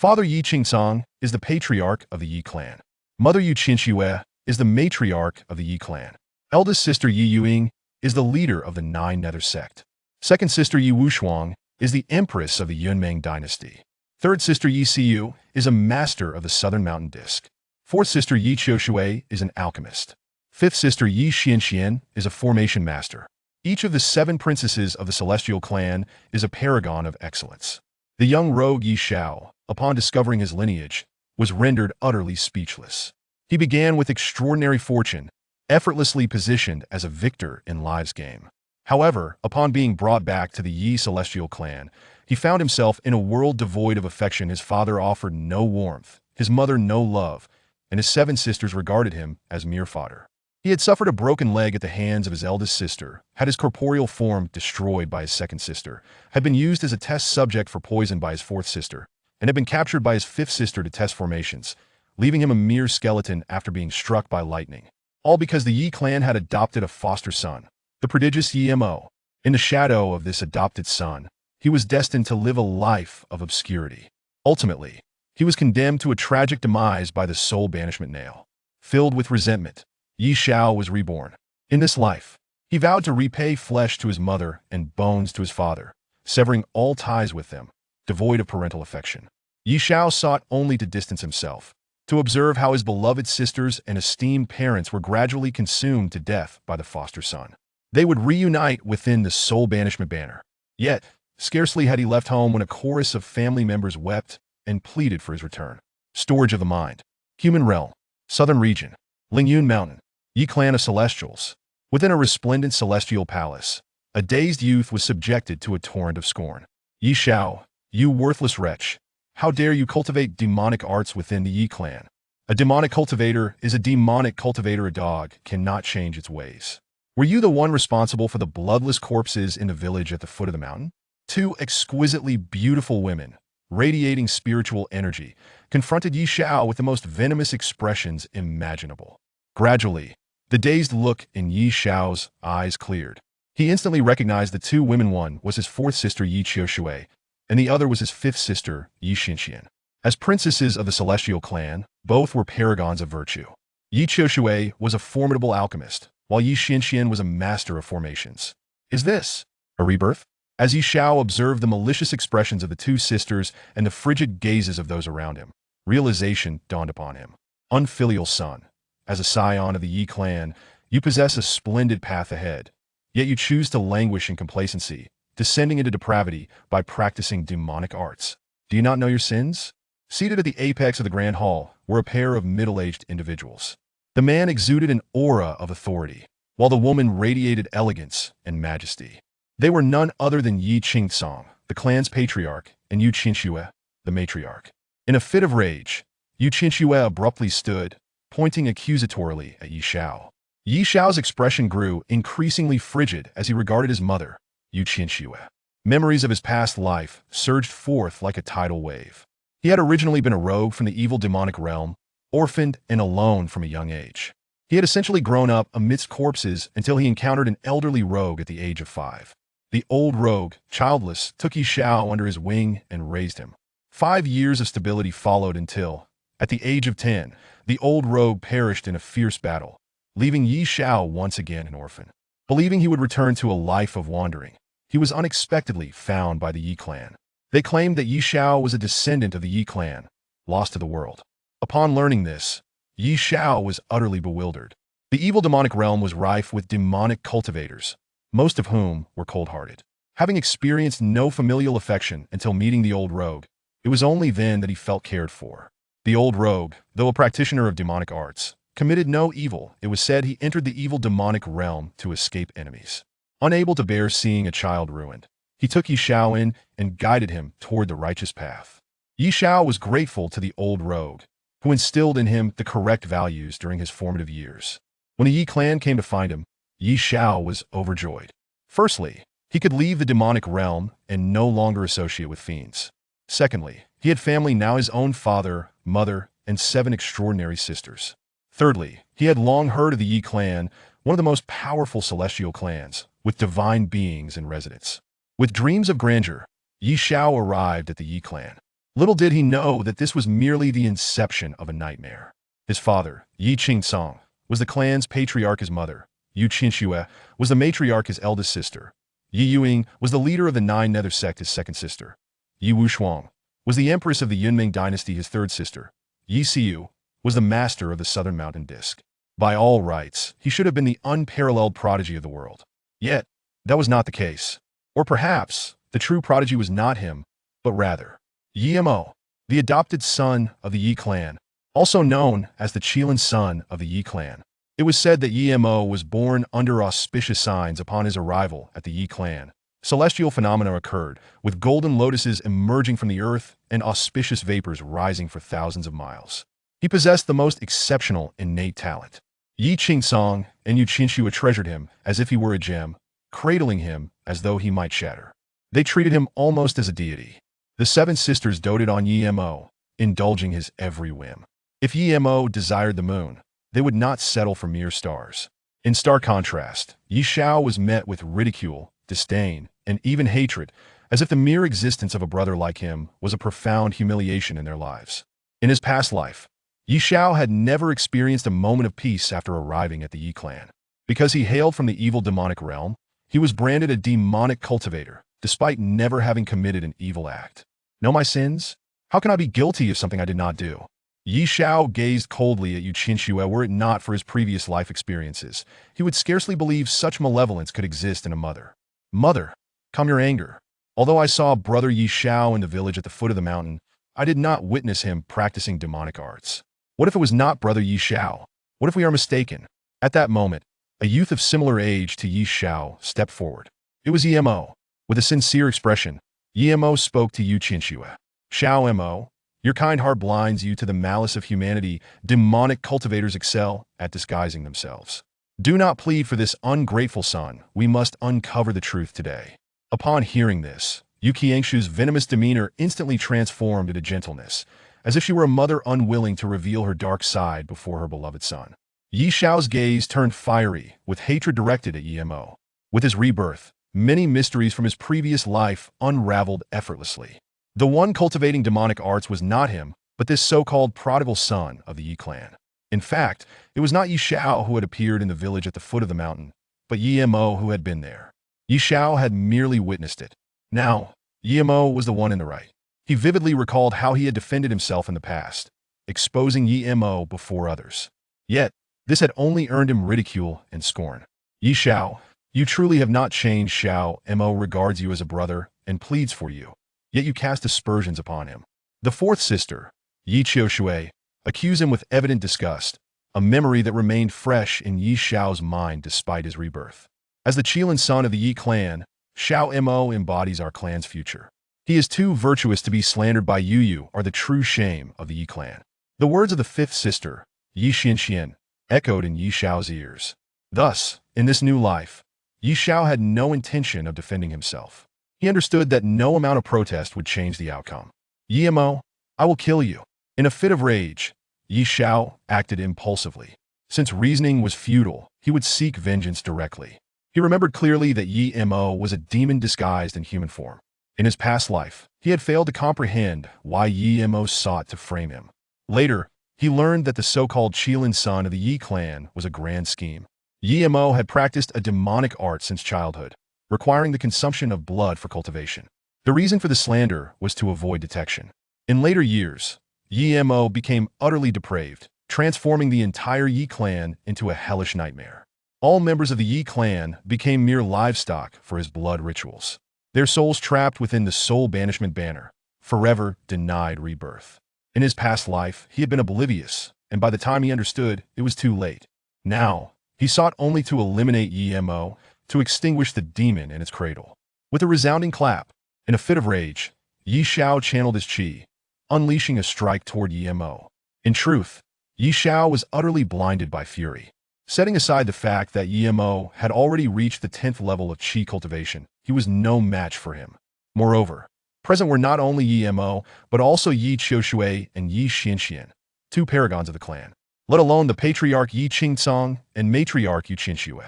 Father Ye Qingcang is the patriarch of the Ye clan. Mother Yue Qianxue is the matriarch of the Ye clan. Eldest sister Ye Youying is the leader of the Nine Nether Sect. Second sister Ye Wushuang is the Empress of the Yunmeng Dynasty. Third sister Ye Siyu is a master of the Southern Mountain Disc. Fourth sister Ye Qiushui is an alchemist. Fifth sister Ye Qianxue is a formation master. Each of the 7 princesses of the celestial clan is a paragon of excellence. The young rogue Ye Xiao, upon discovering his lineage, was rendered utterly speechless. He began with extraordinary fortune, effortlessly positioned as a victor in life's game. However, upon being brought back to the Ye celestial clan, he found himself in a world devoid of affection. His father offered no warmth, his mother no love, and his 7 sisters regarded him as mere fodder. He had suffered a broken leg at the hands of his eldest sister, had his corporeal form destroyed by his second sister, had been used as a test subject for poison by his 4th sister, and had been captured by his 5th sister to test formations, leaving him a mere skeleton after being struck by lightning. All because the Ye clan had adopted a foster son, the prodigious Ye Mo. In the shadow of this adopted son, he was destined to live a life of obscurity. Ultimately, he was condemned to a tragic demise by the soul banishment nail. Filled with resentment, Ye Xiao was reborn. In this life, he vowed to repay flesh to his mother and bones to his father, severing all ties with them, devoid of parental affection. Ye Xiao sought only to distance himself, to observe how his beloved sisters and esteemed parents were gradually consumed to death by the foster son. They would reunite within the soul banishment banner. Yet, scarcely had he left home when a chorus of family members wept and pleaded for his return. Storage of the mind. Human realm. Southern region. Lingyun Mountain. Ye clan of celestials. Within a resplendent celestial palace, a dazed youth was subjected to a torrent of scorn. Ye Xiao, you worthless wretch, how dare you cultivate demonic arts within the Ye clan? A demonic cultivator is a demonic cultivator. A dog cannot change its ways. Were you the one responsible for the bloodless corpses in the village at the foot of the mountain? 2 exquisitely beautiful women, radiating spiritual energy, confronted Ye Xiao with the most venomous expressions imaginable. Gradually, the dazed look in Ye Xiao's eyes cleared. He instantly recognized the 2 women. One was his 4th sister Ye Qiushui, and the other was his 5th sister Ye Qianxue. As princesses of the celestial clan, both were paragons of virtue. Ye Qiushui was a formidable alchemist, while Ye Qianxue was a master of formations. Is this a rebirth? As Ye Xiao observed the malicious expressions of the 2 sisters and the frigid gazes of those around him, realization dawned upon him. Unfilial son, as a scion of the Ye clan, you possess a splendid path ahead, yet you choose to languish in complacency, descending into depravity by practicing demonic arts. Do you not know your sins? Seated at the apex of the grand hall were a pair of middle-aged individuals. The man exuded an aura of authority, while the woman radiated elegance and majesty. They were none other than Ye Qingcang, the clan's patriarch, and Yue Qianxue, the matriarch. In a fit of rage, Yue Qianxue abruptly stood, pointing accusatorily at Ye Xiao. Ye Xiao's expression grew increasingly frigid as he regarded his mother, Yue Qianxue. Memories of his past life surged forth like a tidal wave. He had originally been a rogue from the evil demonic realm, orphaned and alone from a young age. He had essentially grown up amidst corpses until he encountered an elderly rogue at the age of 5. The old rogue, childless, took Ye Xiao under his wing and raised him. 5 years of stability followed until, at the age of 10, the old rogue perished in a fierce battle, leaving Ye Xiao once again an orphan. Believing he would return to a life of wandering, he was unexpectedly found by the Ye clan. They claimed that Ye Xiao was a descendant of the Ye clan, lost to the world. Upon learning this, Ye Xiao was utterly bewildered. The evil demonic realm was rife with demonic cultivators, most of whom were cold-hearted. Having experienced no familial affection until meeting the old rogue, it was only then that he felt cared for. The old rogue, though a practitioner of demonic arts, committed no evil. It was said he entered the evil demonic realm to escape enemies. Unable to bear seeing a child ruined, he took Ye Xiao in and guided him toward the righteous path. Ye Xiao was grateful to the old rogue, who instilled in him the correct values during his formative years. When the Ye clan came to find him, Ye Xiao was overjoyed. Firstly, he could leave the demonic realm and no longer associate with fiends. Secondly, he had family now: his own father, mother, and 7 extraordinary sisters. Thirdly, he had long heard of the Ye clan, one of the most powerful celestial clans, with divine beings in residence. With dreams of grandeur, Ye Xiao arrived at the Ye clan. Little did he know that this was merely the inception of a nightmare. His father, Ye Qingcang, was the clan's patriarch. His mother, Yue Qianxue, was the matriarch, his eldest sister. Ye Youying was the leader of the Nine Nether Sect, his second sister. Ye Wushuang was the Empress of the Yunmeng Dynasty, his third sister. Ye Siyu was the master of the Southern Mountain Disc. By all rights, he should have been the unparalleled prodigy of the world. Yet, that was not the case. Or perhaps, the true prodigy was not him, but rather Ye Mo, the adopted son of the Ye clan, also known as the Qilin son of the Ye clan. It was said that Ye Mo was born under auspicious signs. Upon his arrival at the Ye clan, celestial phenomena occurred, with golden lotuses emerging from the earth and auspicious vapors rising for thousands of miles. He possessed the most exceptional innate talent. Ye Qingcang and Yue Qianxue treasured him as if he were a gem, cradling him as though he might shatter. They treated him almost as a deity. The seven sisters doted on Ye Mo, indulging his every whim. If Ye Mo desired the moon, they would not settle for mere stars. In stark contrast, Ye Xiao was met with ridicule, disdain, and even hatred, as if the mere existence of a brother like him was a profound humiliation in their lives. In his past life, Ye Xiao had never experienced a moment of peace after arriving at the Ye clan. Because he hailed from the evil demonic realm, he was branded a demonic cultivator, despite never having committed an evil act. Know my sins? How can I be guilty of something I did not do? Ye Xiao gazed coldly at Yue Qianxue. Were it not for his previous life experiences, he would scarcely believe such malevolence could exist in a mother. Mother, calm your anger. Although I saw brother Ye Xiao in the village at the foot of the mountain, I did not witness him practicing demonic arts. What if it was not brother Ye Xiao? What if we are mistaken? At that moment, a youth of similar age to Ye Xiao stepped forward. It was Ye Mo. With a sincere expression, Ye Mo spoke to Yue Qianxue. Xiao Mo, your kind heart blinds you to the malice of humanity. Demonic cultivators excel at disguising themselves. Do not plead for this ungrateful son. We must uncover the truth today. Upon hearing this, Yue Qianxue's venomous demeanor instantly transformed into gentleness, as if she were a mother unwilling to reveal her dark side before her beloved son. Ye Xiao's gaze turned fiery, with hatred directed at Ye Mo. With his rebirth, many mysteries from his previous life unraveled effortlessly. The one cultivating demonic arts was not him, but this so-called prodigal son of the Ye clan. In fact, it was not Ye Xiao who had appeared in the village at the foot of the mountain, but Ye Mo who had been there. Ye Xiao had merely witnessed it. Now, Ye Mo was the one in the right. He vividly recalled how he had defended himself in the past, exposing Ye Mo before others. Yet, this had only earned him ridicule and scorn. Ye Xiao, you truly have not changed. Xiao Mo regards you as a brother and pleads for you, yet you cast aspersions upon him. The fourth sister, Ye Qiushui, accused him with evident disgust, a memory that remained fresh in Ye Xiao's mind despite his rebirth. As the Qilin son of the Ye clan, Xiao Mo embodies our clan's future. He is too virtuous to be slandered by Yu are the true shame of the Ye clan. The words of the fifth sister, Ye Xianxuan, echoed in Ye Xiao's ears. Thus, in this new life, Ye Xiao had no intention of defending himself. He understood that no amount of protest would change the outcome. Ye Mo, I will kill you. In a fit of rage, Ye Xiao acted impulsively. Since reasoning was futile, he would seek vengeance directly. He remembered clearly that Ye Mo was a demon disguised in human form. In his past life, he had failed to comprehend why Ye Mo sought to frame him. Later, he learned that the so-called Qilin son of the Ye clan was a grand scheme. Ye Mo had practiced a demonic art since childhood, requiring the consumption of blood for cultivation. The reason for the slander was to avoid detection. In later years, Ye Mo became utterly depraved, transforming the entire Ye clan into a hellish nightmare. All members of the Ye clan became mere livestock for his blood rituals. Their souls trapped within the soul banishment banner, forever denied rebirth. In his past life, he had been oblivious, and by the time he understood, it was too late. Now, he sought only to eliminate Ye Mo, to extinguish the demon in its cradle. With a resounding clap, in a fit of rage, Ye Xiao channeled his qi, unleashing a strike toward Ye Mo. In truth, Ye Xiao was utterly blinded by fury. Setting aside the fact that Ye Mo had already reached the 10th level of qi cultivation, he was no match for him. Moreover, present were not only Ye Mo, but also Ye Qiushui and Ye Xianxuan, two paragons of the clan, let alone the patriarch Ye Qingcang and matriarch Yue Qianxue.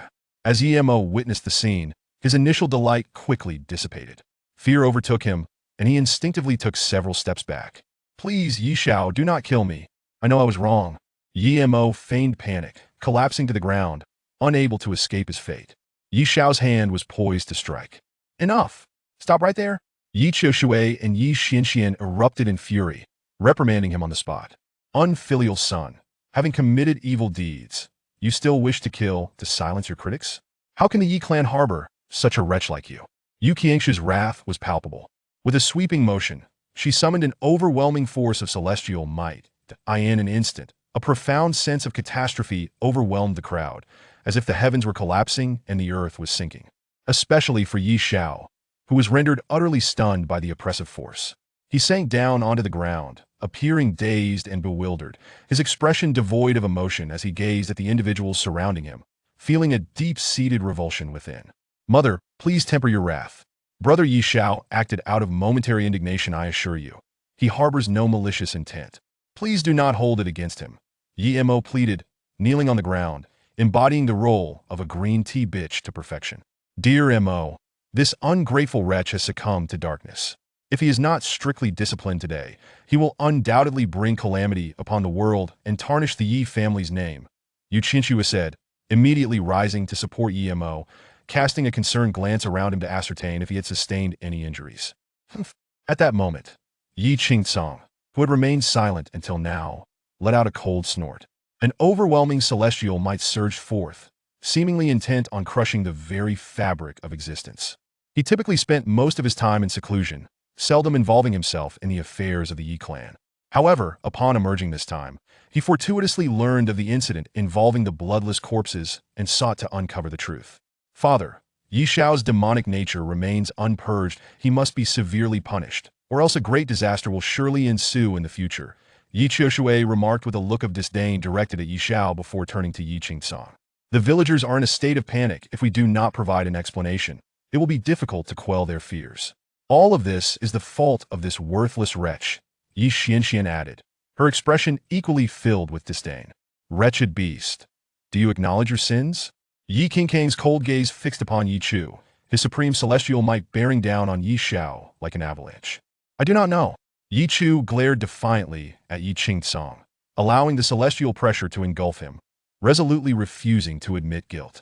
As Ye Mo witnessed the scene, his initial delight quickly dissipated. Fear overtook him, and he instinctively took several steps back. "Please, Ye Xiao, do not kill me. I know I was wrong." Ye Mo feigned panic, collapsing to the ground, unable to escape his fate. Ye Xiao's hand was poised to strike. "Enough! Stop right there!" Ye Qiushui and Ye Qianxue erupted in fury, reprimanding him on the spot. "Unfilial son, having committed evil deeds, you still wish to kill to silence your critics? How can the Ye clan harbor such a wretch like you?" Yue Qianxue's wrath was palpable. With a sweeping motion, she summoned an overwhelming force of celestial might. In an instant, a profound sense of catastrophe overwhelmed the crowd, as if the heavens were collapsing and the earth was sinking. Especially for Ye Xiao, who was rendered utterly stunned by the oppressive force. He sank down onto the ground, appearing dazed and bewildered, his expression devoid of emotion as he gazed at the individuals surrounding him, feeling a deep-seated revulsion within. "Mother, please temper your wrath." Brother Ye Xiao acted out of momentary indignation, I assure you. He harbors no malicious intent. "Please do not hold it against him," Ye Mo pleaded, kneeling on the ground, embodying the role of a green tea bitch to perfection. "Dear Mo, this ungrateful wretch has succumbed to darkness. If he is not strictly disciplined today, he will undoubtedly bring calamity upon the world and tarnish the Ye family's name," Yue Qianxue said, immediately rising to support Ye Mo, casting a concerned glance around him to ascertain if he had sustained any injuries. At that moment, Ye Qingcang, who had remained silent until now, let out a cold snort. An overwhelming celestial might surged forth, seemingly intent on crushing the very fabric of existence. He typically spent most of his time in seclusion, seldom involving himself in the affairs of the Ye clan. However, upon emerging this time, he fortuitously learned of the incident involving the bloodless corpses and sought to uncover the truth. "Father, Ye Xiao's demonic nature remains unpurged. He must be severely punished, or else a great disaster will surely ensue in the future," Ye Qiushui remarked with a look of disdain directed at Ye Xiao before turning to Ye Qingcang. "The villagers are in a state of panic. If we do not provide an explanation, it will be difficult to quell their fears. All of this is the fault of this worthless wretch," Ye Xianxuan added, her expression equally filled with disdain. "Wretched beast, do you acknowledge your sins?" Ye Qingcang's cold gaze fixed upon Ye Chu, his supreme celestial might bearing down on Ye Xiao like an avalanche. "I do not know." Ye Chu glared defiantly at Ye Qingcang, allowing the celestial pressure to engulf him, resolutely refusing to admit guilt.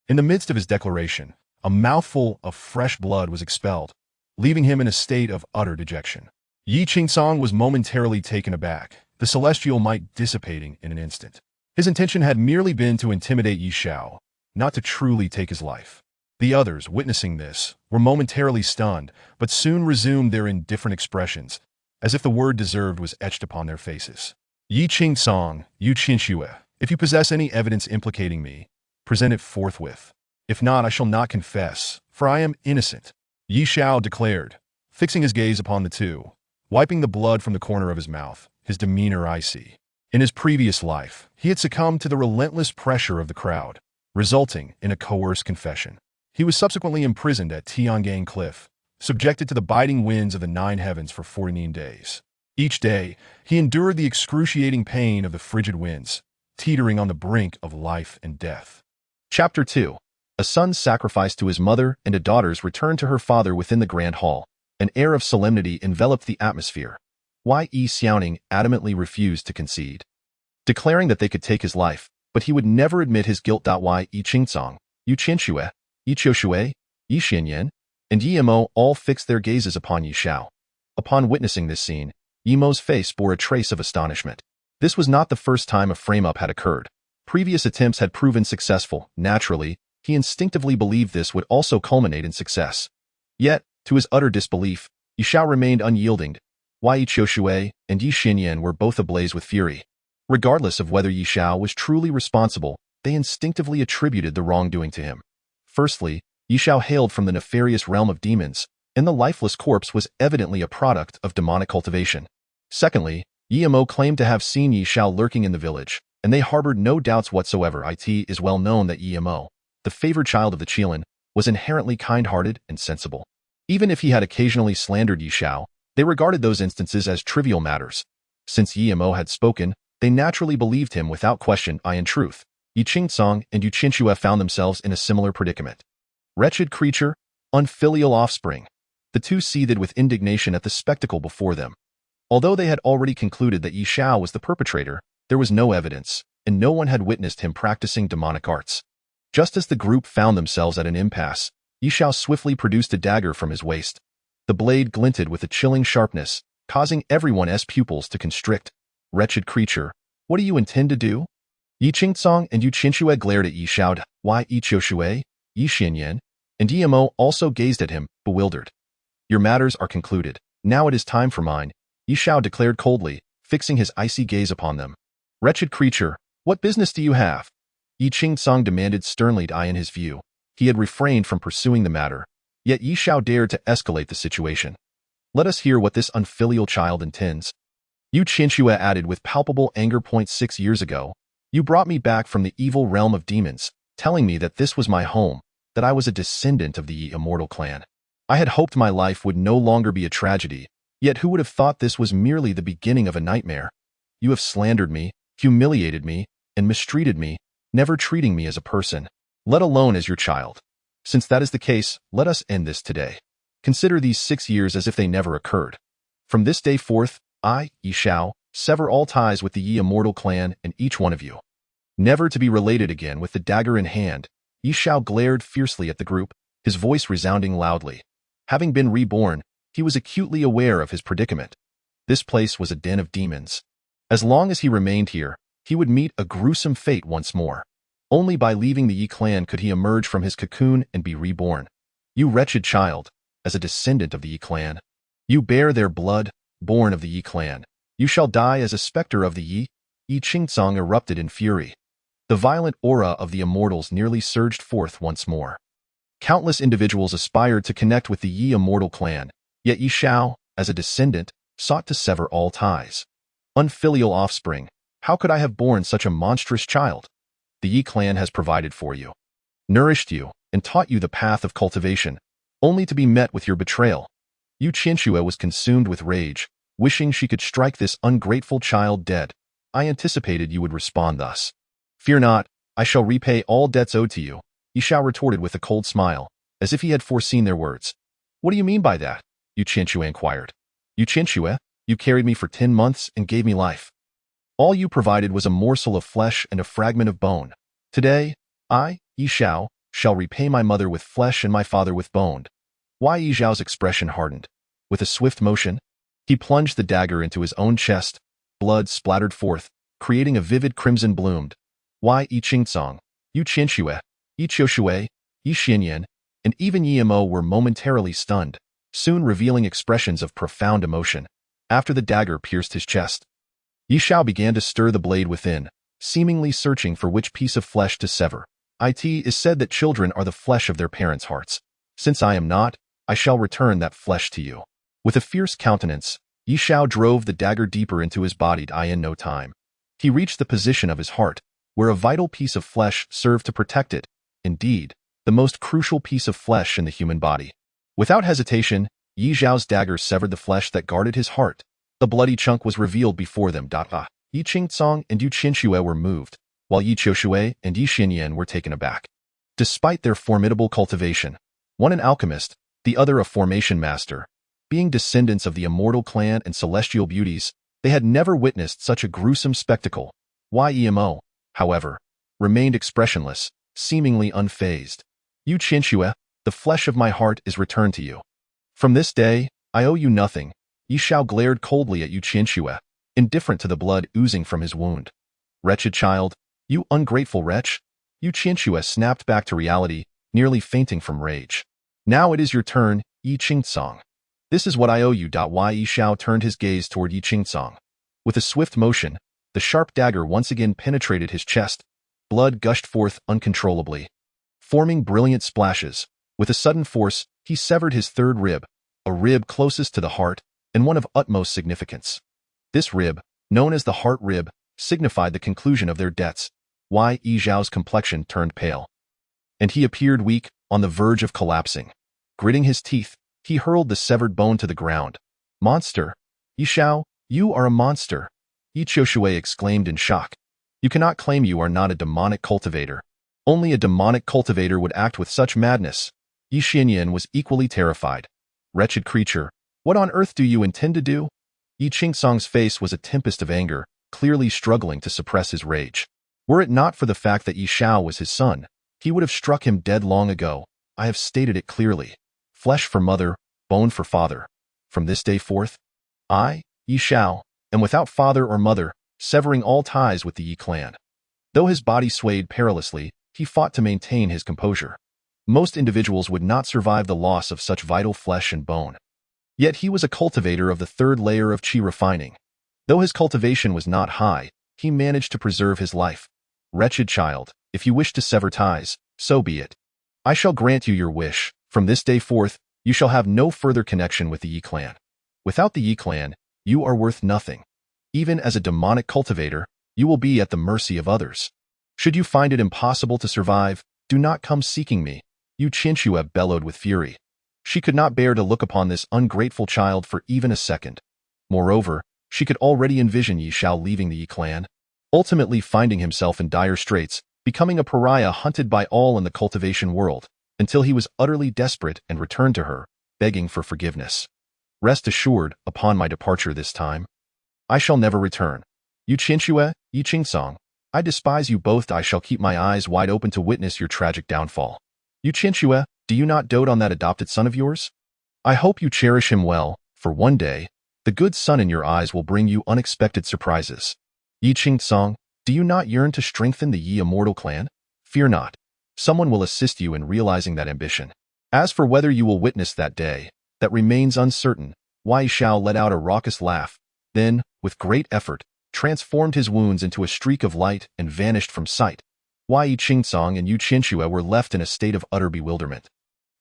In the midst of his declaration, a mouthful of fresh blood was expelled, leaving him in a state of utter dejection. Ye Qingcang was momentarily taken aback, the celestial might dissipating in an instant. His intention had merely been to intimidate Ye Xiao, not to truly take his life. The others, witnessing this, were momentarily stunned, but soon resumed their indifferent expressions, as if the word deserved was etched upon their faces. "Ye Qingcang, Yue Qianxue, if you possess any evidence implicating me, present it forthwith. If not, I shall not confess, for I am innocent," Ye Xiao declared, fixing his gaze upon the two, wiping the blood from the corner of his mouth, his demeanor icy. In his previous life, he had succumbed to the relentless pressure of the crowd, resulting in a coerced confession. He was subsequently imprisoned at Tiangang Cliff, subjected to the biting winds of the 9 heavens for 14 days. Each day, he endured the excruciating pain of the frigid winds, teetering on the brink of life and death. Chapter 2. A son's sacrifice to his mother and a daughter's return to her father within the Grand Hall. An air of solemnity enveloped the atmosphere. Ye Xiaoning adamantly refused to concede, declaring that they could take his life, but he would never admit his guilt. Ye Qingcang, Yue Qianxue, Ye Qiushui, Ye Xianyan, and Ye Mo all fixed their gazes upon Ye Xiao. Upon witnessing this scene, Ye Mo's face bore a trace of astonishment. This was not the first time a frame-up had occurred. Previous attempts had proven successful. Naturally, he instinctively believed this would also culminate in success. Yet, to his utter disbelief, Ye Xiao remained unyielding. Ye Qiushui and Ye Xianyan were both ablaze with fury. Regardless of whether Ye Xiao was truly responsible, they instinctively attributed the wrongdoing to him. Firstly, Ye Xiao hailed from the nefarious realm of demons, and the lifeless corpse was evidently a product of demonic cultivation. Secondly, Ye Mo claimed to have seen Ye Xiao lurking in the village, and they harbored no doubts whatsoever. It is well known that Ye Mo, the favored child of the Qilin, was inherently kind-hearted and sensible. Even if he had occasionally slandered Ye Xiao, they regarded those instances as trivial matters. Since Ye Mo had spoken, they naturally believed him without question. In truth, Ye Qingcang and Yue Qianxue found themselves in a similar predicament. Wretched creature, unfilial offspring. The two seethed with indignation at the spectacle before them. Although they had already concluded that Ye Xiao was the perpetrator, there was no evidence, and no one had witnessed him practicing demonic arts. Just as the group found themselves at an impasse, Ye Xiao swiftly produced a dagger from his waist. The blade glinted with a chilling sharpness, causing everyone's pupils to constrict. Wretched creature, what do you intend to do? Ye Qingcang and Yue Qianxue glared at Ye Xiao. Ye Qiushui, Ye Xianyan, and Ye Mo also gazed at him, bewildered. Your matters are concluded. Now it is time for mine, Ye Xiao declared coldly, fixing his icy gaze upon them. Wretched creature, what business do you have? Ye Qingcang demanded sternly to in his view. He had refrained from pursuing the matter, yet Ye Xiao dared to escalate the situation. Let us hear what this unfilial child intends. Yue Qianxue added with palpable anger. 6 years ago, you brought me back from the evil realm of demons, telling me that this was my home, that I was a descendant of the Ye immortal clan. I had hoped my life would no longer be a tragedy, yet who would have thought this was merely the beginning of a nightmare? You have slandered me, humiliated me, and mistreated me, never treating me as a person, let alone as your child. Since that is the case, let us end this today. Consider these 6 years as if they never occurred. From this day forth, I, Ye Xiao, sever all ties with the Ye immortal clan and each one of you. Never to be related again. With the dagger in hand, Ye Xiao glared fiercely at the group, his voice resounding loudly. Having been reborn, he was acutely aware of his predicament. This place was a den of demons. As long as he remained here, he would meet a gruesome fate once more. Only by leaving the Ye clan could he emerge from his cocoon and be reborn. You wretched child, as a descendant of the Ye clan, you bear their blood, born of the Ye clan. You shall die as a specter of the Ye. Ye Qingcang erupted in fury. The violent aura of the immortals nearly surged forth once more. Countless individuals aspired to connect with the Ye immortal clan, yet Ye Xiao, as a descendant, sought to sever all ties. Unfilial offspring, how could I have borne such a monstrous child? The Ye clan has provided for you, nourished you, and taught you the path of cultivation, only to be met with your betrayal. Yue Qianxue was consumed with rage, wishing she could strike this ungrateful child dead. I anticipated you would respond thus. Fear not, I shall repay all debts owed to you, Ye Xiao retorted with a cold smile, as if he had foreseen their words. What do you mean by that? Yue Qianxue inquired. Yue Qianxue, you carried me for 10 months and gave me life. All you provided was a morsel of flesh and a fragment of bone. Today, I, Ye Xiao, shall repay my mother with flesh and my father with bone. Ye Xiao's expression hardened. With a swift motion, he plunged the dagger into his own chest. Blood splattered forth, creating a vivid crimson bloomed. Ye Qingcang, Yue Qianxue, Ye Qiushui, Ye Xianyan, and even Ye Mo were momentarily stunned, soon revealing expressions of profound emotion. After the dagger pierced his chest, Ye Xiao began to stir the blade within, seemingly searching for which piece of flesh to sever. It is said that children are the flesh of their parents' hearts. Since I am not, I shall return that flesh to you. With a fierce countenance, Ye Xiao drove the dagger deeper into his body. In no time, he reached the position of his heart, where a vital piece of flesh served to protect it. Indeed, the most crucial piece of flesh in the human body. Without hesitation, Ye Xiao's dagger severed the flesh that guarded his heart. The bloody chunk was revealed before them. Ye Qingcang and Yue Qianxue were moved, while Ye Qiushui and Ye Xianyan were taken aback. Despite their formidable cultivation, one an alchemist, the other a formation master, being descendants of the immortal clan and celestial beauties, they had never witnessed such a gruesome spectacle. Ye Mo, however, remained expressionless, seemingly unfazed. Yue Qianxue, the flesh of my heart is returned to you. From this day, I owe you nothing. Ye Xiao glared coldly at Yue Qianxue, indifferent to the blood oozing from his wound. Wretched child, you ungrateful wretch! Yue Qianxue snapped back to reality, nearly fainting from rage. Now it is your turn, Ye Qingcang. This is what I owe you. Ye Xiao turned his gaze toward Ye Qingcang. With a swift motion, the sharp dagger once again penetrated his chest. Blood gushed forth uncontrollably, forming brilliant splashes. With a sudden force, he severed his third rib, a rib closest to the heart, and one of utmost significance. This rib, known as the heart rib, signified the conclusion of their debts. Ye Xiao's complexion turned pale, and he appeared weak, on the verge of collapsing. Gritting his teeth, he hurled the severed bone to the ground. Monster! Ye Xiao, you are a monster! Ye Qiushui exclaimed in shock. You cannot claim you are not a demonic cultivator. Only a demonic cultivator would act with such madness. Ye Xianyan was equally terrified. Wretched creature, what on earth do you intend to do? Ye Qingcang's face was a tempest of anger, clearly struggling to suppress his rage. Were it not for the fact that Ye Xiao was his son, he would have struck him dead long ago. I have stated it clearly. Flesh for mother, bone for father. From this day forth, I, Ye Xiao, am without father or mother, severing all ties with the Ye clan. Though his body swayed perilously, he fought to maintain his composure. Most individuals would not survive the loss of such vital flesh and bone. Yet he was a cultivator of the third layer of qi refining. Though his cultivation was not high, he managed to preserve his life. Wretched child, if you wish to sever ties, so be it. I shall grant you your wish. From this day forth, you shall have no further connection with the Ye clan. Without the Ye clan, you are worth nothing. Even as a demonic cultivator, you will be at the mercy of others. Should you find it impossible to survive, do not come seeking me. Yue Qianxue bellowed with fury. She could not bear to look upon this ungrateful child for even a second. Moreover, she could already envision Ye Xiao leaving the Ye clan, ultimately finding himself in dire straits, becoming a pariah hunted by all in the cultivation world, until he was utterly desperate and returned to her, begging for forgiveness. Rest assured, upon my departure this time, I shall never return. Yue Qianxue, Ye Qingcang, I despise you both. I shall keep my eyes wide open to witness your tragic downfall. Yue Qianxue, do you not dote on that adopted son of yours? I hope you cherish him well, for one day, the good son in your eyes will bring you unexpected surprises. Ye Qingcang, do you not yearn to strengthen the Ye immortal clan? Fear not. Someone will assist you in realizing that ambition. As for whether you will witness that day, that remains uncertain. Ye Xiao let out a raucous laugh, then, with great effort, transformed his wounds into a streak of light and vanished from sight. Ye Qingcang and Yue Qianxue were left in a state of utter bewilderment.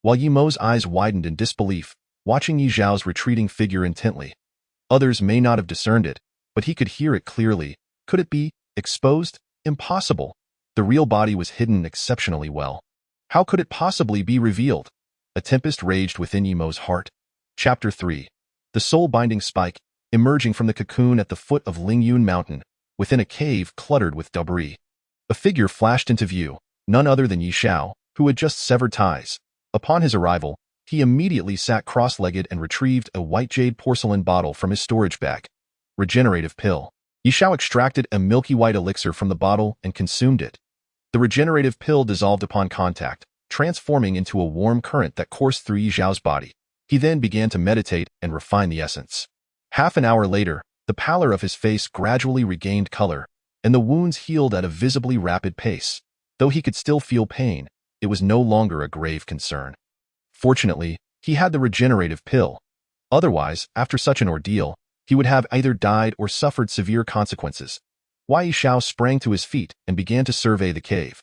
While Ye Mo's eyes widened in disbelief, watching Ye Xiao's retreating figure intently. Others may not have discerned it, but he could hear it clearly. Could it be exposed? Impossible. The real body was hidden exceptionally well. How could it possibly be revealed? A tempest raged within Ye Mo's heart. Chapter 3. The soul-binding spike, emerging from the cocoon at the foot of Lingyun Mountain, within a cave cluttered with debris. A figure flashed into view, none other than Ye Xiao, who had just severed ties. Upon his arrival, he immediately sat cross-legged and retrieved a white jade porcelain bottle from his storage bag. Regenerative pill. Ye Xiao extracted a milky white elixir from the bottle and consumed it. The regenerative pill dissolved upon contact, transforming into a warm current that coursed through Ye Xiao's body. He then began to meditate and refine the essence. Half an hour later, the pallor of his face gradually regained color, and the wounds healed at a visibly rapid pace. Though he could still feel pain, it was no longer a grave concern. Fortunately, he had the regenerative pill. Otherwise, after such an ordeal, he would have either died or suffered severe consequences. Ye Xiao sprang to his feet and began to survey the cave.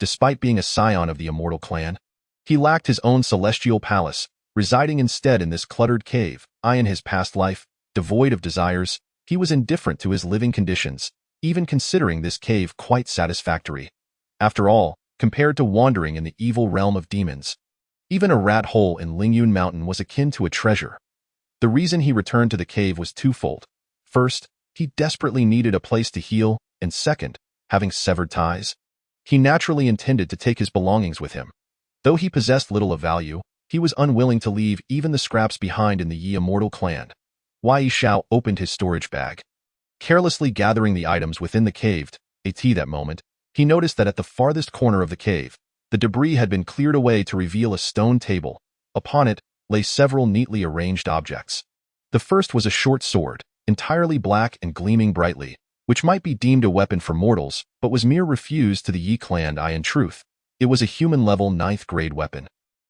Despite being a scion of the immortal clan, he lacked his own celestial palace, residing instead in this cluttered cave. In his past life, devoid of desires, he was indifferent to his living conditions, even considering this cave quite satisfactory. After all, compared to wandering in the evil realm of demons, even a rat hole in Lingyun Mountain was akin to a treasure. The reason he returned to the cave was twofold. First, he desperately needed a place to heal, and second, having severed ties, he naturally intended to take his belongings with him. Though he possessed little of value, he was unwilling to leave even the scraps behind in the Ye immortal clan. Ye Xiao opened his storage bag. Carelessly gathering the items within the cave, that moment, he noticed that at the farthest corner of the cave, the debris had been cleared away to reveal a stone table. Upon it lay several neatly arranged objects. The first was a short sword, entirely black and gleaming brightly, which might be deemed a weapon for mortals, but was mere refuse to the Ye clan. In truth, it was a human-level 9th grade weapon.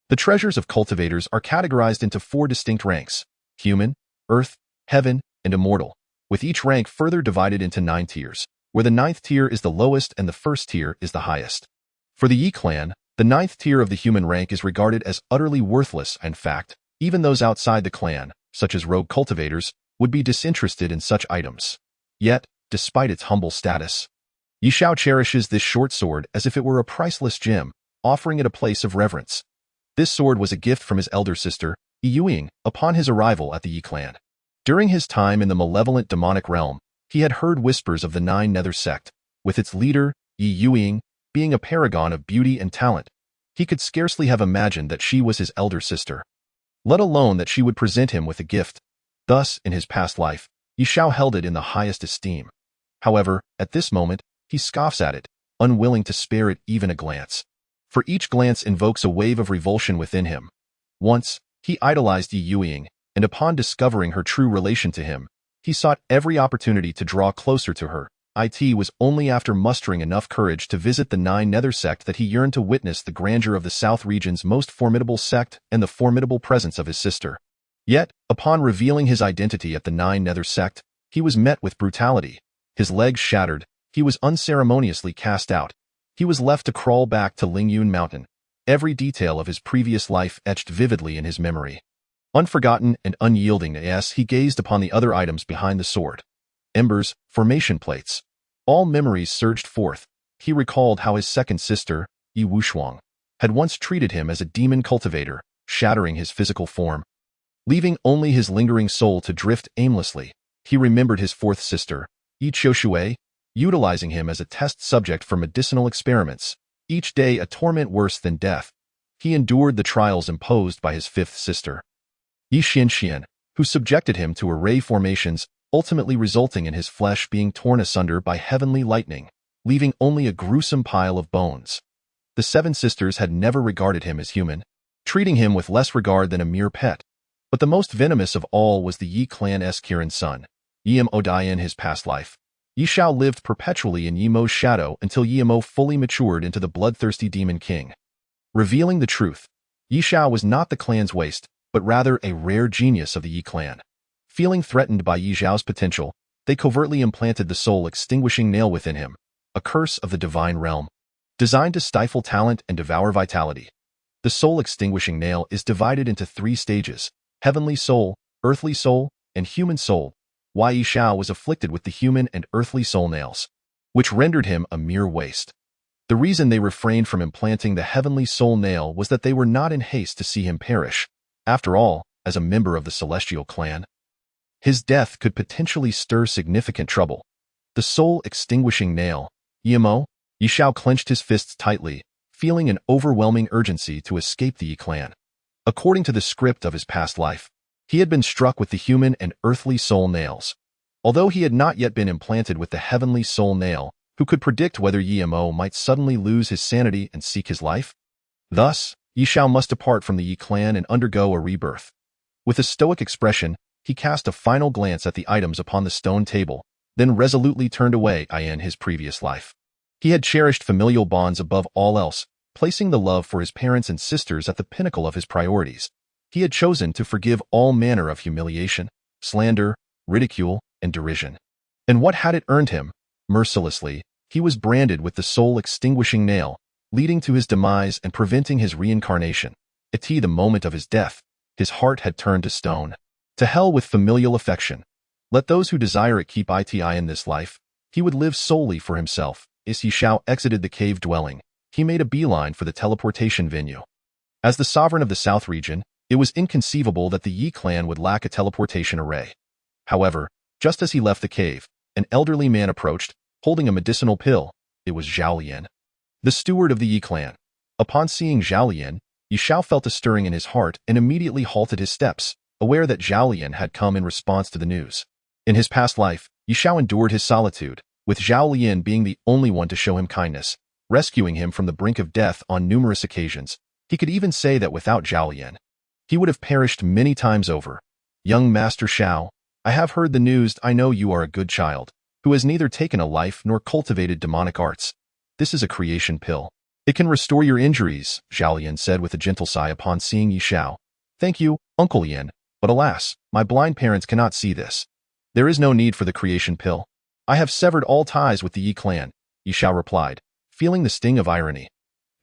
The treasures of cultivators are categorized into 4 distinct ranks: human, earth, heaven, and immortal, with each rank further divided into 9 tiers, where the 9th tier is the lowest and the 1st tier is the highest. For the Ye clan, the 9th tier of the human rank is regarded as utterly worthless. In fact, even those outside the clan, such as rogue cultivators, would be disinterested in such items. Yet, despite its humble status, Ye Xiao cherishes this short sword as if it were a priceless gem, offering it a place of reverence. This sword was a gift from his elder sister, Ye Youying, upon his arrival at the Ye clan. During his time in the malevolent demonic realm, he had heard whispers of the Nine Nether Sect, with its leader, Ye Youying, being a paragon of beauty and talent. He could scarcely have imagined that she was his elder sister. let alone that she would present him with a gift. Thus, in his past life, Ye Xiao held it in the highest esteem. However, at this moment, he scoffs at it, unwilling to spare it even a glance. For each glance invokes a wave of revulsion within him. Once, he idolized Ye Youying, and upon discovering her true relation to him, he sought every opportunity to draw closer to her. It was only after mustering enough courage to visit the Nine Nether Sect that he yearned to witness the grandeur of the South region's most formidable sect and the formidable presence of his sister. Yet, upon revealing his identity at the Nine Nether Sect, he was met with brutality. His legs shattered, he was unceremoniously cast out. He was left to crawl back to Lingyun Mountain, every detail of his previous life etched vividly in his memory. Unforgotten and unyielding as he gazed upon the other items behind the sword. Embers, formation plates. All memories surged forth. He recalled how his second sister, Ye Wushuang, had once treated him as a demon cultivator, shattering his physical form. Leaving only his lingering soul to drift aimlessly, he remembered his fourth sister, Ye Qiushui, utilizing him as a test subject for medicinal experiments, each day a torment worse than death. He endured the trials imposed by his fifth sister, Ye Qianxue, who subjected him to array formations, ultimately resulting in his flesh being torn asunder by heavenly lightning, leaving only a gruesome pile of bones. The seven sisters had never regarded him as human, treating him with less regard than a mere pet. But the most venomous of all was the Ye clan's Kirin son, Ye Mo. In his past life, Ye Xiao lived perpetually in Ye Mo's shadow until Ye Mo fully matured into the bloodthirsty demon king. Revealing the truth, Ye Xiao was not the clan's waste, but rather a rare genius of the Ye clan. Feeling threatened by Ye Xiao's potential, they covertly implanted the soul-extinguishing nail within him, a curse of the divine realm, designed to stifle talent and devour vitality. The soul-extinguishing nail is divided into 3 stages: heavenly soul, earthly soul, and human soul. Ye Xiao was afflicted with the human and earthly soul nails, which rendered him a mere waste. The reason they refrained from implanting the heavenly soul nail was that they were not in haste to see him perish. After all, as a member of the celestial clan, his death could potentially stir significant trouble. The soul-extinguishing nail, Ye Mo. Ye Xiao clenched his fists tightly, feeling an overwhelming urgency to escape the Ye clan. According to the script of his past life, he had been struck with the human and earthly soul nails. Although he had not yet been implanted with the heavenly soul nail, who could predict whether Ye Mo might suddenly lose his sanity and seek his life? Thus, Ye Xiao must depart from the Ye clan and undergo a rebirth. With a stoic expression, he cast a final glance at the items upon the stone table, then resolutely turned away in his previous life. He had cherished familial bonds above all else, placing the love for his parents and sisters at the pinnacle of his priorities. He had chosen to forgive all manner of humiliation, slander, ridicule, and derision. And what had it earned him? Mercilessly, he was branded with the soul-extinguishing nail, leading to his demise and preventing his reincarnation. At the moment of his death, his heart had turned to stone. To hell with familial affection. Let those who desire it keep it in this life. He would live solely for himself. As Ye Xiao exited the cave dwelling, he made a beeline for the teleportation venue. As the sovereign of the South region, it was inconceivable that the Ye clan would lack a teleportation array. However, just as he left the cave, an elderly man approached, holding a medicinal pill. It was Zhaolian, the steward of the Ye clan. Upon seeing Zhaolian, Ye Xiao felt a stirring in his heart and immediately halted his steps, aware that Zhaolian had come in response to the news. In his past life, Ye Xiao endured his solitude, with Zhaolian being the only one to show him kindness, rescuing him from the brink of death on numerous occasions. He could even say that without Zhaolian, he would have perished many times over. Young Master Xiao, I have heard the news. I know you are a good child, who has neither taken a life nor cultivated demonic arts. This is a creation pill. It can restore your injuries, Zhaolian said with a gentle sigh upon seeing Ye Xiao. Thank you, Uncle Yin, but alas, my blind parents cannot see this. There is no need for the creation pill. I have severed all ties with the Ye clan, Ye Xiao replied, feeling the sting of irony.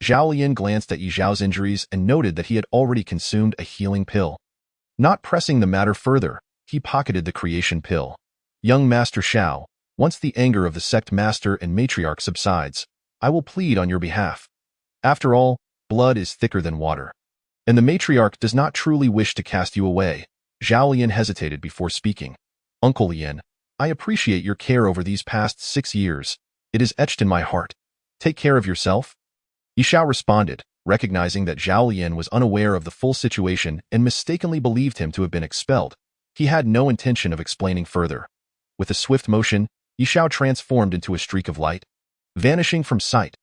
Zhaolian glanced at Ye Xiao's injuries and noted that he had already consumed a healing pill. Not pressing the matter further, he pocketed the creation pill. Young Master Xiao, once the anger of the sect master and matriarch subsides, I will plead on your behalf. After all, blood is thicker than water. And the matriarch does not truly wish to cast you away. Zhaolian hesitated before speaking. Uncle Yin, I appreciate your care over these past 6 years. It is etched in my heart. Take care of yourself. Ye Xiao responded, Recognizing that Zhao Lian was unaware of the full situation and mistakenly believed him to have been expelled, he had no intention of explaining further. With a swift motion, Ye Xiao transformed into a streak of light. Vanishing from sight,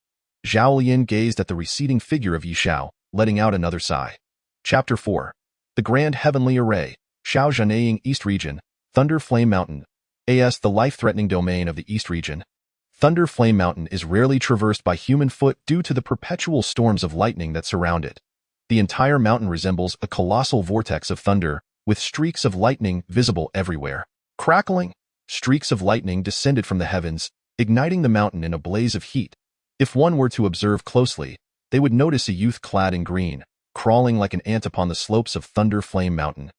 Zhao Lian gazed at the receding figure of Ye Xiao, letting out another sigh. Chapter 4. The Grand Heavenly Array, Xiao Zhanaying East Region, Thunder Flame Mountain. AS the life-threatening domain of the East Region. Thunder Flame Mountain is rarely traversed by human foot due to the perpetual storms of lightning that surround it. The entire mountain resembles a colossal vortex of thunder, with streaks of lightning visible everywhere. Crackling, streaks of lightning descended from the heavens, igniting the mountain in a blaze of heat. If one were to observe closely, they would notice a youth clad in green, crawling like an ant upon the slopes of Thunder Flame Mountain.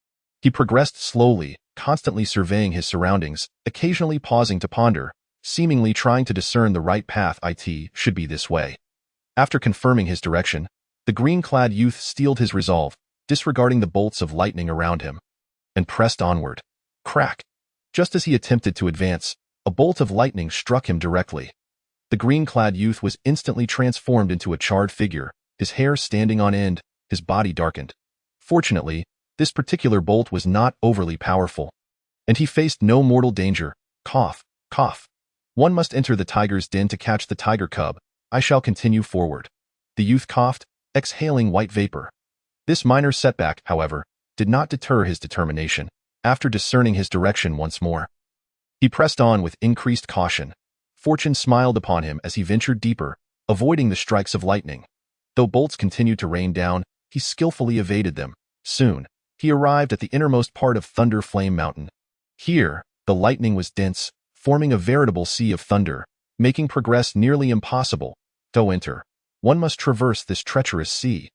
He progressed slowly, constantly surveying his surroundings, occasionally pausing to ponder, seemingly trying to discern the right path. It should be this way. After confirming his direction, the green-clad youth steeled his resolve, disregarding the bolts of lightning around him, and pressed onward. Crack! Just as he attempted to advance, a bolt of lightning struck him directly. The green-clad youth was instantly transformed into a charred figure, his hair standing on end, his body darkened. Fortunately, this particular bolt was not overly powerful, and he faced no mortal danger. Cough, cough. One must enter the tiger's den to catch the tiger cub. I shall continue forward. The youth coughed, exhaling white vapor. This minor setback, however, did not deter his determination. After discerning his direction once more, he pressed on with increased caution. Fortune smiled upon him as he ventured deeper, avoiding the strikes of lightning. Though bolts continued to rain down, he skillfully evaded them. Soon, he arrived at the innermost part of Thunder Flame Mountain. Here, the lightning was dense, forming a veritable sea of thunder, making progress nearly impossible. To enter, one must traverse this treacherous sea.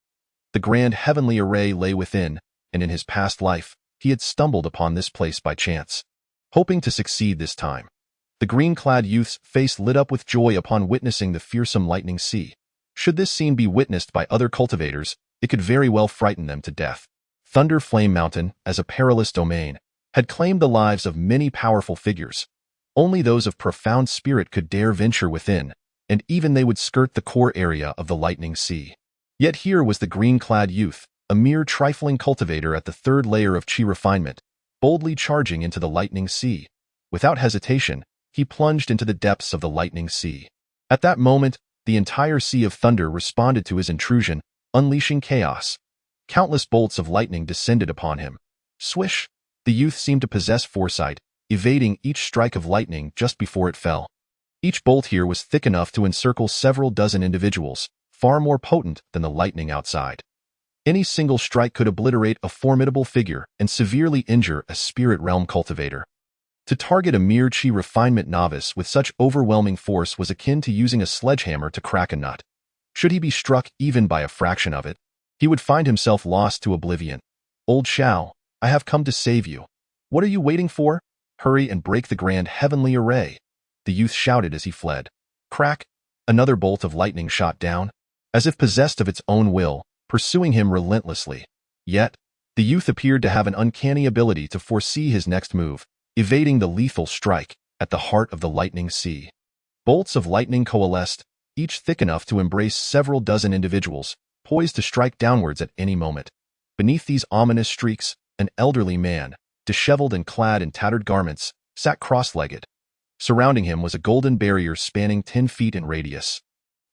The Grand Heavenly Array lay within, and in his past life, he had stumbled upon this place by chance. Hoping to succeed this time, the green-clad youth's face lit up with joy upon witnessing the fearsome lightning sea. Should this scene be witnessed by other cultivators, it could very well frighten them to death. Thunder Flame Mountain, as a perilous domain, had claimed the lives of many powerful figures. Only those of profound spirit could dare venture within, and even they would skirt the core area of the lightning sea. Yet here was the green-clad youth, a mere trifling cultivator at the third layer of chi refinement, boldly charging into the lightning sea. Without hesitation, he plunged into the depths of the lightning sea. At that moment, the entire sea of thunder responded to his intrusion, unleashing chaos. Countless bolts of lightning descended upon him. Swish! The youth seemed to possess foresight, evading each strike of lightning just before it fell. Each bolt here was thick enough to encircle several dozen individuals, far more potent than the lightning outside. Any single strike could obliterate a formidable figure and severely injure a spirit realm cultivator. To target a mere chi refinement novice with such overwhelming force was akin to using a sledgehammer to crack a nut. Should he be struck even by a fraction of it, he would find himself lost to oblivion. Old Xiao, I have come to save you. What are you waiting for? Hurry and break the Grand Heavenly Array. The youth shouted as he fled. Crack! Another bolt of lightning shot down, as if possessed of its own will, pursuing him relentlessly. Yet, the youth appeared to have an uncanny ability to foresee his next move, evading the lethal strike at the heart of the lightning sea. Bolts of lightning coalesced, each thick enough to embrace several dozen individuals, poised to strike downwards at any moment. Beneath these ominous streaks, an elderly man, disheveled and clad in tattered garments, sat cross-legged. Surrounding him was a golden barrier spanning 10 feet in radius.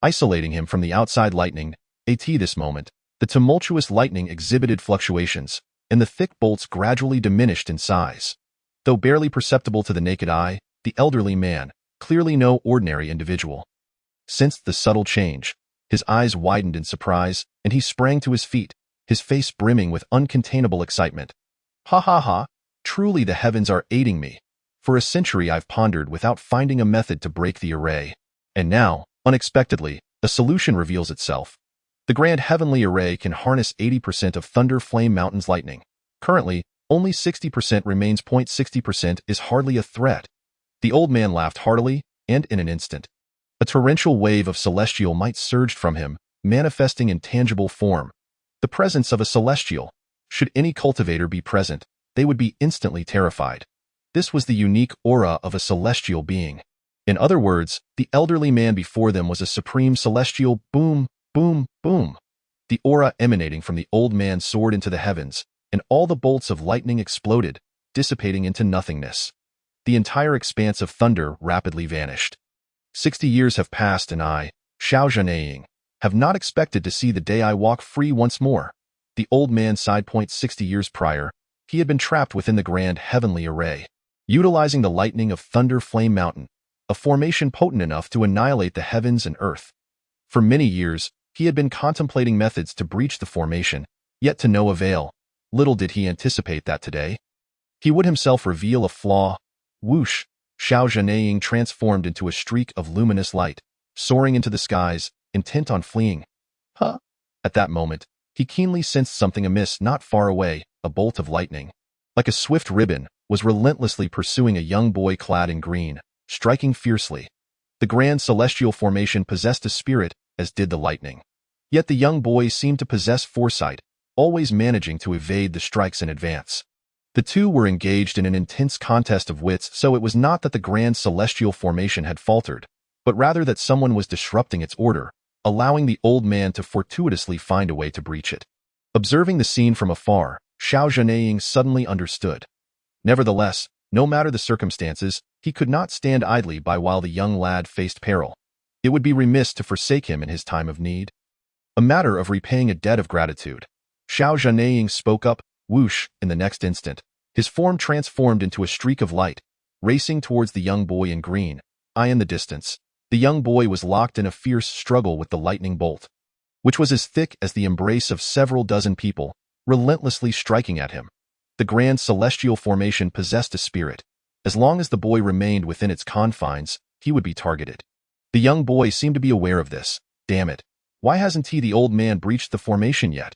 Isolating him from the outside lightning, at this moment, the tumultuous lightning exhibited fluctuations, and the thick bolts gradually diminished in size. Though barely perceptible to the naked eye, the elderly man, clearly no ordinary individual. Sensed the subtle change, his eyes widened in surprise, and he sprang to his feet, his face brimming with uncontainable excitement. Ha ha ha, truly the heavens are aiding me. For a century I've pondered without finding a method to break the array. And now, unexpectedly, a solution reveals itself. The Grand Heavenly Array can harness 80% of Thunder Flame Mountain's lightning. Currently, only 60% remains. 60% is hardly a threat. The old man laughed heartily, and in an instant, a torrential wave of celestial might surged from him, manifesting in tangible form. The presence of a celestial. Should any cultivator be present, they would be instantly terrified. This was the unique aura of a celestial being. In other words, the elderly man before them was a supreme celestial. Boom, boom, boom. The aura emanating from the old man soared into the heavens, and all the bolts of lightning exploded, dissipating into nothingness. The entire expanse of thunder rapidly vanished. 60 years have passed and I, Xiao Zhanaying, have not expected to see the day I walk free once more. The old man sighed. 60 years prior, he had been trapped within the grand heavenly array, utilizing the lightning of Thunder Flame Mountain, a formation potent enough to annihilate the heavens and earth. For many years, he had been contemplating methods to breach the formation, yet to no avail. Little did he anticipate that today he would himself reveal a flaw. Whoosh! Xiao Zhanaying transformed into a streak of luminous light, soaring into the skies, intent on fleeing. Huh? At that moment, he keenly sensed something amiss not far away. A bolt of lightning, like a swift ribbon, was relentlessly pursuing a young boy clad in green, striking fiercely. The grand celestial formation possessed a spirit, as did the lightning. Yet the young boy seemed to possess foresight, always managing to evade the strikes in advance. The two were engaged in an intense contest of wits, so it was not that the grand celestial formation had faltered, but rather that someone was disrupting its order, allowing the old man to fortuitously find a way to breach it. Observing the scene from afar, Xiao Zhanaying suddenly understood. Nevertheless, no matter the circumstances, he could not stand idly by while the young lad faced peril. It would be remiss to forsake him in his time of need. A matter of repaying a debt of gratitude. Xiao Zhanaying spoke up. Whoosh! In the next instant, his form transformed into a streak of light, racing towards the young boy in green. In the distance, the young boy was locked in a fierce struggle with the lightning bolt, which was as thick as the embrace of several dozen people, relentlessly striking at him. The grand celestial formation possessed a spirit. As long as the boy remained within its confines, he would be targeted. The young boy seemed to be aware of this. Damn it. Why hasn't the old man breached the formation yet?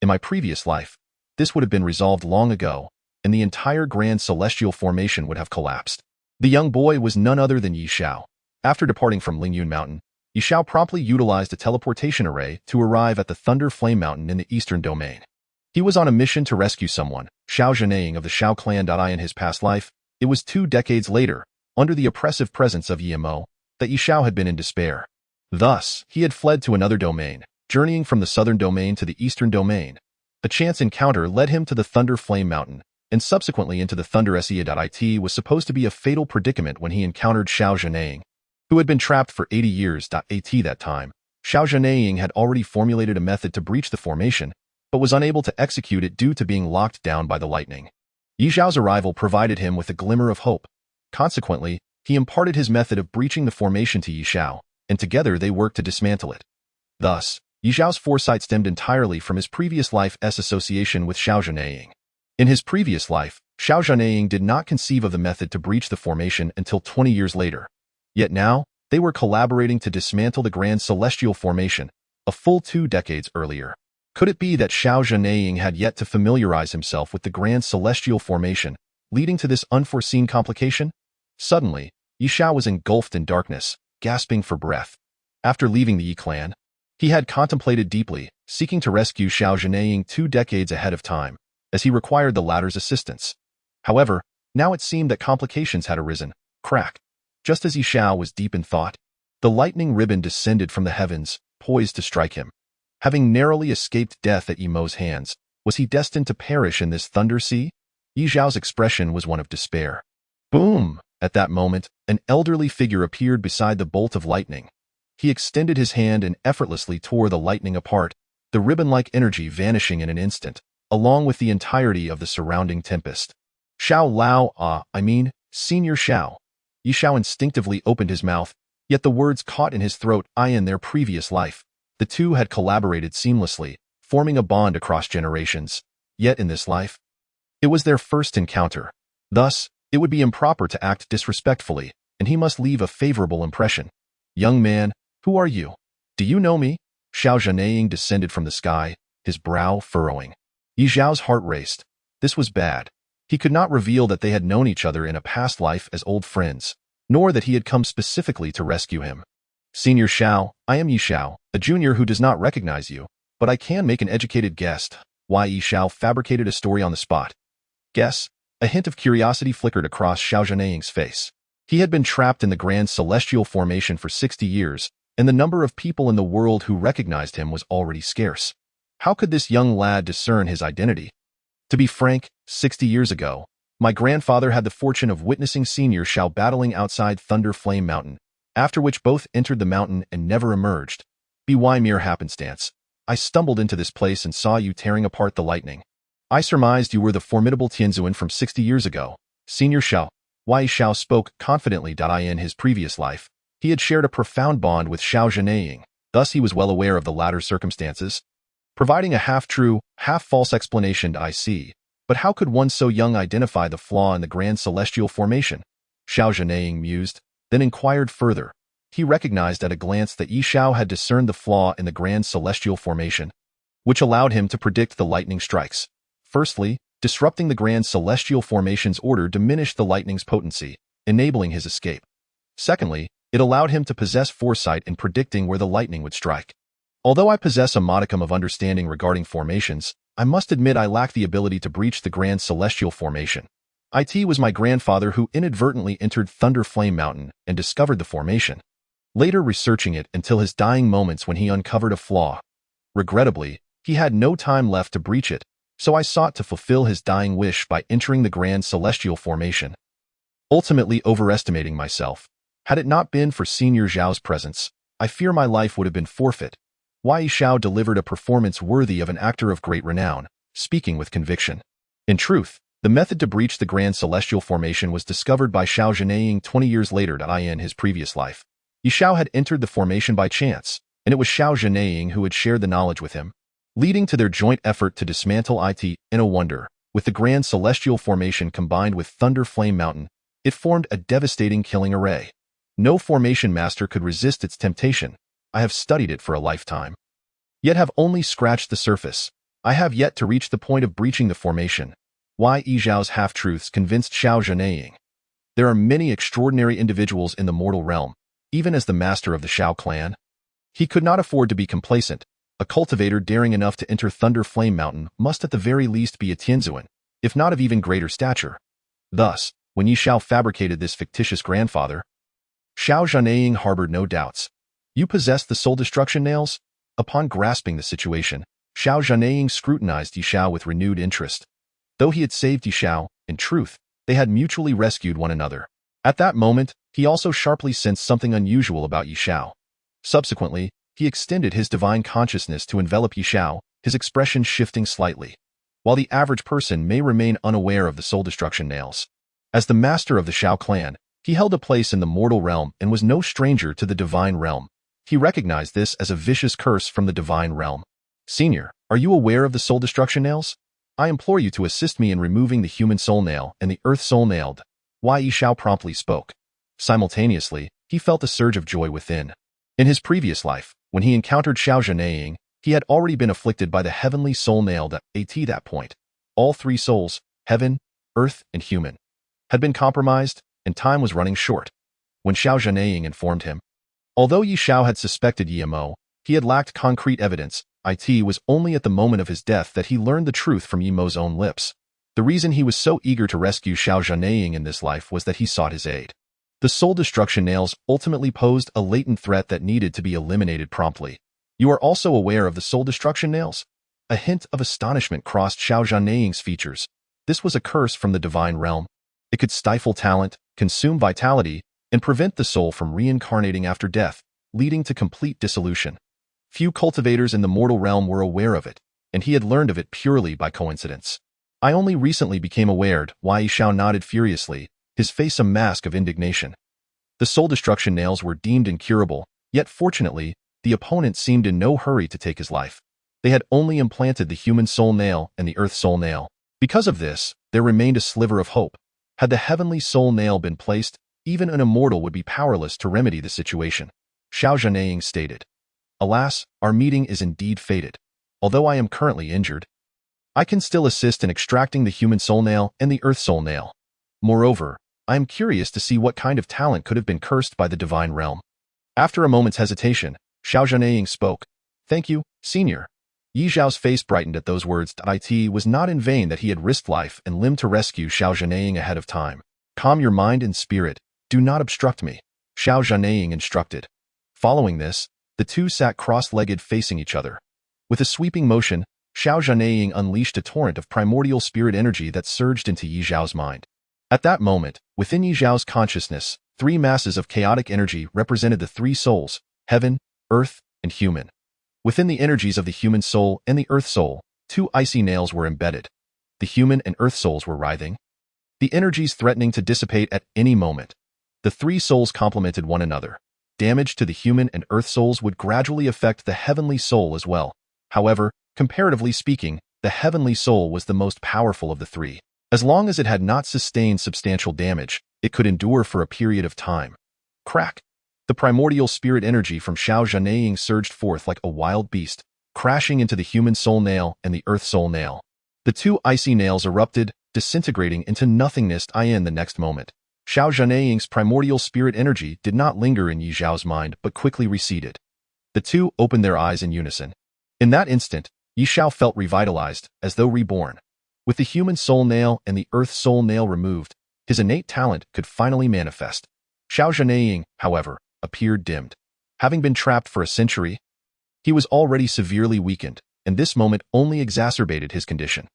In my previous life, this would have been resolved long ago, and the entire grand celestial formation would have collapsed. The young boy was none other than Ye Xiao. After departing from Lingyun Mountain, Ye Xiao promptly utilized a teleportation array to arrive at the Thunder Flame Mountain in the eastern domain. He was on a mission to rescue someone, Xiao Zhanaying of the Xiao clan. In his past life, it was 2 decades later, under the oppressive presence of Ye Mo, that Ye Xiao had been in despair. Thus, he had fled to another domain, journeying from the southern domain to the eastern domain. A chance encounter led him to the Thunder Flame Mountain, and subsequently into the Thunder Sea. It was supposed to be a fatal predicament when he encountered Xiao Zhanaying, who had been trapped for 80 years. At that time, Xiao Zhanaying had already formulated a method to breach the formation, but was unable to execute it due to being locked down by the lightning. Ye Xiao's arrival provided him with a glimmer of hope. Consequently, he imparted his method of breaching the formation to Ye Xiao, and together they worked to dismantle it. Thus, Ye Xiao's foresight stemmed entirely from his previous life's association with Xiao Zhanaying. In his previous life, Xiao Zhanaying did not conceive of the method to breach the formation until 20 years later. Yet now, they were collaborating to dismantle the grand celestial formation, a full 2 decades earlier. Could it be that Xiao Zhanaying had yet to familiarize himself with the grand celestial formation, leading to this unforeseen complication? Suddenly, Ye Xiao was engulfed in darkness, gasping for breath. After leaving the Ye clan, he had contemplated deeply, seeking to rescue Xiao Zhanaying 2 decades ahead of time, as he required the latter's assistance. However, now it seemed that complications had arisen. Crack! Just as Ye Xiao was deep in thought, the lightning ribbon descended from the heavens, poised to strike him. Having narrowly escaped death at Ye Mo's hands, was he destined to perish in this thunder sea? Ye Xiao's expression was one of despair. Boom! At that moment, an elderly figure appeared beside the bolt of lightning. He extended his hand and effortlessly tore the lightning apart, the ribbon-like energy vanishing in an instant, along with the entirety of the surrounding tempest. Xiao Lao, Senior Xiao. Ye Xiao instinctively opened his mouth, yet the words caught in his throat. In their previous life, the two had collaborated seamlessly, forming a bond across generations. Yet in this life, it was their first encounter. Thus, it would be improper to act disrespectfully, and he must leave a favorable impression. Young man, who are you? Do you know me? Xiao Zhanaying descended from the sky, his brow furrowing. Ye Xiao's heart raced. This was bad. He could not reveal that they had known each other in a past life as old friends, nor that he had come specifically to rescue him. Senior Xiao, I am Ye Xiao, a junior who does not recognize you, but I can make an educated guess. Why? Ye Xiao fabricated a story on the spot. Guess? A hint of curiosity flickered across Xiao Zhanaying's face. He had been trapped in the grand celestial formation for 60 years, and the number of people in the world who recognized him was already scarce. How could this young lad discern his identity? To be frank, 60 years ago, my grandfather had the fortune of witnessing Senior Xiao battling outside Thunder Flame Mountain, after which both entered the mountain and never emerged. By mere happenstance, I stumbled into this place and saw you tearing apart the lightning. I surmised you were the formidable Tianzuan from 60 years ago. Senior Xiao. Ye Xiao spoke confidently. In his previous life, he had shared a profound bond with Xiao Zhanaying, thus he was well aware of the latter's circumstances. Providing a half-true, half-false explanation I see, but how could one so young identify the flaw in the grand celestial formation? Xiao Zhanaying mused, then inquired further. He recognized at a glance that Ye Xiao had discerned the flaw in the grand celestial formation, which allowed him to predict the lightning strikes. Firstly, disrupting the grand celestial formation's order diminished the lightning's potency, enabling his escape. Secondly, it allowed him to possess foresight in predicting where the lightning would strike. Although I possess a modicum of understanding regarding formations, I must admit I lack the ability to breach the grand celestial formation. It was my grandfather who inadvertently entered Thunder Flame Mountain and discovered the formation, later researching it until his dying moments when he uncovered a flaw. Regrettably, he had no time left to breach it, so I sought to fulfill his dying wish by entering the grand celestial formation, ultimately overestimating myself. Had it not been for Senior Xiao's presence, I fear my life would have been forfeit. Ye Xiao delivered a performance worthy of an actor of great renown, speaking with conviction. In truth, the method to breach the grand celestial formation was discovered by Xiao Zhanaying 20 years later. In his previous life, Ye Xiao had entered the formation by chance, and it was Xiao Zhanaying who had shared the knowledge with him, leading to their joint effort to dismantle it. In a wonder, with the grand celestial formation combined with Thunder Flame Mountain, it formed a devastating killing array. No formation master could resist its temptation. I have studied it for a lifetime, yet have only scratched the surface. I have yet to reach the point of breaching the formation. Ye Xiao's half-truths convinced Xiao Zhanaying. There are many extraordinary individuals in the mortal realm, even as the master of the Xiao clan. He could not afford to be complacent. A cultivator daring enough to enter Thunder Flame Mountain must at the very least be a Tianzuan, if not of even greater stature. Thus, when Ye Xiao fabricated this fictitious grandfather, Xiao Zhanaying harbored no doubts. You possess the soul destruction nails? Upon grasping the situation, Xiao Zhanaying scrutinized Ye Xiao with renewed interest. Though he had saved Ye Xiao, in truth, they had mutually rescued one another. At that moment, he also sharply sensed something unusual about Ye Xiao. Subsequently, he extended his divine consciousness to envelop Ye Xiao, his expression shifting slightly. While the average person may remain unaware of the soul destruction nails, as the master of the Xiao clan, he held a place in the mortal realm and was no stranger to the divine realm. He recognized this as a vicious curse from the divine realm. Senior, are you aware of the soul destruction nails? I implore you to assist me in removing the human soul nail and the earth soul nailed. Ye Xiao promptly spoke. Simultaneously, he felt a surge of joy within. In his previous life, when he encountered Xiao Zhanaying, he had already been afflicted by the heavenly soul nailed at that point. All three souls, heaven, earth, and human, had been compromised, and time was running short. When Xiao Zhanaying informed him, although Ye Xiao had suspected Ye Mo, he had lacked concrete evidence. It was only at the moment of his death that he learned the truth from Ye Mo's own lips. The reason he was so eager to rescue Xiao Zhanaying in this life was that he sought his aid. The soul destruction nails ultimately posed a latent threat that needed to be eliminated promptly. You are also aware of the soul destruction nails? A hint of astonishment crossed Xiao Zhanaying's features. This was a curse from the divine realm. It could stifle talent, consume vitality, and prevent the soul from reincarnating after death, leading to complete dissolution. Few cultivators in the mortal realm were aware of it, and he had learned of it purely by coincidence. I only recently became aware. Ye Xiao nodded furiously, his face a mask of indignation. The soul destruction nails were deemed incurable, yet fortunately, the opponent seemed in no hurry to take his life. They had only implanted the human soul nail and the earth soul nail. Because of this, there remained a sliver of hope. Had the heavenly soul nail been placed, even an immortal would be powerless to remedy the situation. Xiao Zhanaying stated. Alas, our meeting is indeed fated. Although I am currently injured, I can still assist in extracting the human soul nail and the earth soul nail. Moreover, I am curious to see what kind of talent could have been cursed by the divine realm. After a moment's hesitation, Xiao Zhanaying spoke. Thank you, Senior. Ye Xiao's face brightened at those words. It was not in vain that he had risked life and limb to rescue Xiao Zhanaying ahead of time. Calm your mind and spirit. Do not obstruct me, Xiao Zhanaying instructed. Following this, the two sat cross-legged facing each other. With a sweeping motion, Xiao Zhanaying unleashed a torrent of primordial spirit energy that surged into Ye Xiao's mind. At that moment, within Ye Xiao's consciousness, three masses of chaotic energy represented the three souls, heaven, earth, and human. Within the energies of the human soul and the earth soul, two icy nails were embedded. The human and earth souls were writhing, the energies threatening to dissipate at any moment. The three souls complemented one another. Damage to the human and earth souls would gradually affect the heavenly soul as well. However, comparatively speaking, the heavenly soul was the most powerful of the three. As long as it had not sustained substantial damage, it could endure for a period of time. Crack! The primordial spirit energy from Xiao Zhanaying surged forth like a wild beast, crashing into the human soul nail and the earth soul nail. The two icy nails erupted, disintegrating into nothingness in the next moment. Xiao Zhanaying's primordial spirit energy did not linger in Ye Xiao's mind but quickly receded. The two opened their eyes in unison. In that instant, Ye Xiao felt revitalized, as though reborn. With the human soul nail and the earth soul nail removed, his innate talent could finally manifest. Xiao Zhanaying, however, appeared dimmed. Having been trapped for a century, he was already severely weakened, and this moment only exacerbated his condition.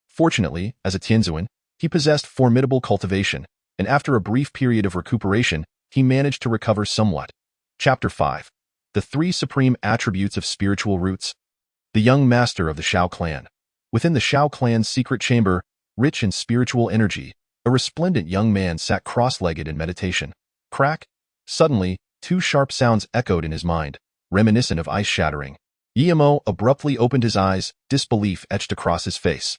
Fortunately, as a Tianzuan, he possessed formidable cultivation, and after a brief period of recuperation, he managed to recover somewhat. Chapter 5. The Three Supreme Attributes of Spiritual Roots. The young master of the Xiao clan. Within the Xiao clan's secret chamber, rich in spiritual energy, a resplendent young man sat cross-legged in meditation. Crack! Suddenly, two sharp sounds echoed in his mind, reminiscent of ice shattering. Ye Mo abruptly opened his eyes, disbelief etched across his face.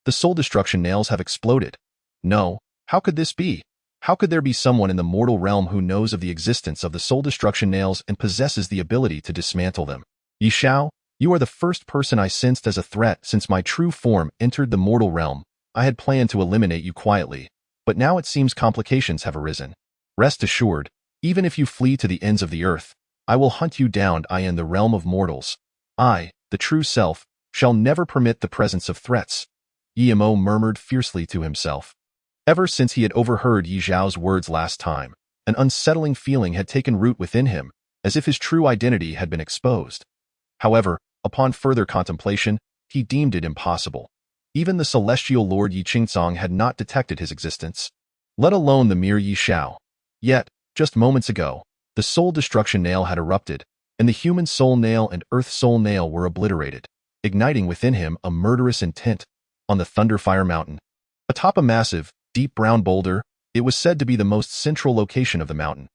The soul destruction nails have exploded. No, how could this be? How could there be someone in the mortal realm who knows of the existence of the soul destruction nails and possesses the ability to dismantle them? Ye Xiao, you are the first person I sensed as a threat since my true form entered the mortal realm. I had planned to eliminate you quietly, but now it seems complications have arisen. Rest assured, even if you flee to the ends of the earth, I will hunt you down in the realm of mortals. I, the true self, shall never permit the presence of threats. Ye Mo murmured fiercely to himself. Ever since he had overheard Ye Xiao's words last time, an unsettling feeling had taken root within him, as if his true identity had been exposed. However, upon further contemplation, he deemed it impossible. Even the celestial lord Ye Qingcang had not detected his existence, let alone the mere Ye Xiao. Yet, just moments ago, the soul destruction nail had erupted, and the human soul nail and earth soul nail were obliterated, igniting within him a murderous intent. On the Thunderfire Mountain, atop a massive, deep brown boulder, it was said to be the most central location of the mountain.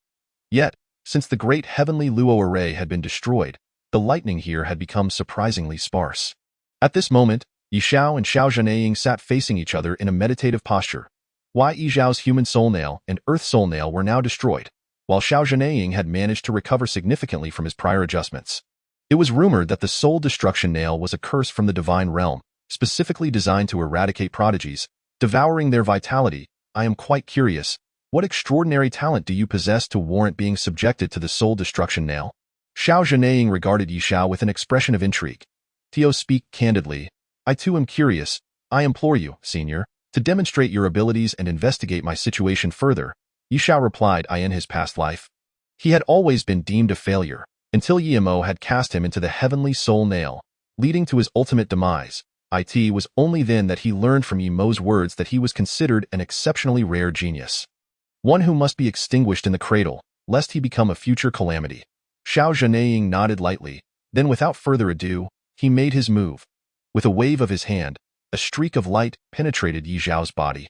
Yet, since the great heavenly Luo array had been destroyed, the lightning here had become surprisingly sparse. At this moment, Ye Xiao and Xiao Zhanaying sat facing each other in a meditative posture. Ye Xiao's human soul nail and earth soul nail were now destroyed, while Xiao Zhanaying had managed to recover significantly from his prior adjustments. It was rumored that the soul destruction nail was a curse from the divine realm, specifically designed to eradicate prodigies, devouring their vitality. I am quite curious, what extraordinary talent do you possess to warrant being subjected to the soul destruction nail? Xiao Zhanaying regarded Ye Xiao with an expression of intrigue. Tio, speak candidly. I too am curious. I implore you, senior, to demonstrate your abilities and investigate my situation further. Ye Xiao replied in his past life. He had always been deemed a failure, until Ye Mo had cast him into the heavenly soul nail, leading to his ultimate demise. It was only then that he learned from Ye Mo's words that he was considered an exceptionally rare genius. One who must be extinguished in the cradle, lest he become a future calamity. Xiao Zhanaying nodded lightly, then without further ado, he made his move. With a wave of his hand, a streak of light penetrated Ye Xiao's body,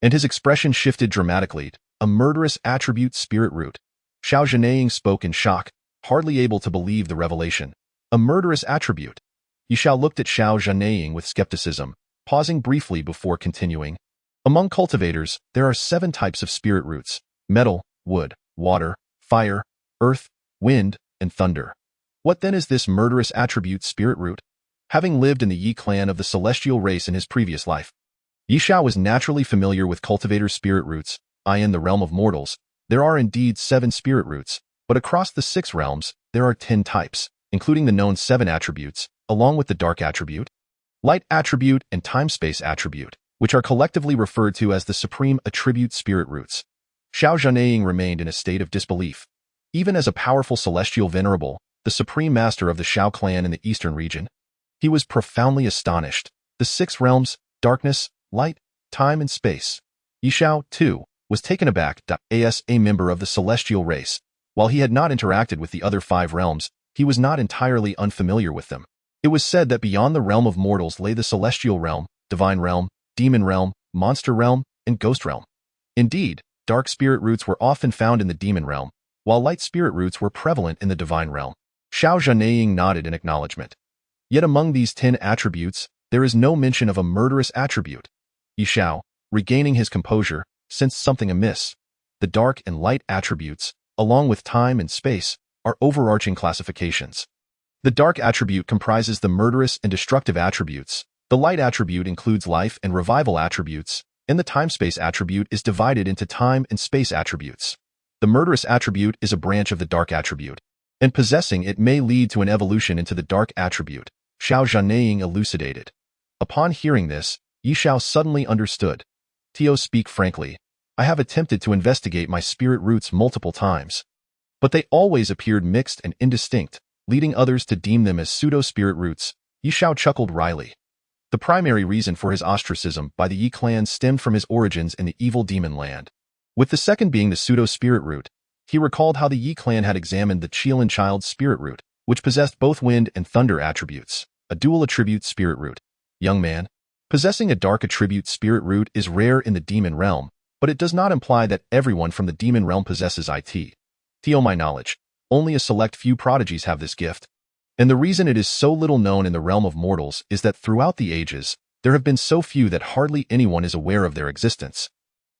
and his expression shifted dramatically. A murderous attribute spirit root. Xiao Zhanaying spoke in shock, hardly able to believe the revelation. A murderous attribute. Ye Xiao looked at Xiao Zhanaying with skepticism, pausing briefly before continuing. Among cultivators, there are 7 types of spirit roots: metal, wood, water, fire, earth, wind, and thunder. What then is this murderous attribute spirit root? Having lived in the Yi clan of the celestial race in his previous life, Ye Xiao was naturally familiar with cultivator spirit roots. In the realm of mortals, there are indeed 7 spirit roots, but across the 6 realms, there are 10 types, including the known 7 attributes, along with the dark attribute, light attribute, and time-space attribute, which are collectively referred to as the supreme attribute spirit roots. Xiao Zhanaying remained in a state of disbelief. Even as a powerful celestial venerable, the supreme master of the Xiao clan in the eastern region, He was profoundly astonished. The six realms, darkness, light, time and space. Ye Xiao, too, was taken aback. As a member of the celestial race, while he had not interacted with the other five realms, he was not entirely unfamiliar with them. It was said that beyond the realm of mortals lay the celestial realm, divine realm, demon realm, monster realm, and ghost realm. Indeed, dark spirit roots were often found in the demon realm, while light spirit roots were prevalent in the divine realm. Xiao Zhanaying nodded in acknowledgement. Yet among these 10 attributes, there is no mention of a murderous attribute. Ye Xiao, regaining his composure, sensed something amiss. The dark and light attributes, along with time and space, are overarching classifications. The dark attribute comprises the murderous and destructive attributes, the light attribute includes life and revival attributes, and the time-space attribute is divided into time and space attributes. The murderous attribute is a branch of the dark attribute, and possessing it may lead to an evolution into the dark attribute, Xiao Zhanaying elucidated. Upon hearing this, Ye Xiao suddenly understood. Tio, speak frankly. I have attempted to investigate my spirit roots multiple times, but they always appeared mixed and indistinct, leading others to deem them as pseudo-spirit roots. Ye Xiao chuckled wryly. The primary reason for his ostracism by the Ye clan stemmed from his origins in the evil demon land, with the second being the pseudo-spirit root. He recalled how the Ye clan had examined the Qilan child's spirit root, which possessed both wind and thunder attributes, a dual attribute spirit root. Young man, possessing a dark attribute spirit root is rare in the demon realm, but it does not imply that everyone from the demon realm possesses it. To my knowledge, only a select few prodigies have this gift. And the reason it is so little known in the realm of mortals is that throughout the ages, there have been so few that hardly anyone is aware of their existence.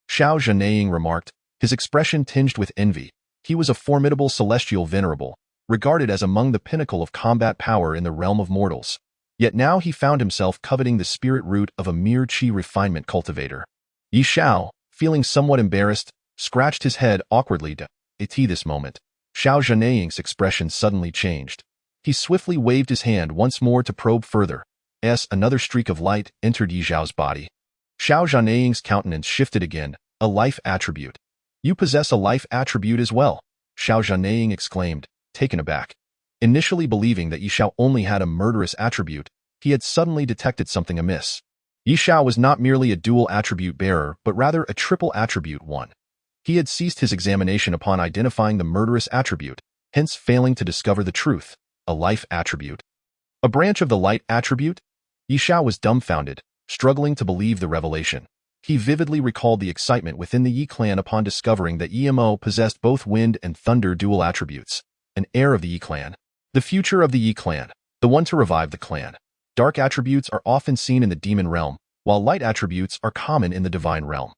Xiao Zhanaying remarked, his expression tinged with envy. He was a formidable celestial venerable, regarded as among the pinnacle of combat power in the realm of mortals. Yet now he found himself coveting the spirit root of a mere chi refinement cultivator. Ye Xiao, feeling somewhat embarrassed, scratched his head awkwardly. At this moment, Xiao Zhanaying's expression suddenly changed. He swiftly waved his hand once more to probe further. Another streak of light entered Ye Xiao's body. Xiao Zhanaying's countenance shifted again. A life attribute. You possess a life attribute as well, Xiao Zhanaying exclaimed, taken aback. Initially believing that Ye Xiao only had a murderous attribute, he had suddenly detected something amiss. Ye Xiao was not merely a dual attribute bearer, but rather a triple attribute one. He had ceased his examination upon identifying the murderous attribute, hence failing to discover the truth, a life attribute. A branch of the light attribute? Ye Xiao was dumbfounded, struggling to believe the revelation. He vividly recalled the excitement within the Ye clan upon discovering that Ye Mo possessed both wind and thunder dual attributes, an heir of the Ye clan. The future of the Ye clan, the one to revive the clan. Dark attributes are often seen in the demon realm, while light attributes are common in the divine realm.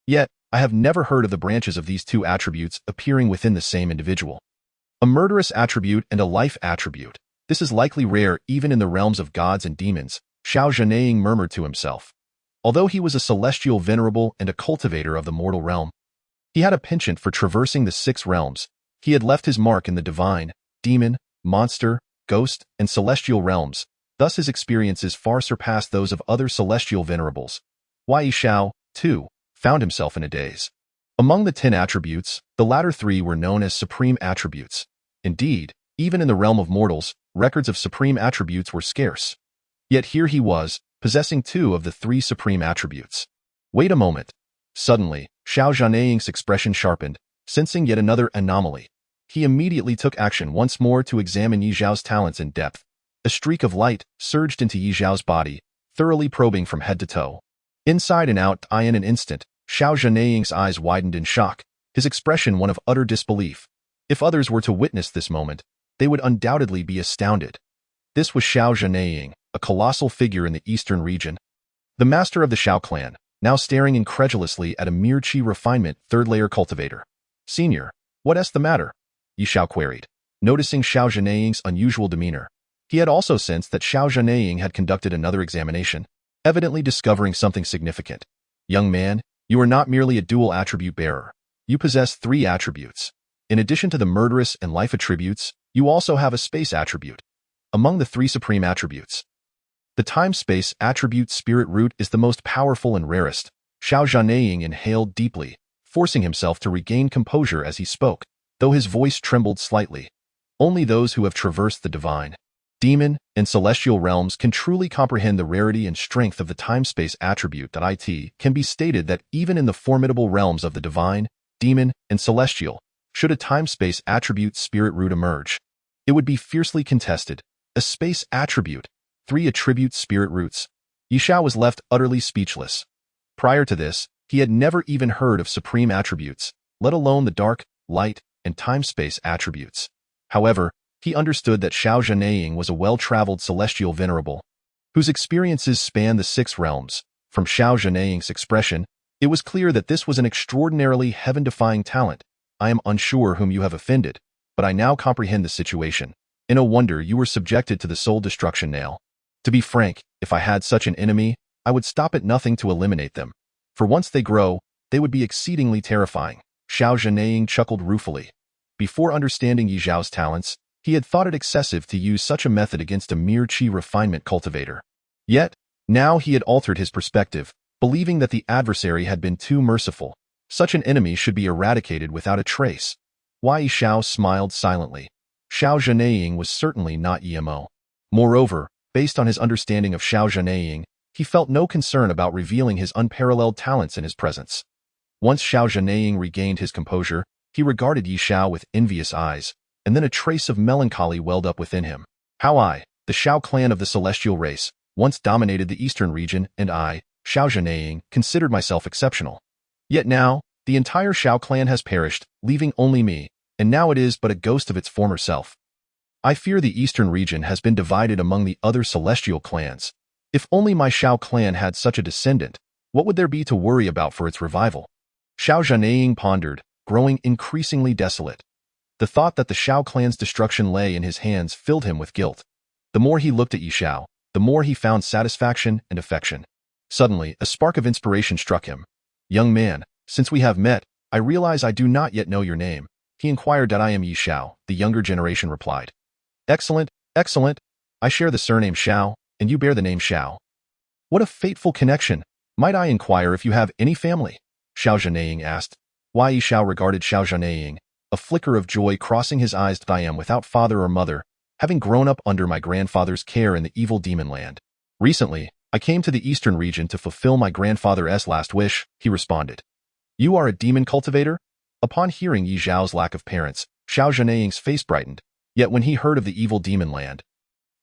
Yet, I have never heard of the branches of these two attributes appearing within the same individual. A murderous attribute and a life attribute. This is likely rare even in the realms of gods and demons, Xiao Zhanaying murmured to himself. Although he was a celestial venerable and a cultivator of the mortal realm, he had a penchant for traversing the 6 realms. He had left his mark in the divine, demon, monster, ghost, and celestial realms, thus his experiences far surpassed those of other celestial venerables. Ye Xiao, too, found himself in a daze. Among the 10 attributes, the latter 3 were known as supreme attributes. Indeed, even in the realm of mortals, records of supreme attributes were scarce. Yet here he was, possessing 2 of the 3 supreme attributes. Wait a moment. Suddenly, Xiao Zhanaying's expression sharpened, sensing yet another anomaly. He immediately took action once more to examine Ye Xiao's talents in depth. A streak of light surged into Ye Xiao's body, thoroughly probing from head to toe. Inside and out, in an instant, Xiao Zhanaying's eyes widened in shock, his expression one of utter disbelief. If others were to witness this moment, they would undoubtedly be astounded. This was Xiao Zhanaying, a colossal figure in the eastern region. The master of the Xiao clan, now staring incredulously at a mere chi refinement third-layer cultivator. Senior, what's the matter? Ye Xiao queried, noticing Xiao Zhanaying's unusual demeanor. He had also sensed that Xiao Zhanaying had conducted another examination, evidently discovering something significant. Young man, you are not merely a dual attribute bearer. You possess 3 attributes. In addition to the murderous and life attributes, you also have a space attribute. Among the 3 supreme attributes, the time-space attribute spirit root is the most powerful and rarest. Xiao Zhanaying inhaled deeply, forcing himself to regain composure as he spoke, though his voice trembled slightly. Only those who have traversed the divine, demon, and celestial realms can truly comprehend the rarity and strength of the time-space attribute that it can be stated that even in the formidable realms of the divine, demon, and celestial, should a time-space attribute spirit root emerge, it would be fiercely contested. A space attribute, 3 attribute spirit roots. Ye Xiao was left utterly speechless. Prior to this, he had never even heard of supreme attributes, let alone the dark, light, and time-space attributes. However, he understood that Xiao Zhanaying was a well-traveled celestial venerable, whose experiences spanned the 6 realms. From Xiao Zhanaying's expression, it was clear that this was an extraordinarily heaven-defying talent. I am unsure whom you have offended, but I now comprehend the situation. And no wonder you were subjected to the soul destruction nail. To be frank, if I had such an enemy, I would stop at nothing to eliminate them. For once they grow, they would be exceedingly terrifying. Xiao Zhanaying chuckled ruefully. Before understanding Ye Xiao's talents, he had thought it excessive to use such a method against a mere qi refinement cultivator. Yet, now he had altered his perspective, believing that the adversary had been too merciful. Such an enemy should be eradicated without a trace. Ye Xiao smiled silently. Xiao Zhanaying was certainly not EMO. Moreover, based on his understanding of Xiao Zhanaying, he felt no concern about revealing his unparalleled talents in his presence. Once Xiao Zhanaying regained his composure, he regarded Ye Xiao with envious eyes, and then a trace of melancholy welled up within him. How the Xiao clan of the celestial race, once dominated the eastern region, and I, Xiao Zhanaying, considered myself exceptional. Yet now, the entire Xiao clan has perished, leaving only me, and now it is but a ghost of its former self. I fear the eastern region has been divided among the other celestial clans. If only my Xiao clan had such a descendant, what would there be to worry about for its revival? Xiao Zhanaying pondered, growing increasingly desolate. The thought that the Xiao clan's destruction lay in his hands filled him with guilt. The more he looked at Ye Xiao, the more he found satisfaction and affection. Suddenly, a spark of inspiration struck him. Young man, since we have met, I realize I do not yet know your name. He inquired. I am Ye Xiao, the younger generation replied. Excellent, excellent. I share the surname Xiao, and you bear the name Xiao. What a fateful connection. Might I inquire if you have any family? Xiao Zhanaying asked. Ye Xiao regarded Xiao Zhanaying, a flicker of joy crossing his eyes. I am without father or mother, having grown up under my grandfather's care in the evil demon land. Recently, I came to the eastern region to fulfill my grandfather's last wish, he responded. You are a demon cultivator? Upon hearing Ye Xiao's lack of parents, Xiao Zhanaying's face brightened, yet when he heard of the evil demon land,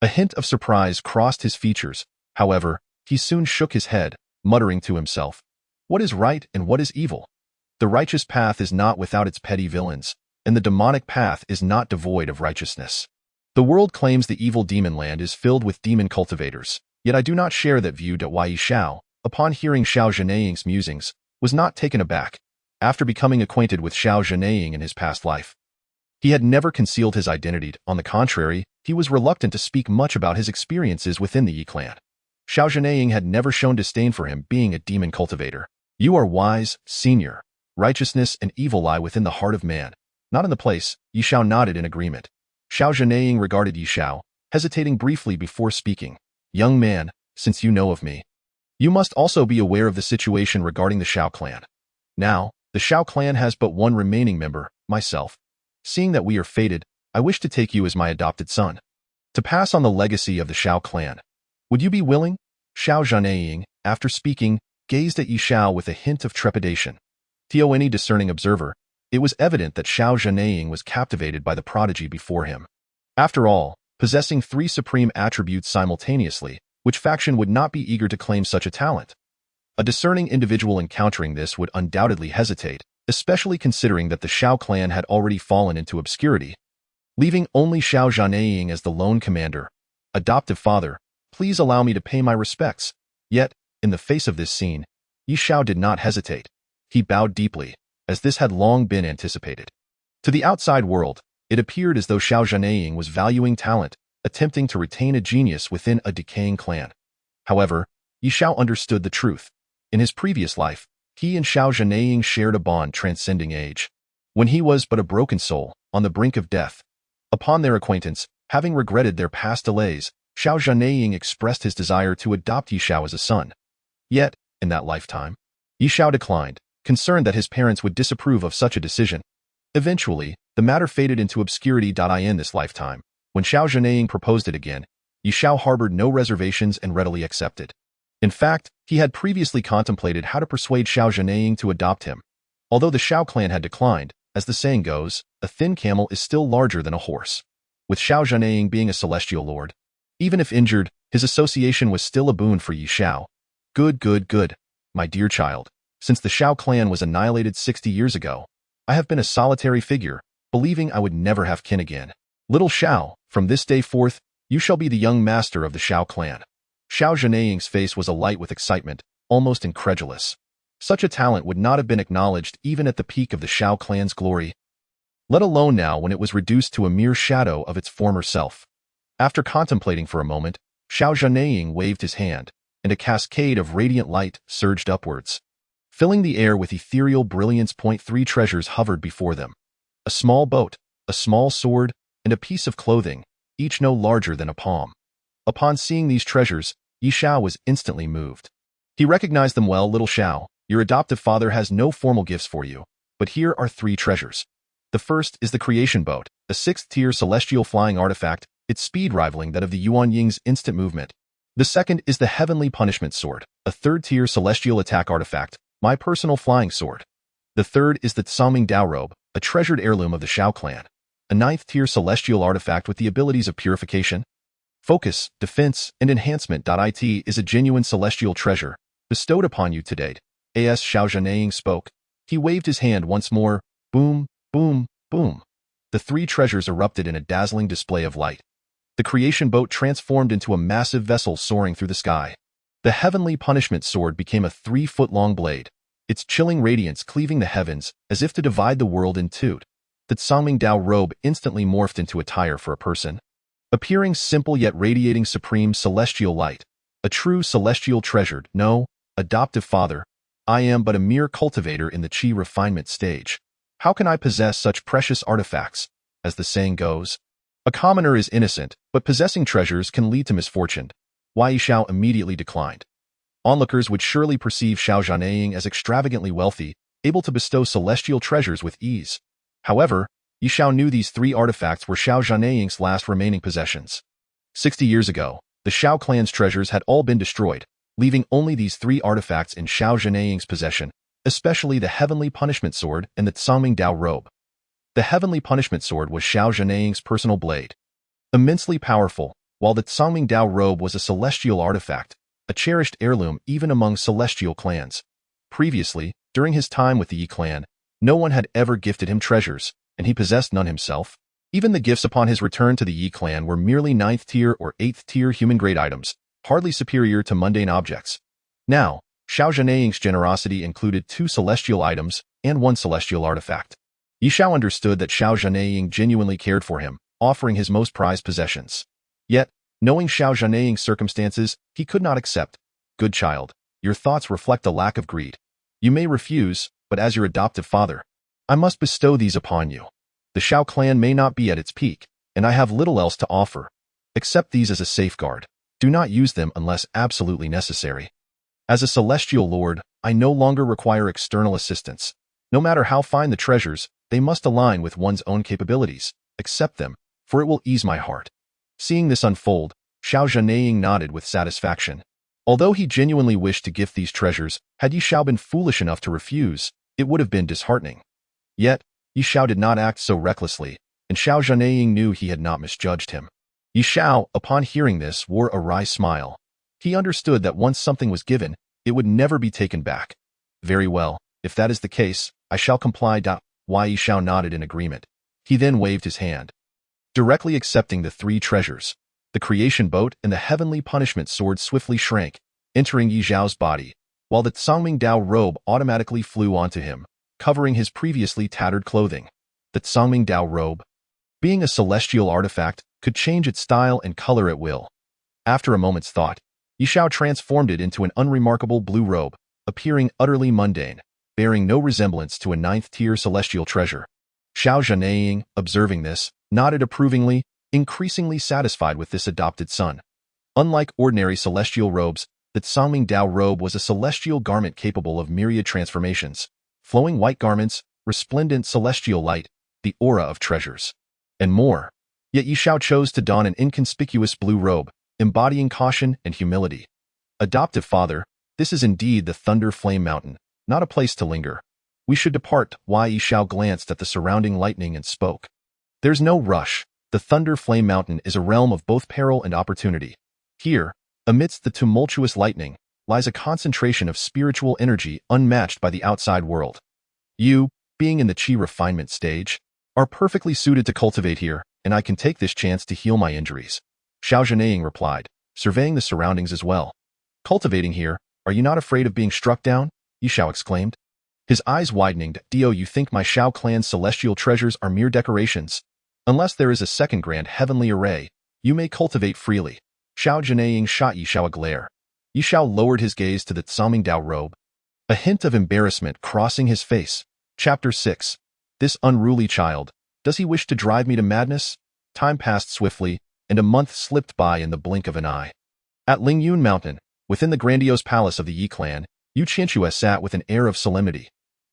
a hint of surprise crossed his features. However, he soon shook his head, muttering to himself, what is right and what is evil? The righteous path is not without its petty villains, and the demonic path is not devoid of righteousness. The world claims the evil demon land is filled with demon cultivators, yet I do not share that view. Ye Xiao, upon hearing Xiao Zhanaying's musings, was not taken aback. After becoming acquainted with Xiao Zhanaying in his past life, he had never concealed his identity. On the contrary, he was reluctant to speak much about his experiences within the Ye clan. Xiao Zhanaying had never shown disdain for him being a demon cultivator. You are wise, senior. Righteousness and evil lie within the heart of man, not in the place. Ye Xiao nodded in agreement. Xiao Zhanaying regarded Ye Xiao, hesitating briefly before speaking. Young man, since you know of me, you must also be aware of the situation regarding the Xiao clan. Now, the Xiao clan has but one remaining member, myself. Seeing that we are fated, I wish to take you as my adopted son, to pass on the legacy of the Xiao clan. Would you be willing? Xiao Zhanaying, after speaking, gazed at Ye Xiao with a hint of trepidation. To any discerning observer, it was evident that Xiao Zhanaying was captivated by the prodigy before him. After all, possessing 3 supreme attributes simultaneously, which faction would not be eager to claim such a talent? A discerning individual encountering this would undoubtedly hesitate, especially considering that the Xiao clan had already fallen into obscurity, leaving only Xiao Zhanaying as the lone commander. Adoptive father, please allow me to pay my respects. Yet, in the face of this scene, Ye Xiao did not hesitate. He bowed deeply, as this had long been anticipated. To the outside world, it appeared as though Xiao Zhanaying was valuing talent, attempting to retain a genius within a decaying clan. However, Ye Xiao understood the truth. In his previous life, he and Xiao Zhanaying shared a bond transcending age. When he was but a broken soul, on the brink of death. Upon their acquaintance, having regretted their past delays, Xiao Zhanaying expressed his desire to adopt Ye Xiao as a son. Yet, in that lifetime, Ye Xiao declined, concerned that his parents would disapprove of such a decision. Eventually, the matter faded into obscurity. In this lifetime, When Xiao Zhanaying proposed it again, Ye Xiao harbored no reservations and readily accepted. In fact, he had previously contemplated how to persuade Xiao Zhanaying to adopt him. Although the Xiao clan had declined, as the saying goes, a thin camel is still larger than a horse. With Xiao Zhanaying being a celestial lord, even if injured, his association was still a boon for Ye Xiao. Good, my dear child. Since the Xiao clan was annihilated 60 years ago, I have been a solitary figure, believing I would never have kin again. Little Xiao, from this day forth, you shall be the young master of the Xiao clan. Xiao Zhanaying's face was alight with excitement, almost incredulous. Such a talent would not have been acknowledged even at the peak of the Xiao clan's glory, let alone now when it was reduced to a mere shadow of its former self. After contemplating for a moment, Xiao Zhanaying waved his hand, and a cascade of radiant light surged upwards. Filling the air with ethereal brilliance. 3 treasures hovered before them. A small boat, a small sword, and a piece of clothing, each no larger than a palm. Upon seeing these treasures, Ye Xiao was instantly moved. He recognized them well. Little Xiao, your adoptive father has no formal gifts for you, but here are 3 treasures. The first is the creation boat, a 6th-tier celestial flying artifact, its speed rivaling that of the Yuanying's instant movement. The second is the heavenly punishment sword, a 3rd-tier celestial attack artifact, my personal flying sword. The third is the Tsangming Dao robe, a treasured heirloom of the Xiao clan, a 9th-tier celestial artifact with the abilities of purification, focus, defense, and enhancement. It is a genuine celestial treasure, bestowed upon you today. As Xiao Zhanaying spoke, he waved his hand once more. Boom, boom, boom. The 3 treasures erupted in a dazzling display of light. The creation boat transformed into a massive vessel soaring through the sky. The heavenly punishment sword became a 3-foot-long blade, its chilling radiance cleaving the heavens as if to divide the world in two. The Tsangming Dao robe instantly morphed into attire for a person, appearing simple yet radiating supreme celestial light. A true celestial treasure. No, adoptive father, I am but a mere cultivator in the Qi refinement stage. How can I possess such precious artifacts? As the saying goes, a commoner is innocent, but possessing treasures can lead to misfortune. Ye Xiao immediately declined. Onlookers would surely perceive Xiao Zhanaying as extravagantly wealthy, able to bestow celestial treasures with ease. However, Ye Xiao knew these 3 artifacts were Xiao Zhanaying's last remaining possessions. 60 years ago, the Xiao clan's treasures had all been destroyed, leaving only these 3 artifacts in Xiao Zhanaying's possession, especially the heavenly punishment sword and the Tsangming Dao robe. The heavenly punishment sword was Xiao Zhanaying's personal blade, immensely powerful, while the Tsangming Dao robe was a celestial artifact, a cherished heirloom even among celestial clans. Previously, during his time with the Yi clan, no one had ever gifted him treasures, and he possessed none himself. Even the gifts upon his return to the Yi clan were merely 9th-tier or 8th-tier human-grade items, hardly superior to mundane objects. Now, Xiao Zhanaying's generosity included 2 celestial items and 1 celestial artifact. Ye Xiao understood that Xiao Zhanaying genuinely cared for him, offering his most prized possessions. Yet, knowing Xiao Zhanaying's circumstances, he could not accept. Good child, your thoughts reflect a lack of greed. You may refuse, but as your adoptive father, I must bestow these upon you. The Xiao clan may not be at its peak, and I have little else to offer. Accept these as a safeguard. Do not use them unless absolutely necessary. As a celestial lord, I no longer require external assistance. No matter how fine the treasures, they must align with one's own capabilities. Accept them, for it will ease my heart. Seeing this unfold, Xiao Zhanaying nodded with satisfaction. Although he genuinely wished to gift these treasures, had Ye Xiao been foolish enough to refuse, it would have been disheartening. Yet, Ye Xiao did not act so recklessly, and Xiao Zhanaying knew he had not misjudged him. Ye Xiao, upon hearing this, wore a wry smile. He understood that once something was given, it would never be taken back. Very well, if that is the case, I shall comply. Ye Xiao nodded in agreement. He then waved his hand, directly accepting the 3 treasures. The creation boat and the heavenly punishment sword swiftly shrank, entering Ye Xiao's body, while the Tsangming Dao robe automatically flew onto him, covering his previously tattered clothing. The Tsangming Dao robe, being a celestial artifact, could change its style and color at will. After a moment's thought, Ye Xiao transformed it into an unremarkable blue robe, appearing utterly mundane, bearing no resemblance to a 9th-tier celestial treasure. Xiao Zhanaying, observing this, nodded approvingly, increasingly satisfied with this adopted son. Unlike ordinary celestial robes, the Tsangming Dao robe was a celestial garment capable of myriad transformations, flowing white garments, resplendent celestial light, the aura of treasures, and more. Yet Ye Xiao chose to don an inconspicuous blue robe, embodying caution and humility. Adoptive father, this is indeed the Thunder Flame Mountain, not a place to linger. We should depart. Ye Xiao glanced at the surrounding lightning and spoke. There's no rush. The Thunder Flame Mountain is a realm of both peril and opportunity. Here, amidst the tumultuous lightning, lies a concentration of spiritual energy unmatched by the outside world. You, being in the Qi refinement stage, are perfectly suited to cultivate here, and I can take this chance to heal my injuries. Xiao Zhenaying replied, surveying the surroundings as well. Cultivating here, are you not afraid of being struck down? Ye Xiao exclaimed. His eyes widening. Dio, you think my Xiao clan's celestial treasures are mere decorations? Unless there is a second grand heavenly array, you may cultivate freely. Xiao Zhenaying shot Ye Xiao a glare. Ye Xiao lowered his gaze to the Tsaming Dao robe. A hint of embarrassment crossing his face. Chapter 6. This unruly child, does he wish to drive me to madness? Time passed swiftly, and a month slipped by in the blink of an eye. At Lingyun Mountain, within the grandiose palace of the Yi clan, Yue Qianxue sat with an air of solemnity.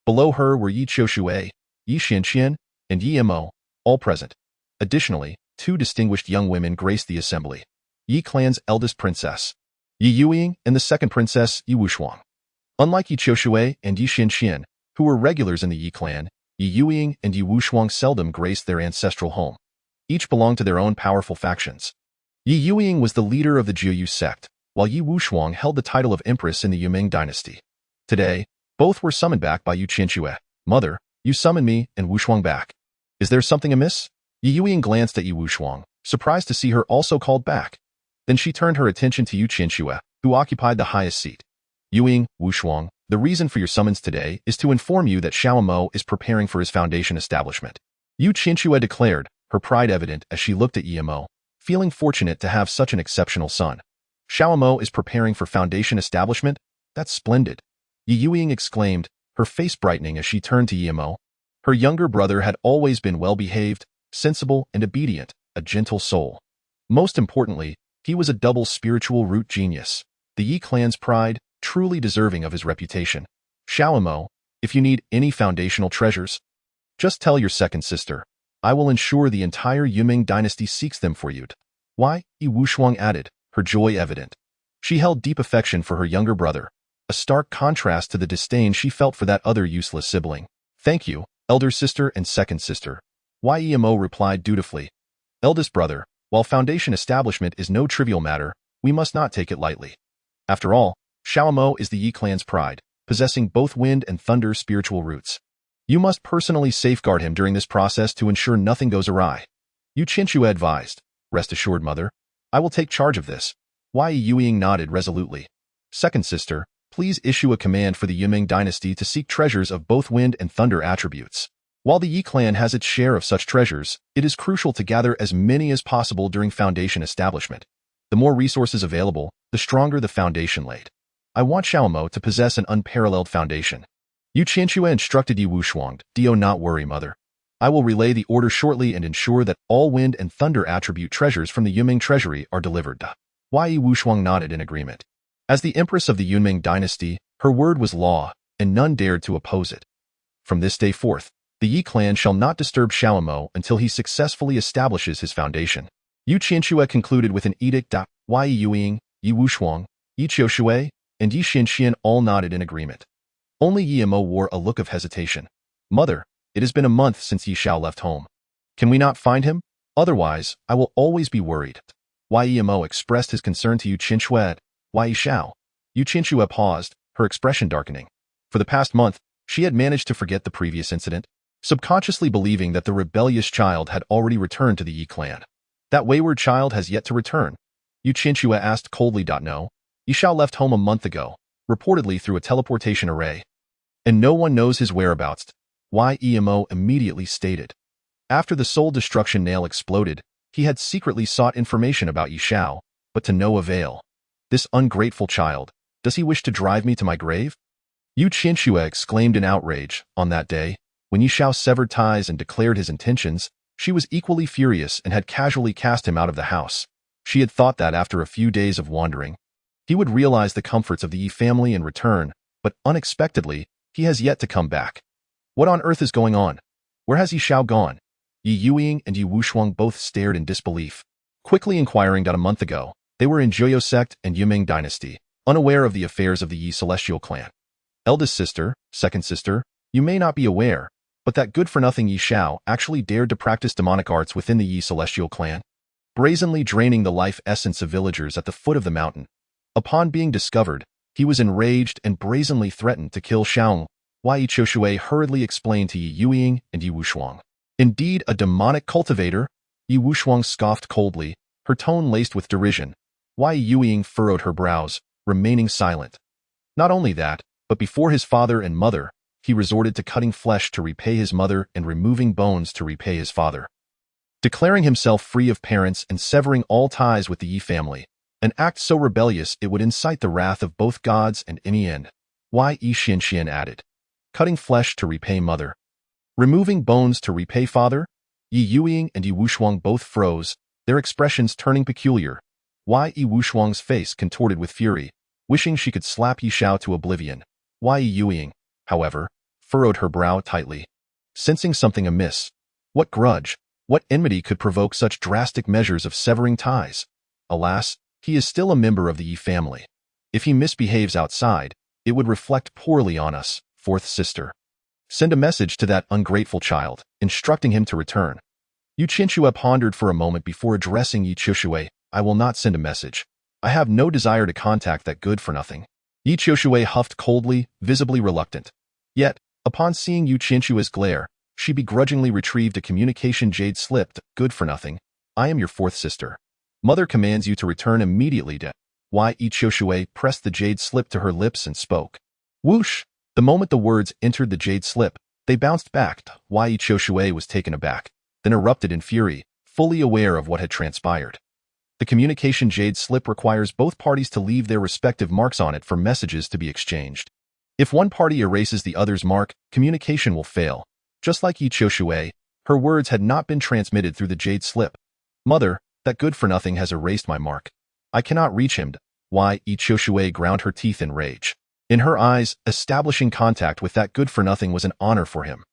Below her were Ye Qiushui, Ye Xianxian, and Ye Mo, all present. Additionally, 2 distinguished young women graced the assembly. Yi clan's eldest princess, Ye Youying, and the second princess, Ye Wushuang. Unlike Ye Qiushui and Ye Xianxian, who were regulars in the Yi clan, Ye Youying and Ye Wushuang seldom graced their ancestral home. Each belonged to their own powerful factions. Ye Youying was the leader of the Jiu sect, while Ye Wushuang held the title of Empress in the Yunmeng Dynasty. Today, both were summoned back by Yue Qianxue. Mother, you summoned me and Wushuang back. Is there something amiss? Ye Youying glanced at Ye Wushuang, surprised to see her also called back. Then she turned her attention to Yue Qianxue, who occupied the highest seat. Youying, Wushuang, the reason for your summons today is to inform you that Xiao Mo is preparing for his foundation establishment. Yue Qianxue declared, her pride evident as she looked at Ye Mo, feeling fortunate to have such an exceptional son. Xiao Mo is preparing for foundation establishment? That's splendid. Ye Youying exclaimed, her face brightening as she turned to Ye Mo. Her younger brother had always been well-behaved, sensible, and obedient, a gentle soul. Most importantly, he was a double spiritual root genius, the Yi clan's pride, truly deserving of his reputation. Xiao Mo, if you need any foundational treasures, just tell your second sister. I will ensure the entire Yunmeng dynasty seeks them for you. Why? Ye Wushuang added, her joy evident. She held deep affection for her younger brother, a stark contrast to the disdain she felt for that other useless sibling. Thank you, elder sister and second sister. Ye Mo replied dutifully. Eldest brother, while foundation establishment is no trivial matter, we must not take it lightly. After all, Xiao Mo is the Yi clan's pride, possessing both wind and thunder spiritual roots. You must personally safeguard him during this process to ensure nothing goes awry. Yue Qianxue advised. Rest assured, mother. I will take charge of this. Ye Youying nodded resolutely. Second sister, please issue a command for the Yunmeng dynasty to seek treasures of both wind and thunder attributes. While the Yi clan has its share of such treasures, it is crucial to gather as many as possible during foundation establishment. The more resources available, the stronger the foundation laid. I want Xiao Mo to possess an unparalleled foundation. Yue Qianxue instructed Ye Wushuang, Do not worry, mother. I will relay the order shortly and ensure that all wind and thunder attribute treasures from the Yunmeng treasury are delivered. Ye Wushuang nodded in agreement. As the Empress of the Yunmeng dynasty, her word was law, and none dared to oppose it. From this day forth, the Yi clan shall not disturb Xiao Mo until he successfully establishes his foundation. Yue Qianxue concluded with an edict. Ye Youying, Ye Wushuang, Ye Qiushui, and Ye Xianxian all nodded in agreement. Only Ye Mo wore a look of hesitation. Mother, it has been a month since Ye Xiao left home. Can we not find him? Otherwise, I will always be worried. Ye Mo expressed his concern to Yue Qianxue. Ye Xiao. Yue Qianxue paused, her expression darkening. For the past month, she had managed to forget the previous incident, subconsciously believing that the rebellious child had already returned to the Yi clan. That wayward child has yet to return. Yue Qianxue asked coldly. No. Ye Xiao left home a month ago, reportedly through a teleportation array. And no one knows his whereabouts. Ye Mo immediately stated. After the soul destruction nail exploded, he had secretly sought information about Ye Xiao, but to no avail. This ungrateful child, does he wish to drive me to my grave? Yue Qianxue exclaimed in outrage. On that day, when Ye Xiao severed ties and declared his intentions, she was equally furious and had casually cast him out of the house. She had thought that after a few days of wandering, he would realize the comforts of the Yi family and return, but unexpectedly, he has yet to come back. What on earth is going on? Where has Ye Xiao gone? Ye Youying and Ye Wushuang both stared in disbelief, quickly inquiring that a month ago, they were in Ye Sect and Yunmeng Dynasty, unaware of the affairs of the Ye Celestial clan. Eldest sister, second sister, you may not be aware, but that good-for-nothing Ye Xiao actually dared to practice demonic arts within the Ye Celestial clan, brazenly draining the life essence of villagers at the foot of the mountain. Upon being discovered, he was enraged and brazenly threatened to kill Xiao. Ye Qiushui hurriedly explained to Ye Youying and Ye Wushuang. Indeed, a demonic cultivator? Ye Wushuang scoffed coldly, her tone laced with derision. Ye Youying furrowed her brows, remaining silent. Not only that, but before his father and mother, he resorted to cutting flesh to repay his mother and removing bones to repay his father, declaring himself free of parents and severing all ties with the Ye family, an act so rebellious it would incite the wrath of both gods and in the end. Ye Qianxue added, cutting flesh to repay mother, removing bones to repay father? Ye Youying and Ye Wushuang both froze, their expressions turning peculiar. Ye Wushuang's face contorted with fury, wishing she could slap Ye Xiao to oblivion. Ye Youying, however, furrowed her brow tightly, sensing something amiss. What grudge, what enmity could provoke such drastic measures of severing ties? Alas, he is still a member of the Ye family. If he misbehaves outside, it would reflect poorly on us, fourth sister. Send a message to that ungrateful child, instructing him to return. Yue Qianxue pondered for a moment before addressing Ye Qiushui. I will not send a message. I have no desire to contact that good-for-nothing. Ye Qiushui huffed coldly, visibly reluctant. Yet, upon seeing Yue Qianxue's glare, she begrudgingly retrieved a communication jade slip. Good-for-nothing. I am your fourth sister. Mother commands you to return immediately to Ye Qiushui pressed the jade slip to her lips and spoke. Whoosh! The moment the words entered the jade slip, they bounced back. Ye Qiushui was taken aback, then erupted in fury, fully aware of what had transpired. The communication jade slip requires both parties to leave their respective marks on it for messages to be exchanged. If one party erases the other's mark, communication will fail. Just like Ye Qiushui, her words had not been transmitted through the jade slip. Mother, that good-for-nothing has erased my mark. I cannot reach him. Ye Qiushui ground her teeth in rage. In her eyes, establishing contact with that good-for-nothing was an honor for him.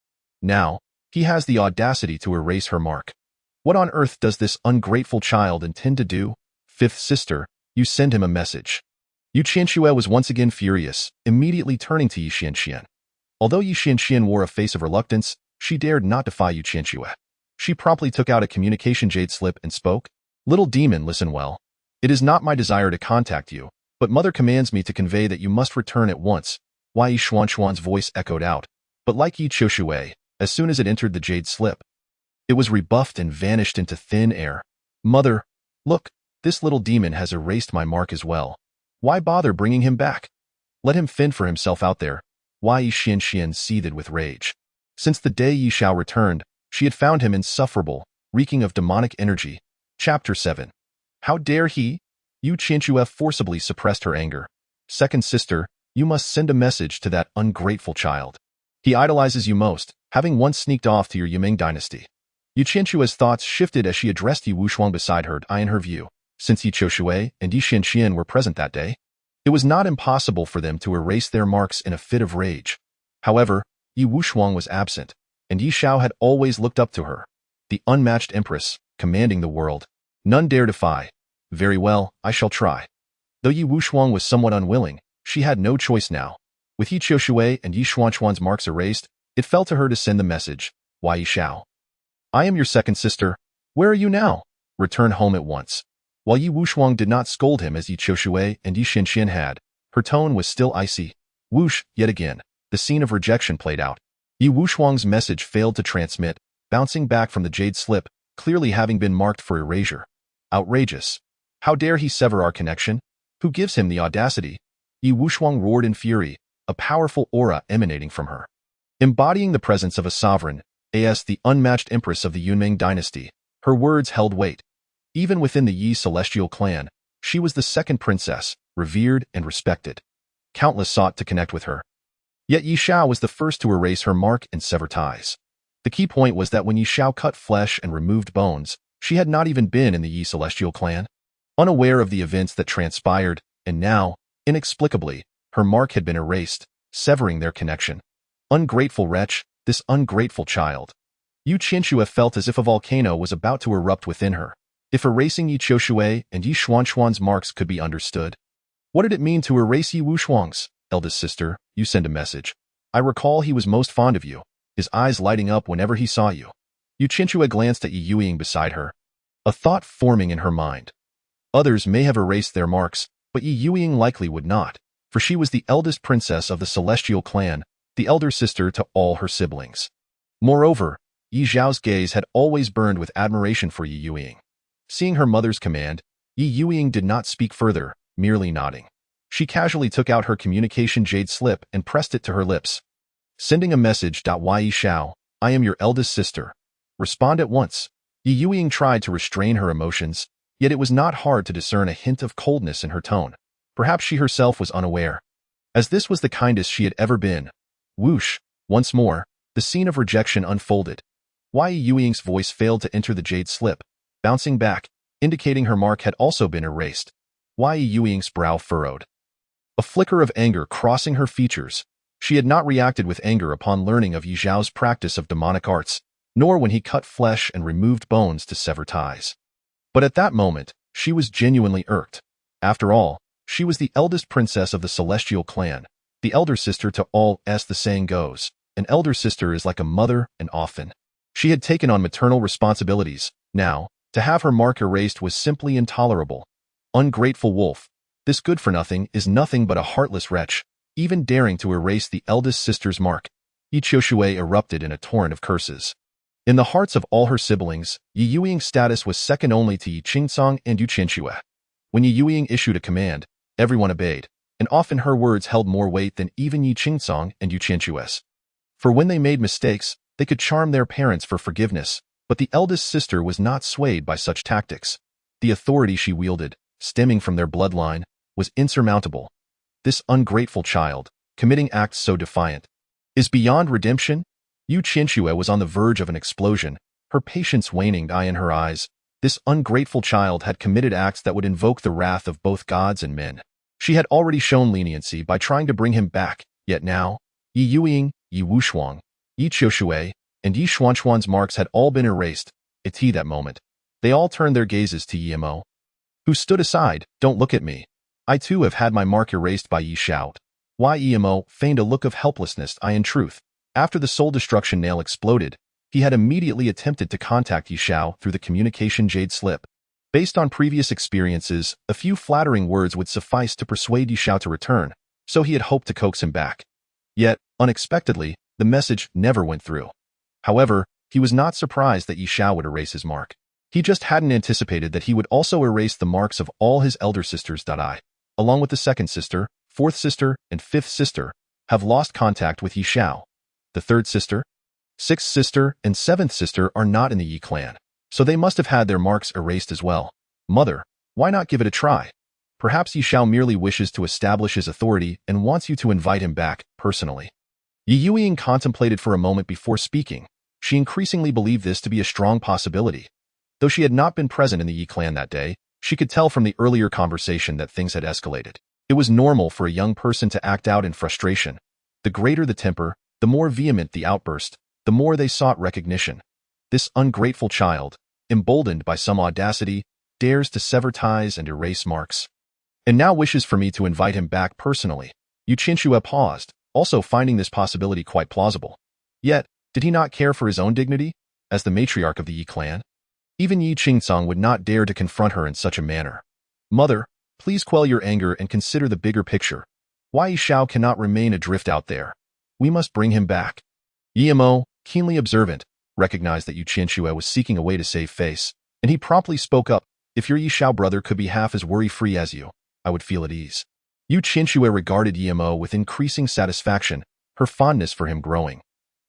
Now, he has the audacity to erase her mark. What on earth does this ungrateful child intend to do? Fifth sister, you send him a message. Yue Qianxue was once again furious, immediately turning to Ye Xianxian. Although Ye Xianxian wore a face of reluctance, she dared not defy Yue Qianxue. She promptly took out a communication jade slip and spoke. Little demon, listen well. It is not my desire to contact you, but mother commands me to convey that you must return at once. Ye Xuanxuan's voice echoed out, but like Ye Qiushui, as soon as it entered the jade slip, it was rebuffed and vanished into thin air. Mother, look, this little demon has erased my mark as well. Why bother bringing him back? Let him fend for himself out there. Ye Xianxian seethed with rage. Since the day Ye Xiao returned, she had found him insufferable, reeking of demonic energy. Chapter 7. How dare he? Yue Qianxue forcibly suppressed her anger. Second sister, you must send a message to that ungrateful child. He idolizes you most, having once sneaked off to your Yunmeng dynasty. Yue Qianxue's thoughts shifted as she addressed Ye Wushuang beside her. In her view, since Ye Qiushui and Ye Xianxian were present that day, it was not impossible for them to erase their marks in a fit of rage. However, Ye Wushuang was absent, and Ye Xiao had always looked up to her. The unmatched Empress, commanding the world. None dare defy. Very well, I shall try. Though Ye Wushuang was somewhat unwilling, she had no choice now. With Ye Qiushui and Ye Xuanxuan's marks erased, it fell to her to send the message. Ye Xiao. I am your second sister. Where are you now? Return home at once. While Ye Wushuang did not scold him as Ye Qiushui and Ye Xianxian had, her tone was still icy. Whoosh, yet again, the scene of rejection played out. Ye Wushuang's message failed to transmit, bouncing back from the jade slip, clearly having been marked for erasure. Outrageous. How dare he sever our connection? Who gives him the audacity? Ye Wushuang roared in fury, a powerful aura emanating from her. Embodying the presence of a sovereign, as the unmatched Empress of the Yunmeng dynasty, her words held weight. Even within the Ye Celestial clan, she was the second princess, revered and respected. Countless sought to connect with her. Yet Ye Xiao was the first to erase her mark and sever ties. The key point was that when Ye Xiao cut flesh and removed bones, she had not even been in the Ye Celestial clan. Unaware of the events that transpired, and now, inexplicably, her mark had been erased, severing their connection. Ungrateful wretch, this ungrateful child. Yue Qianxue felt as if a volcano was about to erupt within her. If erasing Ye Qiushui and Ye Xuanxuan's marks could be understood, what did it mean to erase Ye Wushuang's eldest sister? You send a message. I recall he was most fond of you, his eyes lighting up whenever he saw you. Yue Qianxue glanced at Ye Youying beside her, a thought forming in her mind. Others may have erased their marks, but Ye Youying likely would not, for she was the eldest princess of the celestial clan, the elder sister to all her siblings. Moreover, Ye Xiao's gaze had always burned with admiration for Ye Youying. Seeing her mother's command, Ye Youying did not speak further, merely nodding. She casually took out her communication jade slip and pressed it to her lips. Sending a message. Ye Xiao, I am your eldest sister. Respond at once. Ye Youying tried to restrain her emotions, yet it was not hard to discern a hint of coldness in her tone. Perhaps she herself was unaware. As this was the kindest she had ever been. Whoosh, once more, the scene of rejection unfolded. Ye Youying's voice failed to enter the jade slip, bouncing back, indicating her mark had also been erased. Ye Youying's brow furrowed. A flicker of anger crossing her features. She had not reacted with anger upon learning of Ye Xiao's practice of demonic arts, nor when he cut flesh and removed bones to sever ties. But at that moment, she was genuinely irked. After all, she was the eldest princess of the celestial clan, the elder sister to all, as the saying goes. An elder sister is like a mother, and often she had taken on maternal responsibilities. Now, to have her mark erased was simply intolerable. Ungrateful wolf, this good-for-nothing is nothing but a heartless wretch, even daring to erase the eldest sister's mark. Ye Qiushui erupted in a torrent of curses. In the hearts of all her siblings, Ye Youying's status was second only to Ye Qingcang and Yue Qianxue. When Ye Youying issued a command, everyone obeyed, and often her words held more weight than even Ye Qingcang and Yue Qianxue's. For when they made mistakes, they could charm their parents for forgiveness, but the eldest sister was not swayed by such tactics. The authority she wielded, stemming from their bloodline, was insurmountable. This ungrateful child, committing acts so defiant, is beyond redemption. Yue Qianxue was on the verge of an explosion, her patience waning in her eyes. This ungrateful child had committed acts that would invoke the wrath of both gods and men. She had already shown leniency by trying to bring him back, yet now, Ye Youying, Ye Wushuang, Ye Qiushui, and Ye Xuanxuan's marks had all been erased. At that moment, they all turned their gazes to Ye Mo, who stood aside. Don't look at me. I too have had my mark erased by Ye Xiao. Ye Mo feigned a look of helplessness. In truth, after the soul destruction nail exploded, he had immediately attempted to contact Ye Xiao through the communication jade slip. Based on previous experiences, a few flattering words would suffice to persuade Ye Xiao to return, so he had hoped to coax him back. Yet, unexpectedly, the message never went through. However, he was not surprised that Ye Xiao would erase his mark. He just hadn't anticipated that he would also erase the marks of all his elder sisters. Along with the second sister, fourth sister, and fifth sister, have lost contact with Ye Xiao. The third sister, sixth sister, and seventh sister are not in the Ye clan, so they must have had their marks erased as well. Mother, why not give it a try? Perhaps Ye Xiao merely wishes to establish his authority and wants you to invite him back, personally. Ye Youying contemplated for a moment before speaking. She increasingly believed this to be a strong possibility. Though she had not been present in the Ye clan that day, she could tell from the earlier conversation that things had escalated. It was normal for a young person to act out in frustration. The greater the temper, the more vehement the outburst, the more they sought recognition. This ungrateful child, emboldened by some audacity, dares to sever ties and erase marks. And now wishes for me to invite him back personally. Yue Qianxue paused, also finding this possibility quite plausible. Yet, did he not care for his own dignity? As the matriarch of the Ye clan, even Ye Qingcang would not dare to confront her in such a manner. Mother, please quell your anger and consider the bigger picture. Ye Xiao cannot remain adrift out there. We must bring him back. Ye Mo, keenly observant, recognized that Yue Qianxue was seeking a way to save face, and he promptly spoke up. If your Ye Xiao brother could be half as worry-free as you, I would feel at ease. Yue Qianxue regarded Ye Mo with increasing satisfaction, her fondness for him growing.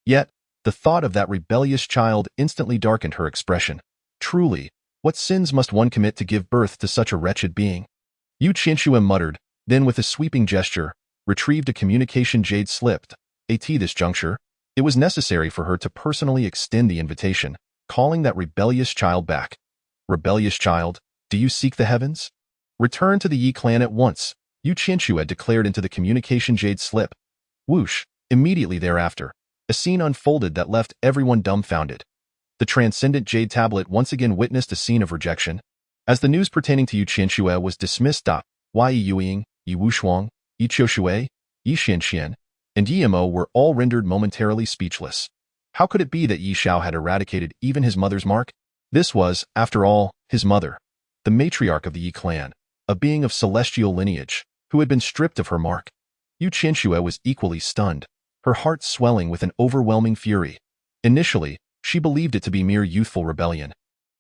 Yet, the thought of that rebellious child instantly darkened her expression. Truly, what sins must one commit to give birth to such a wretched being? Yue Qianxue muttered, then with a sweeping gesture, retrieved a communication jade slipped. At this juncture, it was necessary for her to personally extend the invitation, calling that rebellious child back. Rebellious child, do you seek the heavens? Return to the Ye clan at once, Yue Qianxue declared into the communication jade slip. Whoosh, immediately thereafter, a scene unfolded that left everyone dumbfounded. The transcendent jade tablet once again witnessed a scene of rejection. As the news pertaining to Ye Qianxue was dismissed, Ye Youying, Ye Wushuang, Ye Qiushui, Ye Xianxuan, and Ye Mo were all rendered momentarily speechless. How could it be that Ye Xiao had eradicated even his mother's mark? This was, after all, his mother, the matriarch of the Ye clan, a being of celestial lineage, who had been stripped of her mark. Ye Qianxue was equally stunned, her heart swelling with an overwhelming fury. Initially, she believed it to be mere youthful rebellion,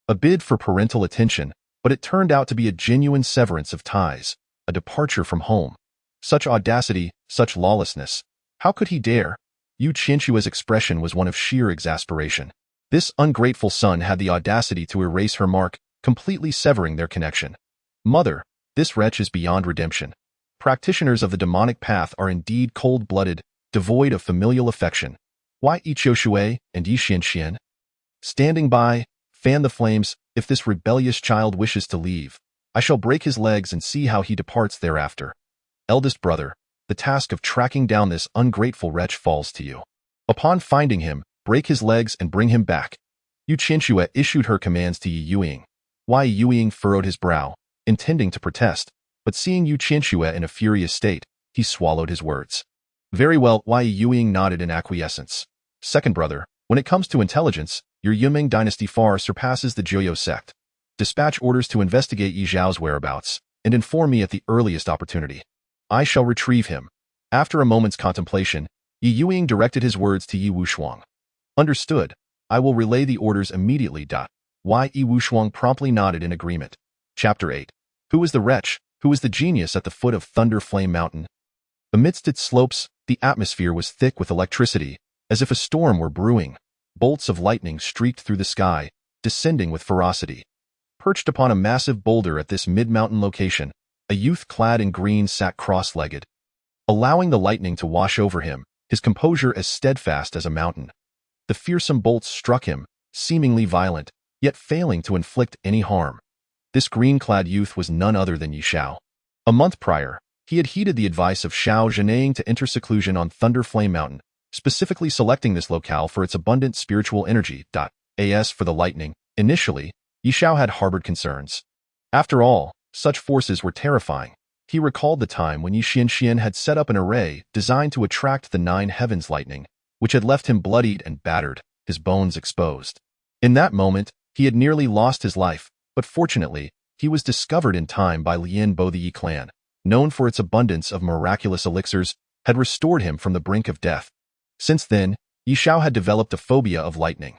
a bid for parental attention, but it turned out to be a genuine severance of ties, a departure from home. Such audacity, such lawlessness. How could he dare? Ye Qianxue's expression was one of sheer exasperation. This ungrateful son had the audacity to erase her mark, completely severing their connection. Mother, this wretch is beyond redemption. Practitioners of the demonic path are indeed cold-blooded, devoid of familial affection. Why Ye Qiushui and Ye Xianxuan? Standing by, fan the flames. If this rebellious child wishes to leave, I shall break his legs and see how he departs thereafter. Eldest brother, the task of tracking down this ungrateful wretch falls to you. Upon finding him, break his legs and bring him back. Ye Qianxue issued her commands to Ye Youying. Ye Youying furrowed his brow, intending to protest, but seeing Ye Qianxue in a furious state, he swallowed his words. Very well, Ye Youying nodded in acquiescence. Second brother, when it comes to intelligence, your Yunmeng dynasty far surpasses the Ye Sect. Dispatch orders to investigate Ye Xiao's whereabouts, and inform me at the earliest opportunity. I shall retrieve him. After a moment's contemplation, Ye Youying directed his words to Ye Wushuang. Understood. I will relay the orders immediately. Ye Wushuang promptly nodded in agreement. Chapter 8. Who is the wretch? Who is the genius at the foot of Thunder Flame Mountain? Amidst its slopes, the atmosphere was thick with electricity, as if a storm were brewing. Bolts of lightning streaked through the sky, descending with ferocity. Perched upon a massive boulder at this mid-mountain location, a youth clad in green sat cross-legged, allowing the lightning to wash over him, his composure as steadfast as a mountain. The fearsome bolts struck him, seemingly violent, yet failing to inflict any harm. This green-clad youth was none other than Ye Xiao. A month prior, he had heeded the advice of Xiao Zhenaying to enter seclusion on Thunder Flame Mountain, specifically selecting this locale for its abundant spiritual energy. As for the lightning, initially, Ye Xiao had harbored concerns. After all, such forces were terrifying. He recalled the time when Ye Xianxuan had set up an array designed to attract the 9 heavens lightning, which had left him bloodied and battered, his bones exposed. In that moment, he had nearly lost his life, but fortunately, he was discovered in time by Lian Bo. The Ye clan, known for its abundance of miraculous elixirs, had restored him from the brink of death. Since then, Ye Xiao had developed a phobia of lightning.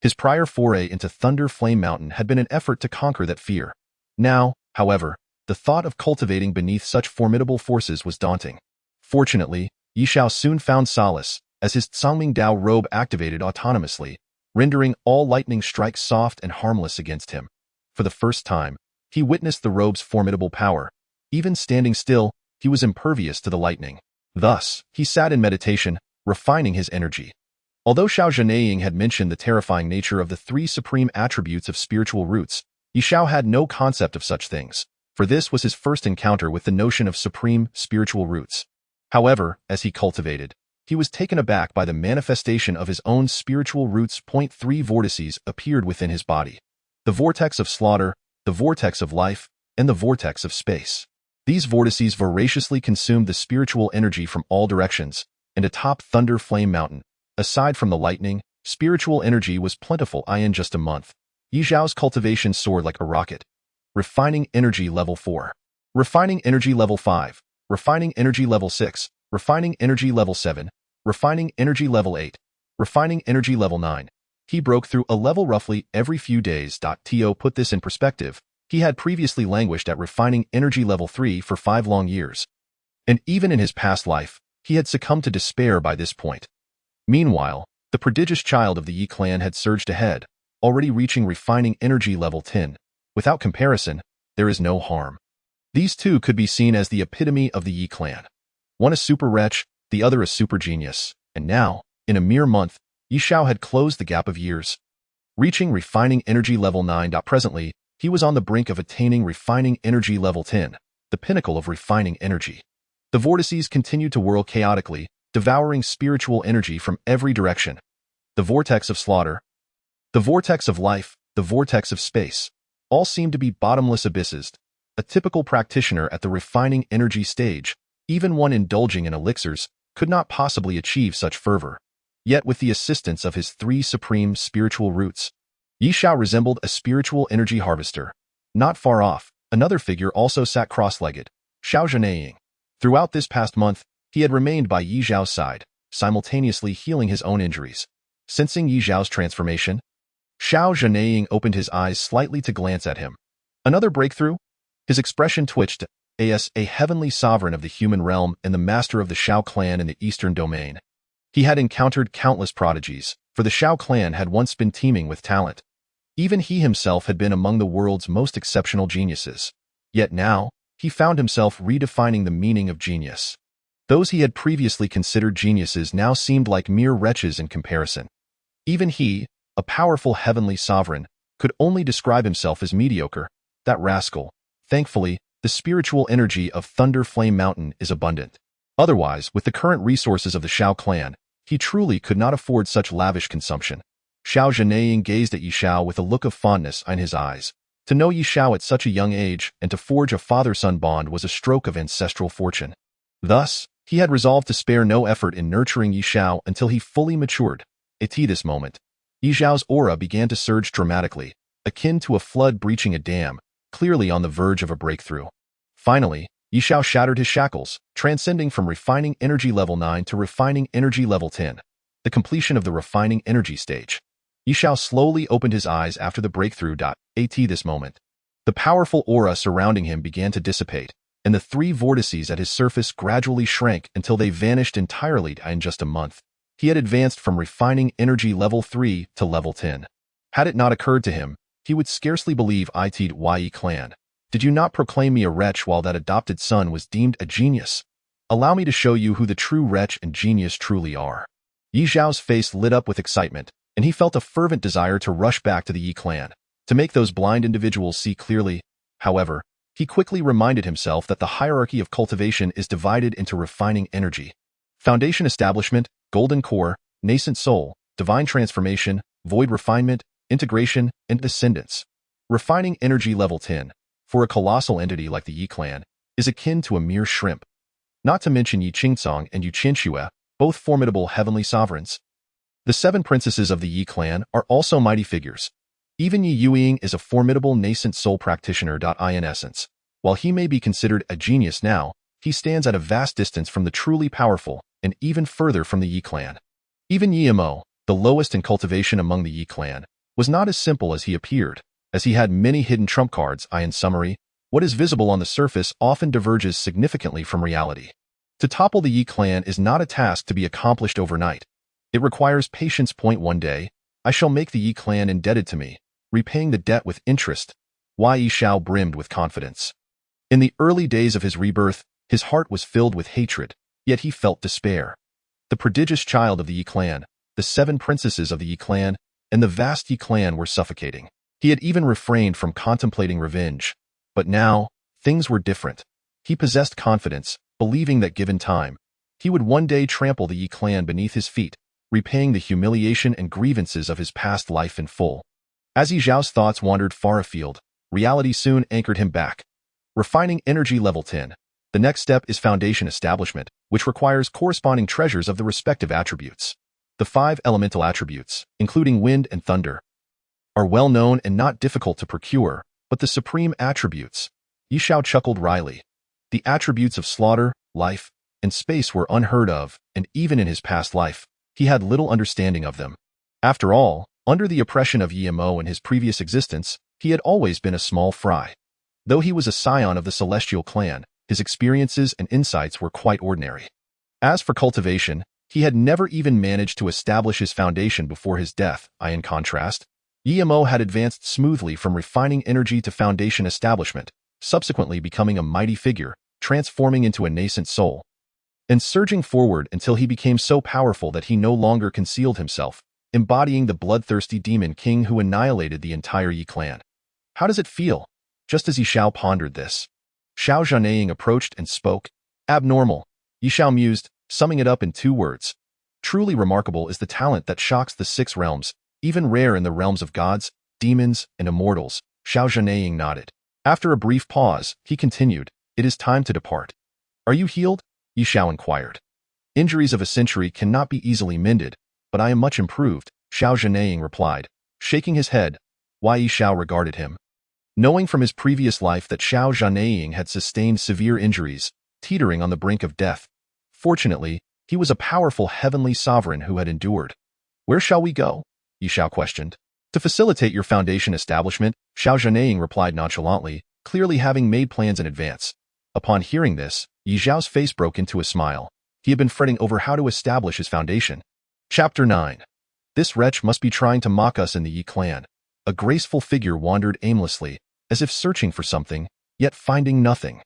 His prior foray into Thunder Flame Mountain had been an effort to conquer that fear. Now, however, the thought of cultivating beneath such formidable forces was daunting. Fortunately, Ye Xiao soon found solace, as his Tsangming Dao robe activated autonomously, rendering all lightning strikes soft and harmless against him. For the first time, he witnessed the robe's formidable power. Even standing still, he was impervious to the lightning. Thus, he sat in meditation, refining his energy. Although Xiao Zhenaying had mentioned the terrifying nature of the 3 supreme attributes of spiritual roots, Ye Xiao had no concept of such things, for this was his first encounter with the notion of supreme spiritual roots. However, as he cultivated, he was taken aback by the manifestation of his own spiritual roots. 3 vortices appeared within his body. The vortex of slaughter, the vortex of life, and the vortex of space. These vortices voraciously consumed the spiritual energy from all directions, and atop Thunder Flame Mountain, aside from the lightning, spiritual energy was plentiful. In just a month, Ye Xiao's cultivation soared like a rocket. Refining energy level 4. Refining energy level 5. Refining energy level 6. Refining energy level 7. Refining energy level 8. Refining energy level 9. He broke through a level roughly every few days. To put this in perspective, he had previously languished at refining energy level 3 for 5 long years. And even in his past life, he had succumbed to despair by this point. Meanwhile, the prodigious child of the Ye clan had surged ahead, already reaching refining energy level 10. Without comparison, there is no harm. These two could be seen as the epitome of the Ye clan. One a super wretch, the other a super genius, and now, in a mere month, Ye Xiao had closed the gap of years. Reaching refining energy level 9. Presently, he was on the brink of attaining refining energy level 10, the pinnacle of refining energy. The vortices continued to whirl chaotically, devouring spiritual energy from every direction. The vortex of slaughter. The vortex of life, the vortex of space, all seem to be bottomless abysses. A typical practitioner at the refining energy stage, even one indulging in elixirs, could not possibly achieve such fervor. Yet with the assistance of his three supreme spiritual roots, Ye Xiao resembled a spiritual energy harvester. Not far off, another figure also sat cross-legged, Xiao Zhanaying. Throughout this past month, he had remained by Ye Xiao's side, simultaneously healing his own injuries. Sensing Ye Xiao's transformation, Xiao Zhanaying opened his eyes slightly to glance at him. Another breakthrough? His expression twitched. As a heavenly sovereign of the human realm and the master of the Xiao clan in the eastern domain, he had encountered countless prodigies, for the Xiao clan had once been teeming with talent. Even he himself had been among the world's most exceptional geniuses. Yet now, he found himself redefining the meaning of genius. Those he had previously considered geniuses now seemed like mere wretches in comparison. Even he, a powerful heavenly sovereign, could only describe himself as mediocre. That rascal. Thankfully, the spiritual energy of Thunder Flame Mountain is abundant. Otherwise, with the current resources of the Xiao clan, he truly could not afford such lavish consumption. Xiao Zhanaying gazed at Ye Xiao with a look of fondness in his eyes. To know Ye Xiao at such a young age and to forge a father-son bond was a stroke of ancestral fortune. Thus, he had resolved to spare no effort in nurturing Ye Xiao until he fully matured. At this moment, Ye Xiao's aura began to surge dramatically, akin to a flood breaching a dam, clearly on the verge of a breakthrough. Finally, Ye Xiao shattered his shackles, transcending from refining energy level 9 to refining energy level 10, the completion of the refining energy stage. Ye Xiao slowly opened his eyes after the breakthrough. At this moment, the powerful aura surrounding him began to dissipate, and the three vortices at his surface gradually shrank until they vanished entirely in just a month. He had advanced from refining energy level 3 to level 10. Had it not occurred to him, he would scarcely believe it. Ye clan. Did you not proclaim me a wretch while that adopted son was deemed a genius? Allow me to show you who the true wretch and genius truly are. Ye Xiao's face lit up with excitement, and he felt a fervent desire to rush back to the Ye clan, to make those blind individuals see clearly. However, he quickly reminded himself that the hierarchy of cultivation is divided into refining energy, foundation establishment, golden core, nascent soul, divine transformation, void refinement, integration, and descendants. Refining energy level 10, for a colossal entity like the Ye clan, is akin to a mere shrimp. Not to mention Ye Qingcang and Yue Qianxue, both formidable heavenly sovereigns. The 7 princesses of the Ye clan are also mighty figures. Even Ye Youying is a formidable nascent soul practitioner. In essence, while he may be considered a genius now, he stands at a vast distance from the truly powerful, and even further from the Ye clan. Even Ye Mo, the lowest in cultivation among the Ye clan, was not as simple as he appeared, as he had many hidden trump cards. In summary, what is visible on the surface often diverges significantly from reality. To topple the Ye clan is not a task to be accomplished overnight. It requires patience. One day, I shall make the Ye clan indebted to me, repaying the debt with interest. Ye Xiao brimmed with confidence. In the early days of his rebirth, his heart was filled with hatred, yet he felt despair. The prodigious child of the Ye clan, the 7 princesses of the Ye clan, and the vast Ye clan were suffocating. He had even refrained from contemplating revenge. But now, things were different. He possessed confidence, believing that given time, he would one day trample the Ye clan beneath his feet, repaying the humiliation and grievances of his past life in full. As Ye Xiao's thoughts wandered far afield, reality soon anchored him back. Refining energy level 10. The next step is foundation establishment, which requires corresponding treasures of the respective attributes. The 5 elemental attributes, including wind and thunder, are well known and not difficult to procure, but the supreme attributes, Ye Xiao chuckled wryly. The attributes of slaughter, life, and space were unheard of, and even in his past life, he had little understanding of them. After all, under the oppression of Ye Mo in his previous existence, he had always been a small fry. Though he was a scion of the celestial clan, his experiences and insights were quite ordinary. As for cultivation, he had never even managed to establish his foundation before his death. In contrast, Ye Mo had advanced smoothly from refining energy to foundation establishment, subsequently becoming a mighty figure, transforming into a nascent soul, and surging forward until he became so powerful that he no longer concealed himself, embodying the bloodthirsty demon king who annihilated the entire Ye clan. How does it feel? Just as Ye Xiao pondered this, Xiao Zhanaying approached and spoke. Abnormal, Ye Xiao mused, summing it up in 2 words. Truly remarkable is the talent that shocks the 6 realms. even rare in the realms of gods, demons, and immortals. Xiao Zhanaying nodded. After a brief pause, he continued, "It is time to depart." "Are you healed?" Ye Xiao inquired. "Injuries of a century cannot be easily mended, but I am much improved," Xiao Zhanaying replied, shaking his head. Ye Xiao regarded him. Knowing from his previous life that Xiao Zhanaying had sustained severe injuries, teetering on the brink of death. Fortunately, he was a powerful heavenly sovereign who had endured. "Where shall we go?" Ye Xiao questioned. "To facilitate your foundation establishment," Xiao Zhanaying replied nonchalantly, clearly having made plans in advance. Upon hearing this, Ye Xiao's face broke into a smile. He had been fretting over how to establish his foundation. Chapter 9. This wretch must be trying to mock us in the Ye clan. A graceful figure wandered aimlessly, as if searching for something, yet finding nothing.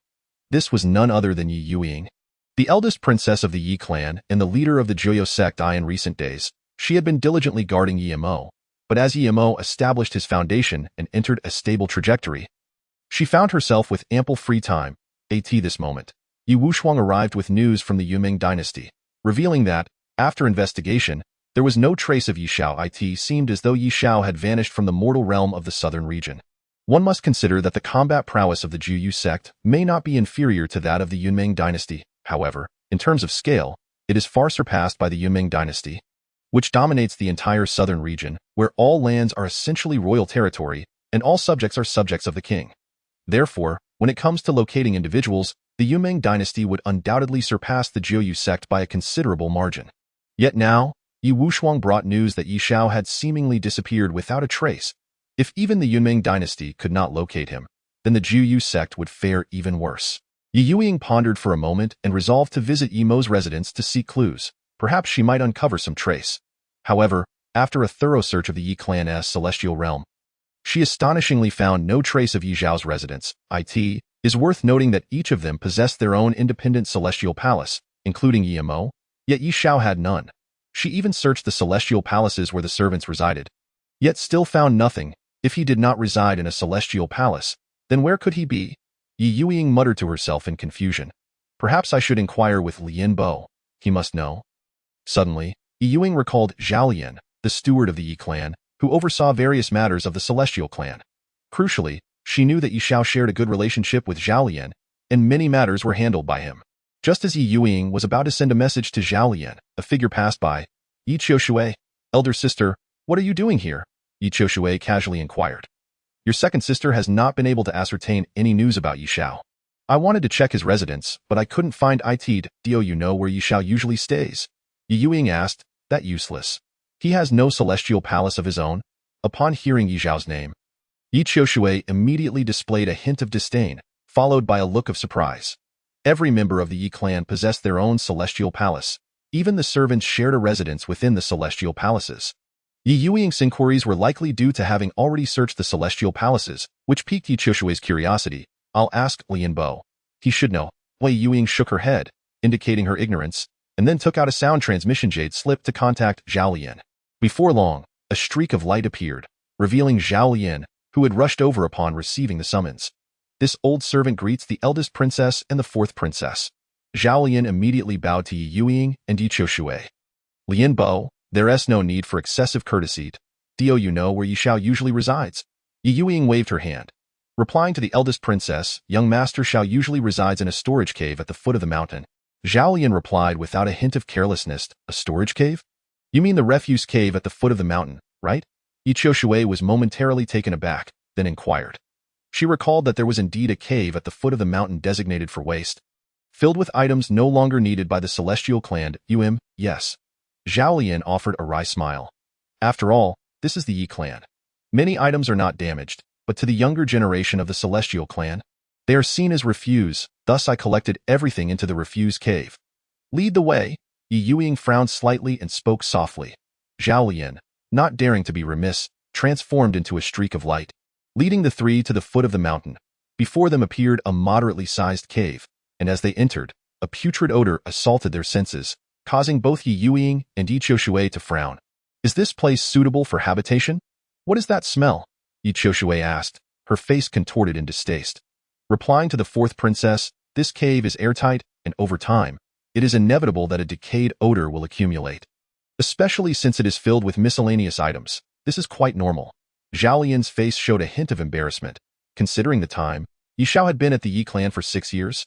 This was none other than Ye Youying, the eldest princess of the Ye clan and the leader of the Joyo sect. In recent days, she had been diligently guarding Ye Mo, but as Ye Mo established his foundation and entered a stable trajectory, she found herself with ample free time. This moment, Ye Wushuang arrived with news from the Yunmeng dynasty, revealing that, after investigation, there was no trace of Ye Xiao. It seemed as though Ye Xiao had vanished from the mortal realm of the southern region. One must consider that the combat prowess of the Joyo sect may not be inferior to that of the Yunmeng dynasty. However, in terms of scale, it is far surpassed by the Yunmeng dynasty, which dominates the entire southern region, where all lands are essentially royal territory and all subjects are subjects of the king. Therefore, when it comes to locating individuals, the Yunmeng dynasty would undoubtedly surpass the Joyo sect by a considerable margin. Yet now, Ye Wushuang brought news that Ye Xiao had seemingly disappeared without a trace. If even the Yunmeng dynasty could not locate him, then the Joyo sect would fare even worse. Ye Youying pondered for a moment and resolved to visit Ye Mo's residence to seek clues. Perhaps she might uncover some trace. However, after a thorough search of the Ye clan's celestial realm, she astonishingly found no trace of Ye Xiao's residence. It is worth noting that each of them possessed their own independent celestial palace, including Ye Mo, yet Ye Xiao had none. She even searched the celestial palaces where the servants resided, yet still found nothing. If he did not reside in a celestial palace, then where could he be? Ye Youying muttered to herself in confusion. Perhaps I should inquire with Lian Bo. He must know. Suddenly, Ye Youying recalled Zhao Lian, the steward of the Ye clan, who oversaw various matters of the celestial clan. Crucially, she knew that Ye Xiao shared a good relationship with Zhao Lian, and many matters were handled by him. Just as Ye Youying was about to send a message to Zhao Lian, a figure passed by. "Ye Qiushui, elder sister, what are you doing here?" Ye Qiushui casually inquired. "Your second sister has not been able to ascertain any news about Ye Xiao. I wanted to check his residence, but I couldn't find it. Do you know where Ye Xiao usually stays?" Ye Youying asked. "That useless. He has no celestial palace of his own." Upon hearing Ye Xiao's name, Ye Qiushui immediately displayed a hint of disdain, followed by a look of surprise. Every member of the Ye clan possessed their own celestial palace. Even the servants shared a residence within the celestial palaces. Ye Youying's inquiries were likely due to having already searched the celestial palaces, which piqued Ye Qiushui's curiosity. "I'll ask Lian Bo. He should know." Ye Youying shook her head, indicating her ignorance, and then took out a sound transmission jade slip to contact Zhao Lian. Before long, a streak of light appeared, revealing Zhao Lian, who had rushed over upon receiving the summons. "This old servant greets the eldest princess and the fourth princess." Zhao Lian immediately bowed to Ye Youying and Ye Qiushui. "Lian Bo, there's no need for excessive courtesy. Do you know where Ye Xiao usually resides?" Ye Youying waved her hand. Replying to the eldest princess, "Young Master Xiao usually resides in a storage cave at the foot of the mountain." Zhao Lian replied without a hint of carelessness, "A storage cave? You mean the refuse cave at the foot of the mountain, right?" Ye Qiushui was momentarily taken aback, then inquired. She recalled that there was indeed a cave at the foot of the mountain designated for waste, filled with items no longer needed by the celestial clan. Yes. Zhao Lian offered a wry smile. After all, this is the Ye clan. Many items are not damaged, but to the younger generation of the celestial clan, they are seen as refuse, thus I collected everything into the refuse cave. "Lead the way." Ye Youying frowned slightly and spoke softly. Zhao Lian, not daring to be remiss, transformed into a streak of light, leading the three to the foot of the mountain. Before them appeared a moderately sized cave, and as they entered, a putrid odor assaulted their senses, causing both Ye Youying and Ye Qiushui to frown. "Is this place suitable for habitation? What is that smell?" Ye Qiushui asked, her face contorted in distaste. Replying to the fourth princess, "This cave is airtight, and over time, it is inevitable that a decayed odor will accumulate, especially since it is filled with miscellaneous items. This is quite normal. Zhao Lian's face showed a hint of embarrassment. Considering the time, Ye Xiao had been at the Ye clan for 6 years,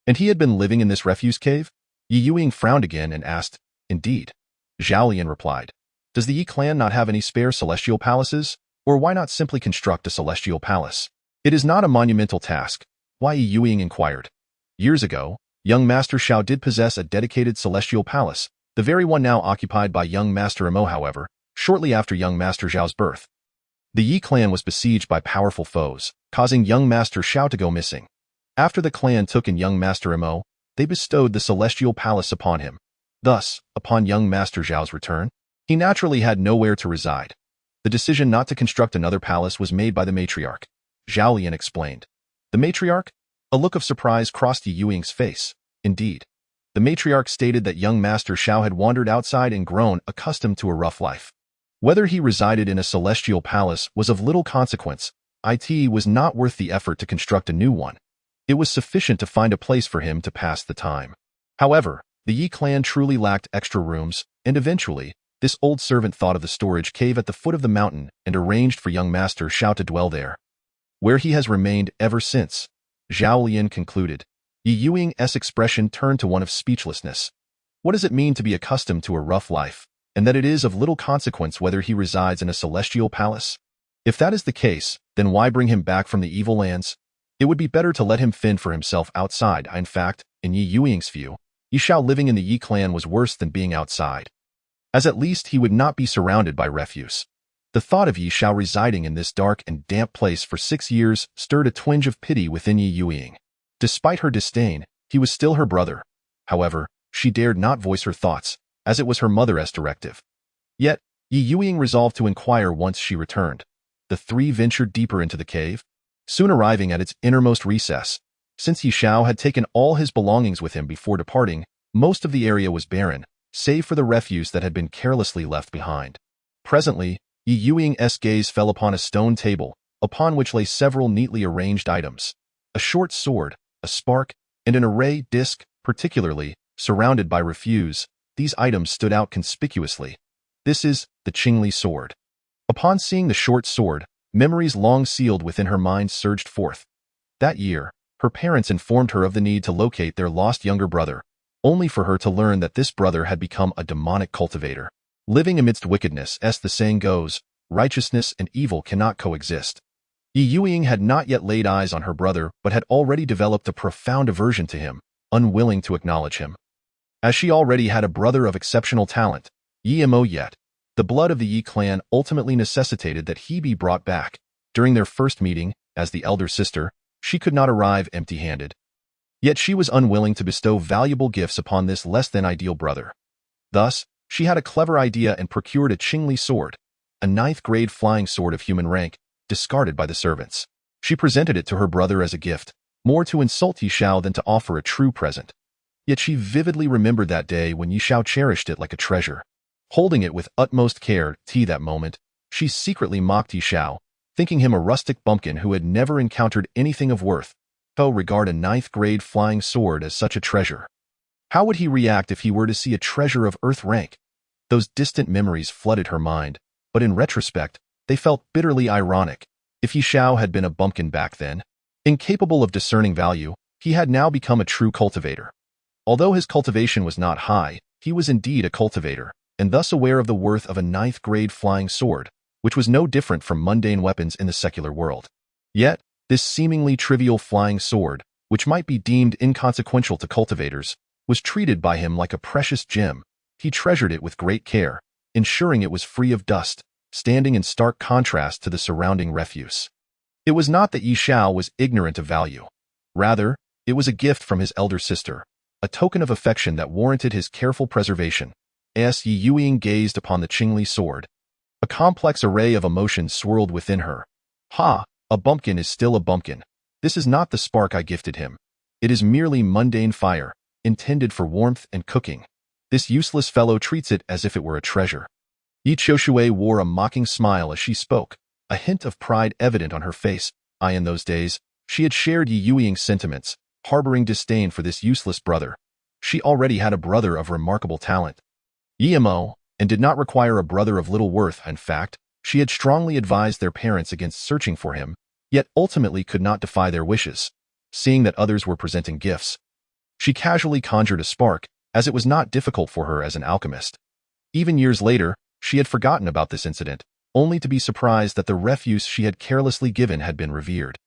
and he had been living in this refuse cave? Ye Youying frowned again and asked, "Indeed." Zhao Lian replied, "Does the Ye clan not have any spare celestial palaces? Or why not simply construct a celestial palace? It is not a monumental task." Ye Youying inquired. Years ago, young Master Xiao did possess a dedicated celestial palace, the very one now occupied by young Master Imo, however, shortly after young Master Zhao's birth. The Ye clan was besieged by powerful foes, causing young Master Xiao to go missing. After the clan took in young Master Imo, they bestowed the celestial palace upon him. Thus, upon young Master Zhao's return, he naturally had nowhere to reside. The decision not to construct another palace was made by the matriarch. Zhao Lian explained. The matriarch? A look of surprise crossed Ye Youying's face. Indeed. The matriarch stated that young Master Xiao had wandered outside and grown accustomed to a rough life. Whether he resided in a celestial palace was of little consequence. It was not worth the effort to construct a new one. It was sufficient to find a place for him to pass the time. However, the Ye clan truly lacked extra rooms, and eventually, this old servant thought of the storage cave at the foot of the mountain and arranged for young Master Xiao to dwell there, where he has remained ever since. Zhao Lian concluded. Ye Youying's expression turned to one of speechlessness. What does it mean to be accustomed to a rough life, and that it is of little consequence whether he resides in a celestial palace? If that is the case, then why bring him back from the evil lands? It would be better to let him fend for himself outside. In fact, in Ye Youying's view, Ye Xiao living in the Ye clan was worse than being outside, as at least he would not be surrounded by refuse. The thought of Ye Xiao residing in this dark and damp place for 6 years stirred a twinge of pity within Ye Youying. Despite her disdain, he was still her brother. However, she dared not voice her thoughts, as it was her mother's directive. Yet, Ye Youying resolved to inquire once she returned. The three ventured deeper into the cave, soon arriving at its innermost recess. Since Ye Xiao had taken all his belongings with him before departing, most of the area was barren, save for the refuse that had been carelessly left behind. Presently, Ye Youying's gaze fell upon a stone table, upon which lay several neatly arranged items. A short sword, a spark, and an array disc, particularly, surrounded by refuse. These items stood out conspicuously. This is the Qingli sword. Upon seeing the short sword, memories long sealed within her mind surged forth. That year, her parents informed her of the need to locate their lost younger brother, only for her to learn that this brother had become a demonic cultivator. Living amidst wickedness, as the saying goes, righteousness and evil cannot coexist. Ye Youying had not yet laid eyes on her brother but had already developed a profound aversion to him, unwilling to acknowledge him. As she already had a brother of exceptional talent, Ye Mo, yet the blood of the Ye clan ultimately necessitated that he be brought back. During their first meeting, as the elder sister, she could not arrive empty-handed. Yet she was unwilling to bestow valuable gifts upon this less-than-ideal brother. Thus, she had a clever idea and procured a Qingli sword, a 9th-grade flying sword of human rank, discarded by the servants. She presented it to her brother as a gift, more to insult Ye Xiao than to offer a true present. Yet she vividly remembered that day when Ye Xiao cherished it like a treasure. Holding it with utmost care, that moment, she secretly mocked Ye Xiao, thinking him a rustic bumpkin who had never encountered anything of worth. So regard a 9th-grade flying sword as such a treasure. How would he react if he were to see a treasure of earth rank? Those distant memories flooded her mind, but in retrospect, they felt bitterly ironic. If Ye Xiao had been a bumpkin back then, incapable of discerning value, he had now become a true cultivator. Although his cultivation was not high, he was indeed a cultivator, and thus aware of the worth of a 9th-grade flying sword, which was no different from mundane weapons in the secular world. Yet, this seemingly trivial flying sword, which might be deemed inconsequential to cultivators, was treated by him like a precious gem. He treasured it with great care, ensuring it was free of dust, standing in stark contrast to the surrounding refuse. It was not that Ye Xiao was ignorant of value. Rather, it was a gift from his elder sister, a token of affection that warranted his careful preservation. As Ye Youying gazed upon the Qingli sword, a complex array of emotions swirled within her. A bumpkin is still a bumpkin. This is not the spark I gifted him. It is merely mundane fire, intended for warmth and cooking. This useless fellow treats it as if it were a treasure. Ye Qiushui wore a mocking smile as she spoke, a hint of pride evident on her face. In those days, she had shared Ye Youying's sentiments, harboring disdain for this useless brother. She already had a brother of remarkable talent, Ye Mo, and did not require a brother of little worth. In fact, She had strongly advised their parents against searching for him, yet ultimately could not defy their wishes. Seeing that others were presenting gifts, she casually conjured a spark, as it was not difficult for her as an alchemist. Even years later, she had forgotten about this incident, only to be surprised that the refuse she had carelessly given had been revered.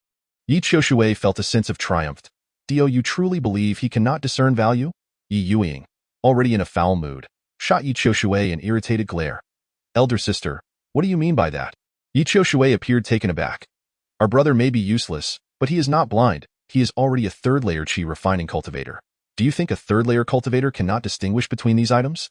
Ye Qiushui felt a sense of triumph. Do you truly believe he cannot discern value? Ye Youying, already in a foul mood, shot Ye Qiushui an irritated glare. Elder sister, what do you mean by that? Ye Qiushui appeared taken aback. Our brother may be useless, but he is not blind. He is already a third-layer qi refining cultivator. Do you think a third-layer cultivator cannot distinguish between these items?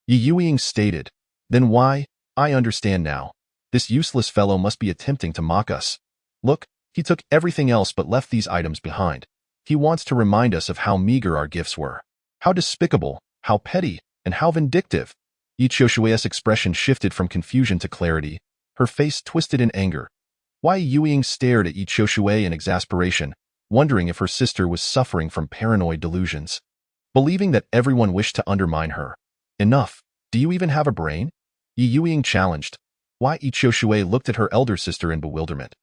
Ye Youying stated. Then why? I understand now. This useless fellow must be attempting to mock us. Look, he took everything else but left these items behind. He wants to remind us of how meager our gifts were. How despicable, how petty, and how vindictive. Ye Qiushui's expression shifted from confusion to clarity, her face twisted in anger. Ye Youying stared at Ye Qiushui in exasperation, wondering if her sister was suffering from paranoid delusions. Believing that everyone wished to undermine her. Enough. Do you even have a brain? Ye Youying challenged. Ye Qiushui looked at her elder sister in bewilderment.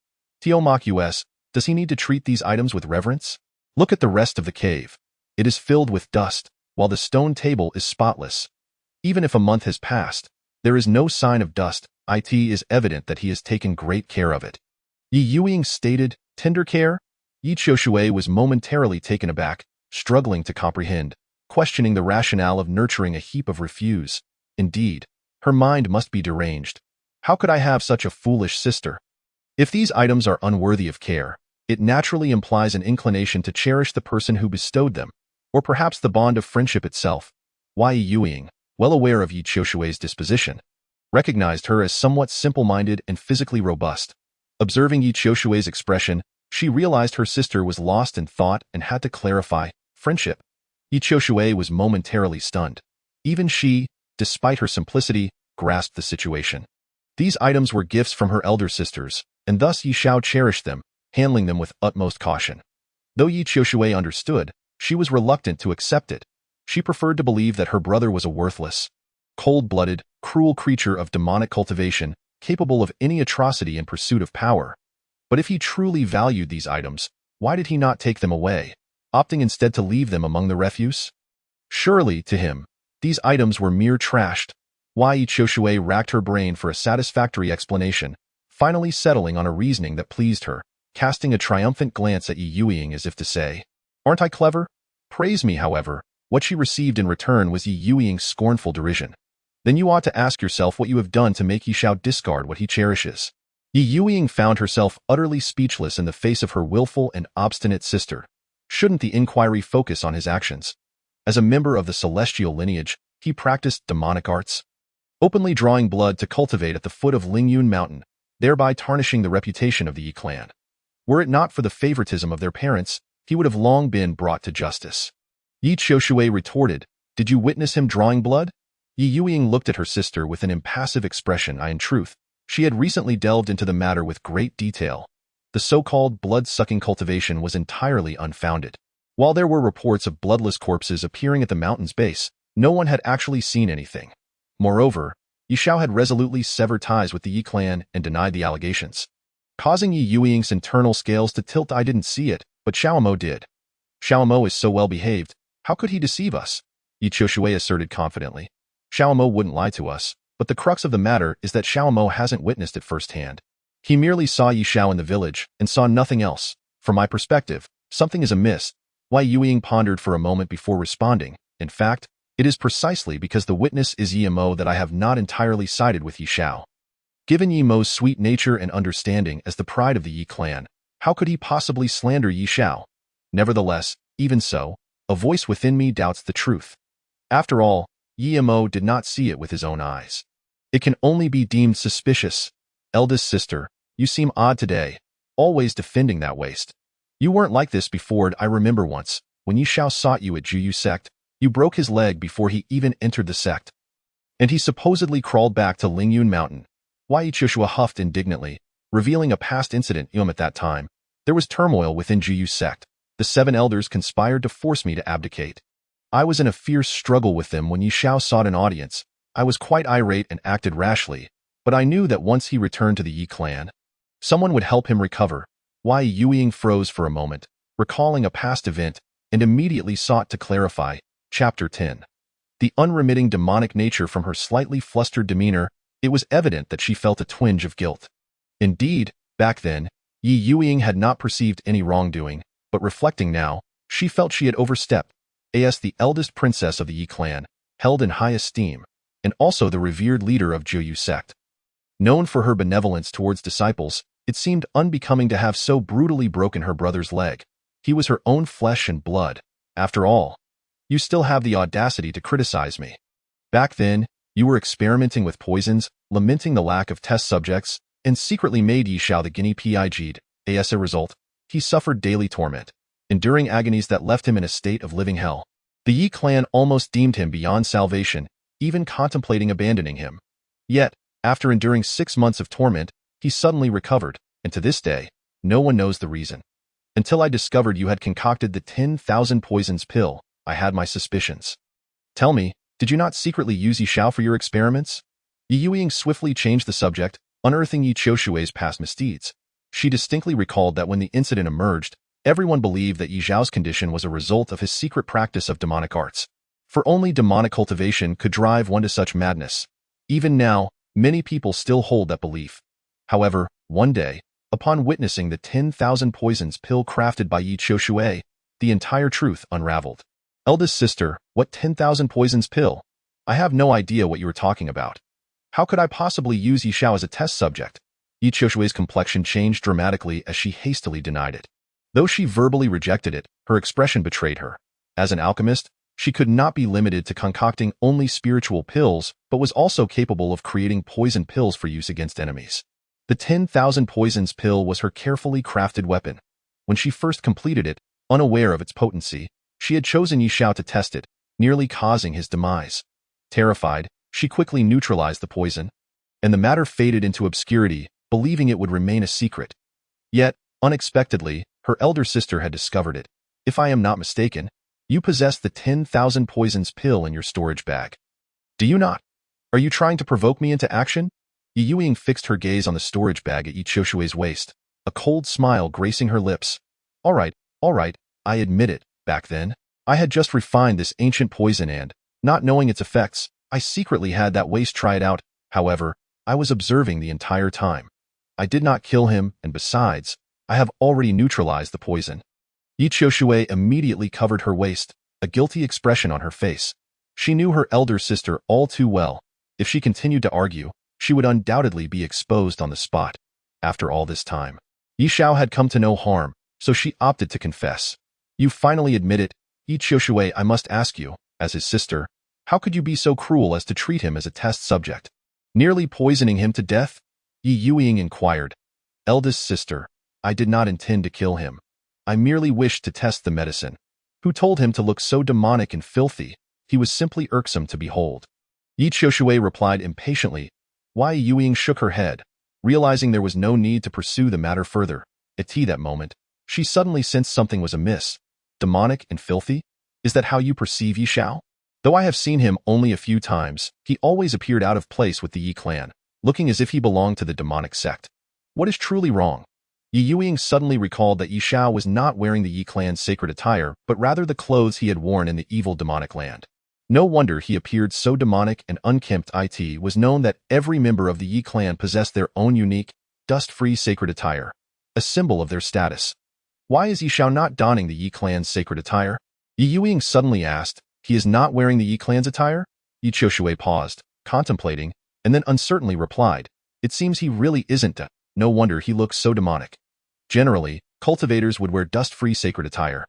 Mock us, does he need to treat these items with reverence? Look at the rest of the cave. It is filled with dust, while the stone table is spotless. Even if a month has passed, there is no sign of dust. It is evident that he has taken great care of it. Ye Youying stated, tender care? Ye Qiushui was momentarily taken aback, struggling to comprehend, questioning the rationale of nurturing a heap of refuse. Indeed, her mind must be deranged. How could I have such a foolish sister? If these items are unworthy of care, it naturally implies an inclination to cherish the person who bestowed them, or perhaps the bond of friendship itself. Ye Youying, well aware of Ye Qiushui's disposition, recognized her as somewhat simple-minded and physically robust. Observing Ye Qiushui's expression, she realized her sister was lost in thought and had to clarify, friendship. Ye Qiushui was momentarily stunned. Even she, despite her simplicity, grasped the situation. These items were gifts from her elder sisters, and thus Ye Xiao cherished them, handling them with utmost caution. Though Ye Qiushui understood, she was reluctant to accept it. She preferred to believe that her brother was a worthless, cold-blooded, cruel creature of demonic cultivation, capable of any atrocity in pursuit of power. But if he truly valued these items, why did he not take them away, opting instead to leave them among the refuse? Surely, to him, these items were mere trash. Ye Qiushui racked her brain for a satisfactory explanation, finally settling on a reasoning that pleased her, casting a triumphant glance at Ye Youying as if to say, aren't I clever? Praise me, however. What she received in return was Ye Youying's scornful derision. Then you ought to ask yourself what you have done to make Ye Xiao discard what he cherishes. Ye Youying found herself utterly speechless in the face of her willful and obstinate sister. Shouldn't the inquiry focus on his actions? As a member of the celestial lineage, he practiced demonic arts, openly drawing blood to cultivate at the foot of Lingyun Mountain, thereby tarnishing the reputation of the Ye clan. Were it not for the favoritism of their parents, he would have long been brought to justice. Ye Qiushui retorted, did you witness him drawing blood? Ye Youying looked at her sister with an impassive expression. In truth, she had recently delved into the matter with great detail. The so-called blood-sucking cultivation was entirely unfounded. While there were reports of bloodless corpses appearing at the mountain's base, no one had actually seen anything. Moreover, Ye Xiao had resolutely severed ties with the Ye clan and denied the allegations, causing Ye Youying's internal scales to tilt. I didn't see it, but Xiaomo did. Xiaomo is so well-behaved. How could he deceive us? Ye Qiushui asserted confidently. Xiaomo wouldn't lie to us, but the crux of the matter is that Xiaomo hasn't witnessed it firsthand. He merely saw Ye Xiao in the village and saw nothing else. From my perspective, something is amiss. Ye Youying pondered for a moment before responding. In fact, it is precisely because the witness is Ye Mo that I have not entirely sided with Ye Xiao. Given Ye Mo's sweet nature and understanding as the pride of the Ye clan, how could he possibly slander Ye Xiao? Nevertheless, even so, a voice within me doubts the truth. After all, Ye Mo did not see it with his own eyes. It can only be deemed suspicious. Eldest sister, you seem odd today, always defending that waste. You weren't like this before. I remember once, when Ye Xiao sought you at Juyu Sect, you broke his leg before he even entered the sect. And he supposedly crawled back to Lingyun Mountain. Ye Qiushui huffed indignantly, revealing a past incident. At that time, there was turmoil within Juyu Sect. The 7 elders conspired to force me to abdicate. I was in a fierce struggle with them when Ye Xiao sought an audience. I was quite irate and acted rashly. but I knew that once he returned to the Ye clan, someone would help him recover. Ye Youying froze for a moment, recalling a past event, and immediately sought to clarify. Chapter 10. The unremitting demonic nature from her slightly flustered demeanor, it was evident that she felt a twinge of guilt. Indeed, back then, Ye Youying had not perceived any wrongdoing, but reflecting now, she felt she had overstepped, as the eldest princess of the Ye clan, held in high esteem, and also the revered leader of Jiu Sect. Known for her benevolence towards disciples, it seemed unbecoming to have so brutally broken her brother's leg. He was her own flesh and blood. After all, you still have the audacity to criticize me. Back then, you were experimenting with poisons, lamenting the lack of test subjects, and secretly made Ye Xiao the guinea pig. As a result, he suffered daily torment, enduring agonies that left him in a state of living hell. The Ye clan almost deemed him beyond salvation, even contemplating abandoning him. Yet, after enduring 6 months of torment, he suddenly recovered, and to this day, no one knows the reason. Until I discovered you had concocted the 10,000 poisons pill, I had my suspicions. Tell me, did you not secretly use Ye Xiao for your experiments? Ye Youying swiftly changed the subject, unearthing Ye Qiushui's past misdeeds. She distinctly recalled that when the incident emerged, everyone believed that Ye Xiao's condition was a result of his secret practice of demonic arts. For only demonic cultivation could drive one to such madness. Even now, many people still hold that belief. However, one day, upon witnessing the 10,000 poisons pill crafted by Ye Qiushui, the entire truth unraveled. Eldest sister, what 10,000 poisons pill? I have no idea what you were talking about. How could I possibly use Ye Xiao as a test subject? Ye Qiushui's complexion changed dramatically as she hastily denied it. Though she verbally rejected it, her expression betrayed her. As an alchemist, she could not be limited to concocting only spiritual pills, but was also capable of creating poison pills for use against enemies. The 10,000 poisons pill was her carefully crafted weapon. When she first completed it, unaware of its potency, she had chosen Ye Xiao to test it, nearly causing his demise. Terrified, she quickly neutralized the poison, and the matter faded into obscurity, believing it would remain a secret. Yet, unexpectedly, her elder sister had discovered it. If I am not mistaken, you possess the 10,000 poisons pill in your storage bag. Do you not? Are you trying to provoke me into action? Ye Youying fixed her gaze on the storage bag at Ye Qiushui's waist, a cold smile gracing her lips. All right, I admit it. Back then, I had just refined this ancient poison and, not knowing its effects, I secretly had that waste try it out. However, I was observing the entire time. I did not kill him, and besides, I have already neutralized the poison. Ye Qiushui immediately covered her waist, a guilty expression on her face. She knew her elder sister all too well. If she continued to argue, she would undoubtedly be exposed on the spot. After all this time, Ye Xiao had come to no harm, so she opted to confess. You finally admit it. Ye Qiushui, I must ask you, as his sister, how could you be so cruel as to treat him as a test subject, nearly poisoning him to death? Ye Youying inquired. Eldest sister, I did not intend to kill him. I merely wished to test the medicine. Who told him to look so demonic and filthy? He was simply irksome to behold. Ye Qiushui replied impatiently. Ye Youying shook her head, realizing there was no need to pursue the matter further. At that moment, she suddenly sensed something was amiss. Demonic and filthy? Is that how you perceive Ye Xiao? Though I have seen him only a few times, he always appeared out of place with the Ye clan, looking as if he belonged to the demonic sect. What is truly wrong? Ye Youying suddenly recalled that Ye Xiao was not wearing the Ye clan's sacred attire, but rather the clothes he had worn in the evil demonic land. No wonder he appeared so demonic and unkempt. It was known that every member of the Ye clan possessed their own unique, dust-free sacred attire, a symbol of their status. Why is Ye Xiao not donning the Ye clan's sacred attire? Ye Youying suddenly asked. He is not wearing the Ye clan's attire? Ye Qiushui paused, contemplating, and then uncertainly replied. It seems he really isn't. No wonder he looks so demonic. Generally, cultivators would wear dust-free sacred attire,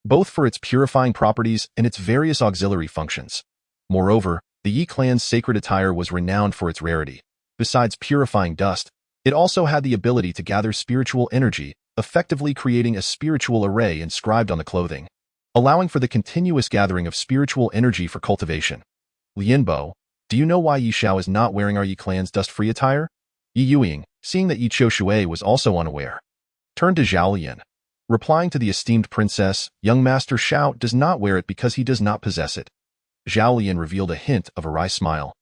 both for its purifying properties and its various auxiliary functions. Moreover, the Ye clan's sacred attire was renowned for its rarity. Besides purifying dust, it also had the ability to gather spiritual energy, effectively creating a spiritual array inscribed on the clothing, allowing for the continuous gathering of spiritual energy for cultivation. Lianbo, do you know why Ye Xiao is not wearing our Ye clan's dust-free attire? Ye Youying, seeing that Ye Qiushui was also unaware, turned to Zhao Lian. Replying to the esteemed princess, young Master Xiao does not wear it because he does not possess it. Zhao Lian revealed a hint of a wry smile.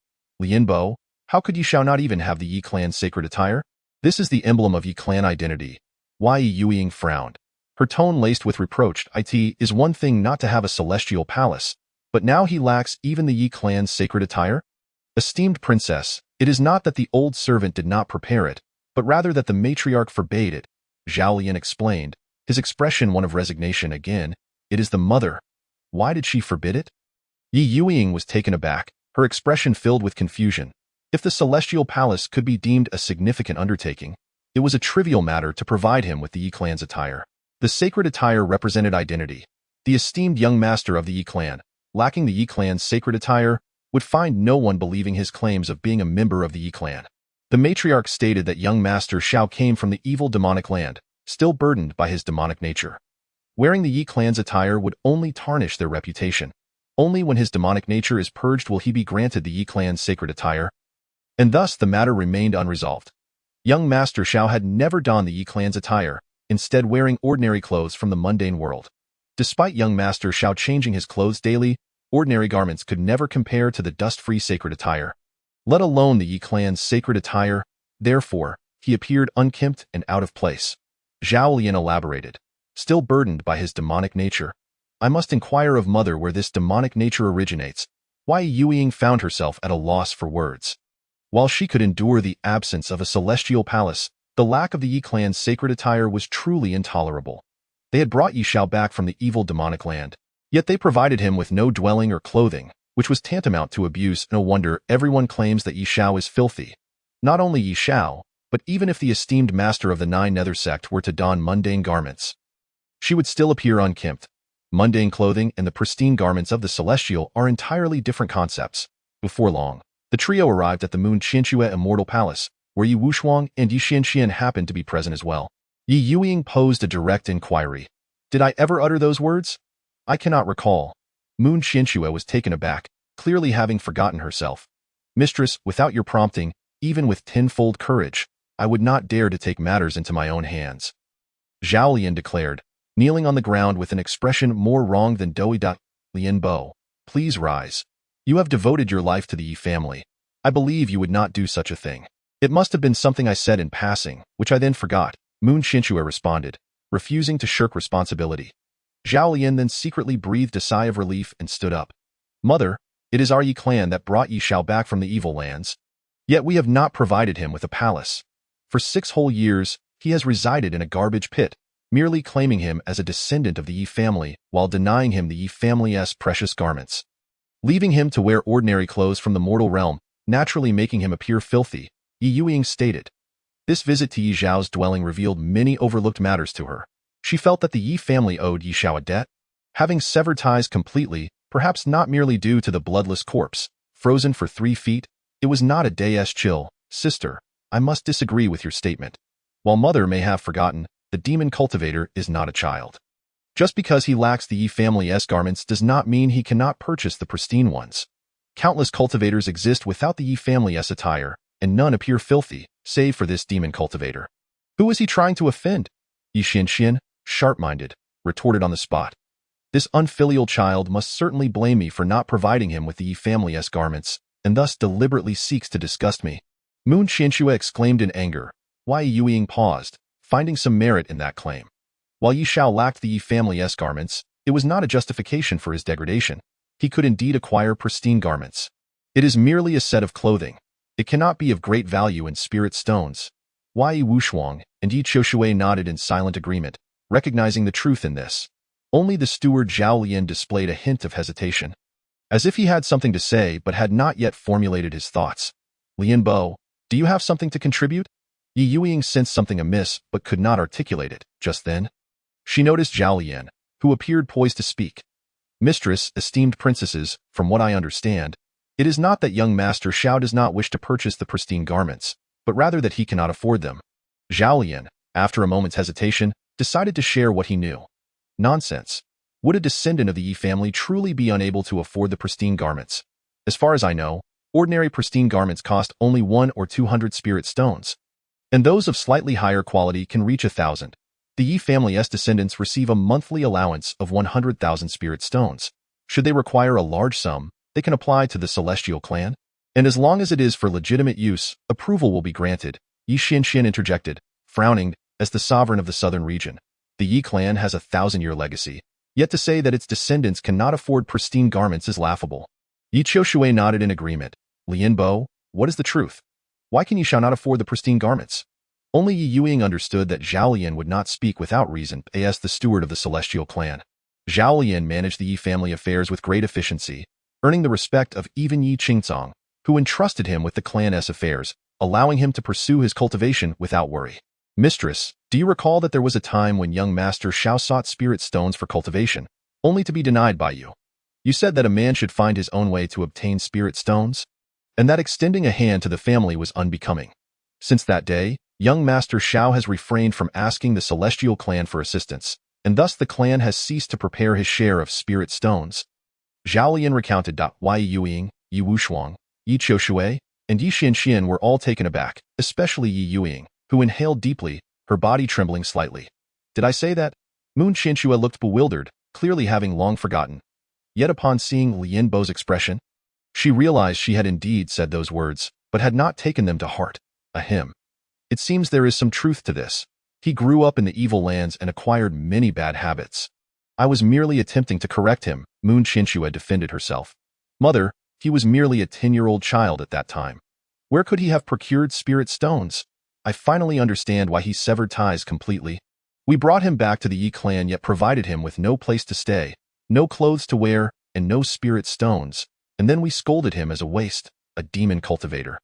Lianbo, How could Ye Xiao not even have the Ye clan's sacred attire? This is the emblem of Ye clan identity. Ye Youying frowned. Her tone laced with reproach. It is one thing not to have a celestial palace, but now he lacks even the Ye clan's sacred attire? Esteemed princess, it is not that the old servant did not prepare it, but rather that the matriarch forbade it, Zhao Lian explained, his expression one of resignation again. It is the mother. Why did she forbid it? Ye Youying was taken aback, her expression filled with confusion. If the celestial palace could be deemed a significant undertaking, it was a trivial matter to provide him with the Ye clan's attire. The sacred attire represented identity. The esteemed young master of the Ye clan, lacking the Ye clan's sacred attire, would find no one believing his claims of being a member of the Ye clan. The matriarch stated that young master Xiao came from the evil demonic land, still burdened by his demonic nature. Wearing the Ye clan's attire would only tarnish their reputation. Only when his demonic nature is purged will he be granted the Ye clan's sacred attire. And thus the matter remained unresolved. Young master Xiao had never donned the Ye clan's attire, instead wearing ordinary clothes from the mundane world. Despite young master Xiao changing his clothes daily, ordinary garments could never compare to the dust-free sacred attire, let alone the Ye clan's sacred attire. Therefore, he appeared unkempt and out of place. Zhao Lian elaborated, still burdened by his demonic nature. I must inquire of mother where this demonic nature originates. Ye Youying found herself at a loss for words. While she could endure the absence of a celestial palace, the lack of the Ye clan's sacred attire was truly intolerable. They had brought Ye Xiao back from the evil demonic land, yet they provided him with no dwelling or clothing, which was tantamount to abuse. No wonder everyone claims that Ye Xiao is filthy. Not only Ye Xiao, but even if the esteemed master of the Nine Nether Sect were to don mundane garments, she would still appear unkempt. Mundane clothing and the pristine garments of the celestial are entirely different concepts. Before long, the trio arrived at the Moon Qianxue Immortal Palace, where Ye Wushuang and Ye Xianxian happened to be present as well. Ye Youying posed a direct inquiry. Did I ever utter those words? I cannot recall. Moon Qianxue was taken aback, clearly having forgotten herself. Mistress, without your prompting, even with tenfold courage, I would not dare to take matters into my own hands. Zhao Lian declared, kneeling on the ground with an expression more wrong than doughy. Lian Bo, please rise. You have devoted your life to the Ye family. I believe you would not do such a thing. It must have been something I said in passing, which I then forgot, Moon Qianxue responded, refusing to shirk responsibility. Zhao Lian then secretly breathed a sigh of relief and stood up. Mother, it is our Ye clan that brought Ye Xiao back from the evil lands. Yet we have not provided him with a palace. For 6 whole years, he has resided in a garbage pit, merely claiming him as a descendant of the Ye family while denying him the Ye family's precious garments. Leaving him to wear ordinary clothes from the mortal realm, naturally making him appear filthy, Ye Youying stated. This visit to Ye Xiao's dwelling revealed many overlooked matters to her. She felt that the Ye family owed Ye Xiao a debt, having severed ties completely, perhaps not merely due to the bloodless corpse, frozen for 3 feet. It was not a day's chill. Sister, I must disagree with your statement. While mother may have forgotten, the demon cultivator is not a child. Just because he lacks the Ye family's garments does not mean he cannot purchase the pristine ones. Countless cultivators exist without the Ye family's attire, and none appear filthy, save for this demon cultivator. Who is he trying to offend? Ye Xianxian, sharp-minded, retorted on the spot. This unfilial child must certainly blame me for not providing him with the Ye family's garments, and thus deliberately seeks to disgust me. Moon Qianxue exclaimed in anger. Ye Youying paused, finding some merit in that claim. While Ye Xiao lacked the Ye family's garments, it was not a justification for his degradation. He could indeed acquire pristine garments. It is merely a set of clothing. It cannot be of great value in spirit stones. Ye Wushuang and Ye Qiushui nodded in silent agreement, recognizing the truth in this. Only the steward Zhao Lian displayed a hint of hesitation, as if he had something to say but had not yet formulated his thoughts. Lian Bo, do you have something to contribute? Ye Youying sensed something amiss but could not articulate it just then. She noticed Zhao Lian, who appeared poised to speak. Mistress, esteemed princesses, from what I understand, it is not that young master Xiao does not wish to purchase the pristine garments, but rather that he cannot afford them. Zhao Lian, after a moment's hesitation, decided to share what he knew. Nonsense. Would a descendant of the Ye family truly be unable to afford the pristine garments? As far as I know, ordinary pristine garments cost only 100 or 200 spirit stones, and those of slightly higher quality can reach 1,000. The Ye family's descendants receive a monthly allowance of 100,000 spirit stones. Should they require a large sum, they can apply to the celestial clan. And as long as it is for legitimate use, approval will be granted, Ye Qianxue interjected, frowning, as the sovereign of the southern region. The Ye clan has a 1,000-year legacy. Yet to say that its descendants cannot afford pristine garments is laughable. Ye Qiushui nodded in agreement. Lianbo, what is the truth? Why can Ye Xiao not afford the pristine garments? Only Ye Youying understood that Zhao Lian would not speak without reason, as the steward of the celestial clan. Zhao Lian managed the Ye family affairs with great efficiency, earning the respect of even Ye Qingcang, who entrusted him with the clan's affairs, allowing him to pursue his cultivation without worry. Mistress, do you recall that there was a time when young Master Xiao sought spirit stones for cultivation, only to be denied by you? You said that a man should find his own way to obtain spirit stones, and that extending a hand to the family was unbecoming. Since that day, young Master Xiao has refrained from asking the celestial clan for assistance, and thus the clan has ceased to prepare his share of spirit stones. Zhao Lian recounted. Ye Youying, Ye Wushuang, Ye Qiushui, and Ye Xianxuan were all taken aback, especially Ye Youying, who inhaled deeply, her body trembling slightly. Did I say that? Moon Qianxue looked bewildered, clearly having long forgotten. Yet upon seeing Lianbo's expression, she realized she had indeed said those words, but had not taken them to heart. Ahem. It seems there is some truth to this. He grew up in the evil lands and acquired many bad habits. I was merely attempting to correct him, Moon Qianxue defended herself. Mother, he was merely a 10-year-old child at that time. Where could he have procured spirit stones? I finally understand why he severed ties completely. We brought him back to the Ye clan yet provided him with no place to stay, no clothes to wear, and no spirit stones, and then we scolded him as a waste, a demon cultivator.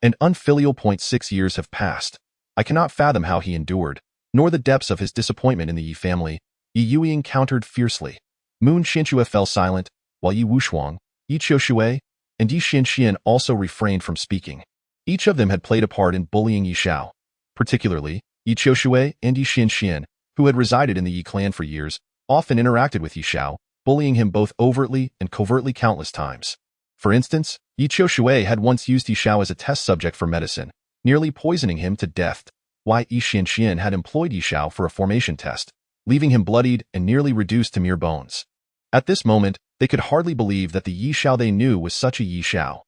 And unfilial. 6 years have passed. I cannot fathom how he endured, nor the depths of his disappointment in the Ye family. Ye Youying countered fiercely. Moon Qianxue fell silent, while Ye Wushuang, Ye Qiushui, and Ye Xianxuan also refrained from speaking. Each of them had played a part in bullying Ye Xiao. Particularly, Ye Qiushui and Ye Xianxuan, who had resided in the Ye clan for years, often interacted with Ye Xiao, bullying him both overtly and covertly countless times. For instance, Ye Qiushui had once used Ye Xiao as a test subject for medicine, nearly poisoning him to death, while Ye Xianxuan had employed Ye Xiao for a formation test, leaving him bloodied and nearly reduced to mere bones. At this moment, they could hardly believe that the Ye Xiao they knew was such a Ye Xiao.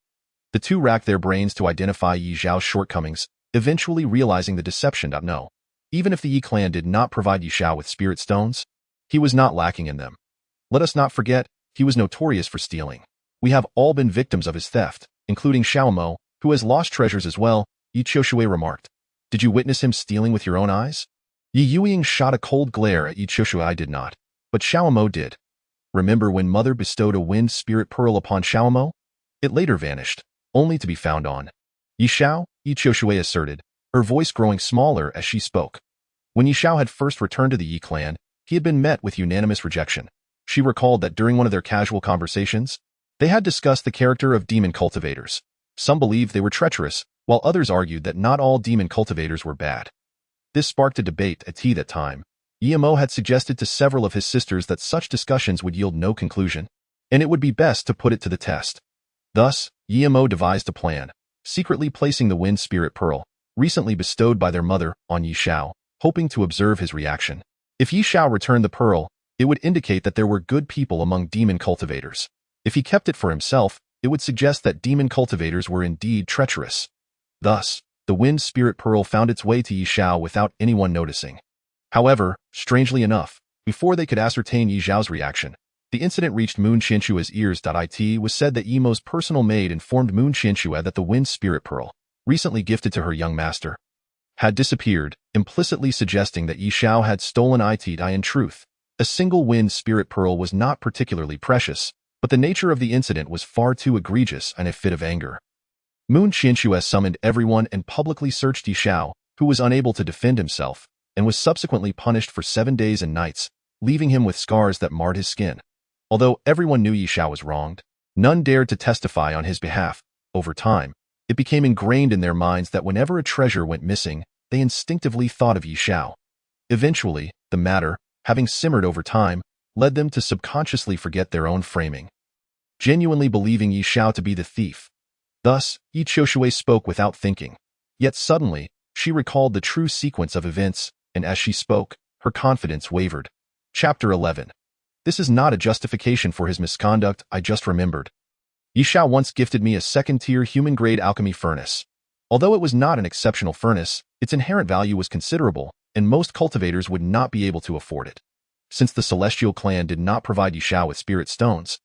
The two racked their brains to identify Ye Xiao's shortcomings, eventually realizing the deception. No. Even if the Ye clan did not provide Ye Xiao with spirit stones, he was not lacking in them. Let us not forget, he was notorious for stealing. We have all been victims of his theft, including Xiaomo, who has lost treasures as well, Ye Qiushui remarked. Did you witness him stealing with your own eyes? Ye Youying shot a cold glare at Ye Qiushui. I did not, but Xiaomo did. Remember when Mother bestowed a wind spirit pearl upon Xiaomo? It later vanished, only to be found on Ye Xiao, Ye Qiushui asserted, her voice growing smaller as she spoke. When Ye Xiao had first returned to the Ye clan, he had been met with unanimous rejection. She recalled that during one of their casual conversations, they had discussed the character of demon cultivators. Some believed they were treacherous, while others argued that not all demon cultivators were bad. This sparked a debate at tea that time. Ye Mo had suggested to several of his sisters that such discussions would yield no conclusion, and it would be best to put it to the test. Thus, Ye Mo devised a plan, secretly placing the wind spirit pearl, recently bestowed by their mother, on Ye Xiao, hoping to observe his reaction. If Ye Xiao returned the pearl, it would indicate that there were good people among demon cultivators. If he kept it for himself, it would suggest that demon cultivators were indeed treacherous. Thus, the wind spirit pearl found its way to Ye Xiao without anyone noticing. However, strangely enough, before they could ascertain Ye Xiao's reaction, the incident reached Moon Qianxue's ears. It was said that Ye Mo's personal maid informed Moon Qianxue that the wind spirit pearl, recently gifted to her young master, had disappeared, implicitly suggesting that Ye Xiao had stolen it. In truth, a single wind spirit pearl was not particularly precious, but the nature of the incident was far too egregious in a fit of anger. Moon Qianxue summoned everyone and publicly searched Ye Xiao, who was unable to defend himself, and was subsequently punished for 7 days and nights, leaving him with scars that marred his skin. Although everyone knew Ye Xiao was wronged, none dared to testify on his behalf. Over time, it became ingrained in their minds that whenever a treasure went missing, they instinctively thought of Ye Xiao. Eventually, the matter, having simmered over time, led them to subconsciously forget their own framing, genuinely believing Ye Xiao to be the thief. Thus, Ye Qiushui spoke without thinking. Yet suddenly, she recalled the true sequence of events, and as she spoke, her confidence wavered. Chapter 11. This is not a justification for his misconduct, I just remembered. Ye Xiao once gifted me a second-tier human-grade alchemy furnace. Although it was not an exceptional furnace, its inherent value was considerable, and most cultivators would not be able to afford it. Since the Celestial clan did not provide Ye Xiao with spirit stones,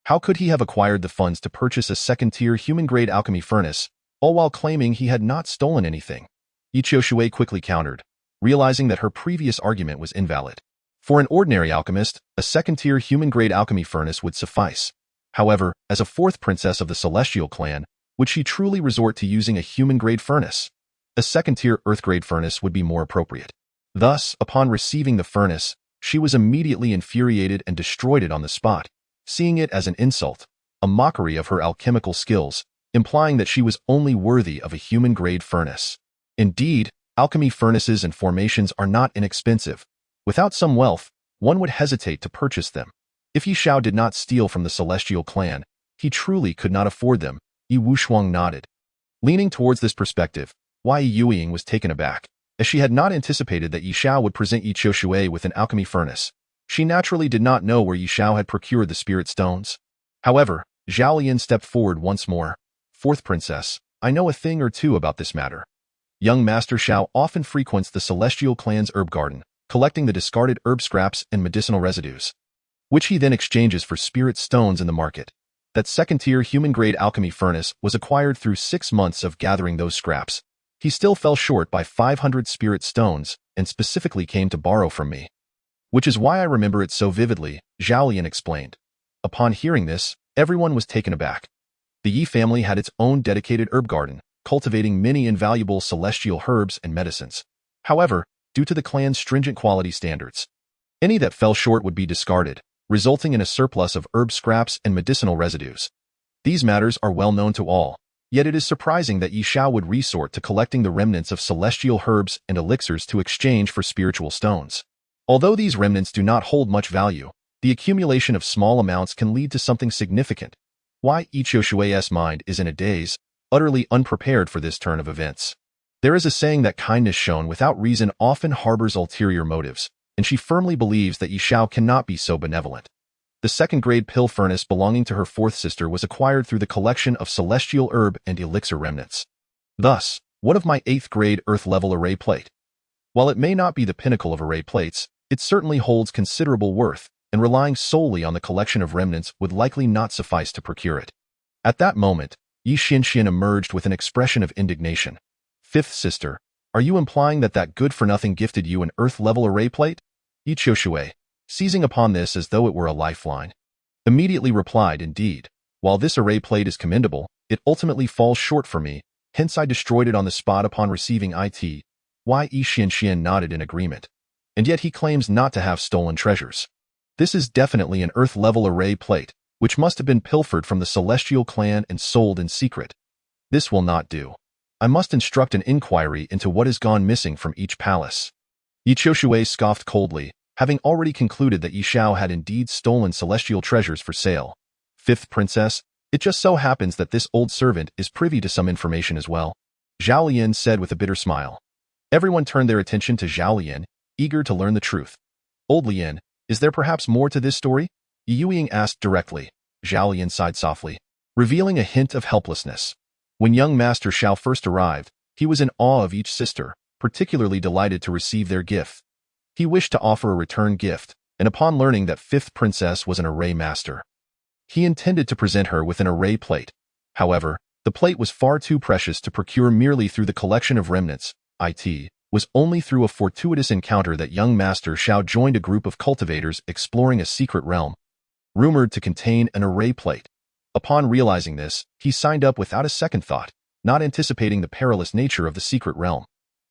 how could he have acquired the funds to purchase a second-tier human-grade alchemy furnace, all while claiming he had not stolen anything? Ye Qiushui quickly countered, realizing that her previous argument was invalid. For an ordinary alchemist, a second-tier human-grade alchemy furnace would suffice. However, as a fourth princess of the Celestial clan, would she truly resort to using a human-grade furnace? A second-tier earth-grade furnace would be more appropriate. Thus, upon receiving the furnace, she was immediately infuriated and destroyed it on the spot, seeing it as an insult, a mockery of her alchemical skills, implying that she was only worthy of a human-grade furnace. Indeed, alchemy furnaces and formations are not inexpensive. Without some wealth, one would hesitate to purchase them. If Ye Xiao did not steal from the Celestial clan, he truly could not afford them. Ye Wushuang nodded. Leaning towards this perspective, Ye Youying was taken aback, as she had not anticipated that Ye Xiao would present Ye Qiushui with an alchemy furnace. She naturally did not know where Ye Xiao had procured the spirit stones. However, Zhao stepped forward once more. Fourth princess, I know a thing or two about this matter. Young Master Xiao often frequents the Celestial clan's herb garden, collecting the discarded herb scraps and medicinal residues, which he then exchanges for spirit stones in the market. That second-tier human-grade alchemy furnace was acquired through 6 months of gathering those scraps. He still fell short by 500 spirit stones and specifically came to borrow from me. Which is why I remember it so vividly, Zhao explained. Upon hearing this, everyone was taken aback. The Ye family had its own dedicated herb garden, cultivating many invaluable celestial herbs and medicines. However, due to the clan's stringent quality standards, any that fell short would be discarded, resulting in a surplus of herb scraps and medicinal residues. These matters are well known to all, yet it is surprising that Ye Xiao would resort to collecting the remnants of celestial herbs and elixirs to exchange for spiritual stones. Although these remnants do not hold much value, the accumulation of small amounts can lead to something significant. Ye Qiushui's mind is in a daze, utterly unprepared for this turn of events. There is a saying that kindness shown without reason often harbors ulterior motives, and she firmly believes that Ye Xiao cannot be so benevolent. The second-grade pill furnace belonging to her fourth sister was acquired through the collection of celestial herb and elixir remnants. Thus, what of my 8th-grade earth-level array plate? While it may not be the pinnacle of array plates, it certainly holds considerable worth, and relying solely on the collection of remnants would likely not suffice to procure it. At that moment, Ye Qianxue emerged with an expression of indignation. Fifth sister, are you implying that that good-for-nothing gifted you an earth-level array plate? Ye Qiushui, seizing upon this as though it were a lifeline, immediately replied, indeed, while this array plate is commendable, it ultimately falls short for me, hence I destroyed it on the spot upon receiving it. Ye Qianxue nodded in agreement. And yet he claims not to have stolen treasures. This is definitely an earth-level array plate, which must have been pilfered from the Celestial clan and sold in secret. This will not do. I must instruct an inquiry into what has gone missing from each palace. Ye Qiushui scoffed coldly, having already concluded that Ye Xiao had indeed stolen celestial treasures for sale. Fifth princess, it just so happens that this old servant is privy to some information as well, Zhao Lian said with a bitter smile. Everyone turned their attention to Zhao Lian, eager to learn the truth. Old Lian, is there perhaps more to this story? Ye Youying asked directly. Zhao Lian sighed softly, revealing a hint of helplessness. When young Master Xiao first arrived, he was in awe of each sister, particularly delighted to receive their gift. He wished to offer a return gift, and upon learning that fifth princess was an array master, he intended to present her with an array plate. However, the plate was far too precious to procure merely through the collection of remnants. It was only through a fortuitous encounter that young Master Xiao joined a group of cultivators exploring a secret realm, rumored to contain an array plate. Upon realizing this, he signed up without a second thought, not anticipating the perilous nature of the secret realm.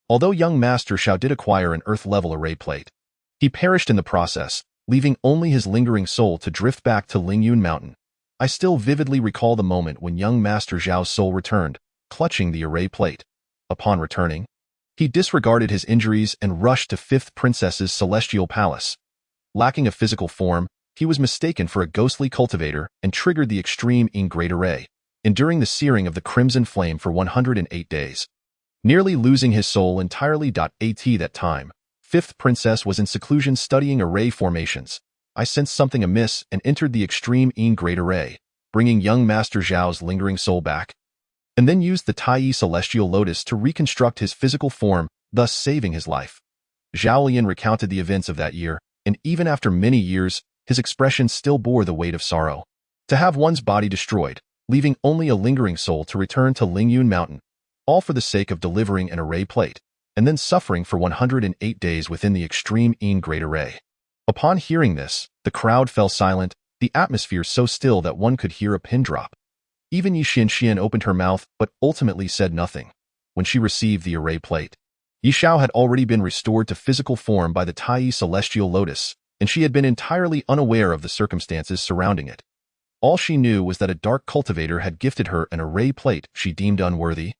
Although young Master Xiao did acquire an earth-level array plate, he perished in the process, leaving only his lingering soul to drift back to Lingyun Mountain. I still vividly recall the moment when young Master Xiao's soul returned, clutching the array plate. Upon returning, he disregarded his injuries and rushed to Fifth Princess's celestial palace. Lacking a physical form, he was mistaken for a ghostly cultivator and triggered the extreme great array, enduring the searing of the crimson flame for 108 days. Nearly losing his soul entirely. At that time, Fifth Princess was in seclusion studying array formations. I sensed something amiss and entered the extreme great array. bringing young Master Zhao's lingering soul back, and then used the Tai celestial lotus to reconstruct his physical form, thus saving his life. Zhao Lian recounted the events of that year, and even after many years, his expression still bore the weight of sorrow. To have one's body destroyed, leaving only a lingering soul to return to Lingyun Mountain, all for the sake of delivering an array plate, and then suffering for 108 days within the extreme Great Array. Upon hearing this, the crowd fell silent, the atmosphere so still that one could hear a pin drop. Even Ye Qianxue opened her mouth but ultimately said nothing. When she received the array plate, Ye Xiao had already been restored to physical form by the Tai celestial lotus, and she had been entirely unaware of the circumstances surrounding it. All she knew was that a dark cultivator had gifted her an array plate she deemed unworthy,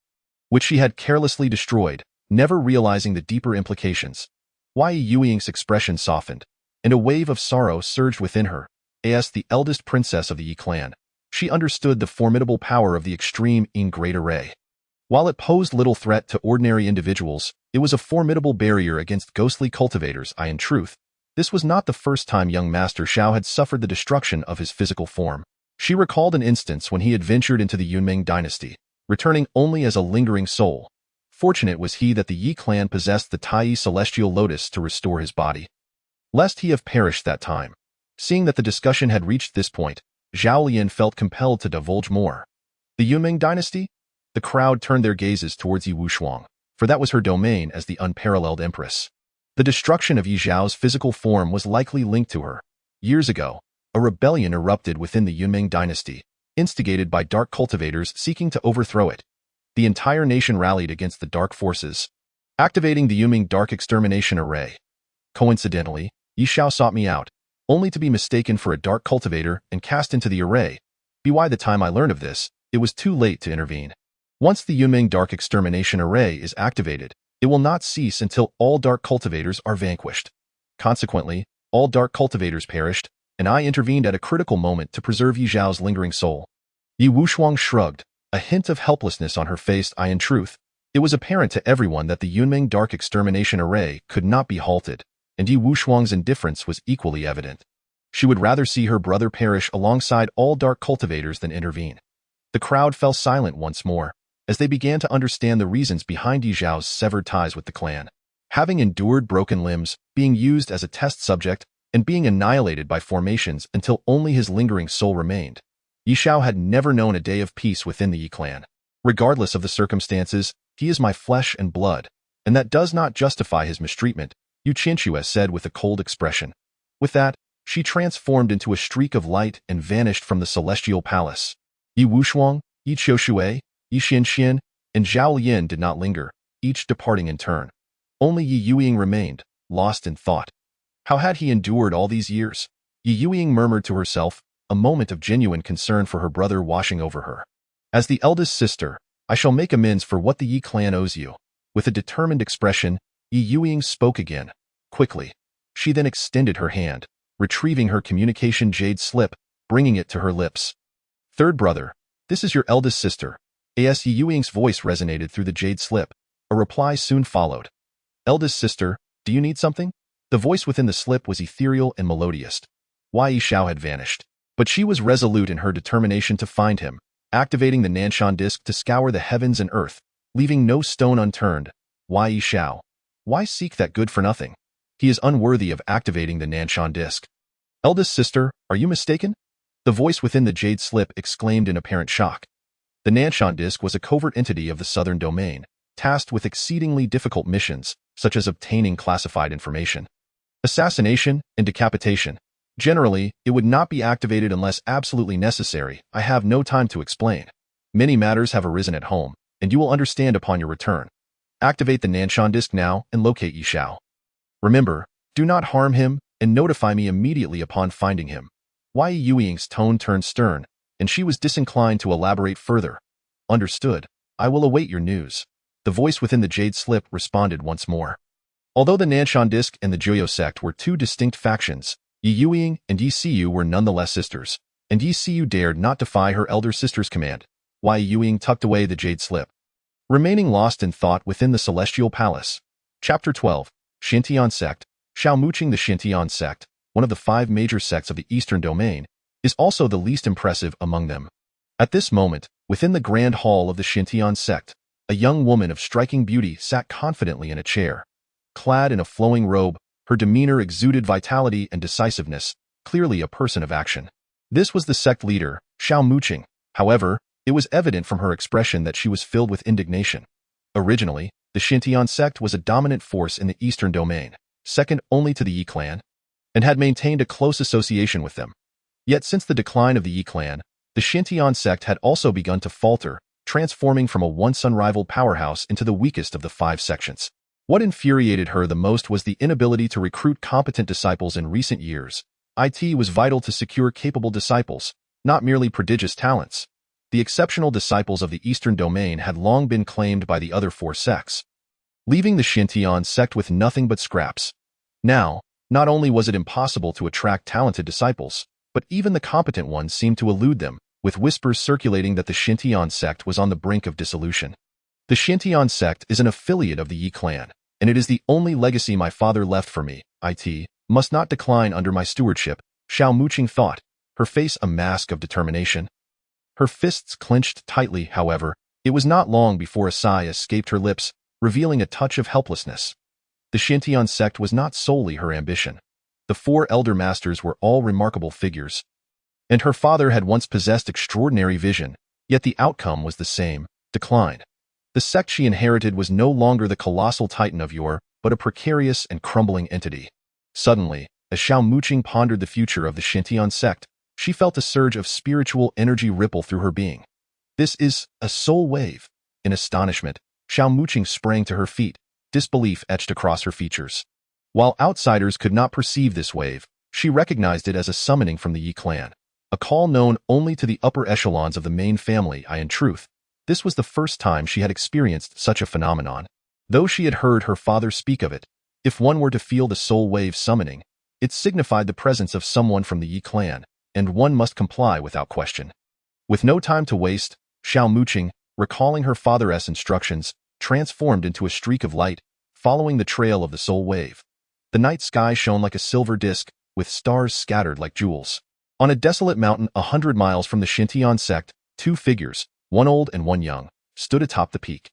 which she had carelessly destroyed, never realizing the deeper implications. Ye Youying's expression softened, and a wave of sorrow surged within her. As the eldest princess of the Ye clan, she understood the formidable power of the extreme Great Array. While it posed little threat to ordinary individuals, it was a formidable barrier against ghostly cultivators. In truth, this was not the first time young Master Xiao had suffered the destruction of his physical form. She recalled an instance when he had ventured into the Yunmeng dynasty, returning only as a lingering soul. Fortunate was he that the Ye clan possessed the Tai celestial lotus to restore his body, lest he have perished that time. Seeing that the discussion had reached this point, Zhao Lian felt compelled to divulge more. The Yunmeng dynasty? The crowd turned their gazes towards Ye Wushuang, for that was her domain as the unparalleled empress. The destruction of Ye Xiao's physical form was likely linked to her. Years ago, a rebellion erupted within the Yunmeng dynasty, instigated by dark cultivators seeking to overthrow it. The entire nation rallied against the dark forces, activating the Yunmeng Dark Extermination Array. Coincidentally, Ye Xiao sought me out, only to be mistaken for a dark cultivator and cast into the array. By the time I learned of this, it was too late to intervene. Once the Yunmeng Dark Extermination Array is activated, it will not cease until all dark cultivators are vanquished. Consequently, all dark cultivators perished, and I intervened at a critical moment to preserve Ye Xiao's lingering soul. Ye Wushuang shrugged, a hint of helplessness on her face. In truth, it was apparent to everyone that the Yunmeng Dark Extermination Array could not be halted, and Ye Wushuang's indifference was equally evident. She would rather see her brother perish alongside all dark cultivators than intervene. The crowd fell silent once more, as they began to understand the reasons behind Ye Xiao's severed ties with the clan. Having endured broken limbs, being used as a test subject, and being annihilated by formations until only his lingering soul remained, Ye Xiao had never known a day of peace within the Ye clan. Regardless of the circumstances, he is my flesh and blood, and that does not justify his mistreatment, Yue Qianxue said with a cold expression. With that, she transformed into a streak of light and vanished from the celestial palace. Ye Wushuang, Ye Qiushui, Ye Xianxuan, and Zhao Lian did not linger, each departing in turn. Only Ye Youying remained, lost in thought. How had he endured all these years? Ye Youying murmured to herself, a moment of genuine concern for her brother washing over her. As the eldest sister, I shall make amends for what the Ye clan owes you. With a determined expression, Ye Youying spoke again, quickly. She then extended her hand, retrieving her communication jade slip, bringing it to her lips. Third brother, this is your eldest sister. Ye Youying's voice resonated through the jade slip. A reply soon followed. Eldest sister, do you need something? The voice within the slip was ethereal and melodious. Ye Xiao had vanished, but she was resolute in her determination to find him, activating the Nanshan Disc to scour the heavens and earth, leaving no stone unturned. Ye Xiao, why seek that good for nothing? He is unworthy of activating the Nanshan Disc. Eldest sister, are you mistaken? The voice within the jade slip exclaimed in apparent shock. The Nanshan Disc was a covert entity of the southern domain, tasked with exceedingly difficult missions, such as obtaining classified information, assassination, and decapitation. Generally, it would not be activated unless absolutely necessary. I have no time to explain. Many matters have arisen at home, and you will understand upon your return. Activate the Nanshan Disc now and locate Ye Xiao. Remember, do not harm him, and notify me immediately upon finding him. Ye Youying's tone turned stern, and she was disinclined to elaborate further. Understood. I will await your news. The voice within the jade slip responded once more. Although the Nanshan Disc and the Shenon Sect were two distinct factions, Ye Youying and Ye Siyu were nonetheless sisters, and Ye Siyu dared not defy her elder sister's command. Ye Youying tucked away the jade slip, remaining lost in thought within the celestial palace. Chapter 12. Shenon Sect. Xiao Muqing. The Shenon Sect, one of the 5 major sects of the Eastern Domain, is also the least impressive among them. At this moment, within the grand hall of the Shenon Sect, a young woman of striking beauty sat confidently in a chair. Clad in a flowing robe, her demeanor exuded vitality and decisiveness, clearly a person of action. This was the sect leader, Xiao Muqing. However, it was evident from her expression that she was filled with indignation. Originally, the Shenon Sect was a dominant force in the eastern domain, second only to the Ye clan, and had maintained a close association with them. Yet since the decline of the Ye clan, the Shenon Sect had also begun to falter, transforming from a once unrivaled powerhouse into the weakest of the 5 sections. What infuriated her the most was the inability to recruit competent disciples in recent years. It was vital to secure capable disciples, not merely prodigious talents. The exceptional disciples of the Eastern Domain had long been claimed by the other 4 sects, leaving the Shenon Sect with nothing but scraps. Now, not only was it impossible to attract talented disciples, but even the competent ones seemed to elude them, with whispers circulating that the Shenon Sect was on the brink of dissolution. The Shenon Sect is an affiliate of the Ye clan, and it is the only legacy my father left for me. It must not decline under my stewardship, Xiao Muqing thought, her face a mask of determination. Her fists clenched tightly, however. It was not long before a sigh escaped her lips, revealing a touch of helplessness. The Shenon Sect was not solely her ambition. The 4 elder masters were all remarkable figures, and her father had once possessed extraordinary vision, yet the outcome was the same, decline. The sect she inherited was no longer the colossal titan of yore, but a precarious and crumbling entity. Suddenly, as Xiao Muqing pondered the future of the Shenon Sect, she felt a surge of spiritual energy ripple through her being. This is a soul wave. In astonishment, Xiao Muqing sprang to her feet, disbelief etched across her features. While outsiders could not perceive this wave, she recognized it as a summoning from the Ye clan, a call known only to the upper echelons of the main family. In truth, this was the first time she had experienced such a phenomenon. Though she had heard her father speak of it, if one were to feel the soul wave summoning, it signified the presence of someone from the Ye clan, and one must comply without question. With no time to waste, Xiao Muqing, recalling her father's instructions, transformed into a streak of light, following the trail of the soul wave. The night sky shone like a silver disk, with stars scattered like jewels. On a desolate mountain 100 miles from the Shenon Sect, 2 figures, one old and one young, stood atop the peak.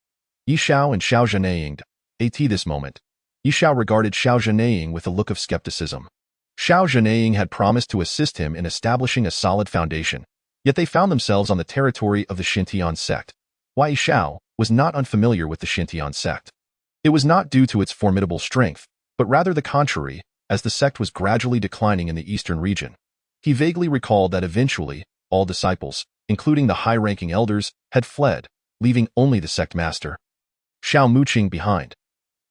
Ye Xiao and Xiao Zhenaying. At this moment, Ye Xiao regarded Xiao Zhenaying with a look of skepticism. Xiao Zhenaying had promised to assist him in establishing a solid foundation, yet they found themselves on the territory of the Shenon Sect. Ye Xiao was not unfamiliar with the Shenon Sect. It was not due to its formidable strength, but rather the contrary, as the sect was gradually declining in the eastern region. He vaguely recalled that eventually, all disciples, including the high-ranking elders, had fled, leaving only the sect master, Xiao Muqing, behind.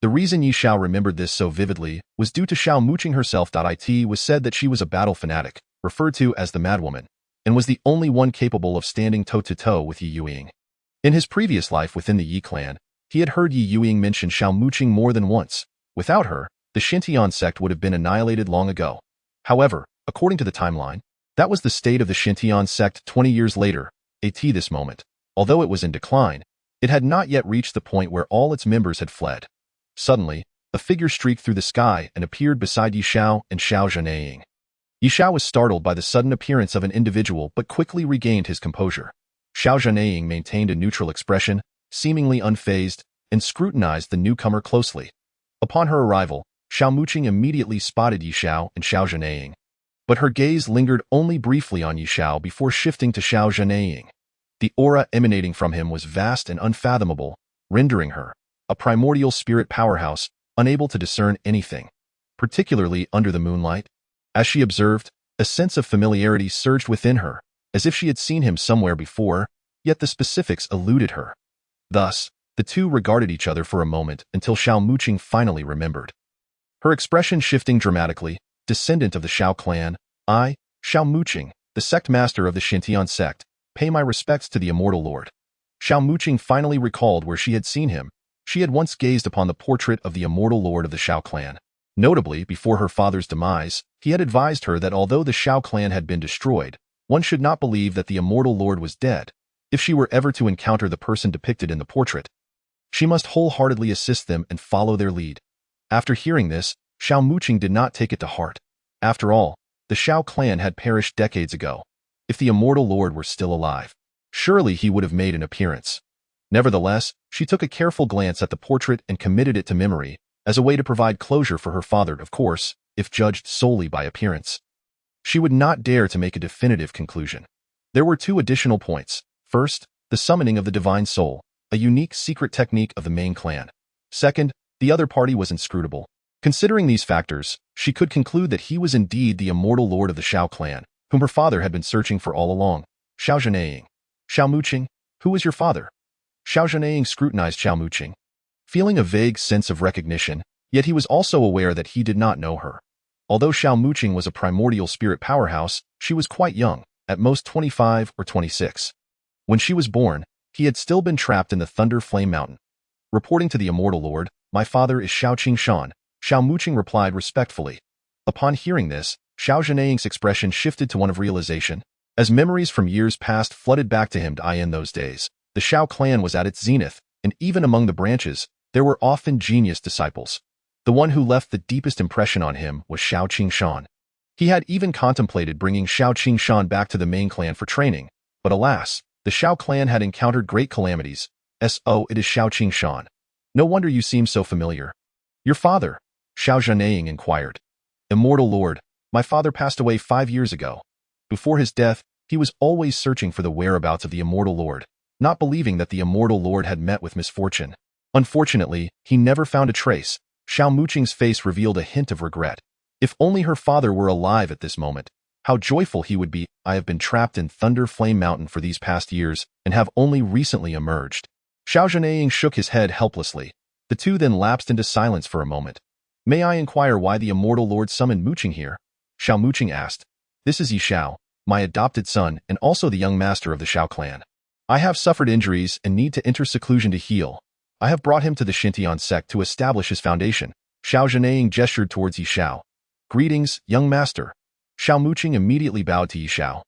The reason Ye Xiao remembered this so vividly was due to Xiao Muqing herself. It was said that she was a battle fanatic, referred to as the madwoman, and was the only one capable of standing toe-to-toe with Ye Youying. In his previous life within the Ye clan, he had heard Ye Youying mention Xiao Muqing more than once. Without her, the Shenon Sect would have been annihilated long ago. However, according to the timeline, that was the state of the Shenon Sect 20 years later. At this moment, although it was in decline, it had not yet reached the point where all its members had fled. Suddenly, a figure streaked through the sky and appeared beside Ye Xiao and Xiao Zhenaying. Ye Xiao was startled by the sudden appearance of an individual but quickly regained his composure. Xiao Zhenaying maintained a neutral expression, seemingly unfazed, and scrutinized the newcomer closely. Upon her arrival, Xiao Muqing immediately spotted Ye Xiao and Xiao Zhenaying. But her gaze lingered only briefly on Ye Xiao before shifting to Xiao Zhenaying. The aura emanating from him was vast and unfathomable, rendering her a primordial spirit powerhouse, unable to discern anything, particularly under the moonlight. As she observed, a sense of familiarity surged within her, as if she had seen him somewhere before, yet the specifics eluded her. Thus, the two regarded each other for a moment until Xiao Muqing finally remembered. Her expression shifting dramatically, descendant of the Xiao clan, I, Xiao Muqing, the sect master of the Shenon Sect, pay my respects to the immortal lord. Xiao Muqing finally recalled where she had seen him. She had once gazed upon the portrait of the immortal lord of the Xiao clan. Notably, before her father's demise, he had advised her that although the Xiao clan had been destroyed, one should not believe that the immortal lord was dead. If she were ever to encounter the person depicted in the portrait, she must wholeheartedly assist them and follow their lead. After hearing this, Xiao Muqing did not take it to heart. After all, The Xiao clan had perished decades ago. If the immortal lord were still alive, surely he would have made an appearance. Nevertheless, she took a careful glance at the portrait and committed it to memory, as a way to provide closure for her father, of course, if judged solely by appearance. She would not dare to make a definitive conclusion. There were two additional points. First, the summoning of the divine soul, a unique secret technique of the main clan. Second, the other party was inscrutable. Considering these factors, she could conclude that he was indeed the immortal lord of the Xiao clan, whom her father had been searching for all along. Xiao Zhenaying. Xiao Muqing, who is your father? Xiao Zhenaying scrutinized Xiao Muqing, feeling a vague sense of recognition, yet he was also aware that he did not know her. Although Xiao Muqing was a primordial spirit powerhouse, she was quite young, at most 25 or 26. When she was born, he had still been trapped in the Thunder Flame Mountain. Reporting to the immortal lord, "My father is Xiao Qingshan," Xiao Muqing replied respectfully. Upon hearing this, Xiao Zhenaying's expression shifted to one of realization, as memories from years past flooded back to him. In those days, the Xiao clan was at its zenith, and even among the branches, there were often genius disciples. The one who left the deepest impression on him was Xiao Qingshan. He had even contemplated bringing Xiao Qingshan back to the main clan for training, but alas, the Xiao clan had encountered great calamities. So it is Xiao Qingshan. No wonder you seem so familiar. Your father? Xiao Zhenaying inquired. Immortal lord, my father passed away 5 years ago. Before his death, he was always searching for the whereabouts of the immortal lord, not believing that the immortal lord had met with misfortune. Unfortunately, he never found a trace. Xiao Muqing's face revealed a hint of regret. If only her father were alive at this moment, how joyful he would be. I have been trapped in Thunder Flame Mountain for these past years and have only recently emerged. Xiao Zhenaying shook his head helplessly. The two then lapsed into silence for a moment. May I inquire why the immortal lord summoned Muqing here? Xiao Muqing asked. This is Ye Xiao, my adopted son and also the young master of the Xiao clan. I have suffered injuries and need to enter seclusion to heal. I have brought him to the Nine Sect to establish his foundation. Xiao Zhenaying gestured towards Ye Xiao. Greetings, young master. Xiao Muqing immediately bowed to Ye Xiao,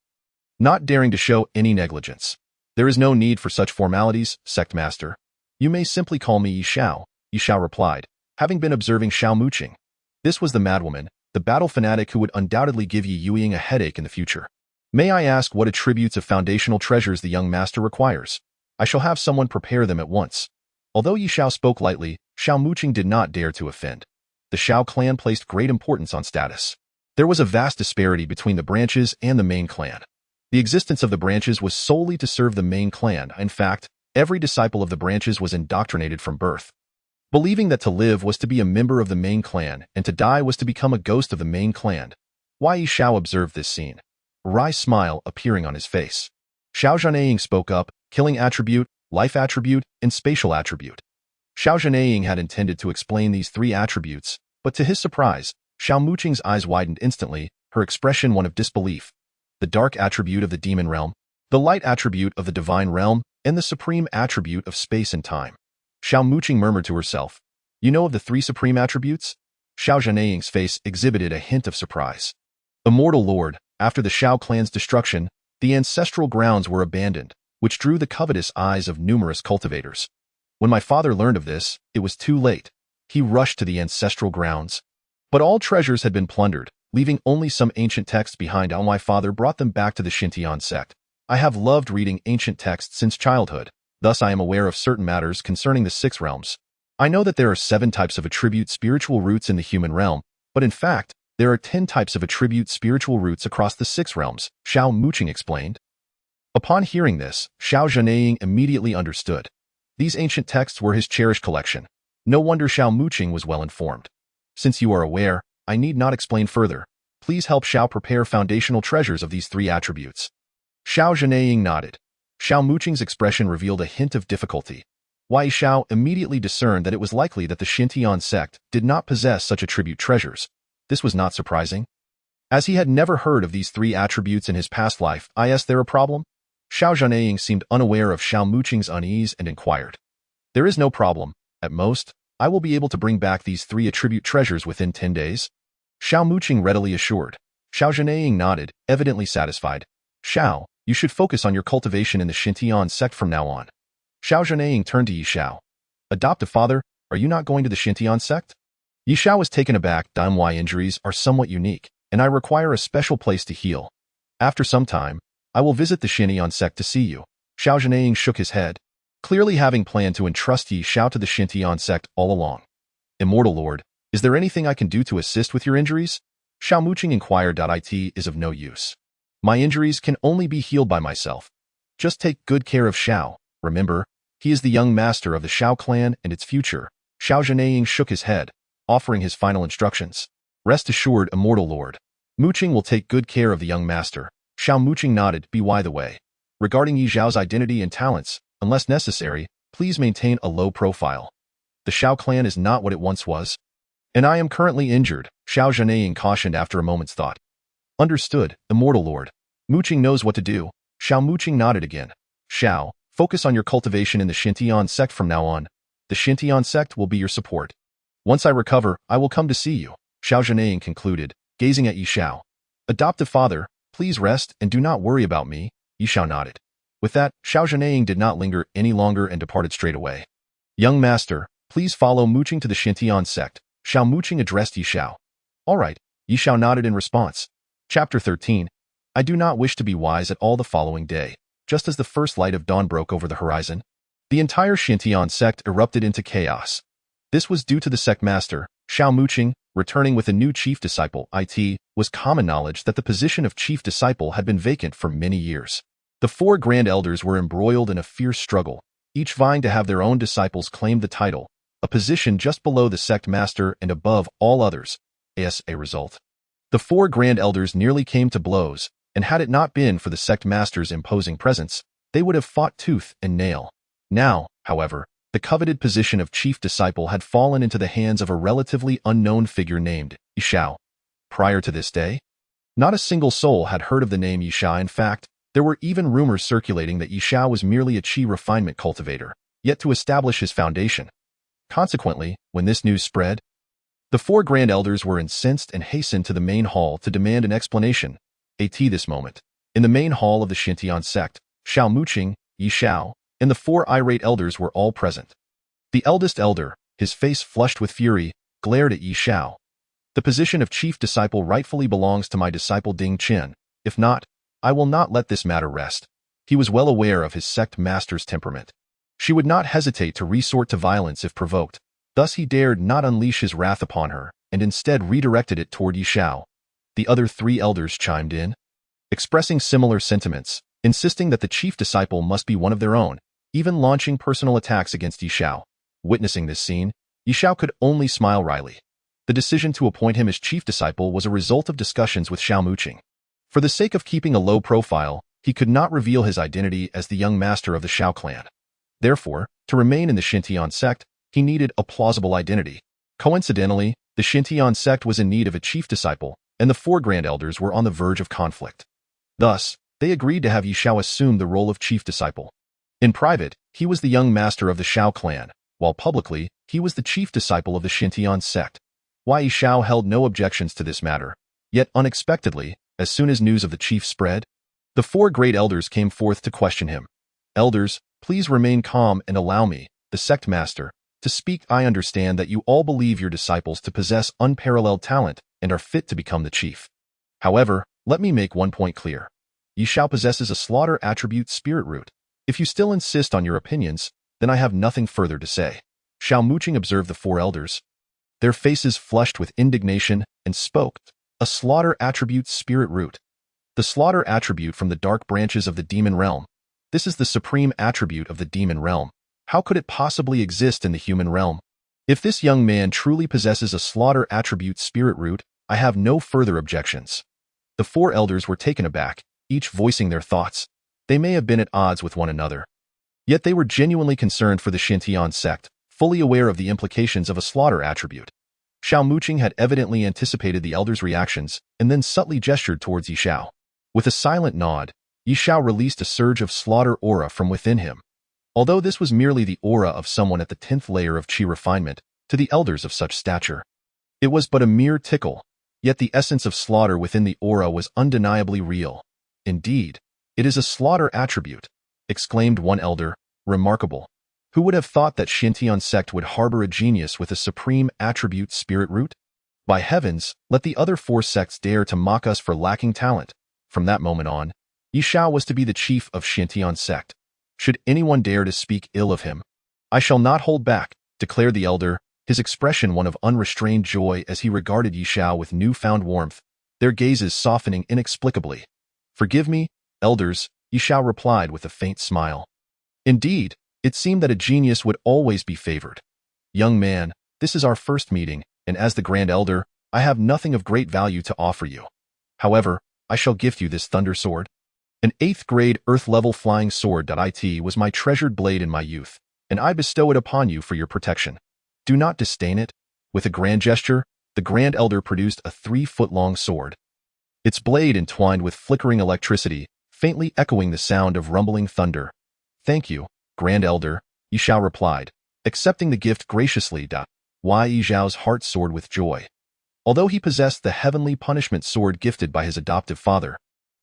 not daring to show any negligence. There is no need for such formalities, sect master. You may simply call me Ye Xiao, Ye Xiao replied, having been observing Xiao Muqing. This was the madwoman, the battle fanatic who would undoubtedly give Ye Youying a headache in the future. May I ask what attributes of foundational treasures the young master requires? I shall have someone prepare them at once. Although Ye Xiao spoke lightly, Xiao Muqing did not dare to offend. The Xiao clan placed great importance on status. There was a vast disparity between the branches and the main clan. The existence of the branches was solely to serve the main clan. In fact, every disciple of the branches was indoctrinated from birth, believing that to live was to be a member of the main clan and to die was to become a ghost of the main clan. Ye Xiao observed this scene, a wry smile appearing on his face. Xiao Zhenaying spoke up, killing attribute, life attribute, and spatial attribute. Xiao Zhenaying had intended to explain these three attributes, but to his surprise, Xiao Muqing's eyes widened instantly, her expression one of disbelief. The dark attribute of the demon realm, the light attribute of the divine realm, and the supreme attribute of space and time. Xiao Muqing murmured to herself. You know of the three supreme attributes? Xiao Zhenaying's face exhibited a hint of surprise. Immortal Lord, after the Xiao clan's destruction, the ancestral grounds were abandoned, which drew the covetous eyes of numerous cultivators. When my father learned of this, it was too late. He rushed to the ancestral grounds. But all treasures had been plundered, leaving only some ancient texts behind. My father brought them back to the Nine Sect. I have loved reading ancient texts since childhood, thus I am aware of certain matters concerning the 6 realms. I know that there are 7 types of attribute spiritual roots in the human realm, but in fact, there are 10 types of attribute spiritual roots across the 6 realms, Xiao Muqing explained. Upon hearing this, Xiao Zhenaying immediately understood. These ancient texts were his cherished collection. No wonder Xiao Muqing was well informed. Since you are aware, I need not explain further. Please help Xiao prepare foundational treasures of these 3 attributes. Xiao Zhenaying nodded. Xiao Muqing's expression revealed a hint of difficulty. Ye Xiao immediately discerned that it was likely that the Nine Sect did not possess such attribute treasures. This was not surprising, as he had never heard of these 3 attributes in his past life. Is there a problem? Xiao Zhenaying seemed unaware of Xiao Muqing's unease and inquired. There is no problem. At most, I will be able to bring back these 3 attribute treasures within 10 days. Xiao Muqing readily assured. Xiao Zhenaying nodded, evidently satisfied. Xiao, you should focus on your cultivation in the Nine Sect from now on. Xiao Zhenaying turned to Ye Xiao. Adoptive father, are you not going to the Nine Sect? Ye Xiao was taken aback. My injuries are somewhat unique, and I require a special place to heal. After some time, I will visit the Shenon Sect to see you. Xiao Zhanaying shook his head, clearly having planned to entrust Ye Xiao to the Shenon Sect all along. Immortal Lord, is there anything I can do to assist with your injuries? Xiao Muqing inquired. It is of no use. My injuries can only be healed by myself. Just take good care of Xiao. Remember, he is the young master of the Xiao clan and its future. Xiao Zhanaying shook his head, offering his final instructions. Rest assured, Immortal Lord. Muqing will take good care of the young master. Xiao Muqing nodded. By the way, regarding Ye Xiao's identity and talents, unless necessary, please maintain a low profile. The Xiao clan is not what it once was. And I am currently injured, Xiao Zhanaying cautioned after a moment's thought. Understood, Immortal Lord. Muqing knows what to do. Xiao Muqing nodded again. Xiao, focus on your cultivation in the Shenon Sect from now on. The Shenon Sect will be your support. Once I recover, I will come to see you, Xiao Zhanaying concluded, gazing at Ye Xiao. Adoptive father, please rest and do not worry about me, Ye Xiao nodded. With that, Xiao Zhanaying did not linger any longer and departed straight away. Young master, please follow Muqing to the Shenon Sect. Xiao Muqing addressed Ye Xiao. All right, Ye Xiao nodded in response. Chapter 13. I do not wish to be wise at all. The following day, just as the first light of dawn broke over the horizon, the entire Shenon Sect erupted into chaos. This was due to the sect master, Xiao Muqing, returning with a new chief disciple. It was common knowledge that the position of chief disciple had been vacant for many years. The four grand elders were embroiled in a fierce struggle, each vying to have their own disciples claim the title, a position just below the sect master and above all others. As a result, the four grand elders nearly came to blows, and had it not been for the sect master's imposing presence, they would have fought tooth and nail. Now, however, the coveted position of chief disciple had fallen into the hands of a relatively unknown figure named Ye Xiao. Prior to this day, not a single soul had heard of the name Ye Xiao. In fact, there were even rumors circulating that Ye Xiao was merely a qi refinement cultivator, yet to establish his foundation. Consequently, when this news spread, the four grand elders were incensed and hastened to the main hall to demand an explanation. At this moment, in the main hall of the Shenon Sect, Xiao Muqing, Ye Xiao, and the four irate elders were all present. The eldest elder, his face flushed with fury, glared at Ye Xiao. The position of chief disciple rightfully belongs to my disciple Ding Chen. If not, I will not let this matter rest. He was well aware of his sect master's temperament. She would not hesitate to resort to violence if provoked. Thus he dared not unleash his wrath upon her, and instead redirected it toward Ye Xiao. The other three elders chimed in, expressing similar sentiments, insisting that the chief disciple must be one of their own, even launching personal attacks against Ye Xiao. Witnessing this scene, Ye Xiao could only smile wryly. The decision to appoint him as chief disciple was a result of discussions with Xiao Muqing. For the sake of keeping a low profile, he could not reveal his identity as the young master of the Xiao clan. Therefore, to remain in the Shenon Sect, he needed a plausible identity. Coincidentally, the Shenon Sect was in need of a chief disciple, and the four grand elders were on the verge of conflict. Thus, they agreed to have Ye Xiao assume the role of chief disciple. In private, he was the young master of the Xiao clan, while publicly, he was the chief disciple of the Shenon Sect. Ye Xiao held no objections to this matter. Yet unexpectedly, as soon as news of the chief spread, the four great elders came forth to question him. Elders, please remain calm and allow me, the sect master, to speak. I understand that you all believe your disciples to possess unparalleled talent and are fit to become the chief. However, let me make one point clear. Ye Xiao possesses a slaughter attribute spirit root. If you still insist on your opinions, then I have nothing further to say. Xiao Muqing observed the four elders. Their faces flushed with indignation and spoke. A slaughter attribute spirit root. The slaughter attribute from the dark branches of the demon realm. This is the supreme attribute of the demon realm. How could it possibly exist in the human realm? If this young man truly possesses a slaughter attribute spirit root, I have no further objections. The four elders were taken aback, each voicing their thoughts. They may have been at odds with one another. Yet they were genuinely concerned for the Shenon Sect, fully aware of the implications of a slaughter attribute. Xiao Muqing had evidently anticipated the elders' reactions and then subtly gestured towards Ye Xiao. With a silent nod, Ye Xiao released a surge of slaughter aura from within him. Although this was merely the aura of someone at the 10th layer of qi refinement, to the elders of such stature, it was but a mere tickle, yet the essence of slaughter within the aura was undeniably real. Indeed, it is a slaughter attribute, exclaimed one elder. Remarkable. Who would have thought that Shenon Sect would harbor a genius with a supreme attribute spirit root? By heavens, let the other 4 sects dare to mock us for lacking talent. From that moment on, Ye Xiao was to be the chief of Shenon Sect. Should anyone dare to speak ill of him, I shall not hold back, declared the elder, his expression one of unrestrained joy as he regarded Ye Xiao with newfound warmth, their gazes softening inexplicably. Forgive me, elders, Ye Xiao replied with a faint smile. Indeed, it seemed that a genius would always be favored. Young man, this is our first meeting, and as the Grand Elder, I have nothing of great value to offer you. However, I shall gift you this thunder sword. An 8th grade earth-level flying sword. It was my treasured blade in my youth, and I bestow it upon you for your protection. Do not disdain it. With a grand gesture, the Grand Elder produced a 3-foot-long sword. Its blade entwined with flickering electricity, faintly echoing the sound of rumbling thunder. Thank you, Grand Elder, Ye Xiao replied, accepting the gift graciously. Ye Xiao's heart soared with joy. Although he possessed the heavenly punishment sword gifted by his adoptive father,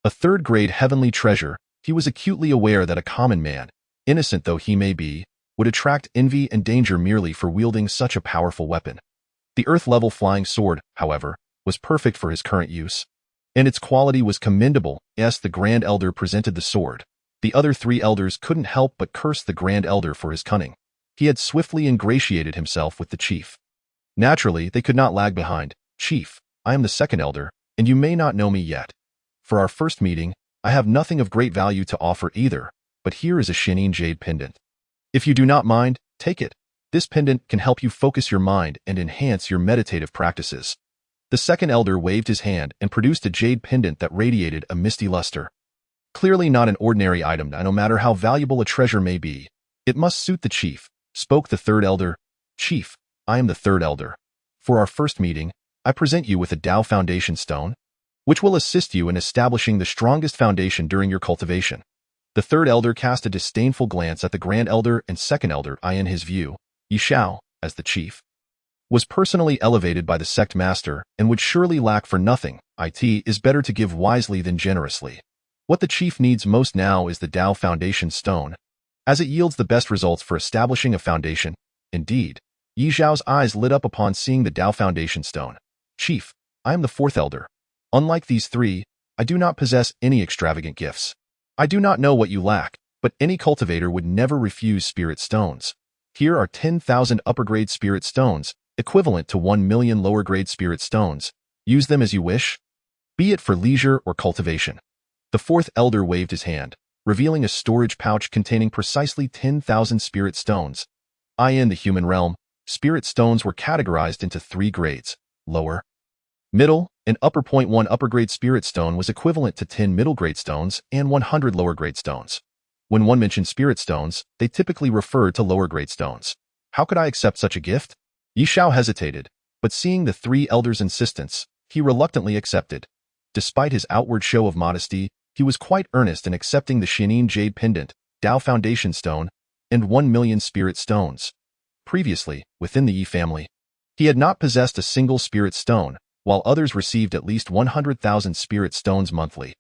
a 3rd-grade heavenly treasure, he was acutely aware that a common man, innocent though he may be, would attract envy and danger merely for wielding such a powerful weapon. The earth-level flying sword, however, was perfect for his current use, and its quality was commendable. As the Grand Elder presented the sword, the other 3 elders couldn't help but curse the Grand Elder for his cunning. He had swiftly ingratiated himself with the chief. Naturally, they could not lag behind. Chief, I am the 2nd elder, and you may not know me yet. For our first meeting, I have nothing of great value to offer either, but here is a Shenon jade pendant. If you do not mind, take it. This pendant can help you focus your mind and enhance your meditative practices. The 2nd elder waved his hand and produced a jade pendant that radiated a misty luster. Clearly not an ordinary item, no matter how valuable a treasure may be. It must suit the chief, spoke the 3rd elder. Chief, I am the 3rd elder. For our first meeting, I present you with a Dao Foundation Stone, which will assist you in establishing the strongest foundation during your cultivation. The 3rd elder cast a disdainful glance at the Grand Elder and 2nd elder. In his view, Ye Xiao, as the chief, was personally elevated by the sect master and would surely lack for nothing. It is better to give wisely than generously. What the chief needs most now is the Dao Foundation Stone, as it yields the best results for establishing a foundation. Indeed, Ye Xiao's eyes lit up upon seeing the Dao Foundation Stone. Chief, I am the 4th elder. Unlike these 3, I do not possess any extravagant gifts. I do not know what you lack, but any cultivator would never refuse spirit stones. Here are 10,000 upper-grade spirit stones, equivalent to 1 million lower-grade spirit stones. Use them as you wish, be it for leisure or cultivation. The 4th elder waved his hand, revealing a storage pouch containing precisely 10,000 spirit stones. In the human realm, spirit stones were categorized into 3 grades: lower, middle, and upper. 1 upper-grade spirit stone was equivalent to 10 middle-grade stones and 100 lower-grade stones. When one mentioned spirit stones, they typically referred to lower-grade stones. How could I accept such a gift? Ye Xiao hesitated, but seeing the 3 elders' insistence, he reluctantly accepted. Despite his outward show of modesty, he was quite earnest in accepting the Shenon jade pendant, Dao Foundation Stone, and 1 million spirit stones. Previously, within the Ye family, he had not possessed a single spirit stone, while others received at least 100,000 spirit stones monthly.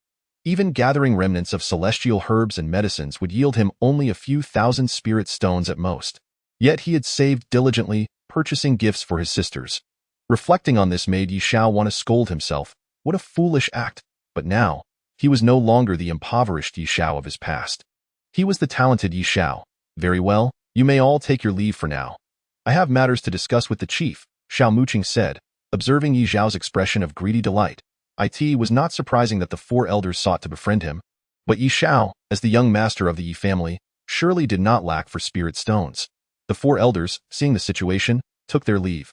Even gathering remnants of celestial herbs and medicines would yield him only a few thousand spirit stones at most. Yet he had saved diligently, purchasing gifts for his sisters. Reflecting on this made Ye Xiao want to scold himself. What a foolish act! But now, he was no longer the impoverished Ye Xiao of his past. He was the talented Ye Xiao. Very well, you may all take your leave for now. I have matters to discuss with the chief, Xiaomuqing said, observing Ye Xiao's expression of greedy delight. It was not surprising that the 4 elders sought to befriend him, but Ye Xiao, as the young master of the Ye family, surely did not lack for spirit stones. The 4 elders, seeing the situation, took their leave.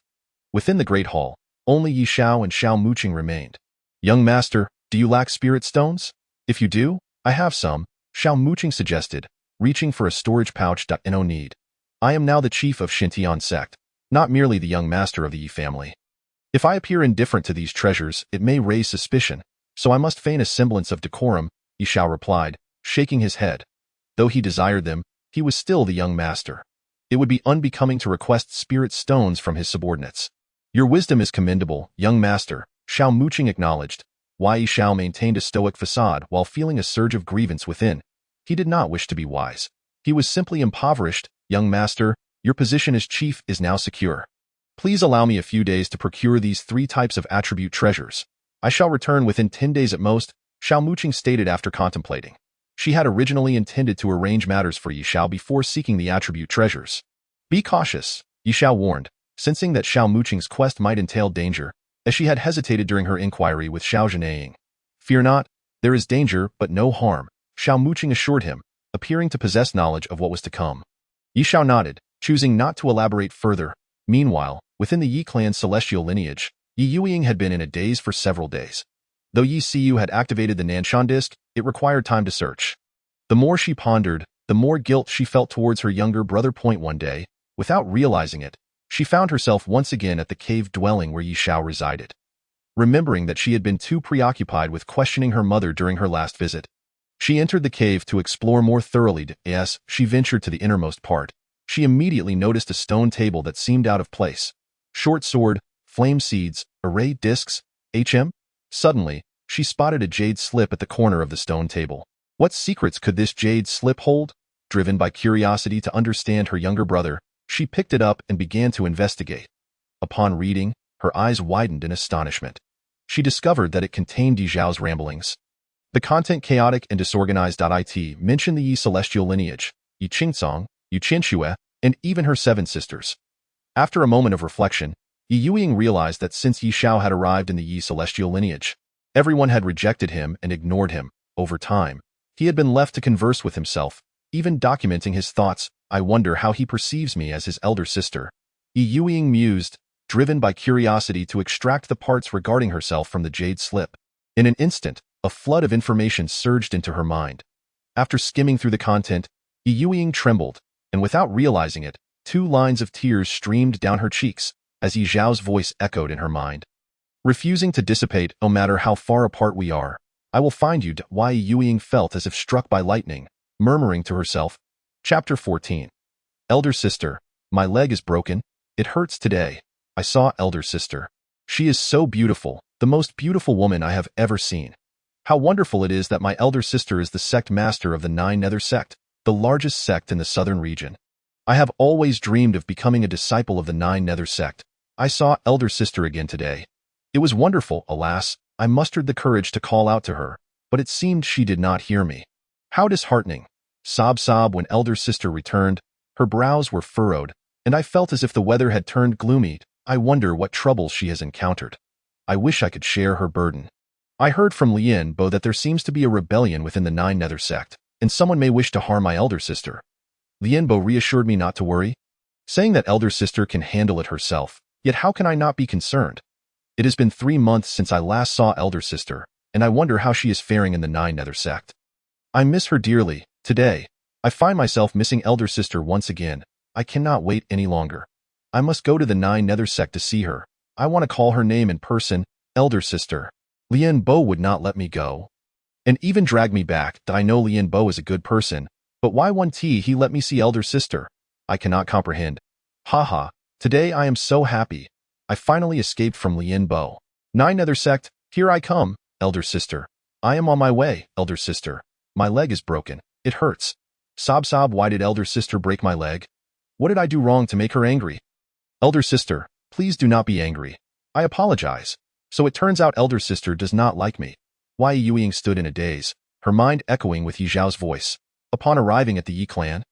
Within the great hall, only Ye Xiao and Xiaomuqing remained. Young master, do you lack spirit stones? If you do, I have some, Xiaomuqing suggested, reaching for a storage pouch. No need. I am now the chief of Shenon Sect, not merely the young master of the Ye family. If I appear indifferent to these treasures, it may raise suspicion, so I must feign a semblance of decorum, Ye Xiao replied, shaking his head. Though he desired them, he was still the young master. It would be unbecoming to request spirit stones from his subordinates. Your wisdom is commendable, young master, Xiaomuqing acknowledged. Ye Xiao maintained a stoic facade while feeling a surge of grievance within. He did not wish to be wise. He was simply impoverished. Young master, your position as chief is now secure. Please allow me a few days to procure these 3 types of attribute treasures. I shall return within 10 days at most, Xiao Muqing stated after contemplating. She had originally intended to arrange matters for Ye Xiao before seeking the attribute treasures. Be cautious, Ye Xiao warned, sensing that Xiao Muqing's quest might entail danger, as she had hesitated during her inquiry with Xiao Zhenaying. Fear not, there is danger but no harm, Xiao Muqing assured him, appearing to possess knowledge of what was to come. Ye Xiao nodded, choosing not to elaborate further. Meanwhile, within the Ye clan's celestial lineage, Ye Youying had been in a daze for several days. Though Ye Siyu had activated the Nanshan Disc, it required time to search. The more she pondered, the more guilt she felt towards her younger brother. One day, without realizing it, she found herself once again at the cave dwelling where Ye Xiao resided. Remembering that she had been too preoccupied with questioning her mother during her last visit, she entered the cave to explore more thoroughly. As she ventured to the innermost part, she immediately noticed a stone table that seemed out of place. Short sword, flame seeds, array discs, HM? Suddenly, she spotted a jade slip at the corner of the stone table. What secrets could this jade slip hold? Driven by curiosity to understand her younger brother, she picked it up and began to investigate. Upon reading, her eyes widened in astonishment. She discovered that it contained Ye Xiao's ramblings. The content chaotic and disorganized. It mentioned the Ye celestial lineage, Ye Qingcang, Ye Qianxue, and even her 7 sisters. After a moment of reflection, Ye Youying realized that since Ye Xiao had arrived in the Ye celestial lineage, everyone had rejected him and ignored him. Over time, he had been left to converse with himself, even documenting his thoughts. I wonder how he perceives me as his elder sister. Ye Youying mused, driven by curiosity to extract the parts regarding herself from the jade slip. In an instant, a flood of information surged into her mind. After skimming through the content, Ye Youying trembled, and without realizing it, 2 lines of tears streamed down her cheeks as Ye Xiao's voice echoed in her mind. Refusing to dissipate, no matter how far apart we are, I will find you. Why Ye Youying felt as if struck by lightning, murmuring to herself. Chapter 14. Elder sister, my leg is broken. It hurts today. I saw elder sister. She is so beautiful, the most beautiful woman I have ever seen. How wonderful it is that my elder sister is the sect master of the Nine Nether Sect, the largest sect in the southern region. I have always dreamed of becoming a disciple of the Nine Nether Sect. I saw elder sister again today. It was wonderful. Alas, I mustered the courage to call out to her, but it seemed she did not hear me. How disheartening. Sob when elder sister returned. Her brows were furrowed, and I felt as if the weather had turned gloomy. I wonder what troubles she has encountered. I wish I could share her burden. I heard from Lian Bo that there seems to be a rebellion within the Nine Nether Sect, and someone may wish to harm my elder sister. Lian Bo reassured me not to worry, saying that elder sister can handle it herself. Yet how can I not be concerned? It has been 3 months since I last saw elder sister, and I wonder how she is faring in the Nine Nether Sect. I miss her dearly. Today, I find myself missing elder sister once again. I cannot wait any longer. I must go to the Nine Nether Sect to see her. I want to call her name in person, elder sister. Lian Bo would not let me go, and even drag me back. I know Lian Bo is a good person, but why won't he let me see elder sister? I cannot comprehend. Haha, today I am so happy. I finally escaped from Lian Bo. Nine Nether Sect, here I come, elder sister. I am on my way, elder sister. My leg is broken. It hurts. Sob, why did elder sister break my leg? What did I do wrong to make her angry? Elder sister, please do not be angry. I apologize. So it turns out elder sister does not like me. Ye Youying stood in a daze, her mind echoing with Ye Xiao's voice. Upon arriving at the Ye clan,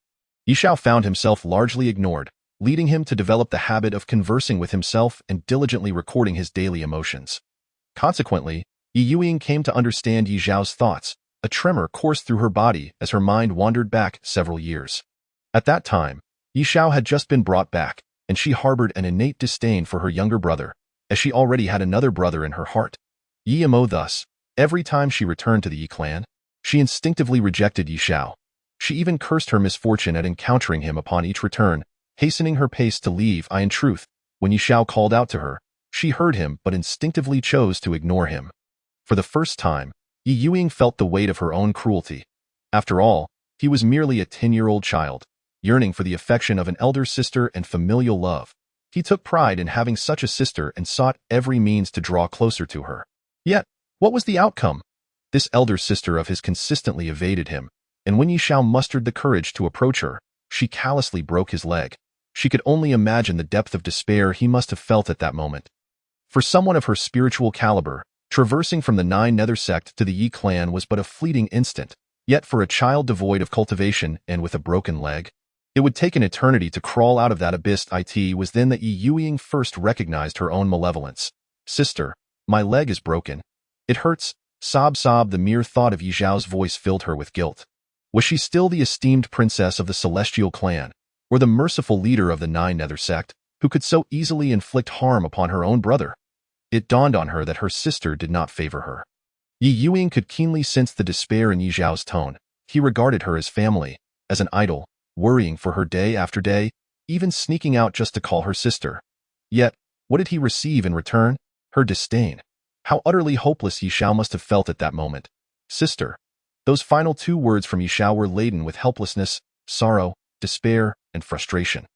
Ye Xiao found himself largely ignored, leading him to develop the habit of conversing with himself and diligently recording his daily emotions. Consequently, Ye Youying came to understand Ye Xiao's thoughts. A tremor coursed through her body as her mind wandered back several years. At that time, Ye Xiao had just been brought back, and she harbored an innate disdain for her younger brother, as she already had another brother in her heart. Ye Mo thus, every time she returned to the Ye clan, she instinctively rejected Ye Xiao. She even cursed her misfortune at encountering him upon each return, hastening her pace to leave. In truth, when Ye Xiao called out to her, she heard him but instinctively chose to ignore him. For the first time, Ye Youying felt the weight of her own cruelty. After all, he was merely a 10-year-old child, yearning for the affection of an elder sister and familial love. He took pride in having such a sister and sought every means to draw closer to her. Yet, what was the outcome? This elder sister of his consistently evaded him, and when Ye Xiao mustered the courage to approach her, she callously broke his leg. She could only imagine the depth of despair he must have felt at that moment. For someone of her spiritual caliber, traversing from the Nine Nether Sect to the Ye clan was but a fleeting instant, yet for a child devoid of cultivation and with a broken leg, it would take an eternity to crawl out of that abyss. It was then that Ye Youying first recognized her own malevolence. "Sister, my leg is broken. It hurts." Sob. The mere thought of Ye Xiao's voice filled her with guilt. Was she still the esteemed princess of the Celestial clan, or the merciful leader of the Nine Nether Sect, who could so easily inflict harm upon her own brother? It dawned on her that her sister did not favor her. Ye Youying could keenly sense the despair in Ye Xiao's tone. He regarded her as family, as an idol, worrying for her day after day, even sneaking out just to call her sister. Yet, what did he receive in return? Her disdain. How utterly hopeless Ye Xiao must have felt at that moment. Sister. Those final two words from Ye Xiao were laden with helplessness, sorrow, despair, and frustration.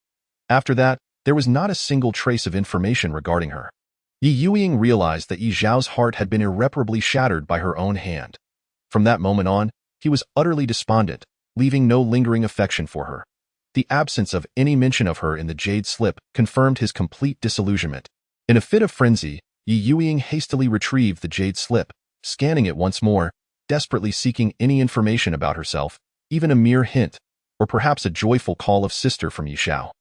After that, there was not a single trace of information regarding her. Ye Youying realized that Ye Xiao's heart had been irreparably shattered by her own hand. From that moment on, he was utterly despondent, leaving no lingering affection for her. The absence of any mention of her in the jade slip confirmed his complete disillusionment. In a fit of frenzy, Ye Youying hastily retrieved the jade slip, scanning it once more, desperately seeking any information about herself, even a mere hint, or perhaps a joyful call of sister from Ye Xiao.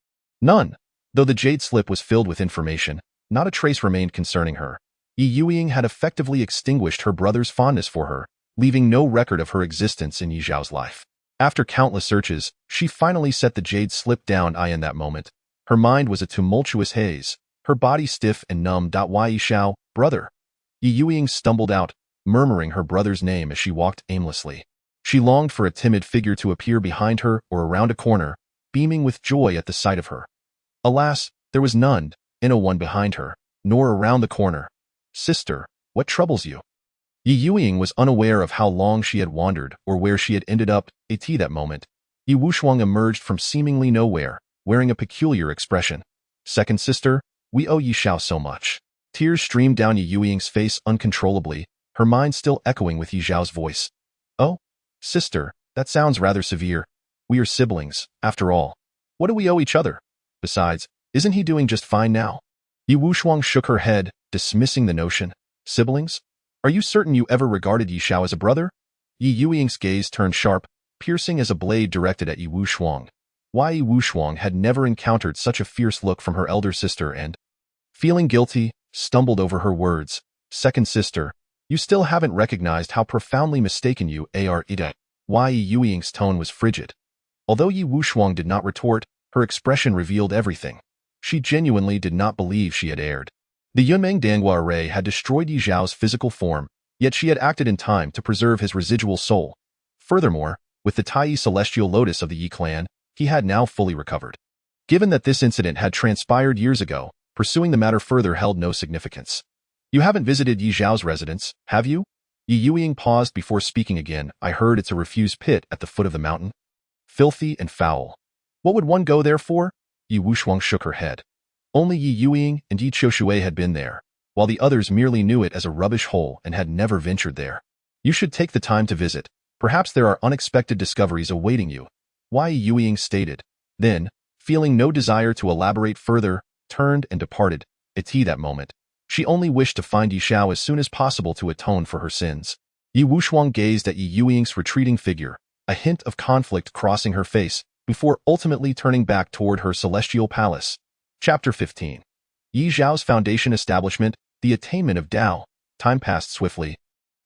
None. Though the jade slip was filled with information, not a trace remained concerning her. Ye Youying had effectively extinguished her brother's fondness for her, leaving no record of her existence in Ye Xiao's life. After countless searches, she finally set the jade slip down. In that moment, her mind was a tumultuous haze, her body stiff and numb. Why Ye Xiao, brother? Ye Youying stumbled out, murmuring her brother's name as she walked aimlessly. She longed for a timid figure to appear behind her or around a corner, beaming with joy at the sight of her. Alas, there was none, no one behind her, nor around the corner. Sister, what troubles you? Ye Youying was unaware of how long she had wandered or where she had ended up. At that moment, Ye Wushuang emerged from seemingly nowhere, wearing a peculiar expression. Second sister, we owe Ye Xiao so much. Tears streamed down Ye Youying's face uncontrollably, her mind still echoing with Ye Xiao's voice. Oh, sister, that sounds rather severe. We are siblings, after all. What do we owe each other? Besides, isn't he doing just fine now? Ye Wushuang shook her head, dismissing the notion. Siblings? Are you certain you ever regarded Ye Xiao as a brother? Ye Youying's gaze turned sharp, piercing as a blade directed at Ye Wushuang. Why Ye Wushuang had never encountered such a fierce look from her elder sister and, feeling guilty, stumbled over her words. Second sister, you still haven't recognized how profoundly mistaken you are. Why Ye Youying's tone was frigid. Although Ye Wushuang did not retort, her expression revealed everything. She genuinely did not believe she had erred. The Yunmeng Danghua Ray had destroyed Ye Xiao's physical form, yet she had acted in time to preserve his residual soul. Furthermore, with the Tai Celestial Lotus of the Ye clan, he had now fully recovered. Given that this incident had transpired years ago, pursuing the matter further held no significance. You haven't visited Ye Xiao's residence, have you? Ye Youying paused before speaking again. I heard it's a refuse pit at the foot of the mountain. Filthy and foul. What would one go there for? Ye Wushuang shook her head. Only Ye Youying and Ye Qiushui had been there, while the others merely knew it as a rubbish hole and had never ventured there. You should take the time to visit. Perhaps there are unexpected discoveries awaiting you. Ye Youying stated. Then, feeling no desire to elaborate further, turned and departed. At that moment, she only wished to find Ye Xiao as soon as possible to atone for her sins. Ye Wushuang gazed at Ye Youying's retreating figure, a hint of conflict crossing her face, before ultimately turning back toward her celestial palace. Chapter 15. Ye Xiao's foundation establishment, the attainment of Tao. Time passed swiftly,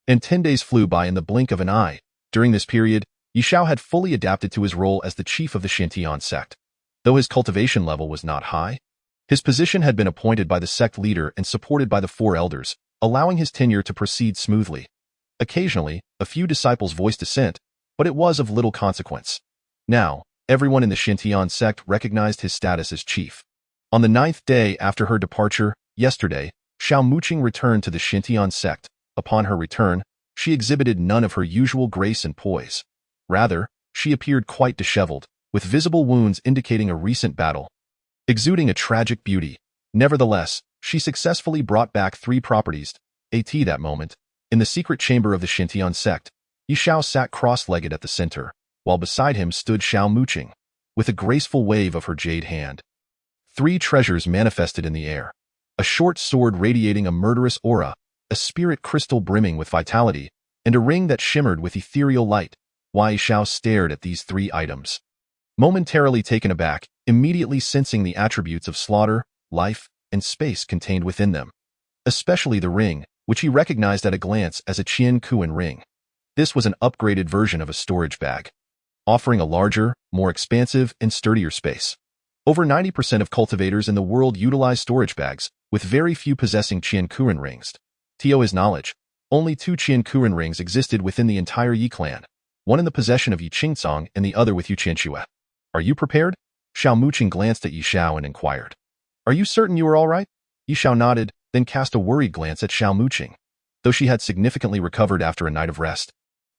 and 10 days flew by in the blink of an eye. During this period, Ye Xiao had fully adapted to his role as the chief of the Nine Sect. Though his cultivation level was not high, his position had been appointed by the sect leader and supported by the 4 elders, allowing his tenure to proceed smoothly. Occasionally, a few disciples voiced dissent, but it was of little consequence. Now, everyone in the Nine Sect recognized his status as chief. On the 9th day after her departure, yesterday, Xiao Muqing returned to the Nine Sect. Upon her return, she exhibited none of her usual grace and poise. Rather, she appeared quite disheveled, with visible wounds indicating a recent battle. Exuding a tragic beauty. Nevertheless, she successfully brought back 3 properties. At that moment, in the secret chamber of the Nine Sect, Ye Xiao sat cross-legged at the center, while beside him stood Xiao Muqing. With a graceful wave of her jade hand, Three treasures manifested in the air. A short sword radiating a murderous aura, a spirit crystal brimming with vitality, and a ring that shimmered with ethereal light. Ye Xiao stared at these three items, momentarily taken aback, immediately sensing the attributes of slaughter, life, and space contained within them. Especially the ring, which he recognized at a glance as a Qianxuan ring. This was an upgraded version of a storage bag, offering a larger, more expansive, and sturdier space. Over 90% of cultivators in the world utilize storage bags, with very few possessing Qianxuan rings. To his knowledge, only 2 Qianxuan rings existed within the entire Ye clan, one in the possession of Ye Qingcang and the other with Ye Qianxue. Are you prepared? Xiaomuqing glanced at Ye Xiao and inquired. Are you certain you are all right? Ye Xiao nodded, then cast a worried glance at Xiaomuqing. Though she had significantly recovered after a night of rest,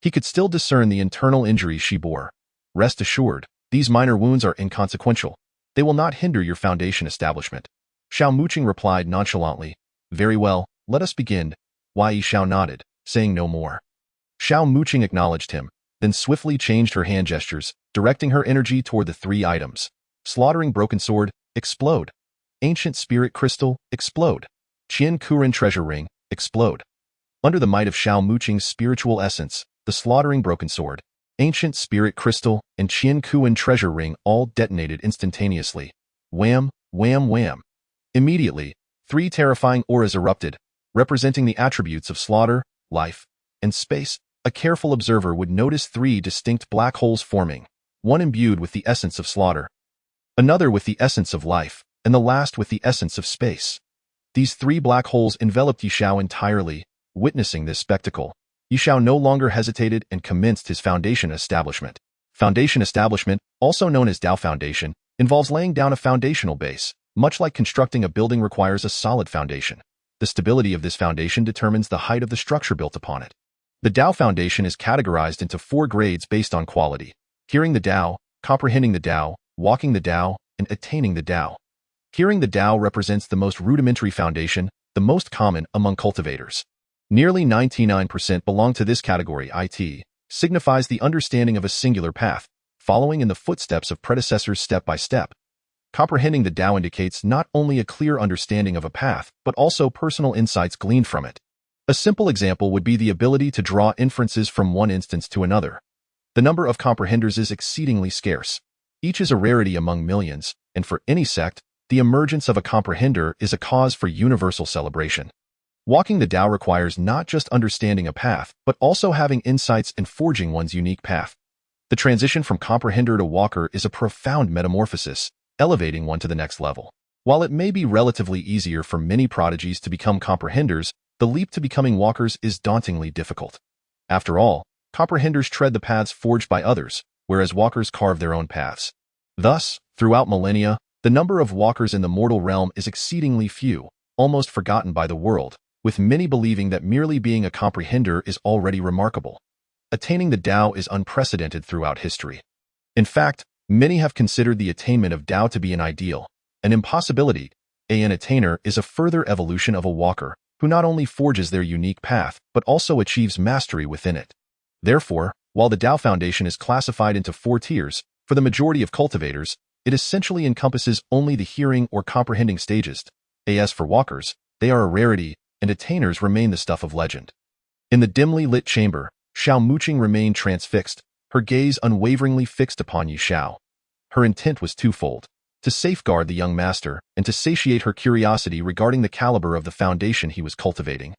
he could still discern the internal injuries she bore. Rest assured, these minor wounds are inconsequential. They will not hinder your foundation establishment. Xiaomuqing replied nonchalantly. Very well, let us begin. Ye Xiao nodded, saying no more. Xiaomuqing acknowledged him, then swiftly changed her hand gestures, directing her energy toward the 3 items. Slaughtering broken sword, explode. Ancient spirit crystal, explode. Qianxuan treasure ring, explode. Under the might of Xiaomuqing's spiritual essence, the slaughtering broken sword, ancient spirit crystal, and Qianxuan treasure ring all detonated instantaneously. Wham, wham, wham. Immediately, 3 terrifying auras erupted, representing the attributes of slaughter, life, and space. A careful observer would notice 3 distinct black holes forming, one imbued with the essence of slaughter, another with the essence of life, and the last with the essence of space. These 3 black holes enveloped Ye Xiao entirely. Witnessing this spectacle, Ye Xiao no longer hesitated and commenced his foundation establishment. Foundation establishment, also known as Dao Foundation, involves laying down a foundational base. Much like constructing a building requires a solid foundation. The stability of this foundation determines the height of the structure built upon it. The Dao Foundation is categorized into 4 grades based on quality: hearing the Dao, comprehending the Dao, walking the Dao, and attaining the Dao. Hearing the Dao represents the most rudimentary foundation, the most common among cultivators. Nearly 99% belong to this category. It signifies the understanding of a singular path, following in the footsteps of predecessors step by step. Comprehending the Dao indicates not only a clear understanding of a path, but also personal insights gleaned from it. A simple example would be the ability to draw inferences from one instance to another. The number of comprehenders is exceedingly scarce. Each is a rarity among millions, and for any sect, the emergence of a comprehender is a cause for universal celebration. Walking the Dao requires not just understanding a path, but also having insights and forging one's unique path. The transition from comprehender to walker is a profound metamorphosis, elevating one to the next level. While it may be relatively easier for many prodigies to become comprehenders, the leap to becoming walkers is dauntingly difficult. After all, comprehenders tread the paths forged by others, whereas walkers carve their own paths. Thus, throughout millennia, the number of walkers in the mortal realm is exceedingly few, almost forgotten by the world, with many believing that merely being a comprehender is already remarkable. Attaining the Dao is unprecedented throughout history. In fact, many have considered the attainment of Dao to be an ideal, an impossibility. An attainer is a further evolution of a walker, who not only forges their unique path, but also achieves mastery within it. Therefore, while the Dao Foundation is classified into 4 tiers, for the majority of cultivators, it essentially encompasses only the hearing or comprehending stages. As for walkers, they are a rarity, and attainers remain the stuff of legend. In the dimly lit chamber, Xiaomuqing remained transfixed, her gaze unwaveringly fixed upon Ye Xiao. Her intent was twofold: to safeguard the young master, and to satiate her curiosity regarding the caliber of the foundation he was cultivating.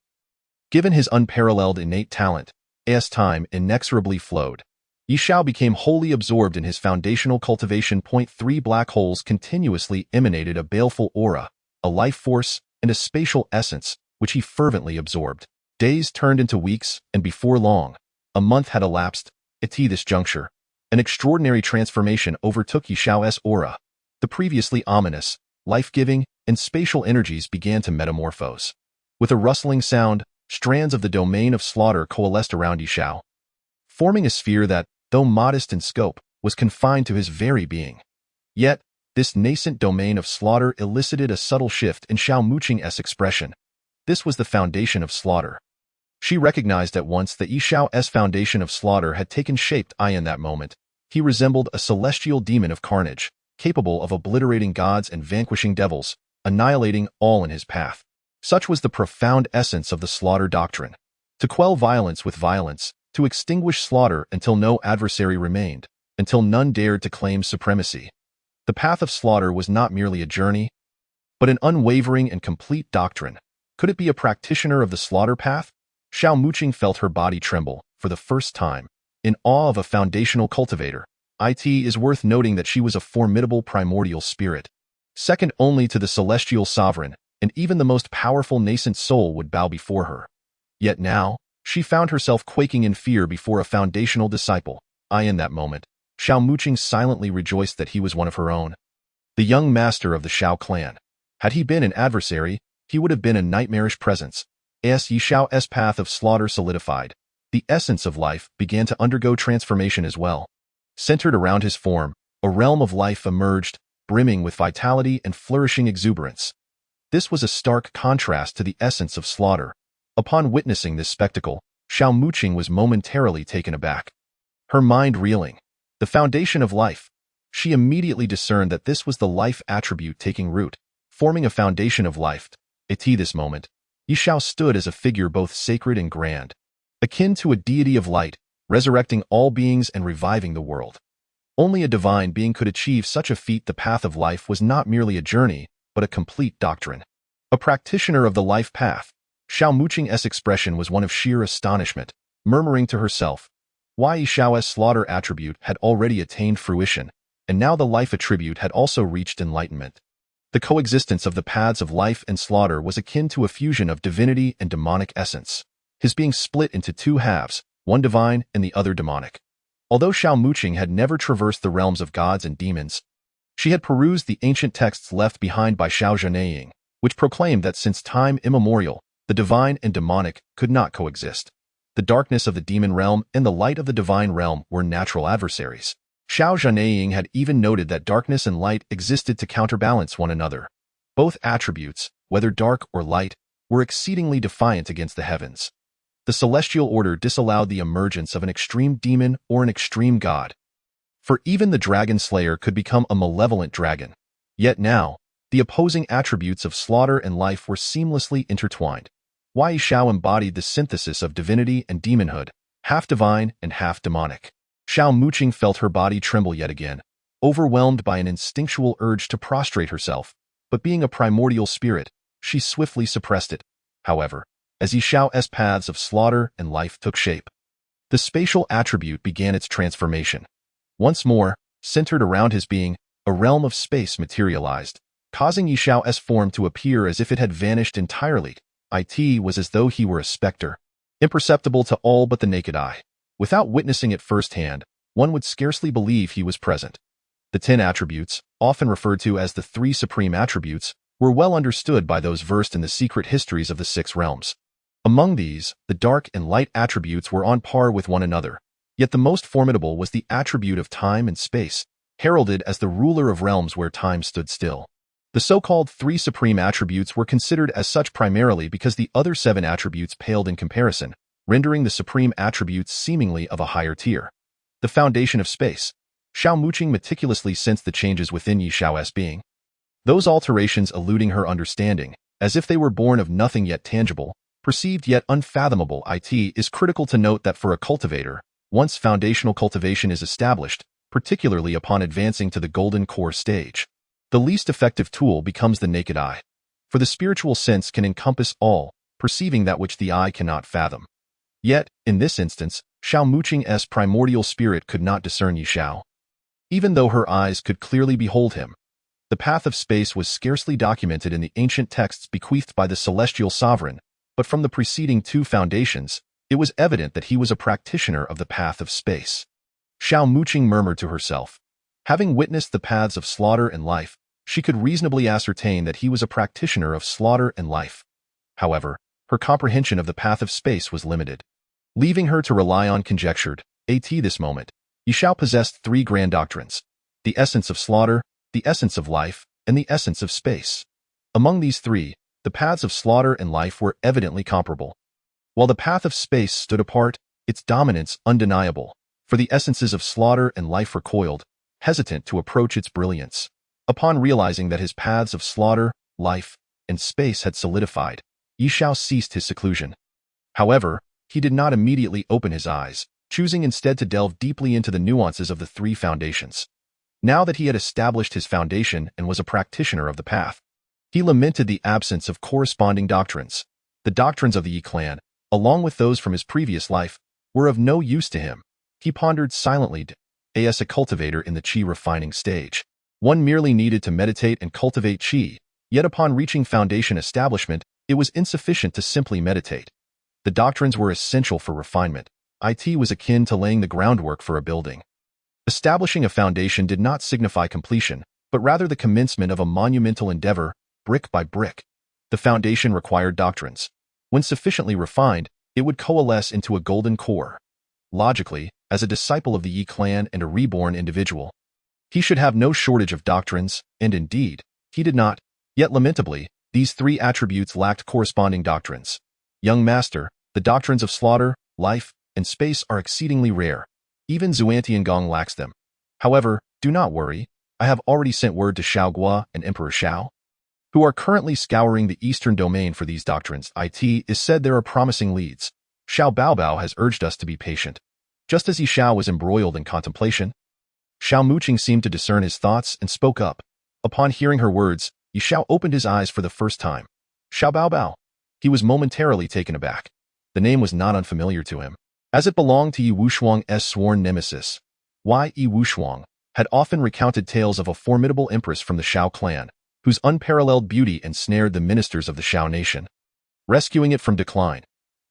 Given his unparalleled innate talent, as time inexorably flowed, Ye Xiao became wholly absorbed in his foundational cultivation. 3 black holes continuously emanated a baleful aura, a life force, and a spatial essence, which he fervently absorbed. Days turned into weeks, and before long, a month had elapsed. At this juncture, an extraordinary transformation overtook Ye Xiao's aura. The previously ominous, life-giving, and spatial energies began to metamorphose. With a rustling sound, strands of the domain of slaughter coalesced around Ye Xiao, forming a sphere that, though modest in scope, was confined to his very being. Yet, this nascent domain of slaughter elicited a subtle shift in Xiaomuqing's expression. This was the foundation of slaughter. She recognized at once that Ye Xiao's foundation of slaughter had taken shape. In that moment, he resembled a celestial demon of carnage, capable of obliterating gods and vanquishing devils, annihilating all in his path. Such was the profound essence of the slaughter doctrine. To quell violence with violence, to extinguish slaughter until no adversary remained, until none dared to claim supremacy. The path of slaughter was not merely a journey, but an unwavering and complete doctrine. Could it be a practitioner of the slaughter path? Xiao Muqing felt her body tremble, for the first time, in awe of a foundational cultivator. It is worth noting that she was a formidable primordial spirit, second only to the celestial sovereign, and even the most powerful nascent soul would bow before her. Yet now, she found herself quaking in fear before a foundational disciple. In that moment, Xiao Muqing silently rejoiced that he was one of her own. The young master of the Xiao clan. Had he been an adversary, he would have been a nightmarish presence. As Ye Xiao's path of slaughter solidified, the essence of life began to undergo transformation as well. Centered around his form, a realm of life emerged, brimming with vitality and flourishing exuberance. This was a stark contrast to the essence of slaughter. Upon witnessing this spectacle, Xiao Muqing was momentarily taken aback. Her mind reeling. The foundation of life. She immediately discerned that this was the life attribute taking root, forming a foundation of life. At this moment, Ye Xiao stood as a figure both sacred and grand, akin to a deity of light, resurrecting all beings and reviving the world. Only a divine being could achieve such a feat. The path of life was not merely a journey, but a complete doctrine. A practitioner of the life path, Xiao Muqing's expression was one of sheer astonishment, murmuring to herself, why Ye Xiao's slaughter attribute had already attained fruition, and now the life attribute had also reached enlightenment. The coexistence of the paths of life and slaughter was akin to a fusion of divinity and demonic essence, his being split into two halves, one divine and the other demonic. Although Xiao Muqing had never traversed the realms of gods and demons, she had perused the ancient texts left behind by Xiao Zhanaying, which proclaimed that since time immemorial, the divine and demonic could not coexist. The darkness of the demon realm and the light of the divine realm were natural adversaries. Xiao Zhanaying had even noted that darkness and light existed to counterbalance one another. Both attributes, whether dark or light, were exceedingly defiant against the heavens. The celestial order disallowed the emergence of an extreme demon or an extreme god. For even the dragon slayer could become a malevolent dragon. Yet now, the opposing attributes of slaughter and life were seamlessly intertwined. Ye Xiao embodied the synthesis of divinity and demonhood, half divine and half demonic. Xiao Muqing felt her body tremble yet again, overwhelmed by an instinctual urge to prostrate herself, but being a primordial spirit, she swiftly suppressed it. However, as Ye Xiao's paths of slaughter and life took shape, the spatial attribute began its transformation. Once more, centered around his being, a realm of space materialized, causing Ye Xiao's form to appear as if it had vanished entirely. It was as though he were a specter, imperceptible to all but the naked eye. Without witnessing it firsthand, one would scarcely believe he was present. The 10 attributes, often referred to as the 3 supreme attributes, were well understood by those versed in the secret histories of the 6 realms. Among these, the dark and light attributes were on par with one another, yet the most formidable was the attribute of time and space, heralded as the ruler of realms where time stood still. The so-called 3 supreme attributes were considered as such primarily because the other 7 attributes paled in comparison, rendering the supreme attributes seemingly of a higher tier. The foundation of space. Xiao Muqing meticulously sensed the changes within Ye Xiao's being. Those alterations eluding her understanding, as if they were born of nothing yet tangible, perceived yet unfathomable. It is critical to note that for a cultivator, once foundational cultivation is established, particularly upon advancing to the golden core stage, the least effective tool becomes the naked eye. For the spiritual sense can encompass all, perceiving that which the eye cannot fathom. Yet, in this instance, Xiao Muqing's primordial spirit could not discern Ye Xiao. Even though her eyes could clearly behold him, the path of space was scarcely documented in the ancient texts bequeathed by the celestial sovereign, but from the preceding 2 foundations, it was evident that he was a practitioner of the path of space. Xiao Muqing murmured to herself. Having witnessed the paths of slaughter and life, she could reasonably ascertain that he was a practitioner of slaughter and life. However, her comprehension of the path of space was limited, leaving her to rely on conjectured. At this moment, Ye Xiao possessed 3 grand doctrines: the essence of slaughter, the essence of life, and the essence of space. Among these 3, the paths of slaughter and life were evidently comparable. While the path of space stood apart, its dominance undeniable, for the essences of slaughter and life recoiled, hesitant to approach its brilliance. Upon realizing that his paths of slaughter, life, and space had solidified, Ye Xiao ceased his seclusion. However, he did not immediately open his eyes, choosing instead to delve deeply into the nuances of the three foundations. Now that he had established his foundation and was a practitioner of the path, he lamented the absence of corresponding doctrines. The doctrines of the Ye clan, along with those from his previous life, were of no use to him. He pondered silently as a cultivator in the qi refining stage. One merely needed to meditate and cultivate qi, yet upon reaching foundation establishment, it was insufficient to simply meditate. The doctrines were essential for refinement. It was akin to laying the groundwork for a building. Establishing a foundation did not signify completion, but rather the commencement of a monumental endeavor, brick by brick. The foundation required doctrines. When sufficiently refined, it would coalesce into a golden core. Logically, as a disciple of the Ye clan and a reborn individual, he should have no shortage of doctrines, and indeed, he did not. Yet lamentably, these three attributes lacked corresponding doctrines. Young master, the doctrines of slaughter, life, and space are exceedingly rare. Even Qianxue lacks them. However, do not worry, I have already sent word to Xiao Guo and Emperor Xiao, who are currently scouring the eastern domain for these doctrines. It is said there are promising leads. Xiao Baobao has urged us to be patient. Just as Ye Xiao was embroiled in contemplation, Xiao Muqing seemed to discern his thoughts and spoke up. Upon hearing her words, Ye Xiao opened his eyes for the first time. Xiao Baobao. He was momentarily taken aback. The name was not unfamiliar to him, as it belonged to Ye Wushuang's sworn nemesis. Ye Wushuang had often recounted tales of a formidable empress from the Xiao clan, whose unparalleled beauty ensnared the ministers of the Xiao nation, rescuing it from decline.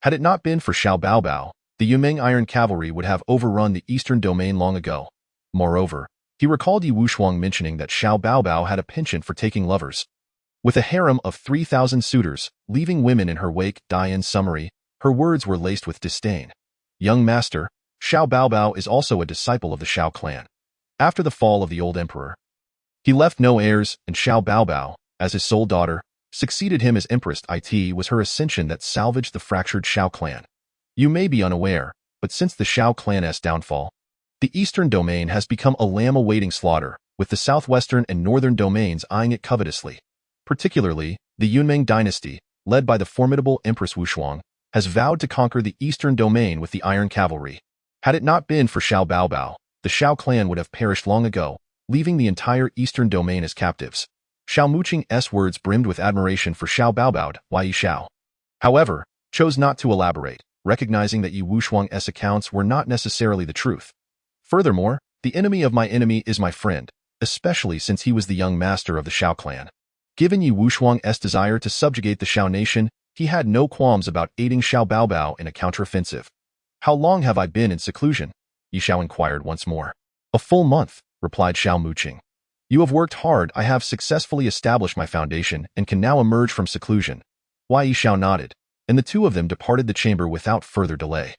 Had it not been for Xiao Baobao, the Yunmeng iron cavalry would have overrun the eastern domain long ago. Moreover, he recalled Ye Wushuang mentioning that Xiao Baobao had a penchant for taking lovers. With a harem of 3,000 suitors, leaving women in her wake. In summary, her words were laced with disdain. Young master, Xiao Baobao is also a disciple of the Xiao clan. After the fall of the old emperor, he left no heirs, and Xiao Baobao, as his sole daughter, succeeded him as empress. It was her ascension that salvaged the fractured Xiao clan. You may be unaware, but since the Xiao clan's downfall, the eastern domain has become a lamb awaiting slaughter, with the southwestern and northern domains eyeing it covetously. Particularly, the Yunmeng dynasty, led by the formidable Empress Wushuang, has vowed to conquer the eastern domain with the iron cavalry. Had it not been for Xiao Baobao, the Xiao clan would have perished long ago, leaving the entire eastern domain as captives. Xiao Muqing's words brimmed with admiration for Xiao Baobao. Ye Xiao, however, chose not to elaborate, recognizing that Ye Wushuang's accounts were not necessarily the truth. Furthermore, the enemy of my enemy is my friend, especially since he was the young master of the Xiao clan. Given Ye Wushuang's desire to subjugate the Xiao nation, he had no qualms about aiding Xiao Baobao in a counteroffensive. How long have I been in seclusion? Ye Xiao inquired once more. A full month, replied Xiao Muqing. You have worked hard. I have successfully established my foundation and can now emerge from seclusion. Ye Xiao nodded, and the two of them departed the chamber without further delay.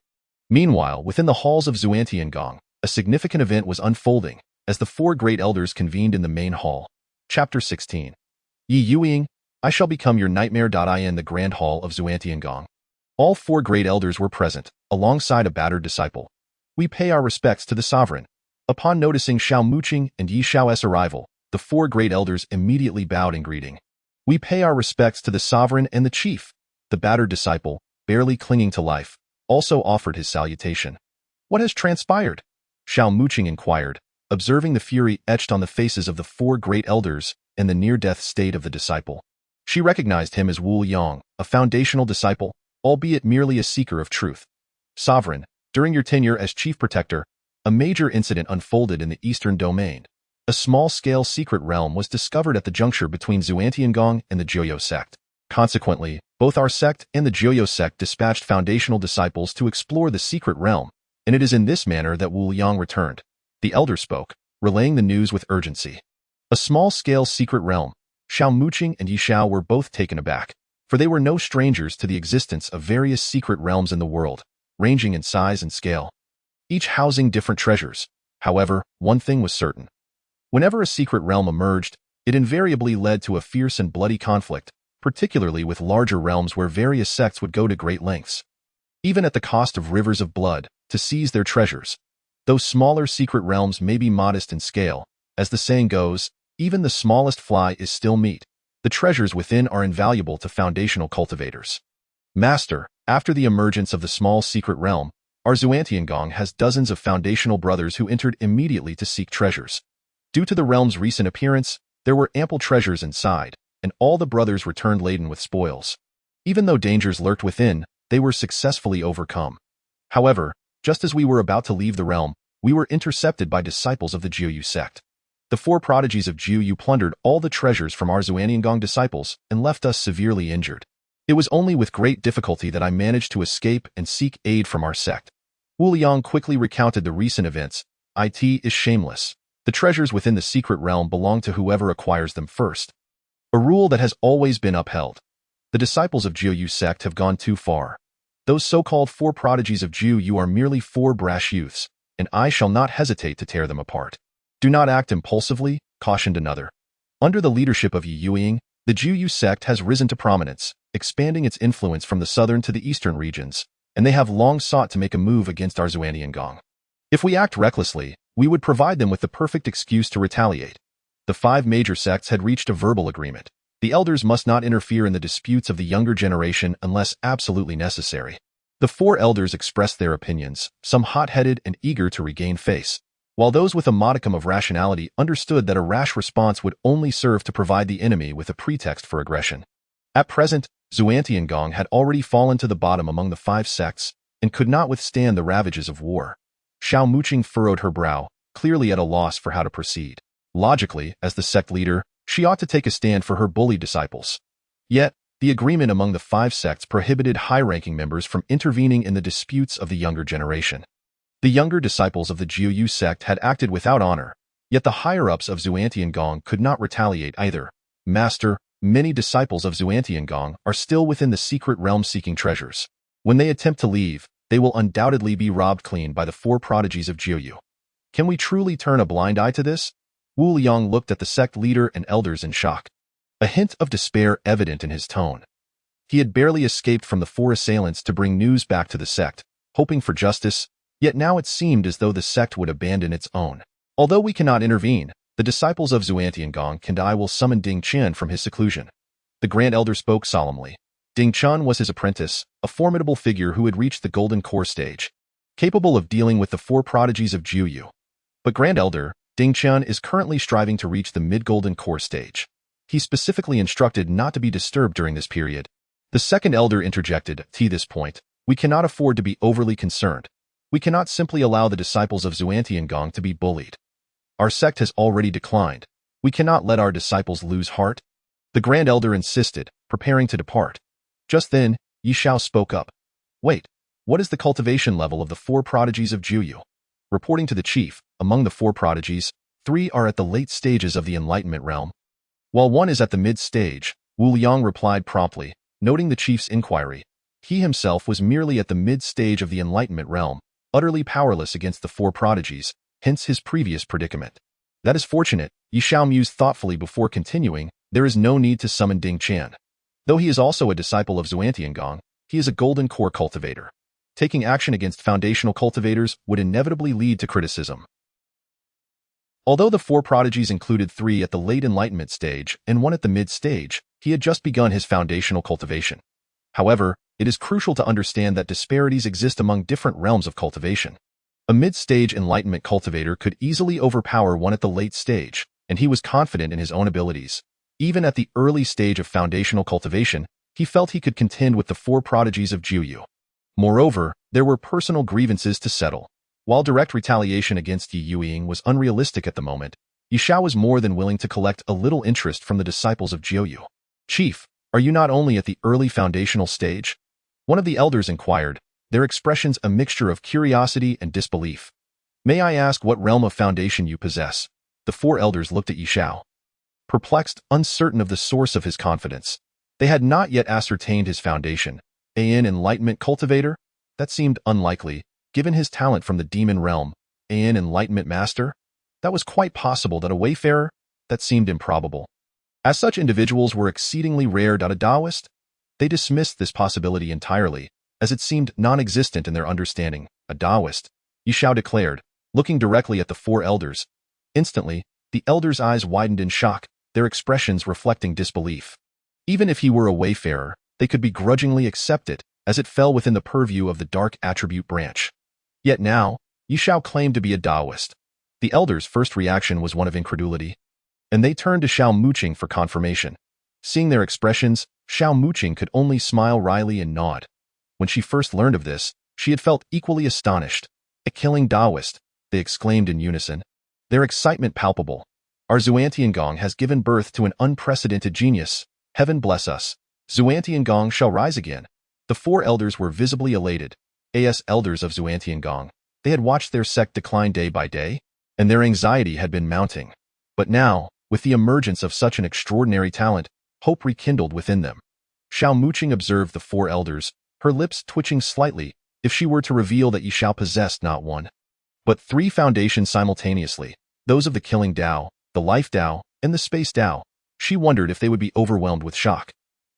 Meanwhile, within the halls of Qianxue, a significant event was unfolding, as the four great elders convened in the main hall. Chapter 16. Ye Youying, I shall become your nightmare. In the grand hall of Qianxue, all four great elders were present, alongside a battered disciple. We pay our respects to the sovereign. Upon noticing Xiao Muqing and Ye Xiao's arrival, the four great elders immediately bowed in greeting. We pay our respects to the sovereign and the chief. The battered disciple, barely clinging to life, also offered his salutation. What has transpired? Xiao Muqing inquired, observing the fury etched on the faces of the four great elders and the near-death state of the disciple. She recognized him as Wu Yang, a foundational disciple, albeit merely a seeker of truth. Sovereign, during your tenure as chief protector, a major incident unfolded in the eastern domain. A small-scale secret realm was discovered at the juncture between Qianxue and the Ye Sect. Consequently, both our sect and the Ye Sect dispatched foundational disciples to explore the secret realm, and it is in this manner that Wu Yang returned. The elder spoke, relaying the news with urgency. A small-scale secret realm. Xiao Muqing and Ye Xiao were both taken aback, for they were no strangers to the existence of various secret realms in the world, ranging in size and scale, each housing different treasures. However, one thing was certain. Whenever a secret realm emerged, it invariably led to a fierce and bloody conflict, particularly with larger realms where various sects would go to great lengths, even at the cost of rivers of blood, to seize their treasures. Though smaller secret realms may be modest in scale, as the saying goes, even the smallest fly is still meat. The treasures within are invaluable to foundational cultivators. Master, after the emergence of the small secret realm, our Xuantiangong has dozens of foundational brothers who entered immediately to seek treasures. Due to the realm's recent appearance, there were ample treasures inside, and all the brothers returned laden with spoils. Even though dangers lurked within, they were successfully overcome. However, just as we were about to leave the realm, we were intercepted by disciples of the Ye Sect. The 4 prodigies of Ye plundered all the treasures from our Xuantiangong disciples and left us severely injured. It was only with great difficulty that I managed to escape and seek aid from our sect. Wushuang quickly recounted the recent events. It is shameless. The treasures within the secret realm belong to whoever acquires them first. A rule that has always been upheld. The disciples of Ye Sect have gone too far. Those so-called 4 prodigies of Ye are merely 4 brash youths, and I shall not hesitate to tear them apart. Do not act impulsively, cautioned another. Under the leadership of Ye Youying, the Ye Sect has risen to prominence, expanding its influence from the southern to the eastern regions, and they have long sought to make a move against our Xuantiangong. If we act recklessly, we would provide them with the perfect excuse to retaliate. The 5 major sects had reached a verbal agreement. The elders must not interfere in the disputes of the younger generation unless absolutely necessary. The 4 elders expressed their opinions, some hot-headed and eager to regain face, while those with a modicum of rationality understood that a rash response would only serve to provide the enemy with a pretext for aggression. At present, Xuantiangong had already fallen to the bottom among the 5 sects and could not withstand the ravages of war. Xiao Muqing furrowed her brow, clearly at a loss for how to proceed. Logically, as the sect leader, she ought to take a stand for her bully disciples. Yet, the agreement among the 5 sects prohibited high-ranking members from intervening in the disputes of the younger generation. The younger disciples of the Ye Sect had acted without honor, yet the higher-ups of Xuantiangong could not retaliate either. Master, many disciples of Xuantiangong are still within the secret realm seeking treasures. When they attempt to leave, they will undoubtedly be robbed clean by the 4 prodigies of Ye. Can we truly turn a blind eye to this? Wushuang looked at the sect leader and elders in shock. A hint of despair evident in his tone. He had barely escaped from the 4 assailants to bring news back to the sect, hoping for justice, yet now it seemed as though the sect would abandon its own. Although we cannot intervene, the disciples of Xuantiangong and I will summon Ding Qian from his seclusion. The Grand Elder spoke solemnly. Ding Qian was his apprentice, a formidable figure who had reached the Golden Core stage, capable of dealing with the 4 prodigies of Ye. But Grand Elder, Ding Qian is currently striving to reach the mid-Golden Core stage. He specifically instructed not to be disturbed during this period. The second elder interjected, "To this point, we cannot afford to be overly concerned. We cannot simply allow the disciples of Xuantiangong to be bullied. Our sect has already declined. We cannot let our disciples lose heart." The Grand Elder insisted, preparing to depart. Just then, Ye Xiao spoke up. "Wait, what is the cultivation level of the 4 prodigies of Ye?" Reporting to the chief, among the 4 prodigies, 3 are at the late stages of the enlightenment realm, while 1 is at the mid-stage. Wushuang replied promptly, noting the chief's inquiry. He himself was merely at the mid-stage of the enlightenment realm, utterly powerless against the 4 prodigies, hence his previous predicament. "That is fortunate," Ye Xiao mused thoughtfully before continuing. "There is no need to summon Ding Qian. Though he is also a disciple of Xuantiangong, he is a golden core cultivator. Taking action against foundational cultivators would inevitably lead to criticism." Although the 4 prodigies included 3 at the late enlightenment stage and 1 at the mid-stage, he had just begun his foundational cultivation. However, it is crucial to understand that disparities exist among different realms of cultivation. A mid-stage enlightenment cultivator could easily overpower 1 at the late stage, and he was confident in his own abilities. Even at the early stage of foundational cultivation, he felt he could contend with the 4 prodigies of Ye. Moreover, there were personal grievances to settle. While direct retaliation against Ye Youying was unrealistic at the moment, Ye Xiao was more than willing to collect a little interest from the disciples of Ye. "Chief, are you not only at the early foundational stage?" One of the elders inquired, their expressions a mixture of curiosity and disbelief. "May I ask what realm of foundation you possess?" The 4 elders looked at Ye Xiao, perplexed, uncertain of the source of his confidence. They had not yet ascertained his foundation. An enlightenment cultivator? That seemed unlikely, given his talent from the demon realm. An enlightenment master? That was quite possible. That a wayfarer? That seemed improbable. As such individuals were exceedingly rare. A Taoist? They dismissed this possibility entirely, as it seemed non-existent in their understanding. "A Taoist," Ye Xiao declared, looking directly at the four elders. Instantly, the elders' eyes widened in shock, their expressions reflecting disbelief. Even if he were a wayfarer, they could begrudgingly accept it, as it fell within the purview of the dark attribute branch. Yet now, Ye Xiao claimed to be a Taoist. The elders' first reaction was one of incredulity, and they turned to Xiao Muqing for confirmation. Seeing their expressions, Xiao Muqing could only smile wryly and nod. When she first learned of this, she had felt equally astonished. A killing Taoist, they exclaimed in unison, their excitement palpable. Our Xuantiangong has given birth to an unprecedented genius. Heaven bless us. Xuantiangong shall rise again. The four elders were visibly elated. As elders of Xuantiangong, they had watched their sect decline day by day, and their anxiety had been mounting. But now, with the emergence of such an extraordinary talent, hope rekindled within them. Xiao Muqing observed the four elders, her lips twitching slightly, if she were to reveal that Ye Xiao possessed not one, but three foundations simultaneously, those of the killing Tao, the life Tao, and the space Tao. She wondered if they would be overwhelmed with shock.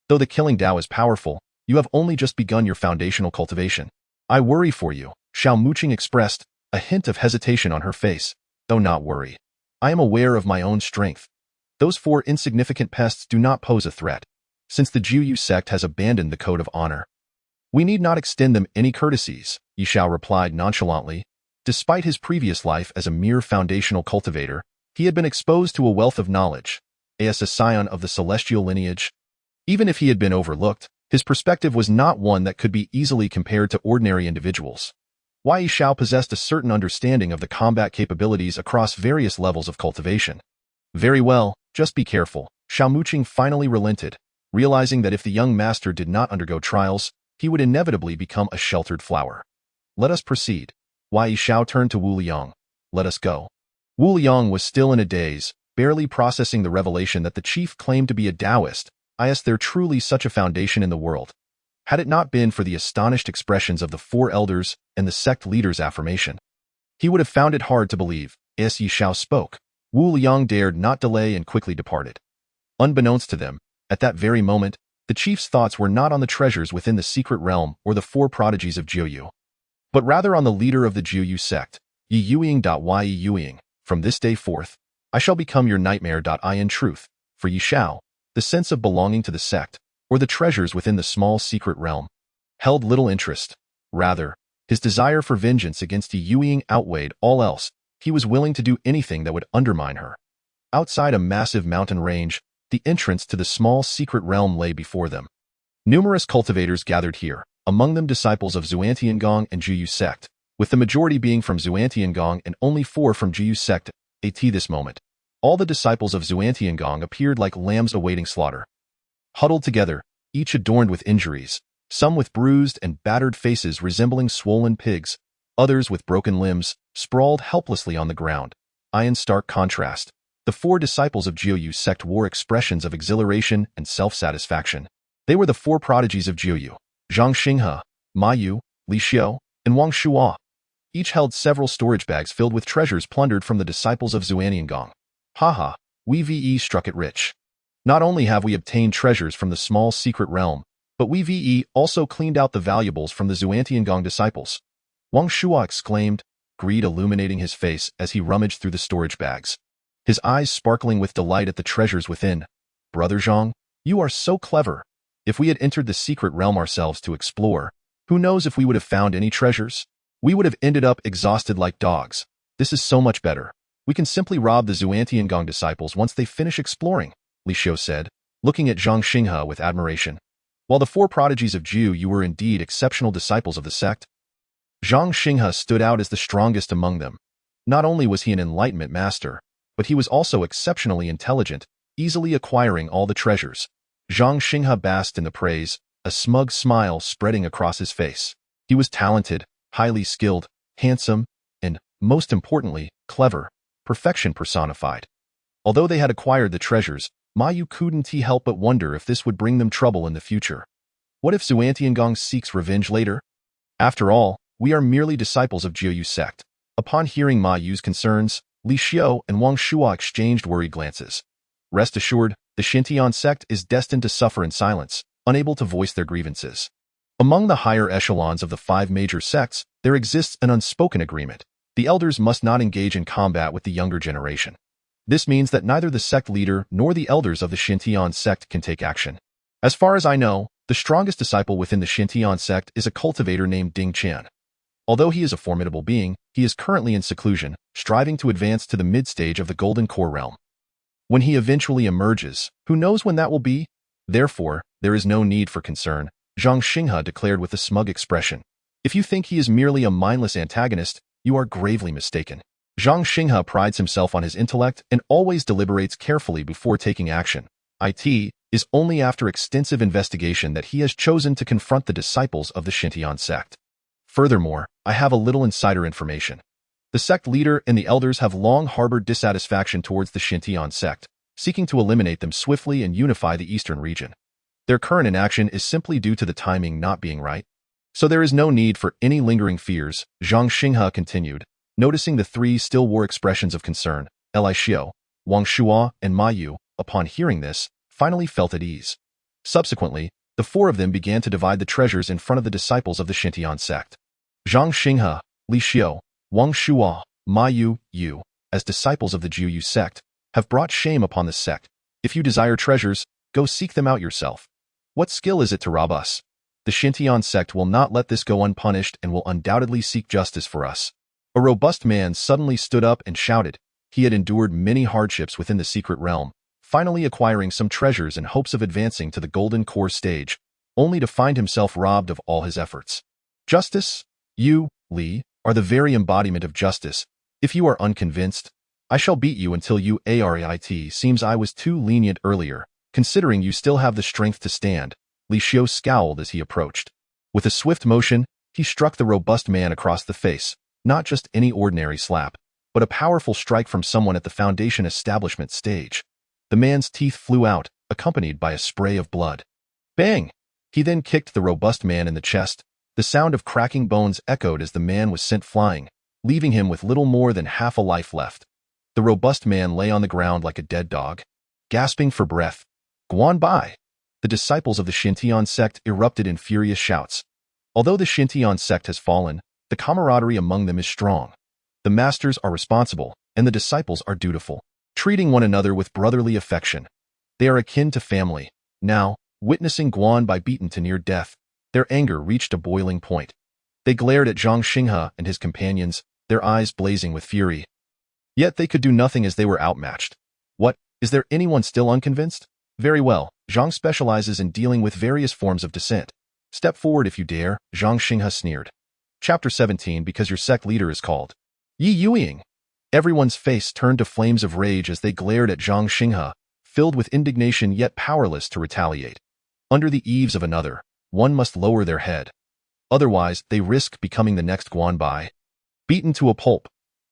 Though the killing Tao is powerful, you have only just begun your foundational cultivation. I worry for you, Xiao Muqing expressed, a hint of hesitation on her face. Though not worry. I am aware of my own strength. Those four insignificant pests do not pose a threat, since the Jiu sect has abandoned the code of honor. We need not extend them any courtesies, Ye Xiao replied nonchalantly. Despite his previous life as a mere foundational cultivator, he had been exposed to a wealth of knowledge. As a scion of the celestial lineage, even if he had been overlooked, his perspective was not one that could be easily compared to ordinary individuals. Ye Xiao possessed a certain understanding of the combat capabilities across various levels of cultivation. Very well, just be careful. Xiao Muqing finally relented, realizing that if the young master did not undergo trials, he would inevitably become a sheltered flower. Let us proceed. Ye Xiao turned to Wu Liang. Let us go. Wu Liang was still in a daze, barely processing the revelation that the chief claimed to be a Taoist. Is there truly such a foundation in the world? Had it not been for the astonished expressions of the four elders and the sect leader's affirmation, he would have found it hard to believe. As Ye Xiao spoke, Wu Liang dared not delay and quickly departed. Unbeknownst to them, at that very moment, the chief's thoughts were not on the treasures within the secret realm or the four prodigies of Jiu, but rather on the leader of the Jiu sect, Ye Youying. Ye Youying, from this day forth, I shall become your nightmare. In truth, for Ye Xiao, the sense of belonging to the sect, or the treasures within the small secret realm, held little interest. Rather, his desire for vengeance against Ye Youying outweighed all else. He was willing to do anything that would undermine her. Outside a massive mountain range, the entrance to the small secret realm lay before them. Numerous cultivators gathered here, among them disciples of Xuantiangong and Jiu sect, with the majority being from Xuantiangong and only 4 from Jiu sect. At this moment, all the disciples of Xuantiangong appeared like lambs awaiting slaughter. Huddled together, each adorned with injuries, some with bruised and battered faces resembling swollen pigs, others with broken limbs, sprawled helplessly on the ground. In stark contrast, the 4 disciples of Jiu sect wore expressions of exhilaration and self-satisfaction. They were the 4 prodigies of Jiu: Zhang Xinghe, Ma Yu, Li Xiao, and Wang Shuo. Each held several storage bags filled with treasures plundered from the disciples of Xuantiangong. Haha, we struck it rich. Not only have we obtained treasures from the small secret realm, but we also cleaned out the valuables from the Xuantiangong disciples. Wang Shuo exclaimed, greed illuminating his face as he rummaged through the storage bags, his eyes sparkling with delight at the treasures within. Brother Zhang, you are so clever. If we had entered the secret realm ourselves to explore, who knows if we would have found any treasures? We would have ended up exhausted like dogs. This is so much better. We can simply rob the Xuantiangong disciples once they finish exploring, Li Xiao said, looking at Zhang Xinghe with admiration. While the 4 prodigies of Jiu were indeed exceptional disciples of the sect, Zhang Xinghe stood out as the strongest among them. Not only was he an enlightenment master, but he was also exceptionally intelligent, easily acquiring all the treasures. Zhang Xinghe basked in the praise, a smug smile spreading across his face. He was talented, highly skilled, handsome, and, most importantly, clever, perfection personified. Although they had acquired the treasures, Ma Yu couldn't help but wonder if this would bring them trouble in the future. What if Xuantiangong seeks revenge later? After all, we are merely disciples of Jiu sect. Upon hearing Ma Yu's concerns, Li Xiao and Wang Shuo exchanged worried glances. Rest assured, the Shenon Sect is destined to suffer in silence, unable to voice their grievances. Among the higher echelons of the 5 major sects, there exists an unspoken agreement. The elders must not engage in combat with the younger generation. This means that neither the sect leader nor the elders of the Shenon Sect can take action. As far as I know, the strongest disciple within the Shenon Sect is a cultivator named Ding Qian. Although he is a formidable being, he is currently in seclusion, striving to advance to the mid-stage of the Golden Core realm. When he eventually emerges, who knows when that will be? Therefore, there is no need for concern, Zhang Xinghe declared with a smug expression. If you think he is merely a mindless antagonist, you are gravely mistaken. Zhang Xinghe prides himself on his intellect and always deliberates carefully before taking action. It is only after extensive investigation that he has chosen to confront the disciples of the Shenon Sect. Furthermore, I have a little insider information. The sect leader and the elders have long harbored dissatisfaction towards the Shenon Sect, seeking to eliminate them swiftly and unify the eastern region. Their current inaction is simply due to the timing not being right. So there is no need for any lingering fears, Zhang Xinghe continued, noticing the three still wore expressions of concern. Ye Xiao, Wushuang, and Ma Yu, upon hearing this, finally felt at ease. Subsequently, the four of them began to divide the treasures in front of the disciples of the Shenon Sect. Zhang Xinghe, Ye Xiao, Wushuang, Ma Yu, as disciples of the Yue sect, have brought shame upon the sect. If you desire treasures, go seek them out yourself. What skill is it to rob us? The Shenon Sect will not let this go unpunished and will undoubtedly seek justice for us. A robust man suddenly stood up and shouted. He had endured many hardships within the secret realm, finally acquiring some treasures in hopes of advancing to the Golden Core stage, only to find himself robbed of all his efforts. Justice, you, Li, are the very embodiment of justice. If you are unconvinced, I shall beat you until you are. Seems I was too lenient earlier, considering you still have the strength to stand. Ye Xiao scowled as he approached. With a swift motion, he struck the robust man across the face, not just any ordinary slap, but a powerful strike from someone at the Foundation establishment stage. The man's teeth flew out, accompanied by a spray of blood. Bang! He then kicked the robust man in the chest. The sound of cracking bones echoed as the man was sent flying, leaving him with little more than half a life left. The robust man lay on the ground like a dead dog, gasping for breath. Guan Bai! The disciples of the Shenon Sect erupted in furious shouts. Although the Shenon Sect has fallen, the camaraderie among them is strong. The masters are responsible, and the disciples are dutiful, treating one another with brotherly affection. They are akin to family. Now, witnessing Guan Bai beaten to near death, their anger reached a boiling point. They glared at Zhang Xinghe and his companions, their eyes blazing with fury. Yet they could do nothing as they were outmatched. What, is there anyone still unconvinced? Very well, Zhang specializes in dealing with various forms of dissent. Step forward if you dare, Zhang Xinghe sneered. Chapter 17 Because your sect leader is called. Ye Youying. Everyone's face turned to flames of rage as they glared at Zhang Xinghe, filled with indignation yet powerless to retaliate. Under the eaves of another, one must lower their head. Otherwise, they risk becoming the next Guan Bai. Beaten to a pulp.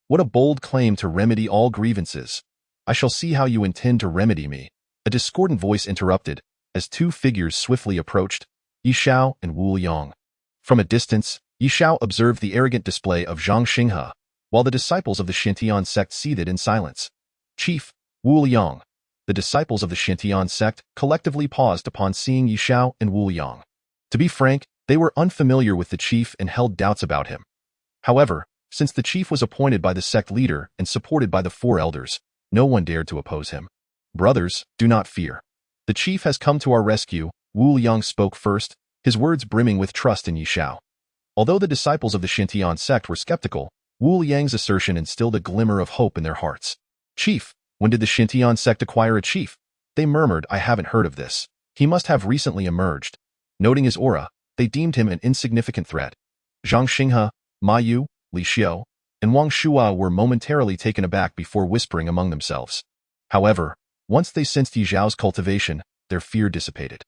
What a bold claim to remedy all grievances. I shall see how you intend to remedy me. A discordant voice interrupted, as two figures swiftly approached, Ye Xiao and Wushuang. From a distance, Ye Xiao observed the arrogant display of Zhang Xinghe, while the disciples of the Shenon Sect seethed in silence. Chief, Wushuang. The disciples of the Shenon Sect collectively paused upon seeing Ye Xiao and Wushuang. To be frank, they were unfamiliar with the chief and held doubts about him. However, since the chief was appointed by the sect leader and supported by the four elders, no one dared to oppose him. Brothers, do not fear. The chief has come to our rescue. Wushuang spoke first, his words brimming with trust in Ye Xiao. Although the disciples of the Shenon Sect were skeptical, Wushuang's assertion instilled a glimmer of hope in their hearts. Chief, when did the Shenon Sect acquire a chief? They murmured, I haven't heard of this. He must have recently emerged. Noting his aura, they deemed him an insignificant threat. Zhang Xinghe, Ma Yu, Ye Xiao, and Wushuang were momentarily taken aback before whispering among themselves. However, once they sensed Ye Xiao's cultivation, their fear dissipated.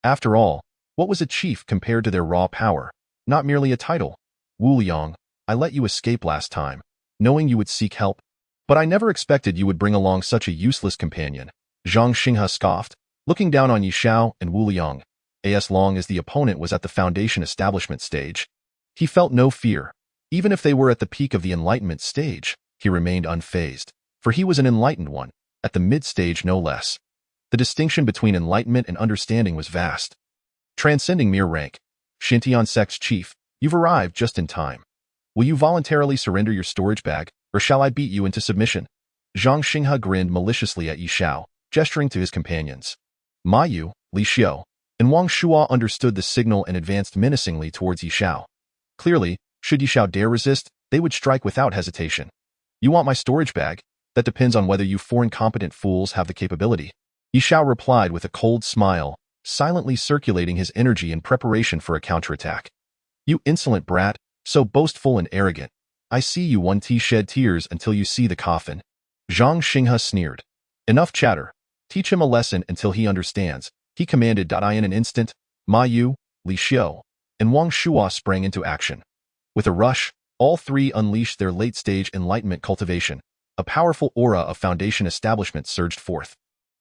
After all, what was a chief compared to their raw power? Not merely a title. Wushuang, I let you escape last time, knowing you would seek help. But I never expected you would bring along such a useless companion. Zhang Xinghe scoffed, looking down on Ye Xiao and Wushuang. As long as the opponent was at the Foundation establishment stage, he felt no fear. Even if they were at the peak of the enlightenment stage, he remained unfazed, for he was an enlightened one. At the mid-stage no less. The distinction between enlightenment and understanding was vast, transcending mere rank. Shenon Sect's chief, you've arrived just in time. Will you voluntarily surrender your storage bag, or shall I beat you into submission? Zhang Xinghe grinned maliciously at Ye Xiao, gesturing to his companions. Ma Yu, Li Xiu, and Wang Shuo understood the signal and advanced menacingly towards Ye Xiao. Clearly, should Ye Xiao dare resist, they would strike without hesitation. You want my storage bag? That depends on whether you four incompetent fools have the capability. Ye Xiao replied with a cold smile, silently circulating his energy in preparation for a counterattack. You insolent brat, so boastful and arrogant. I see you one shed tears until you see the coffin. Zhang Xinghe sneered. Enough chatter. Teach him a lesson until he understands, he commanded. In an instant, Ma Yu, Li Xiu, and Wang Shuo sprang into action. With a rush, all three unleashed their late-stage enlightenment cultivation. A powerful aura of foundation establishment surged forth.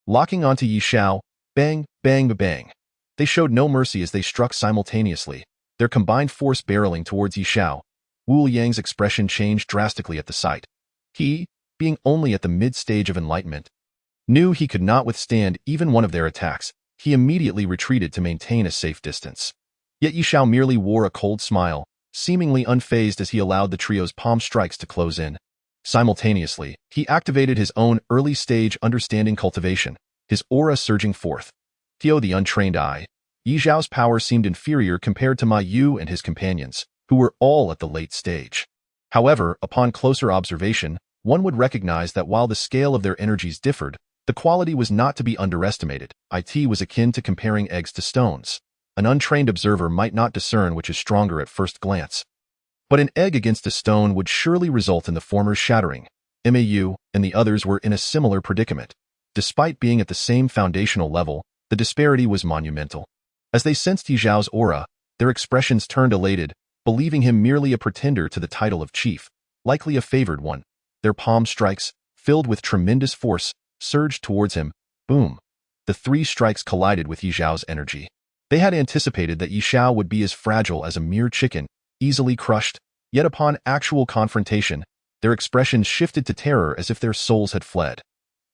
Locking onto Ye Xiao, bang, bang, bang. They showed no mercy as they struck simultaneously, their combined force barreling towards Ye Xiao. Wu Yang's expression changed drastically at the sight. He, being only at the mid-stage of enlightenment, knew he could not withstand even one of their attacks. He immediately retreated to maintain a safe distance. Yet Ye Xiao merely wore a cold smile, seemingly unfazed as he allowed the trio's palm strikes to close in. Simultaneously, he activated his own early-stage understanding cultivation, his aura surging forth. To the untrained eye, Ye Xiao's power seemed inferior compared to Ma Yu and his companions, who were all at the late stage. However, upon closer observation, one would recognize that while the scale of their energies differed, the quality was not to be underestimated. It was akin to comparing eggs to stones. An untrained observer might not discern which is stronger at first glance. But an egg against a stone would surely result in the former's shattering. Mau and the others were in a similar predicament. Despite being at the same foundational level, the disparity was monumental. As they sensed Ye Xiao's aura, their expressions turned elated, believing him merely a pretender to the title of chief, likely a favored one. Their palm strikes, filled with tremendous force, surged towards him. Boom. The three strikes collided with Ye Xiao's energy. They had anticipated that Ye Xiao would be as fragile as a mere chicken, easily crushed, yet upon actual confrontation, their expressions shifted to terror as if their souls had fled.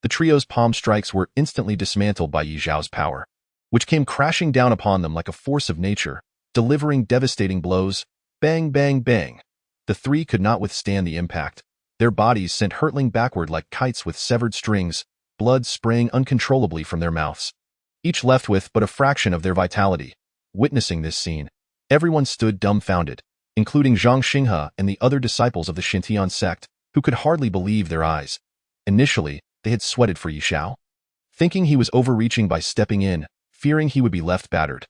The trio's palm strikes were instantly dismantled by Ye Xiao's power, which came crashing down upon them like a force of nature, delivering devastating blows. Bang, bang, bang. The three could not withstand the impact. Their bodies sent hurtling backward like kites with severed strings, blood spraying uncontrollably from their mouths. Each left with but a fraction of their vitality. Witnessing this scene, everyone stood dumbfounded, including Zhang Xinghe and the other disciples of the Shenon Sect, who could hardly believe their eyes. Initially, they had sweated for Ye Xiao, thinking he was overreaching by stepping in, fearing he would be left battered.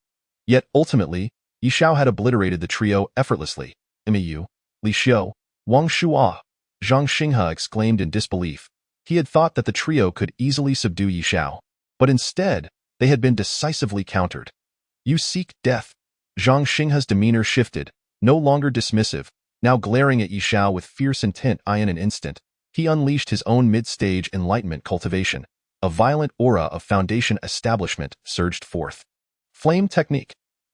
Yet ultimately, Ye Xiao had obliterated the trio effortlessly. Mau, Li Xiu, Wang Shuo, Zhang Xinghe exclaimed in disbelief. He had thought that the trio could easily subdue Ye Xiao, but instead, they had been decisively countered. You seek death. Zhang Xinghe's demeanor shifted, no longer dismissive, now glaring at Ye Xiao with fierce intent. In an instant, he unleashed his own mid-stage enlightenment cultivation. A violent aura of foundation establishment surged forth. Flame technique.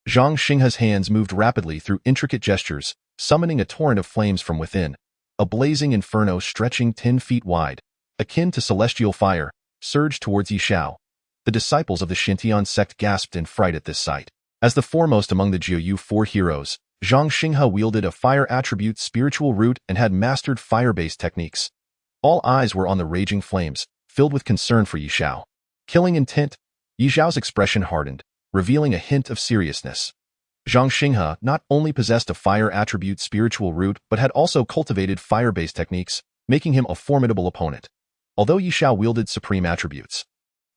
Zhang Xinghe's hands moved rapidly through intricate gestures, summoning a torrent of flames from within. A blazing inferno stretching 10 feet wide, akin to celestial fire, surged towards Ye Xiao. The disciples of the Shenon Sect gasped in fright at this sight. As the foremost among the Jiu four heroes, Zhang Xinghe wielded a fire attribute spiritual root and had mastered fire-based techniques. All eyes were on the raging flames, filled with concern for Ye Xiao. Killing intent. Ye Xiao's expression hardened, revealing a hint of seriousness. Zhang Xinghe not only possessed a fire attribute spiritual root but had also cultivated fire-based techniques, making him a formidable opponent. Although Ye Xiao wielded supreme attributes,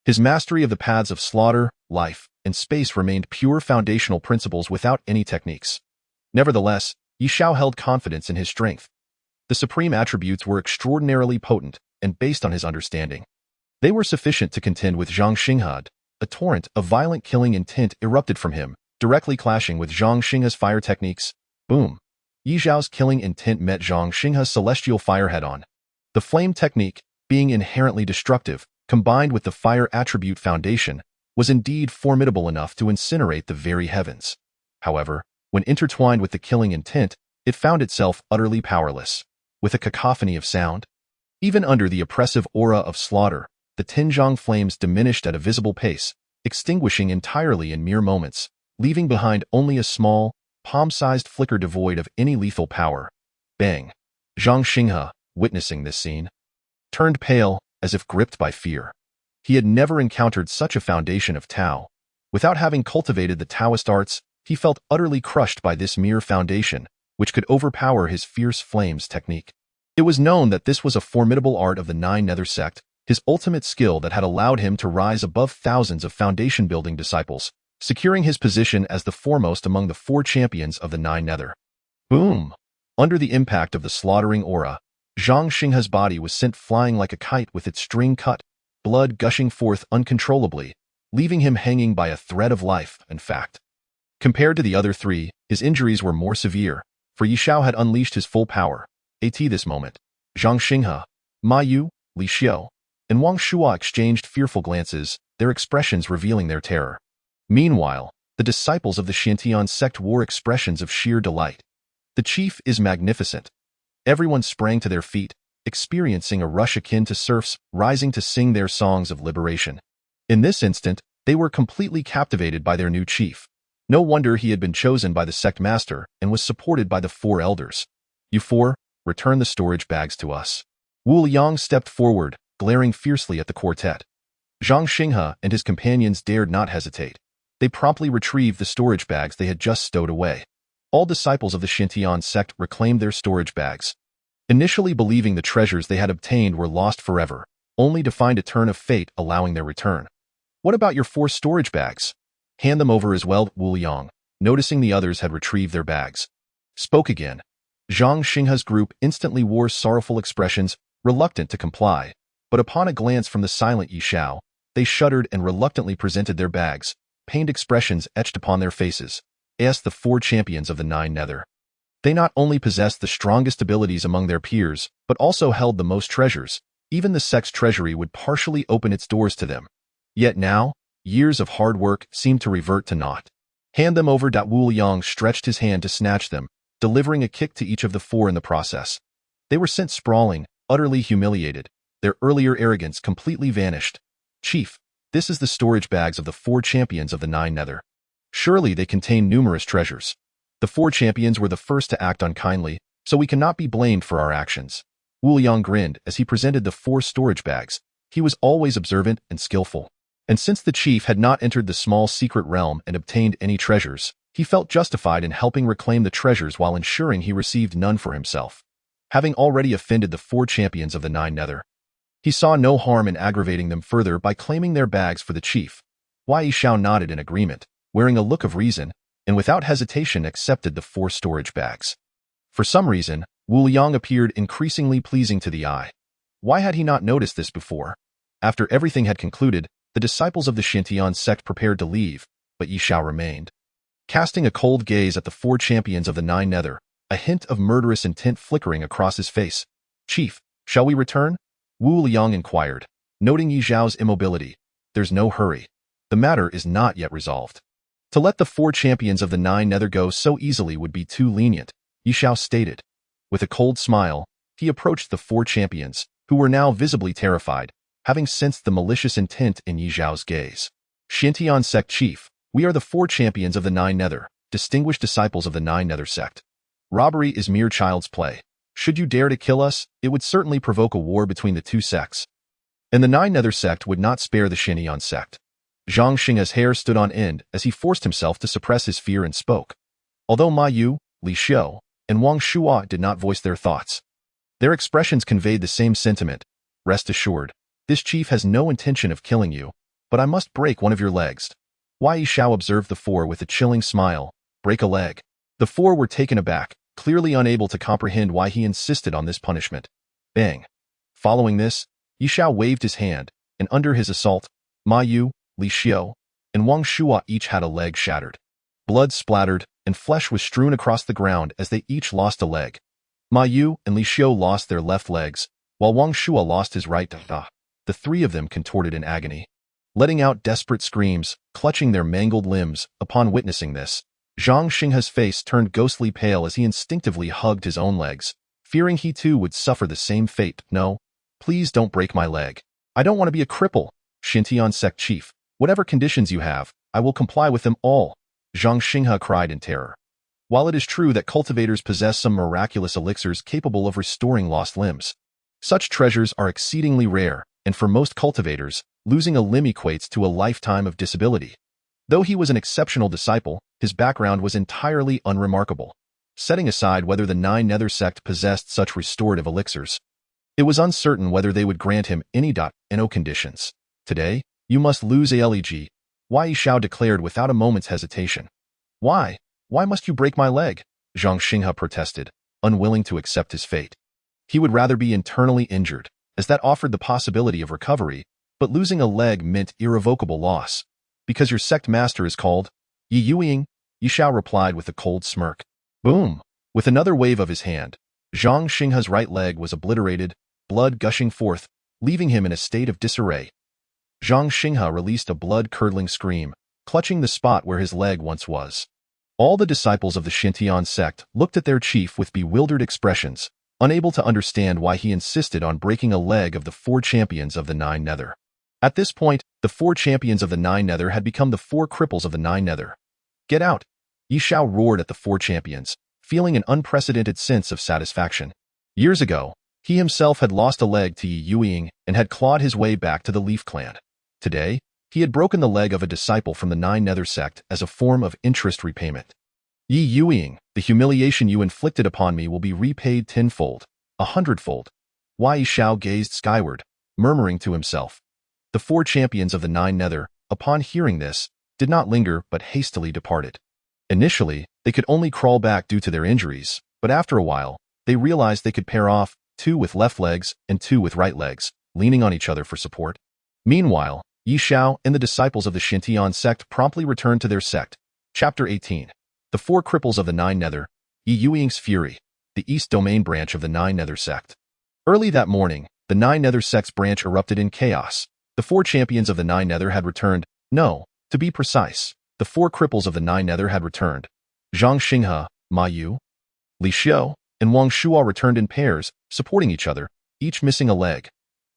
his mastery of the paths of slaughter, life, and space remained pure foundational principles without any techniques. Nevertheless, Ye Xiao held confidence in his strength. The supreme attributes were extraordinarily potent and based on his understanding. They were sufficient to contend with Zhang Xinghe. A torrent of violent killing intent erupted from him, directly clashing with Zhang Xinghe's fire techniques. Boom. Ye Xiao's killing intent met Zhang Xinghe's celestial fire head-on. The flame technique, being inherently destructive, combined with the fire attribute foundation, was indeed formidable enough to incinerate the very heavens. However, when intertwined with the killing intent, it found itself utterly powerless. With a cacophony of sound, even under the oppressive aura of slaughter, the Tinjiang flames diminished at a visible pace, extinguishing entirely in mere moments, leaving behind only a small, palm-sized flicker devoid of any lethal power. Bang! Zhang Xinghe, witnessing this scene, turned pale, as if gripped by fear. He had never encountered such a foundation of Tao. Without having cultivated the Taoist arts, he felt utterly crushed by this mere foundation, which could overpower his fierce flames technique. It was known that this was a formidable art of the Nine Nether Sect, his ultimate skill that had allowed him to rise above thousands of foundation-building disciples, securing his position as the foremost among the 4 champions of the Nine Nether. Boom! Under the impact of the slaughtering aura, Zhang Xinghe's body was sent flying like a kite with its string cut, blood gushing forth uncontrollably, leaving him hanging by a thread of life, in fact. Compared to the other 3, his injuries were more severe, for Ye Xiao had unleashed his full power. At this moment, Zhang Xinghe, Ma Yu, Ye Xiao, and Wang Shuo exchanged fearful glances, their expressions revealing their terror. Meanwhile, the disciples of the Shenon Sect wore expressions of sheer delight. The chief is magnificent. Everyone sprang to their feet, experiencing a rush akin to serfs rising to sing their songs of liberation. In this instant, they were completely captivated by their new chief. No wonder he had been chosen by the sect master and was supported by the 4 elders. You 4, return the storage bags to us. Wushuang stepped forward, glaring fiercely at the quartet. Zhang Xinghe and his companions dared not hesitate. They promptly retrieved the storage bags they had just stowed away. All disciples of the Shenon Sect reclaimed their storage bags, initially believing the treasures they had obtained were lost forever, only to find a turn of fate allowing their return. What about your 4 storage bags? Hand them over as well, Wushuang, noticing the others had retrieved their bags, spoke again. Zhang Xinghe's group instantly wore sorrowful expressions, reluctant to comply, but upon a glance from the silent Ye Xiao, they shuddered and reluctantly presented their bags, pained expressions etched upon their faces. As the 4 champions of the Nine Nether, they not only possessed the strongest abilities among their peers, but also held the most treasures. Even the sect's treasury would partially open its doors to them. Yet now, years of hard work seemed to revert to naught. Hand them over. Wushuang stretched his hand to snatch them, delivering a kick to each of the 4 in the process. They were sent sprawling, utterly humiliated. Their earlier arrogance completely vanished. Chief, this is the storage bags of the 4 champions of the Nine Nether. Surely they contain numerous treasures. The 4 champions were the first to act unkindly, so we cannot be blamed for our actions. Wushuang grinned as he presented the 4 storage bags. He was always observant and skillful. And since the chief had not entered the small secret realm and obtained any treasures, he felt justified in helping reclaim the treasures while ensuring he received none for himself. Having already offended the 4 champions of the Nine Nether, he saw no harm in aggravating them further by claiming their bags for the chief. Ye Xiao nodded in agreement, wearing a look of reason, and without hesitation accepted the 4 storage bags. For some reason, Wushuang appeared increasingly pleasing to the eye. Why had he not noticed this before? After everything had concluded, the disciples of the Shenon Sect prepared to leave, but Ye Xiao remained. Casting a cold gaze at the 4 champions of the Nine Nether, a hint of murderous intent flickering across his face. Chief, shall we return? Wushuang inquired, noting Ye Xiao's immobility. There's no hurry. The matter is not yet resolved. To let the 4 champions of the Nine Nether go so easily would be too lenient, Ye Xiao stated. With a cold smile, he approached the 4 champions, who were now visibly terrified, having sensed the malicious intent in Ye Xiao's gaze. Shenon Sect Chief, we are the 4 champions of the Nine Nether, distinguished disciples of the Nine Nether Sect. Robbery is mere child's play. Should you dare to kill us, it would certainly provoke a war between the 2 sects. And the Nine Nether Sect would not spare the Shenon Sect. Zhang Xinghe's hair stood on end as he forced himself to suppress his fear and spoke. Although Ma Yu, Ye Xiao, and Wang Shuo did not voice their thoughts, their expressions conveyed the same sentiment. Rest assured, this chief has no intention of killing you, but I must break one of your legs. Ye Xiao observed the 4 with a chilling smile. Break a leg. The 4 were taken aback, clearly unable to comprehend why he insisted on this punishment. Bang. Following this, Ye Xiao waved his hand, and under his assault, Ma Yu, Ye Xiao, and Wang Shuo each had a leg shattered. Blood splattered, and flesh was strewn across the ground as they each lost a leg. Ma Yu and Ye Xiao lost their left legs, while Wang Shuo lost his right. The 3 of them contorted in agony, letting out desperate screams, clutching their mangled limbs. Upon witnessing this, Zhang Xinghe's face turned ghostly pale as he instinctively hugged his own legs, fearing he too would suffer the same fate. No, please don't break my leg. I don't want to be a cripple. Shenon Sect Chief, whatever conditions you have, I will comply with them all, Zhang Xinghe cried in terror. While it is true that cultivators possess some miraculous elixirs capable of restoring lost limbs, such treasures are exceedingly rare, and for most cultivators, losing a limb equates to a lifetime of disability. Though he was an exceptional disciple, his background was entirely unremarkable. Setting aside whether the Nine Nether Sect possessed such restorative elixirs, it was uncertain whether they would grant him any no conditions. Today, you must lose a leg, Ye Xiao declared without a moment's hesitation. Why? Why must you break my leg? Zhang Xinghe protested, unwilling to accept his fate. He would rather be internally injured, as that offered the possibility of recovery, but losing a leg meant irrevocable loss. Because your sect master is called Ye Youying, Ye Xiao replied with a cold smirk. Boom! With another wave of his hand, Zhang Xinghe's right leg was obliterated, blood gushing forth, leaving him in a state of disarray. Zhang Xinghe released a blood-curdling scream, clutching the spot where his leg once was. All the disciples of the Shenon Sect looked at their chief with bewildered expressions, unable to understand why he insisted on breaking a leg of the 4 champions of the Nine Nether. At this point, the 4 champions of the Nine Nether had become the 4 cripples of the Nine Nether. Get out! Ye Xiao roared at the 4 champions, feeling an unprecedented sense of satisfaction. Years ago, he himself had lost a leg to Ye Youying and had clawed his way back to the Leaf Clan. Today, he had broken the leg of a disciple from the Nine Nether Sect as a form of interest repayment. Ye Youying, the humiliation you inflicted upon me will be repaid tenfold, 100-fold. Ye Xiao gazed skyward, murmuring to himself. The 4 champions of the Nine Nether, upon hearing this, did not linger but hastily departed. Initially, they could only crawl back due to their injuries, but after a while, they realized they could pair off, 2 with left legs and 2 with right legs, leaning on each other for support. Meanwhile, Ye Xiao and the disciples of the Shenon Sect promptly returned to their sect. Chapter 18. The 4 cripples of the Nine Nether, Ye Youying's Fury, the East Domain branch of the Nine Nether Sect. Early that morning, the Nine Nether Sect's branch erupted in chaos. The 4 champions of the Nine Nether had returned. No, to be precise, the 4 cripples of the Nine Nether had returned. Zhang Xinghe, Ma Yu, Li Xiao, and Wang Shuo returned in pairs, supporting each other, each missing a leg.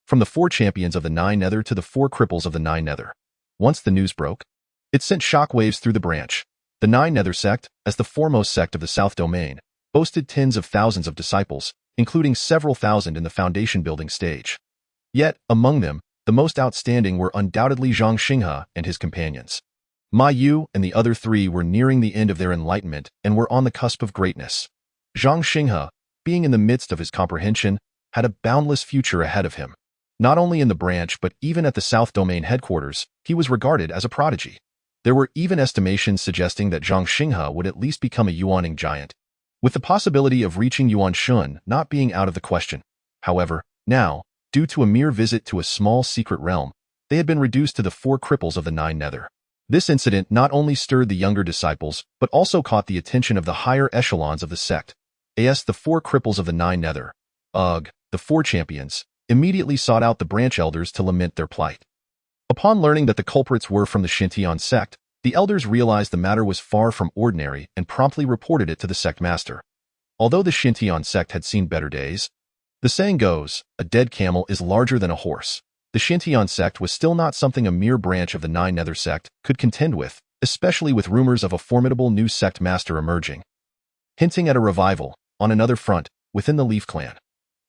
From the 4 champions of the Nine Nether to the 4 cripples of the Nine Nether. Once the news broke, it sent shockwaves through the branch. The Nine Nether Sect, as the foremost sect of the South Domain, boasted tens of thousands of disciples, including several thousand in the foundation building stage. Yet, among them, the most outstanding were undoubtedly Zhang Xinghe and his companions. Ma Yu and the other 3 were nearing the end of their enlightenment and were on the cusp of greatness. Zhang Xinghe, being in the midst of his comprehension, had a boundless future ahead of him. Not only in the branch but even at the South Domain headquarters, he was regarded as a prodigy. There were even estimations suggesting that Zhang Xinghe would at least become a Yuaning giant, with the possibility of reaching Yuanxuan not being out of the question. However, now, due to a mere visit to a small secret realm, they had been reduced to the 4 cripples of the Nine Nether. This incident not only stirred the younger disciples, but also caught the attention of the higher echelons of the sect. As the 4 cripples of the Nine Nether, the 4 champions, immediately sought out the branch elders to lament their plight. Upon learning that the culprits were from the Shenon Sect, the elders realized the matter was far from ordinary and promptly reported it to the sect master. Although the Shenon Sect had seen better days, the saying goes, a dead camel is larger than a horse. The Shenon Sect was still not something a mere branch of the Nine Nether Sect could contend with, especially with rumors of a formidable new sect master emerging, hinting at a revival, on another front, within the Leaf Clan.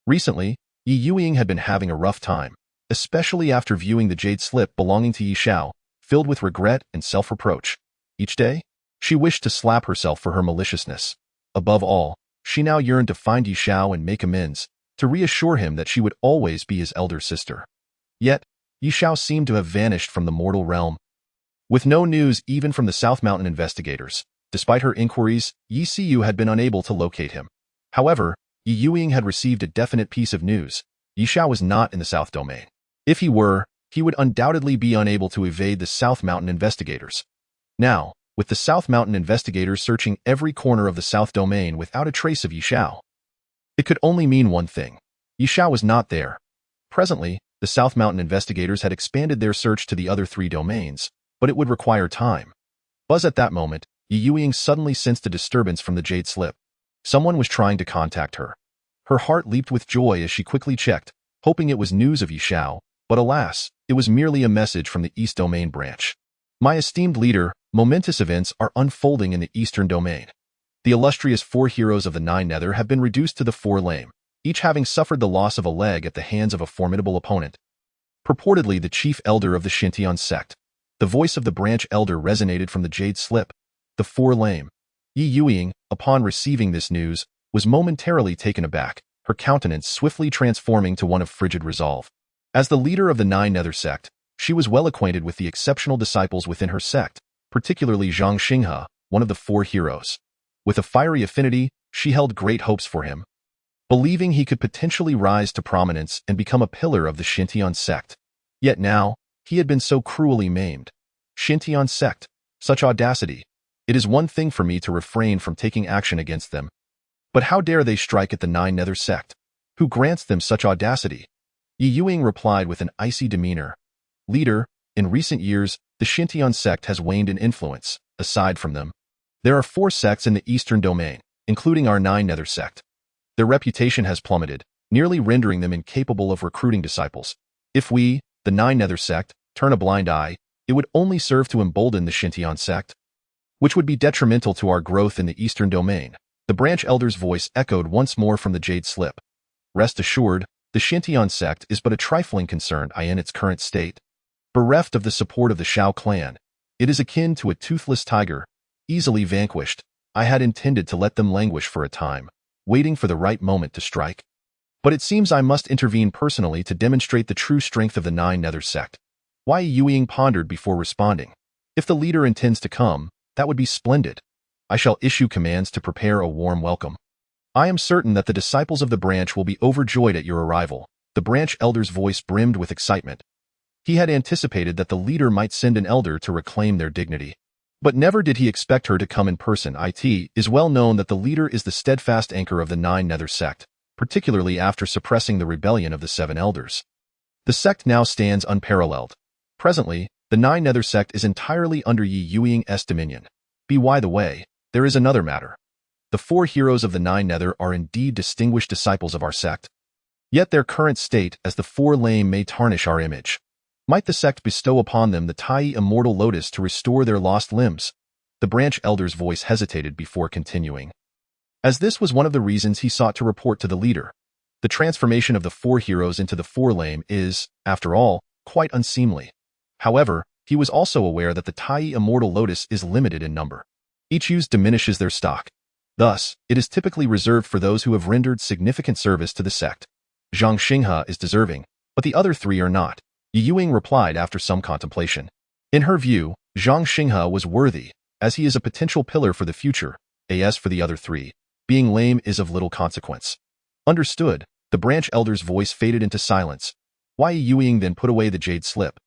Recently, Ye Youying had been having a rough time, especially after viewing the jade slip belonging to Ye Xiao, filled with regret and self-reproach. Each day, she wished to slap herself for her maliciousness. Above all, she now yearned to find Ye Xiao and make amends, to reassure him that she would always be his elder sister. Yet, Ye Xiao seemed to have vanished from the mortal realm. With no news even from the South Mountain investigators, despite her inquiries, Ye Siyu had been unable to locate him. However, Ye Youying had received a definite piece of news. Ye Xiao was not in the South Domain. If he were, he would undoubtedly be unable to evade the South Mountain investigators. Now, with the South Mountain investigators searching every corner of the South Domain without a trace of Ye Xiao, it could only mean one thing. Ye Xiao was not there. Presently, the South Mountain investigators had expanded their search to the other 3 domains, but it would require time. At that moment, Ye Youying suddenly sensed a disturbance from the jade slip. Someone was trying to contact her. Her heart leaped with joy as she quickly checked, hoping it was news of Ye Xiao, but alas, it was merely a message from the East Domain branch. My esteemed leader, momentous events are unfolding in the Eastern Domain. The illustrious 4 heroes of the Nine Nether have been reduced to the 4 lame, each having suffered the loss of a leg at the hands of a formidable opponent. Purportedly the chief elder of the Shenon Sect. The voice of the branch elder resonated from the Jade Slip. The 4 lame. Ye Youying, upon receiving this news, was momentarily taken aback, her countenance swiftly transforming to one of frigid resolve. As the leader of the Nine Nether Sect, she was well acquainted with the exceptional disciples within her sect, particularly Zhang Xinghe, one of the 4 heroes. With a fiery affinity, she held great hopes for him, believing he could potentially rise to prominence and become a pillar of the Shenon Sect. Yet now, he had been so cruelly maimed. Shenon Sect, such audacity. It is one thing for me to refrain from taking action against them. But how dare they strike at the Nine Nether Sect? Who grants them such audacity? Ye Youying replied with an icy demeanor. Leader, in recent years, the Shenon Sect has waned in influence. Aside from them, there are 4 sects in the Eastern Domain, including our Nine Nether Sect. Their reputation has plummeted, nearly rendering them incapable of recruiting disciples. If we, the Nine Nether Sect, turn a blind eye, it would only serve to embolden the Shenon Sect, which would be detrimental to our growth in the Eastern Domain. The branch elder's voice echoed once more from the Jade Slip. Rest assured, the Shenon Sect is but a trifling concern in its current state. Bereft of the support of the Xiao clan, it is akin to a toothless tiger, easily vanquished. I had intended to let them languish for a time, waiting for the right moment to strike. But it seems I must intervene personally to demonstrate the true strength of the Nine Nether Sect. Ye Youying pondered before responding. If the leader intends to come, that would be splendid. I shall issue commands to prepare a warm welcome. I am certain that the disciples of the branch will be overjoyed at your arrival. The branch elder's voice brimmed with excitement. He had anticipated that the leader might send an elder to reclaim their dignity. But never did he expect her to come in person. It is well known that the leader is the steadfast anchor of the Nine Nether Sect, particularly after suppressing the rebellion of the 7 elders. The sect now stands unparalleled. Presently, the Nine Nether Sect is entirely under Ye Youying's dominion. By the way, there is another matter. The 4 heroes of the Nine Nether are indeed distinguished disciples of our sect. Yet their current state as the 4 lame may tarnish our image. Might the sect bestow upon them the Tai immortal lotus to restore their lost limbs? The branch elder's voice hesitated before continuing. As this was one of the reasons he sought to report to the leader. The transformation of the 4 heroes into the 4 lame is, after all, quite unseemly. However, he was also aware that the Tai immortal lotus is limited in number. Each use diminishes their stock. Thus, it is typically reserved for those who have rendered significant service to the sect. Zhang Xinghe is deserving, but the other 3 are not. Ye Youying replied after some contemplation. In her view, Zhang Xinghe was worthy, as he is a potential pillar for the future. As for the other 3, being lame is of little consequence. Understood. The branch elder's voice faded into silence. Ye Youying then put away the Jade Slip,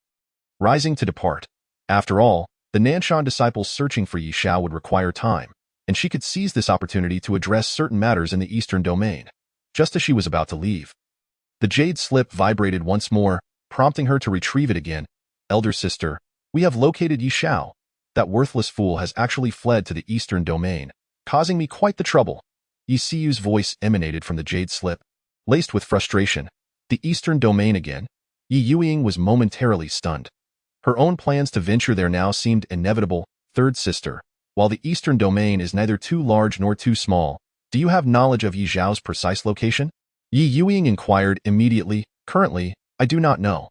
rising to depart. After all, the Nanshan disciples searching for Ye Xiao would require time, and she could seize this opportunity to address certain matters in the Eastern Domain. Just as she was about to leave, the Jade Slip vibrated once more, prompting her to retrieve it again. Elder sister, we have located Ye Xiao. That worthless fool has actually fled to the Eastern Domain, causing me quite the trouble. Ye Siyu's voice emanated from the Jade Slip, laced with frustration. The Eastern Domain again? Ye Youying was momentarily stunned. Her own plans to venture there now seemed inevitable. Third sister, while the Eastern Domain is neither too large nor too small, do you have knowledge of Ye Xiao's precise location? Ye Youying inquired immediately. Currently, I do not know.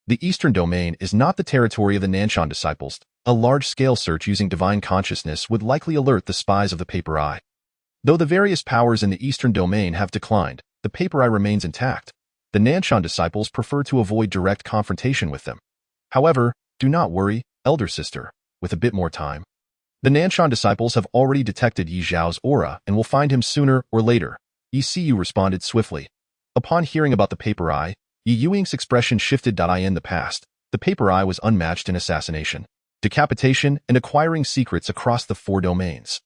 The Eastern Domain is not the territory of the Nanshan disciples. A large-scale search using divine consciousness would likely alert the spies of the Paper Eye. Though the various powers in the Eastern Domain have declined, the Paper Eye remains intact. The Nanshan disciples prefer to avoid direct confrontation with them. However, do not worry, elder sister, with a bit more time. The Nanshan disciples have already detected Ye Xiao's aura and will find him sooner or later. Ye Siyu responded swiftly. Upon hearing about the Paper Eye, Ye Youying's expression shifted. In the past, the Paper Eye was unmatched in assassination, decapitation, and acquiring secrets across the 4 domains.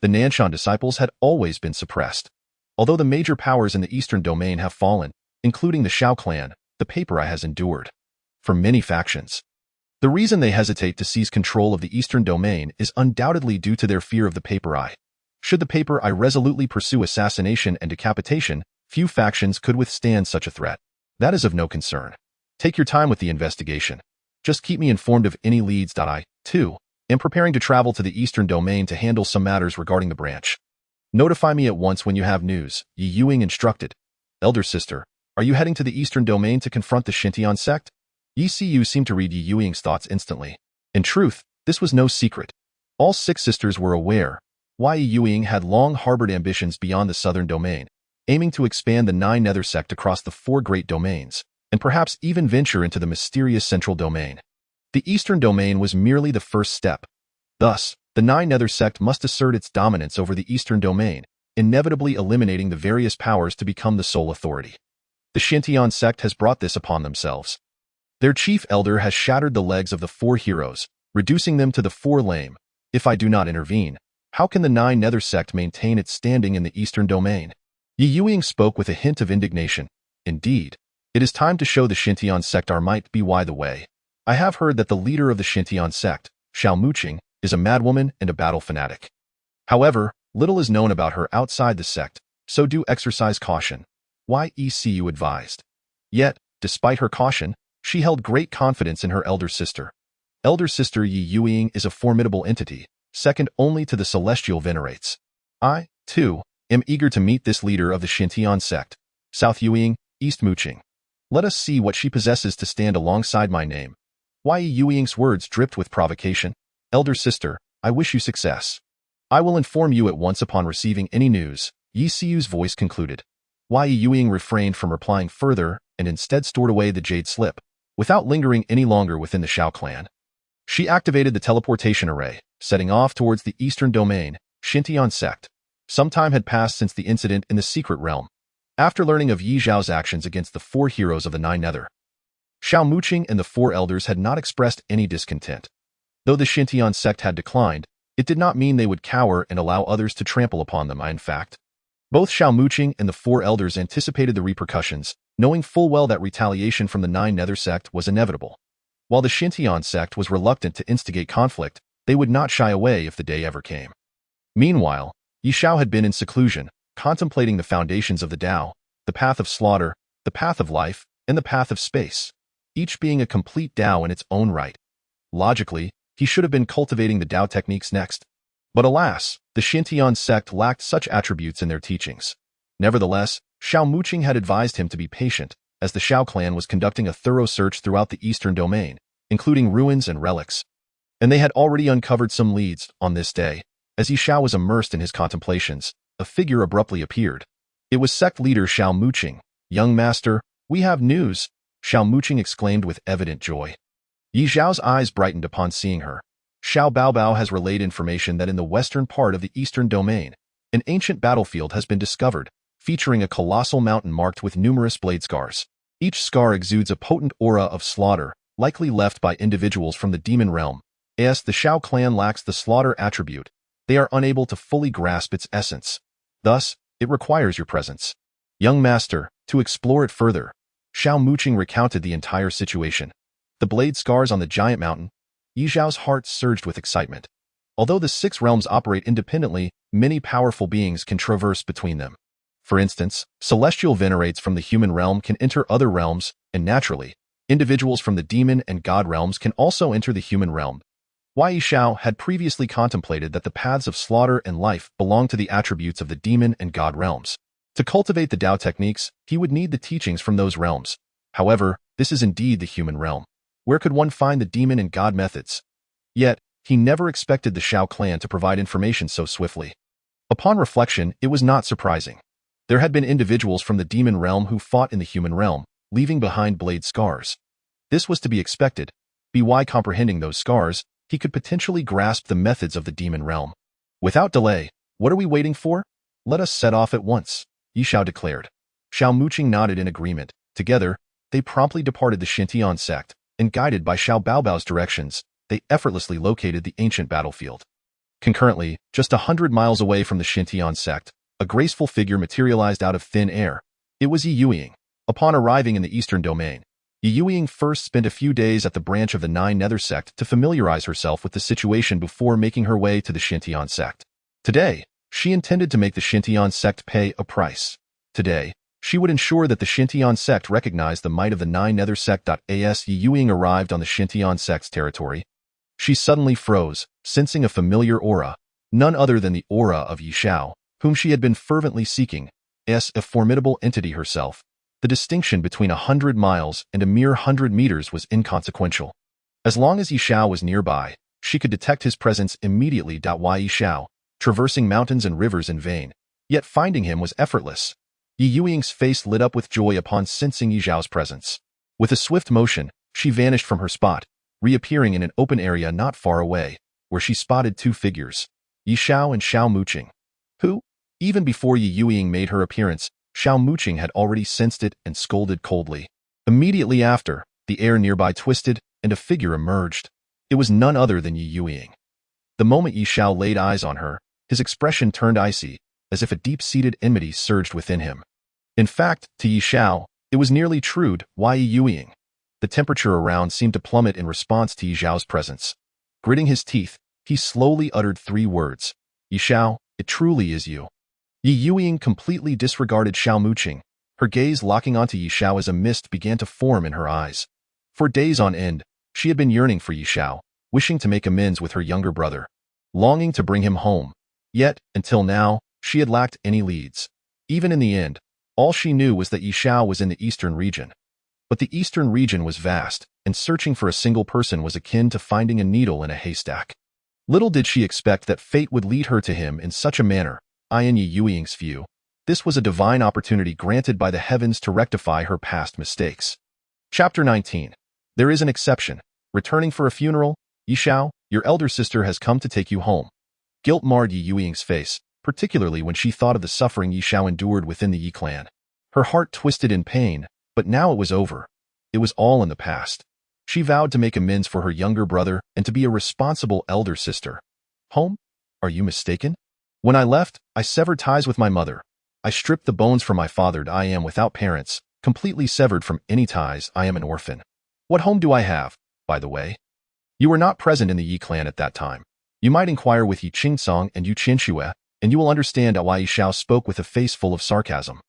The Nanshan disciples had always been suppressed. Although the major powers in the Eastern Domain have fallen, including the Xiao clan, the Paper Eye has endured. For many factions, the reason they hesitate to seize control of the Eastern Domain is undoubtedly due to their fear of the Paper Eye. Should the Paper Eye resolutely pursue assassination and decapitation, few factions could withstand such a threat. That is of no concern. Take your time with the investigation. Just keep me informed of any leads. I, too, am preparing to travel to the Eastern Domain to handle some matters regarding the branch. Notify me at once when you have news, Ye Youying instructed. Elder sister, are you heading to the eastern domain to confront the Shenon Sect? Ye Siyu seemed to read Ye Youying's thoughts instantly. In truth, this was no secret. All 6 sisters were aware. Ye Youying had long harbored ambitions beyond the southern domain, aiming to expand the Nine Nether Sect across the 4 great domains, and perhaps even venture into the mysterious central domain. The eastern domain was merely the first step. Thus, the Nine Nether Sect must assert its dominance over the eastern domain, inevitably eliminating the various powers to become the sole authority. The Shenon Sect has brought this upon themselves. Their chief elder has shattered the legs of the 4 heroes, reducing them to the 4 lame. If I do not intervene, how can the Nine Nether Sect maintain its standing in the eastern domain? Ye Youying spoke with a hint of indignation. Indeed, it is time to show the Shenon Sect our might. By the way, I have heard that the leader of the Shenon Sect, Xiao, is a madwoman and a battle fanatic. However, little is known about her outside the sect, so do exercise caution. Ye Siyu advised. Yet, despite her caution, she held great confidence in her elder sister. Elder sister Ye Youying is a formidable entity, second only to the celestial venerates. I, too, am eager to meet this leader of the Shenon Sect, South Youying, East Muqing. Let us see what she possesses to stand alongside my name. Ye Youying's words dripped with provocation. Elder sister, I wish you success. I will inform you at once upon receiving any news, Ye Siyu's voice concluded. Ye Youying refrained from replying further and instead stored away the jade slip, without lingering any longer within the Xiao clan. She activated the teleportation array, setting off towards the eastern domain, Shenon Sect. Some time had passed since the incident in the secret realm. After learning of Ye Xiao's actions against the 4 heroes of the Nine Nether, Xiao and the 4 elders had not expressed any discontent. Though the Shenon Sect had declined, it did not mean they would cower and allow others to trample upon them. In fact, both Xiao and the 4 elders anticipated the repercussions, knowing full well that retaliation from the Nine Nether Sect was inevitable. While the Shenon Sect was reluctant to instigate conflict, they would not shy away if the day ever came. Meanwhile, Ye Xiao had been in seclusion, contemplating the foundations of the Tao, the path of slaughter, the path of life, and the path of space, each being a complete Tao in its own right. Logically, he should have been cultivating the Tao techniques next. But alas, the Shenon Sect lacked such attributes in their teachings. Nevertheless, Xiao had advised him to be patient, as the Xiao clan was conducting a thorough search throughout the eastern domain, including ruins and relics. And they had already uncovered some leads. On this day, as Ye Xiao was immersed in his contemplations, a figure abruptly appeared. It was sect leader Xiao. Young master, we have news, Xiao exclaimed with evident joy. Ye Xiao's eyes brightened upon seeing her. Xiao Baobao has relayed information that in the western part of the eastern domain, an ancient battlefield has been discovered, featuring a colossal mountain marked with numerous blade scars. Each scar exudes a potent aura of slaughter, likely left by individuals from the demon realm. As the Xiao clan lacks the slaughter attribute, they are unable to fully grasp its essence. Thus, it requires your presence. Young master, to explore it further. Xiao recounted the entire situation. The blade scars on the giant mountain. Ye Xiao's heart surged with excitement. Although the 6 realms operate independently, many powerful beings can traverse between them. For instance, celestial venerates from the human realm can enter other realms, and naturally, individuals from the demon and god realms can also enter the human realm. Ye Xiao had previously contemplated that the paths of slaughter and life belong to the attributes of the demon and god realms. To cultivate the Tao techniques, he would need the teachings from those realms. However, this is indeed the human realm. Where could one find the demon and god methods? Yet, he never expected the Xiao clan to provide information so swiftly. Upon reflection, it was not surprising. There had been individuals from the demon realm who fought in the human realm, leaving behind blade scars. This was to be expected. By comprehending those scars, he could potentially grasp the methods of the demon realm. Without delay, what are we waiting for? Let us set off at once, Ye Xiao declared. Xiao nodded in agreement. Together, they promptly departed the Shenon Sect, and guided by Xiao Baobao's directions, they effortlessly located the ancient battlefield. Concurrently, just 100 miles away from the Shenon Sect, a graceful figure materialized out of thin air. It was Ye Youying. Upon arriving in the eastern domain, Ye Youying first spent a few days at the branch of the Nine Nether Sect to familiarize herself with the situation before making her way to the Shenon Sect. Today, she intended to make the Shenon Sect pay a price. Today, she would ensure that the Shenon Sect recognized the might of the Nine Nether Sect. As Ye Youying arrived on the Shenon Sect's territory, she suddenly froze, sensing a familiar aura, none other than the aura of Ye Xiao, whom she had been fervently seeking, as a formidable entity herself. The distinction between 100 miles and a mere 100 meters was inconsequential. As long as Ye Xiao was nearby, she could detect his presence immediately. Ye Xiao, traversing mountains and rivers in vain, yet finding him was effortless. Ye Youying's face lit up with joy upon sensing Ye Xiao's presence. With a swift motion, she vanished from her spot, reappearing in an open area not far away, where she spotted two figures, Ye Xiao and Xiao Muqing, who, even before Ye Youying made her appearance, Xiao Muqing had already sensed it and scolded coldly. Immediately after, the air nearby twisted, and a figure emerged. It was none other than Ye Youying. The moment Ye Xiao laid eyes on her, his expression turned icy, as if a deep-seated enmity surged within him. In fact, to Ye Xiao, it was nearly true. Ye Youying. The temperature around seemed to plummet in response to Ye Xiao's presence. Gritting his teeth, he slowly uttered 3 words. Ye Xiao, it truly is you. Ye Youying completely disregarded Xiao Muqing. Her gaze locking onto Ye Xiao as a mist began to form in her eyes. For days on end, she had been yearning for Ye Xiao, wishing to make amends with her younger brother, longing to bring him home. Yet, until now, she had lacked any leads. Even in the end, all she knew was that Ye Xiao was in the eastern region. But the eastern region was vast, and searching for a single person was akin to finding a needle in a haystack. Little did she expect that fate would lead her to him in such a manner. In Ye Youying's view, this was a divine opportunity granted by the heavens to rectify her past mistakes. Chapter 19. There is an exception. Returning for a funeral, Ye Xiao, your elder sister has come to take you home. Guilt marred Ye Youying's face, particularly when she thought of the suffering Ye Xiao endured within the Ye clan. Her heart twisted in pain, but now it was over. It was all in the past. She vowed to make amends for her younger brother and to be a responsible elder sister. Home? Are you mistaken? When I left, I severed ties with my mother. I stripped the bones from my father. I am without parents, completely severed from any ties. I am an orphan. What home do I have, by the way? You were not present in the Ye clan at that time. You might inquire with Ye Qingcang and Yue Qianxue, and you will understand why Ye Xiao spoke with a face full of sarcasm.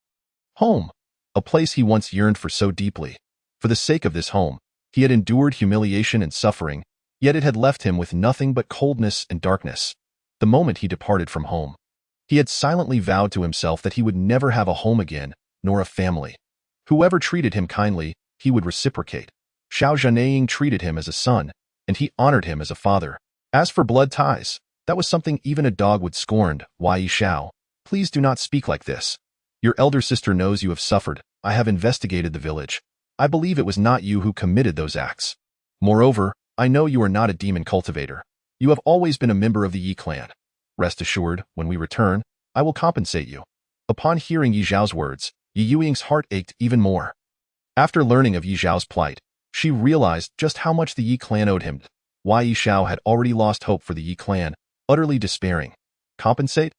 Home, a place he once yearned for so deeply. For the sake of this home, he had endured humiliation and suffering, yet it had left him with nothing but coldness and darkness. The moment he departed from home, he had silently vowed to himself that he would never have a home again, nor a family. Whoever treated him kindly, he would reciprocate. Xiao Zhanaying treated him as a son, and he honored him as a father. As for blood ties, that was something even a dog would scorn. Ye Xiao, please do not speak like this. Your elder sister knows you have suffered. I have investigated the village. I believe it was not you who committed those acts. Moreover, I know you are not a demon cultivator. You have always been a member of the Ye clan. Rest assured, when we return, I will compensate you. Upon hearing Ye Xiao's words, Ye Youying's heart ached even more. After learning of Ye Xiao's plight, she realized just how much the Ye clan owed him. Ye Xiao had already lost hope for the Ye clan, utterly despairing. Compensate?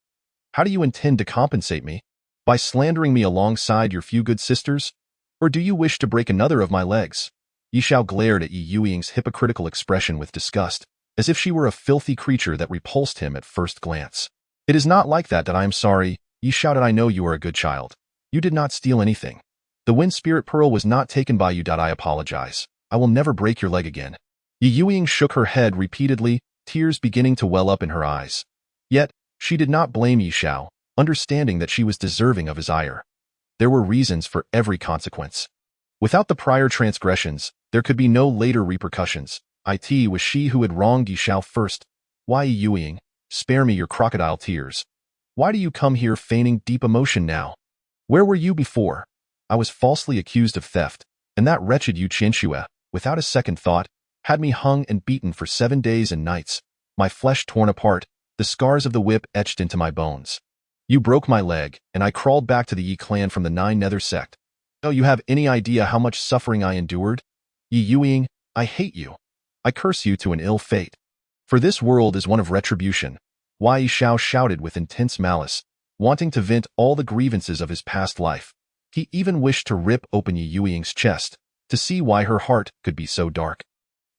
How do you intend to compensate me? By slandering me alongside your few good sisters? Or do you wish to break another of my legs? Ye Xiao glared at Ye Youying's hypocritical expression with disgust, as if she were a filthy creature that repulsed him at first glance. It is not like that I am sorry. Ye shouted. I know you are a good child. You did not steal anything. The wind spirit pearl was not taken by you. I apologize. I will never break your leg again. Ye Youying shook her head repeatedly, tears beginning to well up in her eyes. Yet, she did not blame Ye Xiao, understanding that she was deserving of his ire. There were reasons for every consequence. Without the prior transgressions, there could be no later repercussions. It was she who had wronged Ye Xiao first. Ye Youying, spare me your crocodile tears. Why do you come here feigning deep emotion now? Where were you before? I was falsely accused of theft, and that wretched Yue Qianxue, without a second thought, had me hung and beaten for 7 days and nights, my flesh torn apart, the scars of the whip etched into my bones. You broke my leg, and I crawled back to the Ye clan from the Nine Nether Sect. Oh, you have any idea how much suffering I endured? Ye Youying, I hate you. I curse you to an ill fate. For this world is one of retribution. Ye Xiao shouted with intense malice, wanting to vent all the grievances of his past life. He even wished to rip open Ye Youying's chest, to see why her heart could be so dark.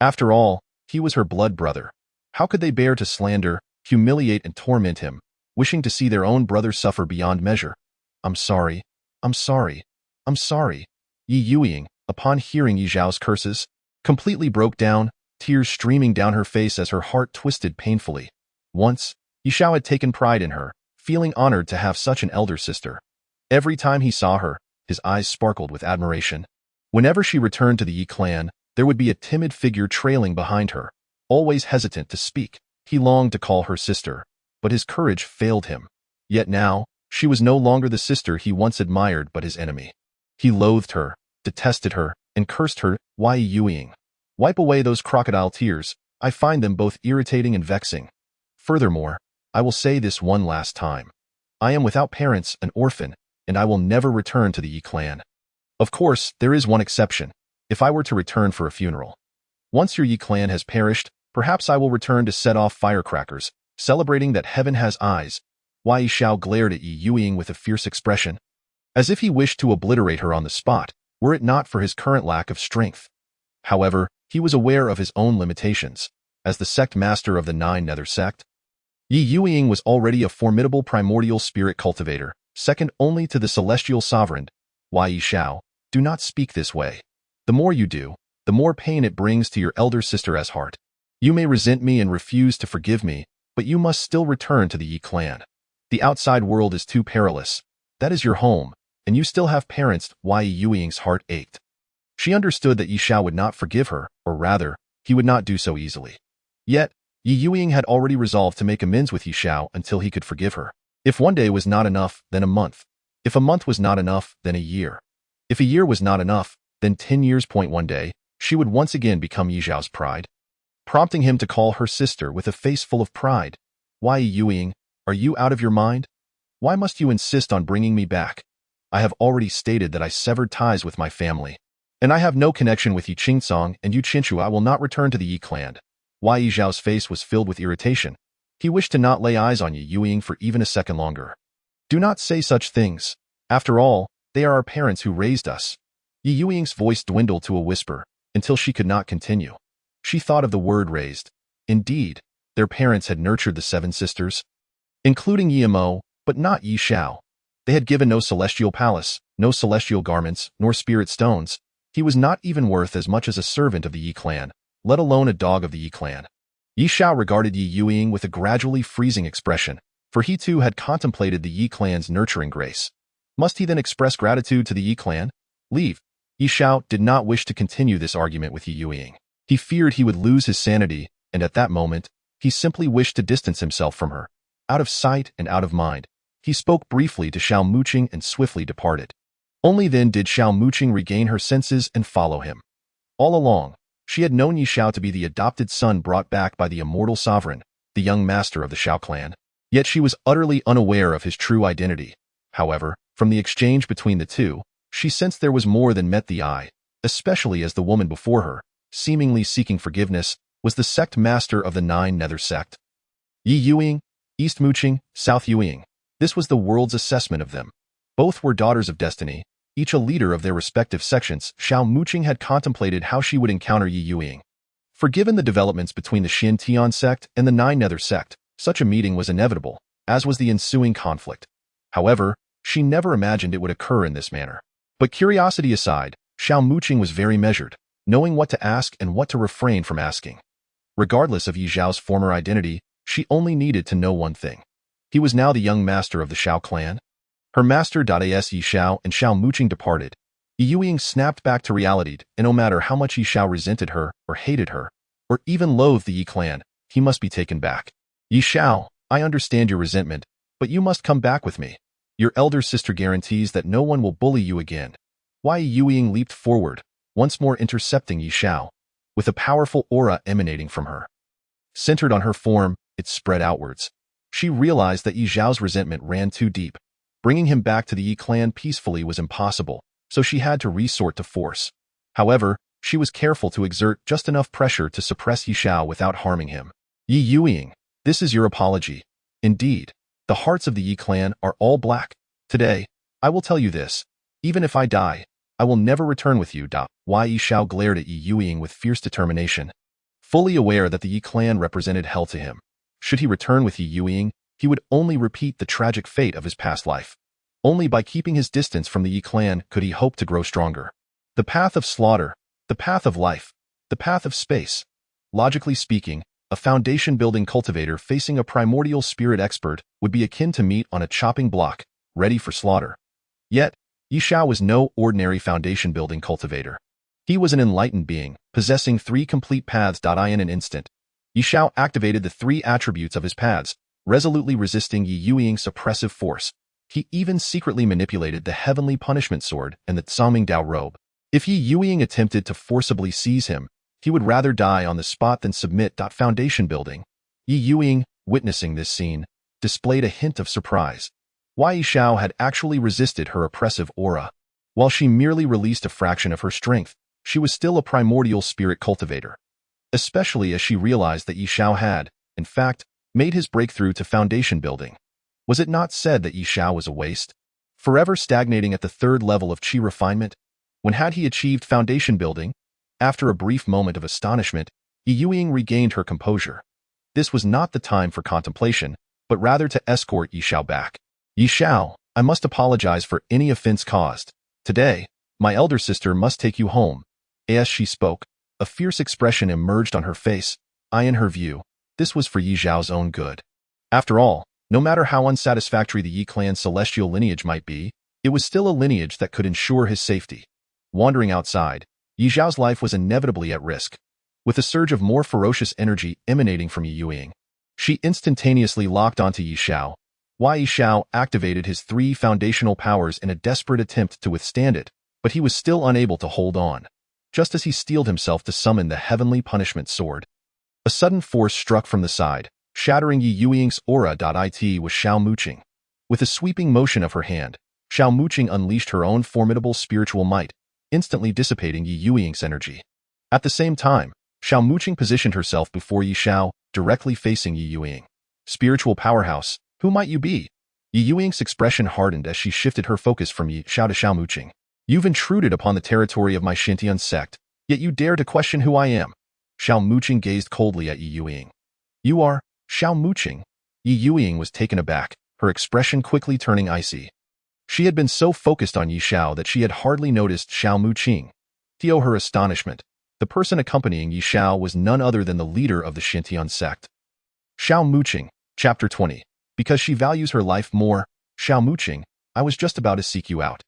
After all, he was her blood brother. How could they bear to slander, humiliate, and torment him, wishing to see their own brother suffer beyond measure? I'm sorry. I'm sorry. I'm sorry. Ye Youying, upon hearing Ye Xiao's curses, completely broke down, tears streaming down her face as her heart twisted painfully. Once, Ye Xiao had taken pride in her, feeling honored to have such an elder sister. Every time he saw her, his eyes sparkled with admiration. Whenever she returned to the Ye clan, there would be a timid figure trailing behind her, always hesitant to speak. He longed to call her sister, but his courage failed him. Yet now, she was no longer the sister he once admired but his enemy. He loathed her, detested her, and cursed her. Ye Youying. Wipe away those crocodile tears, I find them both irritating and vexing. Furthermore, I will say this one last time. I am without parents, an orphan, and I will never return to the Ye clan. Of course, there is one exception. If I were to return for a funeral. Once your Ye clan has perished, perhaps I will return to set off firecrackers, celebrating that heaven has eyes. Ye Xiao glared at Ye Youying with a fierce expression, as if he wished to obliterate her on the spot, were it not for his current lack of strength. However, he was aware of his own limitations. As the sect master of the Nine Nether Sect, Ye Youying was already a formidable primordial spirit cultivator, second only to the celestial sovereign. Ye Xiao, do not speak this way. The more you do, the more pain it brings to your elder sister's heart. You may resent me and refuse to forgive me, but you must still return to the Ye clan. The outside world is too perilous. That is your home, and you still have parents. Ye Youying's heart ached. She understood that Ye Xiao would not forgive her, or rather, he would not do so easily. Yet, Ye Youying had already resolved to make amends with Ye Xiao until he could forgive her. If one day was not enough, then a month. If a month was not enough, then a year. If a year was not enough, then 10 years. One day, she would once again become Ye Xiao's pride, prompting him to call her sister with a face full of pride. Ye Youying, are you out of your mind? Why must you insist on bringing me back? I have already stated that I severed ties with my family, and I have no connection with Ye Qingcang and Yue Qianxue. I will not return to the Ye clan. Ye Xiao's face was filled with irritation. He wished to not lay eyes on Ye Youying for even a second longer. Do not say such things. After all, they are our parents who raised us. Ye Youying's voice dwindled to a whisper, until she could not continue. She thought of the word raised. Indeed, their parents had nurtured the 7 sisters, including Ye Mo, but not Ye Xiao. They had given no celestial palace, no celestial garments, nor spirit stones. He was not even worth as much as a servant of the Ye clan, let alone a dog of the Ye clan. Ye Xiao regarded Ye Youying with a gradually freezing expression, for he too had contemplated the Ye clan's nurturing grace. Must he then express gratitude to the Ye clan? Leave. Ye Xiao did not wish to continue this argument with Ye Youying. He feared he would lose his sanity, and at that moment, he simply wished to distance himself from her. Out of sight and out of mind, he spoke briefly to Xiao Muqing and swiftly departed. Only then did Xiao Muqing regain her senses and follow him. All along, she had known Ye Xiao to be the adopted son brought back by the immortal sovereign, the young master of the Xiao clan. Yet she was utterly unaware of his true identity. However, from the exchange between the two, she sensed there was more than met the eye, especially as the woman before her, seemingly seeking forgiveness, was the sect master of the Nine Nether Sect. Ye Youying, East Muqing, South Youying. This was the world's assessment of them. Both were daughters of destiny, each a leader of their respective sections. Xiao Muqing had contemplated how she would encounter Ye Youying. For given the developments between the Shenon Sect and the Nine Nether Sect, such a meeting was inevitable, as was the ensuing conflict. However, she never imagined it would occur in this manner. But curiosity aside, Xiao Muqing was very measured, knowing what to ask and what to refrain from asking. Regardless of Ye Xiao's former identity, she only needed to know one thing. He was now the young master of the Xiao clan. Her master Ye Xiao and Xiao Muqing departed. Ye Youying snapped back to reality, and no matter how much Ye Xiao resented her, or hated her, or even loathed the Ye clan, he must be taken back. Ye Xiao, I understand your resentment, but you must come back with me. Your elder sister guarantees that no one will bully you again. Ye Youying leaped forward, once more intercepting Ye Xiao, with a powerful aura emanating from her. Centered on her form, it spread outwards. She realized that Ye Xiao's resentment ran too deep. Bringing him back to the Ye clan peacefully was impossible, so she had to resort to force. However, she was careful to exert just enough pressure to suppress Ye Xiao without harming him. Ye Youying, this is your apology. Indeed, the hearts of the Ye clan are all black. Today, I will tell you this. Even if I die, I will never return with you. Ye Xiao glared at Ye Youying with fierce determination, fully aware that the Ye clan represented hell to him. Should he return with Ye Youying, he would only repeat the tragic fate of his past life. Only by keeping his distance from the Ye clan could he hope to grow stronger. The path of slaughter, the path of life, the path of space. Logically speaking, A foundation-building cultivator facing a primordial spirit expert would be akin to meat on a chopping block, ready for slaughter. Yet, Ye Xiao was no ordinary foundation-building cultivator. He was an enlightened being, possessing 3 complete paths. In an instant, Ye Xiao activated the 3 attributes of his paths, resolutely resisting Ye Youying's oppressive force. He even secretly manipulated the heavenly punishment sword and the Zhangming Dao robe. If Ye Youying attempted to forcibly seize him, he would rather die on the spot than submit. Foundation building. Ye Youying, witnessing this scene, displayed a hint of surprise. Ye Xiao had actually resisted her oppressive aura. While she merely released a fraction of her strength, she was still a primordial spirit cultivator. Especially as she realized that Ye Xiao had, in fact, made his breakthrough to foundation building. Was it not said that Ye Xiao was a waste? Forever stagnating at the 3rd level of qi refinement? When had he achieved foundation building? After a brief moment of astonishment, Ye Youying regained her composure. This was not the time for contemplation, but rather to escort Ye Xiao back. Ye Xiao, I must apologize for any offense caused. Today, my elder sister must take you home. As she spoke, a fierce expression emerged on her face. In her view, this was for Ye Xiao's own good. After all, no matter how unsatisfactory the Ye clan's celestial lineage might be, it was still a lineage that could ensure his safety. Wandering outside, Ye Xiao's life was inevitably at risk. With a surge of more ferocious energy emanating from Ye Youying, she instantaneously locked onto Ye Xiao. Ye Xiao activated his 3 foundational powers in a desperate attempt to withstand it, but he was still unable to hold on. Just as he steeled himself to summon the heavenly punishment sword, a sudden force struck from the side, shattering Ye Youying's aura. It was Xiao Muqing. With a sweeping motion of her hand, Xiao Muqing unleashed her own formidable spiritual might, instantly dissipating Ye Youying's energy. At the same time, Xiao Muqing positioned herself before Ye Xiao, directly facing Ye Youying. Spiritual powerhouse, who might you be? Ye Youying's expression hardened as she shifted her focus from Ye Xiao to Xiao Muqing. You've intruded upon the territory of my Nine Sect, yet you dare to question who I am. Xiao Muqing gazed coldly at Ye Youying. You are Xiao Muqing? Ye Youying was taken aback, her expression quickly turning icy. She had been so focused on Ye Xiao that she had hardly noticed Xiao Muqing. To her astonishment, the person accompanying Ye Xiao was none other than the leader of the Nine Sect. Xiao Muqing, Chapter 20. Because she values her life more, Xiao Muqing, I was just about to seek you out.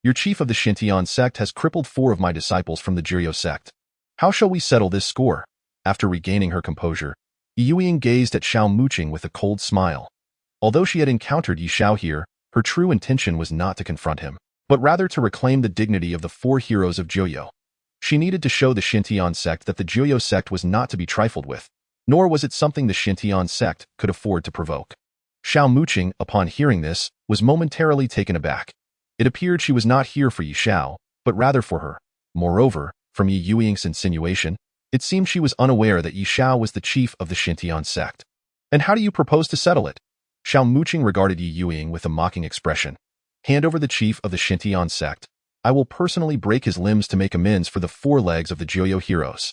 Your chief of the Nine Sect has crippled 4 of my disciples from the Ye Sect. How shall we settle this score? After regaining her composure, Ye Youying gazed at Xiao Muqing with a cold smile. Although she had encountered Ye Xiao here, her true intention was not to confront him, but rather to reclaim the dignity of the 4 heroes of Joyo. She needed to show the Nine Sect that the Joyo Sect was not to be trifled with, nor was it something the Nine Sect could afford to provoke. Xiao Muqing, upon hearing this, was momentarily taken aback. It appeared she was not here for Ye Xiao, but rather for her. Moreover, from Ye Youying's insinuation, it seemed she was unaware that Ye Xiao was the chief of the Nine Sect. And how do you propose to settle it? Xiao Muqing regarded Ye Youying with a mocking expression. Hand over the chief of the Nine Sect. I will personally break his limbs to make amends for the 4 legs of the Joyo heroes.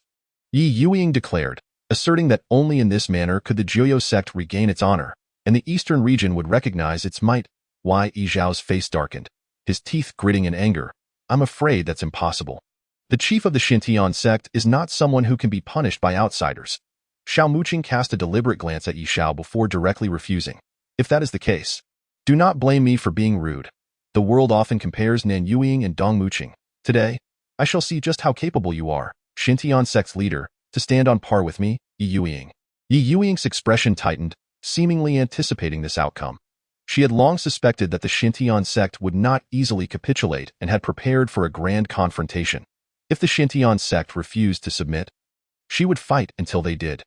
Ye Youying declared, asserting that only in this manner could the Joyo Sect regain its honor, and the eastern region would recognize its might. Ye Xiao's face darkened, his teeth gritting in anger. I'm afraid that's impossible. The chief of the Nine Sect is not someone who can be punished by outsiders. Xiao Muqing cast a deliberate glance at Ye Xiao before directly refusing. If that is the case, do not blame me for being rude. The world often compares Nan Youying and Dong Muqing. Today, I shall see just how capable you are, Nine Sect's leader, to stand on par with me, Ye Youying. Ye Youying's expression tightened, seemingly anticipating this outcome. She had long suspected that the Nine Sect would not easily capitulate and had prepared for a grand confrontation. If the Nine Sect refused to submit, she would fight until they did.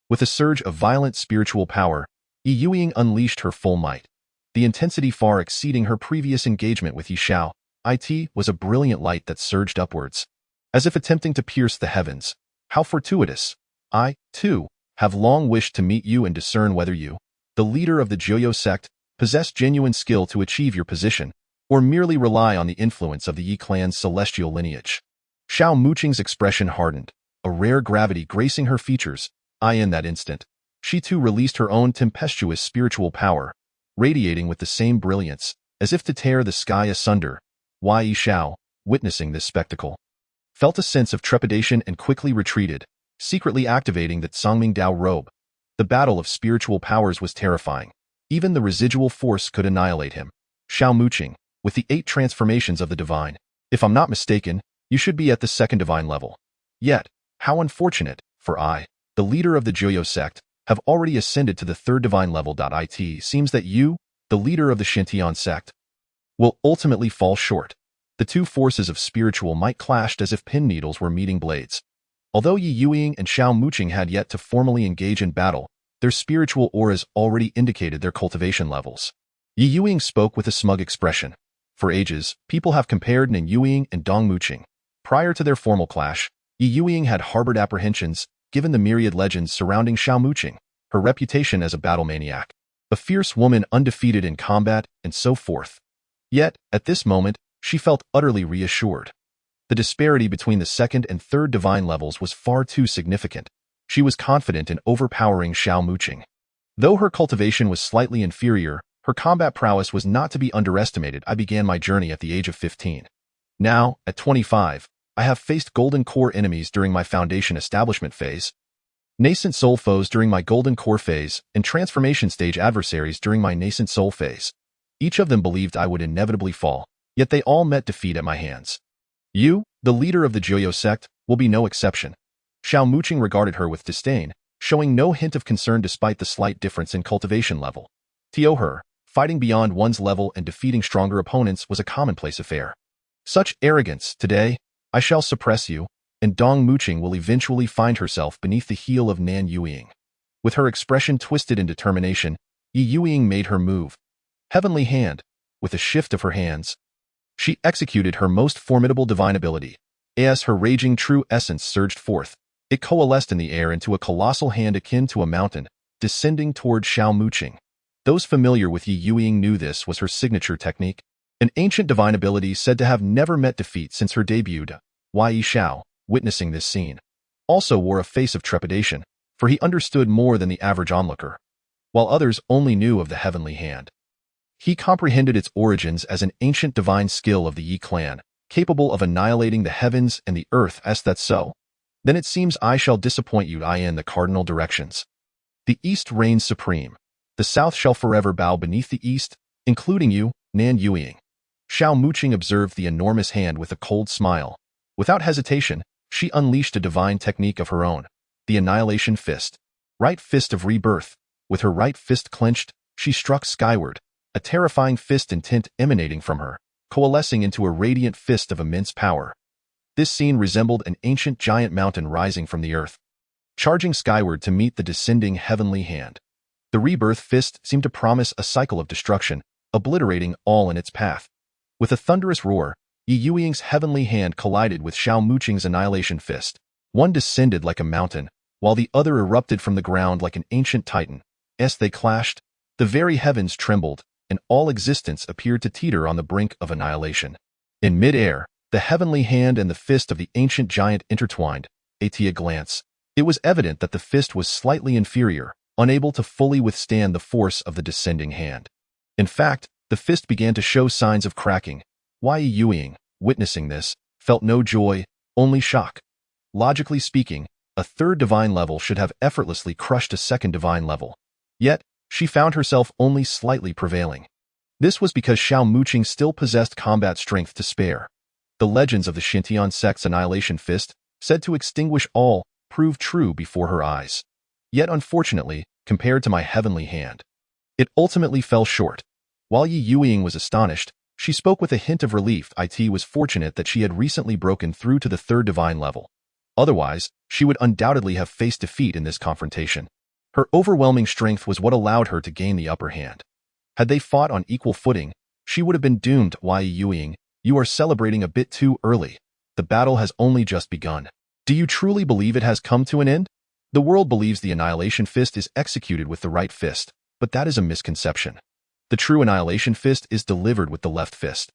With a surge of violent spiritual power, Ye Youying unleashed her full might. The intensity far exceeding her previous engagement with Ye Xiao. It was a brilliant light that surged upwards, as if attempting to pierce the heavens. How fortuitous! I, too, have long wished to meet you and discern whether you, the leader of the Joyo Sect, possess genuine skill to achieve your position, or merely rely on the influence of the Ye clan's celestial lineage. Xiao Muqing's expression hardened, a rare gravity gracing her features. In that instant, she too released her own tempestuous spiritual power, radiating with the same brilliance, as if to tear the sky asunder. Ye Xiao, witnessing this spectacle, felt a sense of trepidation and quickly retreated. secretly activating the Songming Dao robe. The battle of spiritual powers was terrifying. Even the residual force could annihilate him. Xiao Muqing, with the 8 transformations of the divine. If I'm not mistaken, you should be at the 2nd divine level. Yet, how unfortunate, for I, the leader of the Joyo sect, have already ascended to the 3rd divine level. It seems that you, the leader of the Shenon sect, will ultimately fall short. The two forces of spiritual might clashed as if pin needles were meeting blades. Although Ye Youying and Xiao Muqing had yet to formally engage in battle, their spiritual auras already indicated their cultivation levels. Ye Youying spoke with a smug expression. For ages, people have compared Nin Youying and Dong Muqing. Prior to their formal clash, Ye Youying had harbored apprehensions, given the myriad legends surrounding Xiao Muqing, her reputation as a battle maniac, a fierce woman undefeated in combat, and so forth. Yet, at this moment, she felt utterly reassured. The disparity between the 2nd and 3rd divine levels was far too significant. She was confident in overpowering Xiao Muqing. Though her cultivation was slightly inferior, her combat prowess was not to be underestimated. I began my journey at the age of 15. Now, at 25, I have faced golden core enemies during my foundation establishment phase, nascent soul foes during my golden core phase, and transformation stage adversaries during my nascent soul phase. Each of them believed I would inevitably fall, yet they all met defeat at my hands. You, the leader of the Joyo sect, will be no exception. Xiao Muqing regarded her with disdain, showing no hint of concern despite the slight difference in cultivation level. To her, fighting beyond one's level and defeating stronger opponents was a commonplace affair. Such arrogance, today, I shall suppress you, and Dong Muqing will eventually find herself beneath the heel of Nan Youying. With her expression twisted in determination, Ye Youying made her move. Heavenly Hand, with a shift of her hands, she executed her most formidable divine ability. As her raging true essence surged forth, it coalesced in the air into a colossal hand akin to a mountain, descending toward Xiao Muqing. Those familiar with Ye Youying knew this was her signature technique, an ancient divine ability said to have never met defeat since her debut. Ye Xiao, witnessing this scene, also wore a face of trepidation, for he understood more than the average onlooker. While others only knew of the heavenly hand, he comprehended its origins as an ancient divine skill of the Ye clan, capable of annihilating the heavens and the earth. As that's so, then it seems I shall disappoint you in the cardinal directions. The east reigns supreme. The south shall forever bow beneath the east, including you, Nan Youying. Xiao Muqing observed the enormous hand with a cold smile. Without hesitation, she unleashed a divine technique of her own, the Annihilation Fist. Right fist of rebirth. With her right fist clenched, she struck skyward, a terrifying fist intent emanating from her, coalescing into a radiant fist of immense power. This scene resembled an ancient giant mountain rising from the earth, charging skyward to meet the descending heavenly hand. The rebirth fist seemed to promise a cycle of destruction, obliterating all in its path. With a thunderous roar, Ye Youying's heavenly hand collided with Xiao Muqing's annihilation fist. One descended like a mountain, while the other erupted from the ground like an ancient titan. As they clashed, the very heavens trembled, and all existence appeared to teeter on the brink of annihilation. In mid-air, the heavenly hand and the fist of the ancient giant intertwined. At a glance, it was evident that the fist was slightly inferior, unable to fully withstand the force of the descending hand. In fact, the fist began to show signs of cracking. Ye Youying, witnessing this, felt no joy, only shock. Logically speaking, a 3rd divine level should have effortlessly crushed a 2nd divine level. Yet, she found herself only slightly prevailing. This was because Xiao Muqing still possessed combat strength to spare. The legends of the Shenon Sect's Annihilation Fist, said to extinguish all, proved true before her eyes. Yet unfortunately, compared to my heavenly hand, it ultimately fell short. While Ye Youying was astonished, she spoke with a hint of relief. It was fortunate that she had recently broken through to the 3rd divine level. Otherwise, she would undoubtedly have faced defeat in this confrontation. Her overwhelming strength was what allowed her to gain the upper hand. Had they fought on equal footing, she would have been doomed. Ye Youying, you are celebrating a bit too early. The battle has only just begun. Do you truly believe it has come to an end? The world believes the Annihilation Fist is executed with the right fist, but that is a misconception. The true Annihilation Fist is delivered with the left fist.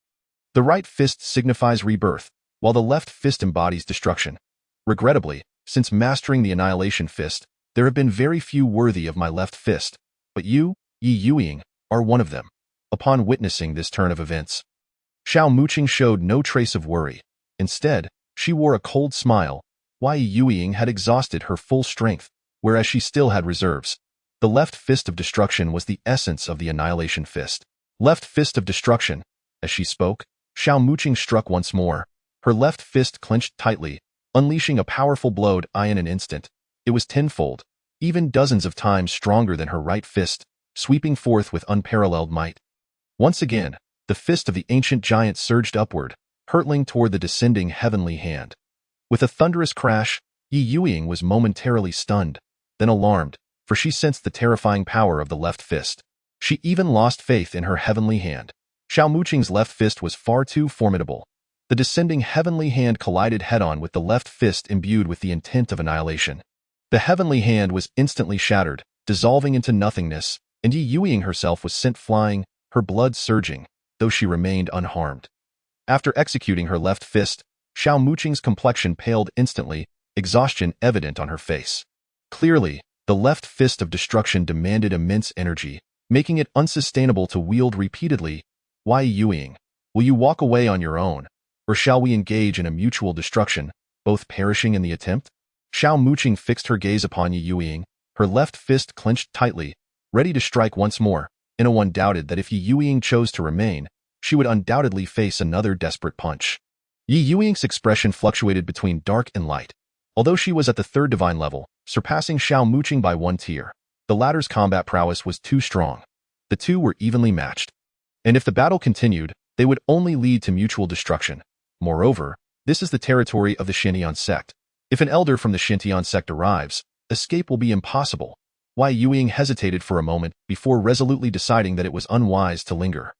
The right fist signifies rebirth, while the left fist embodies destruction. Regrettably, since mastering the Annihilation Fist, there have been very few worthy of my left fist, but you, Ye Youying, are one of them. Upon witnessing this turn of events, Xiao Muqing showed no trace of worry. Instead, she wore a cold smile, Ye Youying had exhausted her full strength, whereas she still had reserves. The left fist of destruction was the essence of the annihilation fist. Left fist of destruction. As she spoke, Xiao Muqing struck once more. Her left fist clenched tightly, unleashing a powerful blow in an instant. It was tenfold, even dozens of times stronger than her right fist, sweeping forth with unparalleled might. Once again, the fist of the ancient giant surged upward, hurtling toward the descending heavenly hand. With a thunderous crash, Ye Youying was momentarily stunned, then alarmed, for she sensed the terrifying power of the left fist. She even lost faith in her heavenly hand. Xiao Muqing's left fist was far too formidable. The descending heavenly hand collided head-on with the left fist imbued with the intent of annihilation. The heavenly hand was instantly shattered, dissolving into nothingness, and Ye Youying herself was sent flying, her blood surging, though she remained unharmed. After executing her left fist, Xiao Muqing's complexion paled instantly, exhaustion evident on her face. Clearly, the left fist of destruction demanded immense energy, making it unsustainable to wield repeatedly. Ye Youying, will you walk away on your own, or shall we engage in a mutual destruction, both perishing in the attempt? Xiao Muqing fixed her gaze upon Ye Youying, her left fist clenched tightly, ready to strike once more. No one doubted that if Ye Youying chose to remain, she would undoubtedly face another desperate punch. Ye Youying's expression fluctuated between dark and light. Although she was at the third divine level, surpassing Xiao Muqing by one tier, the latter's combat prowess was too strong. The two were evenly matched. And if the battle continued, they would only lead to mutual destruction. Moreover, this is the territory of the Shenon Sect. If an elder from the Shenon Sect arrives, escape will be impossible. Ye Youying hesitated for a moment before resolutely deciding that it was unwise to linger.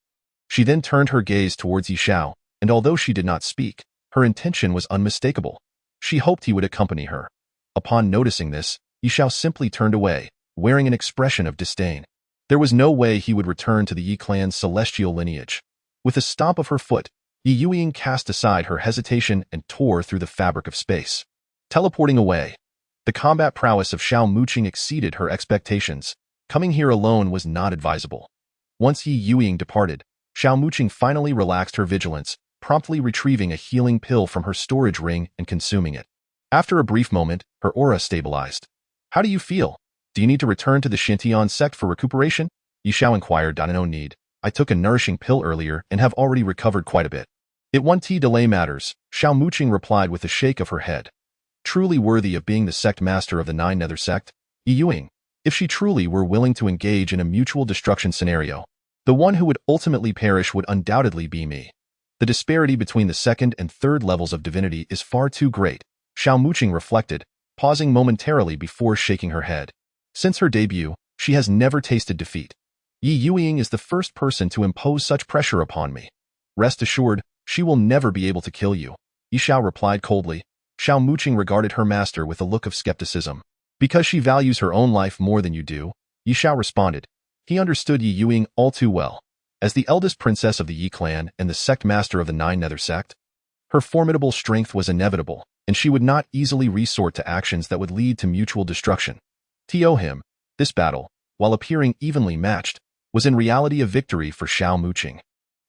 She then turned her gaze towards Ye Xiao, and although she did not speak, her intention was unmistakable. She hoped he would accompany her. Upon noticing this, Ye Xiao simply turned away, wearing an expression of disdain. There was no way he would return to the Ye clan's celestial lineage. With a stomp of her foot, Ye Youying cast aside her hesitation and tore through the fabric of space. Teleporting away. The combat prowess of Xiao Muqing exceeded her expectations. Coming here alone was not advisable. Once Ye Youying departed, Xiao Muqing finally relaxed her vigilance, promptly retrieving a healing pill from her storage ring and consuming it. After a brief moment, her aura stabilized. How do you feel? Do you need to return to the Shenon Sect for recuperation? Ye Xiao inquired. No need. I took a nourishing pill earlier and have already recovered quite a bit. It won't delay matters, Xiao Muqing replied with a shake of her head. Truly worthy of being the sect master of the Nine Nether Sect, Ye Youying, if she truly were willing to engage in a mutual destruction scenario, the one who would ultimately perish would undoubtedly be me. The disparity between the second and third levels of divinity is far too great, Xiao Muqing reflected, pausing momentarily before shaking her head. Since her debut, she has never tasted defeat. Ye Youying is the first person to impose such pressure upon me. Rest assured, she will never be able to kill you, Ye Xiao replied coldly. Xiao Muqing regarded her master with a look of skepticism. Because she values her own life more than you do, Ye Xiao responded. He understood Ye Youying all too well. As the eldest princess of the Ye clan and the sect master of the Nine Nether Sect, her formidable strength was inevitable, and she would not easily resort to actions that would lead to mutual destruction. To him, this battle, while appearing evenly matched, was in reality a victory for Xiao Muqing.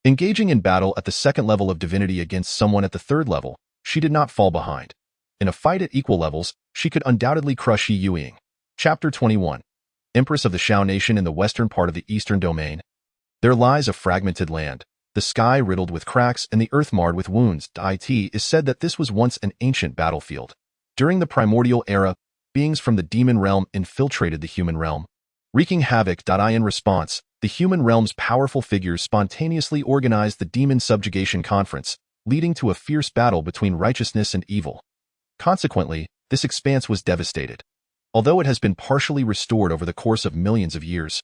Engaging in battle at the second level of divinity against someone at the third level, she did not fall behind. In a fight at equal levels, she could undoubtedly crush Ye Youying. Chapter 21. Empress of the Xiao Nation in the western part of the eastern domain. There lies a fragmented land, the sky riddled with cracks and the earth marred with wounds. It is said that this was once an ancient battlefield. During the primordial era, beings from the demon realm infiltrated the human realm, wreaking havoc. In response, the human realm's powerful figures spontaneously organized the Demon Subjugation Conference, leading to a fierce battle between righteousness and evil. Consequently, this expanse was devastated. Although it has been partially restored over the course of millions of years,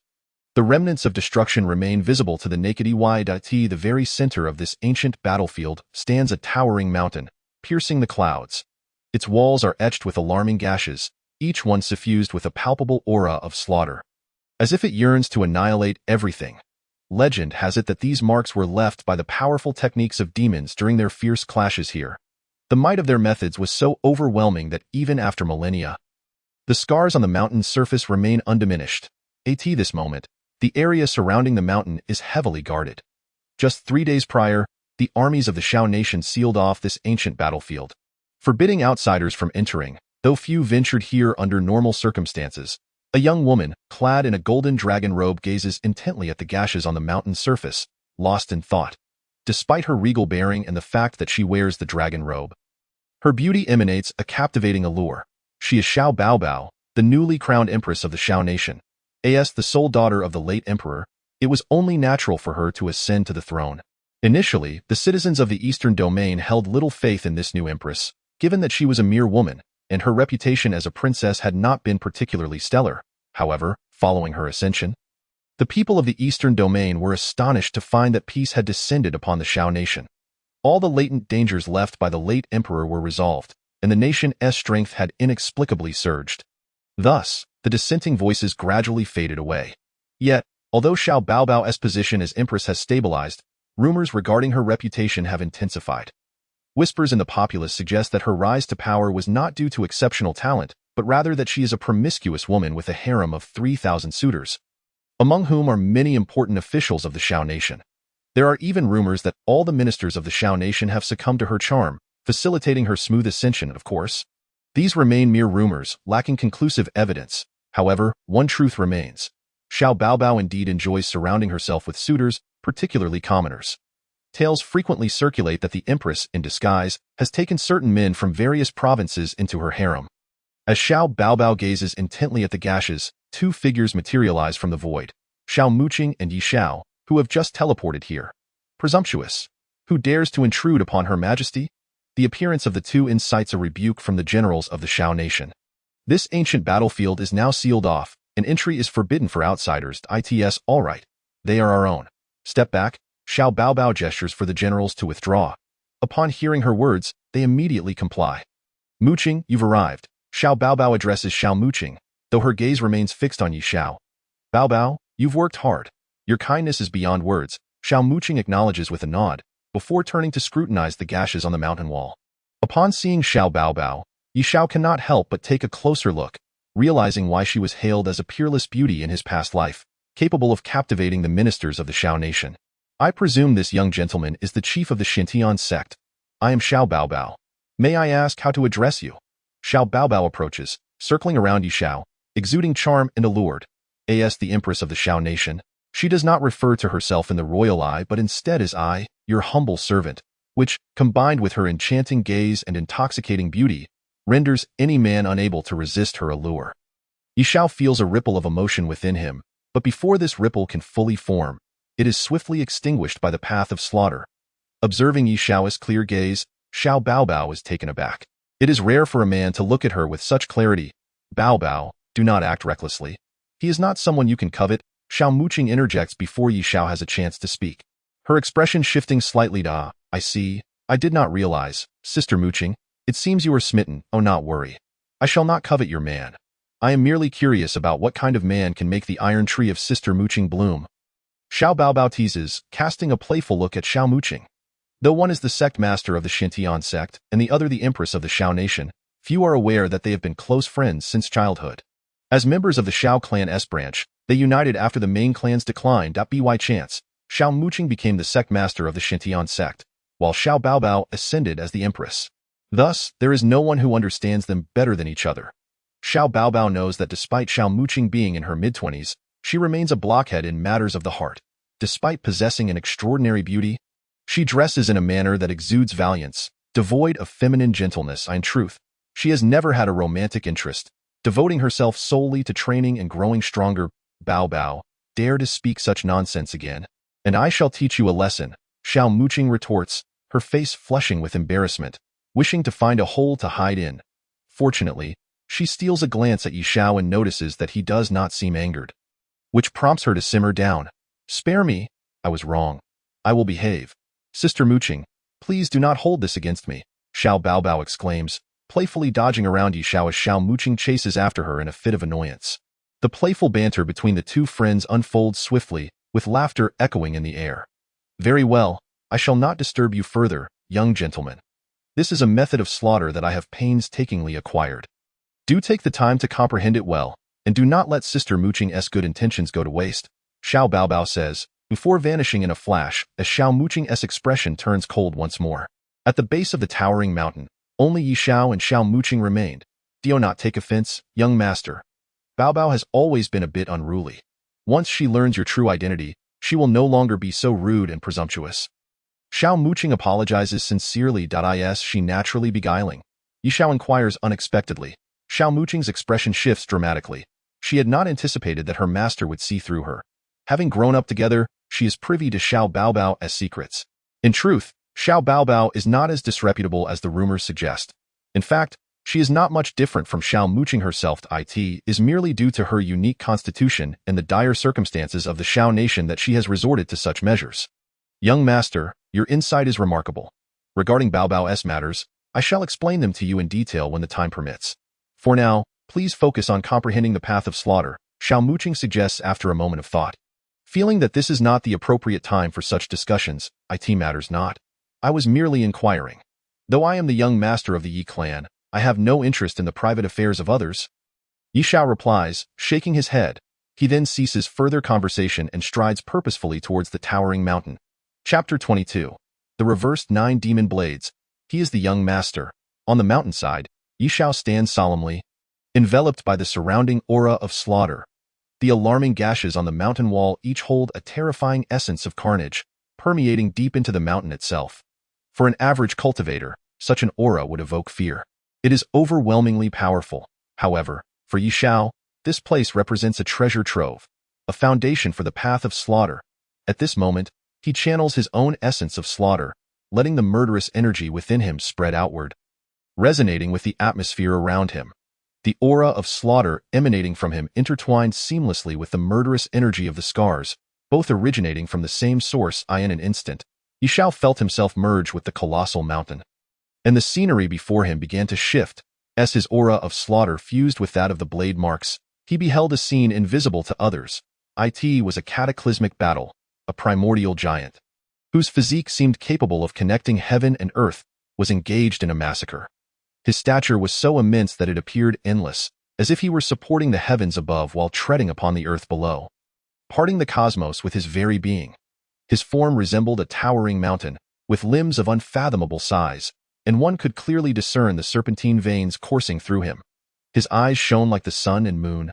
the remnants of destruction remain visible to the naked eye. The very center of this ancient battlefield stands a towering mountain, piercing the clouds. Its walls are etched with alarming gashes, each one suffused with a palpable aura of slaughter, as if it yearns to annihilate everything. Legend has it that these marks were left by the powerful techniques of demons during their fierce clashes here. The might of their methods was so overwhelming that even after millennia, the scars on the mountain's surface remain undiminished. At this moment, the area surrounding the mountain is heavily guarded. Just 3 days prior, the armies of the Xiao Nation sealed off this ancient battlefield. forbidding outsiders from entering, though few ventured here under normal circumstances. A young woman, clad in a golden dragon robe, gazes intently at the gashes on the mountain's surface, lost in thought. Despite her regal bearing and the fact that she wears the dragon robe, her beauty emanates a captivating allure. She is Xiao Baobao, the newly crowned Empress of the Xiao nation. As the sole daughter of the late emperor, it was only natural for her to ascend to the throne. Initially, the citizens of the Eastern Domain held little faith in this new empress, given that she was a mere woman, and her reputation as a princess had not been particularly stellar. However, following her ascension, the people of the Eastern Domain were astonished to find that peace had descended upon the Xiao nation. All the latent dangers left by the late emperor were resolved, and the nation's strength had inexplicably surged. Thus, the dissenting voices gradually faded away. Yet, although Xiao Baobao's position as empress has stabilized, rumors regarding her reputation have intensified. Whispers in the populace suggest that her rise to power was not due to exceptional talent, but rather that she is a promiscuous woman with a harem of 3,000 suitors, among whom are many important officials of the Xiao nation. There are even rumors that all the ministers of the Xiao nation have succumbed to her charm, facilitating her smooth ascension, of course. These remain mere rumors, lacking conclusive evidence. However, one truth remains. Xiao Baobao indeed enjoys surrounding herself with suitors, particularly commoners. Tales frequently circulate that the Empress, in disguise, has taken certain men from various provinces into her harem. As Xiao Baobao gazes intently at the gashes, two figures materialize from the void, Xiao Muqing and Ye Xiao, who have just teleported here. Presumptuous. Who dares to intrude upon her majesty? The appearance of the two incites a rebuke from the generals of the Xiao nation. This ancient battlefield is now sealed off, and entry is forbidden for outsiders. It's all right. They are our own. Step back. Xiao Baobao gestures for the generals to withdraw. Upon hearing her words, they immediately comply. Muqing, you've arrived. Xiao Baobao addresses Xiao Muqing, though her gaze remains fixed on Ye Xiao. Baobao, you've worked hard. Your kindness is beyond words. Xiao Muqing acknowledges with a nod, before turning to scrutinize the gashes on the mountain wall. Upon seeing Xiao Baobao, Ye Xiao cannot help but take a closer look, realizing why she was hailed as a peerless beauty in his past life, capable of captivating the ministers of the Xiao nation. I presume this young gentleman is the chief of the Shenon Sect. I am Xiao Baobao. May I ask how to address you? Xiao Baobao approaches, circling around Ye Xiao, exuding charm and allured. As the Empress of the Xiao nation, she does not refer to herself in the royal eye but instead as I, your humble servant, which, combined with her enchanting gaze and intoxicating beauty, renders any man unable to resist her allure. Ye Xiao feels a ripple of emotion within him, but before this ripple can fully form, it is swiftly extinguished by the path of slaughter. Observing Ye Xiao's clear gaze, Xiao Baobao is taken aback. It is rare for a man to look at her with such clarity. Baobao, do not act recklessly. He is not someone you can covet. Xiao Muqing interjects before Ye Xiao has a chance to speak. Her expression shifting slightly to, I see. I did not realize. Sister Muqing, it seems you are smitten. Oh, not worry. I shall not covet your man. I am merely curious about what kind of man can make the iron tree of Sister Muqing bloom. Xiao Baobao teases, casting a playful look at Xiao Muqing. Though one is the sect master of the Nine Sect and the other the Empress of the Xiao nation, few are aware that they have been close friends since childhood. As members of the Xiao clan's branch, they united after the main clan's decline. By chance, Xiao Muqing became the sect master of the Nine Sect, while Xiao Baobao ascended as the Empress. Thus, there is no one who understands them better than each other. Xiao Baobao knows that despite Xiao Muqing being in her mid-20s, she remains a blockhead in matters of the heart. Despite possessing an extraordinary beauty, she dresses in a manner that exudes valiance, devoid of feminine gentleness. In truth, she has never had a romantic interest, devoting herself solely to training and growing stronger. Baobao, dare to speak such nonsense again, and I shall teach you a lesson, Xiao Muqing retorts, her face flushing with embarrassment, wishing to find a hole to hide in. Fortunately, she steals a glance at Ye Xiao and notices that he does not seem angered, which prompts her to simmer down. Spare me. I was wrong. I will behave. Sister Muqing, please do not hold this against me, Xiao Baobao exclaims, playfully dodging around Ye Xiao as Xiao Muqing chases after her in a fit of annoyance. The playful banter between the two friends unfolds swiftly, with laughter echoing in the air. Very well, I shall not disturb you further, young gentleman. This is a method of slaughter that I have painstakingly acquired. Do take the time to comprehend it well, and do not let Sister Muqing's good intentions go to waste, Xiao Baobao says, before vanishing in a flash as Xiao Muqing's expression turns cold once more. At the base of the towering mountain, Only Ye Xiao and Xiao Muqing remained. Do not take offense, young master. Bao Bao has always been a bit unruly. Once she learns your true identity, she will no longer be so rude and presumptuous. Xiao Muqing apologizes sincerely. Is she naturally beguiling? Ye Xiao inquires unexpectedly. Xiao Muqing's expression shifts dramatically. She had not anticipated that her master would see through her. Having grown up together, she is privy to Xiao Baobao as secrets. In truth, Xiao Baobao is not as disreputable as the rumors suggest. In fact, she is not much different from Xiao Muqing herself. It is merely due to her unique constitution and the dire circumstances of the Xiao nation that she has resorted to such measures. Young master, your insight is remarkable. Regarding Baobao's matters, I shall explain them to you in detail when the time permits. For now, please focus on comprehending the path of slaughter, Xiao Muqing suggests after a moment of thought. Feeling that this is not the appropriate time for such discussions, it matters not. I was merely inquiring. Though I am the young master of the Ye clan, I have no interest in the private affairs of others. Ye Xiao replies, shaking his head. He then ceases further conversation and strides purposefully towards the towering mountain. Chapter 22. The Reversed 9 Demon Blades. He is the young master. On the mountainside, Ye Xiao stands solemnly, enveloped by the surrounding aura of slaughter. The alarming gashes on the mountain wall each hold a terrifying essence of carnage, permeating deep into the mountain itself. For an average cultivator, such an aura would evoke fear. It is overwhelmingly powerful. However, for Ye Xiao, this place represents a treasure trove, a foundation for the path of slaughter. At this moment, he channels his own essence of slaughter, letting the murderous energy within him spread outward, resonating with the atmosphere around him. The aura of slaughter emanating from him intertwined seamlessly with the murderous energy of the scars, both originating from the same source. In an instant, Ye Xiao felt himself merge with the colossal mountain. And the scenery before him began to shift. As his aura of slaughter fused with that of the blade marks, he beheld a scene invisible to others. It was a cataclysmic battle, a primordial giant, whose physique seemed capable of connecting heaven and earth, was engaged in a massacre. His stature was so immense that it appeared endless, as if he were supporting the heavens above while treading upon the earth below, parting the cosmos with his very being. His form resembled a towering mountain, with limbs of unfathomable size, and one could clearly discern the serpentine veins coursing through him. His eyes shone like the sun and moon,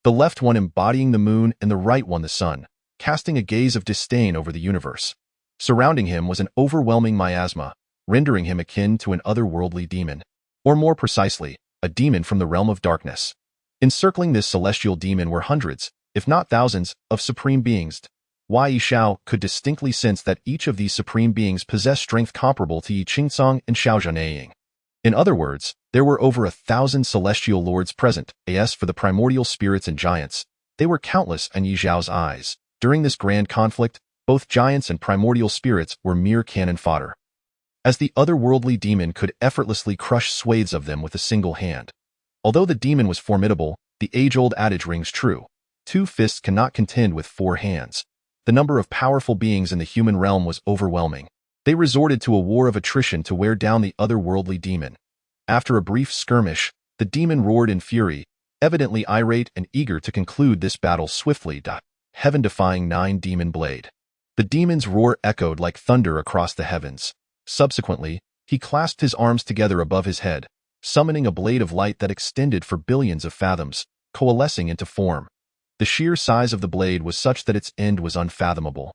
the left one embodying the moon and the right one the sun, casting a gaze of disdain over the universe. Surrounding him was an overwhelming miasma, rendering him akin to an otherworldly demon, or more precisely, a demon from the realm of darkness. Encircling this celestial demon were hundreds, if not thousands, of supreme beings. Ye Xiao could distinctly sense that each of these supreme beings possessed strength comparable to Ye Qingcang and Xiaozhanaying. In other words, there were over 1,000 celestial lords present. As for the primordial spirits and giants, they were countless in Ye Xiao's eyes. During this grand conflict, both giants and primordial spirits were mere cannon fodder, as the otherworldly demon could effortlessly crush swathes of them with a single hand. Although the demon was formidable, the age-old adage rings true: 2 fists cannot contend with 4 hands. The number of powerful beings in the human realm was overwhelming. They resorted to a war of attrition to wear down the otherworldly demon. After a brief skirmish, the demon roared in fury, evidently irate and eager to conclude this battle swiftly. Heaven-defying 9 demon blade. The demon's roar echoed like thunder across the heavens. Subsequently, he clasped his arms together above his head, summoning a blade of light that extended for billions of fathoms, coalescing into form. The sheer size of the blade was such that its end was unfathomable,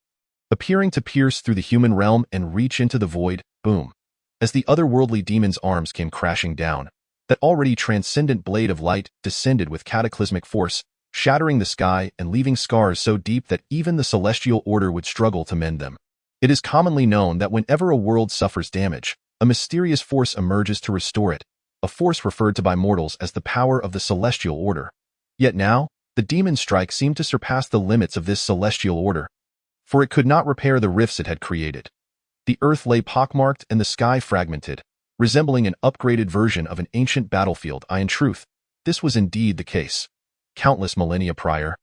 appearing to pierce through the human realm and reach into the void. Boom! As the otherworldly demon's arms came crashing down, that already transcendent blade of light descended with cataclysmic force, shattering the sky and leaving scars so deep that even the celestial order would struggle to mend them. It is commonly known that whenever a world suffers damage, a mysterious force emerges to restore it, a force referred to by mortals as the power of the celestial order. Yet now, the demon's strike seemed to surpass the limits of this celestial order, for it could not repair the rifts it had created. The earth lay pockmarked and the sky fragmented, resembling an upgraded version of an ancient battlefield. In truth, this was indeed the case. Countless millennia prior,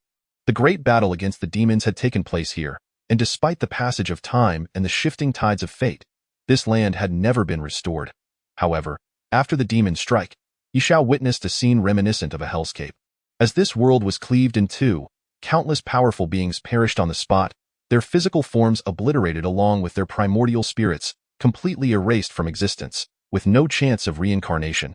the great battle against the demons had taken place here, and despite the passage of time and the shifting tides of fate, this land had never been restored. However, after the demon's strike, Ye Xiao witnessed a scene reminiscent of a hellscape. As this world was cleaved in two, countless powerful beings perished on the spot, their physical forms obliterated along with their primordial spirits, completely erased from existence. with no chance of reincarnation.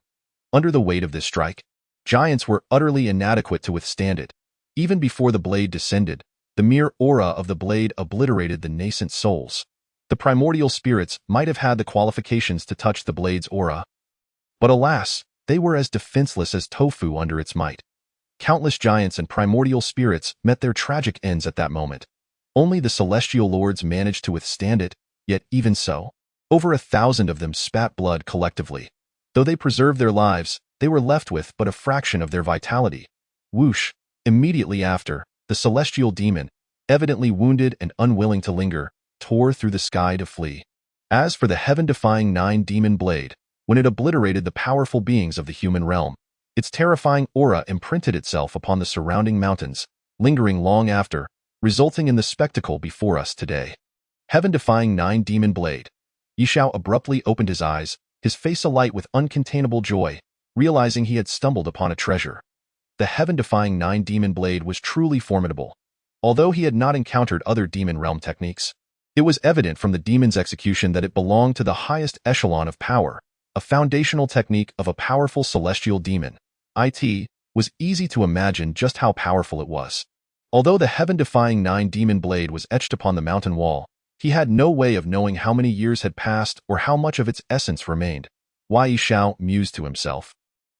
Under the weight of this strike, giants were utterly inadequate to withstand it. Even before the blade descended, the mere aura of the blade obliterated the nascent souls. The primordial spirits might have had the qualifications to touch the blade's aura, but alas, they were as defenseless as tofu under its might. Countless giants and primordial spirits met their tragic ends at that moment. Only the celestial lords managed to withstand it, yet even so, over 1,000 of them spat blood collectively. Though they preserved their lives, they were left with but a fraction of their vitality. Whoosh! Immediately after, the celestial demon, evidently wounded and unwilling to linger, tore through the sky to flee. As for the heaven-defying nine-demon blade, when it obliterated the powerful beings of the human realm, its terrifying aura imprinted itself upon the surrounding mountains, lingering long after, resulting in the spectacle before us today. Heaven-defying nine-demon blade. Ye Xiao abruptly opened his eyes, his face alight with uncontainable joy, realizing he had stumbled upon a treasure. The heaven-defying nine-demon blade was truly formidable. Although he had not encountered other demon realm techniques, it was evident from the demon's execution that it belonged to the highest echelon of power, a foundational technique of a powerful celestial demon. It was easy to imagine just how powerful it was. Although the heaven-defying nine-demon blade was etched upon the mountain wall, he had no way of knowing how many years had passed or how much of its essence remained. Ye Xiao mused to himself.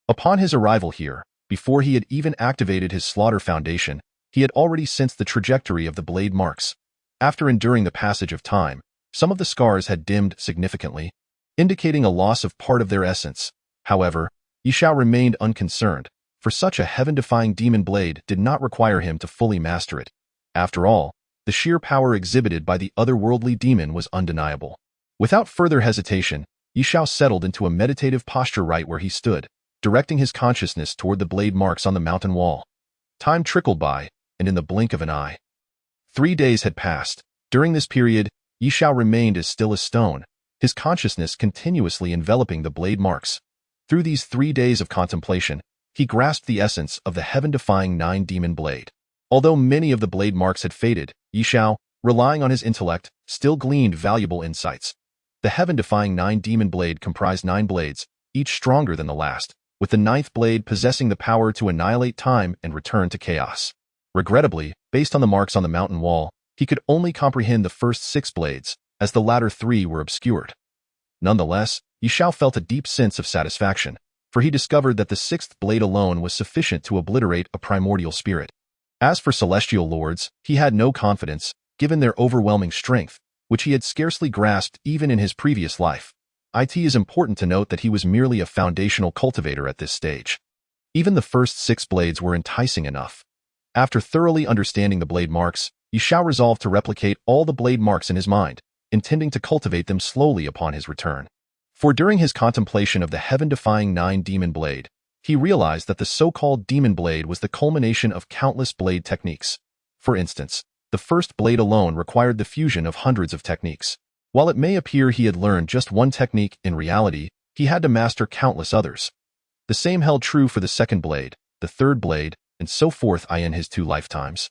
Upon his arrival here, before he had even activated his slaughter foundation, he had already sensed the trajectory of the blade marks. After enduring the passage of time, some of the scars had dimmed significantly, indicating a loss of part of their essence. However, Ye Xiao remained unconcerned, for such a heaven-defying demon blade did not require him to fully master it. After all, the sheer power exhibited by the otherworldly demon was undeniable. Without further hesitation, Ye Xiao settled into a meditative posture right where he stood, directing his consciousness toward the blade marks on the mountain wall. Time trickled by, and in the blink of an eye, 3 days had passed. During this period, Ye Xiao remained as still as stone, his consciousness continuously enveloping the blade marks. Through these 3 days of contemplation, he grasped the essence of the heaven-defying nine-demon blade. Although many of the blade marks had faded, Ye Xiao, relying on his intellect, still gleaned valuable insights. The heaven-defying nine-demon blade comprised 9 blades, each stronger than the last, with the 9th blade possessing the power to annihilate time and return to chaos. Regrettably, based on the marks on the mountain wall, he could only comprehend the first 6 blades, as the latter 3 were obscured. Nonetheless, Ye Xiao felt a deep sense of satisfaction, for he discovered that the 6th blade alone was sufficient to obliterate a primordial spirit. As for celestial lords, he had no confidence, given their overwhelming strength, which he had scarcely grasped even in his previous life. It is important to note that he was merely a foundational cultivator at this stage. Even the first 6 blades were enticing enough. After thoroughly understanding the blade marks, Ye Xiao resolved to replicate all the blade marks in his mind, intending to cultivate them slowly upon his return. For during his contemplation of the heaven-defying nine-demon blade, he realized that the so-called demon blade was the culmination of countless blade techniques. For instance, the first blade alone required the fusion of hundreds of techniques. While it may appear he had learned just one technique, in reality, he had to master countless others. The same held true for the second blade, the third blade, and so forth in his 2 lifetimes.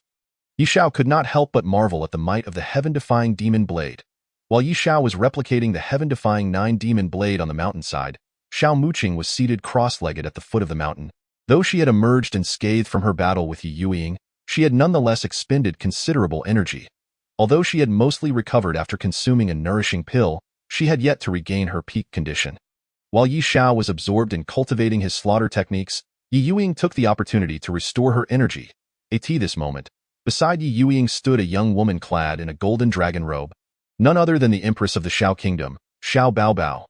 Ye Xiao could not help but marvel at the might of the heaven-defying demon blade. While Ye Xiao was replicating the heaven-defying nine-demon blade on the mountainside, Xiao Muqing was seated cross-legged at the foot of the mountain. Though she had emerged unscathed from her battle with Ye Youying, she had nonetheless expended considerable energy. Although she had mostly recovered after consuming a nourishing pill, she had yet to regain her peak condition. While Ye Xiao was absorbed in cultivating his slaughter techniques, Ye Youying took the opportunity to restore her energy. At this moment, beside Ye Youying stood a young woman clad in a golden dragon robe, none other than the Empress of the Xiao Kingdom, Xiao Baobao.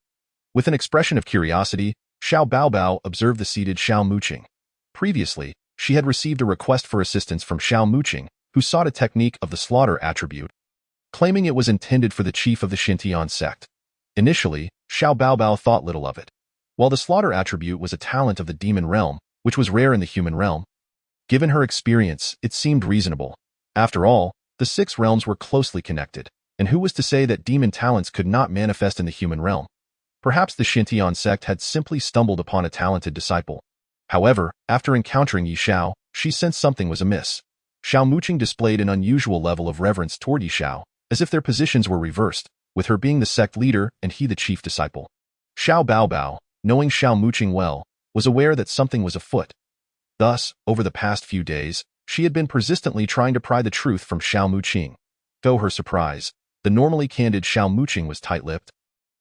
With an expression of curiosity, Xiao Baobao observed the seated Xiao Muqing. Previously, she had received a request for assistance from Xiao Muqing, who sought a technique of the slaughter attribute, claiming it was intended for the chief of the Shenon Sect. Initially, Xiao Baobao thought little of it. While the slaughter attribute was a talent of the demon realm, which was rare in the human realm, given her experience, it seemed reasonable. After all, the 6 realms were closely connected, and who was to say that demon talents could not manifest in the human realm? Perhaps the Shenon Sect had simply stumbled upon a talented disciple. However, after encountering Ye Xiao, she sensed something was amiss. Xiao Muqing displayed an unusual level of reverence toward Ye Xiao, as if their positions were reversed, with her being the sect leader and he the chief disciple. Xiao Baobao, knowing Xiao Muqing well, was aware that something was afoot. Thus, over the past few days, she had been persistently trying to pry the truth from Xiao Muqing. To her surprise, the normally candid Xiao Muqing was tight-lipped,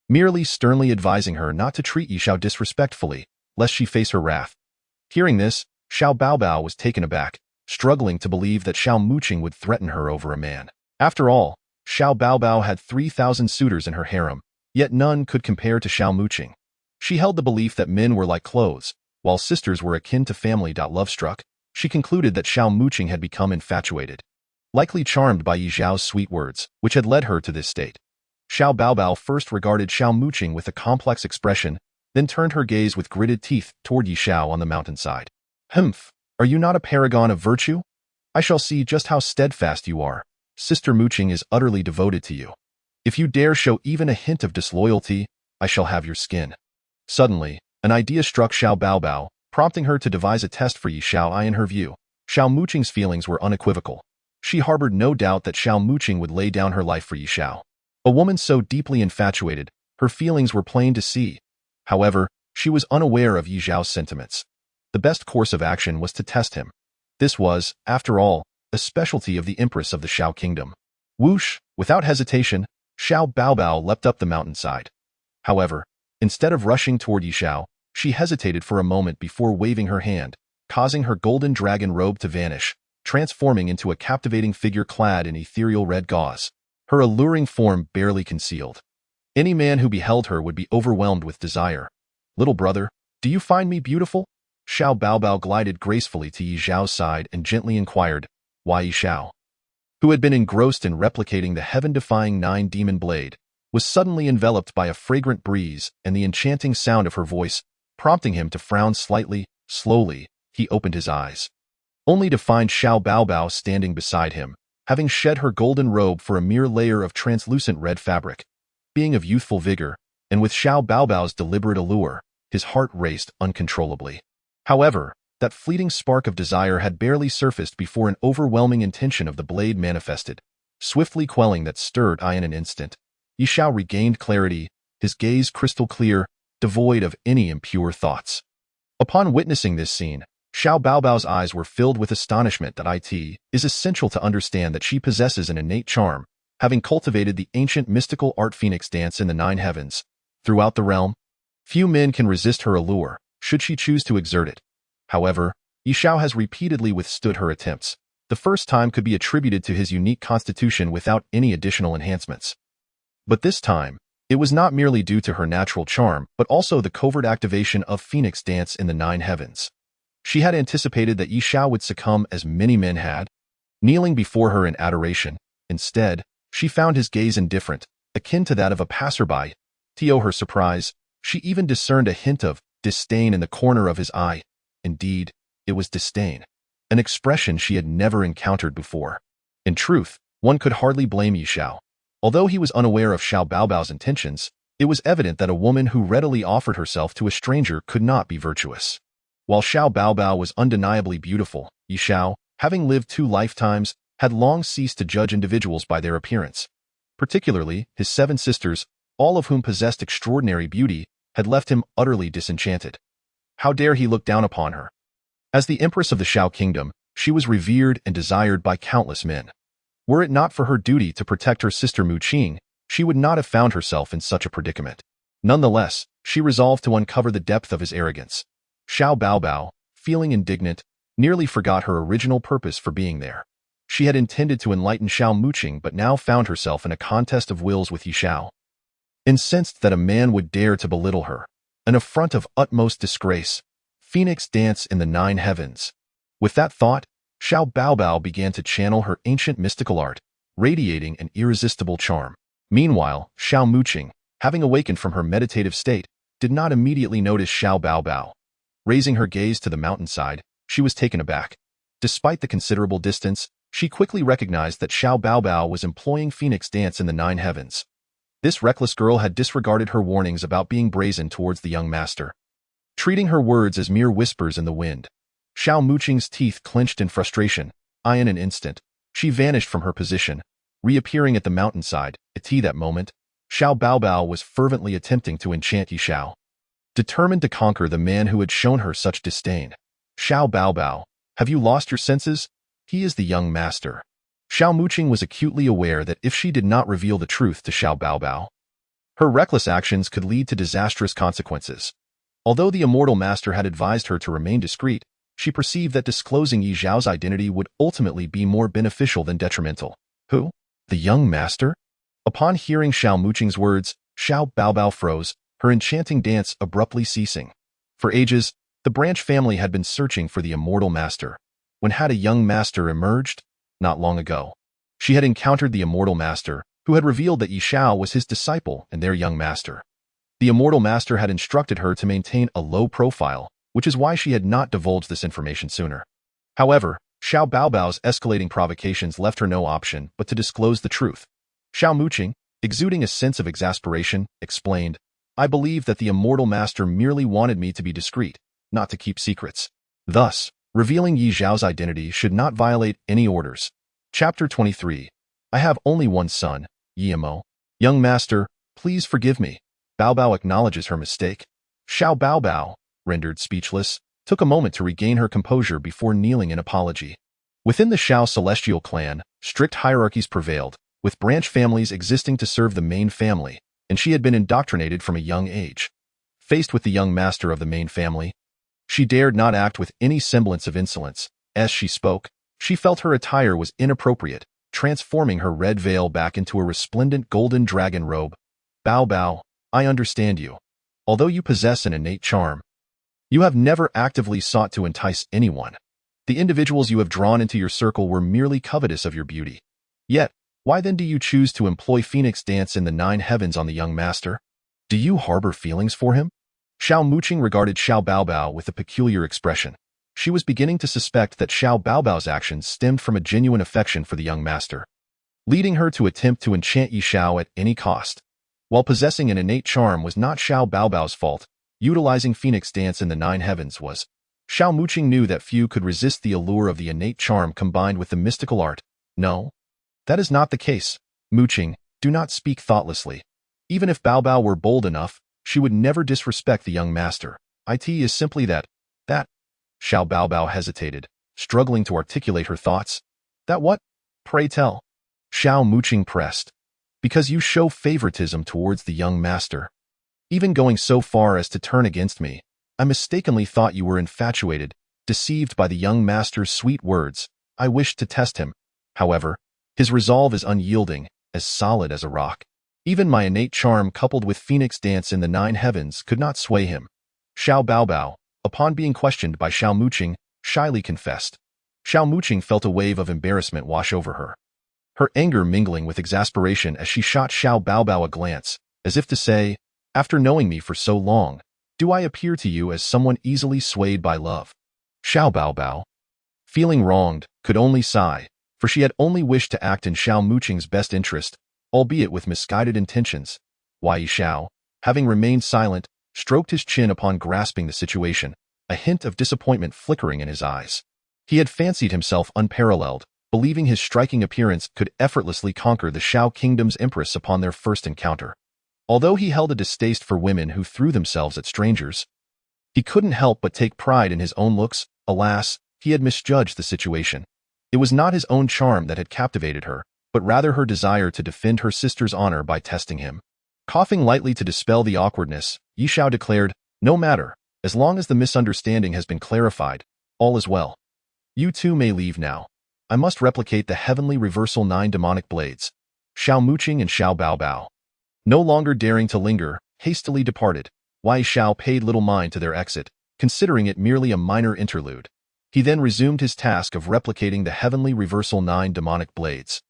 merely sternly advising her not to treat Ye Xiao disrespectfully, lest she face her wrath. Hearing this, Xiao Baobao was taken aback, struggling to believe that Xiao Muqing would threaten her over a man. After all, Xiao Baobao had 3,000 suitors in her harem, yet none could compare to Xiao Muqing. She held the belief that men were like clothes, while sisters were akin to family. Love-struck, she concluded that Xiao Muqing had become infatuated, likely charmed by Ye Xiao's sweet words, which had led her to this state. Xiao Baobao first regarded Xiao Muqing with a complex expression, then turned her gaze with gritted teeth toward Ye Xiao on the mountainside. Humph, are you not a paragon of virtue? I shall see just how steadfast you are. Sister Muqing is utterly devoted to you. If you dare show even a hint of disloyalty, I shall have your skin. Suddenly, an idea struck Xiao Baobao, prompting her to devise a test for Ye Xiao. In her view, Xiao Muqing's feelings were unequivocal. She harbored no doubt that Xiao Muqing would lay down her life for Ye Xiao. A woman so deeply infatuated, her feelings were plain to see. However, she was unaware of Ye Xiao's sentiments. The best course of action was to test him. This was, after all, a specialty of the Empress of the Xiao Kingdom. Whoosh! Without hesitation, Xiao Baobao leapt up the mountainside. However, instead of rushing toward Ye Xiao, she hesitated for a moment before waving her hand, causing her golden dragon robe to vanish, transforming into a captivating figure clad in ethereal red gauze, her alluring form barely concealed. Any man who beheld her would be overwhelmed with desire. Little brother, do you find me beautiful? Xiao Baobao glided gracefully to Ye Xiao's side and gently inquired, why Ye Xiao, who had been engrossed in replicating the heaven-defying nine-demon blade, was suddenly enveloped by a fragrant breeze and the enchanting sound of her voice, prompting him to frown slightly. Slowly, he opened his eyes, only to find Xiao Baobao standing beside him, having shed her golden robe for a mere layer of translucent red fabric. Being of youthful vigor, and with Xiao Baobao's deliberate allure, his heart raced uncontrollably. However, that fleeting spark of desire had barely surfaced before an overwhelming intention of the blade manifested, swiftly quelling that stirred in an instant. Ye Xiao regained clarity, his gaze crystal clear, devoid of any impure thoughts. Upon witnessing this scene, Xiao Baobao's eyes were filled with astonishment. It is essential to understand that she possesses an innate charm, having cultivated the ancient mystical art phoenix dance in the 9 heavens. Throughout the realm, few men can resist her allure, should she choose to exert it. However, Ye Xiao has repeatedly withstood her attempts. The first time could be attributed to his unique constitution without any additional enhancements. But this time, it was not merely due to her natural charm, but also the covert activation of Phoenix Dance in the 9 heavens. She had anticipated that Ye Xiao would succumb as many men had, kneeling before her in adoration. Instead, she found his gaze indifferent, akin to that of a passerby. To her surprise, she even discerned a hint of disdain in the corner of his eye. Indeed, it was disdain, an expression she had never encountered before. In truth, one could hardly blame Ye Xiao. Although he was unaware of Xiao Baobao's intentions, it was evident that a woman who readily offered herself to a stranger could not be virtuous. While Xiao Baobao was undeniably beautiful, Ye Xiao, having lived 2 lifetimes, had long ceased to judge individuals by their appearance. Particularly, his 7 sisters, all of whom possessed extraordinary beauty, had left him utterly disenchanted. How dare he look down upon her? As the Empress of the Xiao Kingdom, she was revered and desired by countless men. Were it not for her duty to protect her sister Muqing, she would not have found herself in such a predicament. Nonetheless, she resolved to uncover the depth of his arrogance. Xiao Baobao, feeling indignant, nearly forgot her original purpose for being there. She had intended to enlighten Xiao Muqing but now found herself in a contest of wills with Ye Xiao. Incensed that a man would dare to belittle her, an affront of utmost disgrace, Phoenix Dance in the 9 heavens. With that thought, Xiao Baobao began to channel her ancient mystical art, radiating an irresistible charm. Meanwhile, Xiao Muqing, having awakened from her meditative state, did not immediately notice Xiao Baobao. Raising her gaze to the mountainside, she was taken aback. Despite the considerable distance, she quickly recognized that Xiao Baobao was employing Phoenix Dance in the 9 heavens. This reckless girl had disregarded her warnings about being brazen towards the young master, treating her words as mere whispers in the wind. Xiao Muqing's teeth clenched in frustration. In an instant, she vanished from her position, reappearing at the mountainside. At that moment, Xiao Baobao was fervently attempting to enchant Ye Xiao, determined to conquer the man who had shown her such disdain. Xiao Baobao, have you lost your senses? He is the young master. Xiao Muqing was acutely aware that if she did not reveal the truth to Xiao Baobao, her reckless actions could lead to disastrous consequences. Although the immortal master had advised her to remain discreet, she perceived that disclosing Ye Xiao's identity would ultimately be more beneficial than detrimental. Who? The young master? Upon hearing Xiao Muqing's words, Xiao Baobao froze, her enchanting dance abruptly ceasing. For ages, the branch family had been searching for the immortal master. When had a young master emerged? Not long ago. She had encountered the immortal master, who had revealed that Ye Xiao was his disciple and their young master. The immortal master had instructed her to maintain a low profile, which is why she had not divulged this information sooner. However, Xiao Baobao's escalating provocations left her no option but to disclose the truth. Xiao Muqing, exuding a sense of exasperation, explained, I believe that the immortal master merely wanted me to be discreet, not to keep secrets. Thus, revealing Ye Xiao's identity should not violate any orders. Chapter 23. I have only one son, Ye Mo. Young master, please forgive me. Baobao acknowledges her mistake. Xiao Baobao, rendered speechless, took a moment to regain her composure before kneeling in apology. Within the Xiao celestial clan, strict hierarchies prevailed, with branch families existing to serve the main family, and she had been indoctrinated from a young age. Faced with the young master of the main family, she dared not act with any semblance of insolence. As she spoke, she felt her attire was inappropriate, transforming her red veil back into a resplendent golden dragon robe. Baobao, I understand you. Although you possess an innate charm, you have never actively sought to entice anyone. The individuals you have drawn into your circle were merely covetous of your beauty. Yet, why then do you choose to employ Phoenix dance in the 9 heavens on the young master? Do you harbor feelings for him? Xiao Muqing regarded Xiao Baobao with a peculiar expression. She was beginning to suspect that Xiao Baobao's actions stemmed from a genuine affection for the young master, leading her to attempt to enchant Ye Xiao at any cost. While possessing an innate charm was not Xiao Baobao's fault, utilizing Phoenix dance in the 9 heavens was. Xiao Muqing knew that few could resist the allure of the innate charm combined with the mystical art. No, that is not the case. Muqing, do not speak thoughtlessly. Even if Baobao were bold enough, she would never disrespect the young master. It is simply that. Xiao Baobao hesitated, struggling to articulate her thoughts. That what? Pray tell. Xiao Muqing pressed. Because you show favoritism towards the young master. Even going so far as to turn against me, I mistakenly thought you were infatuated, deceived by the young master's sweet words. I wished to test him. However, his resolve is unyielding, as solid as a rock. Even my innate charm coupled with Phoenix dance in the 9 heavens could not sway him. Xiao Baobao, upon being questioned by Xiao Muqing, shyly confessed. Xiao Muqing felt a wave of embarrassment wash over her. Her anger mingling with exasperation as she shot Xiao Baobao a glance, as if to say, after knowing me for so long, do I appear to you as someone easily swayed by love? Xiao Baobao, feeling wronged, could only sigh, for she had only wished to act in Xiao Muqing's best interest, albeit with misguided intentions. Ye Xiao, having remained silent, stroked his chin upon grasping the situation, a hint of disappointment flickering in his eyes. He had fancied himself unparalleled, believing his striking appearance could effortlessly conquer the Xiao Kingdom's Empress upon their first encounter. Although he held a distaste for women who threw themselves at strangers, he couldn't help but take pride in his own looks. Alas, he had misjudged the situation. It was not his own charm that had captivated her, but rather her desire to defend her sister's honor by testing him. Coughing lightly to dispel the awkwardness, Ye Xiao declared, no matter, as long as the misunderstanding has been clarified, all is well. You two may leave now. I must replicate the heavenly reversal 9 demonic blades. Xiao Muqing and Xiao Baobao, no longer daring to linger, hastily departed. Ye Xiao paid little mind to their exit, considering it merely a minor interlude. He then resumed his task of replicating the heavenly reversal 9 demonic blades,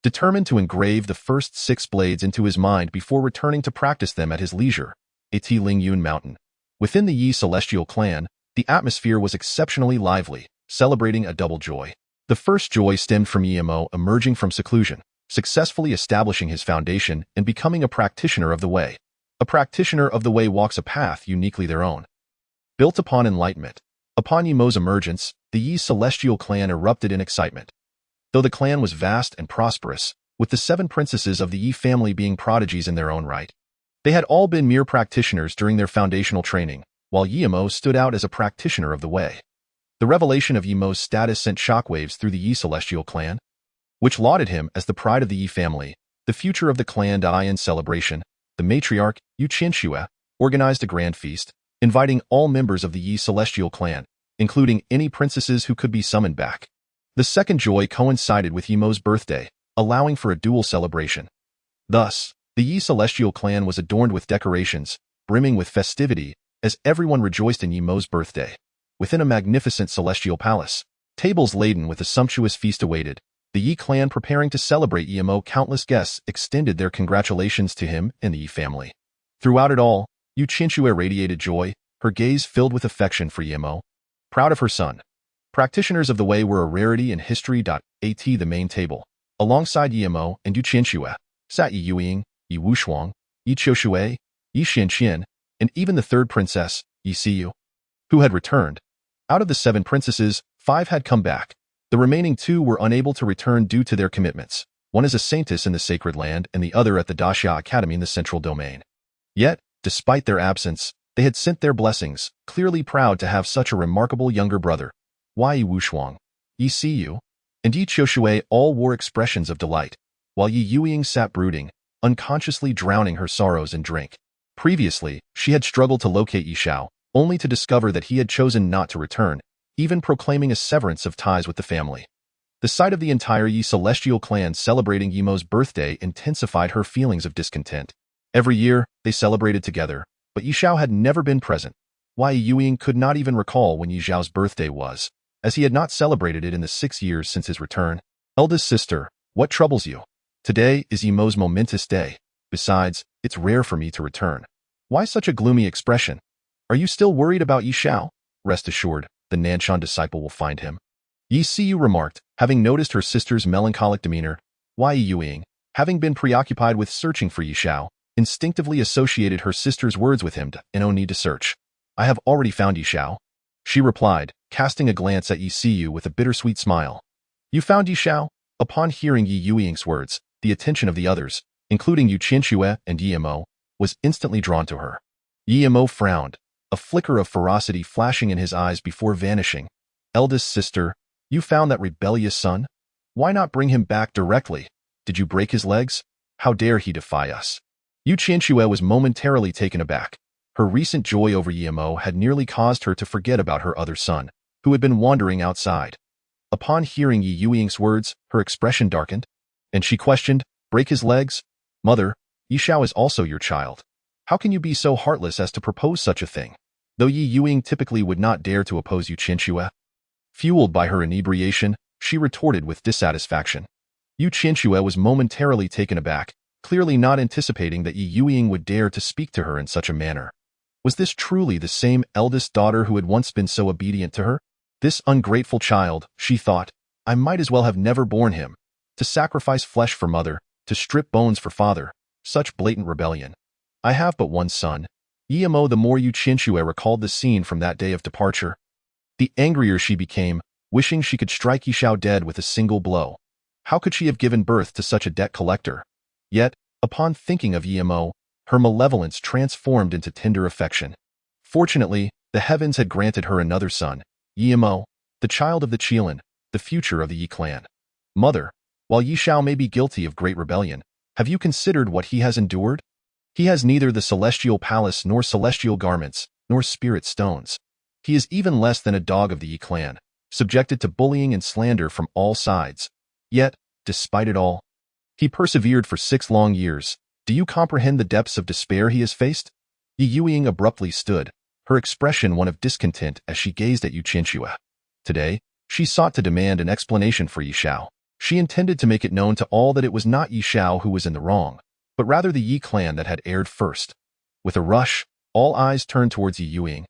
determined to engrave the first 6 blades into his mind before returning to practice them at his leisure. At Lingyun Mountain. Within the Yi celestial clan, the atmosphere was exceptionally lively, celebrating a double joy. The first joy stemmed from Ye Mo emerging from seclusion, successfully establishing his foundation and becoming a practitioner of the way. A practitioner of the way walks a path uniquely their own, built upon enlightenment. Upon Ye Mo's emergence, the Yi celestial clan erupted in excitement. Though the clan was vast and prosperous, with the 7 princesses of the Ye family being prodigies in their own right. They had all been mere practitioners during their foundational training, while Ye Mo stood out as a practitioner of the way. The revelation of Ye Mo's status sent shockwaves through the Ye celestial clan, which lauded him as the pride of the Ye family. The future of the clan. In celebration, the matriarch, Yue Qianxue, organized a grand feast, inviting all members of the Ye celestial clan, including any princesses who could be summoned back. The second joy coincided with Ye Mo's birthday, allowing for a dual celebration. Thus, the Ye celestial clan was adorned with decorations, brimming with festivity, as everyone rejoiced in Ye Mo's birthday. Within a magnificent celestial palace, tables laden with a sumptuous feast awaited. The Ye clan preparing to celebrate Ye Mo. Countless guests extended their congratulations to him and the Ye family. Throughout it all, Yue Qianxue radiated joy, her gaze filled with affection for Ye Mo. Proud of her son. Practitioners of the way were a rarity in history. At the main table, alongside Ye Mo and Yue Qianxue, sat Ye Youying, Ye Wushuang, Ye Qiushui, Ye Xianxuan, and even the third princess, Ye Siyu, who had returned. Out of the 7 princesses, 5 had come back. The remaining 2 were unable to return due to their commitments, one as a saintess in the sacred land and the other at the Daxia Academy in the central domain. Yet, despite their absence, they had sent their blessings, clearly proud to have such a remarkable younger brother. Ye Wushuang, Ye Siyu, and Ye Qiushui all wore expressions of delight, while Ye Youying sat brooding, unconsciously drowning her sorrows in drink. Previously, she had struggled to locate Ye Xiao, only to discover that he had chosen not to return, even proclaiming a severance of ties with the family. The sight of the entire Ye celestial clan celebrating Ye Mo's birthday intensified her feelings of discontent. Every year, they celebrated together, but Ye Xiao had never been present. Ye Youying could not even recall when Ye Xiao's birthday was, as he had not celebrated it in the 6 years since his return. Eldest sister, what troubles you? Today is Ye Mo's momentous day. Besides, it's rare for me to return. Why such a gloomy expression? Are you still worried about Ye Xiao? Rest assured, the Nanshan disciple will find him. Ye Siyu remarked, having noticed her sister's melancholic demeanor. Ye Youying, having been preoccupied with searching for Ye Xiao, instinctively associated her sister's words with him. No need to search. I have already found Ye Xiao, she replied, casting a glance at Ye Siyu with a bittersweet smile. You found Ye Xiao? Upon hearing Ye Youying's words, the attention of the others, including Yue Qianxue and Ye Mo, was instantly drawn to her. Ye Mo frowned, a flicker of ferocity flashing in his eyes before vanishing. Eldest sister, you found that rebellious son? Why not bring him back directly? Did you break his legs? How dare he defy us? Yue Qianxue was momentarily taken aback. Her recent joy over Ye Mo had nearly caused her to forget about her other son, who had been wandering outside. Upon hearing Ye Youying's words, her expression darkened, and she questioned, break his legs? Mother, Ye Xiao is also your child. How can you be so heartless as to propose such a thing? Though Ye Youying typically would not dare to oppose Yue Qianxue. Fueled by her inebriation, she retorted with dissatisfaction. Yue Qianxue was momentarily taken aback, clearly not anticipating that Ye Youying would dare to speak to her in such a manner. Was this truly the same eldest daughter who had once been so obedient to her? This ungrateful child, she thought, I might as well have never borne him. To sacrifice flesh for mother, to strip bones for father, such blatant rebellion. I have but one son. Ye Mo. The more Yue Qianxue recalled the scene from that day of departure, the angrier she became, wishing she could strike Ye Xiao dead with a single blow. How could she have given birth to such a debt collector? Yet, upon thinking of Ye Mo, her malevolence transformed into tender affection. Fortunately, the heavens had granted her another son, Ye Mo, the child of the Qilin, the future of the Ye clan. Mother, while Ye Xiao may be guilty of great rebellion, have you considered what he has endured? He has neither the celestial palace nor celestial garments, nor spirit stones. He is even less than a dog of the Ye clan, subjected to bullying and slander from all sides. Yet, despite it all, he persevered for 6 long years. Do you comprehend the depths of despair he has faced? Ye Youying abruptly stood, her expression one of discontent as she gazed at Yue Qianxue. Today, she sought to demand an explanation for Ye Xiao. She intended to make it known to all that it was not Ye Xiao who was in the wrong, but rather the Ye clan that had erred first. With a rush, all eyes turned towards Ye Youying.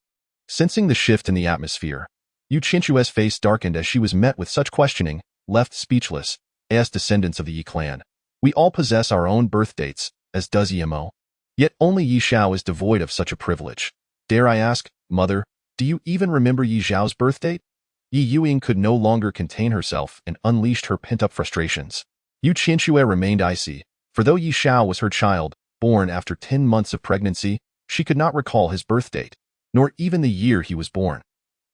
Sensing the shift in the atmosphere, Yue Qianxue's face darkened as she was met with such questioning, left speechless. As descendants of the Ye clan, we all possess our own birth dates, as does Ye Mo. Yet only Ye Xiao is devoid of such a privilege. Dare I ask, mother, do you even remember Ye Xiao's birth date? Ye Youying could no longer contain herself and unleashed her pent-up frustrations. Yue Qianxue remained icy, for though Ye Xiao was her child, born after 10 months of pregnancy, she could not recall his birth date, nor even the year he was born.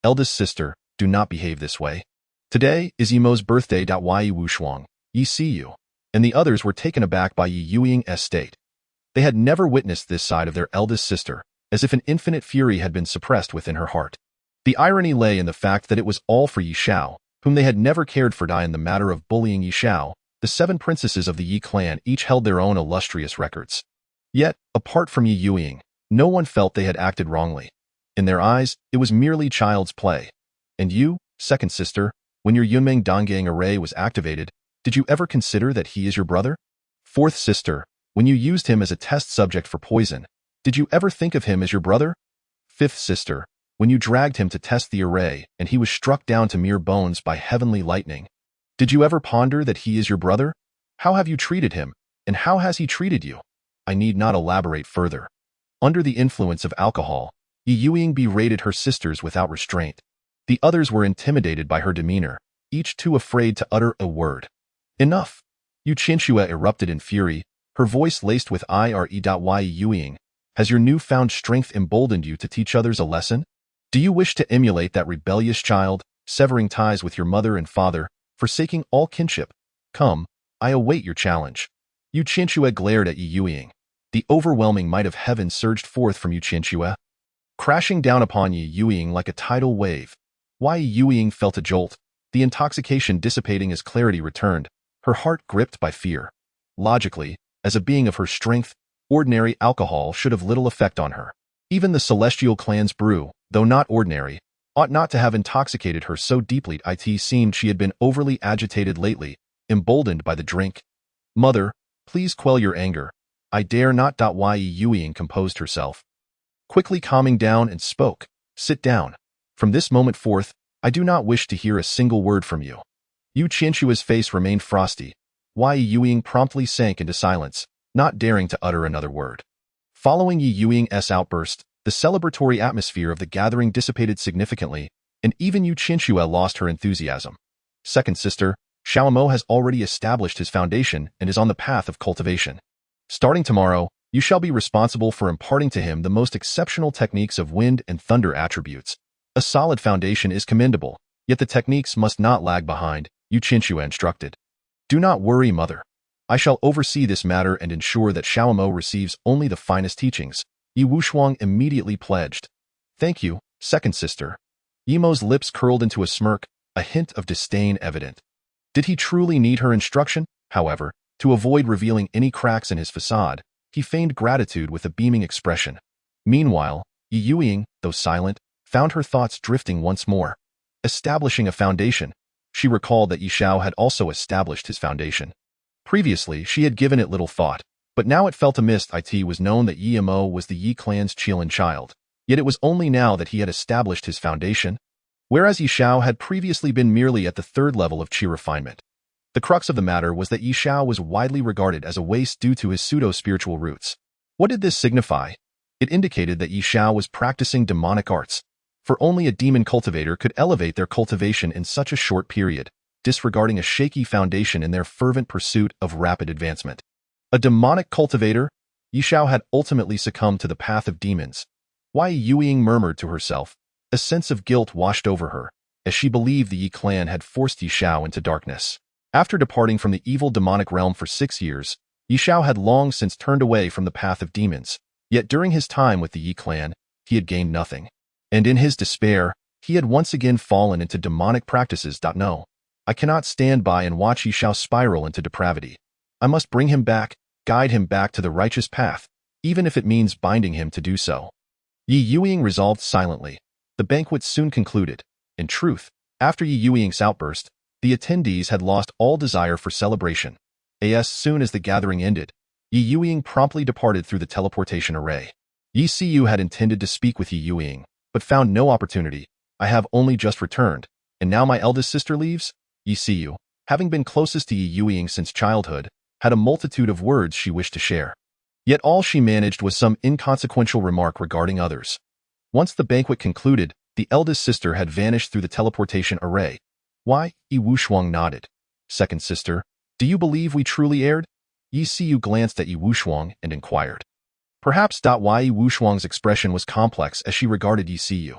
Eldest sister, do not behave this way. Today is Yemo's birthday. Ye Wushuang, Ye Siyu, and the others were taken aback by Ye Youying's state. They had never witnessed this side of their eldest sister, as if an infinite fury had been suppressed within her heart. The irony lay in the fact that it was all for Ye Xiao, whom they had never cared for. In the matter of bullying Ye Xiao, the 7 princesses of the Ye clan each held their own illustrious records. Yet, apart from Ye Youying, no one felt they had acted wrongly. In their eyes, it was merely child's play. And you, second sister, when your Yunmeng Dongang array was activated, did you ever consider that he is your brother? Fourth sister, when you used him as a test subject for poison, did you ever think of him as your brother? Fifth sister, when you dragged him to test the array and he was struck down to mere bones by heavenly lightning, did you ever ponder that he is your brother? How have you treated him, and how has he treated you? I need not elaborate further. Under the influence of alcohol, Ye Youying berated her sisters without restraint. The others were intimidated by her demeanor, each too afraid to utter a word. Enough! Yue Qianxue erupted in fury, her voice laced with ire. Ye Youying, has your newfound strength emboldened you to teach others a lesson? Do you wish to emulate that rebellious child, severing ties with your mother and father, forsaking all kinship? Come, I await your challenge. Yue Qianxue glared at Ye Youying. The overwhelming might of heaven surged forth from Yue Qianxue, crashing down upon Ye Youying like a tidal wave. Ye Youying felt a jolt, the intoxication dissipating as clarity returned, her heart gripped by fear. Logically, as a being of her strength, ordinary alcohol should have little effect on her. Even the celestial clan's brew, though not ordinary, ought not to have intoxicated her so deeply. It seemed she had been overly agitated lately, emboldened by the drink. Mother, please quell your anger. I dare not. Ye Youying composed herself, quickly calming down, and spoke. Sit down. From this moment forth, I do not wish to hear a single word from you. Yue Qianxue's face remained frosty. Ye Youying promptly sank into silence, not daring to utter another word. Following Ye Youying's outburst, the celebratory atmosphere of the gathering dissipated significantly, and even Yue Qianxue lost her enthusiasm. Second sister, Xiaomo has already established his foundation and is on the path of cultivation. Starting tomorrow, you shall be responsible for imparting to him the most exceptional techniques of wind and thunder attributes. A solid foundation is commendable, yet the techniques must not lag behind, Yue Qianxue instructed. Do not worry, mother. I shall oversee this matter and ensure that Xiaomo receives only the finest teachings, Ye Wushuang immediately pledged. Thank you, second sister. Yemo's lips curled into a smirk, a hint of disdain evident. Did he truly need her instruction? However, to avoid revealing any cracks in his facade, he feigned gratitude with a beaming expression. Meanwhile, Ye Youying, though silent, found her thoughts drifting once more. Establishing a foundation. She recalled that Ye Xiao had also established his foundation. Previously, she had given it little thought, but now it felt amiss. It was known that Ye Mo was the Ye clan's Qilin child, yet it was only now that he had established his foundation, whereas Ye Xiao had previously been merely at the 3rd level of Qi refinement. The crux of the matter was that Ye Xiao was widely regarded as a waste due to his pseudo-spiritual roots. What did this signify? It indicated that Ye Xiao was practicing demonic arts, for only a demon cultivator could elevate their cultivation in such a short period, disregarding a shaky foundation in their fervent pursuit of rapid advancement. A demonic cultivator? Ye Xiao had ultimately succumbed to the path of demons. Ye Youying murmured to herself. A sense of guilt washed over her, as she believed the Ye clan had forced Ye Xiao into darkness. After departing from the evil demonic realm for 6 years, Ye Xiao had long since turned away from the path of demons, yet during his time with the Ye clan, he had gained nothing. And in his despair, he had once again fallen into demonic practices. No, I cannot stand by and watch Ye Xiao spiral into depravity. I must bring him back, guide him back to the righteous path, even if it means binding him to do so. Ye Youying resolved silently. The banquet soon concluded. In truth, after Ye Youying's outburst, the attendees had lost all desire for celebration. As soon as the gathering ended, Ye Youying promptly departed through the teleportation array. Ye Siyu had intended to speak with Ye Youying, but found no opportunity. I have only just returned, and now my eldest sister leaves? Ye Siyu, having been closest to Ye Youying since childhood, had a multitude of words she wished to share. Yet all she managed was some inconsequential remark regarding others. Once the banquet concluded, the eldest sister had vanished through the teleportation array. Ye Wushuang nodded. Second sister, Do you believe we truly erred? Ye Siyu glanced at Ye Wushuang and inquired. Perhaps. Ye Wushuang's expression was complex as she regarded Ye Siyu.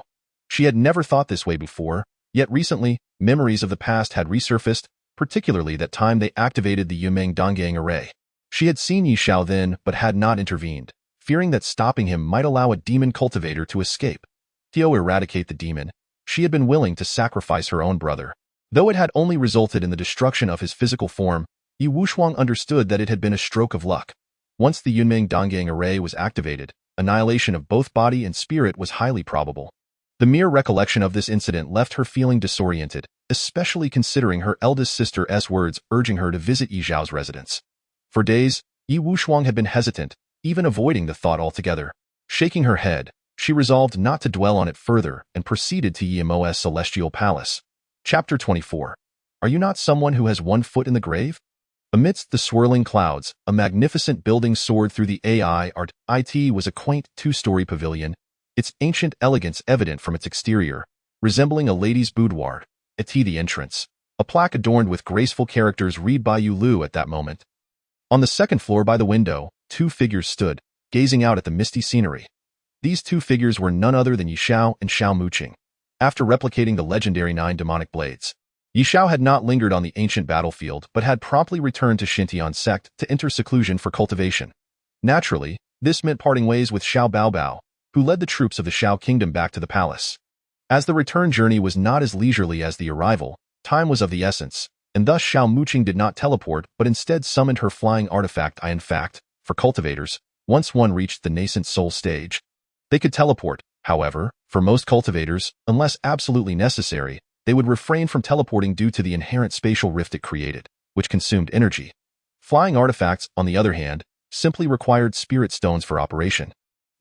She had never thought this way before, yet recently, memories of the past had resurfaced, particularly that time they activated the Yunmeng Dongyang array. She had seen Ye Xiao then but had not intervened, fearing that stopping him might allow a demon cultivator to escape. To eradicate the demon, she had been willing to sacrifice her own brother. Though it had only resulted in the destruction of his physical form, Ye Wushuang understood that it had been a stroke of luck. Once the Yunmeng Dongyang array was activated, annihilation of both body and spirit was highly probable. The mere recollection of this incident left her feeling disoriented, especially considering her eldest sister's words urging her to visit Ye Xiao's residence. For days, Ye Wushuang had been hesitant, even avoiding the thought altogether. Shaking her head, she resolved not to dwell on it further and proceeded to Ye Mo's celestial palace. Chapter 24. Are you not someone who has one foot in the grave? Amidst the swirling clouds, a magnificent building soared through the AI art. It was a quaint two-story pavilion, its ancient elegance evident from its exterior, resembling a lady's boudoir. At the entrance, a plaque adorned with graceful characters read by Yu Lu at that moment. On the second floor by the window, two figures stood, gazing out at the misty scenery. These two figures were none other than Ye Xiao and Xiaomuqing. After replicating the legendary 9 demonic blades, Ye Xiao had not lingered on the ancient battlefield but had promptly returned to Nine Sect to enter seclusion for cultivation. Naturally, this meant parting ways with Xiao Baobao, who led the troops of the Xiao kingdom back to the palace. As the return journey was not as leisurely as the arrival, time was of the essence, and thus Xiaomuqing did not teleport but instead summoned her flying artifact. In fact, for cultivators, once one reached the nascent soul stage, they could teleport. However, for most cultivators, unless absolutely necessary, they would refrain from teleporting due to the inherent spatial rift it created, which consumed energy. Flying artifacts, on the other hand, simply required spirit stones for operation.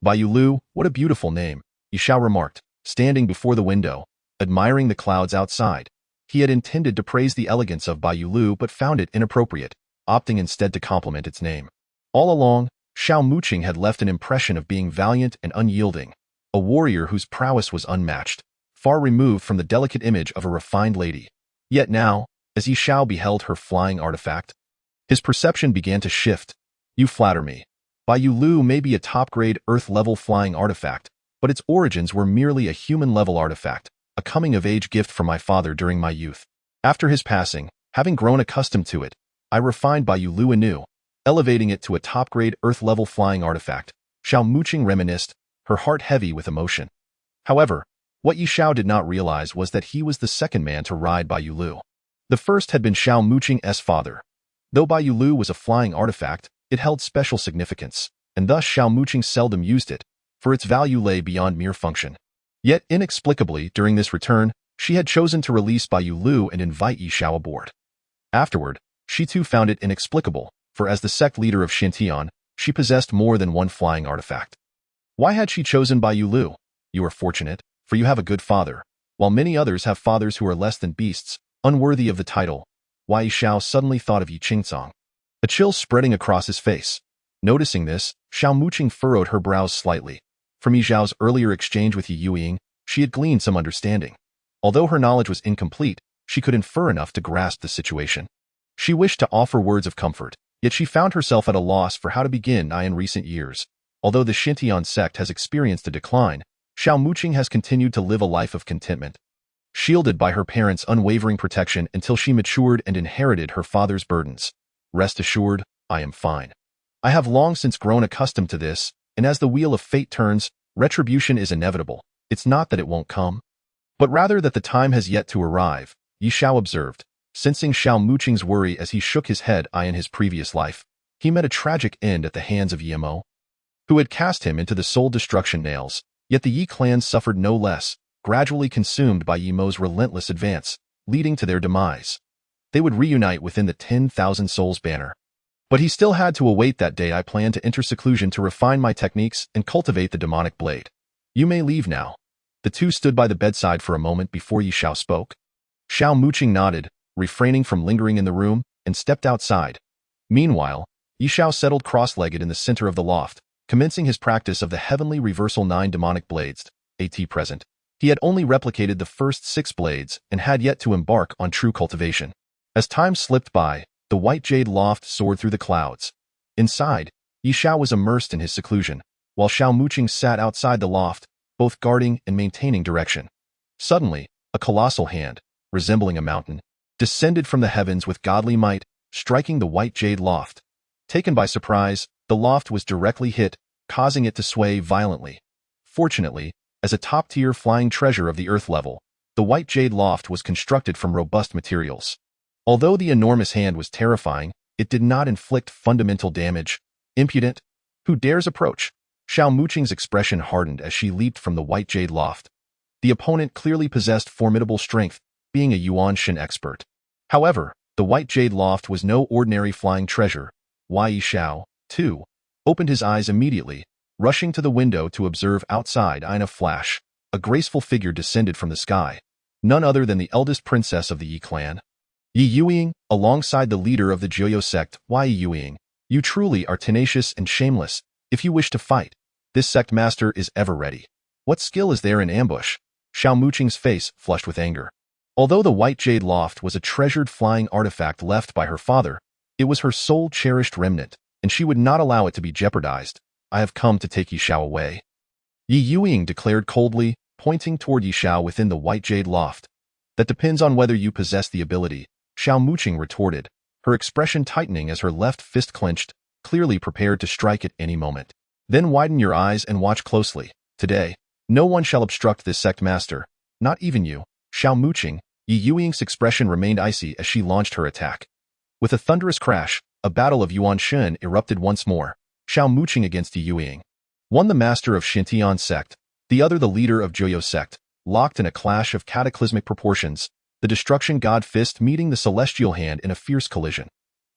Bai Lu, what a beautiful name, Ye Xiao remarked, standing before the window, admiring the clouds outside. He had intended to praise the elegance of Bai Lu but found it inappropriate, opting instead to compliment its name. All along, Xiaomuqing had left an impression of being valiant and unyielding, a warrior whose prowess was unmatched, far removed from the delicate image of a refined lady. Yet now, as Ye Xiao beheld her flying artifact, his perception began to shift. You flatter me. Bai Lu may be a top-grade Earth-level flying artifact, but its origins were merely a human-level artifact, a coming-of-age gift from my father during my youth. After his passing, having grown accustomed to it, I refined Bai Lu anew, elevating it to a top-grade Earth-level flying artifact. Xiaomuqing reminisced, her heart heavy with emotion. However, what Ye Xiao did not realize was that he was the second man to ride Bai Lu. The first had been Xiaomuqing's father. Though Bai Lu was a flying artifact, it held special significance, and thus Xiaomuqing seldom used it, for its value lay beyond mere function. Yet inexplicably, during this return, she had chosen to release Bai Lu and invite Ye Xiao aboard. Afterward, she too found it inexplicable, for as the sect leader of Xintian, she possessed more than one flying artifact. Why had she chosen Bai Lu? You are fortunate, for you have a good father, while many others have fathers who are less than beasts, unworthy of the title. Why Ye Xiao suddenly thought of Ye Qingcang, a chill spreading across his face. Noticing this, Xiaomuqing furrowed her brows slightly. From Ye Xiao's earlier exchange with Ye Youying, she had gleaned some understanding. Although her knowledge was incomplete, she could infer enough to grasp the situation. She wished to offer words of comfort, yet she found herself at a loss for how to begin. In recent years, although the Nine Sect has experienced a decline, Xiaomuqing has continued to live a life of contentment, shielded by her parents' unwavering protection until she matured and inherited her father's burdens. Rest assured, I am fine. I have long since grown accustomed to this, and as the wheel of fate turns, retribution is inevitable. It's not that it won't come, but rather that the time has yet to arrive, Ye Xiao observed, sensing Xiaomuqing's worry as he shook his head. In his previous life, he met a tragic end at the hands of Ye Mo, who had cast him into the soul destruction nails, yet the Ye clan suffered no less, gradually consumed by Ye Mo's relentless advance, leading to their demise. They would reunite within the 10,000 souls banner. But he still had to await that day. I plan to enter seclusion to refine my techniques and cultivate the demonic blade. You may leave now. The two stood by the bedside for a moment before Ye Xiao spoke. Xiaomuqing nodded, refraining from lingering in the room, and stepped outside. Meanwhile, Ye Xiao settled cross-legged in the center of the loft, commencing his practice of the heavenly reversal 9 demonic blades. At present, he had only replicated the first 6 blades and had yet to embark on true cultivation. As time slipped by, The white jade loft soared through the clouds. Inside, Ye Xiao was immersed in his seclusion, while Xiao Muqing sat outside the loft, both guarding and maintaining direction. Suddenly, a colossal hand, resembling a mountain, descended from the heavens with godly might, striking the white jade loft. Taken by surprise, the loft was directly hit, causing it to sway violently. Fortunately, as a top-tier flying treasure of the earth level, the white jade loft was constructed from robust materials. Although the enormous hand was terrifying, it did not inflict fundamental damage. Impudent? Who dares approach? Xiao Muqing's expression hardened as she leaped from the white jade loft. The opponent clearly possessed formidable strength, being a Yuanshan expert. However, the white jade loft was no ordinary flying treasure. Ye Xiao, too, opened his eyes immediately, rushing to the window to observe outside. In a flash, a graceful figure descended from the sky, none other than the eldest princess of the Ye clan. Ye Youying, alongside the leader of the Ye Sect. Ye Youying, you truly are tenacious and shameless. If you wish to fight, this sect master is ever ready. What skill is there in ambush? Xiao Muqing's face flushed with anger. Although the white jade loft was a treasured flying artifact left by her father, it was her sole cherished remnant, and she would not allow it to be jeopardized. I have come to take Ye Xiao away. Ye Youying declared coldly, pointing toward Ye Xiao within the white jade loft. That depends on whether you possess the ability, Xiao Muqing retorted, her expression tightening as her left fist clenched, clearly prepared to strike at any moment. Then widen your eyes and watch closely. Today, no one shall obstruct this sect master, not even you. Xiao Muqing. Ye Youying's expression remained icy as she launched her attack. With a thunderous crash, a battle of Yuanshan erupted once more. Xiao Muqing against Ye Youying. One the master of Shenon Sect, the other the leader of Ye Sect, locked in a clash of cataclysmic proportions, the destruction god fist meeting the celestial hand in a fierce collision.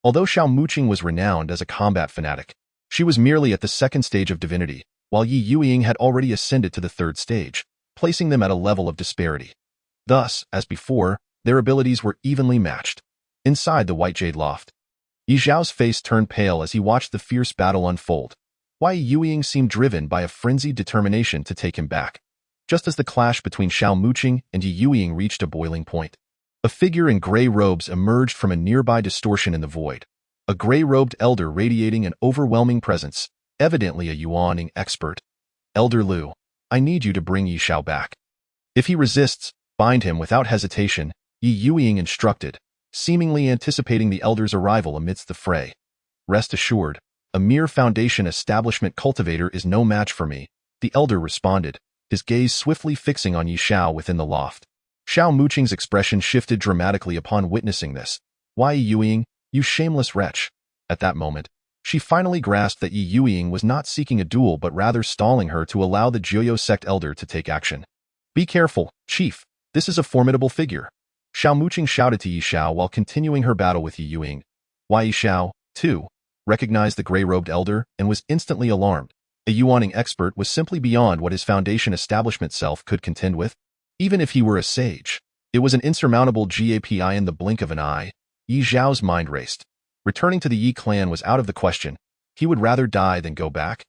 Although Xiao Muqing was renowned as a combat fanatic, she was merely at the second stage of divinity, while Ye Youying had already ascended to the third stage, placing them at a level of disparity. Thus, as before, their abilities were evenly matched. Inside the white jade loft, Ye Xiao's face turned pale as he watched the fierce battle unfold. Ye Youying seemed driven by a frenzied determination to take him back. Just as the clash between Xiao Muqing and Ye Youying reached a boiling point, a figure in gray robes emerged from a nearby distortion in the void. A gray-robed elder radiating an overwhelming presence, evidently a Yuaning expert. Elder Lu, I need you to bring Ye Xiao back. If he resists, bind him without hesitation, Ye Youying instructed, seemingly anticipating the elder's arrival amidst the fray. Rest assured, a mere foundation establishment cultivator is no match for me, the elder responded, his gaze swiftly fixing on Ye Xiao within the loft. Xiao Muqing's expression shifted dramatically upon witnessing this. Ye Youying, you shameless wretch. At that moment, she finally grasped that Ye Youying was not seeking a duel but rather stalling her to allow the Ye Sect elder to take action. Be careful, chief, this is a formidable figure. Xiao Muqing shouted to Ye Xiao while continuing her battle with Ye Youying. Ye Xiao, too, recognized the gray-robed elder and was instantly alarmed. A Yuaning expert was simply beyond what his foundation establishment self could contend with. Even if he were a sage, it was an insurmountable gap in the blink of an eye. Ye Xiao's mind raced. Returning to the Ye clan was out of the question. He would rather die than go back.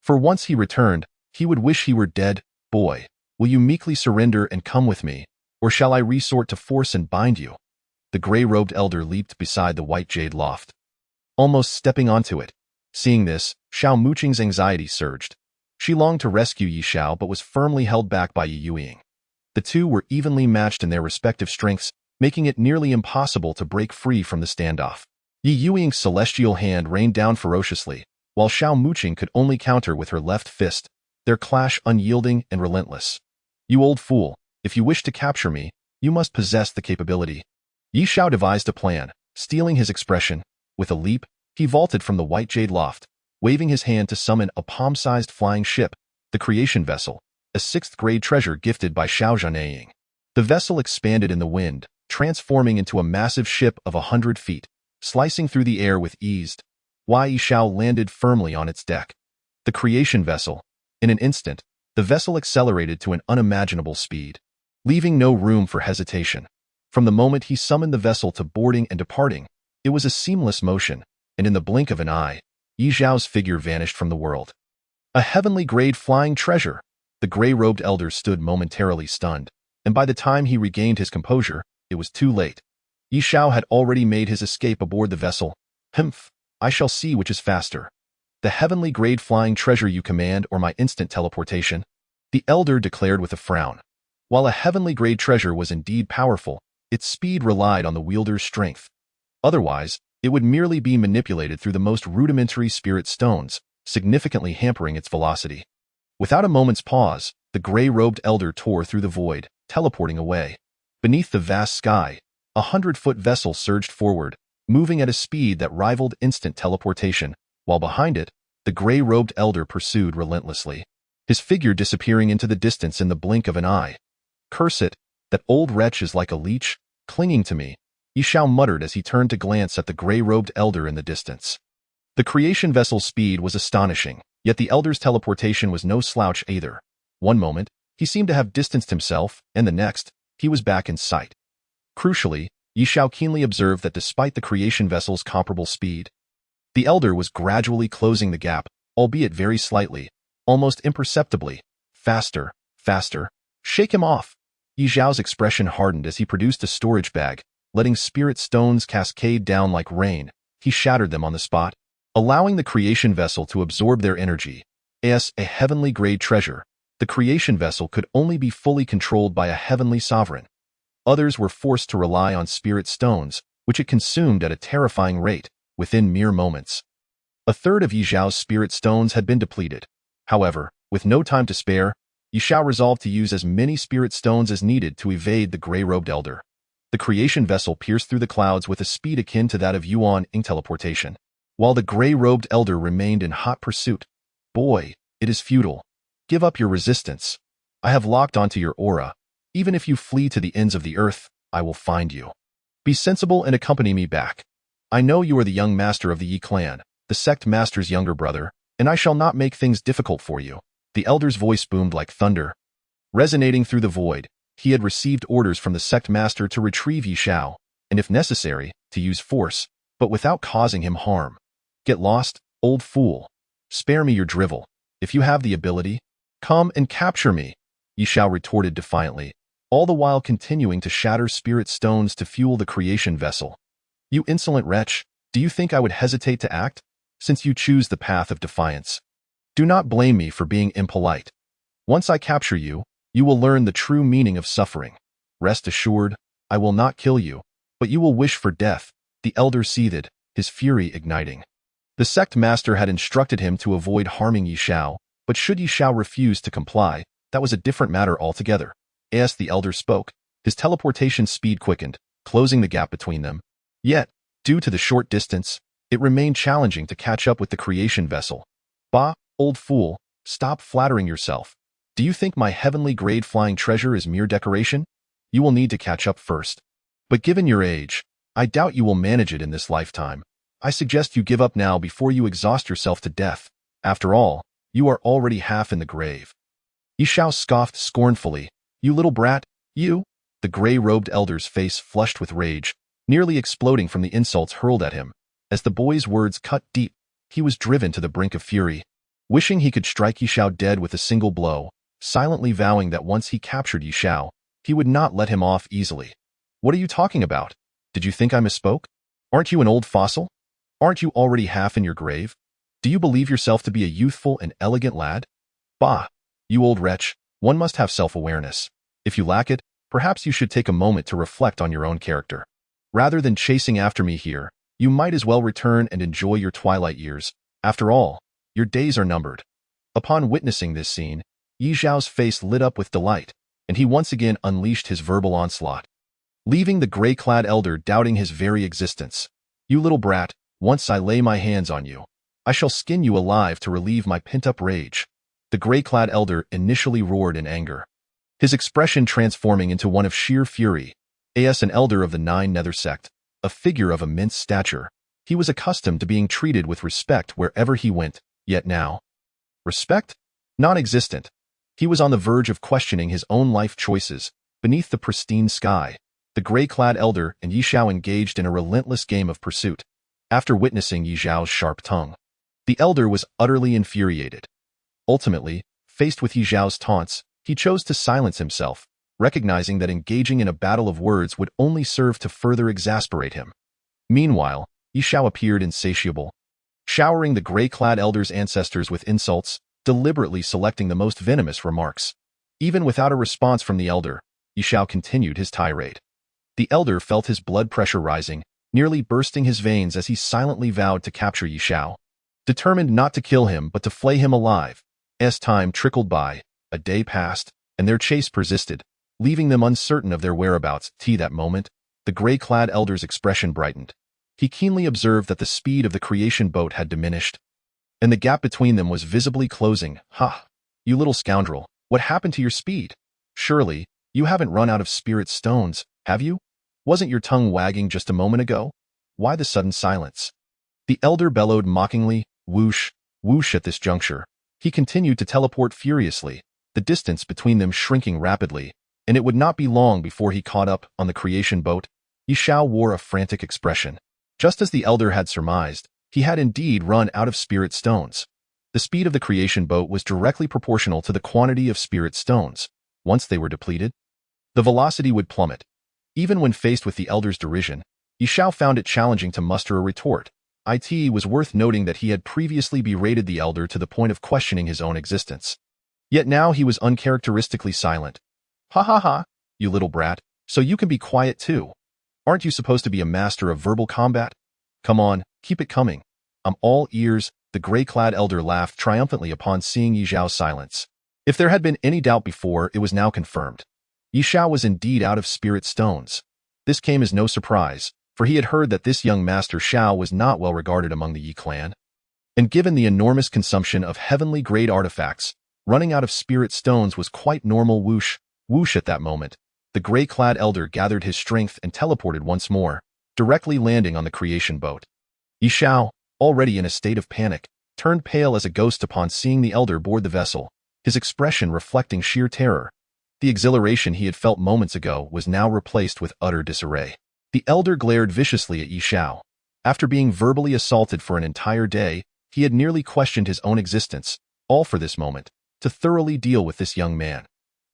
For once he returned, he would wish he were dead. Boy, will you meekly surrender and come with me, or shall I resort to force and bind you? The gray-robed elder leaped beside the white jade loft, almost stepping onto it. Seeing this, Xiao Muqing's anxiety surged. She longed to rescue Ye Xiao but was firmly held back by Ye Youying. The two were evenly matched in their respective strengths, making it nearly impossible to break free from the standoff. Ye Youying's celestial hand rained down ferociously, while Xiao Muqing could only counter with her left fist, their clash unyielding and relentless. You old fool, if you wish to capture me, you must possess the capability. Ye Xiao devised a plan, stealing his expression. With a leap, he vaulted from the white jade loft, waving his hand to summon a palm-sized flying ship, the creation vessel, a 6th-grade treasure gifted by Xiao Zhanaying. The vessel expanded in the wind, transforming into a massive ship of 100 feet, slicing through the air with ease. Ye Xiao landed firmly on its deck. The creation vessel. In an instant, the vessel accelerated to an unimaginable speed, leaving no room for hesitation. From the moment he summoned the vessel to boarding and departing, it was a seamless motion, and in the blink of an eye, Ye Xiao's figure vanished from the world. A heavenly-grade flying treasure! The gray-robed elder stood momentarily stunned, and by the time he regained his composure, it was too late. Ye Xiao had already made his escape aboard the vessel. Humph, I shall see which is faster. The heavenly grade flying treasure you command or my instant teleportation? The elder declared with a frown. While a heavenly grade treasure was indeed powerful, its speed relied on the wielder's strength. Otherwise, it would merely be manipulated through the most rudimentary spirit stones, significantly hampering its velocity. Without a moment's pause, the gray-robed elder tore through the void, teleporting away. Beneath the vast sky, 100-foot vessel surged forward, moving at a speed that rivaled instant teleportation, while behind it, the gray-robed elder pursued relentlessly, his figure disappearing into the distance in the blink of an eye. Curse it, that old wretch is like a leech, clinging to me, Ye Xiao muttered as he turned to glance at the gray-robed elder in the distance. The creation vessel's speed was astonishing, yet the elder's teleportation was no slouch either. One moment, he seemed to have distanced himself, and the next, he was back in sight. Crucially, Ye Xiao keenly observed that despite the creation vessel's comparable speed, the elder was gradually closing the gap, albeit very slightly, almost imperceptibly. Faster, faster. Shake him off. Ye Xiao's expression hardened as he produced a storage bag, letting spirit stones cascade down like rain. He shattered them on the spot, allowing the creation vessel to absorb their energy. As a heavenly grade treasure, the creation vessel could only be fully controlled by a heavenly sovereign. Others were forced to rely on spirit stones, which it consumed at a terrifying rate, within mere moments. A third of Ye Xiao's spirit stones had been depleted. However, with no time to spare, Ye Xiao resolved to use as many spirit stones as needed to evade the gray-robed elder. The creation vessel pierced through the clouds with a speed akin to that of Yunmeng teleportation, while the gray-robed elder remained in hot pursuit. Boy, it is futile. Give up your resistance. I have locked onto your aura. Even if you flee to the ends of the earth, I will find you. Be sensible and accompany me back. I know you are the young master of the Ye clan, the sect master's younger brother, and I shall not make things difficult for you. The elder's voice boomed like thunder. Resonating through the void, he had received orders from the sect master to retrieve Ye Xiao, and if necessary, to use force, but without causing him harm. Get lost, old fool. Spare me your drivel. If you have the ability, come and capture me, Ye Xiao retorted defiantly, all the while continuing to shatter spirit stones to fuel the creation vessel. You insolent wretch, do you think I would hesitate to act, since you choose the path of defiance? Do not blame me for being impolite. Once I capture you, you will learn the true meaning of suffering. Rest assured, I will not kill you, but you will wish for death, the elder seethed, his fury igniting. The sect master had instructed him to avoid harming Ye Xiao, but should Ye Xiao refuse to comply, that was a different matter altogether. As the elder spoke, his teleportation speed quickened, closing the gap between them. Yet, due to the short distance, it remained challenging to catch up with the creation vessel. Bah, old fool, stop flattering yourself. Do you think my heavenly grade flying treasure is mere decoration? You will need to catch up first. But given your age, I doubt you will manage it in this lifetime. I suggest you give up now before you exhaust yourself to death. After all, you are already half in the grave. Ye Xiao scoffed scornfully. You little brat, you? The gray-robed elder's face flushed with rage, nearly exploding from the insults hurled at him. As the boy's words cut deep, he was driven to the brink of fury. Wishing he could strike Ye Xiao dead with a single blow, silently vowing that once he captured Ye Xiao, he would not let him off easily. What are you talking about? Did you think I misspoke? Aren't you an old fossil? Aren't you already half in your grave? Do you believe yourself to be a youthful and elegant lad? Bah, you old wretch, one must have self-awareness. If you lack it, perhaps you should take a moment to reflect on your own character. Rather than chasing after me here, you might as well return and enjoy your twilight years. After all, your days are numbered. Upon witnessing this scene, Ye Xiao's face lit up with delight, and he once again unleashed his verbal onslaught, leaving the gray-clad elder doubting his very existence. You little brat, once I lay my hands on you, I shall skin you alive to relieve my pent-up rage. The gray-clad elder initially roared in anger, his expression transforming into one of sheer fury. As an elder of the Nine Nether Sect, a figure of immense stature, he was accustomed to being treated with respect wherever he went, yet now, respect? Non-existent. He was on the verge of questioning his own life choices. Beneath the pristine sky, the gray-clad elder and Ye Xiao engaged in a relentless game of pursuit. After witnessing Ye Xiao's sharp tongue, the elder was utterly infuriated. Ultimately, faced with Ye Xiao's taunts, he chose to silence himself, recognizing that engaging in a battle of words would only serve to further exasperate him. Meanwhile, Ye Xiao appeared insatiable, showering the gray-clad elder's ancestors with insults, deliberately selecting the most venomous remarks. Even without a response from the elder, Ye Xiao continued his tirade. The elder felt his blood pressure rising, nearly bursting his veins as he silently vowed to capture Ye Xiao. Determined not to kill him but to flay him alive. As time trickled by, a day passed, and their chase persisted, leaving them uncertain of their whereabouts. That moment, the gray-clad elder's expression brightened. He keenly observed that the speed of the creation boat had diminished, and the gap between them was visibly closing. Ha! You little scoundrel, what happened to your speed? Surely, you haven't run out of spirit stones, have you? Wasn't your tongue wagging just a moment ago? Why the sudden silence? The elder bellowed mockingly, whoosh, whoosh. At this juncture, he continued to teleport furiously, the distance between them shrinking rapidly, and it would not be long before he caught up on the creation boat. Ye Xiao wore a frantic expression. Just as the elder had surmised, he had indeed run out of spirit stones. The speed of the creation boat was directly proportional to the quantity of spirit stones. Once they were depleted, the velocity would plummet. Even when faced with the elder's derision, Ye Xiao found it challenging to muster a retort. It was worth noting that he had previously berated the elder to the point of questioning his own existence. Yet now he was uncharacteristically silent. Ha ha ha, you little brat, so you can be quiet too. Aren't you supposed to be a master of verbal combat? Come on, keep it coming. I'm all ears. The gray-clad elder laughed triumphantly upon seeing Ye Xiao's silence. If there had been any doubt before, it was now confirmed. Ye Xiao was indeed out of spirit stones. This came as no surprise, for he had heard that this young master Xiao was not well regarded among the Ye clan. And given the enormous consumption of heavenly-grade artifacts, running out of spirit stones was quite normal. Whoosh, whoosh. At that moment, the gray-clad elder gathered his strength and teleported once more, directly landing on the creation boat. Ye Xiao, already in a state of panic, turned pale as a ghost upon seeing the elder board the vessel, his expression reflecting sheer terror. The exhilaration he had felt moments ago was now replaced with utter disarray. The elder glared viciously at Ye Xiao. After being verbally assaulted for an entire day, he had nearly questioned his own existence, all for this moment, to thoroughly deal with this young man.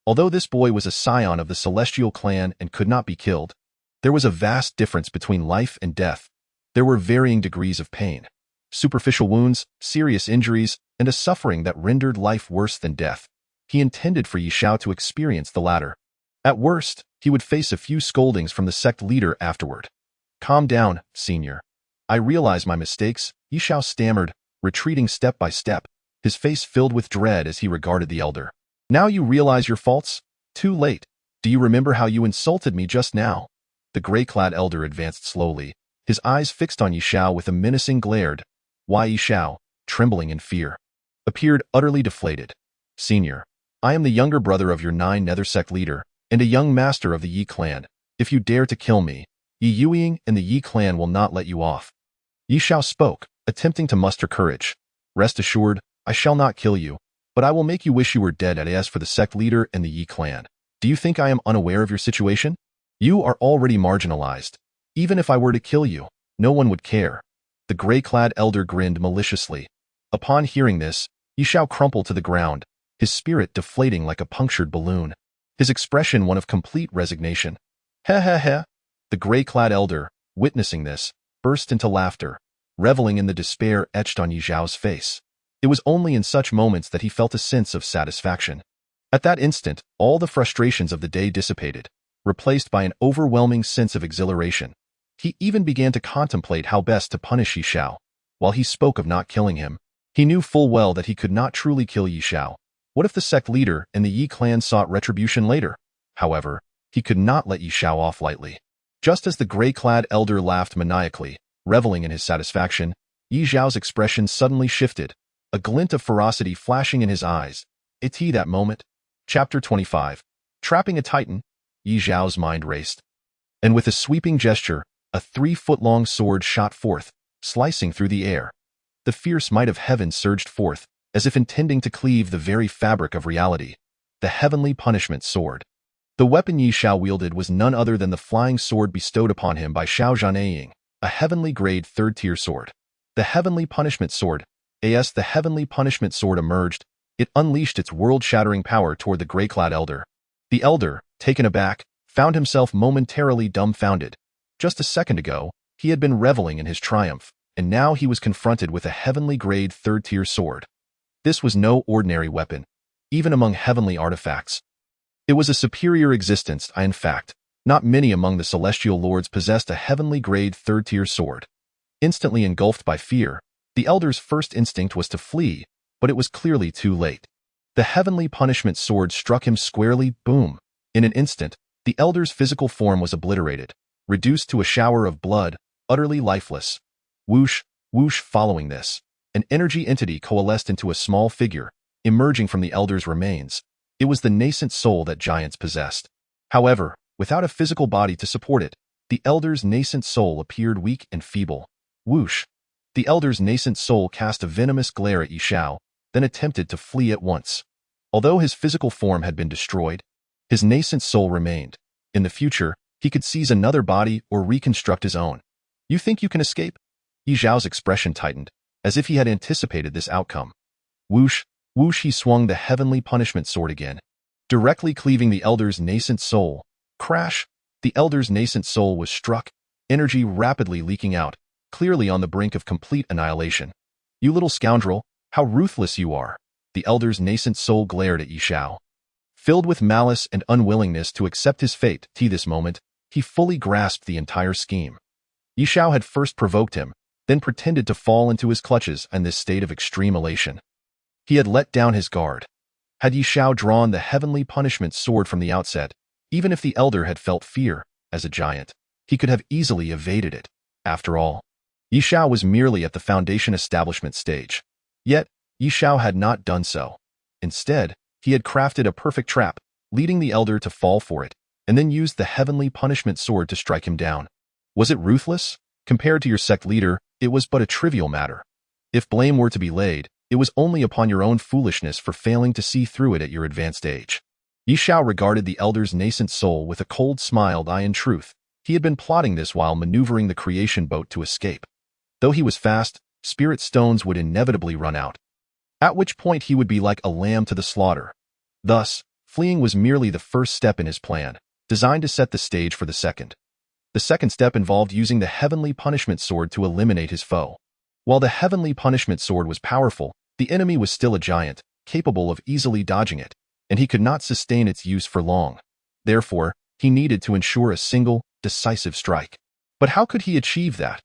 Although this boy was a scion of the celestial clan and could not be killed, there was a vast difference between life and death. There were varying degrees of pain, superficial wounds, serious injuries, and a suffering that rendered life worse than death. He intended for Ye Xiao to experience the latter. At worst, he would face a few scoldings from the sect leader afterward. Calm down, senior. I realize my mistakes, Ye Xiao stammered, retreating step by step, his face filled with dread as he regarded the elder. Now you realize your faults? Too late. Do you remember how you insulted me just now? The gray-clad elder advanced slowly, his eyes fixed on Ye Xiao with a menacing glare. Why Ye Xiao, trembling in fear, appeared utterly deflated. Senior, I am the younger brother of your Nine Nether Sect leader, and a young master of the Ye clan. If you dare to kill me, Ye Youying and the Ye clan will not let you off. Ye Xiao spoke, attempting to muster courage. Rest assured, I shall not kill you, but I will make you wish you were dead. As for the sect leader and the Ye clan, do you think I am unaware of your situation? You are already marginalized. Even if I were to kill you, no one would care. The gray-clad elder grinned maliciously. Upon hearing this, Ye Xiao crumpled to the ground, his spirit deflating like a punctured balloon, his expression one of complete resignation. Heh heh heh. The gray-clad elder, witnessing this, burst into laughter, reveling in the despair etched on Ye Xiao's face. It was only in such moments that he felt a sense of satisfaction. At that instant, all the frustrations of the day dissipated, replaced by an overwhelming sense of exhilaration. He even began to contemplate how best to punish Ye Xiao. While he spoke of not killing him, he knew full well that he could not truly kill Ye Xiao. What if the sect leader and the Ye clan sought retribution later? However, he could not let Ye Xiao off lightly. Just as the gray-clad elder laughed maniacally, reveling in his satisfaction, Ye Xiao's expression suddenly shifted, a glint of ferocity flashing in his eyes. That moment. Chapter 25. Trapping a Titan. Ye Xiao's mind raced. And with a sweeping gesture, a 3-foot-long sword shot forth, slicing through the air. The fierce might of heaven surged forth, as if intending to cleave the very fabric of reality. The heavenly punishment sword. The weapon Ye Xiao wielded was none other than the flying sword bestowed upon him by Xiao Zhanaying, a heavenly grade 3rd-tier sword. The heavenly punishment sword. As the heavenly punishment sword emerged, it unleashed its world-shattering power toward the gray-clad elder. The elder, taken aback, found himself momentarily dumbfounded. Just a second ago, he had been reveling in his triumph, and now he was confronted with a heavenly-grade third-tier sword. This was no ordinary weapon, even among heavenly artifacts. It was a superior existence, in fact. Not many among the celestial lords possessed a heavenly-grade third-tier sword. Instantly engulfed by fear, the elder's first instinct was to flee, but it was clearly too late. The heavenly punishment sword struck him squarely, boom. In an instant, the elder's physical form was obliterated, reduced to a shower of blood, utterly lifeless. Whoosh, whoosh. Following this, an energy entity coalesced into a small figure, emerging from the elder's remains. It was the nascent soul that giants possessed. However, without a physical body to support it, the elder's nascent soul appeared weak and feeble. Whoosh! The elder's nascent soul cast a venomous glare at Ye Xiao, then attempted to flee at once. Although his physical form had been destroyed, his nascent soul remained. In the future, he could seize another body or reconstruct his own. You think you can escape? Ye Xiao's expression tightened, as if he had anticipated this outcome. Whoosh, whoosh. He swung the heavenly punishment sword again, directly cleaving the elder's nascent soul. Crash! The elder's nascent soul was struck, energy rapidly leaking out, clearly on the brink of complete annihilation. You little scoundrel, how ruthless you are! The elder's nascent soul glared at Ye Xiao. Filled with malice and unwillingness to accept his fate, to this moment, he fully grasped the entire scheme. Ye Xiao had first provoked him, then pretended to fall into his clutches in this state of extreme elation. He had let down his guard. Had Ye Xiao drawn the heavenly punishment sword from the outset, even if the elder had felt fear, as a giant, he could have easily evaded it. After all, Ye Xiao was merely at the foundation establishment stage. Yet, Ye Xiao had not done so. Instead, he had crafted a perfect trap, leading the elder to fall for it, and then used the heavenly punishment sword to strike him down. Was it ruthless? Compared to your sect leader, it was but a trivial matter. If blame were to be laid, it was only upon your own foolishness for failing to see through it at your advanced age. Ye Xiao regarded the elder's nascent soul with a cold smile. In truth, he had been plotting this while maneuvering the creation boat to escape. Though he was fast, spirit stones would inevitably run out, at which point he would be like a lamb to the slaughter. Thus, fleeing was merely the first step in his plan, designed to set the stage for the second. The second step involved using the heavenly punishment sword to eliminate his foe. While the heavenly punishment sword was powerful, the enemy was still a giant, capable of easily dodging it, and he could not sustain its use for long. Therefore, he needed to ensure a single, decisive strike. But how could he achieve that?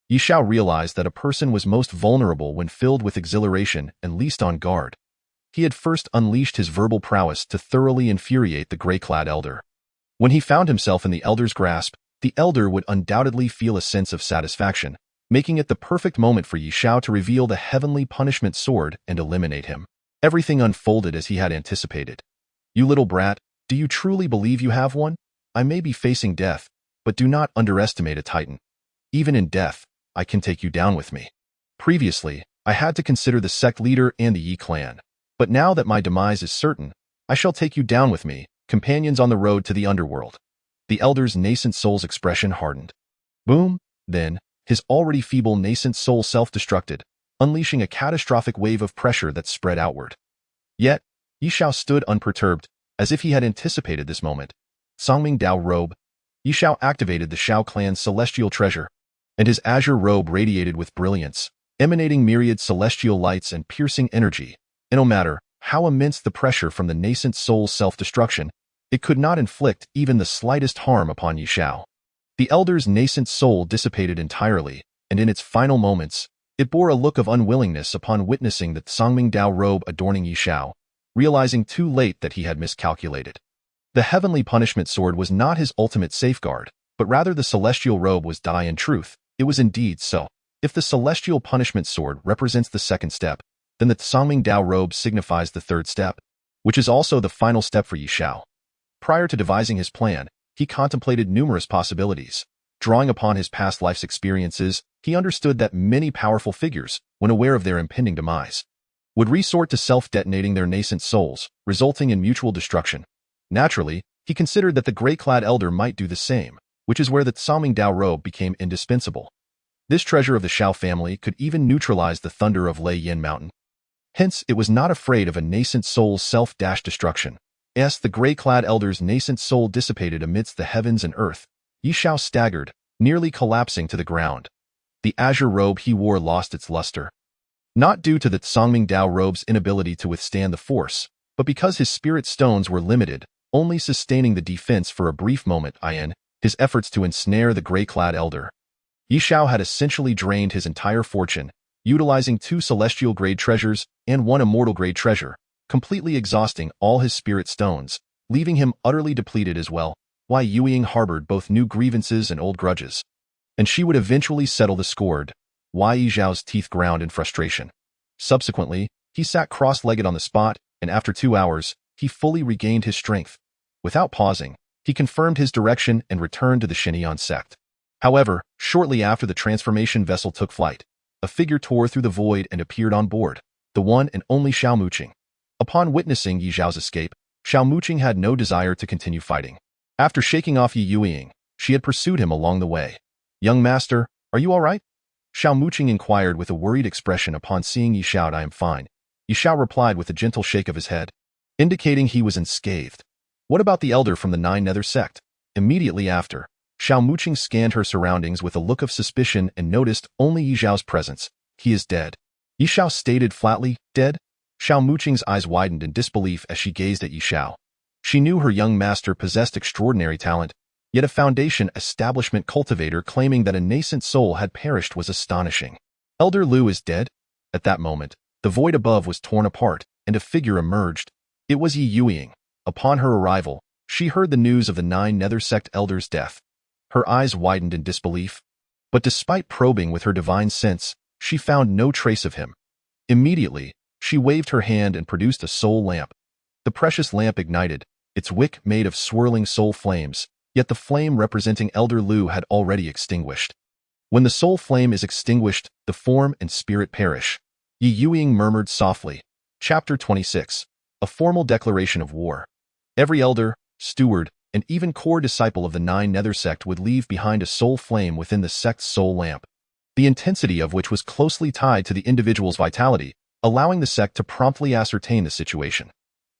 Ye Xiao realized that a person was most vulnerable when filled with exhilaration and least on guard. He had first unleashed his verbal prowess to thoroughly infuriate the gray-clad elder. When he found himself in the elder's grasp, the elder would undoubtedly feel a sense of satisfaction, making it the perfect moment for Ye Xiao to reveal the heavenly punishment sword and eliminate him. Everything unfolded as he had anticipated. You little brat, do you truly believe you have one? I may be facing death, but do not underestimate a titan. Even in death, I can take you down with me. Previously, I had to consider the sect leader and the Yi clan, but now that my demise is certain, I shall take you down with me, companions on the road to the underworld. The elder's nascent soul's expression hardened. Boom! Then, his already feeble nascent soul self-destructed, unleashing a catastrophic wave of pressure that spread outward. Yet, Ye Xiao stood unperturbed, as if he had anticipated this moment. Songming Dao robe. Ye Xiao activated the Xiao clan's celestial treasure, and his azure robe radiated with brilliance, emanating myriad celestial lights and piercing energy. And no matter how immense the pressure from the nascent soul's self-destruction, it could not inflict even the slightest harm upon Ye Xiao. The elder's nascent soul dissipated entirely, and in its final moments, it bore a look of unwillingness upon witnessing the Songming Dao robe adorning Ye Xiao, realizing too late that he had miscalculated. The heavenly punishment sword was not his ultimate safeguard, but rather the celestial robe was. In truth, it was indeed so. If the celestial punishment sword represents the second step, then the Songming Dao robe signifies the third step, which is also the final step for Ye Xiao. Prior to devising his plan, he contemplated numerous possibilities. Drawing upon his past life's experiences, he understood that many powerful figures, when aware of their impending demise, would resort to self-detonating their nascent souls, resulting in mutual destruction. Naturally, he considered that the gray-clad elder might do the same, which is where the Songming Dao robe became indispensable. This treasure of the Xiao family could even neutralize the thunder of Lei Yin Mountain. Hence, it was not afraid of a nascent soul's self-destruction. As the gray-clad elder's nascent soul dissipated amidst the heavens and earth, Ye Xiao staggered, nearly collapsing to the ground. The azure robe he wore lost its luster. Not due to the Songming Dao robe's inability to withstand the force, but because his spirit stones were limited, only sustaining the defense for a brief moment in his efforts to ensnare the gray-clad elder. Ye Xiao had essentially drained his entire fortune, utilizing 2 celestial-grade treasures and 1 immortal-grade treasure, completely exhausting all his spirit stones, leaving him utterly depleted as well. Ye Youying harbored both new grievances and old grudges, and she would eventually settle the score. Ye Xiao's teeth ground in frustration. Subsequently, he sat cross-legged on the spot, and after 2 hours, he fully regained his strength. Without pausing, he confirmed his direction and returned to the Shenon Sect. However, shortly after the transformation vessel took flight, a figure tore through the void and appeared on board, the one and only Xiaomuqing. Upon witnessing Ye Xiao's escape, Xiaomuqing had no desire to continue fighting. After shaking off Ye Youying, she had pursued him along the way. "Young master, are you all right?" Xiaomuqing inquired with a worried expression upon seeing Ye Xiao. "I am fine." Ye Xiao replied with a gentle shake of his head, indicating he was unscathed. "What about the elder from the Nine Nether Sect?" Immediately after, Xiaomuqing scanned her surroundings with a look of suspicion and noticed only Ye Xiao's presence. "He is dead." Ye Xiao stated flatly. "Dead?" Xiaomuqing's eyes widened in disbelief as she gazed at Ye Xiao. She knew her young master possessed extraordinary talent, yet a foundation establishment cultivator claiming that a nascent soul had perished was astonishing. "Elder Lu is dead?" At that moment, the void above was torn apart, and a figure emerged. It was Ye Youying. Upon her arrival, she heard the news of the Nine Nether Sect elder's death. Her eyes widened in disbelief. But despite probing with her divine sense, she found no trace of him. Immediately, she waved her hand and produced a soul lamp. The precious lamp ignited, its wick made of swirling soul flames, yet the flame representing Elder Lu had already extinguished. When the soul flame is extinguished, the form and spirit perish. Ye Youying murmured softly. Chapter 26. A formal declaration of war. Every elder, steward, and even core disciple of the Nine Nether Sect would leave behind a soul flame within the sect's soul lamp, the intensity of which was closely tied to the individual's vitality, allowing the sect to promptly ascertain the situation.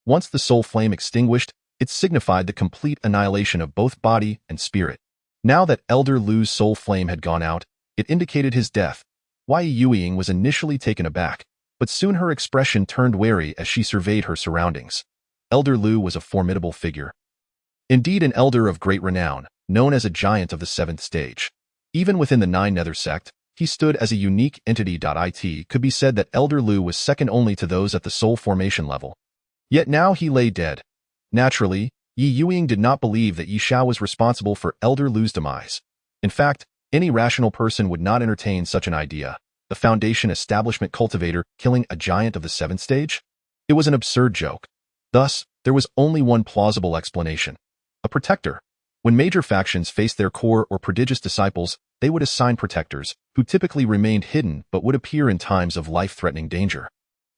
Once the soul flame extinguished, it signified the complete annihilation of both body and spirit. Now that Elder Lu's soul flame had gone out, it indicated his death. Ye Youying was initially taken aback, but soon her expression turned wary as she surveyed her surroundings. Elder Lu was a formidable figure. Indeed, an elder of great renown, known as a giant of the 7th stage. Even within the Nine Nether Sect, he stood as a unique entity. It could be said that Elder Lu was second only to those at the soul formation level. Yet now he lay dead. Naturally, Ye Youying did not believe that Ye Xiao was responsible for Elder Lu's demise. In fact, any rational person would not entertain such an idea. The Foundation establishment cultivator killing a giant of the 7th stage? It was an absurd joke. Thus, there was only one plausible explanation. A protector. When major factions faced their core or prodigious disciples, they would assign protectors, who typically remained hidden but would appear in times of life-threatening danger.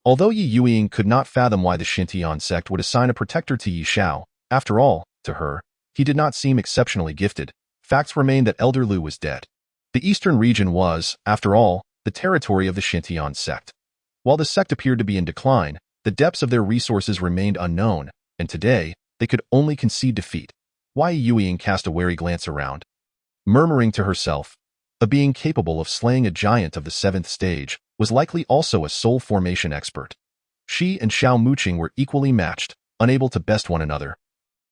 Although Ye Youying could not fathom why the Shenon Sect would assign a protector to Ye Xiao, after all, to her, he did not seem exceptionally gifted. Facts remained that Elder Lu was dead. The eastern region was, after all, the territory of the Shenon Sect. While the sect appeared to be in decline, the depths of their resources remained unknown, and today, they could only concede defeat. Ye Youying cast a wary glance around, murmuring to herself, a being capable of slaying a giant of the 7th stage was likely also a soul formation expert. She and Xiaomuqing were equally matched, unable to best one another.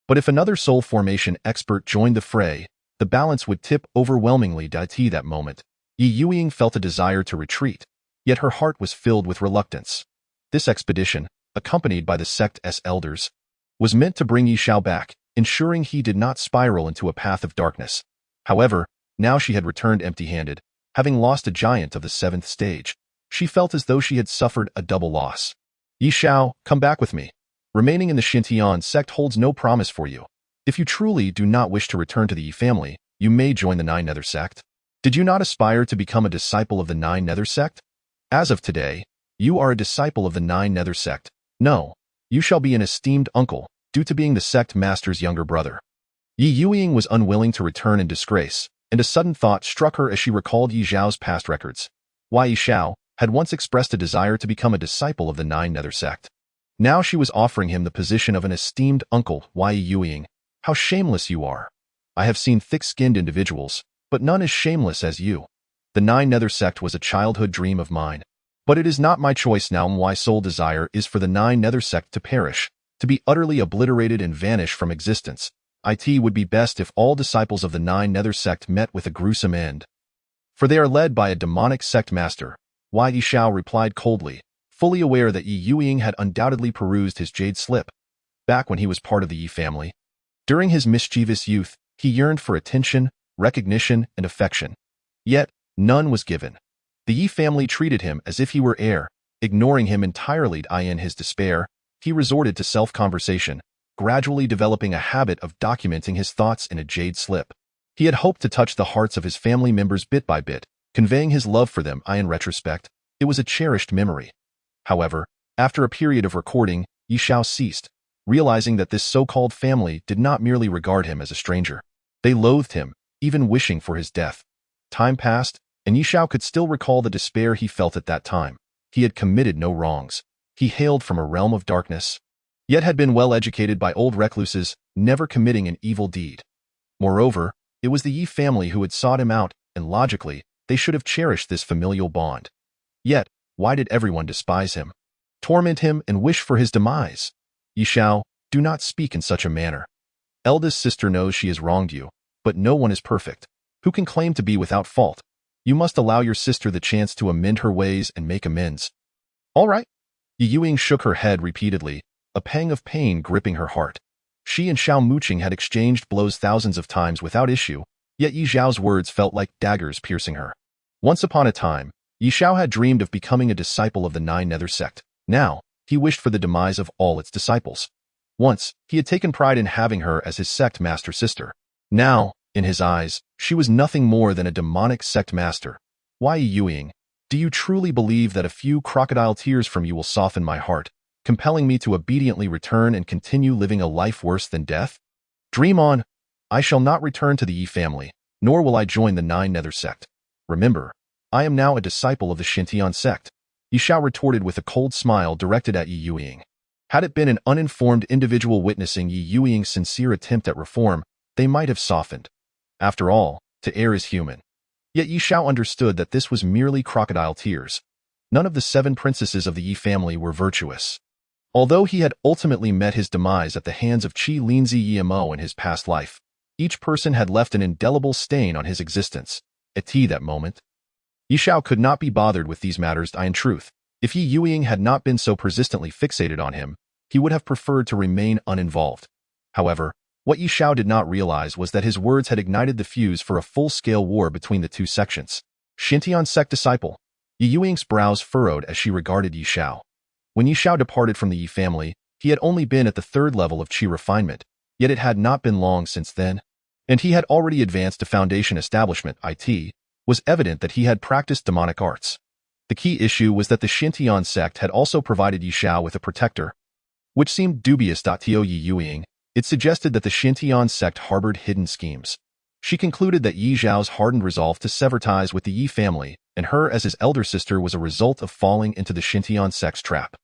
But if another soul formation expert joined the fray, the balance would tip overwhelmingly. That moment, Ye Youying felt a desire to retreat, yet her heart was filled with reluctance. This expedition, accompanied by the sect's elders, was meant to bring Ye Xiao back, ensuring he did not spiral into a path of darkness. However, now she had returned empty-handed, having lost a giant of the 7th stage. She felt as though she had suffered a double loss. "Ye Xiao, come back with me. Remaining in the Shenon Sect holds no promise for you. If you truly do not wish to return to the Ye family, you may join the Nine Nether Sect. Did you not aspire to become a disciple of the Nine Nether Sect? As of today, you are a disciple of the Nine Nether Sect. No, you shall be an esteemed uncle, due to being the sect master's younger brother." Ye Youying was unwilling to return in disgrace, and a sudden thought struck her as she recalled Ye Xiao's past records. Ye Xiao had once expressed a desire to become a disciple of the Nine Nether Sect. Now she was offering him the position of an esteemed uncle. Ye Youying, how shameless you are. I have seen thick-skinned individuals, but none as shameless as you. The Nine Nether Sect was a childhood dream of mine. But it is not my choice now. My sole desire is for the Nine Nether Sect to perish, to be utterly obliterated and vanish from existence. It would be best if all disciples of the Nine Nether Sect met with a gruesome end. For they are led by a demonic sect master. Ye Xiao replied coldly, fully aware that Ye Youying had undoubtedly perused his jade slip, back when he was part of the Ye family. During his mischievous youth, he yearned for attention, recognition, and affection. Yet, none was given. The Ye family treated him as if he were heir, ignoring him entirely. In his despair, he resorted to self-conversation, gradually developing a habit of documenting his thoughts in a jade slip. He had hoped to touch the hearts of his family members bit by bit, conveying his love for them. In retrospect, it was a cherished memory. However, after a period of recording, Ye Xiao ceased, realizing that this so-called family did not merely regard him as a stranger. They loathed him, even wishing for his death. Time passed, and Ye Xiao could still recall the despair he felt at that time. He had committed no wrongs. He hailed from a realm of darkness, yet had been well educated by old recluses, never committing an evil deed. Moreover, it was the Ye family who had sought him out, and logically, they should have cherished this familial bond. Yet, why did everyone despise him, torment him, and wish for his demise? Ye Xiao, do not speak in such a manner. Eldest sister knows she has wronged you, but no one is perfect. Who can claim to be without fault? You must allow your sister the chance to amend her ways and make amends. All right. Ye Youying shook her head repeatedly, a pang of pain gripping her heart. She and Xiaomuqing had exchanged blows thousands of times without issue, yet Ye Xiao's words felt like daggers piercing her. Once upon a time, Ye Xiao had dreamed of becoming a disciple of the Nine Nether Sect. Now, he wished for the demise of all its disciples. Once, he had taken pride in having her as his sect master sister. Now, in his eyes, she was nothing more than a demonic sect master. Ye Youying, do you truly believe that a few crocodile tears from you will soften my heart, compelling me to obediently return and continue living a life worse than death? Dream on. I shall not return to the Ye family, nor will I join the Nine Nether Sect. Remember, I am now a disciple of the Shenon Sect. Ye Xiao retorted with a cold smile directed at Ye Youying. Had it been an uninformed individual witnessing Ye Youying's sincere attempt at reform, they might have softened. After all, to err is human. Yet Ye Xiao understood that this was merely crocodile tears. None of the 7 princesses of the Ye family were virtuous. Although he had ultimately met his demise at the hands of Qi Linzi Yimo in his past life, each person had left an indelible stain on his existence. At that moment, Ye Xiao could not be bothered with these matters. In truth, if Ye Youying had not been so persistently fixated on him, he would have preferred to remain uninvolved. However, what Ye Xiao did not realize was that his words had ignited the fuse for a full-scale war between the two sections. Shenon Sect disciple. Ye Youying's brows furrowed as she regarded Ye Xiao. When Ye Xiao departed from the Ye family, he had only been at the 3rd level of Qi refinement, yet it had not been long since then, and he had already advanced to foundation establishment. It was evident that he had practiced demonic arts. The key issue was that the Shenon Sect had also provided Ye Xiao with a protector, which seemed dubious. To Ye Youying, it suggested that the Shenon Sect harbored hidden schemes. She concluded that Ye Xiao's hardened resolve to sever ties with the Ye family and her as his elder sister was a result of falling into the Shenon Sect's trap.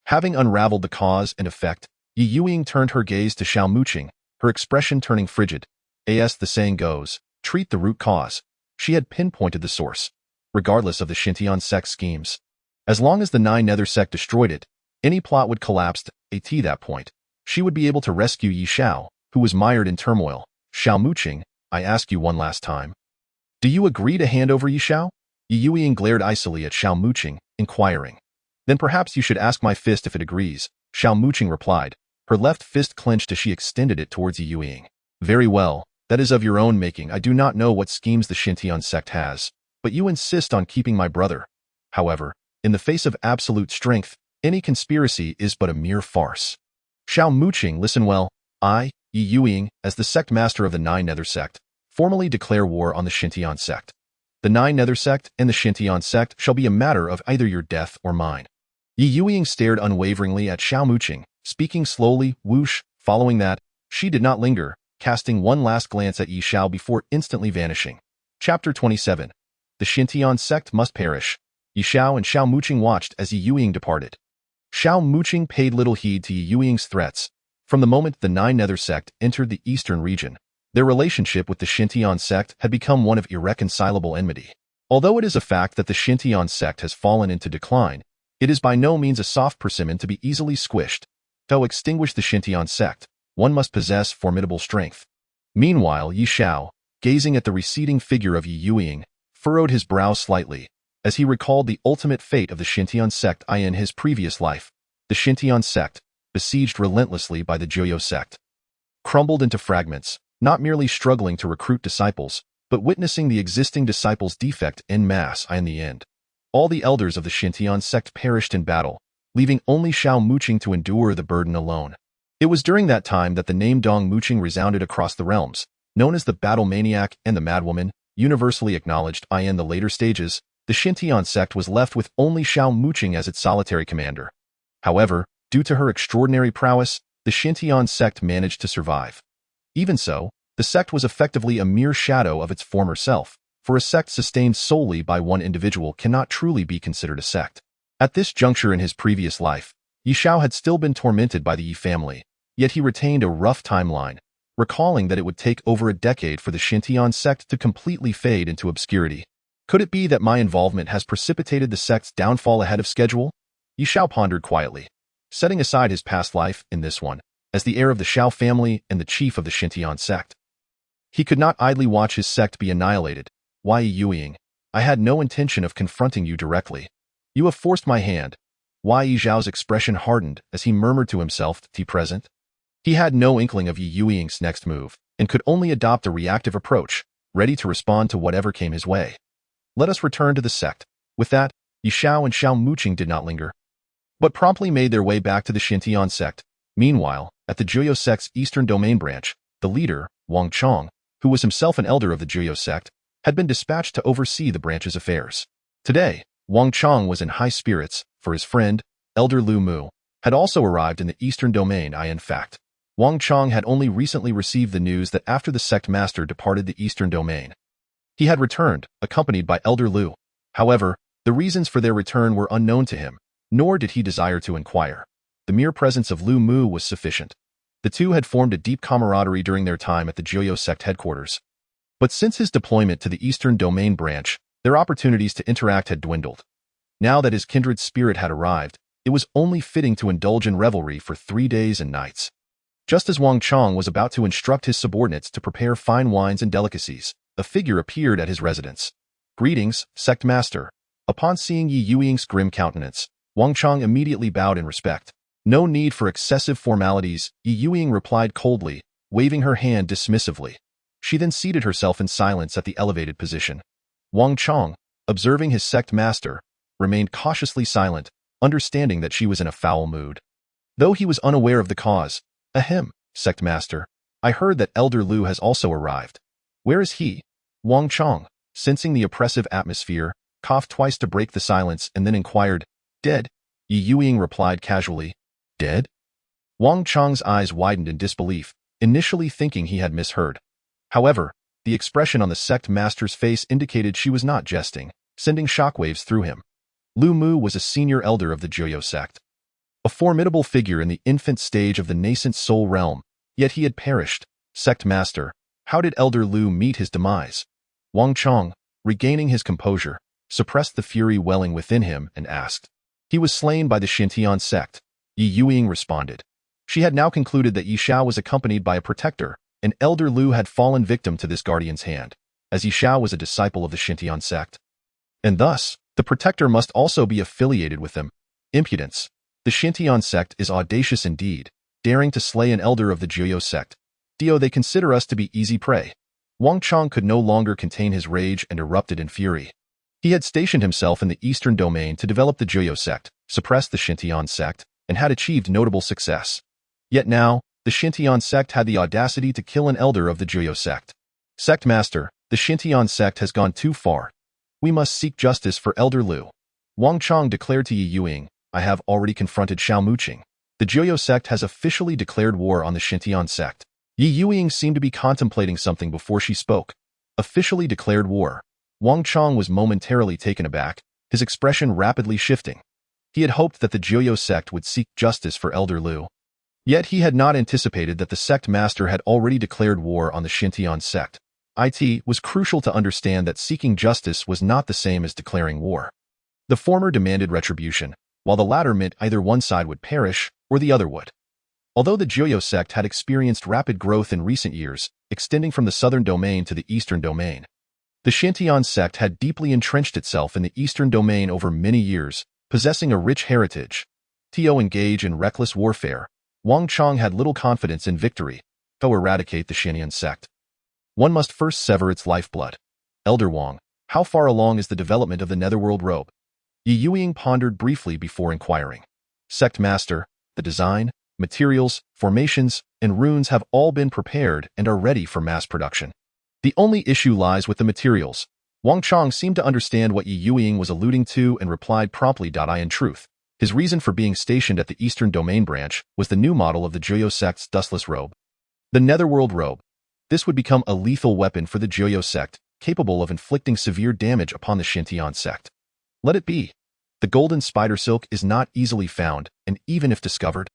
Having unraveled the cause and effect, Ye Youying turned her gaze to Xiaomuqing, her expression turning frigid. As the saying goes, treat the root cause. She had pinpointed the source, regardless of the Shenon Sect schemes. As long as the Nine Nether Sect destroyed it, any plot would collapse. At that point, she would be able to rescue Ye Xiao, who was mired in turmoil. Xiaomuqing, I ask you one last time. Do you agree to hand over Ye Xiao? Ye Youying glared icily at Xiaomuqing, inquiring. Then perhaps you should ask my fist if it agrees, Xiaomuqing replied, her left fist clenched as she extended it towards Ye Youying. Very well, that is of your own making. I do not know what schemes the Shenon Sect has, but you insist on keeping my brother. However, in the face of absolute strength, any conspiracy is but a mere farce. Xiaomuqing, listen well. I, Ye Youying, as the sect master of the Nine Nether Sect, formally declare war on the Shenon Sect. The Nine Nether Sect and the Shenon Sect shall be a matter of either your death or mine. Ye Youying stared unwaveringly at Xiaomuqing, speaking slowly, whoosh. Following that, she did not linger, casting one last glance at Ye Xiao before instantly vanishing. Chapter 27. The Shenon Sect must perish. Ye Xiao and Xiaomuqing watched as Ye Youying departed. Xiao Muqing paid little heed to Ye Youying's threats. From the moment the Nine Nether Sect entered the eastern region, their relationship with the Shenon Sect had become one of irreconcilable enmity. Although it is a fact that the Shenon Sect has fallen into decline, it is by no means a soft persimmon to be easily squished. To extinguish the Shenon Sect, one must possess formidable strength. Meanwhile, Ye Xiao, gazing at the receding figure of Ye Youying, furrowed his brow slightly, as he recalled the ultimate fate of the Shenon Sect in his previous life. The Shenon Sect, besieged relentlessly by the Yue Sect, crumbled into fragments, not merely struggling to recruit disciples, but witnessing the existing disciples defect en masse in the end. All the elders of the Shenon Sect perished in battle, leaving only Xiao Muqing to endure the burden alone. It was during that time that the name Dong Muqing resounded across the realms, known as the battle maniac and the madwoman, universally acknowledged. In the later stages, the Shenon Sect was left with only Xiao Muqing as its solitary commander. However, due to her extraordinary prowess, the Shenon Sect managed to survive. Even so, the sect was effectively a mere shadow of its former self, for a sect sustained solely by one individual cannot truly be considered a sect. At this juncture in his previous life, Ye Xiao had still been tormented by the Ye family, yet he retained a rough timeline, recalling that it would take over a decade for the Shenon Sect to completely fade into obscurity. Could it be that my involvement has precipitated the sect's downfall ahead of schedule? Ye Xiao pondered quietly, setting aside his past life in this one, as the heir of the Xiao family and the chief of the Shenon Sect. He could not idly watch his sect be annihilated. Ye Youying, I had no intention of confronting you directly. You have forced my hand. Ye Xiao's expression hardened as he murmured to himself, "T present." He had no inkling of Ye Youying's next move, and could only adopt a reactive approach, ready to respond to whatever came his way. Let us return to the sect. With that, Ye Xiao and Xiao Muqing did not linger, but promptly made their way back to the Shenon Sect. Meanwhile, at the Yue Sect's eastern domain branch, the leader, Wang Chong, who was himself an elder of the Yue Sect, had been dispatched to oversee the branch's affairs. Today, Wang Chong was in high spirits, for his friend, Elder Lu Mu, had also arrived in the eastern domain. In fact, Wang Chong had only recently received the news that after the sect master departed the eastern domain, he had returned, accompanied by Elder Lu. However, the reasons for their return were unknown to him, nor did he desire to inquire. The mere presence of Lu Mu was sufficient. The two had formed a deep camaraderie during their time at the Yue Sect headquarters. But since his deployment to the eastern domain branch, their opportunities to interact had dwindled. Now that his kindred spirit had arrived, it was only fitting to indulge in revelry for 3 days and nights. Just as Wang Chong was about to instruct his subordinates to prepare fine wines and delicacies, a figure appeared at his residence. "Greetings, Sect Master." Upon seeing Ye Youying's grim countenance, Wang Chong immediately bowed in respect. "No need for excessive formalities," Ye Youying replied coldly, waving her hand dismissively. She then seated herself in silence at the elevated position. Wang Chong, observing his sect master, remained cautiously silent, understanding that she was in a foul mood. Though he was unaware of the cause. "Ahem, sect master, I heard that Elder Lu has also arrived. Where is he?" Wang Chong, sensing the oppressive atmosphere, coughed twice to break the silence and then inquired. "Dead," Ye Youying replied casually. "Dead?" Wang Chong's eyes widened in disbelief, initially thinking he had misheard. However, the expression on the sect master's face indicated she was not jesting, sending shockwaves through him. Lu Mu was a senior elder of the Yue Sect, a formidable figure in the infant stage of the nascent soul realm, yet he had perished. "Sect master, how did Elder Lu meet his demise?" Wang Chong, regaining his composure, suppressed the fury welling within him and asked. "He was slain by the Shenon Sect," Ye Youying responded. She had now concluded that Ye Xiao was accompanied by a protector, and Elder Lu had fallen victim to this guardian's hand, as Ye Xiao was a disciple of the Shenon Sect. And thus, the protector must also be affiliated with them. Impudence. The Shenon Sect is audacious indeed, daring to slay an elder of the Yue Sect. They consider us to be easy prey. Wang Chong could no longer contain his rage and erupted in fury. He had stationed himself in the eastern domain to develop the Yue Sect, suppress the Shenon Sect, and had achieved notable success. Yet now, the Shenon Sect had the audacity to kill an elder of the Yue Sect. "Sect Master, the Shenon Sect has gone too far. We must seek justice for Elder Lu." Wang Chong declared to Ye Youying, "I have already confronted Xiao Muqing. The Yue Sect has officially declared war on the Shenon Sect." Ye Youying seemed to be contemplating something before she spoke. Officially declared war. Wang Chong was momentarily taken aback, his expression rapidly shifting. He had hoped that the Jiuyou sect would seek justice for Elder Liu. Yet he had not anticipated that the sect master had already declared war on the Xintian sect. It was crucial to understand that seeking justice was not the same as declaring war. The former demanded retribution, while the latter meant either one side would perish or the other would. Although the Jiuyou sect had experienced rapid growth in recent years, extending from the southern domain to the eastern domain, the Xintian sect had deeply entrenched itself in the eastern domain over many years, possessing a rich heritage. To engage in reckless warfare, Wang Chong had little confidence in victory. To eradicate the Xintian sect, one must first sever its lifeblood. Elder Wang, how far along is the development of the Netherworld robe? Ye Youying pondered briefly before inquiring. Sect master, the design, materials, formations, and runes have all been prepared and are ready for mass production. The only issue lies with the materials. Wang Chong seemed to understand what Ye Youying was alluding to and replied promptly. In truth, his reason for being stationed at the Eastern Domain branch was the new model of the Jiuyou sect's dustless robe. The Netherworld robe. This would become a lethal weapon for the Jiuyou sect, capable of inflicting severe damage upon the Xintian sect. Let it be. The golden spider silk is not easily found, and even if discovered,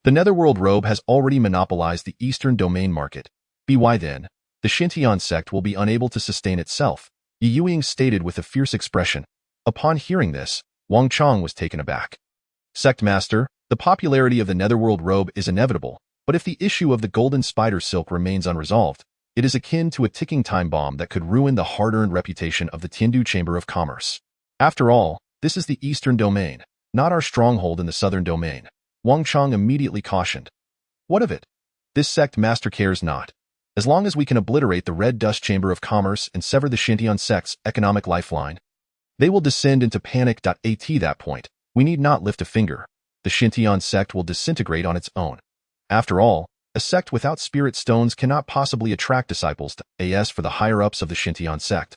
the Netherworld robe has already monopolized the Eastern Domain market. By then, the Xintian sect will be unable to sustain itself, Ye Youying stated with a fierce expression. Upon hearing this, Wang Chong was taken aback. Sect master, the popularity of the Netherworld robe is inevitable, but if the issue of the golden spider silk remains unresolved, it is akin to a ticking time bomb that could ruin the hard-earned reputation of the Tiandu Chamber of Commerce. After all, this is the Eastern Domain, not our stronghold in the Southern Domain. Wang Chong immediately cautioned. What of it? This sect master cares not. As long as we can obliterate the Red Dust Chamber of Commerce and sever the Xintian sect's economic lifeline, they will descend into panic. At that point, we need not lift a finger. The Xintian sect will disintegrate on its own. After all, a sect without spirit stones cannot possibly attract disciples. As for the higher-ups of the Xintian sect,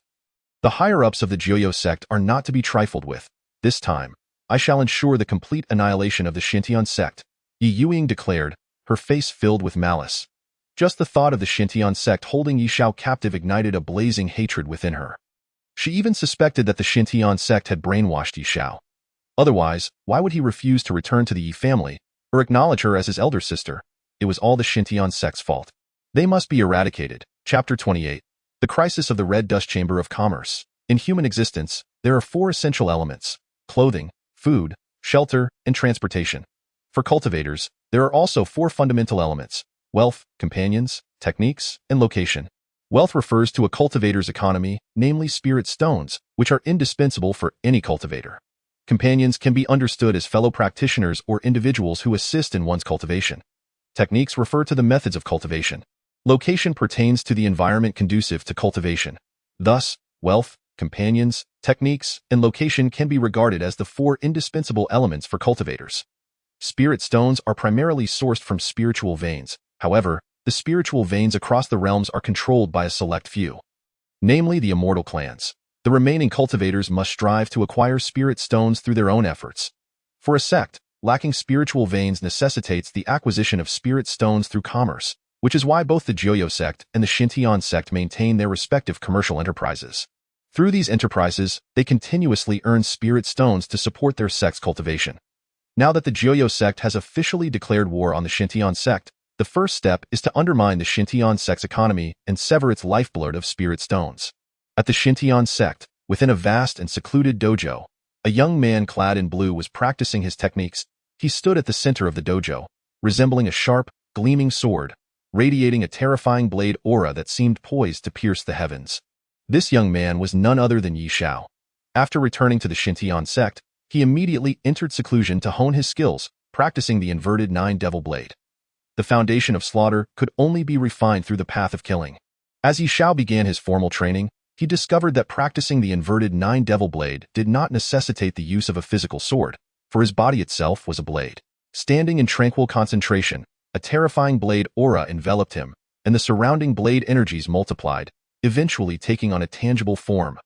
the higher-ups of the Jiuyou sect are not to be trifled with. This time, I shall ensure the complete annihilation of the Xintian sect, Ye Youying declared, her face filled with malice. Just the thought of the Xintian sect holding Ye Xiao captive ignited a blazing hatred within her. She even suspected that the Xintian sect had brainwashed Ye Xiao. Otherwise, why would he refuse to return to the Ye family, or acknowledge her as his elder sister? It was all the Xintian sect's fault. They must be eradicated. Chapter 28. The Crisis of the Red Dust Chamber of Commerce. In human existence, there are 4 essential elements: clothing, food, shelter, and transportation. For cultivators, there are also 4 fundamental elements: wealth, companions, techniques, and location. Wealth refers to a cultivator's economy, namely spirit stones, which are indispensable for any cultivator. Companions can be understood as fellow practitioners or individuals who assist in one's cultivation. Techniques refer to the methods of cultivation. Location pertains to the environment conducive to cultivation. Thus, wealth, companions, techniques, and location can be regarded as the 4 indispensable elements for cultivators. Spirit stones are primarily sourced from spiritual veins. However, the spiritual veins across the realms are controlled by a select few, namely the immortal clans. The remaining cultivators must strive to acquire spirit stones through their own efforts. For a sect, lacking spiritual veins necessitates the acquisition of spirit stones through commerce, which is why both the Jiuyou sect and the Xintian sect maintain their respective commercial enterprises. Through these enterprises, they continuously earn spirit stones to support their sect's cultivation. Now that the Jiuyou sect has officially declared war on the Xintian sect, the first step is to undermine the Xintian sect's economy and sever its lifeblood of spirit stones. At the Xintian sect, within a vast and secluded dojo, a young man clad in blue was practicing his techniques. He stood at the center of the dojo, resembling a sharp, gleaming sword, radiating a terrifying blade aura that seemed poised to pierce the heavens. This young man was none other than Ye Xiao. After returning to the Xintian sect, he immediately entered seclusion to hone his skills, practicing the inverted 9 devil blade. The foundation of slaughter could only be refined through the path of killing. As Ye Xiao began his formal training, he discovered that practicing the inverted 9 devil blade did not necessitate the use of a physical sword, for his body itself was a blade. Standing in tranquil concentration, a terrifying blade aura enveloped him, and the surrounding blade energies multiplied, eventually taking on a tangible form: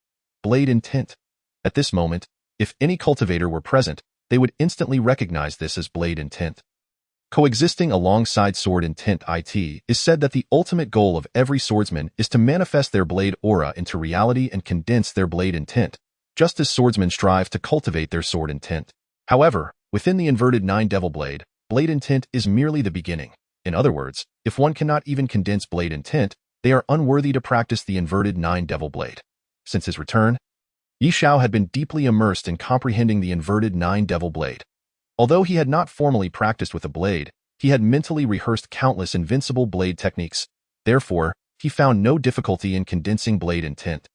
blade intent. At this moment, if any cultivator were present, they would instantly recognize this as blade intent. Coexisting alongside sword intent, it is said that the ultimate goal of every swordsman is to manifest their blade aura into reality and condense their blade intent, just as swordsmen strive to cultivate their sword intent. However, within the inverted Nine Devil Blade, blade intent is merely the beginning. In other words, if one cannot even condense blade intent, they are unworthy to practice the inverted Nine Devil Blade. Since his return, Ye Xiao had been deeply immersed in comprehending the inverted Nine Devil Blade. Although he had not formally practiced with a blade, he had mentally rehearsed countless invincible blade techniques. Therefore, he found no difficulty in condensing blade intent.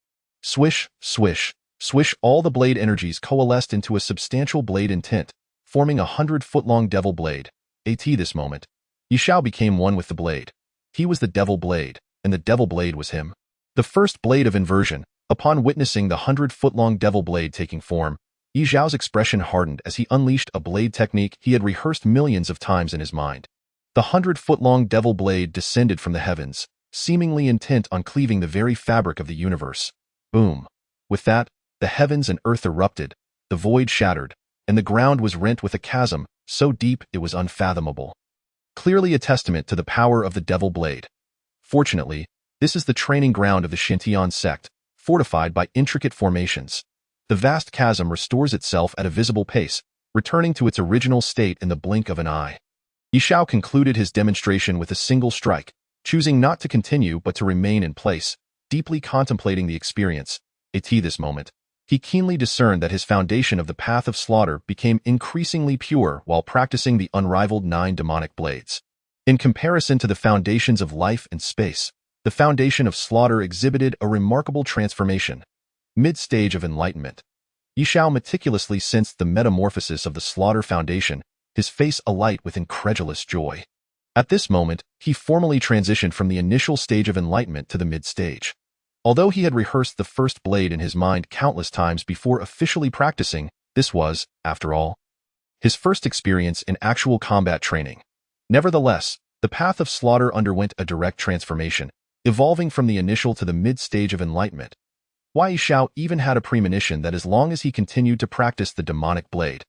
Swish, swish, swish, all the blade energies coalesced into a substantial blade intent, forming a 100-foot-long devil blade. At this moment, Ye Xiao became one with the blade. He was the devil blade, and the devil blade was him. The first blade of inversion. Upon witnessing the 100-foot-long devil blade taking form, Ye Xiao's expression hardened as he unleashed a blade technique he had rehearsed millions of times in his mind. The 100-foot-long devil blade descended from the heavens, seemingly intent on cleaving the very fabric of the universe. Boom! With that, the heavens and earth erupted, the void shattered, and the ground was rent with a chasm so deep it was unfathomable. Clearly a testament to the power of the devil blade. Fortunately, this is the training ground of the Shenon Sect, fortified by intricate formations. The vast chasm restores itself at a visible pace, returning to its original state in the blink of an eye. Ye Xiao concluded his demonstration with a single strike, choosing not to continue but to remain in place, deeply contemplating the experience. At this moment, he keenly discerned that his foundation of the path of slaughter became increasingly pure while practicing the unrivaled 9 demonic blades. In comparison to the foundations of life and space, the foundation of slaughter exhibited a remarkable transformation. Mid-stage of enlightenment. Ye Xiao meticulously sensed the metamorphosis of the slaughter foundation, his face alight with incredulous joy. At this moment, he formally transitioned from the initial stage of enlightenment to the mid-stage. Although he had rehearsed the first blade in his mind countless times before officially practicing, this was, after all, his first experience in actual combat training. Nevertheless, the path of slaughter underwent a direct transformation, evolving from the initial to the mid-stage of enlightenment. Ye Xiao even had a premonition that as long as he continued to practice the demonic blade,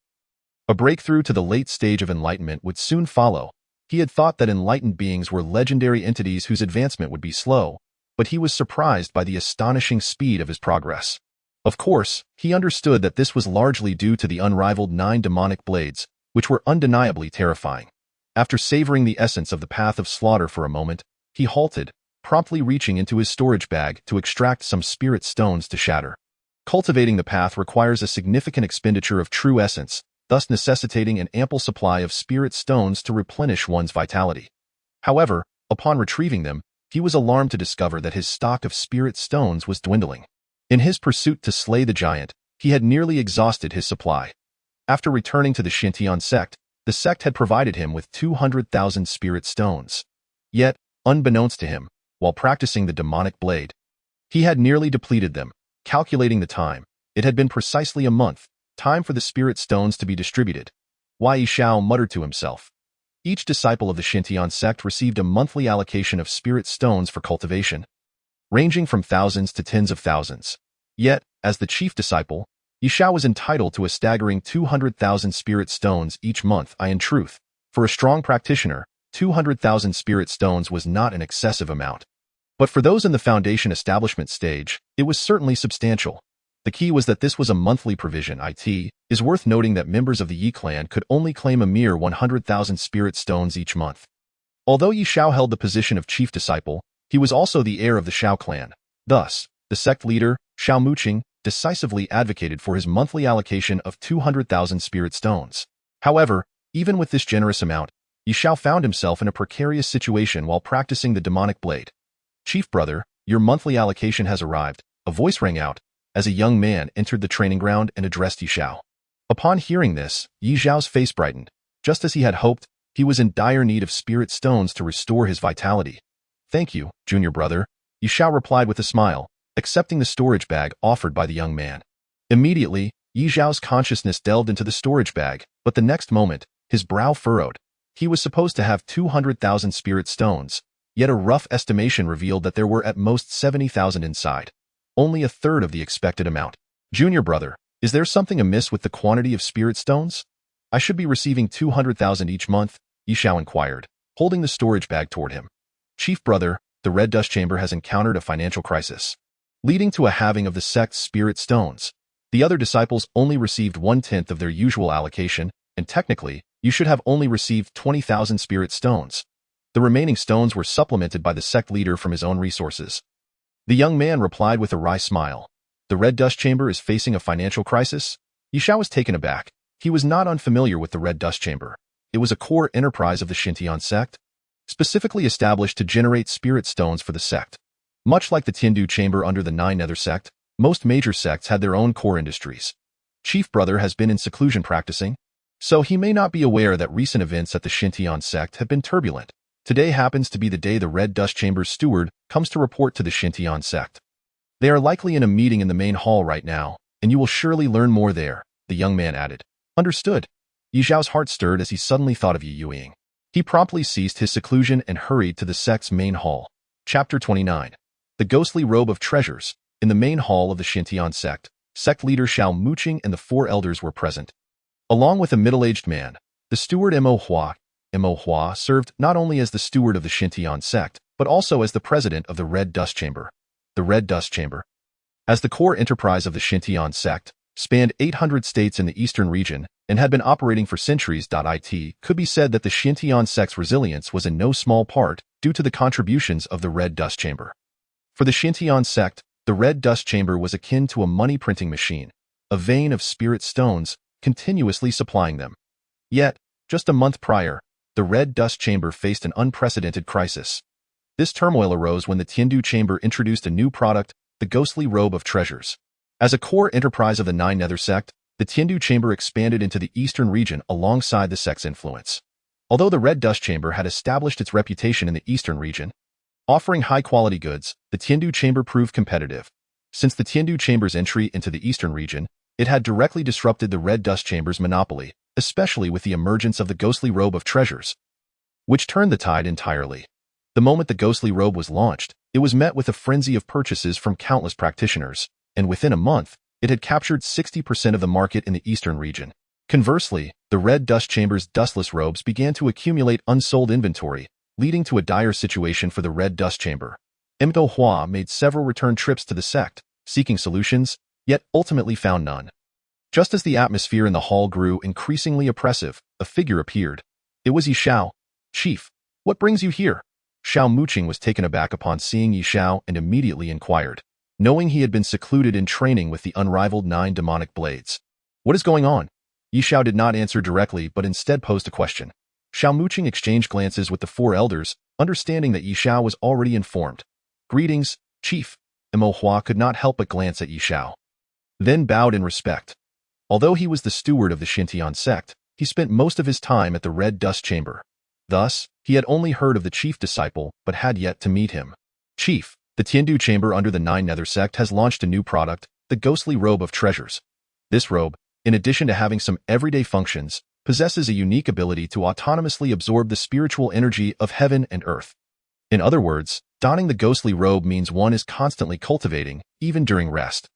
a breakthrough to the late stage of enlightenment would soon follow. He had thought that enlightened beings were legendary entities whose advancement would be slow, but he was surprised by the astonishing speed of his progress. Of course, he understood that this was largely due to the unrivaled 9 demonic blades, which were undeniably terrifying. After savoring the essence of the path of slaughter for a moment, he halted, promptly reaching into his storage bag to extract some spirit stones to shatter. Cultivating the path requires a significant expenditure of true essence, thus necessitating an ample supply of spirit stones to replenish one's vitality. However, upon retrieving them, he was alarmed to discover that his stock of spirit stones was dwindling. In his pursuit to slay the giant, he had nearly exhausted his supply. After returning to the Shenon Sect, the sect had provided him with 200,000 spirit stones. Yet, unbeknownst to him, while practicing the demonic blade, he had nearly depleted them. Calculating the time, it had been precisely a month, time for the spirit stones to be distributed. Ye Xiao muttered to himself. Each disciple of the Shenon Sect received a monthly allocation of spirit stones for cultivation, ranging from thousands to tens of thousands. Yet, as the chief disciple, Ye Xiao was entitled to a staggering 200,000 spirit stones each month. In truth, for a strong practitioner, 200,000 spirit stones was not an excessive amount. But for those in the foundation establishment stage, it was certainly substantial. The key was that this was a monthly provision. It is worth noting that members of the Ye clan could only claim a mere 100,000 spirit stones each month. Although Ye Xiao held the position of chief disciple, he was also the heir of the Xiao clan. Thus, the sect leader, Xiao Muqing, decisively advocated for his monthly allocation of 200,000 spirit stones. However, even with this generous amount, Ye Xiao found himself in a precarious situation while practicing the demonic blade. "Chief brother, your monthly allocation has arrived," a voice rang out, as a young man entered the training ground and addressed Ye Xiao. Upon hearing this, Ye Xiao's face brightened. Just as he had hoped, he was in dire need of spirit stones to restore his vitality. "Thank you, junior brother," Ye Xiao replied with a smile, accepting the storage bag offered by the young man. Immediately, Ye Xiao's consciousness delved into the storage bag, but the next moment, his brow furrowed. He was supposed to have 200,000 spirit stones, yet a rough estimation revealed that there were at most 70,000 inside. Only a third of the expected amount. "Junior brother, is there something amiss with the quantity of spirit stones? I should be receiving 200,000 each month," Ye Xiao inquired, holding the storage bag toward him. "Chief brother, the Red Dust Chamber has encountered a financial crisis, leading to a halving of the sect's spirit stones. The other disciples only received 1/10 of their usual allocation, and technically, you should have only received 20,000 spirit stones. The remaining stones were supplemented by the sect leader from his own resources. The young man replied with a wry smile. The Red Dust Chamber is facing a financial crisis? Ye Xiao was taken aback. He was not unfamiliar with the Red Dust Chamber. It was a core enterprise of the Xintian sect, specifically established to generate spirit stones for the sect. Much like the Tiandu Chamber under the Nine Nether Sect, most major sects had their own core industries. Chief Brother has been in seclusion practicing, so he may not be aware that recent events at the Xintian sect have been turbulent. Today happens to be the day the Red Dust Chamber's steward comes to report to the Xintian sect. They are likely in a meeting in the main hall right now, and you will surely learn more there, the young man added. Understood. Ye Xiao's heart stirred as he suddenly thought of Ye Youying. He promptly ceased his seclusion and hurried to the sect's main hall. Chapter 29. The Ghostly Robe of Treasures. In the main hall of the Xintian sect, sect leader Xiao Muqing and the 4 elders were present. Along with a middle-aged man, the steward Mo Hua served not only as the steward of the Xintian sect, but also as the president of the Red Dust Chamber. The Red Dust Chamber, as the core enterprise of the Xintian sect, spanned 800 states in the eastern region and had been operating for centuries. It could be said that the Xintian sect's resilience was in no small part due to the contributions of the Red Dust Chamber. For the Xintian sect, the Red Dust Chamber was akin to a money-printing machine, a vein of spirit stones, continuously supplying them. Yet, just a month prior, the Red Dust Chamber faced an unprecedented crisis. This turmoil arose when the Tiandu Chamber introduced a new product, the Ghostly Robe of Treasures. As a core enterprise of the Nine Nether Sect, the Tiandu Chamber expanded into the eastern region alongside the sect's influence. Although the Red Dust Chamber had established its reputation in the eastern region, offering high-quality goods, the Tiandu Chamber proved competitive. Since the Tiandu Chamber's entry into the eastern region, it had directly disrupted the Red Dust Chamber's monopoly, especially with the emergence of the Ghostly Robe of Treasures, which turned the tide entirely. The moment the Ghostly Robe was launched, it was met with a frenzy of purchases from countless practitioners, and within a month, it had captured 60% of the market in the eastern region. Conversely, the Red Dust Chamber's dustless robes began to accumulate unsold inventory, leading to a dire situation for the Red Dust Chamber. Mo Hua made several return trips to the sect, seeking solutions, yet ultimately found none. Just as the atmosphere in the hall grew increasingly oppressive, a figure appeared. It was Ye Xiao. Chief, what brings you here? Xiao Muqing was taken aback upon seeing Ye Xiao and immediately inquired, knowing he had been secluded in training with the unrivaled 9 demonic blades. What is going on? Ye Xiao did not answer directly but instead posed a question. Xiao Muqing exchanged glances with the 4 elders, understanding that Ye Xiao was already informed. Greetings, Chief. Mo Hua could not help but glance at Ye Xiao, then bowed in respect. Although he was the steward of the Xintian sect, he spent most of his time at the Red Dust Chamber. Thus, he had only heard of the chief disciple but had yet to meet him. Chief, the Tiandu Chamber under the Nine Nether Sect has launched a new product, the Ghostly Robe of Treasures. This robe, in addition to having some everyday functions, possesses a unique ability to autonomously absorb the spiritual energy of heaven and earth. In other words, donning the Ghostly Robe means one is constantly cultivating, even during rest.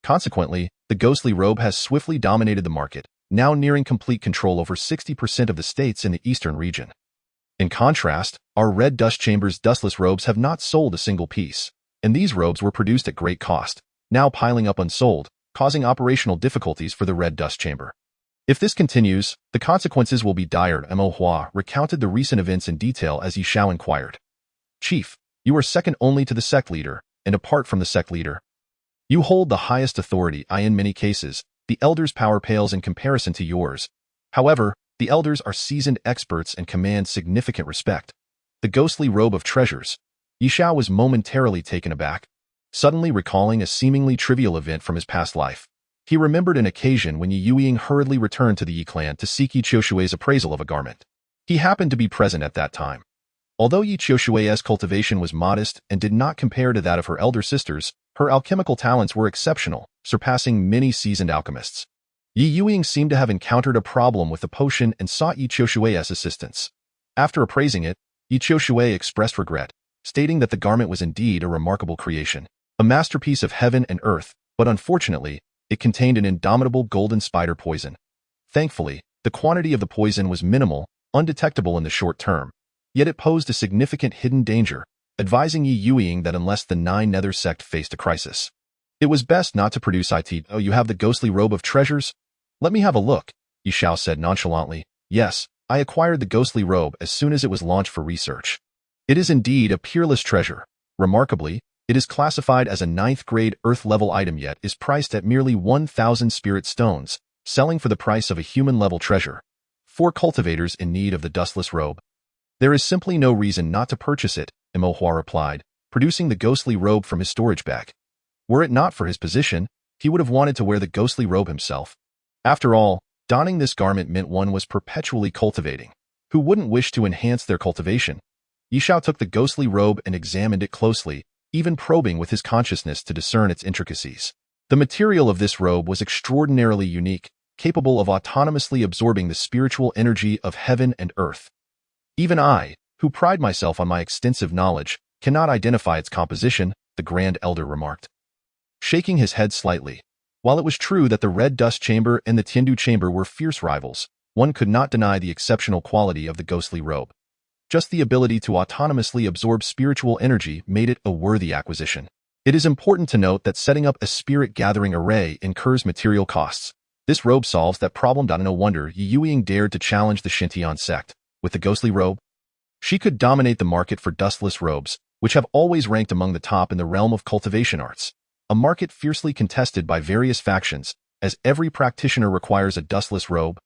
Consequently, the Ghostly Robe has swiftly dominated the market, now nearing complete control over 60% of the states in the eastern region. In contrast, our Red Dust Chamber's dustless robes have not sold a single piece, and these robes were produced at great cost, now piling up unsold, causing operational difficulties for the Red Dust Chamber. If this continues, the consequences will be dire. Mo Hua recounted the recent events in detail as Ye Xiao inquired. Chief, you are second only to the sect leader, and apart from the sect leader, you hold the highest authority. In many cases, the elders' power pales in comparison to yours. However, the elders are seasoned experts and command significant respect. The Ghostly Robe of Treasures. Ye Xiao was momentarily taken aback, suddenly recalling a seemingly trivial event from his past life. He remembered an occasion when Ye Youying hurriedly returned to the Ye clan to seek Ye Qiushui's appraisal of a garment. He happened to be present at that time. Although Ye Qiushui's cultivation was modest and did not compare to that of her elder sisters, her alchemical talents were exceptional, surpassing many seasoned alchemists. Ye Youying seemed to have encountered a problem with the potion and sought Ye Qiushui's assistance. After appraising it, Ye Qiushui expressed regret, stating that the garment was indeed a remarkable creation, a masterpiece of heaven and earth, but unfortunately, it contained an indomitable golden spider poison. Thankfully, the quantity of the poison was minimal, undetectable in the short term, yet it posed a significant hidden danger, advising Ye Youying that unless the Nine Nether Sect faced a crisis, It was best not to produce it. Oh, you have the ghostly robe of treasures? Let me have a look, Ye Xiao said nonchalantly. Yes, I acquired the ghostly robe as soon as it was launched for research. It is indeed a peerless treasure. Remarkably, it is classified as a 9th grade Earth-level item yet is priced at merely 1,000 spirit stones, selling for the price of a human-level treasure. For cultivators in need of the dustless robe. There is simply no reason not to purchase it, Imohua replied, producing the ghostly robe from his storage bag. Were it not for his position, he would have wanted to wear the ghostly robe himself. After all, donning this garment meant one was perpetually cultivating. Who wouldn't wish to enhance their cultivation? Ye Xiao took the ghostly robe and examined it closely, even probing with his consciousness to discern its intricacies. The material of this robe was extraordinarily unique, capable of autonomously absorbing the spiritual energy of heaven and earth. Even I, who pride myself on my extensive knowledge, cannot identify its composition, the Grand Elder remarked, shaking his head slightly. While it was true that the Red Dust Chamber and the Tiandu Chamber were fierce rivals, one could not deny the exceptional quality of the ghostly robe. Just the ability to autonomously absorb spiritual energy made it a worthy acquisition. It is important to note that setting up a spirit-gathering array incurs material costs. This robe solves that problem. No wonder Ye Youying dared to challenge the Shenon Sect. With the ghostly robe, she could dominate the market for dustless robes, which have always ranked among the top in the realm of cultivation arts. A market fiercely contested by various factions, as every practitioner requires a dustless robe,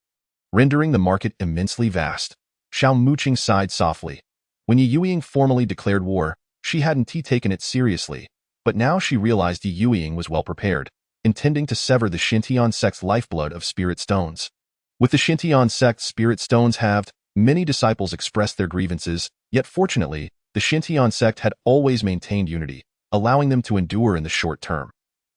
rendering the market immensely vast. Xiao sighed softly. When Ye Youying formally declared war, she hadn't taken it seriously, but now she realized Ye Youying was well prepared, intending to sever the Shenon Sect's lifeblood of spirit stones. With the Shenon Sect's spirit stones halved, many disciples expressed their grievances, yet fortunately, the Shenon Sect had always maintained unity, allowing them to endure in the short term.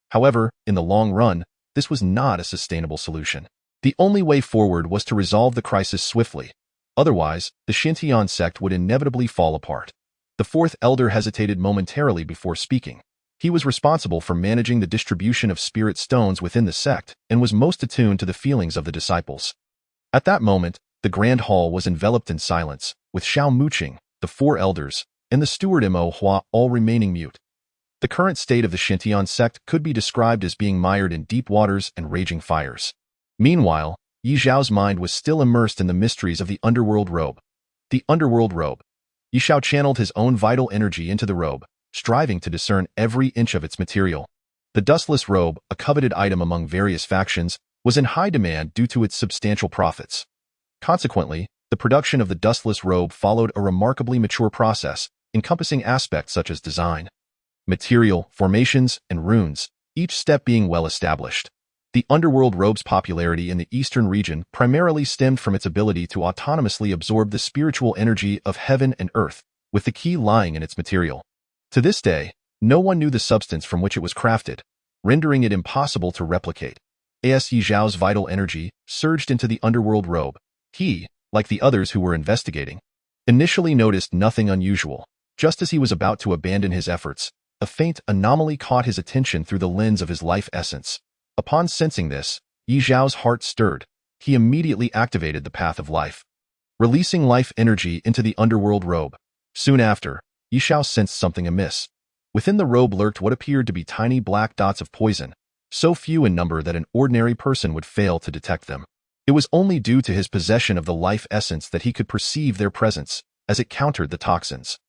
However, in the long run, this was not a sustainable solution. The only way forward was to resolve the crisis swiftly. Otherwise, the Shenon Sect would inevitably fall apart. The fourth elder hesitated momentarily before speaking. He was responsible for managing the distribution of spirit stones within the sect and was most attuned to the feelings of the disciples. At that moment, the grand hall was enveloped in silence, with Xiao, the four elders, and the steward Imohua all remaining mute. The current state of the Shenon Sect could be described as being mired in deep waters and raging fires. Meanwhile, Ye Xiao's mind was still immersed in the mysteries of the underworld robe. The underworld robe. Ye Xiao channeled his own vital energy into the robe, striving to discern every inch of its material. The dustless robe, a coveted item among various factions, was in high demand due to its substantial profits. Consequently, the production of the dustless robe followed a remarkably mature process, encompassing aspects such as design, material, formations, and runes, each step being well established. The underworld robe's popularity in the eastern region primarily stemmed from its ability to autonomously absorb the spiritual energy of heaven and earth, with the key lying in its material. To this day, no one knew the substance from which it was crafted, rendering it impossible to replicate. As Ye Xiao's vital energy surged into the underworld robe, he, like the others who were investigating, initially noticed nothing unusual. Just as he was about to abandon his efforts, a faint anomaly caught his attention through the lens of his life essence. Upon sensing this, Ye Xiao's heart stirred. He immediately activated the path of life, releasing life energy into the underworld robe. Soon after, Ye Xiao sensed something amiss. Within the robe lurked what appeared to be tiny black dots of poison, so few in number that an ordinary person would fail to detect them. It was only due to his possession of the life essence that he could perceive their presence, as it countered the toxins.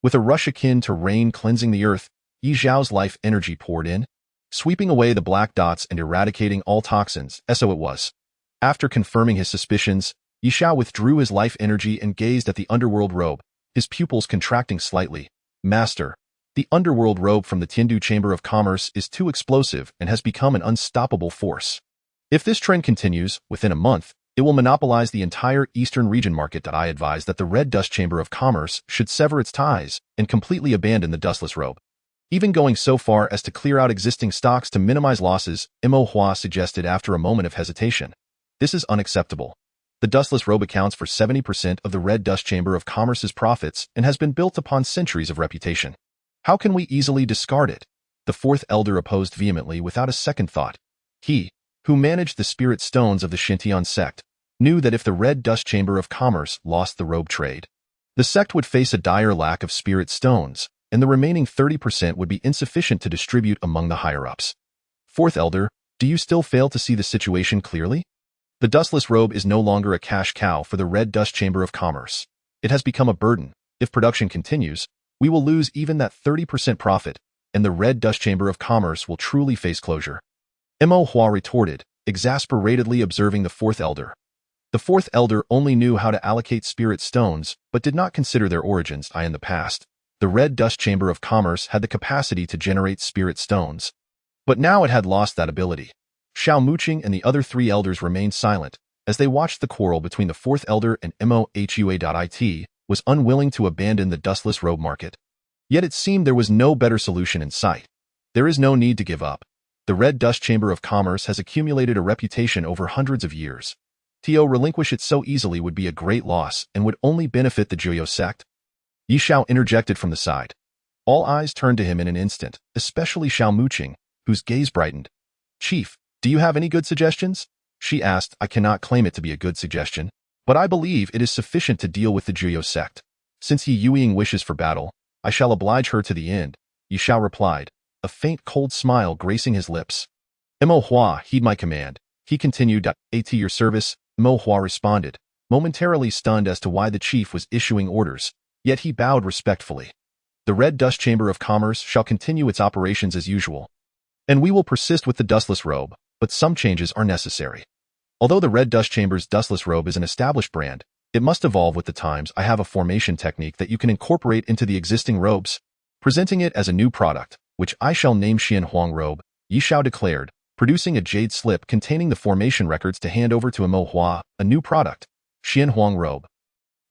With a rush akin to rain cleansing the earth, Ye Xiao's life energy poured in, sweeping away the black dots and eradicating all toxins, so it was. After confirming his suspicions, Ye Xiao withdrew his life energy and gazed at the underworld robe, his pupils contracting slightly. Master, the underworld robe from the Tiandu Chamber of Commerce is too explosive and has become an unstoppable force. If this trend continues, within a month, it will monopolize the entire eastern region market. I advise that the Red Dust Chamber of Commerce should sever its ties and completely abandon the dustless robe. Even going so far as to clear out existing stocks to minimize losses, Imohua suggested after a moment of hesitation. This is unacceptable. The dustless robe accounts for 70% of the Red Dust Chamber of Commerce's profits and has been built upon centuries of reputation. How can we easily discard it? The fourth elder opposed vehemently without a second thought. He, who managed the spirit stones of the Shenon Sect, knew that if the Red Dust Chamber of Commerce lost the robe trade, the sect would face a dire lack of spirit stones, and the remaining 30% would be insufficient to distribute among the higher-ups. Fourth Elder, do you still fail to see the situation clearly? The dustless robe is no longer a cash cow for the Red Dust Chamber of Commerce. It has become a burden. If production continues, we will lose even that 30% profit, and the Red Dust Chamber of Commerce will truly face closure. Mo Hua retorted, exasperatedly observing the Fourth Elder. The Fourth Elder only knew how to allocate spirit stones, but did not consider their origins. In the past, the Red Dust Chamber of Commerce had the capacity to generate spirit stones. But now it had lost that ability. Xiao Muqing and the other three elders remained silent, as they watched the quarrel between the Fourth Elder and Mohui was unwilling to abandon the dustless robe market. Yet it seemed there was no better solution in sight. There is no need to give up. The Red Dust Chamber of Commerce has accumulated a reputation over hundreds of years. To relinquish it so easily would be a great loss and would only benefit the Ye Sect. Ye Xiao interjected from the side. All eyes turned to him in an instant, especially Xiao Muqing, whose gaze brightened. Chief, do you have any good suggestions? She asked. I cannot claim it to be a good suggestion, but I believe it is sufficient to deal with the Ye Sect. Since Ye Youying wishes for battle, I shall oblige her to the end, Ye Xiao replied, a faint cold smile gracing his lips. Mo Hua, heed my command, he continued. At your service, Mo Hua responded, momentarily stunned as to why the chief was issuing orders, yet he bowed respectfully. The Red Dust Chamber of Commerce shall continue its operations as usual, and we will persist with the dustless robe, but some changes are necessary. Although the Red Dust Chamber's dustless robe is an established brand, it must evolve with the times. I have a formation technique that you can incorporate into the existing robes, presenting it as a new product, which I shall name Xianhuang robe, Ye Xiao declared, producing a jade slip containing the formation records to hand over to Mo Hua, a new product, Xianhuang robe.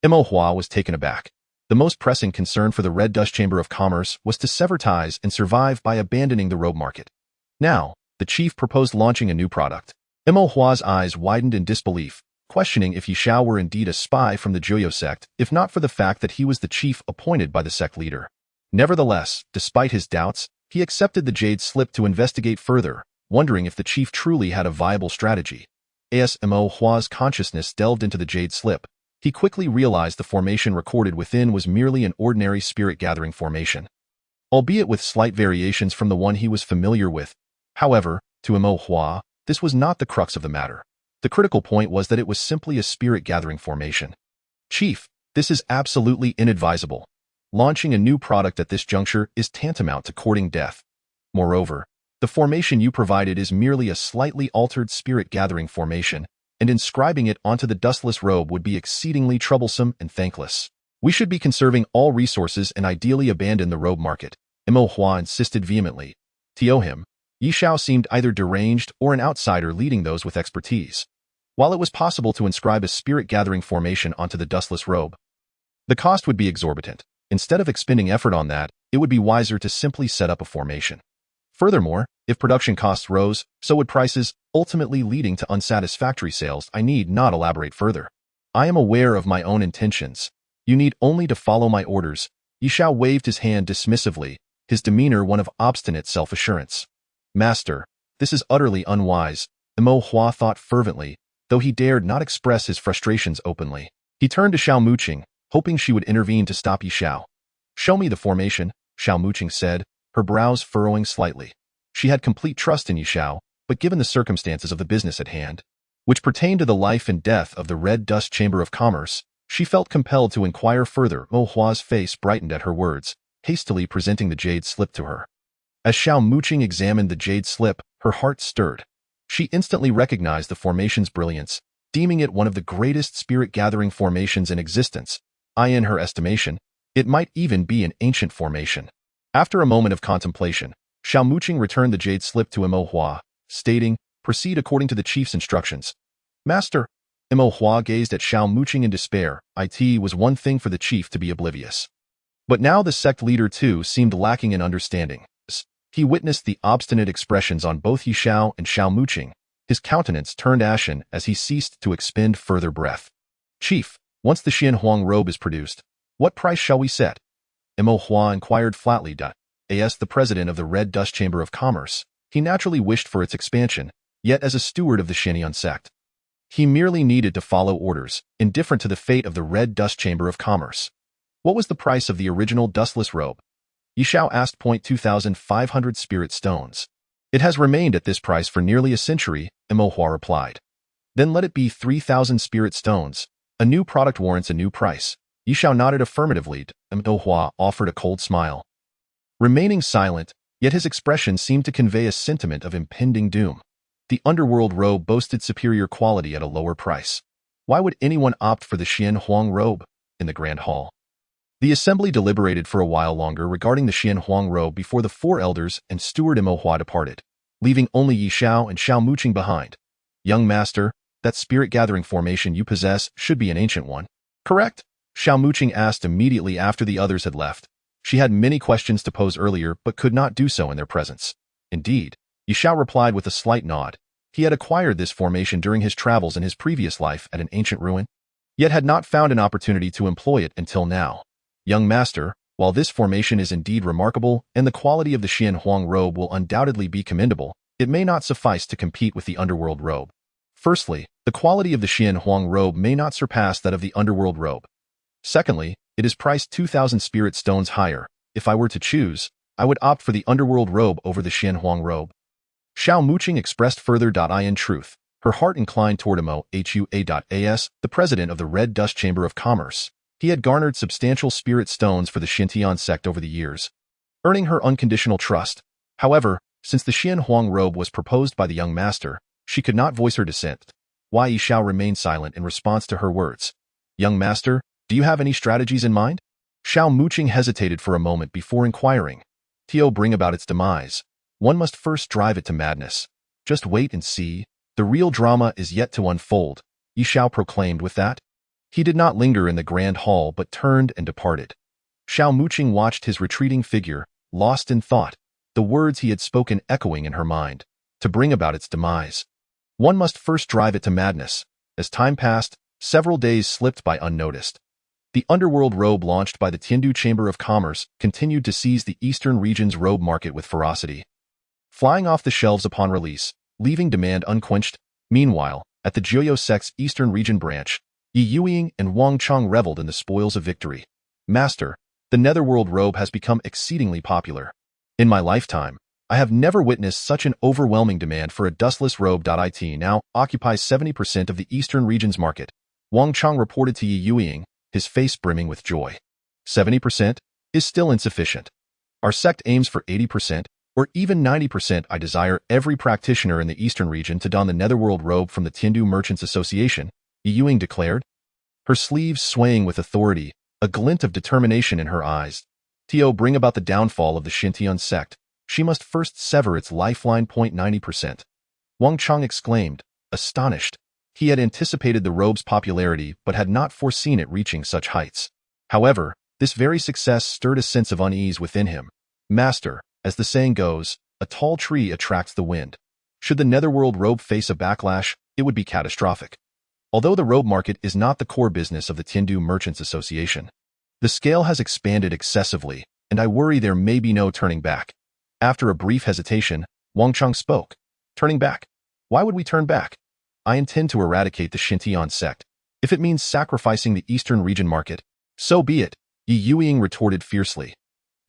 Mo Hua was taken aback. The most pressing concern for the Red Dust Chamber of Commerce was to sever ties and survive by abandoning the robe market. Now, the chief proposed launching a new product. Mo Hua's eyes widened in disbelief, questioning if Ye Xiao were indeed a spy from the Ye Sect, if not for the fact that he was the chief appointed by the sect leader. Nevertheless, despite his doubts, he accepted the jade slip to investigate further, wondering if the chief truly had a viable strategy. As Mo Hua's consciousness delved into the jade slip, he quickly realized the formation recorded within was merely an ordinary spirit-gathering formation, albeit with slight variations from the one he was familiar with. However, to Mo Hua, this was not the crux of the matter. The critical point was that it was simply a spirit-gathering formation. Chief, this is absolutely inadvisable. Launching a new product at this juncture is tantamount to courting death. Moreover, the formation you provided is merely a slightly altered spirit-gathering formation, and inscribing it onto the dustless robe would be exceedingly troublesome and thankless. We should be conserving all resources and ideally abandon the robe market, Mo Hua insisted vehemently. To him, Ye Xiao seemed either deranged or an outsider leading those with expertise. While it was possible to inscribe a spirit-gathering formation onto the dustless robe, the cost would be exorbitant. Instead of expending effort on that, it would be wiser to simply set up a formation. Furthermore, if production costs rose, so would prices, ultimately leading to unsatisfactory sales. I need not elaborate further. I am aware of my own intentions. You need only to follow my orders. Ye Xiao waved his hand dismissively, his demeanor one of obstinate self-assurance. Master, this is utterly unwise, Mo Hua thought fervently, though he dared not express his frustrations openly. He turned to Xiao Muqing, hoping she would intervene to stop Ye Xiao. Show me the formation, Xiao Muqing said, her brows furrowing slightly. She had complete trust in Ye Xiao, but given the circumstances of the business at hand, which pertained to the life and death of the Red Dust Chamber of Commerce, she felt compelled to inquire further. Mo Hua's face brightened at her words, hastily presenting the jade slip to her. As Xiao Muqing examined the jade slip, her heart stirred. She instantly recognized the formation's brilliance, deeming it one of the greatest spirit-gathering formations in existence. In her estimation, it might even be an ancient formation. After a moment of contemplation, Xiao Muqing returned the jade slip to Mo Hua, stating, "Proceed according to the chief's instructions." Master, Mo Hua gazed at Xiao Muqing in despair. It was one thing for the chief to be oblivious, but now the sect leader too seemed lacking in understanding. He witnessed the obstinate expressions on both Ye Xiao and Xiao Muqing. His countenance turned ashen as he ceased to expend further breath. Chief, once the Xianhuang robe is produced, what price shall we set? Mo Hua inquired flatly. As the president of the Red Dust Chamber of Commerce, he naturally wished for its expansion, yet as a steward of the Shenon Sect, he merely needed to follow orders, indifferent to the fate of the Red Dust Chamber of Commerce. What was the price of the original dustless robe? Ye Xiao asked. 2,500 spirit stones. It has remained at this price for nearly a century, Imohua replied. Then let it be 3,000 spirit stones. A new product warrants a new price. Ye Xiao nodded affirmatively. Imohua offered a cold smile. Remaining silent, yet his expression seemed to convey a sentiment of impending doom. The underworld robe boasted superior quality at a lower price. Why would anyone opt for the Xian Huang robe? In the Grand Hall, the assembly deliberated for a while longer regarding the Xian Huang robe before the four elders and steward Imohua departed, leaving only Ye Xiao and Xiao Muqing behind. Young master, that spirit-gathering formation you possess should be an ancient one. Correct? Xiao Muqing asked immediately after the others had left. She had many questions to pose earlier but could not do so in their presence. Indeed, Ye Xiao replied with a slight nod. He had acquired this formation during his travels in his previous life at an ancient ruin, yet had not found an opportunity to employ it until now. Young master, while this formation is indeed remarkable and the quality of the Xian Huang robe will undoubtedly be commendable, it may not suffice to compete with the underworld robe. Firstly, the quality of the Xian Huang robe may not surpass that of the underworld robe. Secondly, it is priced 2,000 spirit stones higher. If I were to choose, I would opt for the underworld robe over the Xian Huang robe. Xiao Muqing expressed further. In truth, her heart inclined toward Imohua, the president of the Red Dust Chamber of Commerce. He had garnered substantial spirit stones for the Xintian sect over the years, earning her unconditional trust. However, since the Xian Huang robe was proposed by the young master, she could not voice her dissent. Ye Xiao remained silent in response to her words. Young master, do you have any strategies in mind? Xiao Muqing hesitated for a moment before inquiring. To bring about its demise, one must first drive it to madness. Just wait and see. The real drama is yet to unfold, Ye Xiao proclaimed with that. He did not linger in the grand hall but turned and departed. Xiao Muqing watched his retreating figure, lost in thought, the words he had spoken echoing in her mind. To bring about its demise, one must first drive it to madness. As time passed, several days slipped by unnoticed. The underworld robe launched by the Tiandu Chamber of Commerce continued to seize the eastern region's robe market with ferocity, flying off the shelves upon release, leaving demand unquenched. Meanwhile, at the Jiuyou sect's eastern region branch, Ye Youying and Wang Chong reveled in the spoils of victory. Master, the netherworld robe has become exceedingly popular. In my lifetime, I have never witnessed such an overwhelming demand for a dustless robe. It now occupies 70% of the eastern region's market, Wang Chong reported to Ye Youying, his face brimming with joy. 70% is still insufficient. Our sect aims for 80%, or even 90%. I desire every practitioner in the eastern region to don the netherworld robe from the Tiandu Merchants Association, Ye Youying declared, her sleeves swaying with authority, a glint of determination in her eyes. To bring about the downfall of the Xintian sect, she must first sever its lifeline. 90%. Wang Chong exclaimed, astonished. He had anticipated the robe's popularity but had not foreseen it reaching such heights. However, this very success stirred a sense of unease within him. Master, as the saying goes, a tall tree attracts the wind. Should the netherworld robe face a backlash, it would be catastrophic. Although the robe market is not the core business of the Tiandu Merchants Association, the scale has expanded excessively, and I worry there may be no turning back. After a brief hesitation, Wang Chong spoke. Turning back? Why would we turn back? I intend to eradicate the Xintian sect. If it means sacrificing the eastern region market, so be it, Ye Youying retorted fiercely.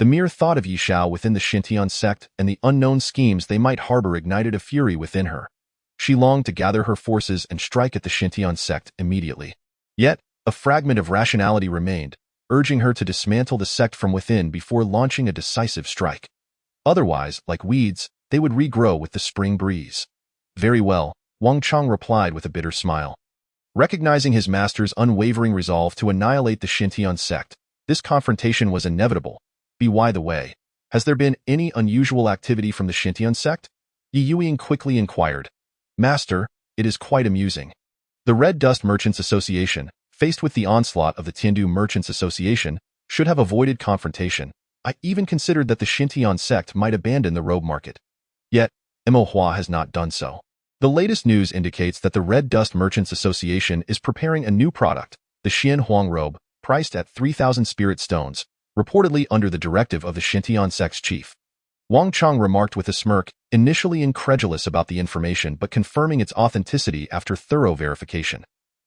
The mere thought of Ye Xiao within the Xintian sect and the unknown schemes they might harbor ignited a fury within her. She longed to gather her forces and strike at the Xintian sect immediately. Yet, a fragment of rationality remained, urging her to dismantle the sect from within before launching a decisive strike. Otherwise, like weeds, they would regrow with the spring breeze. Very well, Wang Chong replied with a bitter smile. Recognizing his master's unwavering resolve to annihilate the Xintian sect, this confrontation was inevitable. By the way, has there been any unusual activity from the Xintian sect? Ye Youying quickly inquired. Master, it is quite amusing. The Red Dust Merchants Association, faced with the onslaught of the Tiandu Merchants Association, should have avoided confrontation. I even considered that the Xintian sect might abandon the robe market. Yet, Imohua has not done so. The latest news indicates that the Red Dust Merchants Association is preparing a new product, the Xian Huang robe, priced at 3,000 spirit stones, reportedly under the directive of the Xintian sect's chief. Wang Chong remarked with a smirk, initially incredulous about the information but confirming its authenticity after thorough verification.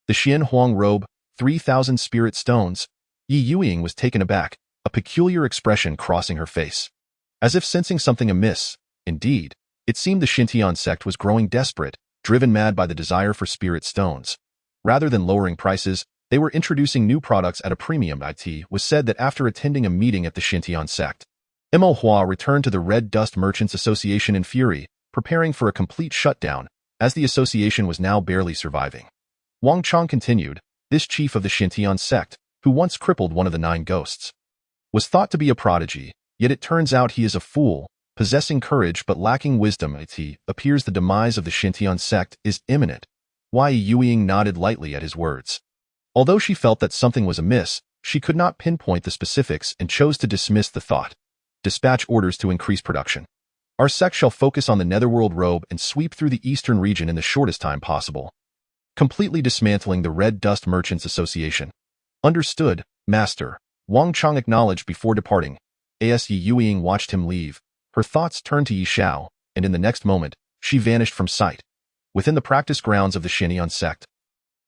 The Xian Huang robe, 3,000 spirit stones. Ye Youying was taken aback, a peculiar expression crossing her face. As if sensing something amiss, indeed, It seemed the Xintian sect was growing desperate, driven mad by the desire for spirit stones. Rather than lowering prices, they were introducing new products at a premium. It was said that after attending a meeting at the Xintian sect, Mo Hua returned to the Red Dust Merchants Association in fury, preparing for a complete shutdown, as the association was now barely surviving. Wang Chong continued, this chief of the Xintian sect, who once crippled one of the 9 ghosts, was thought to be a prodigy, yet it turns out he is a fool, possessing courage but lacking wisdom. It appears the demise of the Xintian sect is imminent. Ye Youying nodded lightly at his words. Although she felt that something was amiss, she could not pinpoint the specifics and chose to dismiss the thought. Dispatch orders to increase production. Our sect shall focus on the Netherworld robe and sweep through the eastern region in the shortest time possible, completely dismantling the Red Dust Merchants Association. Understood, Master, Wang Chong acknowledged before departing. As Ye Youying watched him leave, her thoughts turned to Ye Xiao, and in the next moment, she vanished from sight, within the practice grounds of the Xintian sect.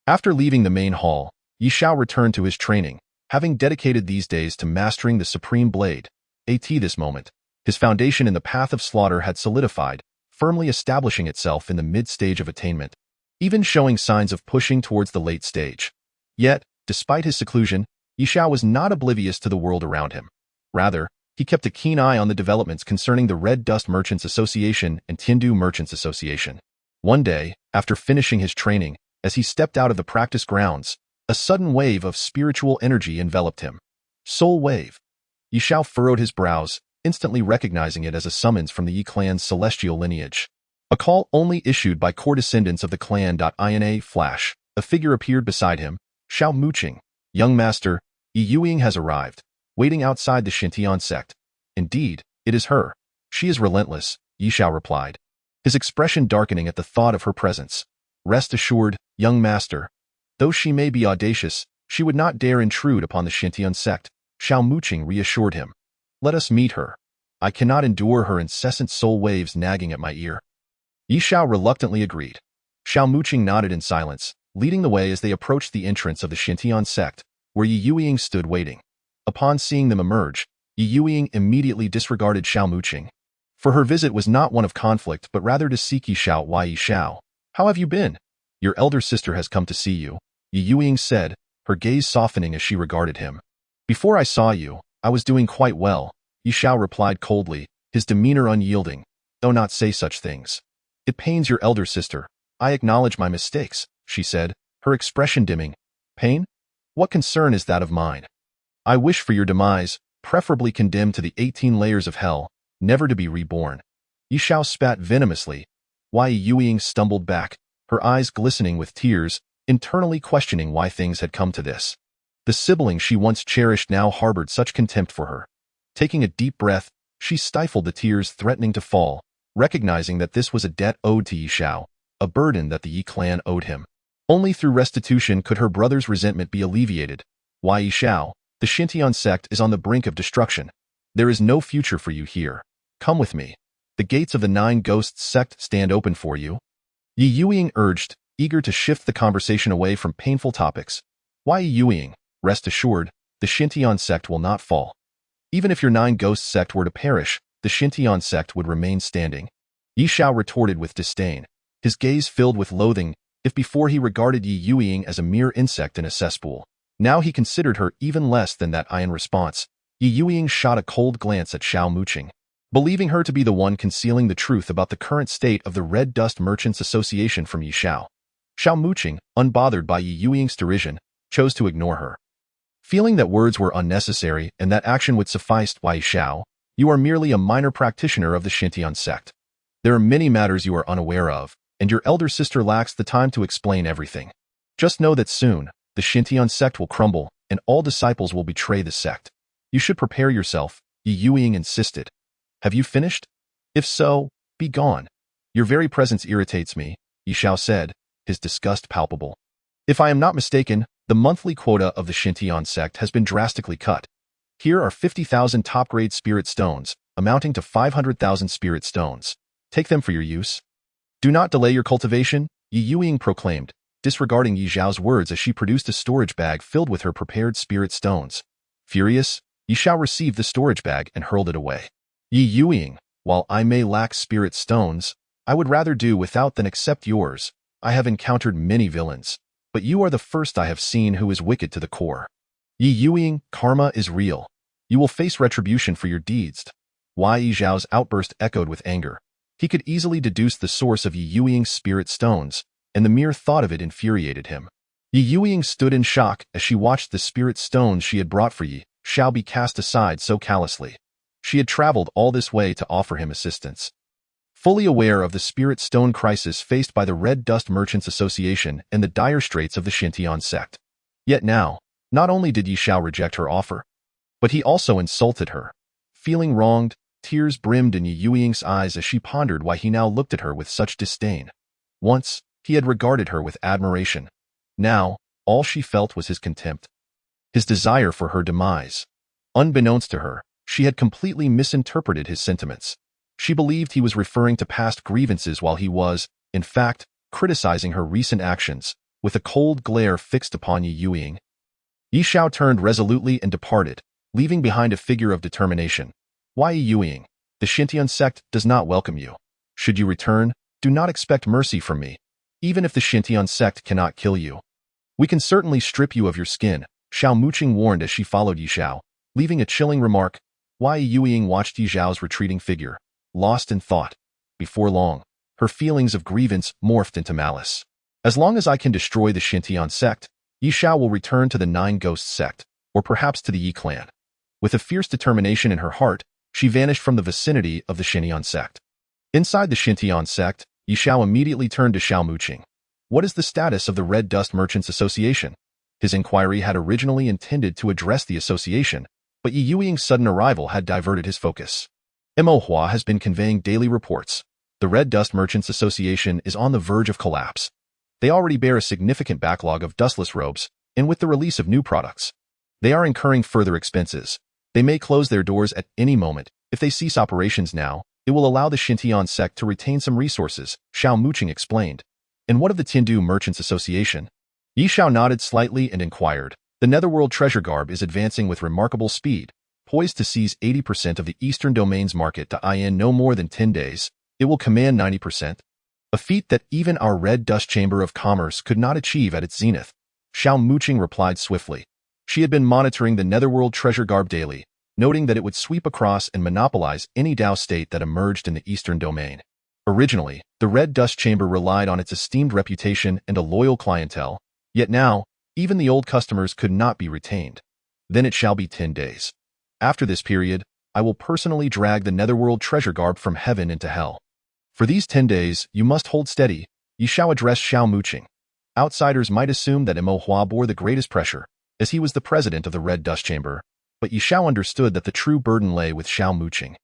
After leaving the main hall, Ye Xiao returned to his training, having dedicated these days to mastering the Supreme Blade. At this moment, his foundation in the path of slaughter had solidified, firmly establishing itself in the mid-stage of attainment, even showing signs of pushing towards the late stage. Yet, despite his seclusion, Ye Xiao was not oblivious to the world around him. Rather, he kept a keen eye on the developments concerning the Red Dust Merchants Association and Tiandu Merchants Association. One day, after finishing his training, as he stepped out of the practice grounds, a sudden wave of spiritual energy enveloped him. Soul wave. Ye Xiao furrowed his brows, instantly recognizing it as a summons from the Ye clan's celestial lineage. A call only issued by core descendants of the clan. In a flash, a figure appeared beside him. Xiao Muqing, young master, Ye Youying has arrived, waiting outside the Xintian sect. Indeed, it is her. She is relentless, Ye Xiao replied, his expression darkening at the thought of her presence. Rest assured, young master, though she may be audacious, she would not dare intrude upon the Xintian sect, Xiao Muqing reassured him. Let us meet her. I cannot endure her incessant soul waves nagging at my ear. Ye Xiao reluctantly agreed. Xiao Muqing nodded in silence, leading the way as they approached the entrance of the Xintian sect, where Ye Youying stood waiting. Upon seeing them emerge, Ye Youying immediately disregarded Xiao Muqing, for her visit was not one of conflict but rather to seek Ye Xiao. Why, Ye Xiao, how have you been? Your elder sister has come to see you, Ye Youying said, her gaze softening as she regarded him. Before I saw you, I was doing quite well, Ye Xiao replied coldly, his demeanor unyielding. Do not say such things. It pains your elder sister. I acknowledge my mistakes, she said, her expression dimming. Pain? What concern is that of mine? I wish for your demise, preferably condemned to the 18 layers of hell, never to be reborn. Ye Xiao spat venomously. Ye Youying stumbled back, her eyes glistening with tears, internally questioning why things had come to this. The sibling she once cherished now harbored such contempt for her. Taking a deep breath, she stifled the tears threatening to fall, recognizing that this was a debt owed to Ye Xiao, a burden that the Ye clan owed him. Only through restitution could her brother's resentment be alleviated. Ye Xiao, the Xintian sect is on the brink of destruction. There is no future for you here. Come with me. The gates of the 9 Ghosts sect stand open for you. Ye Youying urged, eager to shift the conversation away from painful topics. Ye Youying, rest assured, the Xintian sect will not fall. Even if your 9 Ghosts sect were to perish, the Xintian sect would remain standing. Ye Xiao retorted with disdain, his gaze filled with loathing. If before he regarded Ye Youying as a mere insect in a cesspool, now he considered her even less than that. In response, Ye Youying shot a cold glance at Xiao Muqing, believing her to be the one concealing the truth about the current state of the Red Dust Merchants Association from Ye Xiao. Xiao Muqing, unbothered by Ye Youying's derision, chose to ignore her. Feeling that words were unnecessary and that action would suffice, Ye Xiao, you are merely a minor practitioner of the Xintian sect. There are many matters you are unaware of, and your elder sister lacks the time to explain everything. Just know that soon, the Xintian sect will crumble, and all disciples will betray the sect. You should prepare yourself, Ye Youying insisted. Have you finished? If so, be gone. Your very presence irritates me, Ye Xiao said, his disgust palpable. If I am not mistaken, the monthly quota of the Xintian sect has been drastically cut. Here are 50,000 top-grade spirit stones, amounting to 500,000 spirit stones. Take them for your use. Do not delay your cultivation, Ye Youying proclaimed, disregarding Ye Xiao's words as she produced a storage bag filled with her prepared spirit stones. Furious, Ye Xiao received the storage bag and hurled it away. Ye Youying, While I may lack spirit stones, I would rather do without than accept yours. I have encountered many villains, but you are the first I have seen who is wicked to the core. Ye Youying, karma is real. You will face retribution for your deeds. Ye Xiao's outburst echoed with anger. He could easily deduce the source of Ye Youying's spirit stones, and the mere thought of it infuriated him. Ye Youying stood in shock as she watched the spirit stones she had brought for Ye Xiao be cast aside so callously. She had traveled all this way to offer him assistance. Fully aware of the spirit stone crisis faced by the Red Dust Merchants Association and the dire straits of the Shenon Sect. Yet now, not only did Ye Xiao reject her offer, but he also insulted her. Feeling wronged, tears brimmed in Ye Youying's eyes as she pondered why he now looked at her with such disdain. Once, he had regarded her with admiration. Now, all she felt was his contempt. His desire for her demise. Unbeknownst to her, she had completely misinterpreted his sentiments. She believed he was referring to past grievances while he was, in fact, criticizing her recent actions, with a cold glare fixed upon Ye Youying. Ye Xiao turned resolutely and departed, leaving behind a figure of determination. Ye Youying, the Shenon Sect does not welcome you. Should you return, do not expect mercy from me, even if the Shenon Sect cannot kill you. We can certainly strip you of your skin, Xiao Muqing warned as she followed Ye Xiao, leaving a chilling remark. Ye Youying watched Ye Xiao's retreating figure, lost in thought. Before long, her feelings of grievance morphed into malice. As long as I can destroy the Shenon Sect, Ye Xiao will return to the Nine Ghost Sect, or perhaps to the Ye clan. With a fierce determination in her heart, she vanished from the vicinity of the Shenon Sect. Inside the Shenon Sect, Ye Xiao immediately turned to Xiao Muqing. What is the status of the Red Dust Merchants Association? His inquiry had originally intended to address the association, but Ye Youying's sudden arrival had diverted his focus. Hua has been conveying daily reports. The Red Dust Merchants Association is on the verge of collapse. They already bear a significant backlog of dustless robes, and with the release of new products, they are incurring further expenses. They may close their doors at any moment. If they cease operations now, it will allow the Shenon Sect to retain some resources, Xiao Muqing explained. And what of the Tindu Merchants Association? Ye Xiao nodded slightly and inquired. The Netherworld treasure garb is advancing with remarkable speed, poised to seize 80% of the Eastern Domain's market in no more than 10 days. It will command 90%. A feat that even our Red Dust Chamber of Commerce could not achieve at its zenith. Xiao Muqing replied swiftly. She had been monitoring the Netherworld treasure garb daily, noting that it would sweep across and monopolize any Dao state that emerged in the Eastern Domain. Originally, the Red Dust Chamber relied on its esteemed reputation and a loyal clientele, yet now, even the old customers could not be retained. Then it shall be 10 days. After this period, I will personally drag the Netherworld treasure garb from heaven into hell. For these 10 days, you must hold steady, Ye Xiao addressed Xiao Muqing. Outsiders might assume that Hua bore the greatest pressure, as he was the president of the Red Dust Chamber, but Ye Xiao understood that the true burden lay with Xiao Muqing.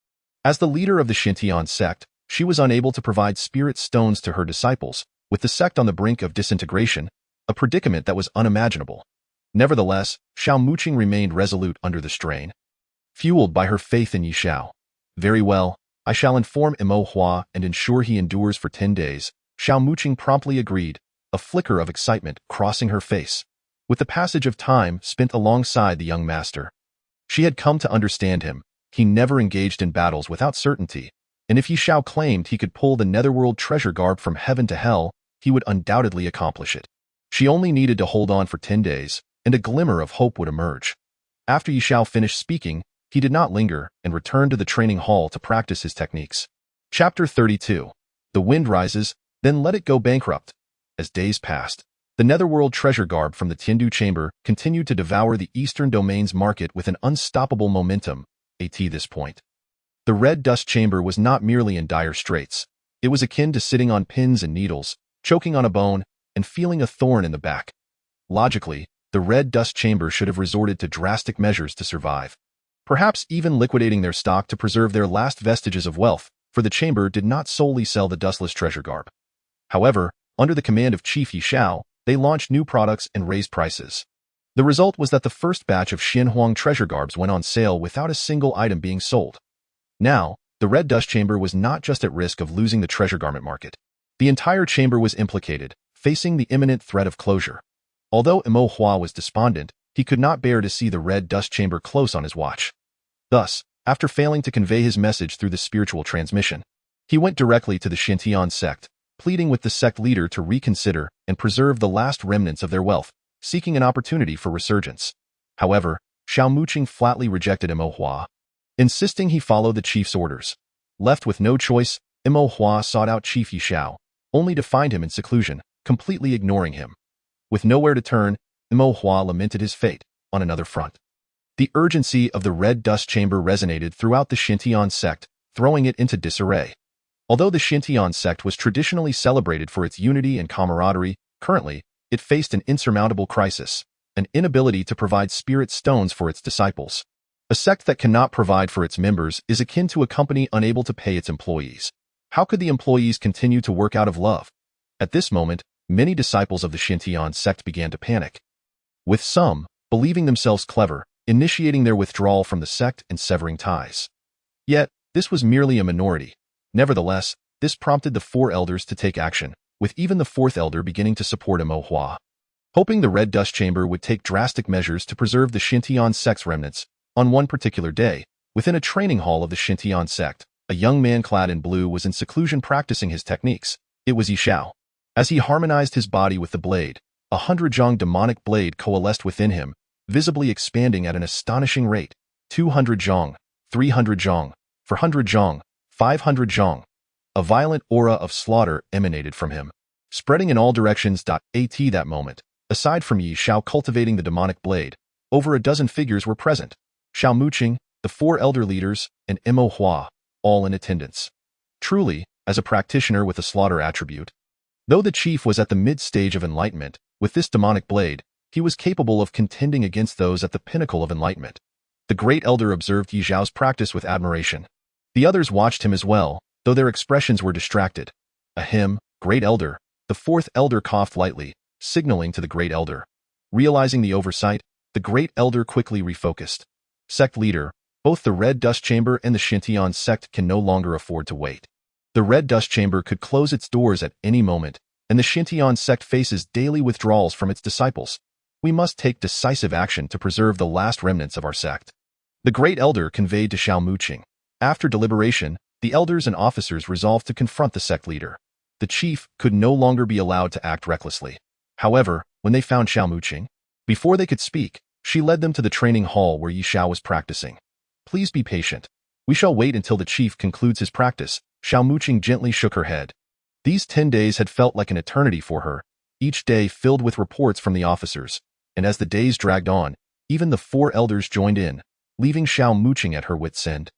As the leader of the Shenon Sect, she was unable to provide spirit stones to her disciples, with the sect on the brink of disintegration, a predicament that was unimaginable. Nevertheless, Xiao Muqing remained resolute under the strain. Fueled by her faith in Ye Xiao. Very well, I shall inform Hua and ensure he endures for 10 days, Xiao Muqing promptly agreed, a flicker of excitement crossing her face. With the passage of time spent alongside the young master, she had come to understand him. He never engaged in battles without certainty, and if Ye Xiao claimed he could pull the Netherworld treasure garb from heaven to hell, he would undoubtedly accomplish it. She only needed to hold on for 10 days, and a glimmer of hope would emerge. After Ye Xiao finished speaking, he did not linger and returned to the training hall to practice his techniques. Chapter 32. The wind rises, then let it go bankrupt. As days passed, the Netherworld treasure garb from the Tindu chamber continued to devour the Eastern Domain's market with an unstoppable momentum. At this point, the Red Dust Chamber was not merely in dire straits. It was akin to sitting on pins and needles, choking on a bone, and feeling a thorn in the back. Logically, the Red Dust Chamber should have resorted to drastic measures to survive. Perhaps even liquidating their stock to preserve their last vestiges of wealth, for the chamber did not solely sell the dustless treasure garb. However, under the command of Chief Ye Xiao, they launched new products and raised prices. The result was that the first batch of Xinhuang treasure garbs went on sale without a single item being sold. Now, the Red Dust Chamber was not just at risk of losing the treasure garment market. The entire chamber was implicated, facing the imminent threat of closure. Although Hua was despondent, he could not bear to see the Red Dust Chamber close on his watch. Thus, After failing to convey his message through the spiritual transmission, he went directly to the Shenon Sect, pleading with the sect leader to reconsider and preserve the last remnants of their wealth, seeking an opportunity for resurgence. However, Xiao Muqing flatly rejected Imo Hua, insisting he follow the chief's orders. Left with no choice, Imo Hua sought out Chief Ye Xiao, only to find him in seclusion, completely ignoring him. With nowhere to turn, Imo Hua lamented his fate on another front. The urgency of the Red Dust Chamber resonated throughout the Shenon Sect, throwing it into disarray. Although the Shenon Sect was traditionally celebrated for its unity and camaraderie, currently, it faced an insurmountable crisis, an inability to provide spirit stones for its disciples. A sect that cannot provide for its members is akin to a company unable to pay its employees. How could the employees continue to work out of love? At this moment, many disciples of the Shenon Sect began to panic, with some, believing themselves clever, initiating their withdrawal from the sect and severing ties. Yet, this was merely a minority. Nevertheless, this prompted the four elders to take action, with even the fourth elder beginning to support Imo Hua. Hoping the Red Dust Chamber would take drastic measures to preserve the Shenon Sect's remnants, on one particular day, within a training hall of the Shenon Sect, a young man clad in blue was in seclusion practicing his techniques. It was Ye Xiao. As he harmonized his body with the blade, 100 zhong demonic blade coalesced within him, visibly expanding at an astonishing rate. 200 zhong, 300 zhong, 400 zhong, 500 zhong. A violent aura of slaughter emanated from him, spreading in all directions. At that moment, aside from Ye Xiao cultivating the demonic blade, over a dozen figures were present. Xiao Muqing, the four elder leaders, and Imo Hua, all in attendance. Truly, as a practitioner with a slaughter attribute, though the chief was at the mid-stage of enlightenment, with this demonic blade, he was capable of contending against those at the pinnacle of enlightenment. The great elder observed Ye Xiao's practice with admiration. The others watched him as well, though their expressions were distracted. Ahem, great elder. The fourth elder coughed lightly, signaling to the great elder. Realizing the oversight, the great elder quickly refocused. Sect leader, both the Red Dust Chamber and the Shenon Sect can no longer afford to wait. The Red Dust Chamber could close its doors at any moment, and the Shenon Sect faces daily withdrawals from its disciples. We must take decisive action to preserve the last remnants of our sect. The great elder conveyed to Xiao Muqing. After deliberation, the elders and officers resolved to confront the sect leader. The chief could no longer be allowed to act recklessly. However, when they found Xiao Muqing, before they could speak, she led them to the training hall where Ye Xiao was practicing. Please be patient. We shall wait until the chief concludes his practice. Xiao Muqing gently shook her head. These 10 days had felt like an eternity for her, each day filled with reports from the officers, and as the days dragged on, even the four elders joined in, leaving Xiao Muqing at her wit's end.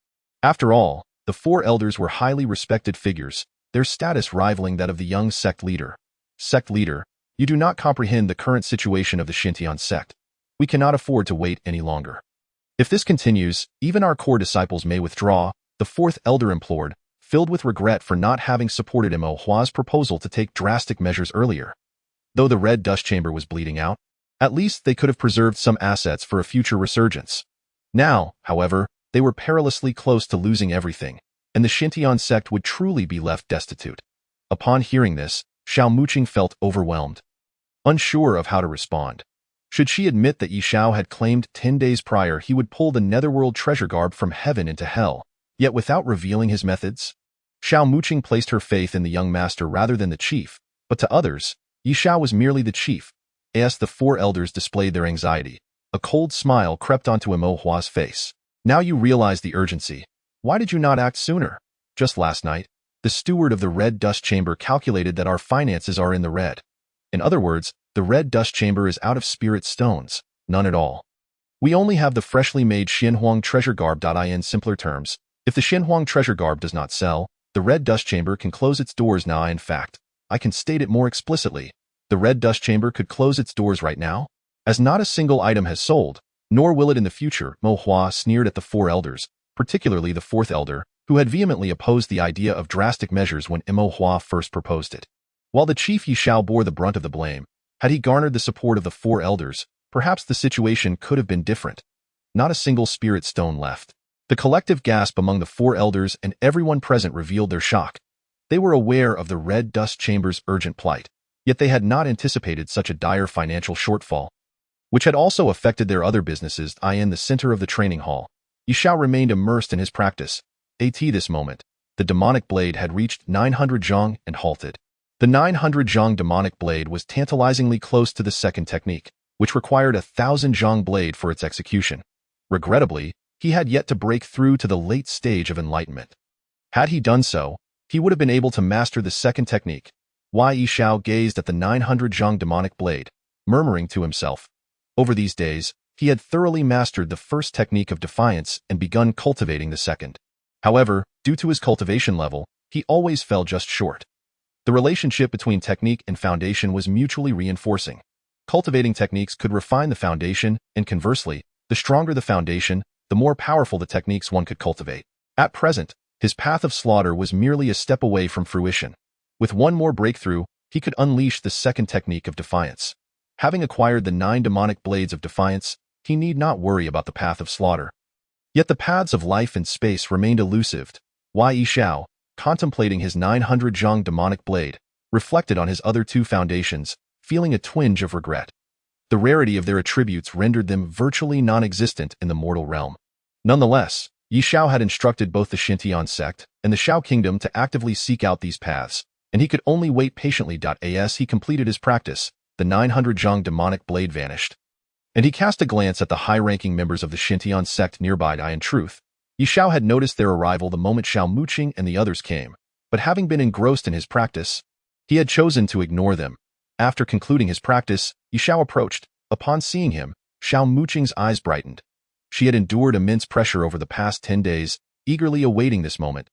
After all, the four elders were highly respected figures, their status rivaling that of the young sect leader. Sect leader, you do not comprehend the current situation of the Shenon Sect. We cannot afford to wait any longer. If this continues, even our core disciples may withdraw, the fourth elder implored, filled with regret for not having supported Imo Hua's proposal to take drastic measures earlier. Though the Red Dust Chamber was bleeding out, at least they could have preserved some assets for a future resurgence. Now, however, they were perilously close to losing everything, and the Shenon Sect would truly be left destitute. Upon hearing this, Xiao Muqing felt overwhelmed, unsure of how to respond. Should she admit that Ye Xiao had claimed 10 days prior he would pull the netherworld treasure garb from heaven into hell, yet without revealing his methods? Xiao Muqing placed her faith in the young master rather than the chief, but to others, Ye Xiao was merely the chief. As the four elders displayed their anxiety, a cold smile crept onto Imo Hua's face. Now you realize the urgency. Why did you not act sooner? Just last night, the steward of the Red Dust Chamber calculated that our finances are in the red. In other words, the Red Dust Chamber is out of spirit stones, none at all. We only have the freshly made Xinhuang treasure garb. In simpler terms, if the Xinhuang treasure garb does not sell, the Red Dust Chamber can close its doors now. In fact, I can state it more explicitly. The Red Dust Chamber could close its doors right now, as not a single item has sold, nor will it in the future. Mo Hua sneered at the four elders, particularly the fourth elder, who had vehemently opposed the idea of drastic measures when Imo Hua first proposed it. While the chief Ye Xiao bore the brunt of the blame, had he garnered the support of the four elders, perhaps the situation could have been different. Not a single spirit stone left. The collective gasp among the four elders and everyone present revealed their shock. They were aware of the Red Dust Chamber's urgent plight, yet they had not anticipated such a dire financial shortfall, which had also affected their other businesses. In the center of the training hall, Ye Xiao remained immersed in his practice. At this moment, the demonic blade had reached 900 zhang and halted. The 900 zhang demonic blade was tantalizingly close to the second technique, which required 1,000 zhang blade for its execution. Regrettably, he had yet to break through to the late stage of enlightenment. Had he done so, he would have been able to master the second technique. Ye Xiao gazed at the 900 zhang demonic blade, murmuring to himself. Over these days, he had thoroughly mastered the first technique of defiance and begun cultivating the second. However, due to his cultivation level, he always fell just short. The relationship between technique and foundation was mutually reinforcing. Cultivating techniques could refine the foundation, and conversely, the stronger the foundation, the more powerful the techniques one could cultivate. At present, his path of slaughter was merely a step away from fruition. With one more breakthrough, he could unleash the second technique of defiance. Having acquired the 9 demonic blades of defiance, he need not worry about the path of slaughter. Yet the paths of life and space remained elusive. Ye Xiao, contemplating his 900 zhang demonic blade, reflected on his other 2 foundations, feeling a twinge of regret. The rarity of their attributes rendered them virtually non-existent in the mortal realm. Nonetheless, Ye Xiao had instructed both the Shenon Sect and the Xiao Kingdom to actively seek out these paths, and he could only wait patiently. As he completed his practice, the 900 zhang demonic blade vanished. And he cast a glance at the high-ranking members of the Shenon Sect nearby. In truth, Ye Xiao had noticed their arrival the moment Xiao Muqing and the others came, but having been engrossed in his practice, he had chosen to ignore them. After concluding his practice, Ye Xiao approached. Upon seeing him, Xiao Muqing's eyes brightened. She had endured immense pressure over the past 10 days, eagerly awaiting this moment.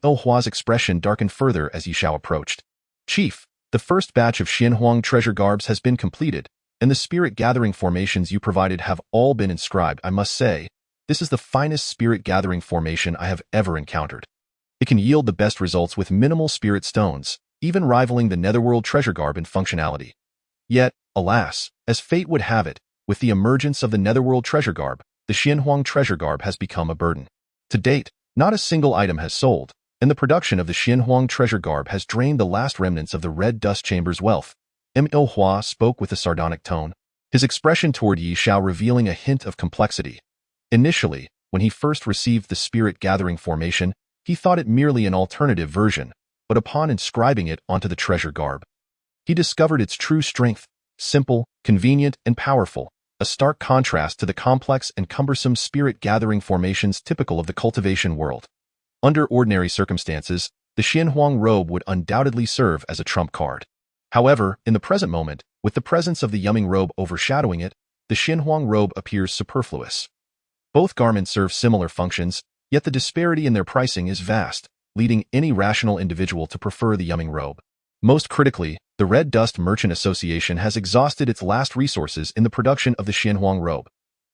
Hua's expression darkened further as Ye Xiao approached. Chief, the first batch of Xinhuang treasure garbs has been completed, and the spirit-gathering formations you provided have all been inscribed. I must say, this is the finest spirit-gathering formation I have ever encountered. It can yield the best results with minimal spirit stones, even rivaling the Netherworld treasure garb in functionality. Yet, alas, as fate would have it, with the emergence of the Netherworld treasure garb, the Xinhuang treasure garb has become a burden. To date, not a single item has sold, and the production of the Xinhuang treasure garb has drained the last remnants of the Red Dust Chamber's wealth. Hua spoke with a sardonic tone, his expression toward Ye Xiao revealing a hint of complexity. Initially, when he first received the spirit-gathering formation, he thought it merely an alternative version, but upon inscribing it onto the treasure garb, he discovered its true strength: simple, convenient, and powerful, a stark contrast to the complex and cumbersome spirit-gathering formations typical of the cultivation world. Under ordinary circumstances, the Xinhuang robe would undoubtedly serve as a trump card. However, in the present moment, with the presence of the Yunmeng robe overshadowing it, the Xinhuang robe appears superfluous. Both garments serve similar functions, yet the disparity in their pricing is vast, leading any rational individual to prefer the Yunmeng robe. Most critically, the Red Dust Merchant Association has exhausted its last resources in the production of the Xinhuang robe.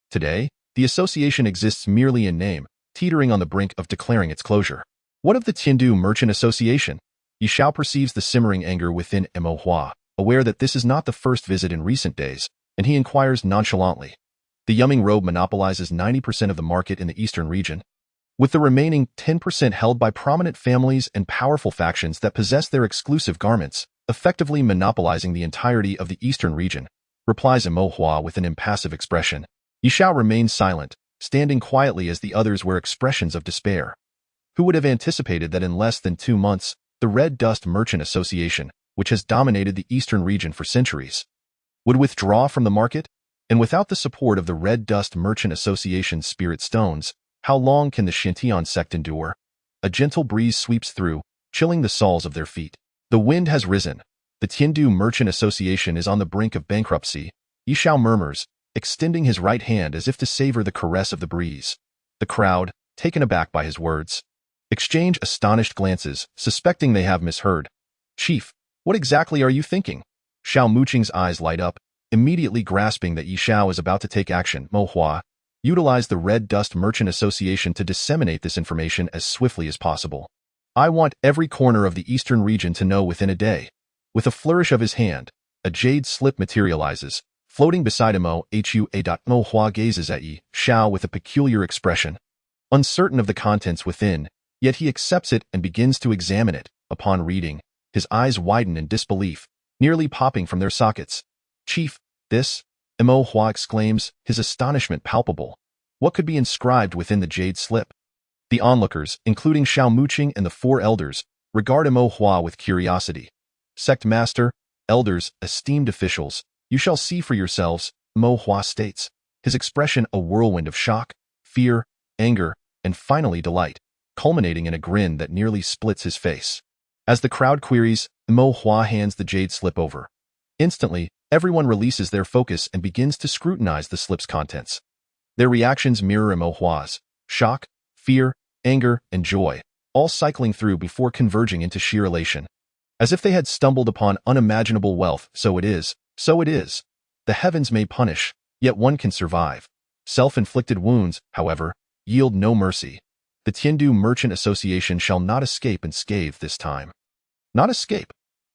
Today, the association exists merely in name, teetering on the brink of declaring its closure. What of the Tiandu Merchant Association? Ye Xiao perceives the simmering anger within Hua, aware that this is not the first visit in recent days, and he inquires nonchalantly. The Yunmeng robe monopolizes 90% of the market in the eastern region, with the remaining 10% held by prominent families and powerful factions that possess their exclusive garments, effectively monopolizing the entirety of the eastern region, replies Hua with an impassive expression. Ye Xiao remains silent, standing quietly as the others wear expressions of despair. Who would have anticipated that in less than 2 months, the Red Dust Merchant Association, which has dominated the eastern region for centuries, would withdraw from the market? And without the support of the Red Dust Merchant Association's spirit stones, how long can the Shenon Sect endure? A gentle breeze sweeps through, chilling the soles of their feet. The wind has risen. The Tiandu Merchant Association is on the brink of bankruptcy. Ye Xiao murmurs, extending his right hand as if to savor the caress of the breeze. The crowd, taken aback by his words, exchange astonished glances, suspecting they have misheard. Chief, what exactly are you thinking? Xiao Muqing's eyes light up, immediately grasping that Ye Xiao is about to take action. Hua, utilize the Red Dust Merchant Association to disseminate this information as swiftly as possible. I want every corner of the eastern region to know within a day. With a flourish of his hand, a jade slip materializes, floating beside him. Hua gazes at Ye Xiao with a peculiar expression, uncertain of the contents within, yet he accepts it and begins to examine it. Upon reading, his eyes widen in disbelief, nearly popping from their sockets. Chief, this? Hua exclaims, his astonishment palpable. What could be inscribed within the jade slip? The onlookers, including Xiao Muqing and the 4 elders, regard Mo Hua with curiosity. Sect master, elders, esteemed officials, you shall see for yourselves, Mo Hua states, his expression a whirlwind of shock, fear, anger, and finally delight, culminating in a grin that nearly splits his face. As the crowd queries, Mo Hua hands the jade slip over. Instantly, everyone releases their focus and begins to scrutinize the slip's contents. Their reactions mirror Mo Hua's: shock, fear, anger, and joy, all cycling through before converging into sheer elation. As if they had stumbled upon unimaginable wealth. So it is, so it is. The heavens may punish, yet one can survive. Self-inflicted wounds, however, yield no mercy. The Tiandu Merchant Association shall not escape unscathed this time. Not escape.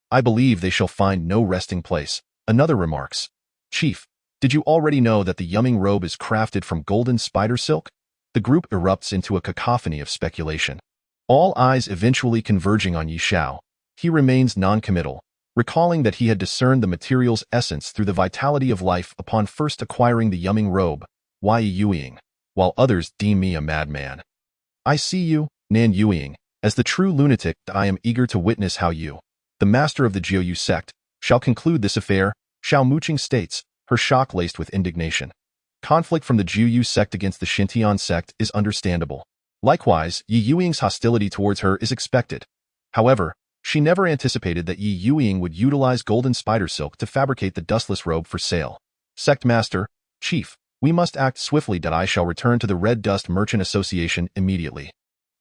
I believe they shall find no resting place. Another remarks. Chief, did you already know that the Yunmeng robe is crafted from golden spider silk? The group erupts into a cacophony of speculation. All eyes eventually converging on Ye Xiao. He remains non-committal, recalling that he had discerned the material's essence through the vitality of life upon first acquiring the Yunmeng robe, Ye Youying, while others deem me a madman. I see you, Nan Youying, as the true lunatic. I am eager to witness how you, the master of the Jiu sect, shall conclude this affair, Xiao Muqing states, her shock laced with indignation. Conflict from the Jiu sect against the Shenon sect is understandable. Likewise, Ye Youying's hostility towards her is expected. However, she never anticipated that Ye Youying would utilize golden spider silk to fabricate the dustless robe for sale. Sect Master, Chief, we must act swiftly. I shall return to the Red Dust Merchant Association immediately.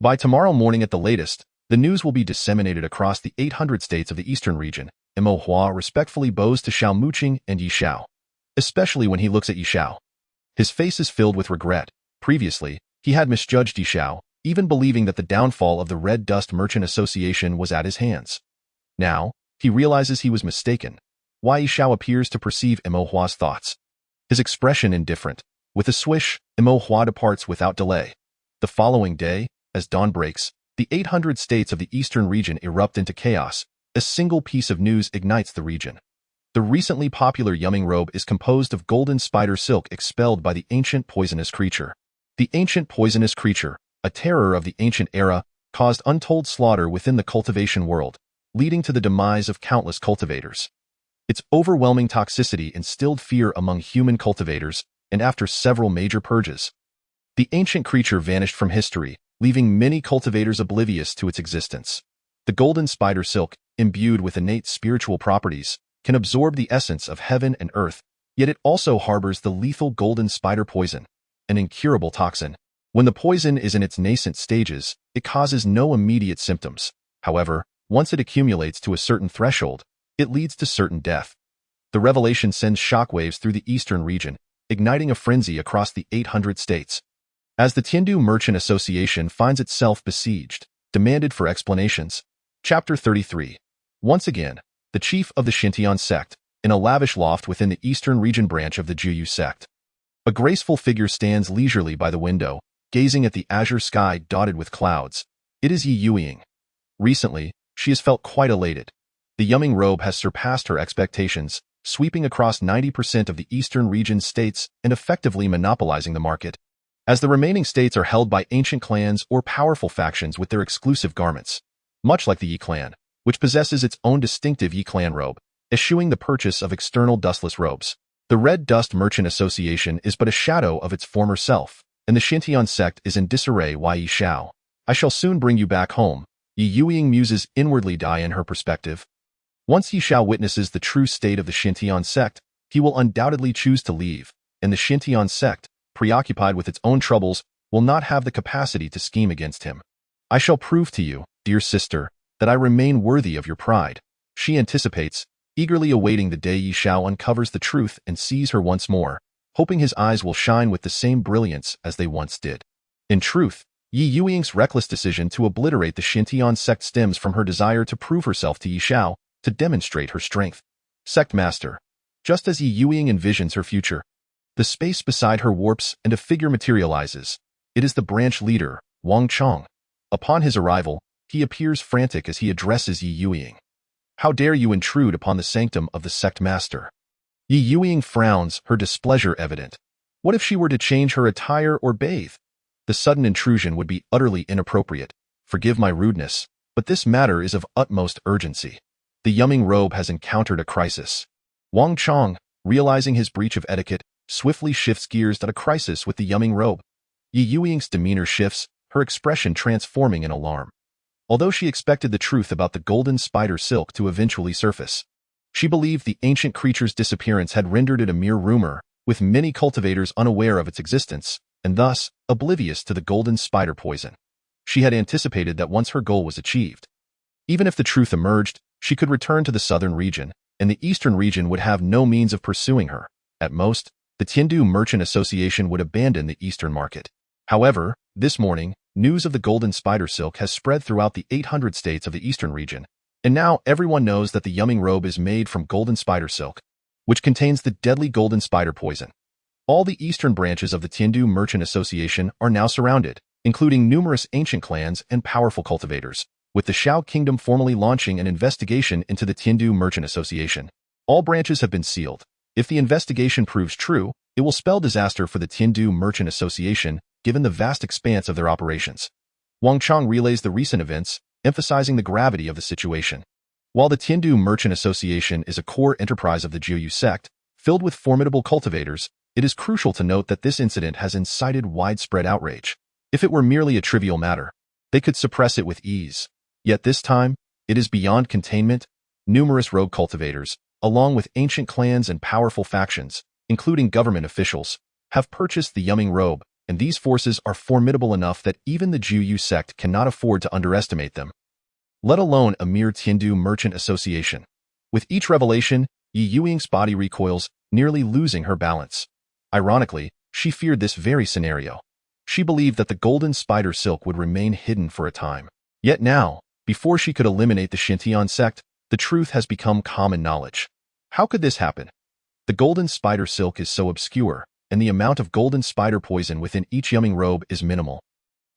By tomorrow morning at the latest, the news will be disseminated across the 800 states of the eastern region. Mo Hua respectfully bows to Xiao Muqing and Ye Xiao, especially when he looks at Ye Xiao. His face is filled with regret. Previously, he had misjudged Ye Xiao, even believing that the downfall of the Red Dust Merchant Association was at his hands. Now, he realizes he was mistaken. Ye Xiao appears to perceive Mo Hua's thoughts. His expression indifferent. With a swish, Mo Hua departs without delay. The following day, as dawn breaks, the 800 states of the eastern region erupt into chaos. A single piece of news ignites the region. The recently popular Yunmeng robe is composed of golden spider silk expelled by the ancient poisonous creature. The ancient poisonous creature, a terror of the ancient era, caused untold slaughter within the cultivation world, leading to the demise of countless cultivators. Its overwhelming toxicity instilled fear among human cultivators, and after several major purges, the ancient creature vanished from history, leaving many cultivators oblivious to its existence. The golden spider silk, imbued with innate spiritual properties, can absorb the essence of heaven and earth, yet it also harbors the lethal golden spider poison, an incurable toxin. When the poison is in its nascent stages, it causes no immediate symptoms. However, once it accumulates to a certain threshold, it leads to certain death. The revelation sends shockwaves through the eastern region, igniting a frenzy across the 800 states. As the Tiandu Merchant Association finds itself besieged, demanded for explanations. Chapter 33. Once again, the chief of the Shenon Sect, in a lavish loft within the eastern region branch of the Jiu sect. A graceful figure stands leisurely by the window, gazing at the azure sky dotted with clouds. It is Ye Youying. Recently, she has felt quite elated. The Yunmeng robe has surpassed her expectations, sweeping across 90% of the eastern region states and effectively monopolizing the market. As the remaining states are held by ancient clans or powerful factions with their exclusive garments, much like the Ye clan, which possesses its own distinctive Ye clan robe, eschewing the purchase of external dustless robes. The Red Dust Merchant Association is but a shadow of its former self, and the Shenon Sect is in disarray. Ye Xiao, I shall soon bring you back home, Ye Youying muses inwardly. In her perspective, once Ye Xiao witnesses the true state of the Shenon Sect, he will undoubtedly choose to leave, and the Shenon Sect, preoccupied with its own troubles, will not have the capacity to scheme against him. I shall prove to you, dear sister, that I remain worthy of your pride, she anticipates, eagerly awaiting the day Ye Xiao uncovers the truth and sees her once more, hoping his eyes will shine with the same brilliance as they once did. In truth, Ye Youying's reckless decision to obliterate the Shenon Sect stems from her desire to prove herself to Ye Xiao, to demonstrate her strength. Sect Master. Just as Ye Youying envisions her future, the space beside her warps and a figure materializes. It is the branch leader, Wang Chong. Upon his arrival, he appears frantic as he addresses Ye Youying. How dare you intrude upon the sanctum of the sect master? Ye Youying frowns, her displeasure evident. What if she were to change her attire or bathe? The sudden intrusion would be utterly inappropriate. Forgive my rudeness, but this matter is of utmost urgency. The Yunmeng robe has encountered a crisis. Wang Chong, realizing his breach of etiquette, swiftly shifts gears at a crisis with the Yunmeng robe. Ye Youying's demeanor shifts, her expression transforming in alarm. Although she expected the truth about the golden spider silk to eventually surface, she believed the ancient creature's disappearance had rendered it a mere rumor, with many cultivators unaware of its existence, and thus oblivious to the golden spider poison. She had anticipated that once her goal was achieved, even if the truth emerged, she could return to the southern region, and the eastern region would have no means of pursuing her. At most, the Tiandu Merchant Association would abandon the eastern market. However, this morning, news of the golden spider silk has spread throughout the 800 states of the eastern region, and now everyone knows that the Yunmeng robe is made from golden spider silk, which contains the deadly golden spider poison. All the eastern branches of the Tiandu Merchant Association are now surrounded, including numerous ancient clans and powerful cultivators, with the Xiao Kingdom formally launching an investigation into the Tiandu Merchant Association. All branches have been sealed. If the investigation proves true, it will spell disaster for the Tiandu Merchant Association, given the vast expanse of their operations. Wang Chong relays the recent events, emphasizing the gravity of the situation. While the Tiandu Merchant Association is a core enterprise of the Jiu Sect, filled with formidable cultivators, it is crucial to note that this incident has incited widespread outrage. If it were merely a trivial matter, they could suppress it with ease. Yet this time, it is beyond containment. Numerous rogue cultivators, along with ancient clans and powerful factions, including government officials, have purchased the Yunmeng robe, and these forces are formidable enough that even the Jiu Sect cannot afford to underestimate them, let alone a mere Tiandu Merchant Association. With each revelation, Ye Youying's body recoils, nearly losing her balance. Ironically, she feared this very scenario. She believed that the golden spider silk would remain hidden for a time. Yet now, before she could eliminate the Shenon Sect, the truth has become common knowledge. How could this happen? The golden spider silk is so obscure, and the amount of golden spider poison within each Yunmeng robe is minimal,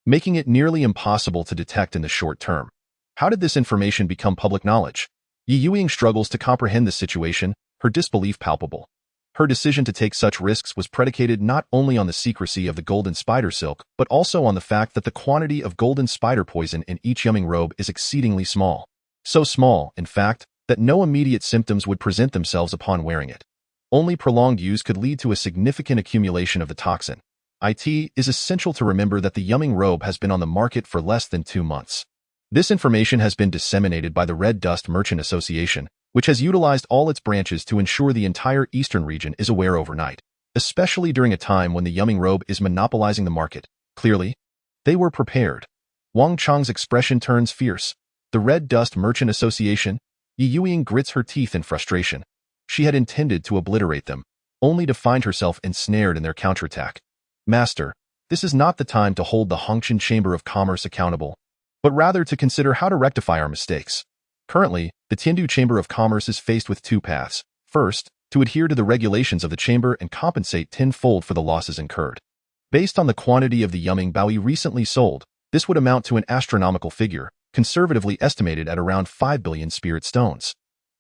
making it nearly impossible to detect in the short term. How did this information become public knowledge? Ye Youying struggles to comprehend the situation, her disbelief palpable. Her decision to take such risks was predicated not only on the secrecy of the golden spider silk, but also on the fact that the quantity of golden spider poison in each Yunmeng robe is exceedingly small. So small, in fact, that no immediate symptoms would present themselves upon wearing it. Only prolonged use could lead to a significant accumulation of the toxin. It is essential to remember that the Yunmeng robe has been on the market for less than 2 months. This information has been disseminated by the Red Dust Merchant Association, which has utilized all its branches to ensure the entire eastern region is aware overnight, especially during a time when the Yunmeng robe is monopolizing the market. Clearly, they were prepared. Wang Chong's expression turns fierce. The Red Dust Merchant Association, Ye Youying grits her teeth in frustration. She had intended to obliterate them, only to find herself ensnared in their counterattack. Master, this is not the time to hold the Hongqian Chamber of Commerce accountable, but rather to consider how to rectify our mistakes. Currently, the Tiandu Chamber of Commerce is faced with 2 paths. First, to adhere to the regulations of the chamber and compensate tenfold for the losses incurred. Based on the quantity of the Yunmeng bao we recently sold, this would amount to an astronomical figure, conservatively estimated at around 5 billion spirit stones.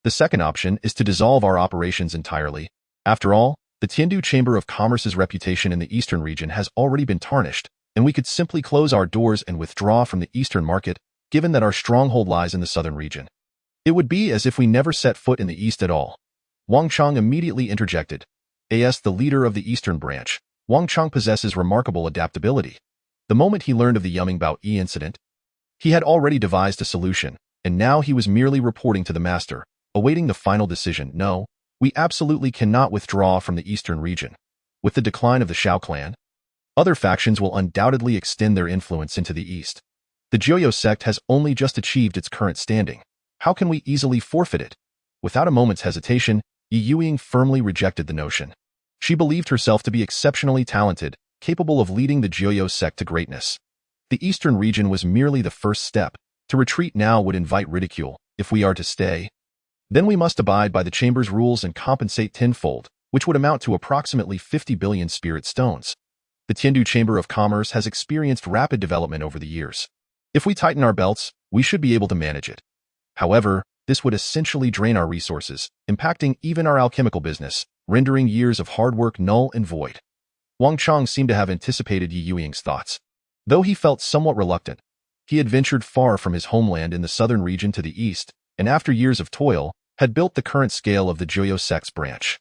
The second option is to dissolve our operations entirely. After all, the Tiandu Chamber of Commerce's reputation in the eastern region has already been tarnished, and we could simply close our doors and withdraw from the eastern market, given that our stronghold lies in the southern region. It would be as if we never set foot in the east at all. Wang Chong immediately interjected. As the leader of the eastern branch, Wang Chong possesses remarkable adaptability. The moment he learned of the Yunmeng Bao Yi incident, he had already devised a solution, and now he was merely reporting to the master, awaiting the final decision. No, we absolutely cannot withdraw from the eastern region. With the decline of the Xiao clan, other factions will undoubtedly extend their influence into the east. The Jiu Sect has only just achieved its current standing. How can we easily forfeit it? Without a moment's hesitation, Ye Youying firmly rejected the notion. She believed herself to be exceptionally talented, capable of leading the Jiu Sect to greatness. The eastern region was merely the first step. To retreat now would invite ridicule. If we are to stay, then we must abide by the chamber's rules and compensate tenfold, which would amount to approximately 50 billion spirit stones. The Tiandu Chamber of Commerce has experienced rapid development over the years. If we tighten our belts, we should be able to manage it. However, this would essentially drain our resources, impacting even our alchemical business, rendering years of hard work null and void. Wang Chang seemed to have anticipated Ye Youying's thoughts. Though he felt somewhat reluctant, he had ventured far from his homeland in the southern region to the east, and after years of toil, had built the current scale of the Joyo sect's branch.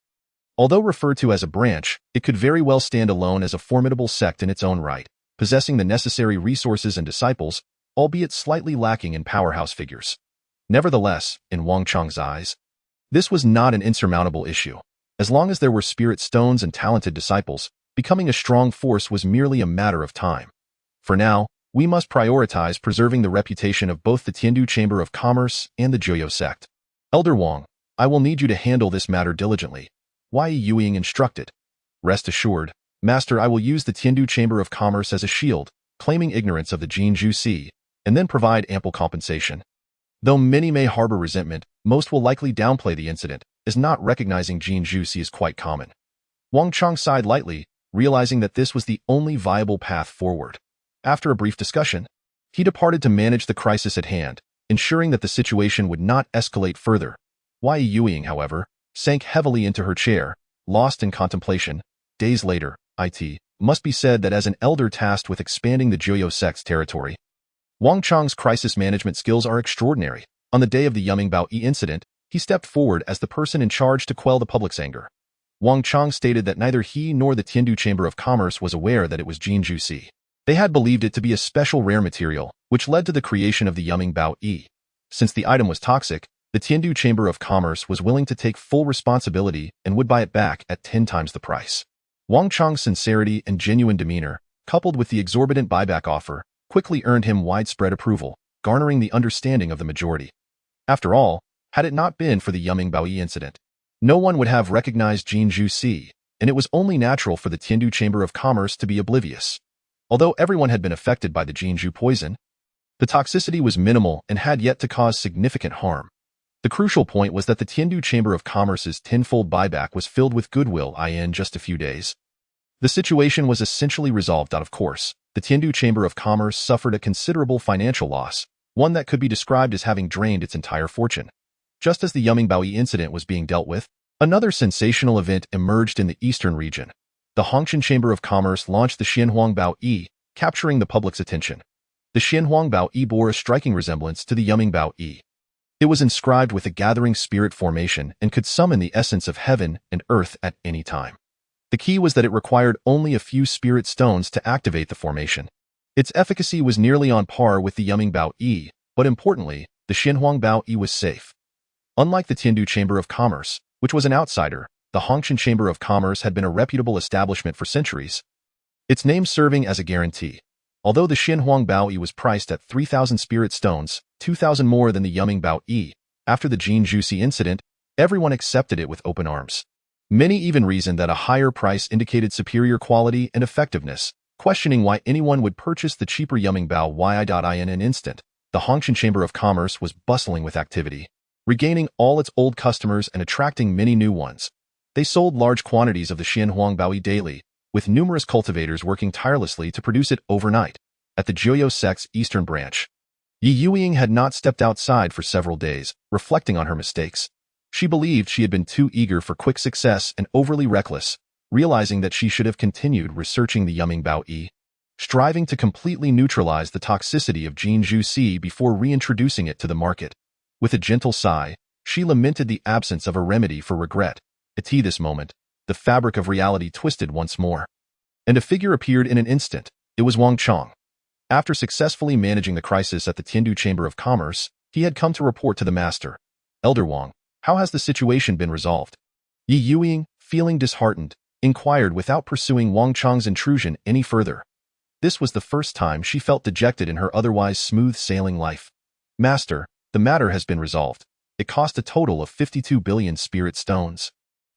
Although referred to as a branch, it could very well stand alone as a formidable sect in its own right, possessing the necessary resources and disciples, albeit slightly lacking in powerhouse figures. Nevertheless, in Wang Chang's eyes, this was not an insurmountable issue. As long as there were spirit stones and talented disciples, becoming a strong force was merely a matter of time. For now, we must prioritize preserving the reputation of both the Tiandu Chamber of Commerce and the Joyo sect. Elder Wang, I will need you to handle this matter diligently, Ye Youying instructed. Rest assured, Master, I will use the Tiandu Chamber of Commerce as a shield, claiming ignorance of the Jinzhu, and then provide ample compensation. Though many may harbor resentment, most will likely downplay the incident, as not recognizing Jinzhu is quite common. Wang Chang sighed lightly, realizing that this was the only viable path forward. After a brief discussion, he departed to manage the crisis at hand, ensuring that the situation would not escalate further. Ye Youying, however, sank heavily into her chair, lost in contemplation. Days later, it must be said that as an elder tasked with expanding the Joyo sect's territory, Wang Chang's crisis management skills are extraordinary. On the day of the Yunmeng Bao Yi incident, he stepped forward as the person in charge to quell the public's anger. Wang Chang stated that neither he nor the Tiandu Chamber of Commerce was aware that it was Jinzhu. They had believed it to be a special rare material, which led to the creation of the Yunmeng Bao Yi. Since the item was toxic, the Tiandu Chamber of Commerce was willing to take full responsibility and would buy it back at 10 times the price. Wang Chang's sincerity and genuine demeanor, coupled with the exorbitant buyback offer, quickly earned him widespread approval, garnering the understanding of the majority. After all, had it not been for the Yunmeng Bao Yi incident, no one would have recognized Jinzhu, and it was only natural for the Tiandu Chamber of Commerce to be oblivious. Although everyone had been affected by the Jinzhu poison, the toxicity was minimal and had yet to cause significant harm. The crucial point was that the Tiandu Chamber of Commerce's tenfold buyback was filled with goodwill in just a few days. The situation was essentially resolved out of course. The Tiandu Chamber of Commerce suffered a considerable financial loss, one that could be described as having drained its entire fortune. Just as the Yunmeng Bao Yi incident was being dealt with, another sensational event emerged in the eastern region. The Hongshan Chamber of Commerce launched the Xianhuang Bao Yi, capturing the public's attention. The Xianhuang Bao Yi bore a striking resemblance to the Yunmeng Bao Yi. It was inscribed with a gathering spirit formation and could summon the essence of heaven and earth at any time. The key was that it required only a few spirit stones to activate the formation. Its efficacy was nearly on par with the Yunmeng Bao Yi, but importantly, the Xianhuang Bao Yi was safe. Unlike the Tiandu Chamber of Commerce, which was an outsider, the Hongshan Chamber of Commerce had been a reputable establishment for centuries, its name serving as a guarantee. Although the Xianhuang Bao Yi was priced at 3,000 spirit stones, 2,000 more than the Yunmeng Bao Yi, after the Jinzhu incident, everyone accepted it with open arms. Many even reasoned that a higher price indicated superior quality and effectiveness, questioning why anyone would purchase the cheaper Yunmeng Bao Yi in an instant. The Hongshan Chamber of Commerce was bustling with activity, regaining all its old customers and attracting many new ones. They sold large quantities of the Xianhuang Bao Yi daily, with numerous cultivators working tirelessly to produce it overnight. At the Joyo sect's eastern branch, Ye Youying had not stepped outside for several days, reflecting on her mistakes. She believed she had been too eager for quick success and overly reckless, realizing that she should have continued researching the Yunmeng Bao Yi, striving to completely neutralize the toxicity of Jinzhu before reintroducing it to the market. With a gentle sigh, she lamented the absence of a remedy for regret. At this moment, the fabric of reality twisted once more, and a figure appeared in an instant. It was Wang Chang. After successfully managing the crisis at the Tiandu Chamber of Commerce, he had come to report to the master. Elder Wang, how has the situation been resolved? Ye Youying, feeling disheartened, inquired without pursuing Wang Chang's intrusion any further. This was the first time she felt dejected in her otherwise smooth-sailing life. Master, the matter has been resolved. It cost a total of 52 billion spirit stones.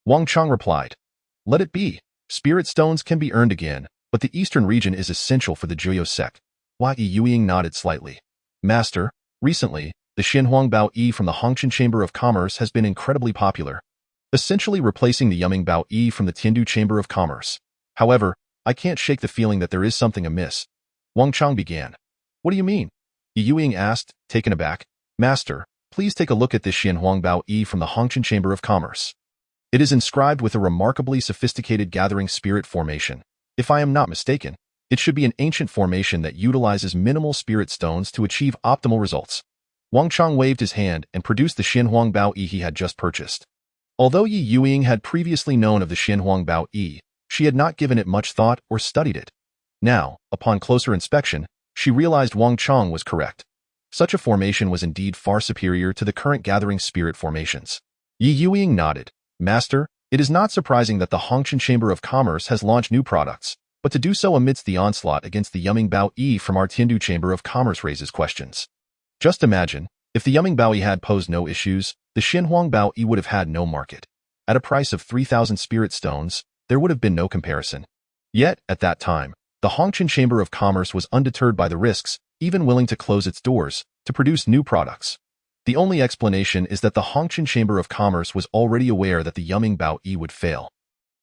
Wang Chang replied, let it be. Spirit stones can be earned again, but the eastern region is essential for the Joyo sect. Ye Youying nodded slightly. Master, recently, the Xianhuang Bao Yi from the Hongshan Chamber of Commerce has been incredibly popular, essentially replacing the Yunmeng Bao Yi from the Tiandu Chamber of Commerce. However, I can't shake the feeling that there is something amiss. Wang Chang began. What do you mean? Ye Youying asked, taken aback. Master, please take a look at this Xianhuang Bao Yi from the Hongshan Chamber of Commerce. It is inscribed with a remarkably sophisticated gathering spirit formation. If I am not mistaken, it should be an ancient formation that utilizes minimal spirit stones to achieve optimal results. Wang Chang waved his hand and produced the Xinhuang Bao Yi he had just purchased. Although Ye Youying had previously known of the Xinhuang Bao Yi, she had not given it much thought or studied it. Now, upon closer inspection, she realized Wang Chang was correct. Such a formation was indeed far superior to the current gathering spirit formations. Ye Youying nodded. Master, it is not surprising that the Hongqian Chamber of Commerce has launched new products, but to do so amidst the onslaught against the Yunmeng Bao Yi from our Tiandu Chamber of Commerce raises questions. Just imagine, if the Yunmeng Bao Yi had posed no issues, the Xinhuang Bao Yi would have had no market. At a price of 3,000 spirit stones, there would have been no comparison. Yet, at that time, the Hongqian Chamber of Commerce was undeterred by the risks, even willing to close its doors, to produce new products. The only explanation is that the Hongqian Chamber of Commerce was already aware that the Yunmeng Bao Yi would fail.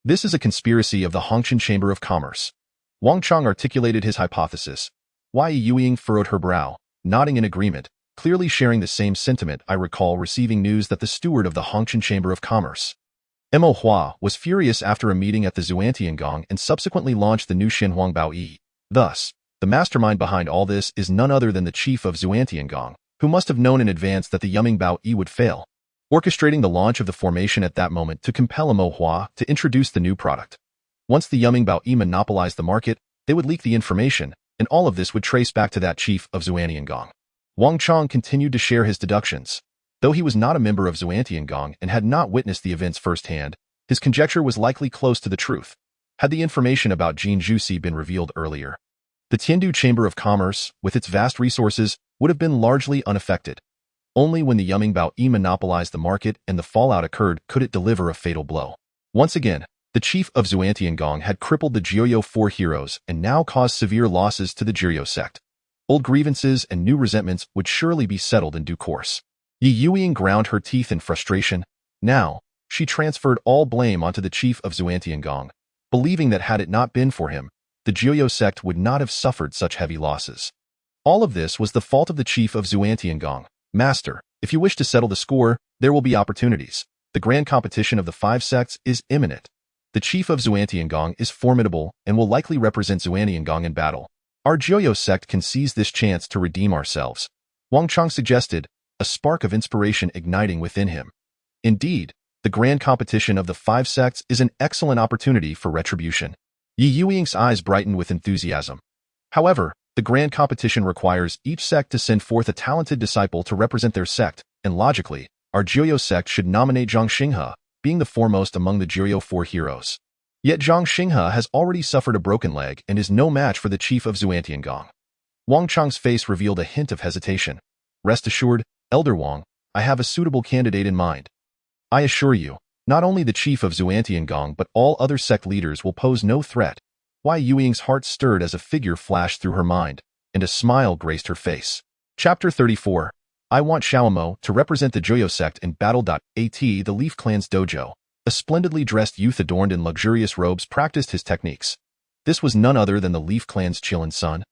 This is a conspiracy of the Hongqian Chamber of Commerce. Wang Chang articulated his hypothesis. Ye Youying furrowed her brow, nodding in agreement, clearly sharing the same sentiment. I recall receiving news that the steward of the Hongqian Chamber of Commerce, Mo Hua, was furious after a meeting at the Xuantiangong and subsequently launched the new Xinhuang Bao Yi. Thus, the mastermind behind all this is none other than the chief of Xuantiangong, who must have known in advance that the Yunmeng Bao Yi would fail, orchestrating the launch of the formation at that moment to compel Mo Hua to introduce the new product. Once the Yunmeng Bao Yi monopolized the market, they would leak the information, and all of this would trace back to that chief of Xuantiangong. Wang Chang continued to share his deductions. Though he was not a member of Xuantiangong and had not witnessed the events firsthand, his conjecture was likely close to the truth. Had the information about Jin Zhuxi been revealed earlier, the Tiandu Chamber of Commerce, with its vast resources, would have been largely unaffected. Only when the Yunmeng Bao Yi monopolized the market and the fallout occurred could it deliver a fatal blow. Once again, the chief of Xuantiangong had crippled the Jiuyou 4 heroes and now caused severe losses to the Jiuyou sect. Old grievances and new resentments would surely be settled in due course. Ye Youying ground her teeth in frustration. Now, she transferred all blame onto the chief of Xuantiangong, believing that had it not been for him, the Jiuyou sect would not have suffered such heavy losses. All of this was the fault of the chief of Xuantiangong. Master, if you wish to settle the score, there will be opportunities. The grand competition of the 5 sects is imminent. The chief of Xuantiangong is formidable and will likely represent Xuantiangong in battle. Our Jiuyou sect can seize this chance to redeem ourselves. Wang Chang suggested, a spark of inspiration igniting within him. Indeed, the grand competition of the 5 sects is an excellent opportunity for retribution. Ye Youying's eyes brightened with enthusiasm. However, the grand competition requires each sect to send forth a talented disciple to represent their sect, and logically, our Jiuyou sect should nominate Zhang Xinghe, being the foremost among the Jiuyou 4 heroes. Yet Zhang Xinghe has already suffered a broken leg and is no match for the chief of Xuantiangong. Wang Chang's face revealed a hint of hesitation. Rest assured, Elder Wang, I have a suitable candidate in mind. I assure you, not only the chief of Xuantiangong but all other sect leaders will pose no threat. Ye Youying's heart stirred as a figure flashed through her mind, and a smile graced her face. Chapter 34. I want Xiaomo to represent the Jiuyou sect in battle. At the Leaf Clan's dojo, a splendidly dressed youth adorned in luxurious robes practiced his techniques. This was none other than the Leaf Clan's Qilin son.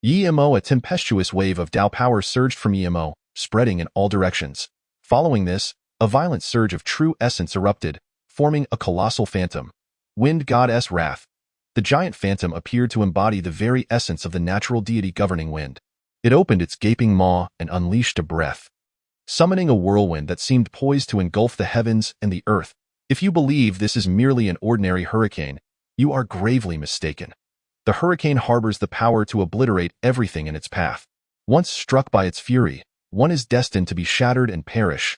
Ye Mo. A tempestuous wave of Dao power surged from Ye Mo, spreading in all directions. Following this, a violent surge of true essence erupted, forming a colossal phantom. Wind Goddess Wrath. The giant phantom appeared to embody the very essence of the natural deity governing wind. It opened its gaping maw and unleashed a breath, summoning a whirlwind that seemed poised to engulf the heavens and the earth. If you believe this is merely an ordinary hurricane, you are gravely mistaken. The hurricane harbors the power to obliterate everything in its path. Once struck by its fury, one is destined to be shattered and perish.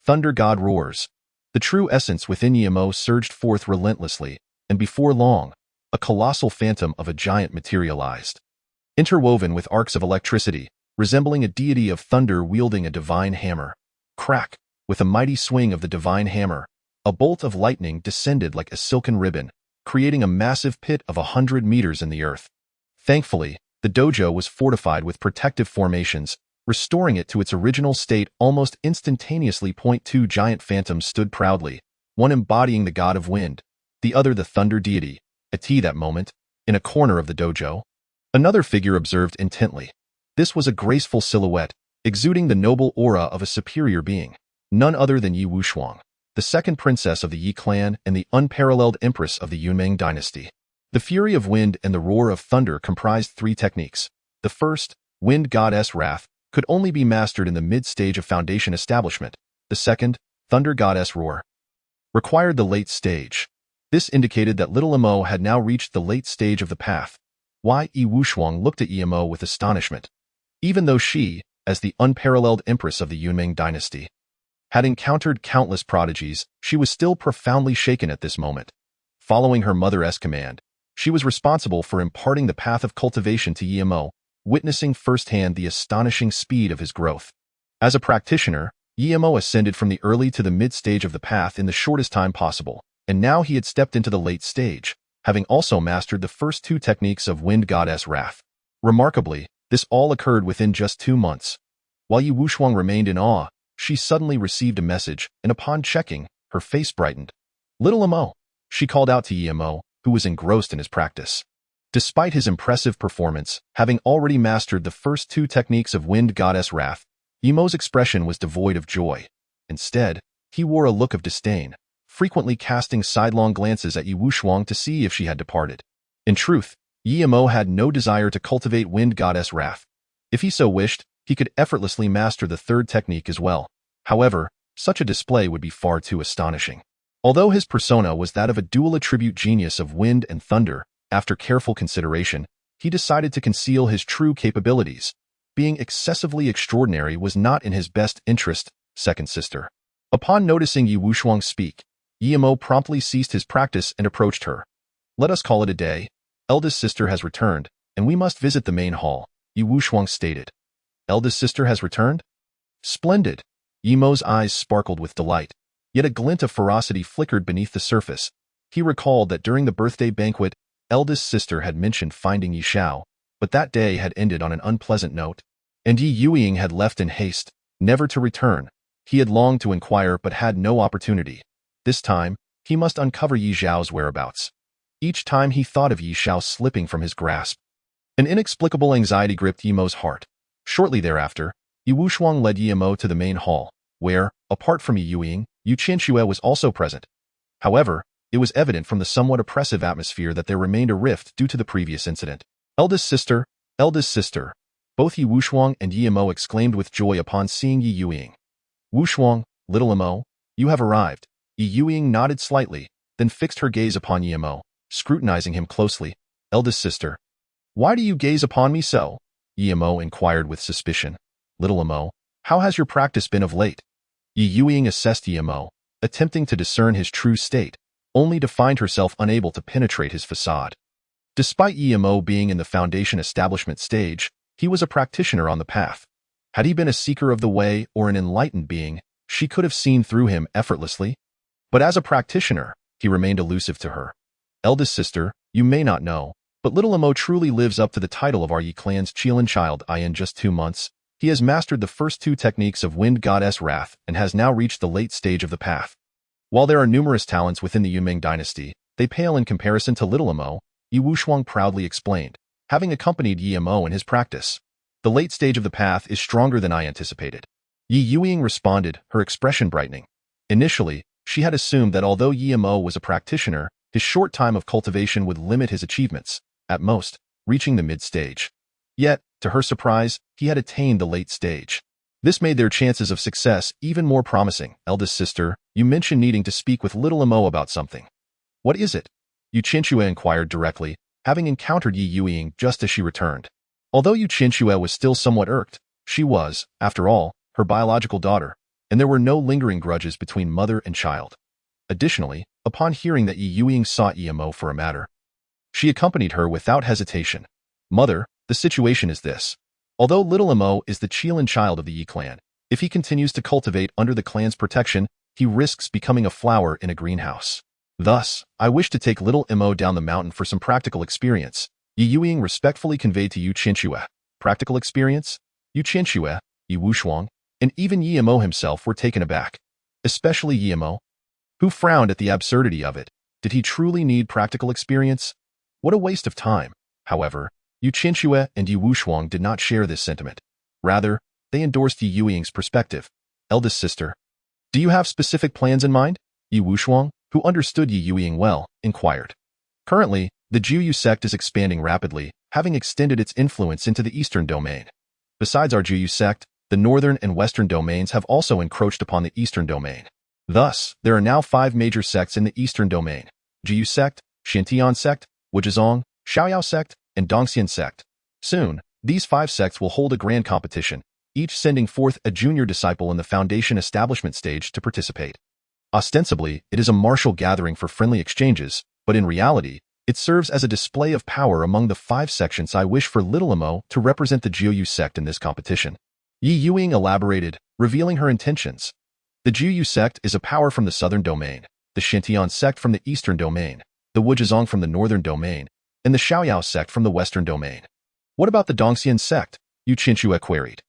Thunder God roars. The true essence within Ye Mo surged forth relentlessly, and before long, a colossal phantom of a giant materialized. Interwoven with arcs of electricity, resembling a deity of thunder wielding a divine hammer. Crack! With a mighty swing of the divine hammer, a bolt of lightning descended like a silken ribbon, creating a massive pit of 100 meters in the earth. Thankfully, the dojo was fortified with protective formations, restoring it to its original state almost instantaneously. 2 giant phantoms stood proudly, one embodying the god of wind, the other the thunder deity. At that moment, in a corner of the dojo, another figure observed intently. This was a graceful silhouette, exuding the noble aura of a superior being, none other than Ye Wushuang, the second princess of the Yi clan and the unparalleled empress of the Yunmeng dynasty. The fury of wind and the roar of thunder comprised 3 techniques. The first, Wind Goddess Wrath, could only be mastered in the mid-stage of foundation establishment. The second, Thunder Goddess Roar, required the late stage. This indicated that little Mo had now reached the late stage of the path. Ye Wushuang looked at Ye Mo with astonishment. Even though she, as the unparalleled Empress of the Yunmeng Dynasty, had encountered countless prodigies, she was still profoundly shaken at this moment. Following her mother's command, she was responsible for imparting the path of cultivation to Ye Mo, witnessing firsthand the astonishing speed of his growth. As a practitioner, Ye Mo ascended from the early to the mid-stage of the path in the shortest time possible, and now he had stepped into the late stage, having also mastered the first 2 techniques of Wind Goddess Wrath. Remarkably, this all occurred within just 2 months. While Ye Wushuang remained in awe, she suddenly received a message, and upon checking, her face brightened. Little Mo, she called out to Ye Mo, who was engrossed in his practice. Despite his impressive performance, having already mastered the first 2 techniques of Wind Goddess Wrath, Ye Mo's expression was devoid of joy. Instead, he wore a look of disdain, frequently casting sidelong glances at Ye Wushuang to see if she had departed. In truth, Ye Mo had no desire to cultivate Wind Goddess Wrath. If he so wished, he could effortlessly master the 3rd technique as well. However, such a display would be far too astonishing. Although his persona was that of a dual attribute genius of wind and thunder, after careful consideration, he decided to conceal his true capabilities. Being excessively extraordinary was not in his best interest, second sister. Upon noticing Ye Wushuang speak, Ye Mo promptly ceased his practice and approached her. Let us call it a day. Eldest sister has returned, and we must visit the main hall, Ye Wushuang stated. Eldest sister has returned? Splendid. Ye Mo's eyes sparkled with delight, yet a glint of ferocity flickered beneath the surface. He recalled that during the birthday banquet, eldest sister had mentioned finding Ye Xiao, but that day had ended on an unpleasant note, and Ye Youying had left in haste, never to return. He had longed to inquire but had no opportunity. This time, he must uncover Ye Xiao's whereabouts. Each time he thought of Ye Xiao slipping from his grasp, an inexplicable anxiety gripped Ye Mo's heart. Shortly thereafter, Ye Wushuang led Ye Mo to the main hall, where, apart from Ye Youying, Yue Qianxue was also present. However, it was evident from the somewhat oppressive atmosphere that there remained a rift due to the previous incident. Eldest sister, eldest sister. Both Ye Wushuang and Ye Mo exclaimed with joy upon seeing Ye Youying. Wushuang, little Mo, you have arrived. Ye Youying nodded slightly, then fixed her gaze upon Ye Mo, scrutinizing him closely. Eldest sister. Why do you gaze upon me so? Ye Mo inquired with suspicion. Little Mo, how has your practice been of late? Ye Youying assessed Ye Mo, attempting to discern his true state, only to find herself unable to penetrate his facade. Despite Ye Mo being in the foundation establishment stage, he was a practitioner on the path. Had he been a seeker of the way or an enlightened being, she could have seen through him effortlessly. But as a practitioner, he remained elusive to her. Eldest sister, you may not know, but little Mo truly lives up to the title of our Ye clan's Qilin child. In just 2 months, he has mastered the first 2 techniques of Wind Goddess Wrath and has now reached the late stage of the path. While there are numerous talents within the Yunmeng dynasty, they pale in comparison to little Mo, Ye Wushuang proudly explained, having accompanied Ye Mo in his practice. The late stage of the path is stronger than I anticipated. Ye Youying responded, her expression brightening. Initially, she had assumed that although Ye Mo was a practitioner, his short time of cultivation would limit his achievements, at most, reaching the mid-stage. Yet, to her surprise, he had attained the late stage. This made their chances of success even more promising. Eldest sister, you mentioned needing to speak with little Mo about something. What is it? Yue Qianxue inquired directly, having encountered Ye Youying just as she returned. Although Yue Qianxue was still somewhat irked, she was, after all, her biological daughter, and there were no lingering grudges between mother and child. Additionally, upon hearing that Ye Youying sought Ye Mo for a matter, she accompanied her without hesitation. Mother, the situation is this. Although little Mo is the Qilin child of the Ye clan, if he continues to cultivate under the clan's protection, he risks becoming a flower in a greenhouse. Thus, I wish to take little Mo down the mountain for some practical experience. Ye Youying respectfully conveyed to Yue Qianxue. Practical experience? Yue Qianxue, Ye Wushuang, and even Ye Mo himself were taken aback. Especially Ye Mo, who frowned at the absurdity of it. Did he truly need practical experience? What a waste of time. However, Yue Qianxue and Ye Wushuang did not share this sentiment. Rather, they endorsed Ye Youying's perspective. Eldest sister, do you have specific plans in mind? Ye Wushuang, who understood Ye Youying well, inquired. Currently, The Juyu sect is expanding rapidly, having extended its influence into the eastern domain. Besides our Juyu sect, the northern and western domains have also encroached upon the eastern domain. Thus, there are now 5 major sects in the eastern domain: Juyu sect, Shenon sect, Wushuang, Xiaoyao sect, and Dongxian sect. Soon, these 5 sects will hold a grand competition, each sending forth a junior disciple in the foundation establishment stage to participate. Ostensibly, it is a martial gathering for friendly exchanges, but in reality, it serves as a display of power among the 5 sections. I wish for little Imo to represent the Juyu sect in this competition. Ye Youying elaborated, revealing her intentions. The Juyu sect is a power from the southern domain, the Shenon sect from the eastern domain, the Wushuang from the northern domain, and the Xiaoyao sect from the western domain. What about the Dongxian sect? Yue Qianxue queried.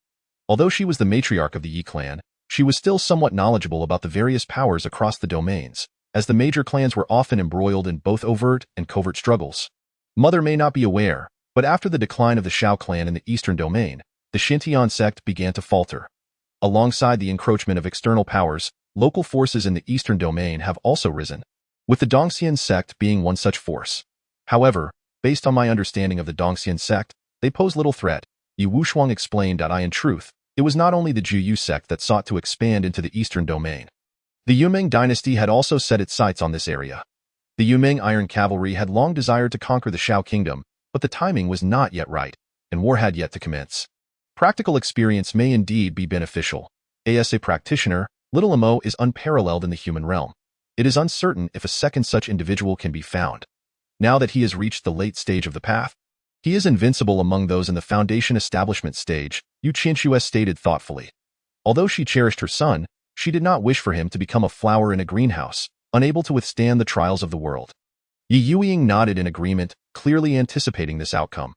Although she was the matriarch of the Ye clan, she was still somewhat knowledgeable about the various powers across the domains, as the major clans were often embroiled in both overt and covert struggles. Mother may not be aware, but after the decline of the Xiao clan in the eastern domain, the Shenon sect began to falter. Alongside the encroachment of external powers, local forces in the eastern domain have also risen, with the Dongxian sect being one such force. However, based on my understanding of the Dongxian sect, they pose little threat. Ye Wushuang explained that in truth, it was not only the Juyu sect that sought to expand into the eastern domain. The Yunmeng dynasty had also set its sights on this area. The Yunmeng Iron Cavalry had long desired to conquer the Xiao kingdom, but the timing was not yet right, and war had yet to commence. Practical experience may indeed be beneficial. As a practitioner, little Imo is unparalleled in the human realm. It is uncertain if a second such individual can be found. Now that he has reached the late stage of the path, he is invincible among those in the foundation establishment stage, Yue Qianxue stated thoughtfully. Although she cherished her son, she did not wish for him to become a flower in a greenhouse, unable to withstand the trials of the world. Ye Youying nodded in agreement, clearly anticipating this outcome.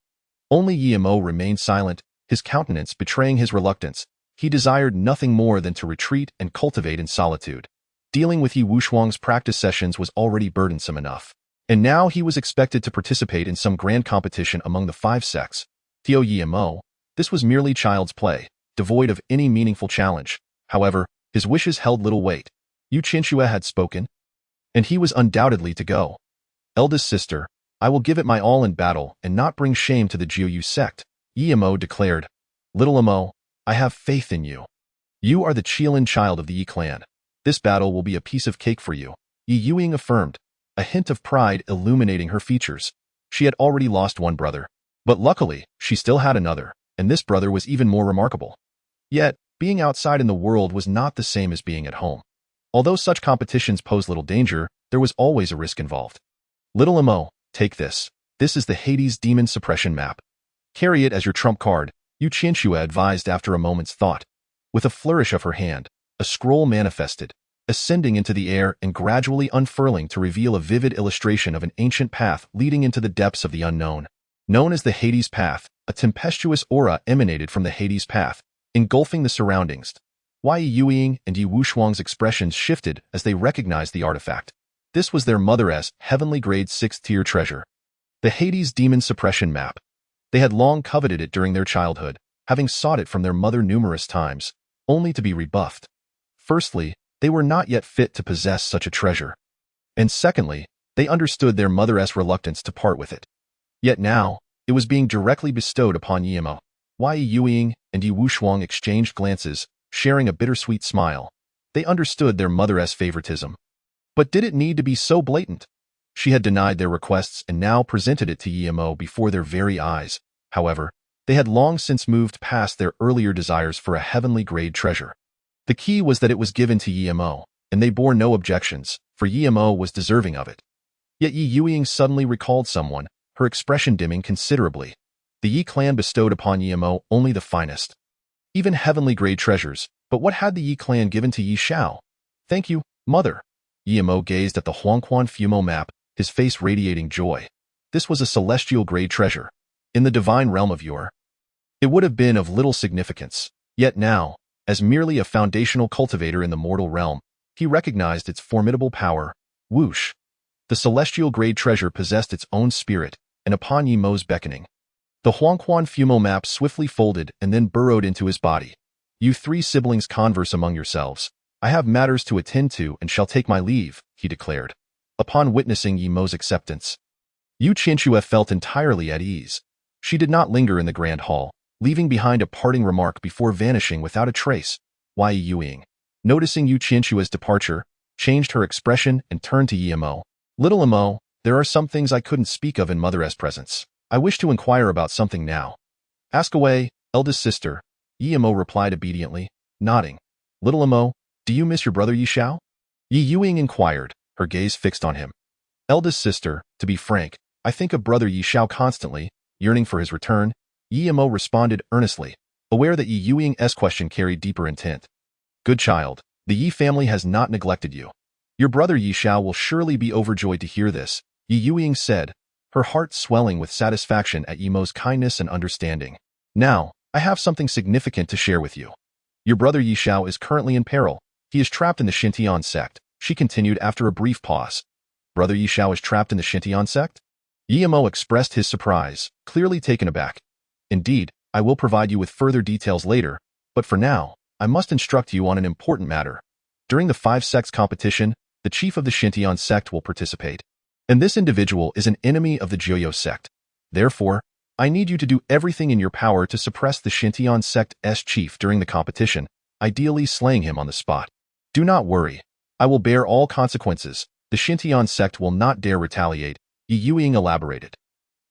Only Ye Imo remained silent, his countenance betraying his reluctance. He desired nothing more than to retreat and cultivate in solitude. Dealing with Ye Wushuang's practice sessions was already burdensome enough, and now he was expected to participate in some grand competition among the 5 sects. To Ye Imo, this was merely child's play, devoid of any meaningful challenge. However, his wishes held little weight. Yue Qianxue had spoken, and he was undoubtedly to go. Eldest sister, I will give it my all in battle and not bring shame to the Juyu sect, Ye Imo declared. Little Imo, I have faith in you. You are the Qilin child of the Ye clan. This battle will be a piece of cake for you, Ye Youying affirmed, a hint of pride illuminating her features. She had already lost one brother, but luckily, she still had another, and this brother was even more remarkable. Yet, being outside in the world was not the same as being at home. Although such competitions pose little danger, there was always a risk involved. Little Imo, take this. This is the Hades Demon Suppression Map. Carry it as your trump card, Yue Qianxue advised after a moment's thought. With a flourish of her hand, a scroll manifested, ascending into the air and gradually unfurling to reveal a vivid illustration of an ancient path leading into the depths of the unknown. Known as the Hades Path, a tempestuous aura emanated from the Hades Path, engulfing the surroundings. Ye Youying and Ye Wushuang's expressions shifted as they recognized the artifact. This was their mother's heavenly-grade 6th-tier treasure, the Hades Demon Suppression Map. They had long coveted it during their childhood, having sought it from their mother numerous times, only to be rebuffed. Firstly, they were not yet fit to possess such a treasure. And secondly, they understood their mother's reluctance to part with it. Yet now, it was being directly bestowed upon Ye Imo. Ye Youying and Ye Wushuang exchanged glances, sharing a bittersweet smile. They understood their mother's favoritism. But did it need to be so blatant? She had denied their requests and now presented it to Ye Imo before their very eyes. However, they had long since moved past their earlier desires for a heavenly-grade treasure. The key was that it was given to Ye Imo, and they bore no objections, for Ye Imo was deserving of it. Yet Ye Youying suddenly recalled someone, her expression dimming considerably. The Ye clan bestowed upon Ye Imo only the finest, even heavenly-grade treasures, but what had the Ye clan given to Ye Xiao? Thank you, mother. Ye Imo gazed at the Huangquan Fumo map, his face radiating joy. This was a celestial-grade treasure. In the divine realm of Yue, it would have been of little significance. Yet now, as merely a foundational cultivator in the mortal realm, he recognized its formidable power. Whoosh! The celestial-grade treasure possessed its own spirit, and upon Ye Imo's beckoning, the Huangquan Fumo map swiftly folded and then burrowed into his body. You 3 siblings converse among yourselves. I have matters to attend to and shall take my leave, he declared. Upon witnessing Ye Imo's acceptance, Ye Qianxue felt entirely at ease. She did not linger in the grand hall, leaving behind a parting remark before vanishing without a trace. Ye Youying, noticing Ye Qianshue's departure, changed her expression and turned to Ye Mo. Little Mo, there are some things I couldn't speak of in Mother's presence. I wish to inquire about something now. Ask away, eldest sister, Ye Mo replied obediently, nodding. Little Mo, do you miss your brother Ye Xiao? Ye Youying inquired, her gaze fixed on him. Eldest sister, to be frank, I think of brother Ye Xiao constantly, yearning for his return. Ye Mo responded earnestly, aware that Ye Youying's question carried deeper intent. Good child, the Ye family has not neglected you. Your brother Ye Xiao will surely be overjoyed to hear this, Ye Youying said, her heart swelling with satisfaction at Ye Mo's kindness and understanding. Now, I have something significant to share with you. Your brother Ye Xiao is currently in peril. He is trapped in the Nine Sect, she continued after a brief pause. Brother Ye Xiao is trapped in the Nine Sect? Ye Mo expressed his surprise, clearly taken aback. Indeed, I will provide you with further details later, but for now, I must instruct you on an important matter. During the 5 sects competition, the chief of the Nine Sect will participate. And this individual is an enemy of the Joyo sect. Therefore, I need you to do everything in your power to suppress the Nine Sect's chief during the competition, ideally slaying him on the spot. Do not worry. I will bear all consequences. The Nine Sect will not dare retaliate, Ye Youying elaborated.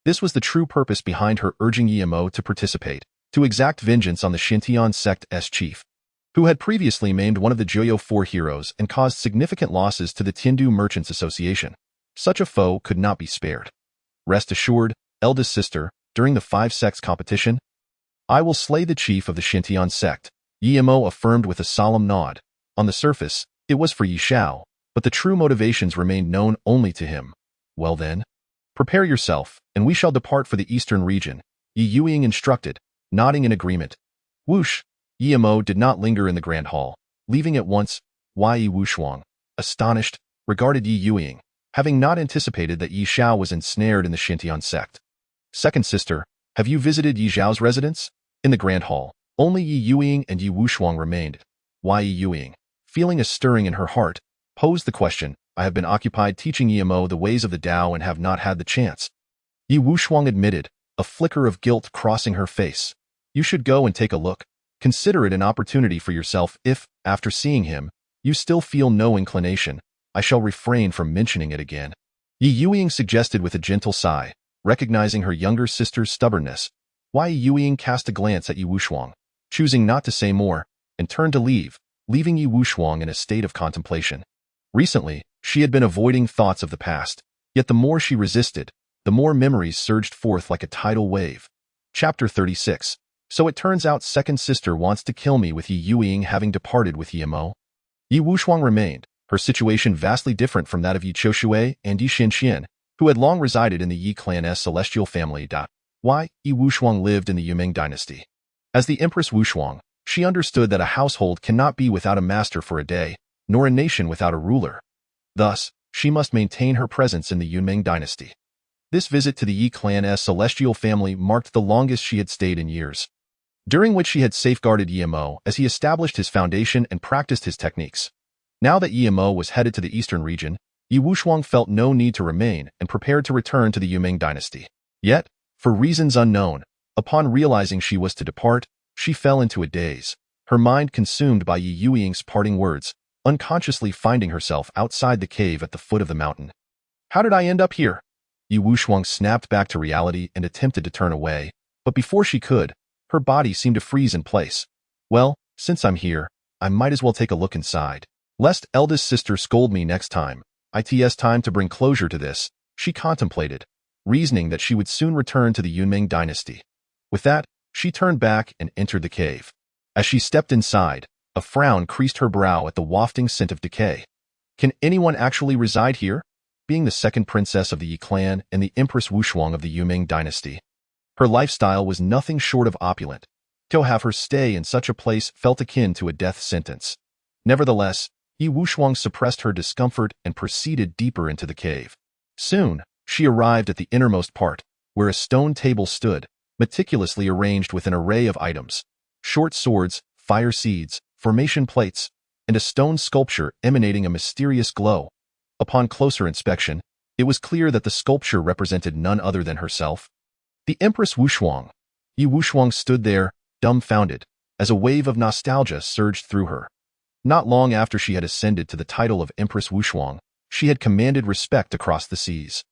This was the true purpose behind her urging Ye Mo to participate, to exact vengeance on the Nine Sect's chief, who had previously maimed one of the Joyo 4 heroes and caused significant losses to the Tiandu Merchants Association. Such a foe could not be spared. Rest assured, eldest sister, during the 5 sects competition, I will slay the chief of the Nine Sect, Ye Mo affirmed with a solemn nod. On the surface, it was for Ye Xiao, but the true motivations remained known only to him. Well then, prepare yourself, and we shall depart for the eastern region, Ye Youying instructed, nodding in agreement. Whoosh! Ye Mo did not linger in the grand hall, leaving at once. Ye Wushuang, astonished, regarded Ye Youying, having not anticipated that Ye Xiao was ensnared in the Nine Sect. Second sister, have you visited Ye Xiao's residence? In the grand hall, only Ye Youying and Ye Wushuang remained. Ye Youying, feeling a stirring in her heart, posed the question. I have been occupied teaching Ye Mo the ways of the Tao and have not had the chance. Ye Wushuang admitted, a flicker of guilt crossing her face. You should go and take a look. Consider it an opportunity for yourself if, after seeing him, you still feel no inclination. I shall refrain from mentioning it again. Ye Youying suggested with a gentle sigh, recognizing her younger sister's stubbornness. Ye Youying cast a glance at Ye Wushuang, choosing not to say more, and turned to leave, leaving Ye Wushuang in a state of contemplation. Recently, she had been avoiding thoughts of the past, yet the more she resisted, the more memories surged forth like a tidal wave. Chapter 36. So it turns out second sister wants to kill me with Ye Youying having departed with Ye Mo. Ye Wushuang remained, her situation vastly different from that of Ye Qiushui and Ye Xianxuan, who had long resided in the Ye clan's celestial family. Ye Wushuang lived in the Yunmeng dynasty. As the Empress Wushuang, she understood that a household cannot be without a master for a day, nor a nation without a ruler. Thus, she must maintain her presence in the Yunmeng dynasty. This visit to the Ye clan's celestial family marked the longest she had stayed in years, during which she had safeguarded Ye Mo as he established his foundation and practiced his techniques. Now that Ye Mo was headed to the eastern region, Ye Wushuang felt no need to remain and prepared to return to the Yunmeng dynasty. Yet, for reasons unknown, upon realizing she was to depart, she fell into a daze, her mind consumed by Ye Youying's parting words, unconsciously finding herself outside the cave at the foot of the mountain. How did I end up here? Ye Wushuang snapped back to reality and attempted to turn away, but before she could, her body seemed to freeze in place. Well, since I'm here, I might as well take a look inside. Lest eldest sister scold me next time. It's time to bring closure to this, she contemplated, reasoning that she would soon return to the Yunmeng dynasty. With that, she turned back and entered the cave. As she stepped inside, a frown creased her brow at the wafting scent of decay. Can anyone actually reside here? Being the second princess of the Ye clan and the Empress Wushuang of the Yunmeng dynasty, her lifestyle was nothing short of opulent. To have her stay in such a place felt akin to a death sentence. Nevertheless, Ye Wushuang suppressed her discomfort and proceeded deeper into the cave. Soon, she arrived at the innermost part, where a stone table stood, meticulously arranged with an array of items: short swords, fire seeds, formation plates, and a stone sculpture emanating a mysterious glow. Upon closer inspection, It was clear that the sculpture represented none other than herself. The Empress Wushuang. Ye Wushuang stood there, dumbfounded, as a wave of nostalgia surged through her. Not long after she had ascended to the title of Empress Wushuang, she had commanded respect across the seas.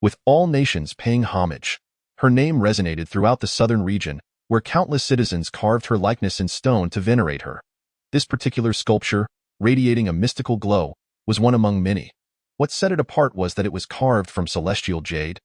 With all nations paying homage, her name resonated throughout the southern region, where countless citizens carved her likeness in stone to venerate her. This particular sculpture, radiating a mystical glow, was one among many. What set it apart was that it was carved from celestial jade,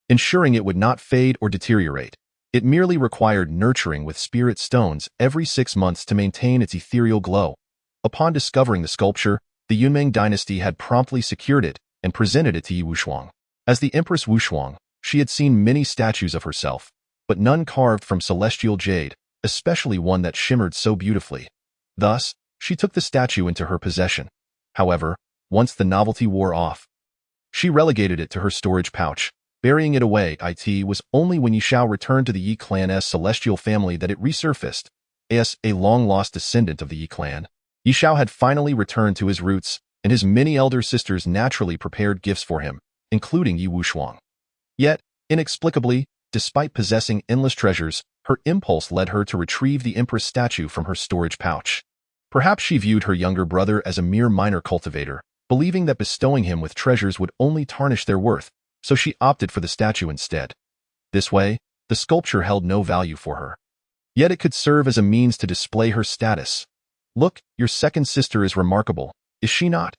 ensuring it would not fade or deteriorate. It merely required nurturing with spirit stones every 6 months to maintain its ethereal glow. Upon discovering the sculpture, the Yunmeng dynasty had promptly secured it and presented it to Ye Wushuang. As the Empress Wushuang, she had seen many statues of herself, but none carved from celestial jade, especially one that shimmered so beautifully. Thus, she took the statue into her possession. However, once the novelty wore off, she relegated it to her storage pouch, burying it away. It was only when Ye Xiao returned to the Ye clan's celestial family that it resurfaced. As a long-lost descendant of the Ye clan, Ye Xiao had finally returned to his roots, and his many elder sisters naturally prepared gifts for him, including Ye Wushuang. Yet, inexplicably, despite possessing endless treasures, her impulse led her to retrieve the Empress statue from her storage pouch. Perhaps she viewed her younger brother as a mere minor cultivator, believing that bestowing him with treasures would only tarnish their worth, so she opted for the statue instead. This way, the sculpture held no value for her. Yet it could serve as a means to display her status. Look, your second sister is remarkable, is she not?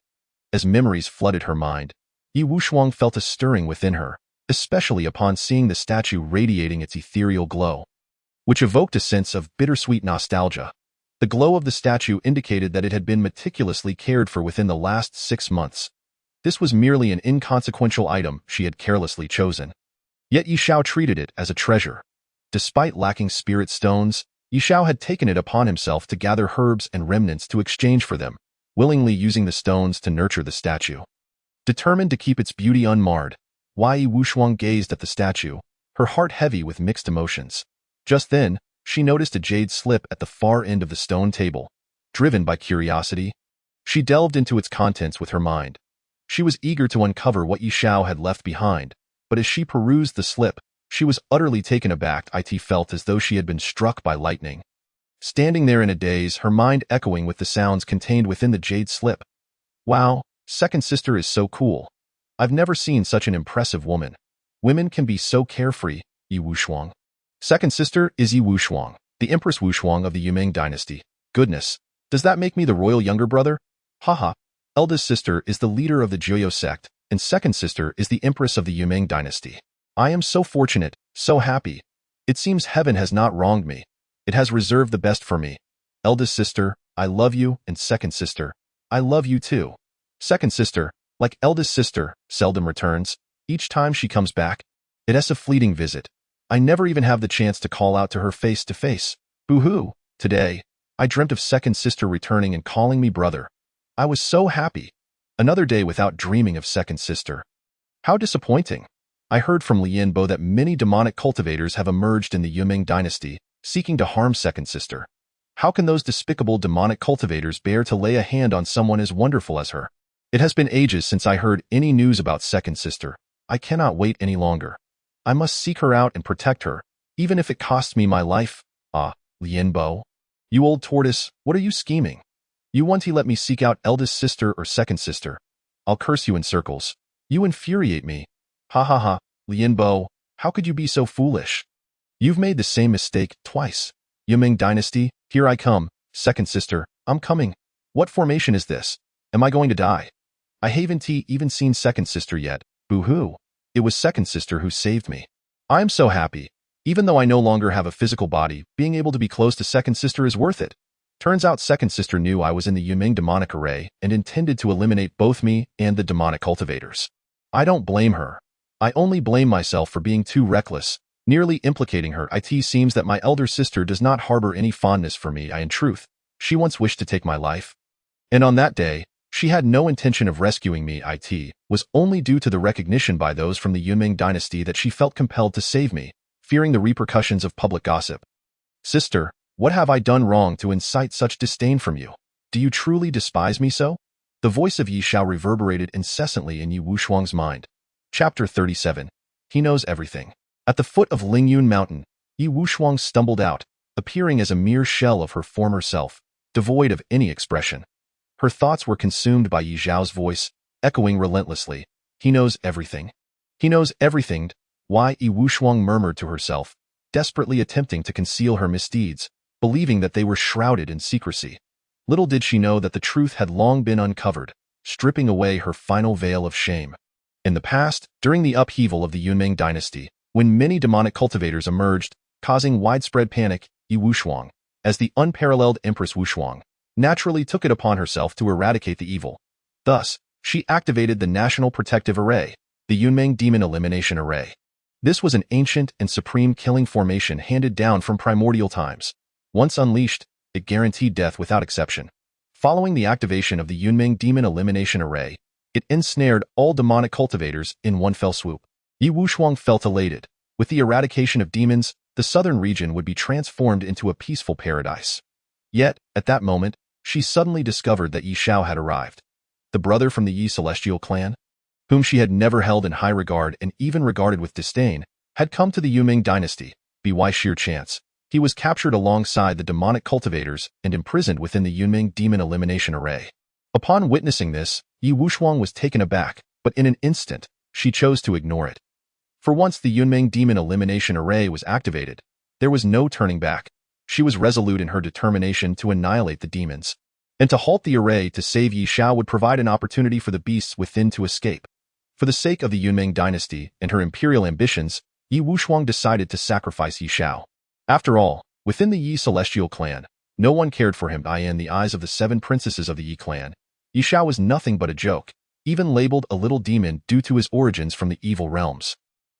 As memories flooded her mind, Ye Wushuang felt a stirring within her, especially upon seeing the statue radiating its ethereal glow, which evoked a sense of bittersweet nostalgia. The glow of the statue indicated that it had been meticulously cared for within the last 6 months. This was merely an inconsequential item she had carelessly chosen. Yet Ye Xiao treated it as a treasure. Despite lacking spirit stones, Ye Xiao had taken it upon himself to gather herbs and remnants to exchange for them, willingly using the stones to nurture the statue. Determined to keep its beauty unmarred, Ye Wushuang gazed at the statue, her heart heavy with mixed emotions. Just then, she noticed a jade slip at the far end of the stone table. Driven by curiosity, she delved into its contents with her mind. She was eager to uncover what Ye Xiao had left behind, but as she perused the slip, she was utterly taken aback. It felt as though she had been struck by lightning. Standing there in a daze, her mind echoing with the sounds contained within the jade slip. Wow, second sister is so cool. I've never seen such an impressive woman. Women can be so carefree, Ye Wushuang. Second sister is Ye Wushuang, the Empress Wushuang of the Yunmeng dynasty. Goodness, does that make me the royal younger brother? Haha. Eldest sister is the leader of the Ye Sect, and second sister is the Empress of the Yunmeng dynasty. I am so fortunate, so happy. It seems heaven has not wronged me. It has reserved the best for me. Eldest sister, I love you, and second sister, I love you too. Second sister, like eldest sister, seldom returns. Each time she comes back, it is a fleeting visit. I never even have the chance to call out to her face to face. Boo-hoo. Today, I dreamt of second sister returning and calling me brother. I was so happy. Another day without dreaming of second sister. How disappointing. I heard from Lian Bo that many demonic cultivators have emerged in the Yunmeng dynasty, seeking to harm second sister. How can those despicable demonic cultivators bear to lay a hand on someone as wonderful as her? It has been ages since I heard any news about second sister. I cannot wait any longer. I must seek her out and protect her, even if it costs me my life. Ah, Lian Bo. You old tortoise, what are you scheming? You want to let me seek out eldest sister or second sister. I'll curse you in circles. You infuriate me. Ha ha ha, Lian Bo, how could you be so foolish? You've made the same mistake twice. Yunmeng dynasty, here I come. Second sister, I'm coming. What formation is this? Am I going to die? I haven't even seen second sister yet. Boo-hoo. It was second sister who saved me. I'm so happy. Even though I no longer have a physical body, being able to be close to second sister is worth it. Turns out second sister knew I was in the Yunmeng demonic array and intended to eliminate both me and the demonic cultivators. I don't blame her. I only blame myself for being too reckless, nearly implicating her. It seems that my elder sister does not harbor any fondness for me. In truth, she once wished to take my life. And on that day, she had no intention of rescuing me. It was only due to the recognition by those from the Yunmeng dynasty that she felt compelled to save me, fearing the repercussions of public gossip. Sister, what have I done wrong to incite such disdain from you? Do you truly despise me so? The voice of Ye Xiao reverberated incessantly in Ye Wushuang's mind. Chapter 37. He knows everything. At the foot of Lingyun Mountain, Ye Wushuang stumbled out, appearing as a mere shell of her former self, devoid of any expression. Her thoughts were consumed by Ye Xiao's voice, echoing relentlessly. He knows everything. He knows everything. Why? Ye Wushuang murmured to herself, desperately attempting to conceal her misdeeds, believing that they were shrouded in secrecy. Little did she know that the truth had long been uncovered, stripping away her final veil of shame. In the past, during the upheaval of the Yunmeng dynasty, when many demonic cultivators emerged, causing widespread panic, Ye Wushuang, as the unparalleled Empress Wushuang, naturally took it upon herself to eradicate the evil. Thus, she activated the National Protective Array, the Yunmeng Demon Elimination Array. This was an ancient and supreme killing formation handed down from primordial times. Once unleashed, it guaranteed death without exception. Following the activation of the Yunmeng Demon Elimination Array, it ensnared all demonic cultivators in one fell swoop. Ye Wushuang felt elated. With the eradication of demons, the southern region would be transformed into a peaceful paradise. Yet, at that moment, she suddenly discovered that Ye Xiao had arrived. The brother from the Ye Celestial clan, whom she had never held in high regard and even regarded with disdain, had come to the Yunmeng dynasty. By sheer chance, he was captured alongside the demonic cultivators and imprisoned within the Yunmeng Demon Elimination Array. Upon witnessing this, Ye Wushuang was taken aback, but in an instant, she chose to ignore it. For once the Yunmeng Demon Elimination Array was activated, there was no turning back. She was resolute in her determination to annihilate the demons. And to halt the array to save Ye Xiao would provide an opportunity for the beasts within to escape. For the sake of the Yunmeng dynasty and her imperial ambitions, Ye Wushuang decided to sacrifice Ye Xiao. After all, within the Ye Celestial clan, no one cared for him. In the eyes of the 7 princesses of the Ye clan, Ye Xiao was nothing but a joke, even labeled a little demon due to his origins from the evil realms.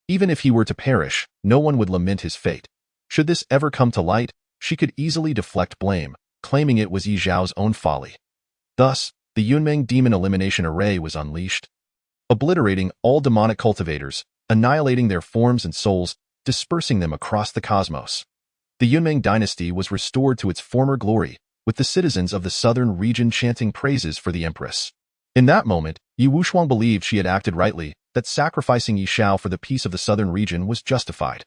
Even if he were to perish, no one would lament his fate. Should this ever come to light, she could easily deflect blame, claiming it was Ye Xiao's own folly. Thus, the Yunmeng Demon Elimination Array was unleashed, obliterating all demonic cultivators, annihilating their forms and souls, dispersing them across the cosmos. The Yunmeng dynasty was restored to its former glory, with the citizens of the southern region chanting praises for the Empress. In that moment, Ye Wushuang believed she had acted rightly, that sacrificing Ye Xiao for the peace of the southern region was justified.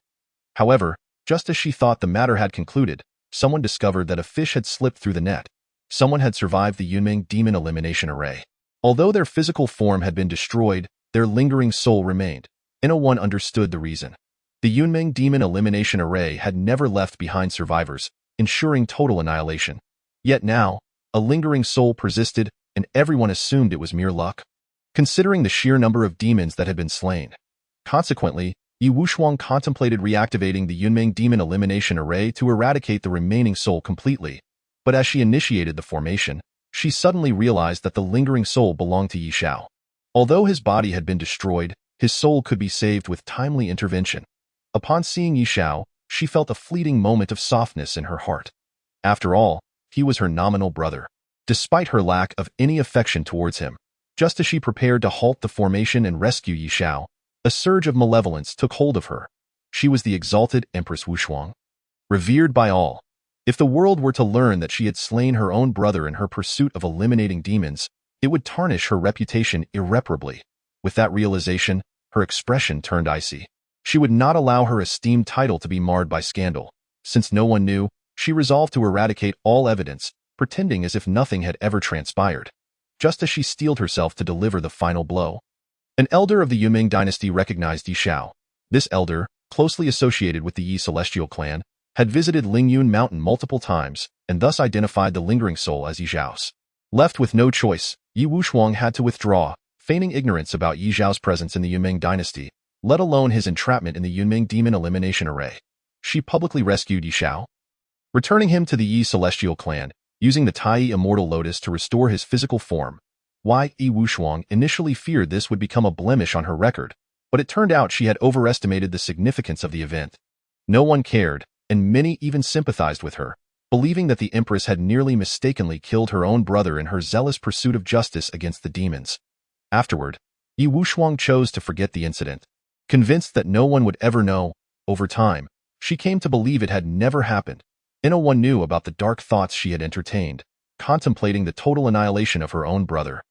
However, just as she thought the matter had concluded, someone discovered that a fish had slipped through the net. Someone had survived the Yunmeng Demon Elimination Array. Although their physical form had been destroyed, their lingering soul remained. No one understood the reason. The Yunmeng Demon Elimination Array had never left behind survivors, ensuring total annihilation. Yet now, a lingering soul persisted, and everyone assumed it was mere luck, considering the sheer number of demons that had been slain. Consequently, Ye Wushuang contemplated reactivating the Yunmeng Demon Elimination Array to eradicate the remaining soul completely. But as she initiated the formation, she suddenly realized that the lingering soul belonged to Ye Xiao. Although his body had been destroyed, his soul could be saved with timely intervention. Upon seeing Ye Xiao, she felt a fleeting moment of softness in her heart. After all, he was her nominal brother. Despite her lack of any affection towards him, just as she prepared to halt the formation and rescue Ye Xiao, a surge of malevolence took hold of her. She was the exalted Empress Wushuang, revered by all. If the world were to learn that she had slain her own brother in her pursuit of eliminating demons, it would tarnish her reputation irreparably. With that realization, her expression turned icy. She would not allow her esteemed title to be marred by scandal. Since no one knew, she resolved to eradicate all evidence, pretending as if nothing had ever transpired. Just as she steeled herself to deliver the final blow, an elder of the Yunmeng dynasty recognized Ye Xiao. This elder, closely associated with the Ye Celestial clan, had visited Lingyun Mountain multiple times, and thus identified the lingering soul as Ye Xiao's. Left with no choice, Ye Wushuang had to withdraw, feigning ignorance about Ye Xiao's presence in the Yunmeng dynasty, let alone his entrapment in the Yunmeng Demon Elimination Array. She publicly rescued Ye Xiao, returning him to the Ye Celestial clan, using the Tai Immortal Lotus to restore his physical form. Ye Wushuang initially feared this would become a blemish on her record, but it turned out she had overestimated the significance of the event. No one cared, and many even sympathized with her, believing that the Empress had nearly mistakenly killed her own brother in her zealous pursuit of justice against the demons. Afterward, Ye Wushuang chose to forget the incident. Convinced that no one would ever know, over time, she came to believe it had never happened. No one knew about the dark thoughts she had entertained, contemplating the total annihilation of her own brother.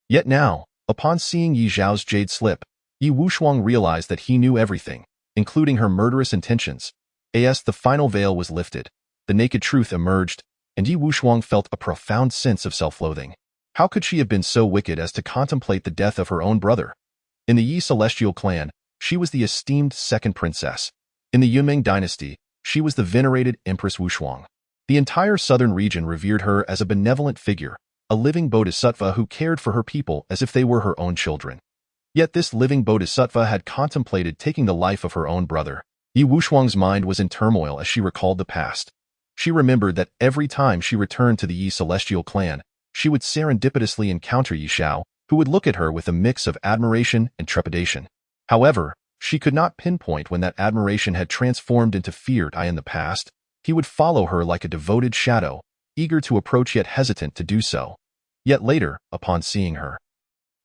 Yet now, upon seeing Ye Xiao's jade slip, Ye Wushuang realized that he knew everything, including her murderous intentions. As the final veil was lifted, the naked truth emerged, and Ye Wushuang felt a profound sense of self-loathing. How could she have been so wicked as to contemplate the death of her own brother? In the Ye Celestial clan, she was the esteemed second princess. In the Yunmeng dynasty, she was the venerated Empress Wushuang. The entire southern region revered her as a benevolent figure, a living bodhisattva who cared for her people as if they were her own children. Yet this living bodhisattva had contemplated taking the life of her own brother. Ye Wushuang's mind was in turmoil as she recalled the past. She remembered that every time she returned to the Ye Celestial clan, she would serendipitously encounter Ye Xiao, who would look at her with a mix of admiration and trepidation. However, she could not pinpoint when that admiration had transformed into fear. In the past, he would follow her like a devoted shadow, eager to approach yet hesitant to do so. Yet later, upon seeing her,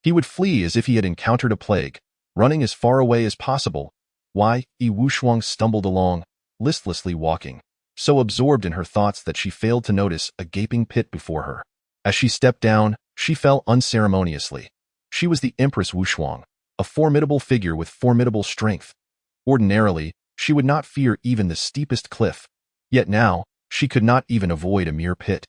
he would flee as if he had encountered a plague, running as far away as possible. Why? Ye Wushuang stumbled along, listlessly walking, so absorbed in her thoughts that she failed to notice a gaping pit before her. As she stepped down, she fell unceremoniously. She was the Empress Wushuang, a formidable figure with formidable strength. Ordinarily, she would not fear even the steepest cliff. Yet now, she could not even avoid a mere pit.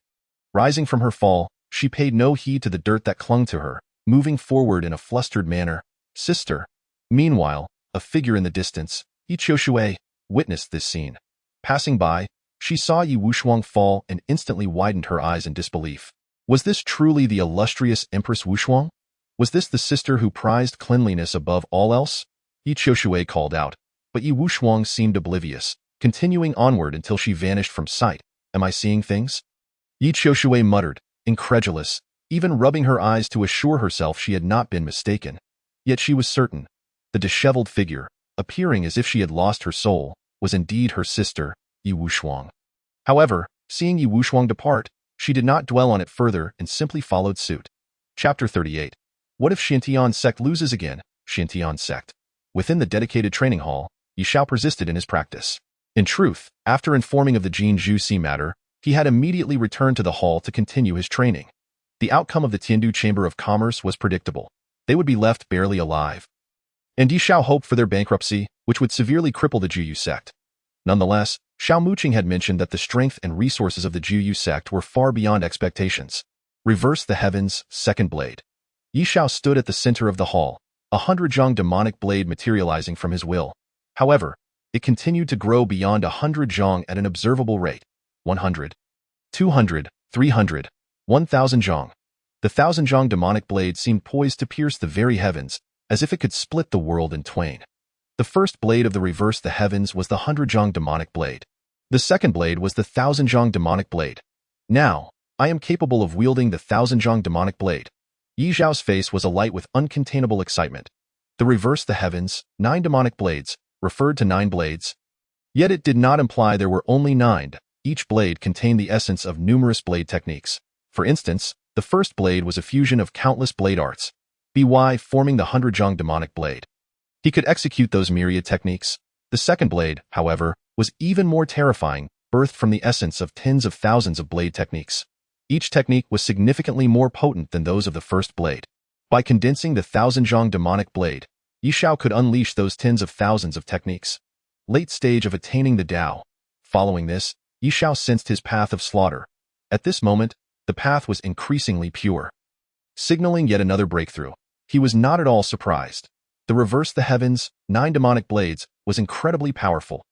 Rising from her fall, she paid no heed to the dirt that clung to her, moving forward in a flustered manner. Sister. Meanwhile, a figure in the distance, Ye Qiushui, witnessed this scene. Passing by, she saw Ye Wushuang fall and instantly widened her eyes in disbelief. Was this truly the illustrious Empress Wushuang? Was this the sister who prized cleanliness above all else? Ye Qiushui called out, but Ye Wushuang seemed oblivious, continuing onward until she vanished from sight. Am I seeing things? Ye Qiushui muttered, incredulous, even rubbing her eyes to assure herself she had not been mistaken. Yet she was certain. The disheveled figure, appearing as if she had lost her soul, was indeed her sister, Ye Wushuang. However, seeing Ye Wushuang depart, she did not dwell on it further and simply followed suit. Chapter 38. What if Shenon Sect loses again? Shenon Sect. Within the dedicated training hall, Ye Xiao persisted in his practice. In truth, after informing of the Jin Zhu Si matter, he had immediately returned to the hall to continue his training. The outcome of the Tiandu Chamber of Commerce was predictable. They would be left barely alive. And Ye Xiao hoped for their bankruptcy, which would severely cripple the Juyu sect. Nonetheless, Xiao Muqing had mentioned that the strength and resources of the Juyu sect were far beyond expectations. Reverse the heavens, second blade. Ye Xiao stood at the center of the hall, 100-zhang demonic blade materializing from his will. However, it continued to grow beyond 100 zhang at an observable rate. 100, 200, 300, 1,000 zhang. The 1,000 zhang demonic blade seemed poised to pierce the very heavens, as if it could split the world in twain. The first blade of the reverse the heavens was the 100 zhang demonic blade. The second blade was the 1,000 zhang demonic blade. Now, I am capable of wielding the 1,000 zhang demonic blade. Ye Xiao's face was alight with uncontainable excitement. The reverse the heavens, 9 demonic blades, referred to 9 blades. Yet it did not imply there were only 9. Each blade contained the essence of numerous blade techniques. For instance, the first blade was a fusion of countless blade arts, by forming the 100 zhang demonic blade. He could execute those myriad techniques. The second blade, however, was even more terrifying, birthed from the essence of tens of thousands of blade techniques. Each technique was significantly more potent than those of the first blade. By condensing the 1,000 zhang demonic blade, Ye Xiao could unleash those tens of thousands of techniques. Late stage of attaining the Tao. Following this, Ye Xiao sensed his path of slaughter. At this moment, the path was increasingly pure, signaling yet another breakthrough. He was not at all surprised. The reverse the heavens, 9 demonic blades, was incredibly powerful.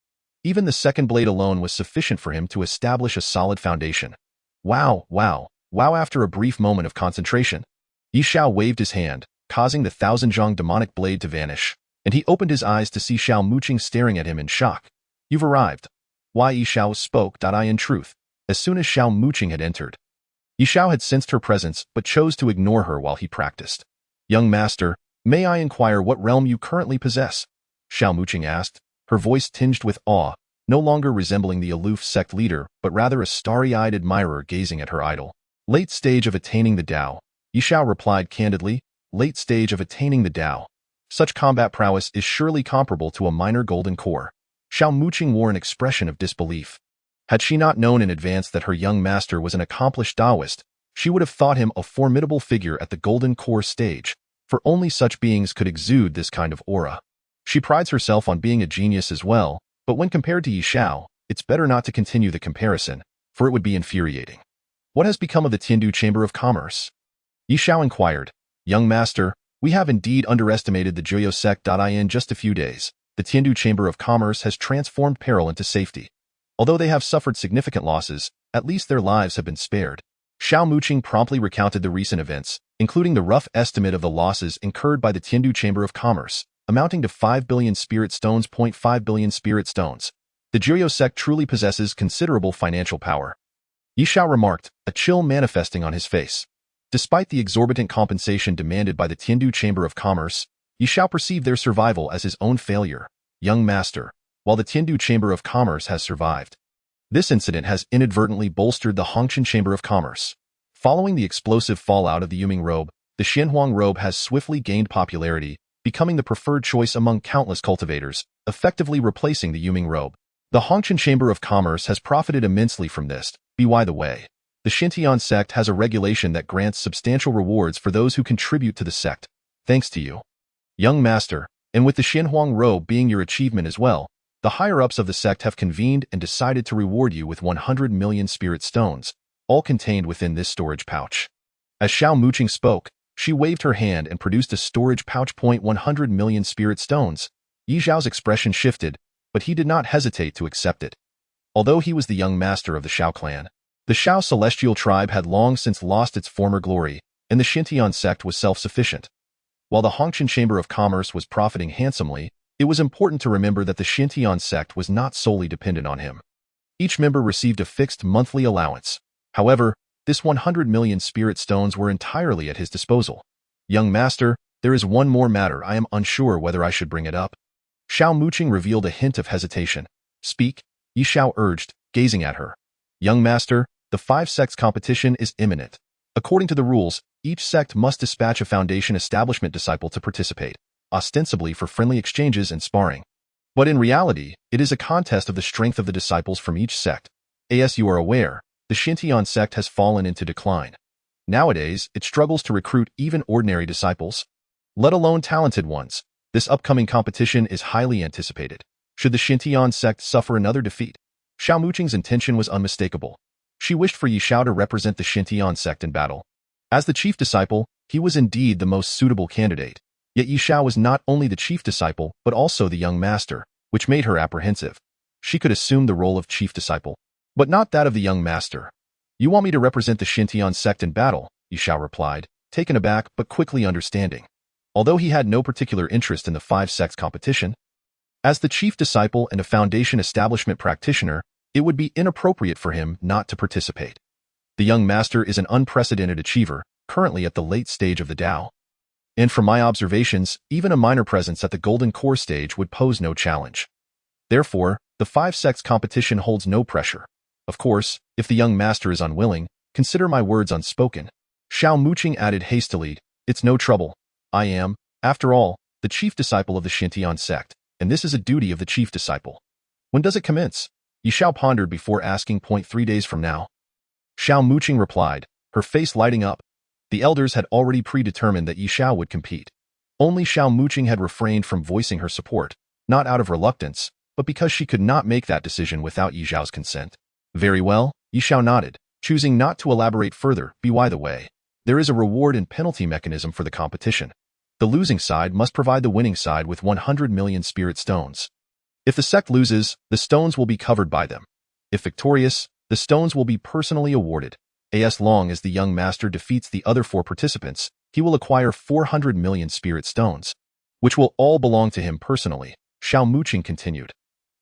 Even the second blade alone was sufficient for him to establish a solid foundation. Wow, wow, wow! After a brief moment of concentration, Ye Xiao waved his hand, causing the 1,000 zhang demonic blade to vanish, and he opened his eyes to see Xiao Muqing staring at him in shock. You've arrived. Why? Ye Xiao spoke. In truth, as soon as Xiao Muqing had entered, Ye Xiao had sensed her presence but chose to ignore her while he practiced. Young master, may I inquire what realm you currently possess? Xiao Muqing asked, her voice tinged with awe, no longer resembling the aloof sect leader but rather a starry-eyed admirer gazing at her idol. Late stage of attaining the Tao. Ye Xiao replied candidly, late stage of attaining the Tao. Such combat prowess is surely comparable to a minor golden core. Xiao Muqing wore an expression of disbelief. Had she not known in advance that her young master was an accomplished Taoist, she would have thought him a formidable figure at the golden core stage. for only such beings could exude this kind of aura. She prides herself on being a genius as well, but when compared to Ye Xiao, it's better not to continue the comparison, for it would be infuriating. What has become of the Tiandu Chamber of Commerce? Ye Xiao inquired. Young master, we have indeed underestimated the Zhuyo Sect. In just a few days, the Tiandu Chamber of Commerce has transformed peril into safety. Although they have suffered significant losses, at least their lives have been spared. Xiao Muqing promptly recounted the recent events, including the rough estimate of the losses incurred by the Tiandu Chamber of Commerce, amounting to 5 billion spirit stones. 5 billion spirit stones. The Zhuyo Sect truly possesses considerable financial power. Ye Xiao remarked, a chill manifesting on his face. Despite the exorbitant compensation demanded by the Tiandu Chamber of Commerce, Ye Xiao perceived their survival as his own failure. Young master, while the Tiandu Chamber of Commerce has survived, this incident has inadvertently bolstered the Hongqian Chamber of Commerce. Following the explosive fallout of the Yunmeng robe, the Xianhuang robe has swiftly gained popularity, becoming the preferred choice among countless cultivators, effectively replacing the Yunmeng robe. The Hongqian Chamber of Commerce has profited immensely from this. By the way, the Nine Sect has a regulation that grants substantial rewards for those who contribute to the sect. Thanks to you, young master, and with the Xianhuang robe being your achievement as well, the higher-ups of the sect have convened and decided to reward you with 100 million spirit stones, all contained within this storage pouch. As Xiao Muqing spoke, she waved her hand and produced a storage pouch. 100 million spirit stones. Ye Xiao's expression shifted, but he did not hesitate to accept it. Although he was the young master of the Xiao clan, the Xiao celestial tribe had long since lost its former glory, and the Nine Sect was self-sufficient. While the Hongqian Chamber of Commerce was profiting handsomely, it was important to remember that the Nine Sect was not solely dependent on him. Each member received a fixed monthly allowance. However, this 100 million spirit stones were entirely at his disposal. Young master, there is one more matter I am unsure whether I should bring it up. Xiao Muqing revealed a hint of hesitation. Speak, Ye Xiao urged, gazing at her. Young master, the 5 sects competition is imminent. According to the rules, each sect must dispatch a foundation establishment disciple to participate, ostensibly for friendly exchanges and sparring. But in reality, it is a contest of the strength of the disciples from each sect. As you are aware, the Nine Sect has fallen into decline. Nowadays, it struggles to recruit even ordinary disciples, let alone talented ones. This upcoming competition is highly anticipated. Should the Nine Sect suffer another defeat? Xiao Muqing's intention was unmistakable. She wished for Ye Xiao to represent the Nine Sect in battle. As the chief disciple, he was indeed the most suitable candidate. Yet Ye Xiao was not only the chief disciple, but also the young master, which made her apprehensive. She could assume the role of chief disciple, but not that of the young master. You want me to represent the Nine Sect in battle, Ye Xiao replied, taken aback but quickly understanding. Although he had no particular interest in the 5 sects competition, as the chief disciple and a foundation establishment practitioner, it would be inappropriate for him not to participate. The young master is an unprecedented achiever, currently at the late stage of the Dao. And from my observations, even a minor presence at the Golden Core stage would pose no challenge. Therefore, the 5 sects competition holds no pressure. Of course, if the young master is unwilling, consider my words unspoken. Xiao Muqing added hastily, it's no trouble. I am, after all, the chief disciple of the Nine Sect, and this is a duty of the chief disciple. When does it commence? Ye Xiao pondered before asking. 3 days from now. Xiao Muqing replied, her face lighting up. The elders had already predetermined that Ye Xiao would compete. Only Xiao Muqing had refrained from voicing her support, not out of reluctance, but because she could not make that decision without Ye Xiao's consent. Very well, Ye Xiao nodded, choosing not to elaborate further. By the way, there is a reward and penalty mechanism for the competition. The losing side must provide the winning side with 100 million spirit stones. If the sect loses, the stones will be covered by them. If victorious, the stones will be personally awarded. As long as the young master defeats the other 4 participants, he will acquire 400 million spirit stones, which will all belong to him personally, Xiao Muqing continued.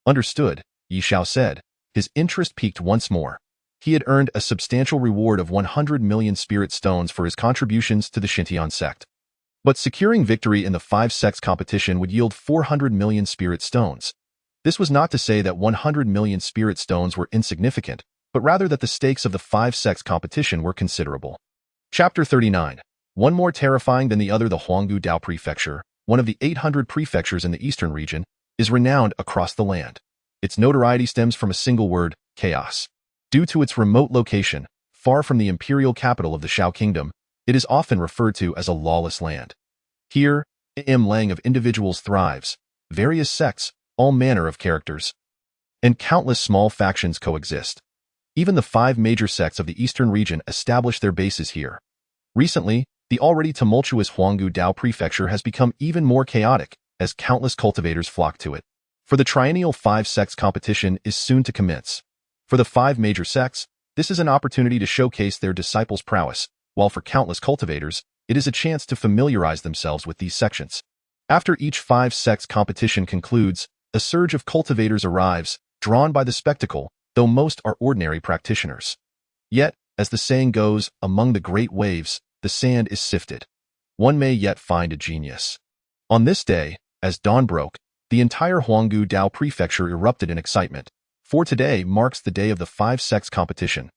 Understood, Ye Xiao said. His interest piqued once more. He had earned a substantial reward of 100 million spirit stones for his contributions to the Nine Sect. But securing victory in the 5 sects competition would yield 400 million spirit stones. This was not to say that 100 million spirit stones were insignificant, but rather that the stakes of the 5 sects competition were considerable. Chapter 39. One more terrifying than the other. The Huanggu Dao Prefecture, one of the 800 prefectures in the eastern region, is renowned across the land. Its notoriety stems from a single word, chaos. Due to its remote location, far from the imperial capital of the Xiao Kingdom, it is often referred to as a lawless land. Here, Yunmeng of individuals thrives, various sects, all manner of characters, and countless small factions coexist. Even the 5 major sects of the eastern region establish their bases here. Recently, the already tumultuous Huanggu Dao prefecture has become even more chaotic as countless cultivators flock to it. For the triennial 5 sects competition is soon to commence. For the 5 major sects, this is an opportunity to showcase their disciples' prowess, while for countless cultivators, it is a chance to familiarize themselves with these sections. After each 5 sects competition concludes, a surge of cultivators arrives, drawn by the spectacle, though most are ordinary practitioners. Yet, as the saying goes, among the great waves, the sand is sifted. One may yet find a genius. On this day, as dawn broke, the entire Huanggu Dao prefecture erupted in excitement, for today marks the day of the 5 sects competition.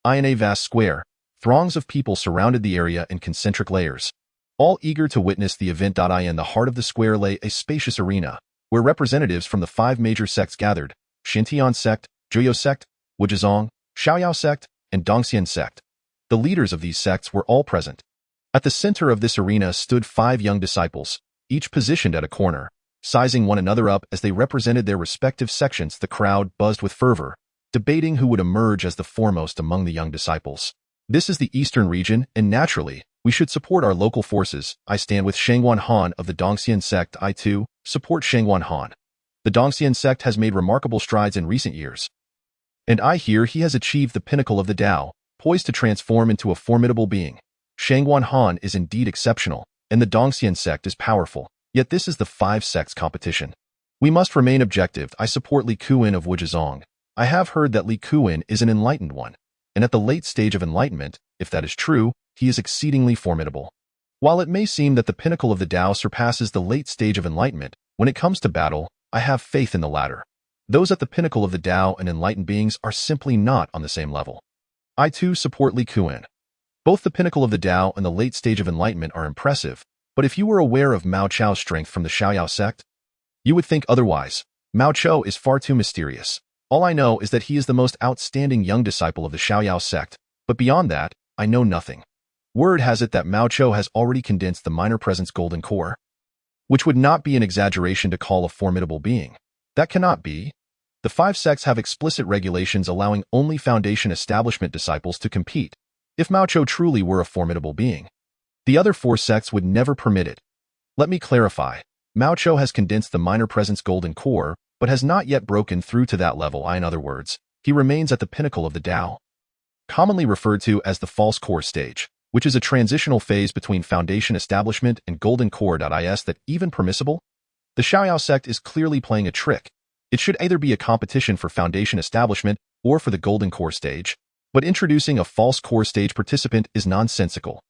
In a vast square, throngs of people surrounded the area in concentric layers, all eager to witness the event. In the heart of the square lay a spacious arena, where representatives from the 5 major sects gathered: Shenon Sect, Yue Sect, Wushuang, Xiao Sect, and Nanshan Sect. The leaders of these sects were all present. At the center of this arena stood 5 young disciples, each positioned at a corner, sizing one another up as they represented their respective sections. The crowd buzzed with fervor, debating who would emerge as the foremost among the young disciples. This is the eastern region, and naturally, we should support our local forces. I stand with Shangwan Han of the Nanshan Sect. I too support Shangwan Han. The Nanshan Sect has made remarkable strides in recent years, and I hear he has achieved the pinnacle of the Tao, poised to transform into a formidable being. Shangwan Han is indeed exceptional, and the Nanshan Sect is powerful. Yet this is the 5 sects competition. We must remain objective. I support Li Qiushui of Wuzhuang. I have heard that Li Qiushui is an enlightened one, and at the late stage of enlightenment, if that is true, he is exceedingly formidable. While it may seem that the pinnacle of the Tao surpasses the late stage of enlightenment, when it comes to battle, I have faith in the latter. Those at the pinnacle of the Tao and enlightened beings are simply not on the same level. I too support Li Qiushui. Both the pinnacle of the Tao and the late stage of enlightenment are impressive, but if you were aware of Mao Chao's strength from the Xiao Sect, you would think otherwise. Mao Chao is far too mysterious. All I know is that he is the most outstanding young disciple of the Xiao Sect, but beyond that, I know nothing. Word has it that Mao Chao has already condensed the minor presence golden core, which would not be an exaggeration to call a formidable being. That cannot be. The 5 sects have explicit regulations allowing only foundation establishment disciples to compete. If Mao Chao truly were a formidable being, the other 4 sects would never permit it. Let me clarify. Mao Chao has condensed the minor presence golden core, but has not yet broken through to that level. In other words, he remains at the pinnacle of the Tao, commonly referred to as the false core stage, which is a transitional phase between foundation establishment and golden core. Is that even permissible? The Xiao Sect is clearly playing a trick. It should either be a competition for foundation establishment or for the golden core stage, but introducing a false core stage participant is nonsensical.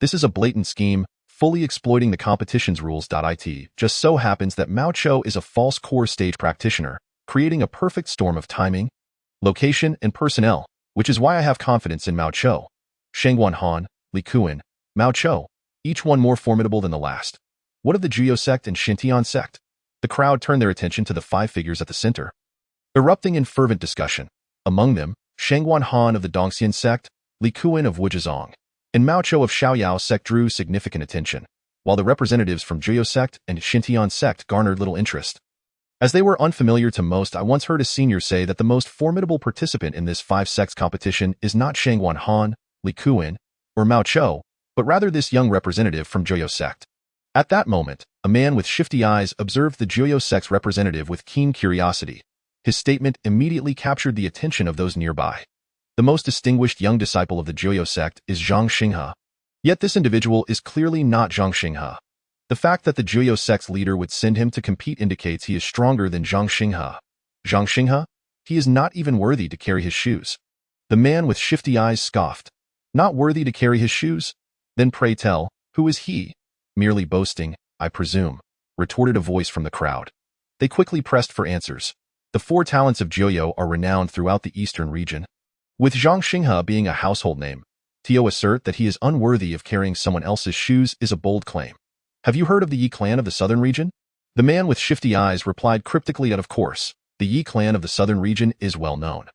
This is a blatant scheme, fully exploiting the competition's rules. It just so happens that Mao Chao is a false core stage practitioner, creating a perfect storm of timing, location, and personnel, which is why I have confidence in Mao Chao. Shangwan Han, Li Qiushui, Mao Chao, each one more formidable than the last. What of the Yue Sect and Shenon Sect? The crowd turned their attention to the 5 figures at the center, erupting in fervent discussion. Among them, Shangwan Han of the Nanshan Sect, Li Qiushui of Wuzhuang, and Mao Chao of Xiao Sect drew significant attention, while the representatives from Yue Sect and Shenon Sect garnered little interest. As they were unfamiliar to most, I once heard a senior say that the most formidable participant in this 5 sects competition is not Shangwan Han, Li Qiushui, or Mao Chao, but rather this young representative from Yue Sect. At that moment, a man with shifty eyes observed the Yue Sect's representative with keen curiosity. His statement immediately captured the attention of those nearby. The most distinguished young disciple of the Yue Sect is Zhang Xinghe. Yet this individual is clearly not Zhang Xinghe. The fact that the Yue Sect's leader would send him to compete indicates he is stronger than Zhang Xinghe. Zhang Xinghe? He is not even worthy to carry his shoes. The man with shifty eyes scoffed. Not worthy to carry his shoes? Then pray tell, who is he? Merely boasting, I presume, retorted a voice from the crowd. They quickly pressed for answers. The 4 talents of Jiuyou are renowned throughout the eastern region. With Zhang Xinghe being a household name, to assert that he is unworthy of carrying someone else's shoes is a bold claim. Have you heard of the Ye clan of the southern region? The man with shifty eyes replied cryptically that of course, the Ye clan of the southern region is well known.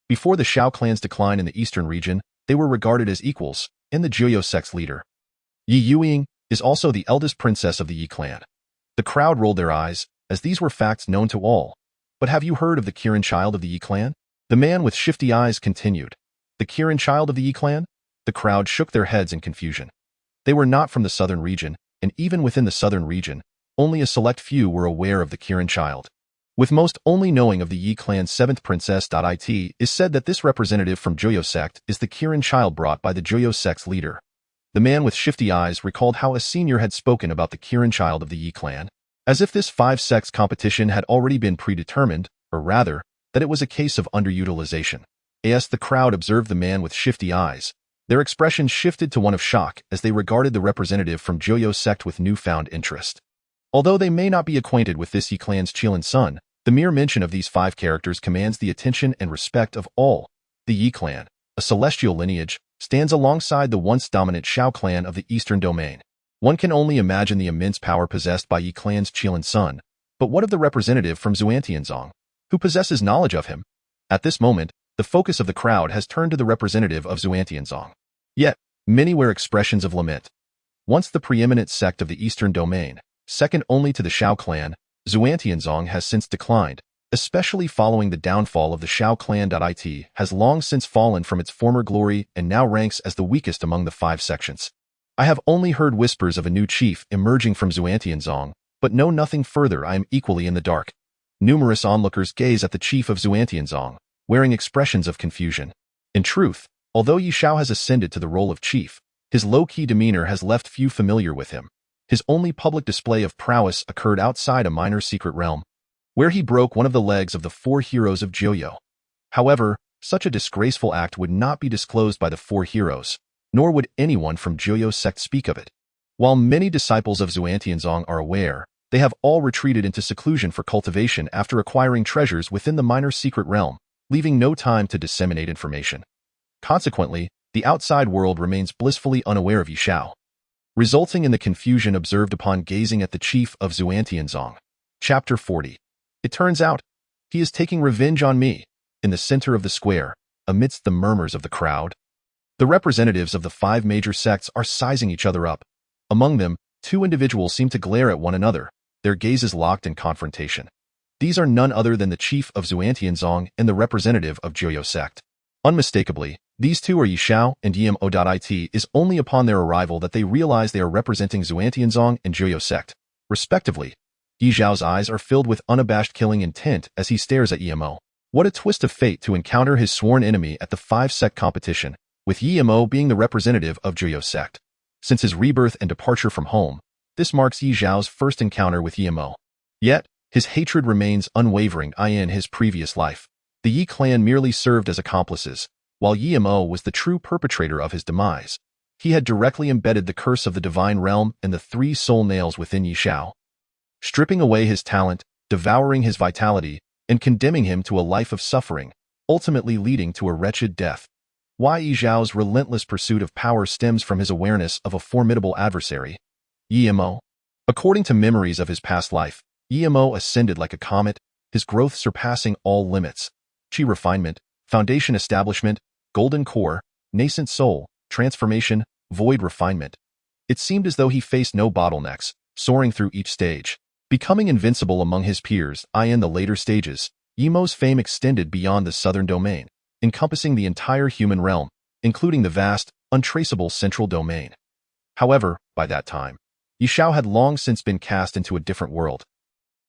Before the Xiao clan's decline in the eastern region, they were regarded as equals, and the Yue Sect's leader, Ye Youying, is also the eldest princess of the Ye clan. The crowd rolled their eyes, as these were facts known to all. But have you heard of the Kirin child of the Ye clan? The man with shifty eyes continued. The Kirin child of the Ye clan? The crowd shook their heads in confusion. They were not from the southern region, and even within the southern region, only a select few were aware of the Kirin child. With most only knowing of the Ye clan's 7th princess. It is said that this representative from Yue sect is the Kirin child brought by the Yue sect's leader. The man with shifty eyes recalled how a senior had spoken about the Kirin child of the Ye clan, as if this 5-sects competition had already been predetermined, or rather, that it was a case of underutilization. As the crowd observed the man with shifty eyes, their expressions shifted to one of shock as they regarded the representative from Yue sect with newfound interest. Although they may not be acquainted with this Ye clan's Qilin son, the mere mention of these 5 characters commands the attention and respect of all. The Ye clan, a celestial lineage, stands alongside the once dominant Xiao clan of the eastern domain. One can only imagine the immense power possessed by Ye clan's Qilin son, but what of the representative from Xuantianzong, who possesses knowledge of him? At this moment, the focus of the crowd has turned to the representative of Xuantianzong. Yet, many were expressions of lament. Once the preeminent sect of the eastern domain, second only to the Xiao clan, Xuantianzong has since declined, especially following the downfall of the Xiao clan. It has long since fallen from its former glory and now ranks as the weakest among the 5 sections. I have only heard whispers of a new chief emerging from Xuantianzong, but know nothing further. I am equally in the dark. Numerous onlookers gaze at the chief of Xuantianzong, wearing expressions of confusion. In truth, although Ye Xiao has ascended to the role of chief, his low-key demeanor has left few familiar with him. His only public display of prowess occurred outside a minor secret realm, where he broke one of the legs of the 4 heroes of Jiuyou. However, such a disgraceful act would not be disclosed by the 4 heroes, nor would anyone from Yue sect speak of it. While many disciples of Xuantianzong are aware, they have all retreated into seclusion for cultivation after acquiring treasures within the minor secret realm, leaving no time to disseminate information. Consequently, the outside world remains blissfully unaware of Ye Xiao, resulting in the confusion observed upon gazing at the chief of Xuantianzong. Chapter 40. It turns out, he is taking revenge on me. In the center of the square, amidst the murmurs of the crowd, the representatives of the 5 major sects are sizing each other up. Among them, 2 individuals seem to glare at one another, their gazes locked in confrontation. These are none other than the chief of Xuantianzong and the representative of Yue sect. Unmistakably, these 2 are Ye Xiao and Ye Mo. It is only upon their arrival that they realize they are representing Xuantianzong and Yue sect, respectively. Ye Xiao's eyes are filled with unabashed killing intent as he stares at Ye Mo. What a twist of fate to encounter his sworn enemy at the 5-sect competition, with Ye Mo being the representative of Yue sect. Since his rebirth and departure from home, this marks Ye Xiao's first encounter with Ye Mo. Yet, his hatred remains unwavering in his previous life. The Ye clan merely served as accomplices, while Ye Mo was the true perpetrator of his demise. He had directly embedded the curse of the divine realm and the 3 soul nails within Ye Xiao, stripping away his talent, devouring his vitality, and condemning him to a life of suffering, ultimately leading to a wretched death. Ye Xiao's relentless pursuit of power stems from his awareness of a formidable adversary, Ye Mo. According to memories of his past life, Ye Mo ascended like a comet, his growth surpassing all limits. Qi refinement, foundation establishment, golden core, nascent soul, transformation, void refinement. It seemed as though he faced no bottlenecks, soaring through each stage, becoming invincible among his peers. In the later stages, Ye Mo's fame extended beyond the southern domain, encompassing the entire human realm, including the vast, untraceable central domain. However, by that time, Ye Xiao had long since been cast into a different world.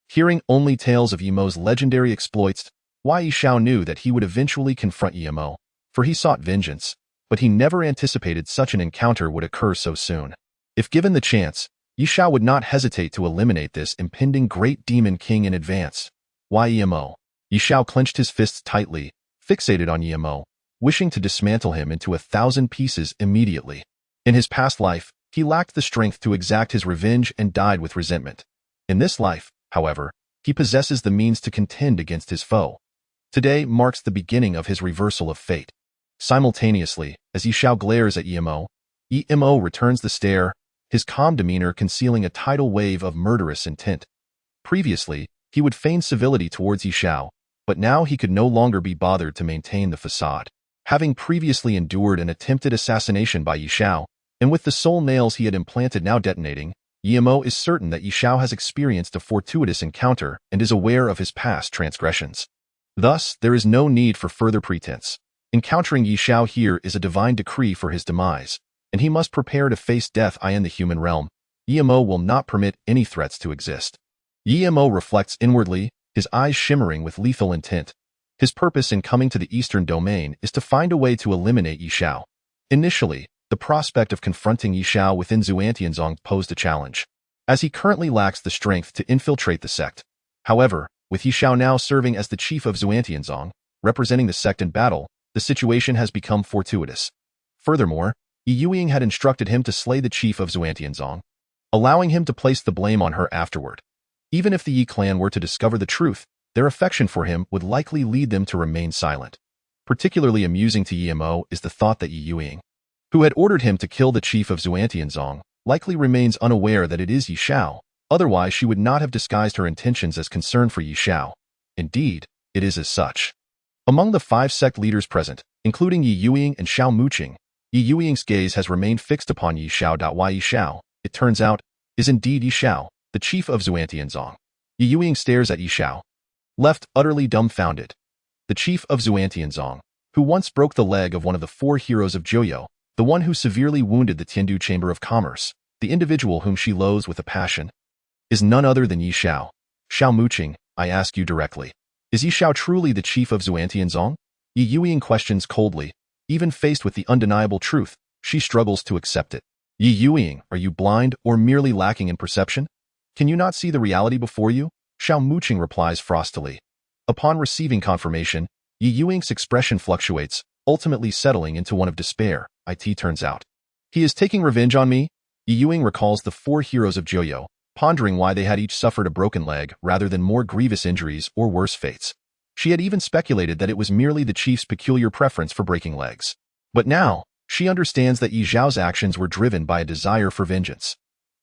Hearing only tales of Ye Mo's legendary exploits, Ye Xiao knew that he would eventually confront Ye Mo, for he sought vengeance, but he never anticipated such an encounter would occur so soon. If given the chance, Ye Xiao would not hesitate to eliminate this impending great demon king in advance. Ye Mo. Ye Xiao clenched his fists tightly, fixated on Ye Mo, wishing to dismantle him into 1,000 pieces immediately. In his past life, he lacked the strength to exact his revenge and died with resentment. In this life, however, he possesses the means to contend against his foe. Today marks the beginning of his reversal of fate. Simultaneously, as Ye Xiao glares at Ye Mo returns the stare, his calm demeanor concealing a tidal wave of murderous intent. Previously, he would feign civility towards Ye Xiao, but now he could no longer be bothered to maintain the facade. Having previously endured an attempted assassination by Ye Xiao, And with the soul nails he had implanted now detonating, Ye is certain that Ye Xiao has experienced a fortuitous encounter and is aware of his past transgressions. Thus, there is no need for further pretense. Encountering Ye Xiao here is a divine decree for his demise, and he must prepare to face death in the human realm. Ye will not permit any threats to exist. Ye reflects inwardly, his eyes shimmering with lethal intent. His purpose in coming to the eastern domain is to find a way to eliminate Ye Xiao. Initially, the prospect of confronting Ye Xiao within Xuantianzong posed a challenge, as he currently lacks the strength to infiltrate the sect. However, with Ye Xiao now serving as the chief of Xuantianzong, representing the sect in battle, the situation has become fortuitous. Furthermore, Ye Youying had instructed him to slay the chief of Xuantianzong, allowing him to place the blame on her afterward. Even if the Ye clan were to discover the truth, their affection for him would likely lead them to remain silent. Particularly amusing to Ye is the thought that Ye Youying, who had ordered him to kill the chief of Xuantianzong, likely remains unaware that it is Ye Xiao, otherwise she would not have disguised her intentions as concern for Ye Xiao. Indeed, it is as such. Among the 5 sect leaders present, including Ye Youying and Xiao Muqing, Ye Youying's gaze has remained fixed upon Ye Xiao. Ye Xiao, it turns out, is indeed Ye Xiao, the chief of Xuantianzong. Ye Youying stares at Ye Xiao, left utterly dumbfounded. The chief of Xuantianzong, who once broke the leg of one of the 4 heroes of Joyo, the one who severely wounded the Tiandu Chamber of Commerce, the individual whom she loathes with a passion, is none other than Ye Xiao. Xiao Muqing, I ask you directly, is Ye Xiao truly the chief of Xuantianzong? Ye Youying questions coldly. Even faced with the undeniable truth, she struggles to accept it. Ye Youying, are you blind or merely lacking in perception? Can you not see the reality before you? Xiao Muqing replies frostily. Upon receiving confirmation, Ye Youying's expression fluctuates, ultimately settling into one of despair. It turns out, he is taking revenge on me? Ye Youying recalls the 4 heroes of Joyo, pondering why they had each suffered a broken leg rather than more grievous injuries or worse fates. She had even speculated that it was merely the chief's peculiar preference for breaking legs. But now, she understands that Ye Xiao's actions were driven by a desire for vengeance.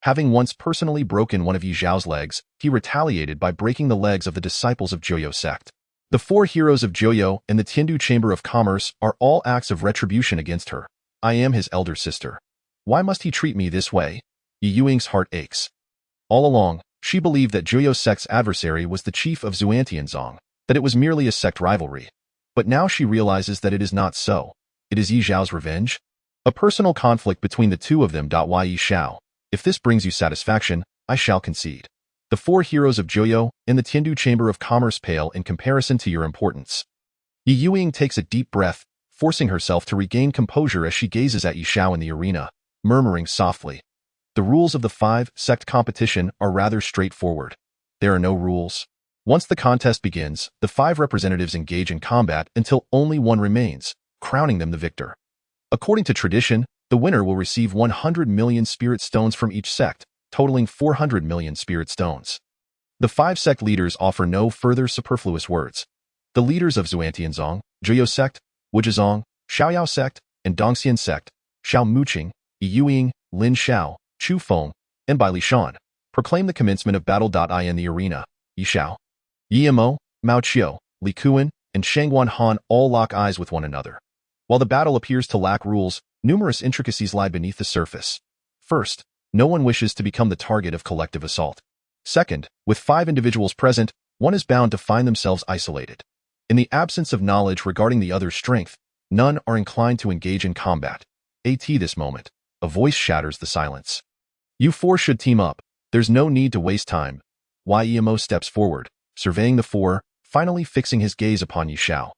Having once personally broken one of Ye Xiao's legs, he retaliated by breaking the legs of the disciples of Joyo sect. The 4 heroes of Joyo and the Tiandu Chamber of Commerce are all acts of retribution against her. I am his elder sister. Why must he treat me this way? Ye Youying's heart aches. All along, she believed that Joyo sect's adversary was the chief of Xuantianzong, that it was merely a sect rivalry. But now she realizes that it is not so. It is Ye Xiao's revenge? A personal conflict between the two of them. Why Ye Xiao? If this brings you satisfaction, I shall concede. The 4 heroes of Joyo and the Tiandu Chamber of Commerce pale in comparison to your importance. Ye Youying takes a deep breath, forcing herself to regain composure as she gazes at Ye Xiao in the arena, murmuring softly. The rules of the 5 sect competition are rather straightforward. There are no rules. Once the contest begins, the 5 representatives engage in combat until only one remains, crowning them the victor. According to tradition, the winner will receive 100 million spirit stones from each sect, totaling 400 million spirit stones. The 5 sect leaders offer no further superfluous words. The leaders of Xuantianzong, Joyo sect, Wuzhang, Xiaoyao sect, and Dongxian sect, Xiao Muqing, Ye Youying, Lin Xiao, Chu Feng, and Bai Lishan, proclaim the commencement of battle. In the arena, Ye Xiao, Ye Mao Qiu, Li Kuan, and Shangguan Han all lock eyes with one another. While the battle appears to lack rules, numerous intricacies lie beneath the surface. First, no one wishes to become the target of collective assault. Second, with 5 individuals present, one is bound to find themselves isolated. In the absence of knowledge regarding the other's strength, none are inclined to engage in combat. This moment, a voice shatters the silence. You 4 should team up. There's no need to waste time. Ye steps forward, surveying the 4, finally fixing his gaze upon Ye Xiao.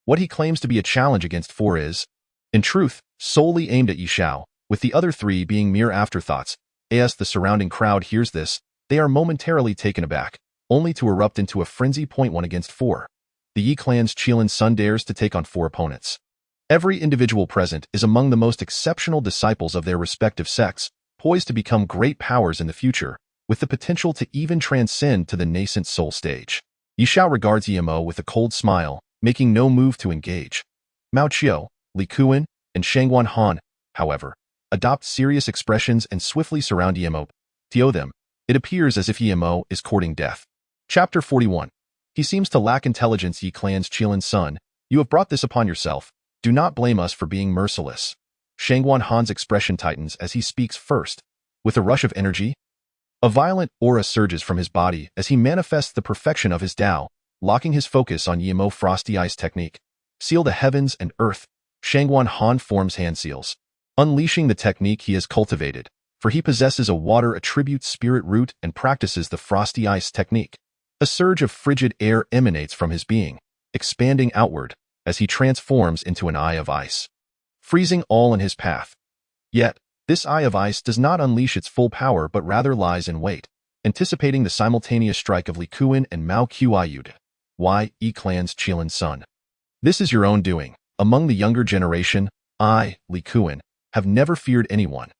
What he claims to be a challenge against 4 is, in truth, solely aimed at Ye Xiao, with the other 3 being mere afterthoughts. As the surrounding crowd hears this, they are momentarily taken aback, only to erupt into a frenzy. 1 against 4. The Ye clan's Qilin Sun dares to take on 4 opponents. Every individual present is among the most exceptional disciples of their respective sects, poised to become great powers in the future, with the potential to even transcend to the nascent soul stage. Ye Xiao regards Ye with a cold smile, making no move to engage. Mao Qiu, Li Kuan, and Shangguan Han, however, adopt serious expressions and swiftly surround Ye to them. It appears as if Ye is courting death. Chapter 41. He seems to lack intelligence. Ye clan's Qilin Sun, you have brought this upon yourself. Do not blame us for being merciless. Shangguan Han's expression tightens as he speaks first. With a rush of energy, a violent aura surges from his body as he manifests the perfection of his Tao, locking his focus on Yimo Frosty Ice technique. Seal the heavens and earth. Shangguan Han forms hand seals, unleashing the technique he has cultivated, for he possesses a water attribute spirit root and practices the Frosty Ice technique. A surge of frigid air emanates from his being, expanding outward as he transforms into an eye of ice, freezing all in his path. Yet, this eye of ice does not unleash its full power but rather lies in wait, anticipating the simultaneous strike of Li Kuan and Mao Qiuyude, Ye clan's Qilin son. This is your own doing. Among the younger generation, I, Li Kuan, have never feared anyone.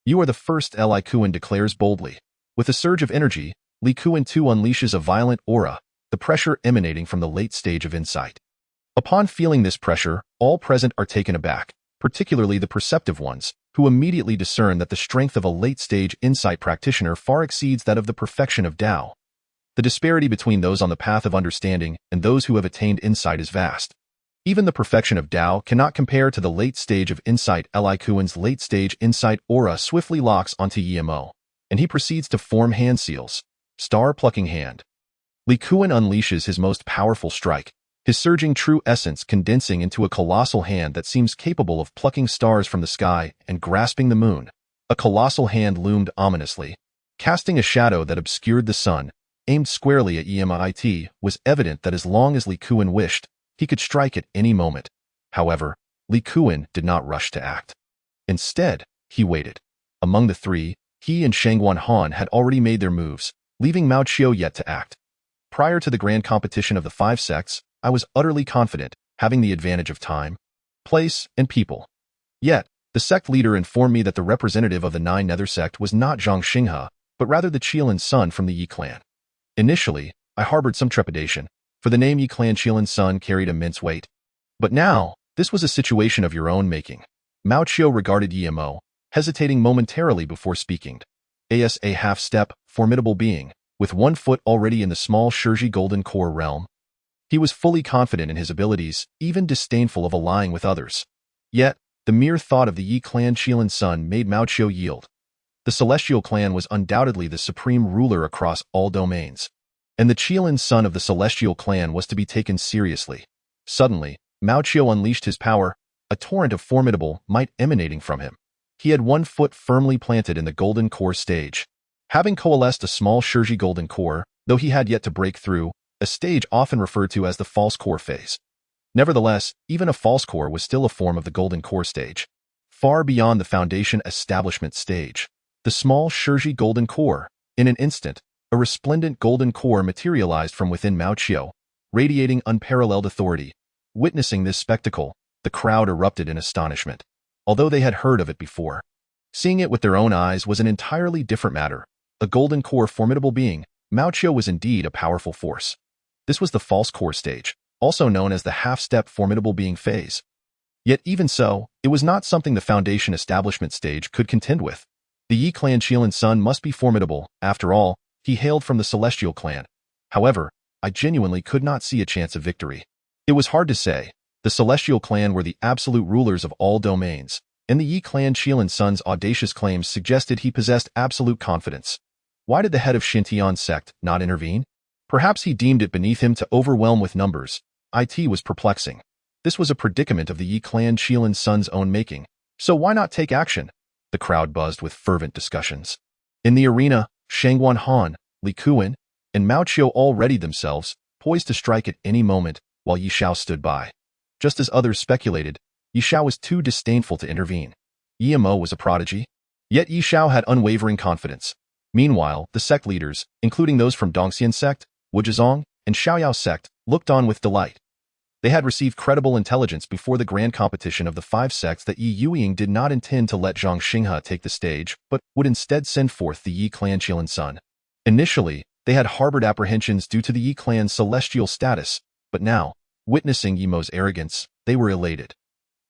You are the first, Li Kuan declares boldly. With a surge of energy, Li Kuan too unleashes a violent aura, the pressure emanating from the late stage of insight. Upon feeling this pressure, all present are taken aback, particularly the perceptive ones, who immediately discern that the strength of a late-stage insight practitioner far exceeds that of the perfection of Tao. The disparity between those on the path of understanding and those who have attained insight is vast. Even the perfection of Tao cannot compare to the late stage of insight. Li Kuan's late-stage insight aura swiftly locks onto Yimo, and he proceeds to form hand seals. Star-plucking hand. Li Kuan unleashes his most powerful strike, his surging true essence condensing into a colossal hand that seems capable of plucking stars from the sky and grasping the moon. A colossal hand loomed ominously, casting a shadow that obscured the sun, aimed squarely at It. Was evident that as long as Li Kuan wished, he could strike at any moment. However, Li Kuan did not rush to act. Instead, he waited. Among the three, he and Shangguan Han had already made their moves, leaving Mao Qiu yet to act. Prior to the grand competition of the 5 sects, I was utterly confident, having the advantage of time, place, and people. Yet, the sect leader informed me that the representative of the Nine Nether Sect was not Zhang Xinghe, but rather the Qilin son from the Ye clan. Initially, I harbored some trepidation, for the name Ye clan Qilin son carried immense weight. But now, this was a situation of your own making. Mao Qiu regarded Yimo, hesitating momentarily before speaking. As a half-step, formidable being, with one foot already in the small Shizhi Golden Core realm. He was fully confident in his abilities, even disdainful of allying with others. Yet, the mere thought of the Ye clan Qilin son made Mao Qiu yield. The Celestial clan was undoubtedly the supreme ruler across all domains, and the Qilin son of the Celestial clan was to be taken seriously. Suddenly, Mao Qiu unleashed his power, a torrent of formidable might emanating from him. He had one foot firmly planted in the Golden Core stage. Having coalesced a small Shizhi Golden Core, though he had yet to break through, a stage often referred to as the false core phase. Nevertheless, even a false core was still a form of the Golden Core stage. Far beyond the foundation establishment stage, the small Shizhi Golden Core, in an instant, a resplendent golden core materialized from within Mao Qiu, radiating unparalleled authority. Witnessing this spectacle, the crowd erupted in astonishment, although they had heard of it before. Seeing it with their own eyes was an entirely different matter. A golden core formidable being, Mao Qiu was indeed a powerful force. This was the false core stage, also known as the half-step formidable being phase. Yet even so, it was not something the foundation establishment stage could contend with. The Ye clan Qilin son must be formidable. After all, he hailed from the Celestial clan. However, I genuinely could not see a chance of victory. It was hard to say. The Celestial clan were the absolute rulers of all domains, and the Ye clan Qilin son's audacious claims suggested he possessed absolute confidence. Why did the head of Shenon Sect not intervene? Perhaps he deemed it beneath him to overwhelm with numbers. It was perplexing. This was a predicament of the Ye clan Qilin son's own making. So why not take action? The crowd buzzed with fervent discussions. In the arena, Shangguan Han, Li Kuan, and Mao Qiu all readied themselves, poised to strike at any moment, while Ye Xiao stood by. Just as others speculated, Ye Xiao was too disdainful to intervene. Yimo was a prodigy, yet Ye Xiao had unwavering confidence. Meanwhile, the sect leaders, including those from Dongxian Sect, Wuzhuang, and Xiaoyao Sect, looked on with delight. They had received credible intelligence before the grand competition of the 5 sects that Ye Youying did not intend to let Zhang Xinghe take the stage, but would instead send forth the Ye clan Qilin son. Initially, they had harbored apprehensions due to the Ye clan's celestial status, but now, witnessing Yimo's arrogance, they were elated.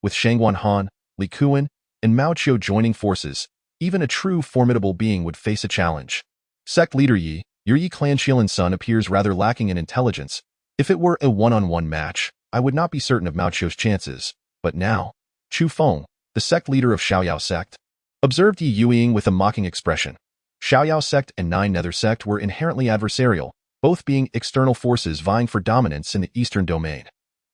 With Shangguan Han, Li Kuan, and Mao Qiu joining forces, even a true formidable being would face a challenge. Sect leader Ye, your Ye clan Qilin son appears rather lacking in intelligence. If it were a one-on-one match, I would not be certain of Mao Qiu's chances, but now, Chu Feng, the sect leader of Xiaoyao Sect, observed Ye Youying with a mocking expression. Xiaoyao Sect and Nine Nether Sect were inherently adversarial, both being external forces vying for dominance in the eastern domain.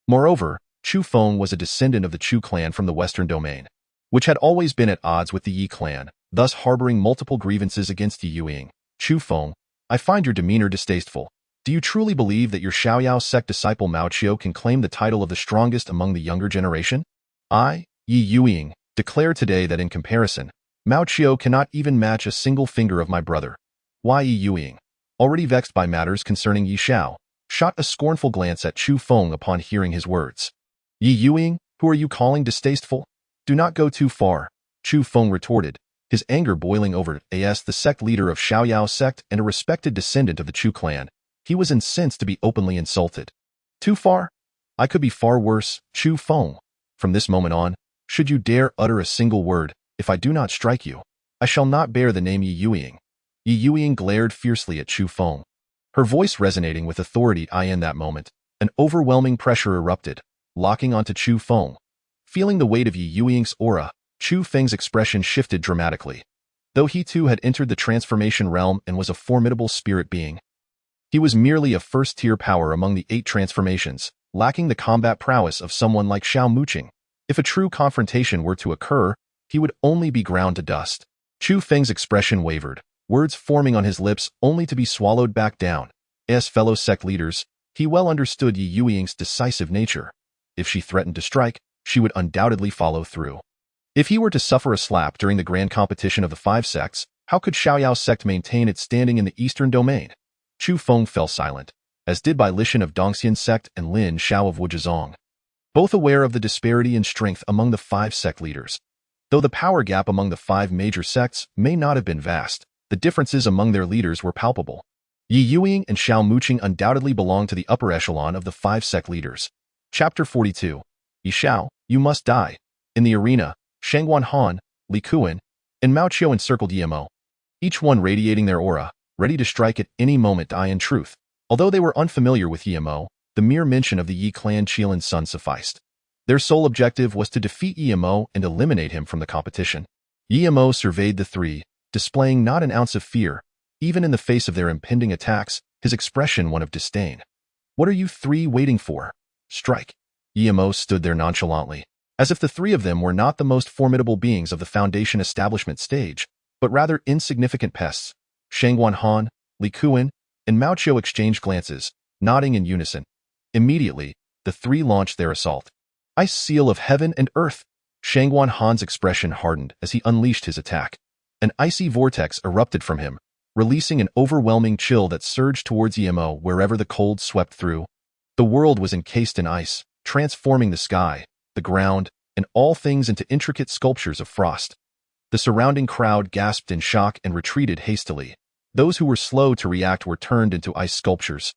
Moreover, Chu Feng was a descendant of the Chu clan from the western domain, which had always been at odds with the Ye clan, thus harboring multiple grievances against Ye Youying. Chu Feng, I find your demeanor distasteful. Do you truly believe that your Xiaoyao Sect disciple Mao Qiu can claim the title of the strongest among the younger generation? I, Ye Youying, declare today that in comparison, Mao Qiu cannot even match a single finger of my brother. Why Ye Youying, already vexed by matters concerning Ye Xiao, shot a scornful glance at Chu Feng upon hearing his words. Ye Youying, who are you calling distasteful? Do not go too far, Chu Feng retorted, his anger boiling over. As the sect leader of Xiaoyao Sect and a respected descendant of the Chu clan, he was incensed to be openly insulted. Too far? I could be far worse, Chu Feng. From this moment on, should you dare utter a single word, if I do not strike you, I shall not bear the name Ye Youying. Ye Youying glared fiercely at Chu Feng, her voice resonating with authority. In that moment, an overwhelming pressure erupted, locking onto Chu Feng. Feeling the weight of Ye Youying's aura, Chu Feng's expression shifted dramatically. Though he too had entered the transformation realm and was a formidable spirit being, he was merely a first-tier power among the 8 transformations, lacking the combat prowess of someone like Xiao Muqing. If a true confrontation were to occur, he would only be ground to dust. Chu Feng's expression wavered, words forming on his lips only to be swallowed back down. As fellow sect leaders, he well understood Ye Youying's decisive nature. If she threatened to strike, she would undoubtedly follow through. If he were to suffer a slap during the grand competition of the 5 sects, how could Xiaoyao Sect maintain its standing in the eastern domain? Chu Feng fell silent, as did Bai Lishan of Dongxian Sect and Lin Xiao of Wuzhuang, both aware of the disparity in strength among the 5 sect leaders. Though the power gap among the 5 major sects may not have been vast, the differences among their leaders were palpable. Ye Youying and Xiao Muqing undoubtedly belonged to the upper echelon of the 5 sect leaders. Chapter 42. Ye Xiao, you must die. In the arena, Shangguan Han, Li Kuan, and Mao Qiu encircled Ye Mo, each one radiating their aura, ready to strike at any moment. In truth, although they were unfamiliar with Ye Mo, the mere mention of the Ye clan Qilin's son sufficed. Their sole objective was to defeat Ye Mo and eliminate him from the competition. Ye Mo surveyed the 3, displaying not an ounce of fear. Even in the face of their impending attacks, his expression one of disdain. What are you 3 waiting for? Strike. Ye Mo stood there nonchalantly, as if the 3 of them were not the most formidable beings of the Foundation establishment stage, but rather insignificant pests. Shangguan Han, Li Kuan, and Mao Qiu exchanged glances, nodding in unison. Immediately, the 3 launched their assault. Ice seal of heaven and earth! Shangguan Han's expression hardened as he unleashed his attack. An icy vortex erupted from him, releasing an overwhelming chill that surged towards Ye Mo wherever the cold swept through. The world was encased in ice, transforming the sky, the ground, and all things into intricate sculptures of frost. The surrounding crowd gasped in shock and retreated hastily. Those who were slow to react were turned into ice sculptures,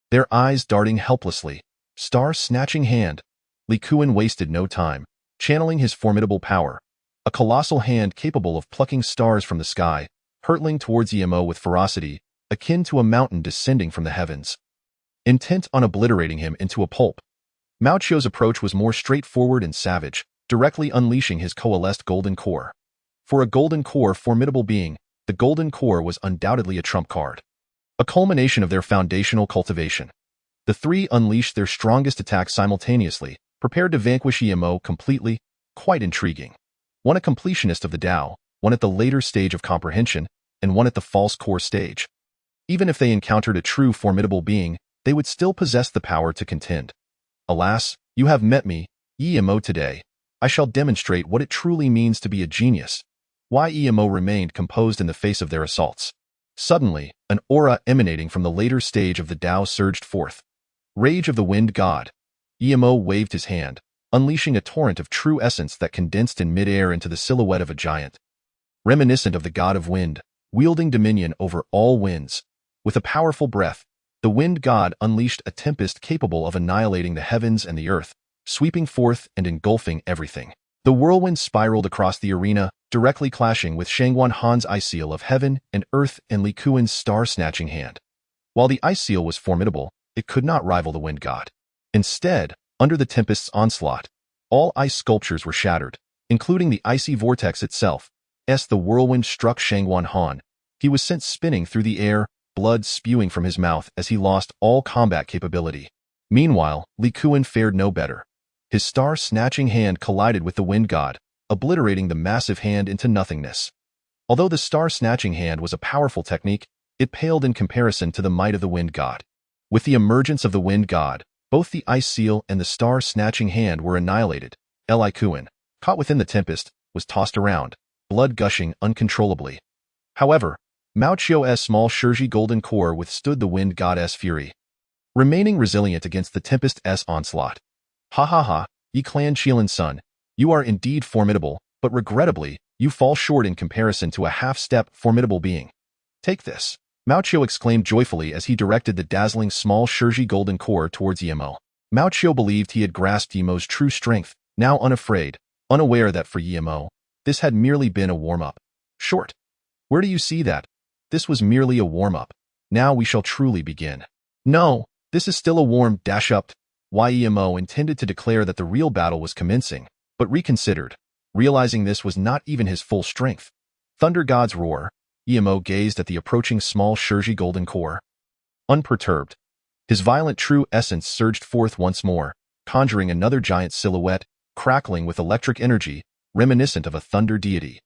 their eyes darting helplessly. Star-snatching hand. Li Kuan wasted no time, channeling his formidable power. A colossal hand capable of plucking stars from the sky, hurtling towards Ye Mo with ferocity, akin to a mountain descending from the heavens, intent on obliterating him into a pulp. Mao Qiu's approach was more straightforward and savage, directly unleashing his coalesced golden core. For a golden core formidable being, the golden core was undoubtedly a trump card, a culmination of their foundational cultivation. The 3 unleashed their strongest attack simultaneously, prepared to vanquish Ye Mo completely. Quite intriguing. One a completionist of the Tao, one at the later stage of comprehension, and one at the false core stage. Even if they encountered a true formidable being, they would still possess the power to contend. Alas, you have met me, Ye Mo, today. I shall demonstrate what it truly means to be a genius. Why Ye Mo remained composed in the face of their assaults. Suddenly, an aura emanating from the later stage of the Tao surged forth. Rage of the Wind God. Ye Mo waved his hand, unleashing a torrent of true essence that condensed in midair into the silhouette of a giant, reminiscent of the god of wind, wielding dominion over all winds. With a powerful breath, the wind god unleashed a tempest capable of annihilating the heavens and the earth, sweeping forth and engulfing everything. The whirlwind spiraled across the arena, directly clashing with Shangguan Han's ice seal of heaven and earth and Li Kuan's star-snatching hand. While the ice seal was formidable, it could not rival the wind god. Instead, under the tempest's onslaught, all ice sculptures were shattered. including the icy vortex itself. The whirlwind struck Shangguan Han. He was sent spinning through the air, blood spewing from his mouth as he lost all combat capability. Meanwhile, Li Kuan fared no better. His star-snatching hand collided with the wind god, obliterating the massive hand into nothingness. Although the star-snatching hand was a powerful technique, it paled in comparison to the might of the wind god. With the emergence of the wind god, both the ice seal and the star-snatching hand were annihilated. Li Kuan, caught within the tempest, was tossed around, blood gushing uncontrollably. However, Mao Qiu's small Shizhi golden core withstood the wind god's fury, remaining resilient against the tempest's onslaught. Ha ha ha, Ye Clan Qilan's son, you are indeed formidable, but regrettably, you fall short in comparison to a half-step formidable being. Take this, Mao Qiu exclaimed joyfully as he directed the dazzling small Shizhi golden core towards Ye Mo. Mao Qiu believed he had grasped Ye Mo's true strength, now unafraid, unaware that for Ye Mo, this had merely been a warm-up. Short. Where do you see that? This was merely a warm-up. Now we shall truly begin. No, this is still a warm-up. Ye Mo intended to declare that the real battle was commencing, but reconsidered, realizing this was not even his full strength. Thunder God's roar. Ye Mo gazed at the approaching small Shizhi golden core. Unperturbed, his violent true essence surged forth once more, conjuring another giant silhouette, crackling with electric energy, reminiscent of a thunder deity.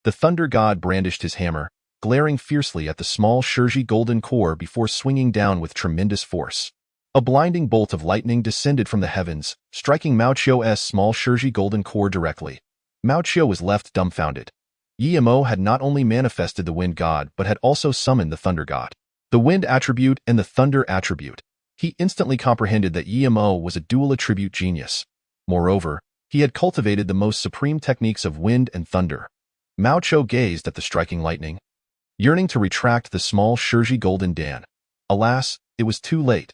The thunder god brandished his hammer, glaring fiercely at the small Shizhi golden core before swinging down with tremendous force. A blinding bolt of lightning descended from the heavens, striking Mao Qiu's small Shizhi golden core directly. Mao Qiu was left dumbfounded. Ye Mo had not only manifested the wind god but had also summoned the thunder god, the wind attribute and the thunder attribute. He instantly comprehended that Ye Mo was a dual attribute genius. Moreover, he had cultivated the most supreme techniques of wind and thunder. Mao Qiu gazed at the striking lightning, yearning to retract the small Shizhi golden dan. Alas, it was too late.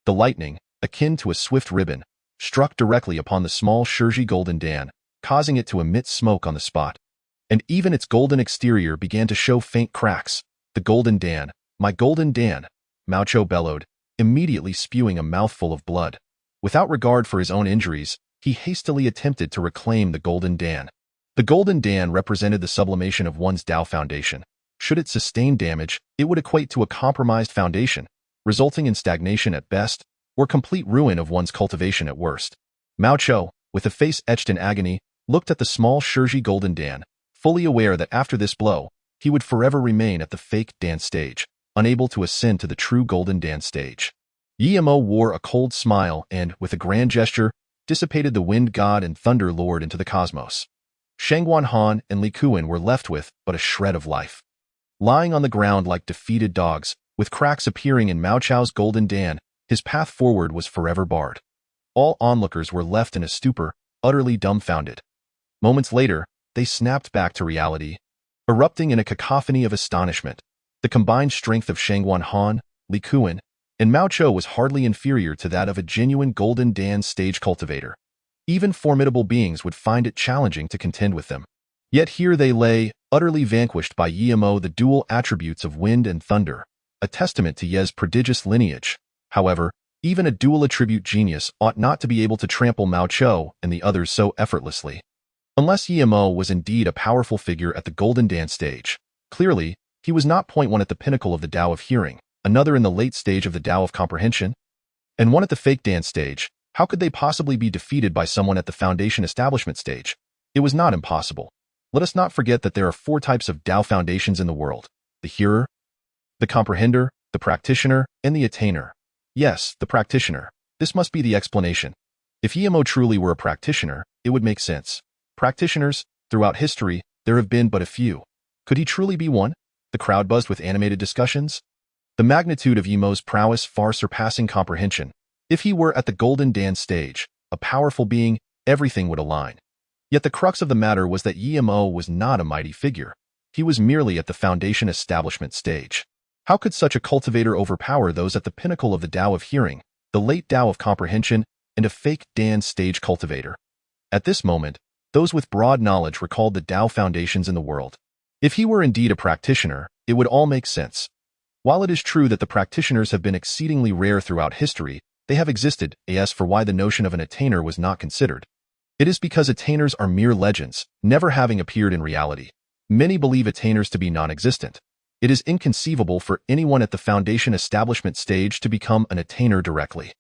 The lightning, akin to a swift ribbon, struck directly upon the small Shizhi golden dan, causing it to emit smoke on the spot. And even its golden exterior began to show faint cracks. The golden dan, my golden dan, Mao Qiu bellowed, immediately spewing a mouthful of blood. Without regard for his own injuries, he hastily attempted to reclaim the golden dan. The golden dan represented the sublimation of one's Dao foundation. Should it sustain damage, it would equate to a compromised foundation, resulting in stagnation at best, or complete ruin of one's cultivation at worst. Mao Qiu, with a face etched in agony, looked at the small Shizhi golden dan, fully aware that after this blow, he would forever remain at the fake dan stage, unable to ascend to the true golden dan stage. Ye Mo wore a cold smile and, with a grand gesture, dissipated the wind god and thunder lord into the cosmos. Shangguan Han and Li Kuan were left with but a shred of life. Lying on the ground like defeated dogs, with cracks appearing in Mao Qiu's golden dan, his path forward was forever barred. All onlookers were left in a stupor, utterly dumbfounded. Moments later, they snapped back to reality, erupting in a cacophony of astonishment. The combined strength of Shangguan Han, Li Kuan, and Mao Qiu was hardly inferior to that of a genuine golden dan stage cultivator. Even formidable beings would find it challenging to contend with them. Yet here they lay, utterly vanquished by Ye Mo, the dual attributes of wind and thunder, a testament to Ye's prodigious lineage. However, even a dual attribute genius ought not to be able to trample Mao Qiu and the others so effortlessly. Unless Ye Mo was indeed a powerful figure at the golden dan stage. Clearly, he was not point one at the pinnacle of the Tao of hearing, another in the late stage of the Tao of comprehension, and one at the fake dan stage. How could they possibly be defeated by someone at the foundation establishment stage? It was not impossible. Let us not forget that there are 4 types of Tao foundations in the world: the hearer, the comprehender, the practitioner, and the attainer. Yes, the practitioner. This must be the explanation. If Ye Mo truly were a practitioner, it would make sense. Practitioners, throughout history, there have been but a few. Could he truly be one? The crowd buzzed with animated discussions. The magnitude of Ye Mo's prowess far surpassing comprehension. If he were at the golden dan stage, a powerful being, everything would align. Yet the crux of the matter was that Ye Mo was not a mighty figure. He was merely at the foundation establishment stage. How could such a cultivator overpower those at the pinnacle of the Tao of hearing, the late Tao of comprehension, and a fake dan stage cultivator? At this moment, those with broad knowledge recalled the Tao foundations in the world. If he were indeed a practitioner, it would all make sense. While it is true that the practitioners have been exceedingly rare throughout history, they have existed, as for why the notion of an attainer was not considered. It is because attainers are mere legends, never having appeared in reality. Many believe attainers to be non-existent. It is inconceivable for anyone at the foundation establishment stage to become an attainer directly.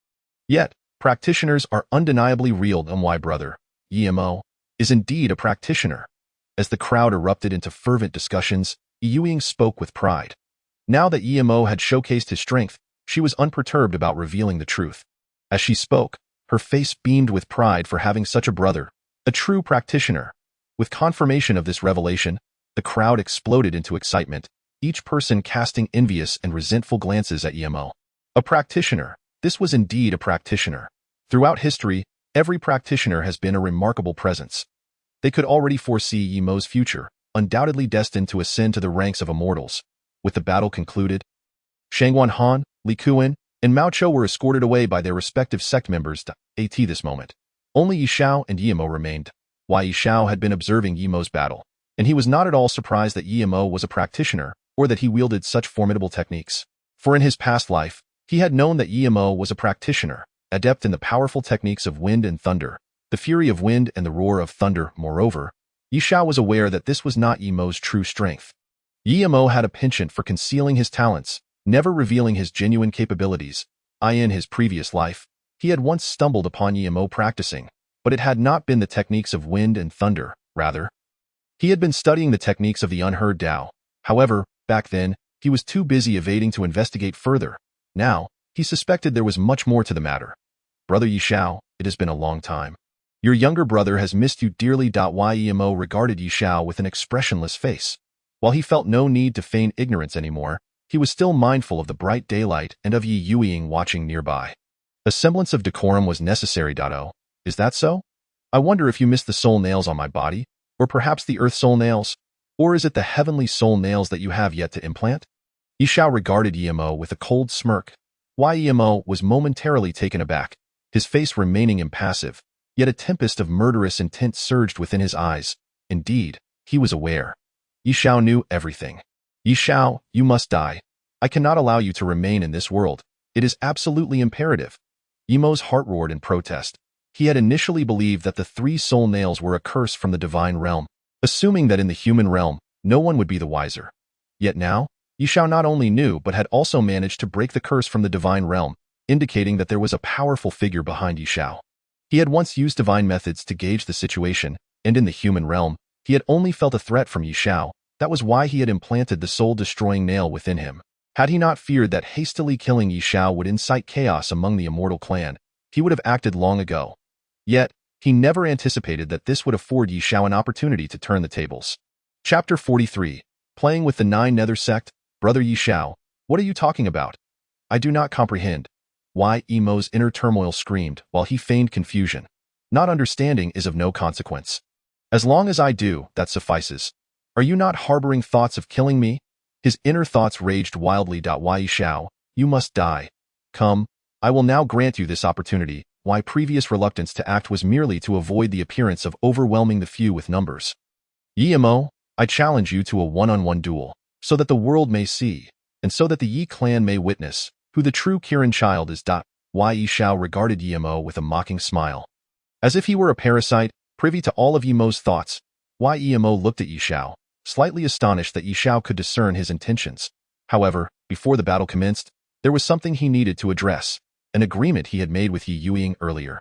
Yet, practitioners are undeniably real. My brother, Ye is indeed a practitioner. As the crowd erupted into fervent discussions, Ye Youying spoke with pride. Now that Ye had showcased his strength, she was unperturbed about revealing the truth. As she spoke, her face beamed with pride for having such a brother, a true practitioner. With confirmation of this revelation, the crowd exploded into excitement, each person casting envious and resentful glances at Ye. A practitioner. This was indeed a practitioner. Throughout history, every practitioner has been a remarkable presence. They could already foresee Ye's future, undoubtedly destined to ascend to the ranks of immortals. With the battle concluded, Shangguan Han, Li Kuan, and Mao Chou were escorted away by their respective sect members at this moment. Only Ye Xiao and Ye remained. Ye Xiao had been observing Ye's battle, and he was not at all surprised that Ye was a practitioner or that he wielded such formidable techniques. For in his past life, he had known that Ye was a practitioner, adept in the powerful techniques of wind and thunder, the fury of wind and the roar of thunder. Moreover, Ye Xiao was aware that this was not Ye's true strength. Ye had a penchant for concealing his talents, never revealing his genuine capabilities. In his previous life, he had once stumbled upon Ye practicing, but it had not been the techniques of wind and thunder, rather. He had been studying the techniques of the unheard Tao. However, back then, he was too busy evading to investigate further. Now, he suspected there was much more to the matter. Brother Ye Xiao, it has been a long time. Your younger brother has missed you dearly. Ye regarded Ye Xiao with an expressionless face. While he felt no need to feign ignorance anymore, he was still mindful of the bright daylight and of Ye Youying watching nearby. A semblance of decorum was necessary. Is that so? I wonder if you missed the soul nails on my body, or perhaps the earth soul nails? Or is it the heavenly soul nails that you have yet to implant? Ye Xiao regarded Ye with a cold smirk. Ye was momentarily taken aback, his face remaining impassive, yet a tempest of murderous intent surged within his eyes. Indeed, he was aware. Ye Xiao knew everything. Ye Xiao, you must die. I cannot allow you to remain in this world. It is absolutely imperative. Ye's heart roared in protest. He had initially believed that the 3 soul nails were a curse from the divine realm, assuming that in the human realm, no one would be the wiser. Yet now, Ye Xiao not only knew but had also managed to break the curse from the divine realm, indicating that there was a powerful figure behind Ye Xiao. He had once used divine methods to gauge the situation, and in the human realm, he had only felt a threat from Ye Xiao. That was why he had implanted the soul-destroying nail within him. Had he not feared that hastily killing Ye Xiao would incite chaos among the immortal clan, he would have acted long ago. Yet, he never anticipated that this would afford Ye Xiao an opportunity to turn the tables. Chapter 43. Playing with the Nine Nether Sect. Brother Ye Xiao, what are you talking about? I do not comprehend. Ye's inner turmoil screamed while he feigned confusion. Not understanding is of no consequence. As long as I do, that suffices. Are you not harboring thoughts of killing me? His inner thoughts raged wildly. Ye Xiao, you must die. Come, I will now grant you this opportunity. Previous reluctance to act was merely to avoid the appearance of overwhelming the few with numbers. Ye I challenge you to a one-on-one duel, so that the world may see, and so that the Ye clan may witness, who the true Kirin child is. Ye Xiao regarded Ye with a mocking smile. As if he were a parasite, privy to all of Ye's thoughts, Ye looked at Ye Xiao, slightly astonished that Ye Xiao could discern his intentions. However, before the battle commenced, there was something he needed to address, an agreement he had made with Ye Youying earlier.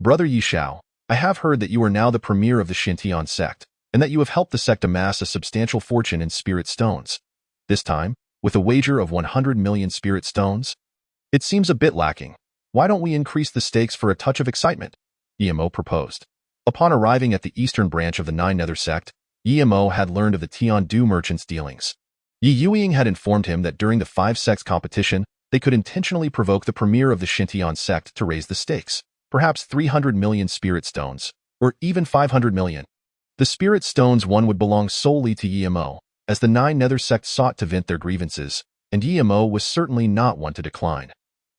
Brother Ye Xiao, I have heard that you are now the premier of the Shenon Sect, and that you have helped the sect amass a substantial fortune in spirit stones. This time, with a wager of 100 million spirit stones? It seems a bit lacking. Why don't we increase the stakes for a touch of excitement? Ye proposed. Upon arriving at the eastern branch of the Nine Nether Sect, Ye had learned of the Tiandu merchants' dealings. Ye Youying had informed him that during the 5 sects competition, they could intentionally provoke the premier of the Shenon Sect to raise the stakes, perhaps 300 million spirit stones, or even 500 million. The spirit stones won would belong solely to Ye, as the Nine Nether Sect sought to vent their grievances, and Ye was certainly not one to decline.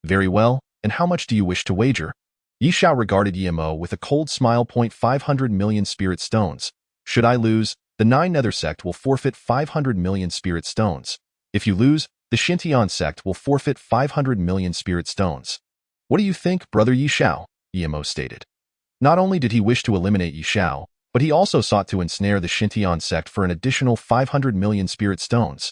Very well, and how much do you wish to wager? Ye Xiao regarded Ye with a cold smile. 500 million spirit stones. Should I lose, the Nine Nether Sect will forfeit 500 million spirit stones. If you lose, the Shenon Sect will forfeit 500 million spirit stones. What do you think, Brother Ye Xiao? Ye stated. Not only did he wish to eliminate Ye Xiao, but he also sought to ensnare the Shenon Sect for an additional 500 million spirit stones.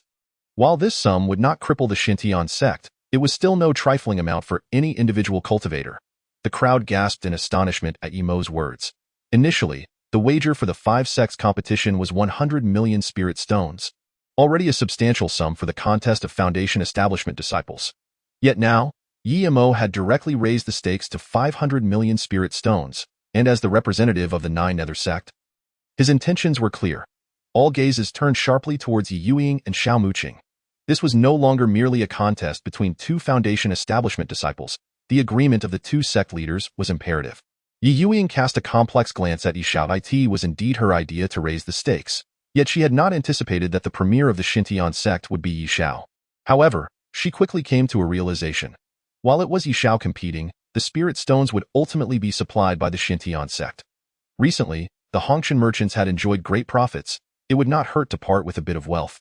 While this sum would not cripple the Shenon Sect, it was still no trifling amount for any individual cultivator. The crowd gasped in astonishment at Ye Mo's words. Initially, the wager for the 5 sects competition was 100 million spirit stones, already a substantial sum for the contest of Foundation establishment disciples. Yet now, Ye Mo had directly raised the stakes to 500 million spirit stones, and as the representative of the Nine Nether Sect, his intentions were clear. All gazes turned sharply towards Ye Youying and Xiao Muqing. This was no longer merely a contest between 2 Foundation establishment disciples. The agreement of the 2 sect leaders was imperative. Ye Youying cast a complex glance at Ye Xiao. It was indeed her idea to raise the stakes, yet she had not anticipated that the premier of the Shenon Sect would be Ye Xiao. However, she quickly came to a realization. While it was Ye Xiao competing, the spirit stones would ultimately be supplied by the Shenon Sect. Recently, the Hongshan merchants had enjoyed great profits. It would not hurt to part with a bit of wealth.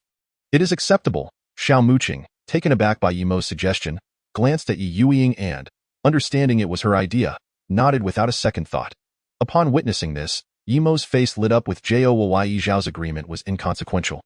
It is acceptable. Xiao Muqing, taken aback by Ye Mo's suggestion, glanced at Ye Youying and, understanding it was her idea, nodded without a second thought. Upon witnessing this, Ye Mo's face lit up with Ye Xiao's agreement was inconsequential.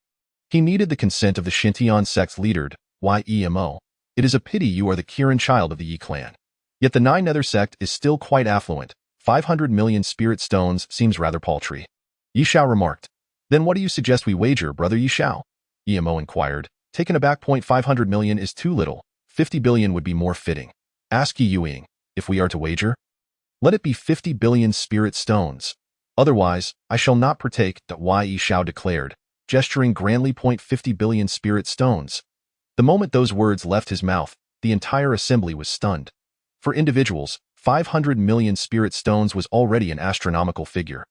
He needed the consent of the Shenon Sect's leader, Ye Mo. It is a pity you are the Kirin child of the Ye clan. Yet the Nine Nether Sect is still quite affluent. 500 million spirit stones seems rather paltry. Ye Xiao remarked. Then what do you suggest we wager, brother Ye Xiao? Ye Mo inquired. Taken aback. 500 million is too little. 50 billion would be more fitting. Ask Ye Youying, if we are to wager? Let it be 50 billion spirit stones. Otherwise, I shall not partake. Ye Xiao declared, gesturing grandly. 50 billion spirit stones. The moment those words left his mouth, the entire assembly was stunned. For individuals, 500 million spirit stones was already an astronomical figure.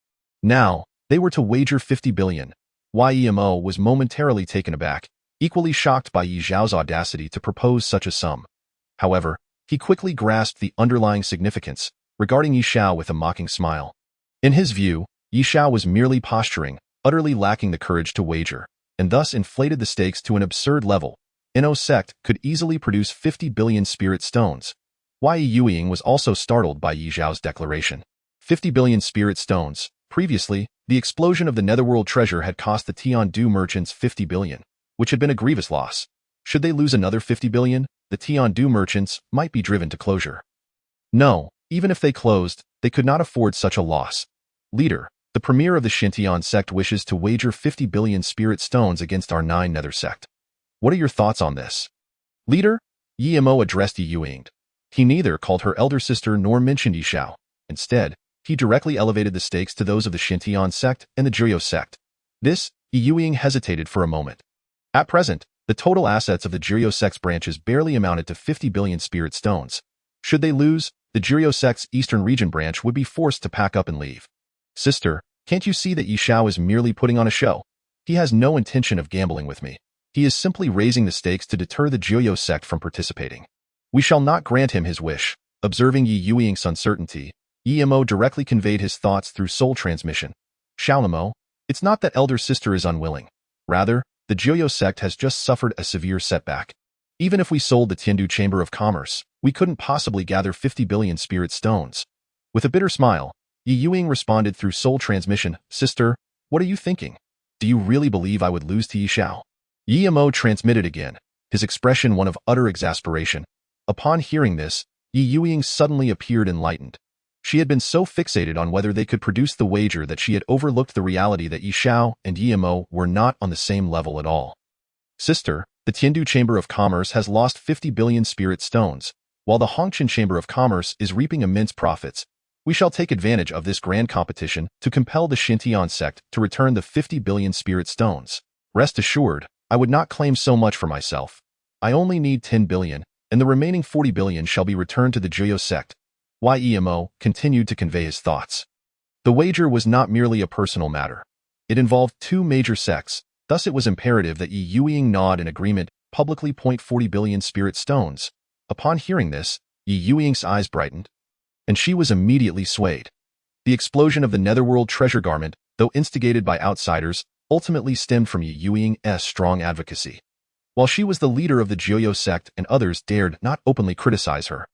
Now, they were to wager 50 billion. Ye Mo was momentarily taken aback, equally shocked by Ye Xiao's audacity to propose such a sum. However, he quickly grasped the underlying significance, regarding Ye Xiao with a mocking smile. In his view, Ye Xiao was merely posturing, utterly lacking the courage to wager, and thus inflated the stakes to an absurd level. No sect could easily produce 50 billion spirit stones. Ye Youying was also startled by Ye Xiao's declaration. 50 billion spirit stones. Previously, the explosion of the Netherworld treasure had cost the Tiandu merchants 50 billion, which had been a grievous loss. Should they lose another 50 billion, the Tiandu merchants might be driven to closure. No, even if they closed, they could not afford such a loss. Leader, the premier of the Shenon Sect wishes to wager 50 billion spirit stones against our Nine Nether Sect. What are your thoughts on this? Leader, Ye Mo addressed Ye Youying. He neither called her elder sister nor mentioned Ye Xiao. Instead, he directly elevated the stakes to those of the Shenon Sect and the Ye Sect. This, Ye Youying hesitated for a moment. At present, the total assets of the Ye Sect's branches barely amounted to 50 billion spirit stones. Should they lose, the Ye Sect's Eastern Region branch would be forced to pack up and leave. Sister, can't you see that Ye Xiao is merely putting on a show? He has no intention of gambling with me. He is simply raising the stakes to deter the Ye Sect from participating. We shall not grant him his wish. Observing Ye Youying's uncertainty, Ye Mo directly conveyed his thoughts through soul transmission. Xiao Mo, it's not that elder sister is unwilling. Rather, the Ye Sect has just suffered a severe setback. Even if we sold the Tiandu Chamber of Commerce, we couldn't possibly gather 50 billion spirit stones. With a bitter smile, Ye Youying responded through soul transmission, Sister, what are you thinking? Do you really believe I would lose to Ye Xiao? Ye Mo transmitted again, his expression one of utter exasperation. Upon hearing this, Ye Youying suddenly appeared enlightened. She had been so fixated on whether they could produce the wager that she had overlooked the reality that Ye Xiao and Ye Mo were not on the same level at all. Sister, the Tiandu Chamber of Commerce has lost 50 billion spirit stones, while the Hongshan Chamber of Commerce is reaping immense profits. We shall take advantage of this grand competition to compel the Shenon Sect to return the 50 billion spirit stones. Rest assured, I would not claim so much for myself. I only need 10 billion, and the remaining 40 billion shall be returned to the Ye Sect. Ye Mo continued to convey his thoughts. The wager was not merely a personal matter. It involved 2 major sects, thus it was imperative that Ye Youying nod in agreement publicly. 40 billion spirit stones. Upon hearing this, Ye Youying's eyes brightened, and she was immediately swayed. The explosion of the Netherworld treasure garment, though instigated by outsiders, ultimately stemmed from Ye Youying's strong advocacy. While she was the leader of the Ye Sect and others dared not openly criticize her.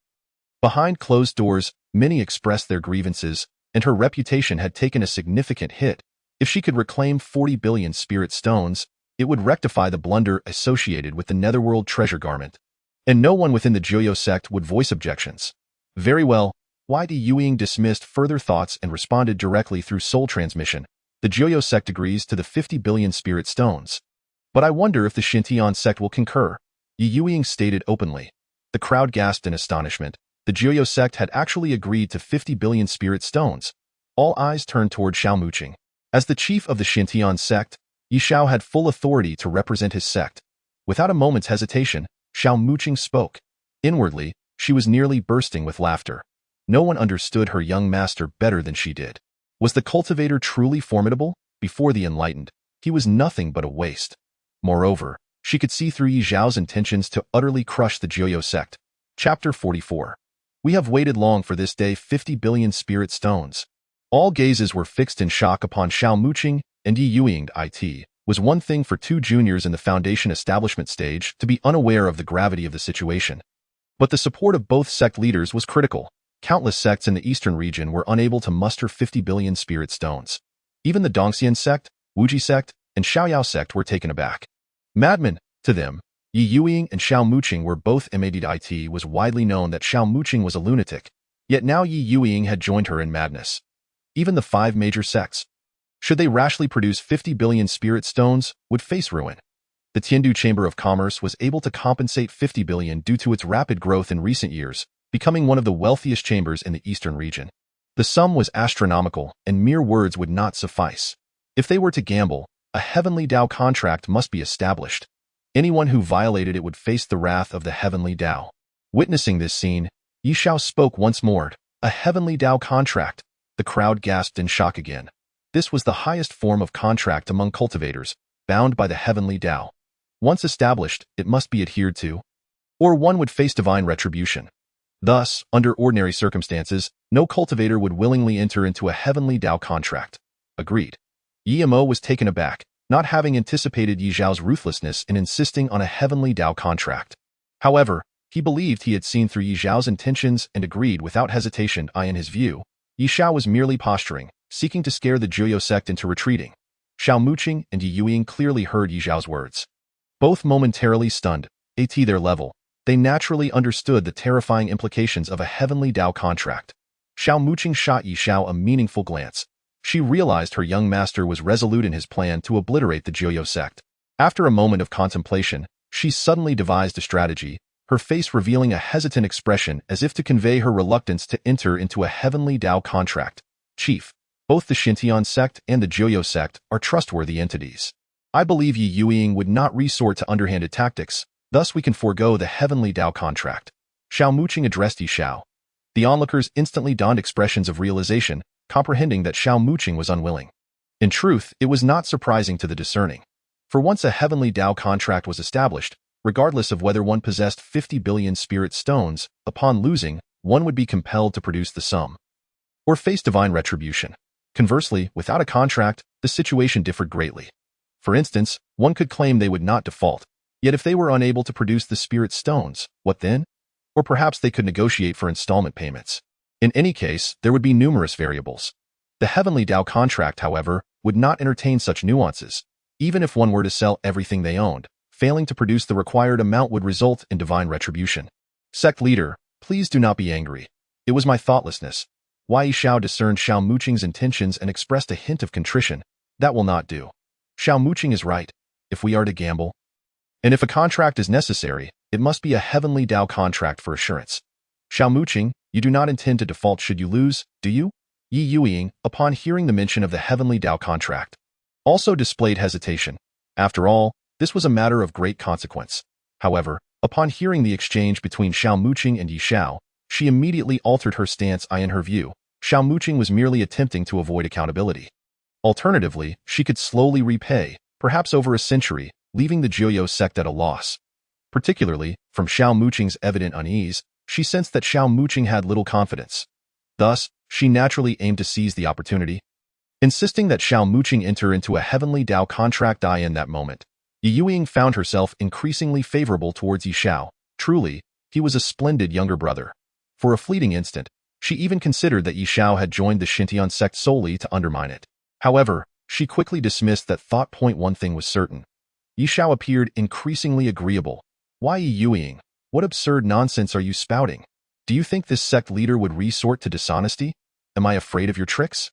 Behind closed doors, many expressed their grievances, and her reputation had taken a significant hit. If she could reclaim 40 billion spirit stones, it would rectify the blunder associated with the Netherworld treasure garment. And no one within the Ye sect would voice objections. Very well, Ye Youying dismissed further thoughts and responded directly through soul transmission. The Ye sect agrees to the 50 billion spirit stones. But I wonder if the Xintian sect will concur. Ye Youying stated openly. The crowd gasped in astonishment. The Ye sect had actually agreed to 50 billion spirit stones. All eyes turned toward Xiao Muqing. As the chief of the Xintian sect, Ye Xiao had full authority to represent his sect. Without a moment's hesitation, Xiao Muqing spoke. Inwardly, she was nearly bursting with laughter. No one understood her young master better than she did. Was the cultivator truly formidable? Before the enlightened, he was nothing but a waste. Moreover, she could see through Ye Xiao's intentions to utterly crush the Ye sect. Chapter 44. We have waited long for this day. 50 billion spirit stones. All gazes were fixed in shock upon Xiao Muqing and Ye Youying. It was one thing for two juniors in the foundation establishment stage to be unaware of the gravity of the situation. But the support of both sect leaders was critical. Countless sects in the eastern region were unable to muster 50 billion spirit stones. Even the Dongxian sect, Wuji sect, and Xiaoyao sect were taken aback. Madmen, to them, Ye Youying and Xiao Muqing were both mad. It was widely known that Xiao Muqing was a lunatic, yet now Ye Youying had joined her in madness. Even the 5 major sects, should they rashly produce 50 billion spirit stones, would face ruin. The Tiandu Chamber of Commerce was able to compensate 50 billion due to its rapid growth in recent years, becoming one of the wealthiest chambers in the eastern region. The sum was astronomical, and mere words would not suffice. If they were to gamble, a heavenly Dao contract must be established. Anyone who violated it would face the wrath of the heavenly Dao. Witnessing this scene, Ye Xiao spoke once more. A heavenly Dao contract. The crowd gasped in shock again. This was the highest form of contract among cultivators, bound by the heavenly Dao. Once established, it must be adhered to, or one would face divine retribution. Thus, under ordinary circumstances, no cultivator would willingly enter into a heavenly Dao contract. Agreed. Ye Mo was taken aback, not having anticipated Ye Xiao's ruthlessness in insisting on a heavenly Dao contract. However, he believed he had seen through Ye Xiao's intentions and agreed without hesitation. In his view, Ye Xiao was merely posturing, seeking to scare the Ye sect into retreating. Xiao Muqing and Ye Youying clearly heard Ye Xiao's words. Both momentarily stunned. At their level, they naturally understood the terrifying implications of a heavenly Dao contract. Xiao Muqing shot Ye Xiao a meaningful glance. She realized her young master was resolute in his plan to obliterate the Ye sect. After a moment of contemplation, she suddenly devised a strategy, her face revealing a hesitant expression as if to convey her reluctance to enter into a heavenly Dao contract. Chief, both the Xintian sect and the Ye sect are trustworthy entities. I believe Ye Youying would not resort to underhanded tactics, thus we can forego the heavenly Dao contract. Xiao Muqing addressed Ye Xiao. The onlookers instantly donned expressions of realization, comprehending that Xiao Muqing was unwilling. In truth, it was not surprising to the discerning. For once a heavenly Dao contract was established, regardless of whether one possessed 50 billion spirit stones, upon losing, one would be compelled to produce the sum, or face divine retribution. Conversely, without a contract, the situation differed greatly. For instance, one could claim they would not default, yet if they were unable to produce the spirit stones, what then? Or perhaps they could negotiate for installment payments. In any case, there would be numerous variables. The heavenly Dao contract, however, would not entertain such nuances. Even if one were to sell everything they owned, failing to produce the required amount would result in divine retribution. Sect leader, please do not be angry. It was my thoughtlessness. Ye Xiao discerned Xiao Muqing's intentions and expressed a hint of contrition. That will not do. Xiao Muqing is right. If we are to gamble, and if a contract is necessary, it must be a heavenly Dao contract for assurance. Xiao Muqing, you do not intend to default should you lose, do you? Ye Youying, upon hearing the mention of the heavenly Dao contract, also displayed hesitation. After all, this was a matter of great consequence. However, upon hearing the exchange between Xiao Muqing and Ye Xiao, she immediately altered her stance. In her view, Xiao Muqing was merely attempting to avoid accountability. Alternatively, she could slowly repay, perhaps over a century, leaving the Ye sect at a loss. Particularly, from Xiao Muqing's evident unease, she sensed that Xiao Muqing had little confidence. Thus, she naturally aimed to seize the opportunity, insisting that Xiao Muqing enter into a heavenly Dao contract. In that moment, Ye Youying found herself increasingly favorable towards Ye Xiao. Truly, he was a splendid younger brother. For a fleeting instant, She even considered that Ye Xiao had joined the Shenon Sect solely to undermine it. However, she quickly dismissed that thought. One thing was certain. Ye Xiao appeared increasingly agreeable. Why, Ye Youying? What absurd nonsense are you spouting? Do you think this sect leader would resort to dishonesty? Am I afraid of your tricks?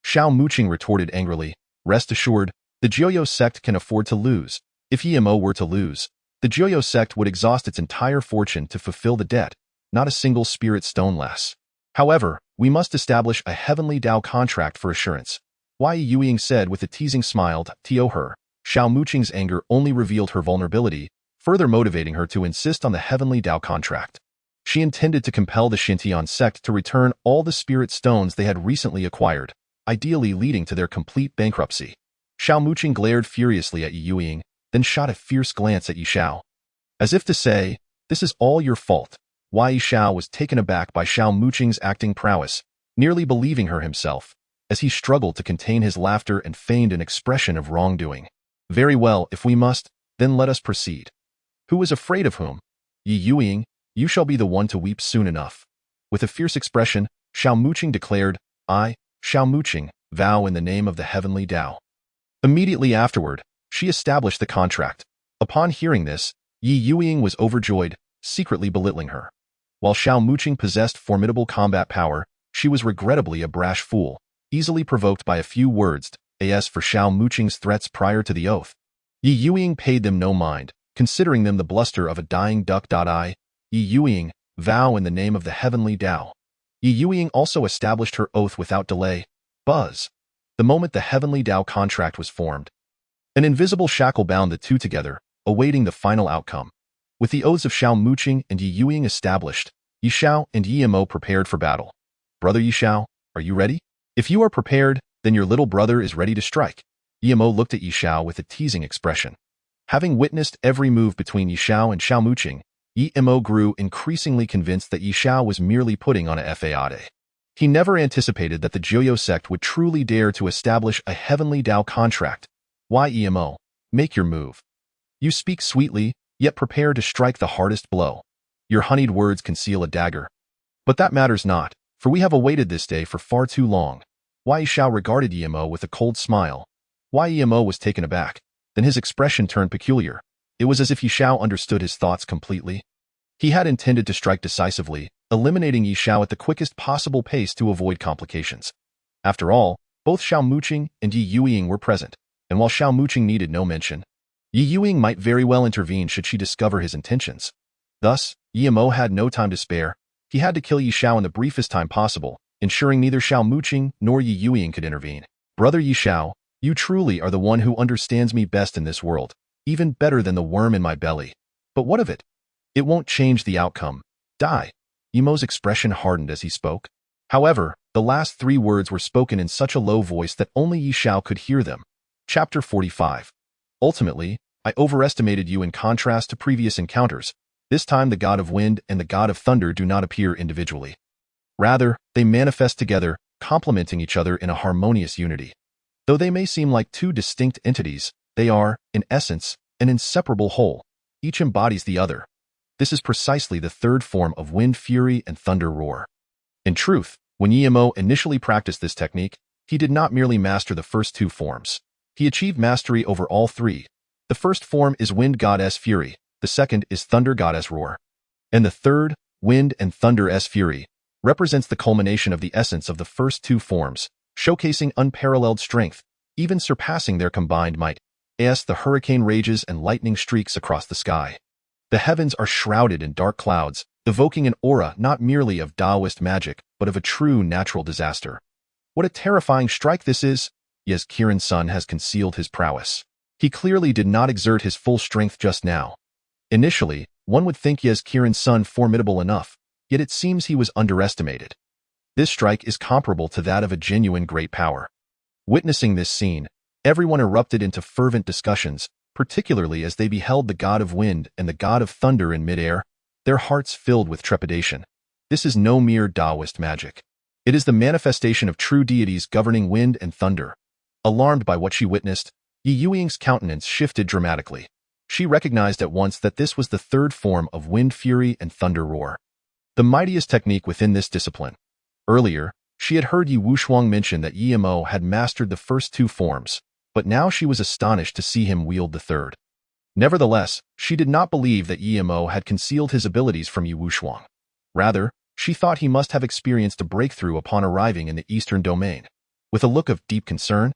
Xiao Muqing retorted angrily. Rest assured, the Jiuyou sect can afford to lose. If Ye Mo were to lose, the Jiuyou sect would exhaust its entire fortune to fulfill the debt, not a single spirit stone less. However, we must establish a heavenly Dao contract for assurance. Ye Youying said with a teasing smile. To her, Xiao Muqing's anger only revealed her vulnerability, further motivating her to insist on the heavenly Dao contract. She intended to compel the Shenon sect to return all the spirit stones they had recently acquired, ideally leading to their complete bankruptcy. Xiao Muqing glared furiously at Ye Youying, then shot a fierce glance at Ye Xiao. As if to say, this is all your fault. Ye Xiao was taken aback by Xiao Muqing's acting prowess, nearly believing her himself, as he struggled to contain his laughter and feigned an expression of wrongdoing. Very well, if we must, then let us proceed. Who is afraid of whom? Ye Youying, you shall be the one to weep soon enough. With a fierce expression, Xiao Muqing declared, I, Xiao Muqing, vow in the name of the heavenly Dao. Immediately afterward, she established the contract. Upon hearing this, Ye Youying was overjoyed, secretly belittling her. While Xiao Muqing possessed formidable combat power, she was regrettably a brash fool, easily provoked by a few words. As for Xiao Muqing's threats prior to the oath, Ye Youying paid them no mind, considering them the bluster of a dying duck. Ye Youying, vow in the name of the heavenly Dao. Ye Youying also established her oath without delay. Buzz. The moment the heavenly Dao contract was formed, an invisible shackle bound the two together, awaiting the final outcome. With the oaths of Xiao Muqing and Ye Youying established, Ye Xiao and Ye Mo prepared for battle. Brother Ye Xiao, are you ready? If you are prepared, then your little brother is ready to strike. Ye Mo looked at Ye Xiao with a teasing expression. Having witnessed every move between Ye Xiao and Xiao Muqing, Ye Mo grew increasingly convinced that Ye Xiao was merely putting on a facade. He never anticipated that the Jiuyou sect would truly dare to establish a heavenly Dao contract. Ye Mo, make your move. You speak sweetly, yet prepare to strike the hardest blow. Your honeyed words conceal a dagger. But that matters not, for we have awaited this day for far too long. Ye Xiao regarded Ye Mo with a cold smile. Ye Mo was taken aback. Then his expression turned peculiar. It was as if Ye Xiao understood his thoughts completely. He had intended to strike decisively, eliminating Ye Xiao at the quickest possible pace to avoid complications. After all, both Xiao Muqing and Ye Youying were present, and while Xiao Muqing needed no mention, Ye Youying might very well intervene should she discover his intentions. Thus, Ye Mo had no time to spare. He had to kill Ye Xiao in the briefest time possible, ensuring neither Xiao Muqing nor Ye Youying could intervene. Brother Ye Xiao, you truly are the one who understands me best in this world, even better than the worm in my belly. But what of it? It won't change the outcome. Die. Ye Mo's expression hardened as he spoke. However, the last three words were spoken in such a low voice that only Ye Xiao could hear them. Chapter 45. Ultimately, I overestimated you in contrast to previous encounters. This time the god of wind and the god of thunder do not appear individually. Rather, they manifest together, complementing each other in a harmonious unity. Though they may seem like two distinct entities, they are, in essence, an inseparable whole. Each embodies the other. This is precisely the third form of wind fury and thunder roar. In truth, when Ye Mo initially practiced this technique, he did not merely master the first two forms. He achieved mastery over all three. The first form is wind goddess fury, the second is thunder goddess roar, and the third, wind and thunder s fury, represents the culmination of the essence of the first two forms, showcasing unparalleled strength, even surpassing their combined might. As the hurricane rages and lightning streaks across the sky, the heavens are shrouded in dark clouds, evoking an aura not merely of Taoist magic, but of a true natural disaster. What a terrifying strike this is! Ye Qiushui's son has concealed his prowess. He clearly did not exert his full strength just now. Initially, one would think Ye Qiushui's son formidable enough, yet it seems he was underestimated. This strike is comparable to that of a genuine great power. Witnessing this scene, everyone erupted into fervent discussions, particularly as they beheld the god of wind and the god of thunder in midair, their hearts filled with trepidation. This is no mere Taoist magic. It is the manifestation of true deities governing wind and thunder. Alarmed by what she witnessed, Ye Youying's countenance shifted dramatically. She recognized at once that this was the third form of wind fury and thunder roar, the mightiest technique within this discipline. Earlier, she had heard Ye Wushuang mention that Ye Mo had mastered the first two forms, but now she was astonished to see him wield the third. Nevertheless, she did not believe that Ye Mo had concealed his abilities from Ye Wushuang. Rather, she thought he must have experienced a breakthrough upon arriving in the eastern domain. With a look of deep concern,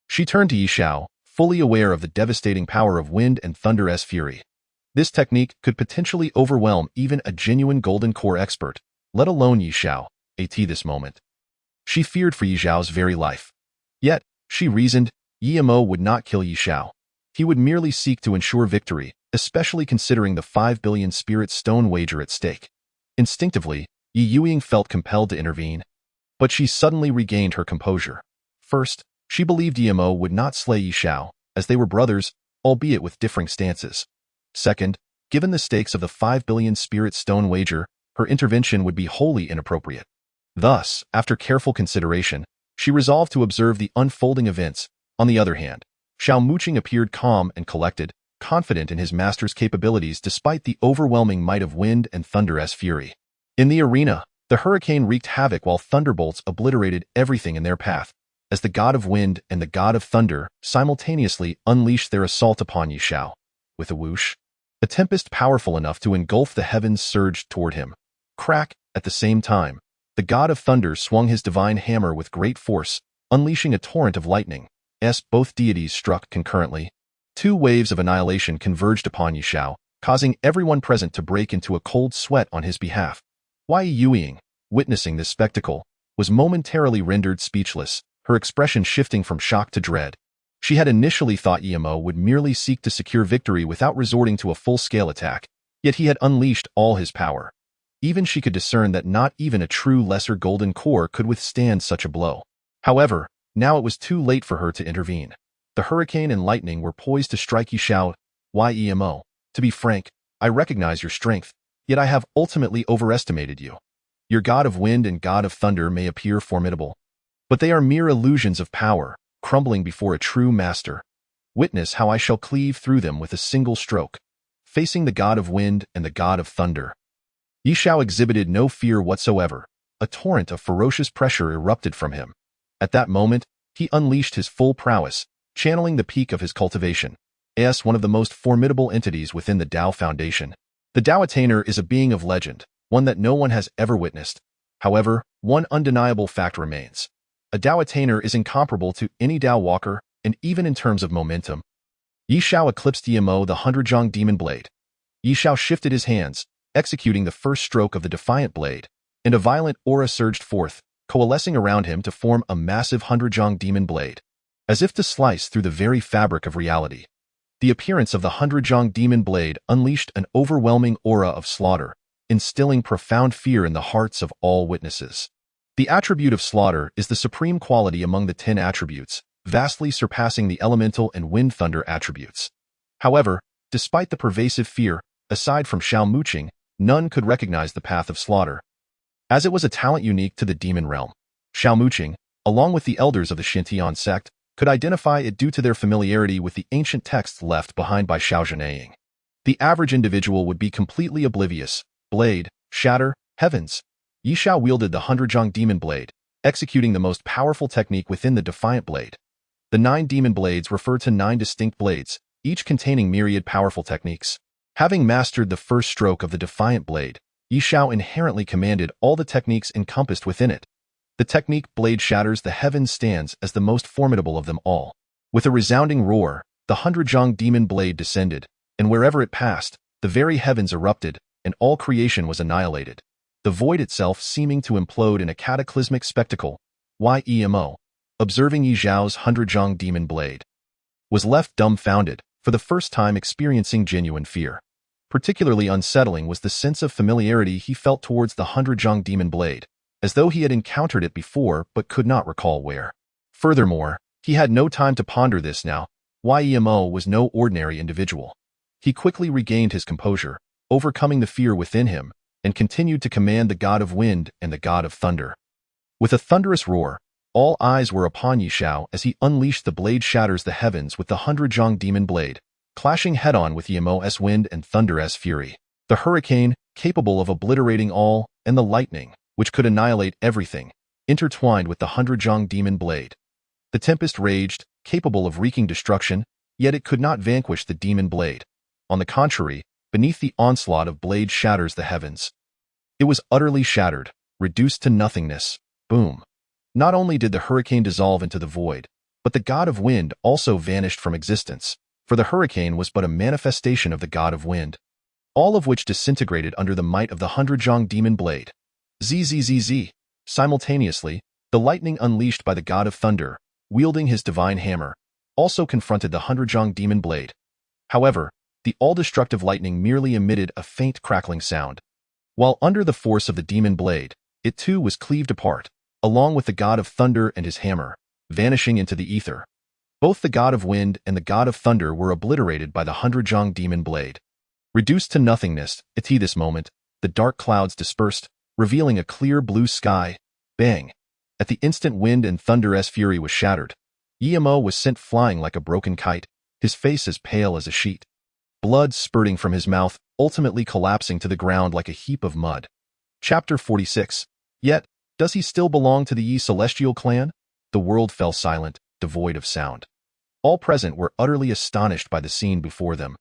she turned to Ye Xiao, fully aware of the devastating power of wind and thunder's fury. This technique could potentially overwhelm even a genuine golden core expert, let alone Ye Xiao, at this moment. She feared for Ye Xiao's very life. Yet, she reasoned, Ye Mo would not kill Ye Xiao. He would merely seek to ensure victory, especially considering the 5 billion spirit stone wager at stake. Instinctively, Ye Youying felt compelled to intervene, but she suddenly regained her composure. First, she believed Ye Mo would not slay Ye Xiao, as they were brothers, albeit with differing stances. Second, given the stakes of the 5 billion spirit stone wager, her intervention would be wholly inappropriate. Thus, after careful consideration, she resolved to observe the unfolding events. On the other hand, Xiao appeared calm and collected, confident in his master's capabilities despite the overwhelming might of wind and thunder's fury. In the arena, the hurricane wreaked havoc while thunderbolts obliterated everything in their path, as the god of wind and the god of thunder simultaneously unleashed their assault upon Ye Xiao. With a whoosh, a tempest powerful enough to engulf the heavens surged toward him. Crack, at the same time, the god of thunder swung his divine hammer with great force, unleashing a torrent of lightning. Both deities struck concurrently. Two waves of annihilation converged upon Ye Xiao, causing everyone present to break into a cold sweat on his behalf. Ye Youying, witnessing this spectacle, was momentarily rendered speechless, her expression shifting from shock to dread. She had initially thought Ye Mo would merely seek to secure victory without resorting to a full-scale attack, yet he had unleashed all his power. Even she could discern that not even a true lesser golden core could withstand such a blow. However, now it was too late for her to intervene. The hurricane and lightning were poised to strike Ye Xiao. Ye Mo, to be frank, I recognize your strength, yet I have ultimately overestimated you. Your god of wind and god of thunder may appear formidable, but they are mere illusions of power, crumbling before a true master. Witness how I shall cleave through them with a single stroke. Facing the god of wind and the god of thunder, Ye Xiao exhibited no fear whatsoever. A torrent of ferocious pressure erupted from him. At that moment, he unleashed his full prowess, channeling the peak of his cultivation. One of the most formidable entities within the Dao Foundation. The Dao Attainer is a being of legend, one that no one has ever witnessed. However, one undeniable fact remains. A Dao Attainer is incomparable to any Dao Walker, and even in terms of momentum. Ye Xiao eclipsed Ye Mo the 100-zhang demon blade. Ye Xiao shifted his hands, executing the first stroke of the defiant blade, and a violent aura surged forth, coalescing around him to form a massive 100-zhang demon blade, as if to slice through the very fabric of reality. The appearance of the 100-zhang demon blade unleashed an overwhelming aura of slaughter, instilling profound fear in the hearts of all witnesses. The attribute of slaughter is the supreme quality among the 10 attributes, vastly surpassing the elemental and wind thunder attributes. However, despite the pervasive fear, aside from Xiao, none could recognize the path of slaughter, as it was a talent unique to the demon realm. Xiao, along with the elders of the Shenon Sect, could identify it due to their familiarity with the ancient texts left behind by Xiao. The average individual would be completely oblivious. Blade, shatter, heavens. Ye Xiao wielded the 100-zhang demon blade, executing the most powerful technique within the defiant blade. The 9 demon blades refer to 9 distinct blades, each containing myriad powerful techniques. Having mastered the first stroke of the defiant blade, Ye Xiao inherently commanded all the techniques encompassed within it. The technique blade shatters the heavens stands as the most formidable of them all. With a resounding roar, the 100-zhang demon blade descended, and wherever it passed, the very heavens erupted, and all creation was annihilated, the void itself seeming to implode in a cataclysmic spectacle. Ye Mo, observing Ye Xiao's 100-zhang demon blade, was left dumbfounded, for the first time experiencing genuine fear. Particularly unsettling was the sense of familiarity he felt towards the 100-zhang demon blade, as though he had encountered it before but could not recall where. Furthermore, he had no time to ponder this now. Ye Mo was no ordinary individual. He quickly regained his composure, overcoming the fear within him, and continued to command the god of wind and the god of thunder. With a thunderous roar, all eyes were upon Ye Xiao as he unleashed the blade shatters the heavens with the 100-zhang demon blade, clashing head-on with Ye Mo's wind and thunder's fury. The hurricane, capable of obliterating all, and the lightning, which could annihilate everything, intertwined with the 100-zhang demon blade. The tempest raged, capable of wreaking destruction, yet it could not vanquish the demon blade. On the contrary, beneath the onslaught of blade shatters the heavens. It was utterly shattered, reduced to nothingness. Boom. Not only did the hurricane dissolve into the void, but the god of wind also vanished from existence, for the hurricane was but a manifestation of the god of wind, all of which disintegrated under the might of the 100-zhang demon blade. Zzz. Simultaneously, the lightning unleashed by the god of thunder, wielding his divine hammer, also confronted the 100-zhang demon blade. However, the all-destructive lightning merely emitted a faint crackling sound. While under the force of the demon blade, it too was cleaved apart, along with the god of thunder and his hammer, vanishing into the ether. Both the god of wind and the god of thunder were obliterated by the 100-zhang demon blade. Reduced to nothingness, at this moment, the dark clouds dispersed, revealing a clear blue sky. Bang! At the instant wind and thunder's fury was shattered. Ye Qiushui was sent flying like a broken kite, his face as pale as a sheet. Blood spurting from his mouth, ultimately collapsing to the ground like a heap of mud. Chapter 46. Yet, does he still belong to the Ye Celestial clan? The world fell silent, devoid of sound. All present were utterly astonished by the scene before them.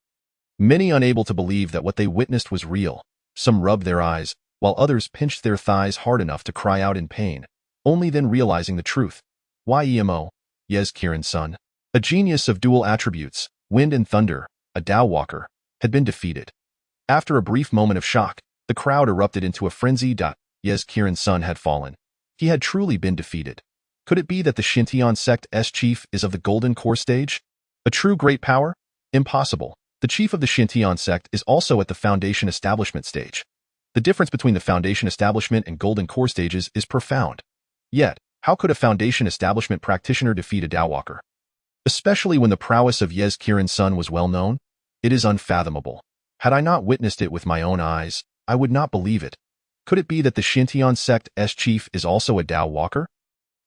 Many unable to believe that what they witnessed was real. Some rubbed their eyes, while others pinched their thighs hard enough to cry out in pain, only then realizing the truth. Ye Qiushui, Ye's Qiushui, a genius of dual attributes, wind and thunder, a Tao walker, had been defeated. After a brief moment of shock, the crowd erupted into a frenzy. Ye's Qiushui had fallen. He had truly been defeated. Could it be that the Shenon Sect's chief is of the Golden Core stage? A true great power? Impossible. The chief of the Shenon Sect is also at the Foundation Establishment stage. The difference between the Foundation Establishment and Golden Core stages is profound. Yet, how could a Foundation Establishment practitioner defeat a Tao walker? Especially when the prowess of Ye's Qiushui was well known? It is unfathomable. Had I not witnessed it with my own eyes, I would not believe it. Could it be that the Shenon Sect's chief is also a Tao walker?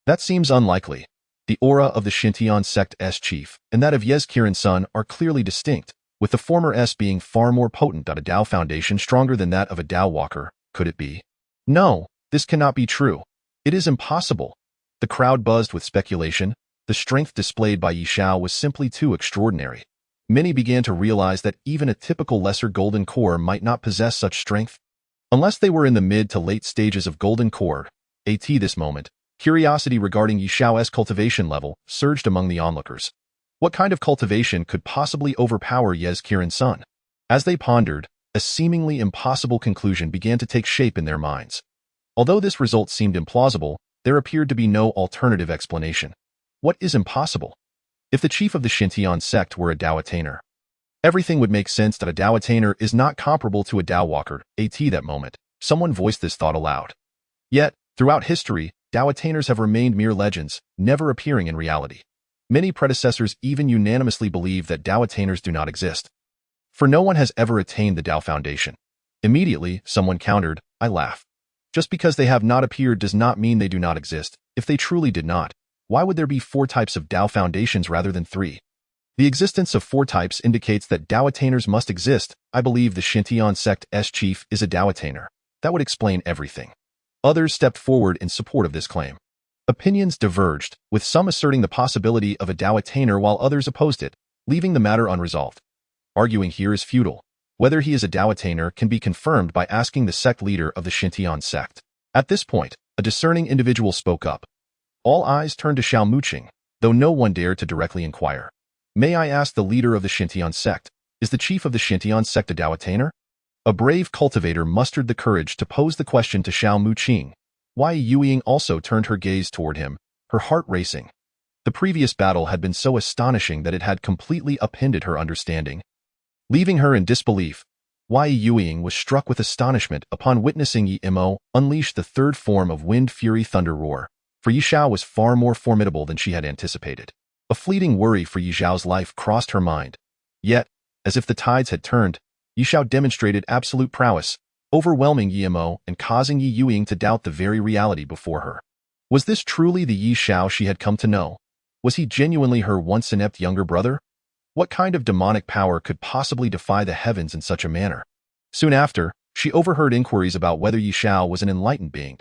That seems unlikely. The aura of the Shenon Sect's chief and that of Ye's Qiushui are clearly distinct, with the former being far more potent. A Tao foundation stronger than that of a Tao walker, could it be? No, this cannot be true. It is impossible. The crowd buzzed with speculation. The strength displayed by Ye Xiao was simply too extraordinary. Many began to realize that even a typical lesser Golden Core might not possess such strength. Unless they were in the mid to late stages of Golden Core, at this moment, curiosity regarding Ye Xiao's cultivation level surged among the onlookers. What kind of cultivation could possibly overpower Ye's Qiushui? As they pondered, a seemingly impossible conclusion began to take shape in their minds. Although this result seemed implausible, there appeared to be no alternative explanation. What is impossible? If the chief of the Shenon Sect were a Tao attainer, everything would make sense. That a Tao attainer is not comparable to a Tao walker. At that moment, someone voiced this thought aloud. Yet, throughout history, Tao attainers have remained mere legends, never appearing in reality. Many predecessors even unanimously believe that Tao attainers do not exist. For no one has ever attained the Tao foundation. Immediately, someone countered, I laugh. Just because they have not appeared does not mean they do not exist. If they truly did not, why would there be 4 types of Tao foundations rather than 3? The existence of 4 types indicates that Tao attainers must exist. I believe the Shenon Sect's chief is a Tao attainer. That would explain everything. Others stepped forward in support of this claim. Opinions diverged, with some asserting the possibility of a Tao attainer while others opposed it, leaving the matter unresolved. Arguing here is futile. Whether he is a Tao attainer can be confirmed by asking the sect leader of the Shenon Sect. At this point, a discerning individual spoke up. All eyes turned to Xiao Muqing, though no one dared to directly inquire. May I ask the leader of the Shenon Sect, is the chief of the Shenon Sect a Tao attainer? A brave cultivator mustered the courage to pose the question to Xiao Muqing. Ye Youying also turned her gaze toward him, her heart racing. The previous battle had been so astonishing that it had completely upended her understanding. Leaving her in disbelief, Ye Youying was struck with astonishment upon witnessing Ye Qiushui unleash the third form of wind fury thunder roar, for Ye Xiao was far more formidable than she had anticipated. A fleeting worry for Ye Xiao's life crossed her mind. Yet, as if the tides had turned, Ye Xiao demonstrated absolute prowess, overwhelming Ye Qiushui and causing Ye Youying to doubt the very reality before her. Was this truly the Ye Xiao she had come to know? Was he genuinely her once inept younger brother? What kind of demonic power could possibly defy the heavens in such a manner? Soon after, she overheard inquiries about whether Ye Xiao was an enlightened being.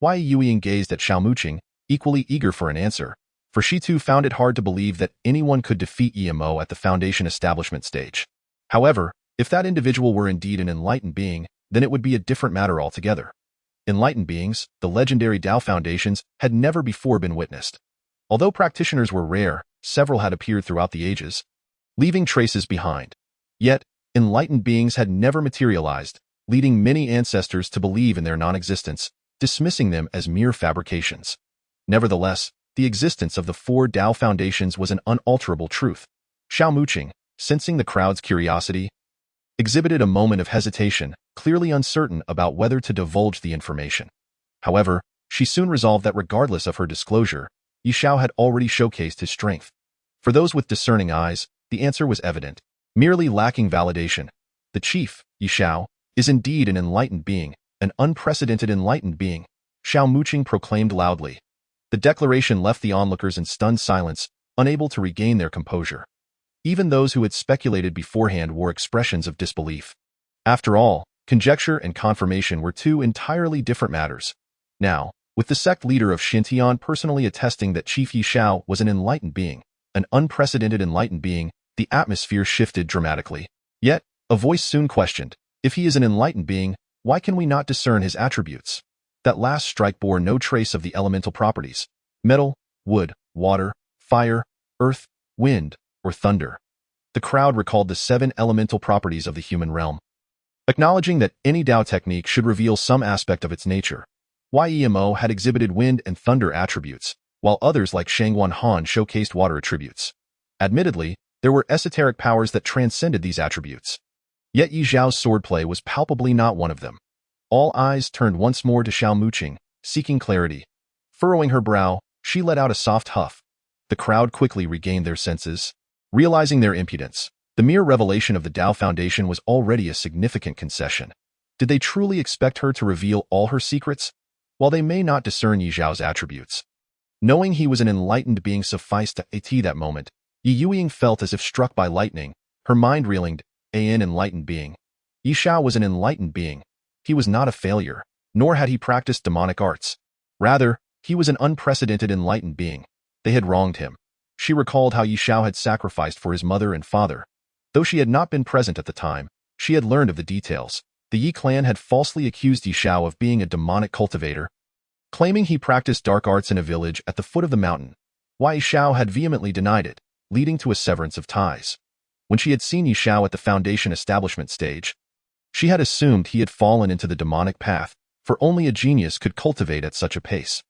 Ye Youying gazed at Xiao Muqing, equally eager for an answer, for she too found it hard to believe that anyone could defeat Ye Mo at the Foundation establishment stage. However, if that individual were indeed an enlightened being, then it would be a different matter altogether. Enlightened beings, the legendary Dao Foundations, had never before been witnessed. Although practitioners were rare, several had appeared throughout the ages, leaving traces behind. Yet, enlightened beings had never materialized, leading many ancestors to believe in their non-existence, dismissing them as mere fabrications. Nevertheless, the existence of the 4 Dao Foundations was an unalterable truth. Xiao Muqing, sensing the crowd's curiosity, exhibited a moment of hesitation, clearly uncertain about whether to divulge the information. However, she soon resolved that regardless of her disclosure, Ye Xiao had already showcased his strength. For those with discerning eyes, the answer was evident, merely lacking validation. The chief, Ye Xiao, is indeed an enlightened being, an unprecedented enlightened being, Xiao Muqing proclaimed loudly. The declaration left the onlookers in stunned silence, unable to regain their composure. Even those who had speculated beforehand wore expressions of disbelief. After all, conjecture and confirmation were 2 entirely different matters. Now, with the sect leader of Xintian personally attesting that Chief Ye Xiao was an enlightened being, an unprecedented enlightened being, the atmosphere shifted dramatically. Yet, a voice soon questioned, if he is an enlightened being, why can we not discern his attributes? That last strike bore no trace of the elemental properties: metal, wood, water, fire, earth, wind, or thunder. The crowd recalled the 7 elemental properties of the human realm. Acknowledging that any Dao technique should reveal some aspect of its nature, Ye Mo had exhibited wind and thunder attributes, while others like Shangguan Han showcased water attributes. Admittedly, there were esoteric powers that transcended these attributes. Yet Ye Xiao's swordplay was palpably not one of them. All eyes turned once more to Xiao Muqing, seeking clarity. Furrowing her brow, she let out a soft huff. The crowd quickly regained their senses. Realizing their impudence, the mere revelation of the Dao Foundation was already a significant concession. Did they truly expect her to reveal all her secrets? While they may not discern Ye Xiao's attributes, knowing he was an enlightened being sufficed to at that moment, Ye Youying felt as if struck by lightning, her mind reeling. An enlightened being. Ye Xiao was an enlightened being. He was not a failure, nor had he practiced demonic arts. Rather, he was an unprecedented enlightened being. They had wronged him. She recalled how Ye Xiao had sacrificed for his mother and father. Though she had not been present at the time, she had learned of the details. The Ye clan had falsely accused Ye Xiao of being a demonic cultivator, claiming he practiced dark arts in a village at the foot of the mountain. Ye Xiao had vehemently denied it, leading to a severance of ties. When she had seen Ye Xiao at the Foundation establishment stage, she had assumed he had fallen into the demonic path, for only a genius could cultivate at such a pace.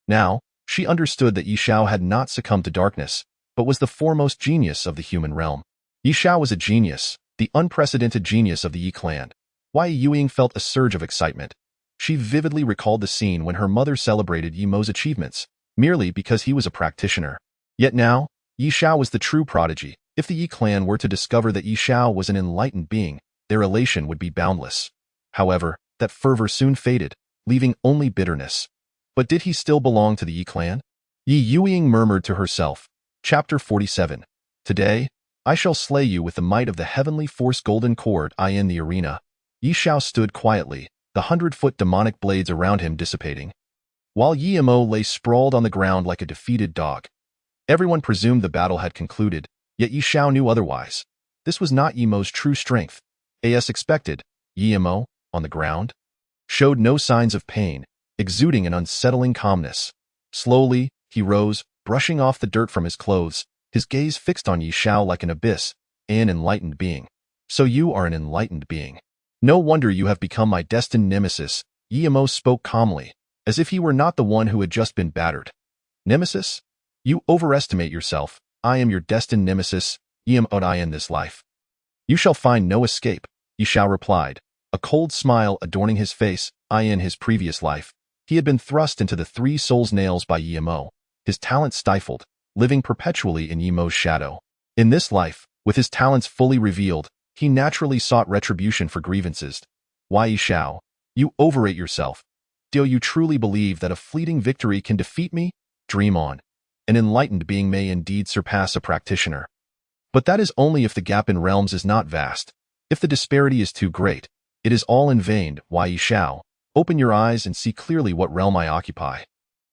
Now, she understood that Ye Xiao had not succumbed to darkness, but was the foremost genius of the human realm. Ye Xiao was a genius, the unprecedented genius of the Ye clan. Ye Youying felt a surge of excitement. She vividly recalled the scene when her mother celebrated Ye Mo's achievements, merely because he was a practitioner. Yet now, Ye Xiao was the true prodigy. If the Ye clan were to discover that Ye Xiao was an enlightened being, their elation would be boundless. However, that fervor soon faded, leaving only bitterness. But did he still belong to the Ye clan? Ye Youying murmured to herself. Chapter 47. Today, I shall slay you with the might of the heavenly force golden cord. In the arena, Ye Xiao stood quietly, the 100-foot demonic blades around him dissipating, while Ye Mo lay sprawled on the ground like a defeated dog. Everyone presumed the battle had concluded, yet Ye Xiao knew otherwise. This was not Ye Mo's true strength. As expected, Ye Mo, on the ground, showed no signs of pain, exuding an unsettling calmness. Slowly, he rose, brushing off the dirt from his clothes, his gaze fixed on Ye Xiao like an abyss. An enlightened being. So you are an enlightened being. No wonder you have become my destined nemesis. Ye Mo spoke calmly, as if he were not the one who had just been battered. Nemesis? You overestimate yourself. I am your destined nemesis. Ye Mo in this life. You shall find no escape, Ye Xiao replied, a cold smile adorning his face. In his previous life, he had been thrust into the 3 souls' nails by Ye Mo, his talent stifled, living perpetually in Ye Mo's shadow. In this life, with his talents fully revealed, he naturally sought retribution for grievances. Ye Xiao, you overrate yourself. Do you truly believe that a fleeting victory can defeat me? Dream on. An enlightened being may indeed surpass a practitioner. But that is only if the gap in realms is not vast. If the disparity is too great, it is all in vain. Ye Xiao, Open your eyes and see clearly what realm I occupy.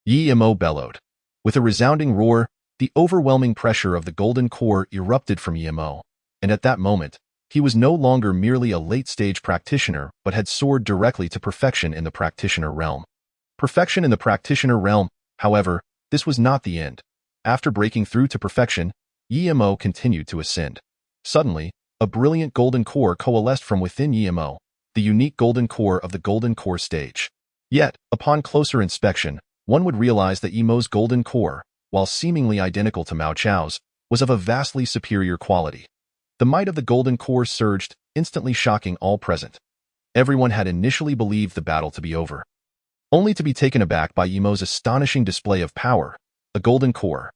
Ye Qiushui bellowed. With a resounding roar, the overwhelming pressure of the golden core erupted from Ye Qiushui, and at that moment, he was no longer merely a late-stage practitioner but had soared directly to perfection in the practitioner realm. Perfection in the practitioner realm, however, this was not the end. After breaking through to perfection, Ye Qiushui continued to ascend. Suddenly, a brilliant golden core coalesced from within Ye Qiushui, the unique golden core of the golden core stage. Yet, upon closer inspection, one would realize that Ye Qiushai's golden core, while seemingly identical to Mao Chao's, was of a vastly superior quality. The might of the golden core surged, instantly shocking all present. Everyone had initially believed the battle to be over, only to be taken aback by Ye Qiushui's astonishing display of power, a golden core.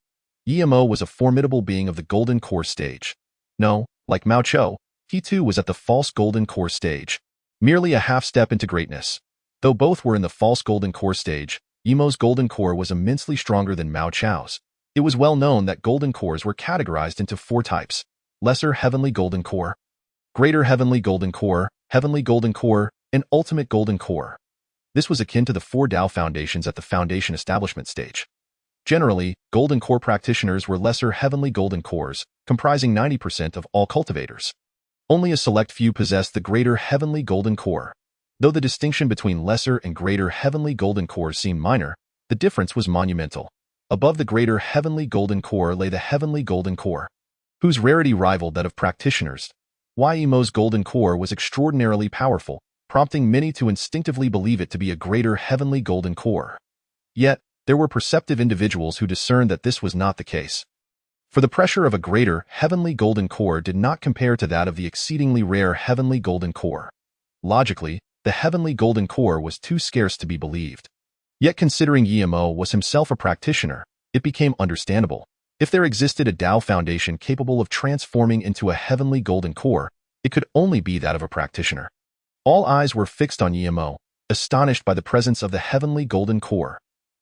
Ye Qiushui was a formidable being of the golden core stage. No, like Mao Chao, he too was at the false golden core stage, merely a half step into greatness. Though both were in the false golden core stage, Ye Qiushui's golden core was immensely stronger than Mao Chao's. It was well known that golden cores were categorized into 4 types: lesser heavenly golden core, greater heavenly golden core, and ultimate golden core. This was akin to the 4 Dao foundations at the foundation establishment stage. Generally, golden core practitioners were lesser heavenly golden cores, comprising 90% of all cultivators. Only a select few possessed the greater heavenly golden core. Though the distinction between lesser and greater heavenly golden cores seemed minor, the difference was monumental. Above the greater heavenly golden core lay the heavenly golden core, whose rarity rivaled that of practitioners. Ye Qiushui's golden core was extraordinarily powerful, prompting many to instinctively believe it to be a greater heavenly golden core. Yet, there were perceptive individuals who discerned that this was not the case. For the pressure of a greater heavenly golden core did not compare to that of the exceedingly rare heavenly golden core. Logically, the heavenly golden core was too scarce to be believed. Yet considering Ye Qiushui was himself a practitioner, it became understandable. If there existed a Dao foundation capable of transforming into a heavenly golden core, it could only be that of a practitioner. All eyes were fixed on Ye Qiushui, astonished by the presence of the heavenly golden core.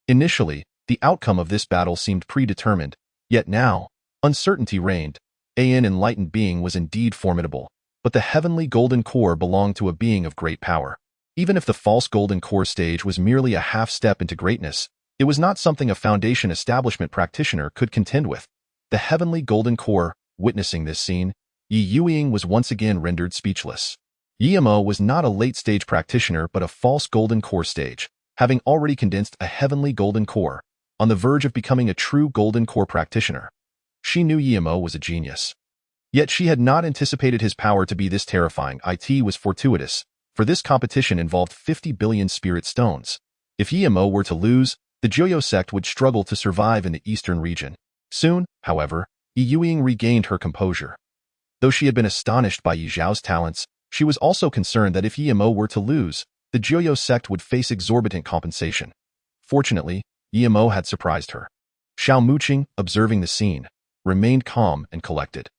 Initially, the outcome of this battle seemed predetermined, yet now, uncertainty reigned. An enlightened being was indeed formidable, but the heavenly golden core belonged to a being of great power. Even if the false golden core stage was merely a half step into greatness, it was not something a foundation establishment practitioner could contend with. The heavenly golden core, witnessing this scene, Ye Youying was once again rendered speechless. Ye Qiushui was not a late-stage practitioner but a false golden core stage, having already condensed a heavenly golden core, on the verge of becoming a true golden core practitioner. She knew Ye Qiushui was a genius. Yet she had not anticipated his power to be this terrifying. It was fortuitous, for this competition involved 50 billion spirit stones. If Ye Qiushui were to lose, the Jiuyou sect would struggle to survive in the eastern region. Soon, however, Ye Youying regained her composure. Though she had been astonished by Ye Xiao's talents, she was also concerned that if Ye Qiushui were to lose, the Jiuyou sect would face exorbitant compensation. Fortunately, Ye Qiushui had surprised her. Xiao Muqing, observing the scene, remained calm and collected.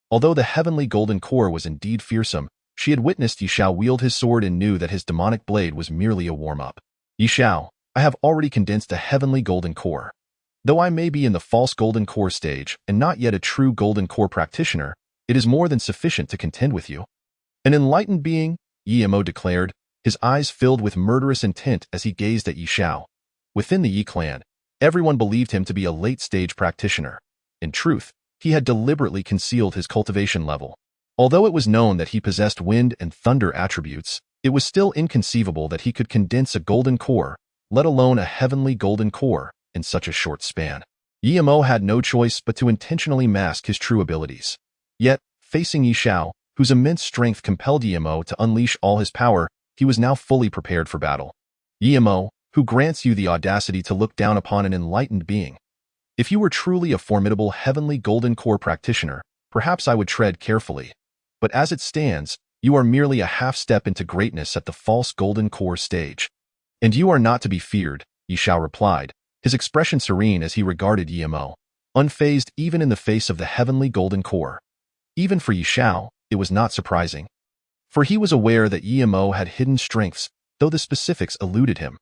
Although the heavenly golden core was indeed fearsome, she had witnessed Ye Xiao wield his sword and knew that his demonic blade was merely a warm-up. Ye Xiao, I have already condensed a heavenly golden core. Though I may be in the false golden core stage and not yet a true golden core practitioner, it is more than sufficient to contend with you. An enlightened being, Ye Qiushui declared, his eyes filled with murderous intent as he gazed at Ye Xiao. Within the Ye clan, everyone believed him to be a late-stage practitioner. In truth, he had deliberately concealed his cultivation level. Although it was known that he possessed wind and thunder attributes, it was still inconceivable that he could condense a golden core, let alone a heavenly golden core, in such a short span. Ye Qiushui had no choice but to intentionally mask his true abilities. Yet, facing Ye Xiao, whose immense strength compelled Ye Qiushui to unleash all his power, he was now fully prepared for battle. Ye Qiushui, who grants you the audacity to look down upon an enlightened being. If you were truly a formidable heavenly golden core practitioner, perhaps I would tread carefully. But as it stands, you are merely a half step into greatness at the false golden core stage. And you are not to be feared, Ye Xiao replied, his expression serene as he regarded Ye Qiushui, unfazed even in the face of the heavenly golden core. Even for Ye Xiao, it was not surprising. For he was aware that Ye Qiushui had hidden strengths, though the specifics eluded him.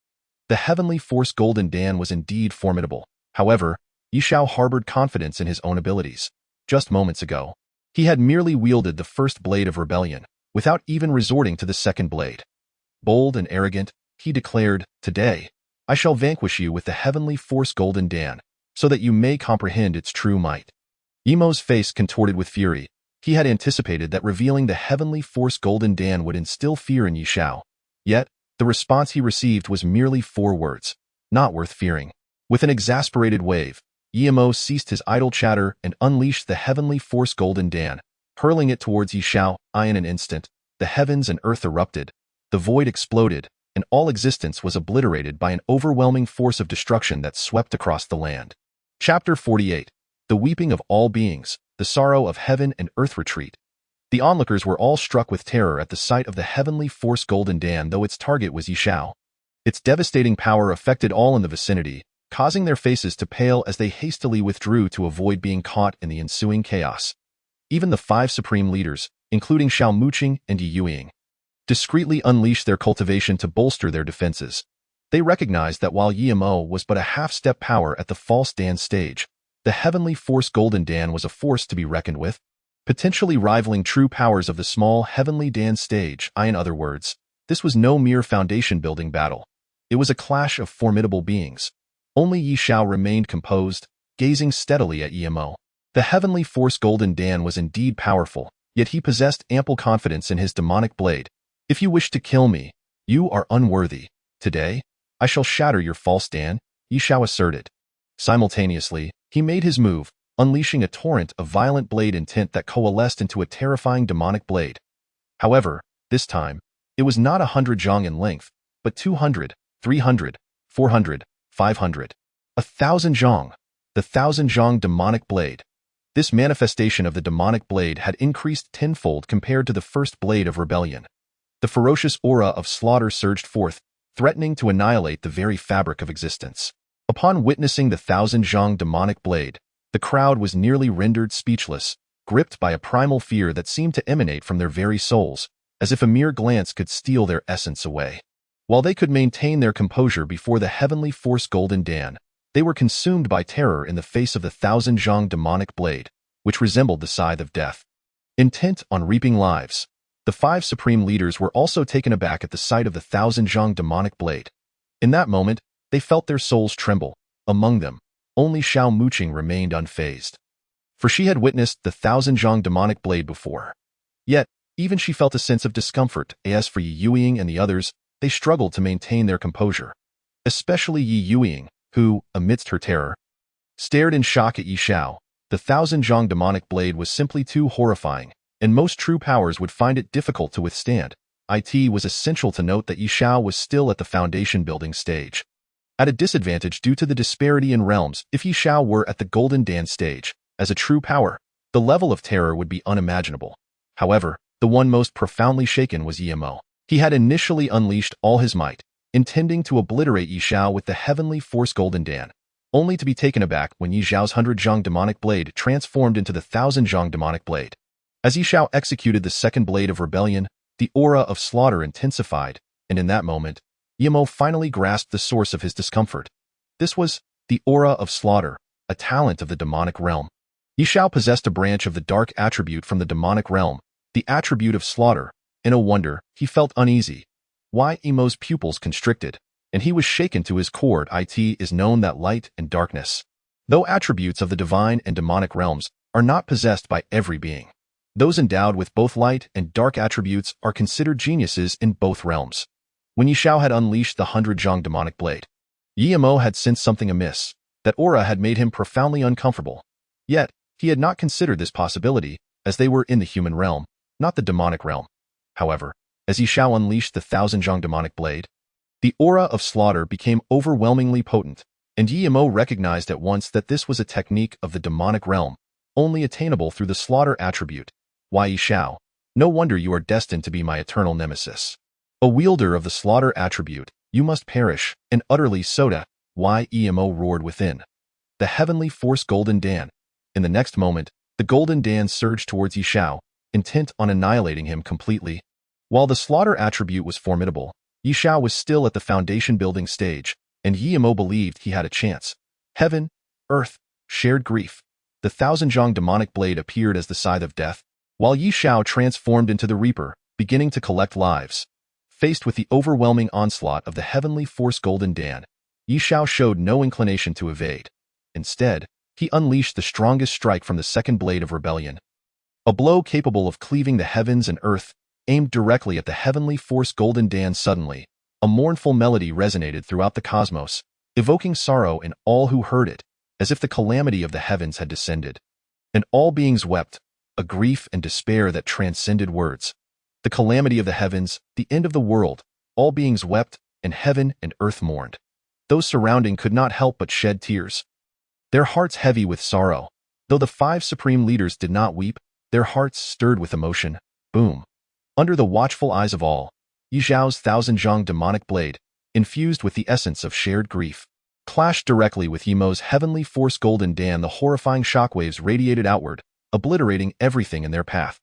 The heavenly force Golden Dan was indeed formidable. However, Ye Xiao harbored confidence in his own abilities. Just moments ago, he had merely wielded the first blade of rebellion, without even resorting to the second blade. Bold and arrogant, he declared, "Today, I shall vanquish you with the heavenly force Golden Dan, so that you may comprehend its true might." Ye Mo's face contorted with fury. He had anticipated that revealing the heavenly force Golden Dan would instill fear in Ye Xiao. Yet, the response he received was merely 4 words, "Not worth fearing." With an exasperated wave, Ye Mo ceased his idle chatter and unleashed the heavenly force Golden Dan, hurling it towards Ye Xiao. In an instant, the heavens and earth erupted, the void exploded, and all existence was obliterated by an overwhelming force of destruction that swept across the land. Chapter 48. The Weeping of All Beings, the Sorrow of Heaven and Earth Retreat. The onlookers were all struck with terror at the sight of the heavenly force Golden Dan, though its target was Ye Xiao. Its devastating power affected all in the vicinity, causing their faces to pale as they hastily withdrew to avoid being caught in the ensuing chaos. Even the 5 supreme leaders, including Xiaomuqing and Ye Youying, discreetly unleashed their cultivation to bolster their defenses. They recognized that while Ye Mo was but a half-step power at the false Dan stage, the heavenly force Golden Dan was a force to be reckoned with, potentially rivaling true powers of the small heavenly Dan stage. In other words, this was no mere foundation-building battle. It was a clash of formidable beings. Only Ye Xiao remained composed, gazing steadily at Ye Mo. The heavenly force Golden Dan was indeed powerful, yet he possessed ample confidence in his demonic blade. "If you wish to kill me, you are unworthy. Today, I shall shatter your false Dan," Ye Xiao asserted. Simultaneously, he made his move, unleashing a torrent of violent blade intent that coalesced into a terrifying demonic blade. However, this time, it was not 100 zhang in length, but 200, 300, 400, 500. 1,000 zhang. The 1,000 zhang demonic blade. This manifestation of the demonic blade had increased tenfold compared to the first blade of rebellion. The ferocious aura of slaughter surged forth, threatening to annihilate the very fabric of existence. Upon witnessing the 1,000 zhang demonic blade, the crowd was nearly rendered speechless, gripped by a primal fear that seemed to emanate from their very souls, as if a mere glance could steal their essence away. While they could maintain their composure before the heavenly force Golden Dan, they were consumed by terror in the face of the 1,000 zhang demonic blade, which resembled the scythe of death. Intent on reaping lives, the 5 supreme leaders were also taken aback at the sight of the 1,000 zhang demonic blade. In that moment, they felt their souls tremble. Among them, only Xiaomuqing remained unfazed, for she had witnessed the 1,000 zhang demonic blade before. Yet, even she felt a sense of discomfort. As for Ye Youying and the others, they struggled to maintain their composure. Especially Ye Youying, who, amidst her terror, stared in shock at Ye Xiao. The 1,000 zhang demonic blade was simply too horrifying, and most true powers would find it difficult to withstand. It was essential to note that Ye Xiao was still at the foundation-building stage, at a disadvantage due to the disparity in realms. If Ye Xiao were at the Golden Dan stage, as a true power, the level of terror would be unimaginable. However, the one most profoundly shaken was Ye Mo. He had initially unleashed all his might, intending to obliterate Ye Xiao with the heavenly force Golden Dan, only to be taken aback when Ye Xiao's 100 zhang demonic blade transformed into the 1,000 zhang demonic blade. As Ye Xiao executed the second blade of rebellion, the aura of slaughter intensified, and in that moment, Ye Mo finally grasped the source of his discomfort. This was the aura of slaughter, a talent of the demonic realm. Ye Xiao possessed a branch of the dark attribute from the demonic realm, the attribute of slaughter. In a wonder, he felt uneasy. Why? Ye Mo's pupils constricted, and he was shaken to his core. It is known that light and darkness, though attributes of the divine and demonic realms, are not possessed by every being. Those endowed with both light and dark attributes are considered geniuses in both realms. When Ye Xiao had unleashed the 100 zhang demonic blade, Ye Mo had sensed something amiss. That aura had made him profoundly uncomfortable. Yet, he had not considered this possibility, as they were in the human realm, not the demonic realm. However, as Ye Xiao unleashed the 1,000 zhang demonic blade, the aura of slaughter became overwhelmingly potent, and Ye Mo recognized at once that this was a technique of the demonic realm, only attainable through the slaughter attribute. Why, Ye Xiao, no wonder you are destined to be my eternal nemesis. A wielder of the slaughter attribute, you must perish, and utterly soda. Why? Ye Mo roared within the heavenly force Golden Dan. In the next moment, the Golden Dan surged towards Ye Xiao, intent on annihilating him completely. While the slaughter attribute was formidable, Ye Xiao was still at the foundation-building stage, and Ye Mo believed he had a chance. Heaven, earth, shared grief. The 1,000 zhang demonic blade appeared as the scythe of death, while Ye Xiao transformed into the Reaper, beginning to collect lives. Faced with the overwhelming onslaught of the heavenly force Golden Dan, Ye Xiao showed no inclination to evade. Instead, he unleashed the strongest strike from the second blade of rebellion. A blow capable of cleaving the heavens and earth, aimed directly at the heavenly force Golden Dan. Suddenly, a mournful melody resonated throughout the cosmos, evoking sorrow in all who heard it, as if the calamity of the heavens had descended. And all beings wept, a grief and despair that transcended words. The calamity of the heavens, the end of the world, all beings wept, and heaven and earth mourned. Those surrounding could not help but shed tears, their hearts heavy with sorrow. Though the 5 supreme leaders did not weep, their hearts stirred with emotion. Boom. Under the watchful eyes of all, Ye Xiao's thousand zhang demonic blade, infused with the essence of shared grief, clashed directly with Ye Mo's heavenly force Golden Dan. The horrifying shockwaves radiated outward, obliterating everything in their path.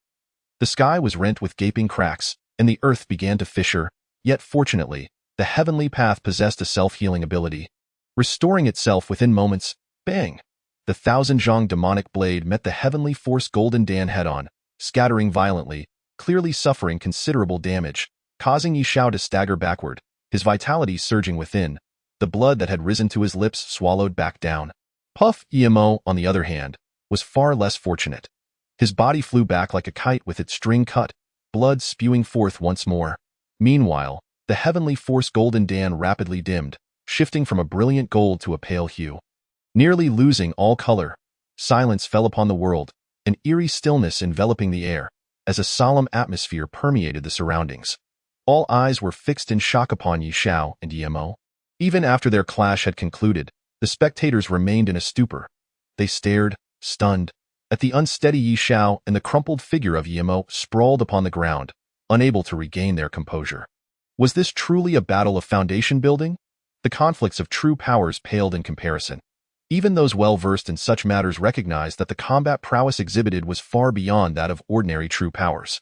The sky was rent with gaping cracks, and the earth began to fissure, yet fortunately, the heavenly path possessed a self-healing ability. Restoring itself within moments, bang! The thousand zhang demonic blade met the heavenly force Golden Dan head-on, scattering violently, clearly suffering considerable damage, causing Ye Xiao to stagger backward, his vitality surging within, the blood that had risen to his lips swallowed back down. Puff Ye Mo, on the other hand, was far less fortunate. His body flew back like a kite with its string cut, blood spewing forth once more. Meanwhile, the heavenly force Golden Dan rapidly dimmed, shifting from a brilliant gold to a pale hue. Nearly losing all color, silence fell upon the world, an eerie stillness enveloping the air, as a solemn atmosphere permeated the surroundings. All eyes were fixed in shock upon Ye Xiao and Ye Mo. Even after their clash had concluded, the spectators remained in a stupor. They stared, stunned, at the unsteady Ye Xiao and the crumpled figure of Ye Mo sprawled upon the ground, unable to regain their composure. Was this truly a battle of foundation building? The conflicts of true powers paled in comparison. Even those well-versed in such matters recognized that the combat prowess exhibited was far beyond that of ordinary true powers.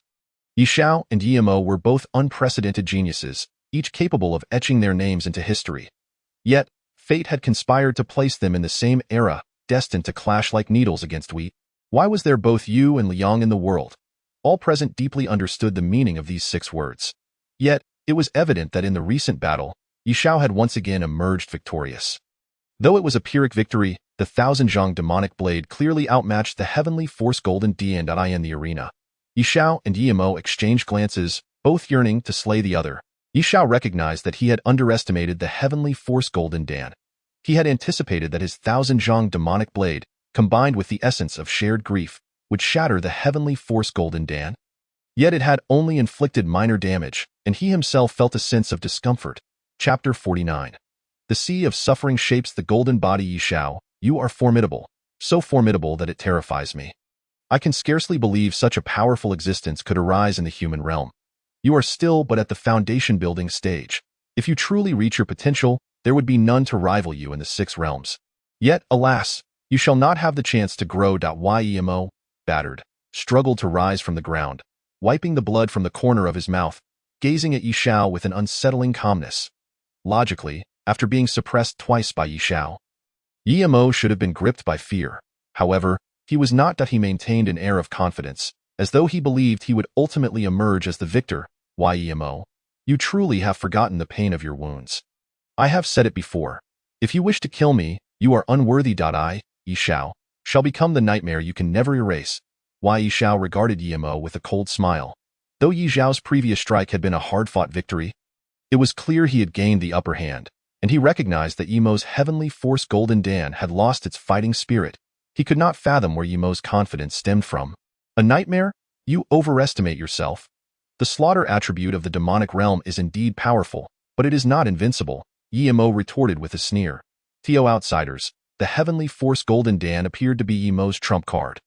Ye Xiao and Ye Mo were both unprecedented geniuses, each capable of etching their names into history. Yet, fate had conspired to place them in the same era, destined to clash like needles against wheat. Why was there both Yu and Liang in the world? All present deeply understood the meaning of these 6 words. Yet, it was evident that in the recent battle, Ye Xiao had once again emerged victorious. Though it was a Pyrrhic victory, the thousand zhang demonic blade clearly outmatched the heavenly force Golden Dan in the arena. Ye Xiao and Ye Mo exchanged glances, both yearning to slay the other. Ye Xiao recognized that he had underestimated the heavenly force Golden Dan. He had anticipated that his thousand zhang demonic blade, combined with the essence of shared grief, would shatter the heavenly force Golden Dan. Yet it had only inflicted minor damage, and he himself felt a sense of discomfort. Chapter 49. The sea of suffering shapes the golden body. Ye Xiao, you are formidable, so formidable that it terrifies me. I can scarcely believe such a powerful existence could arise in the human realm. You are still but at the foundation building stage. If you truly reach your potential, there would be none to rival you in the 6 realms. Yet, alas, you shall not have the chance to grow. Ye Mo, battered, struggled to rise from the ground, wiping the blood from the corner of his mouth, gazing at Ye Xiao with an unsettling calmness. Logically, after being suppressed twice by Ye Xiao, Ye Mo should have been gripped by fear. However, he was not. He maintained an air of confidence, as though he believed he would ultimately emerge as the victor. Why, Ye Mo, you truly have forgotten the pain of your wounds. I have said it before. If you wish to kill me, you are unworthy. I, Ye Xiao, shall become the nightmare you can never erase. Why, Ye Xiao regarded Ye Mo with a cold smile. Though Ye Xiao's previous strike had been a hard-fought victory, it was clear he had gained the upper hand, and he recognized that Ye Mo's heavenly force Golden Dan had lost its fighting spirit. He could not fathom where Ye Mo's confidence stemmed from. A nightmare? You overestimate yourself. The slaughter attribute of the demonic realm is indeed powerful, but it is not invincible, Ye Mo retorted with a sneer. To outsiders, the heavenly force Golden Dan appeared to be Ye Mo's trump card.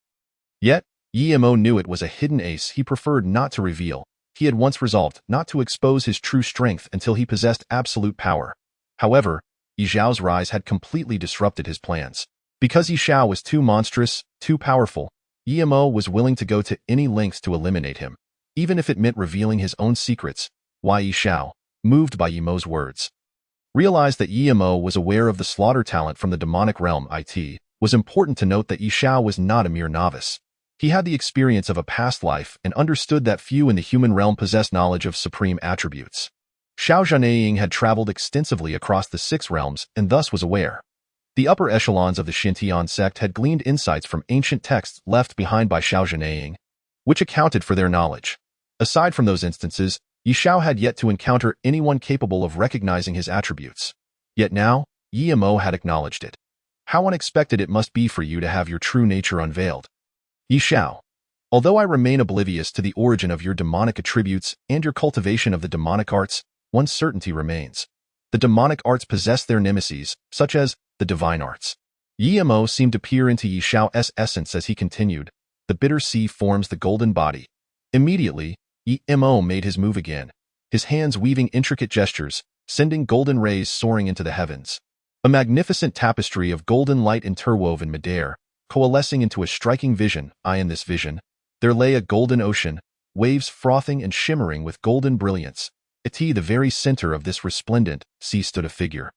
Yet, Ye Mo knew it was a hidden ace he preferred not to reveal. He had once resolved not to expose his true strength until he possessed absolute power. However, Ye Xiao's rise had completely disrupted his plans. Because Ye Xiao was too monstrous, too powerful, Ye Mo was willing to go to any lengths to eliminate him, even if it meant revealing his own secrets. Ye Xiao, moved by Ye Mo's words, realized that Ye Mo was aware of the slaughter talent from the demonic realm. It was important to note that Ye Xiao was not a mere novice. He had the experience of a past life and understood that few in the human realm possessed knowledge of supreme attributes. Xiao Zhanaying had traveled extensively across the 6 realms and thus was aware. The upper echelons of the Xintian sect had gleaned insights from ancient texts left behind by Xiao Zhanaying, which accounted for their knowledge. Aside from those instances, Ye Xiao had yet to encounter anyone capable of recognizing his attributes. Yet now, Ye Mo had acknowledged it. How unexpected it must be for you to have your true nature unveiled. Ye Xiao, although I remain oblivious to the origin of your demonic attributes and your cultivation of the demonic arts, one certainty remains. The demonic arts possess their nemeses, such as the divine arts. Ye Mo seemed to peer into Ye Xiao's essence as he continued. The bitter sea forms the golden body. Immediately, Ye Mo made his move again, his hands weaving intricate gestures, sending golden rays soaring into the heavens. A magnificent tapestry of golden light interwoven midair, coalescing into a striking vision. In this vision, there lay a golden ocean, waves frothing and shimmering with golden brilliance. At the very center of this resplendent sea stood a figure,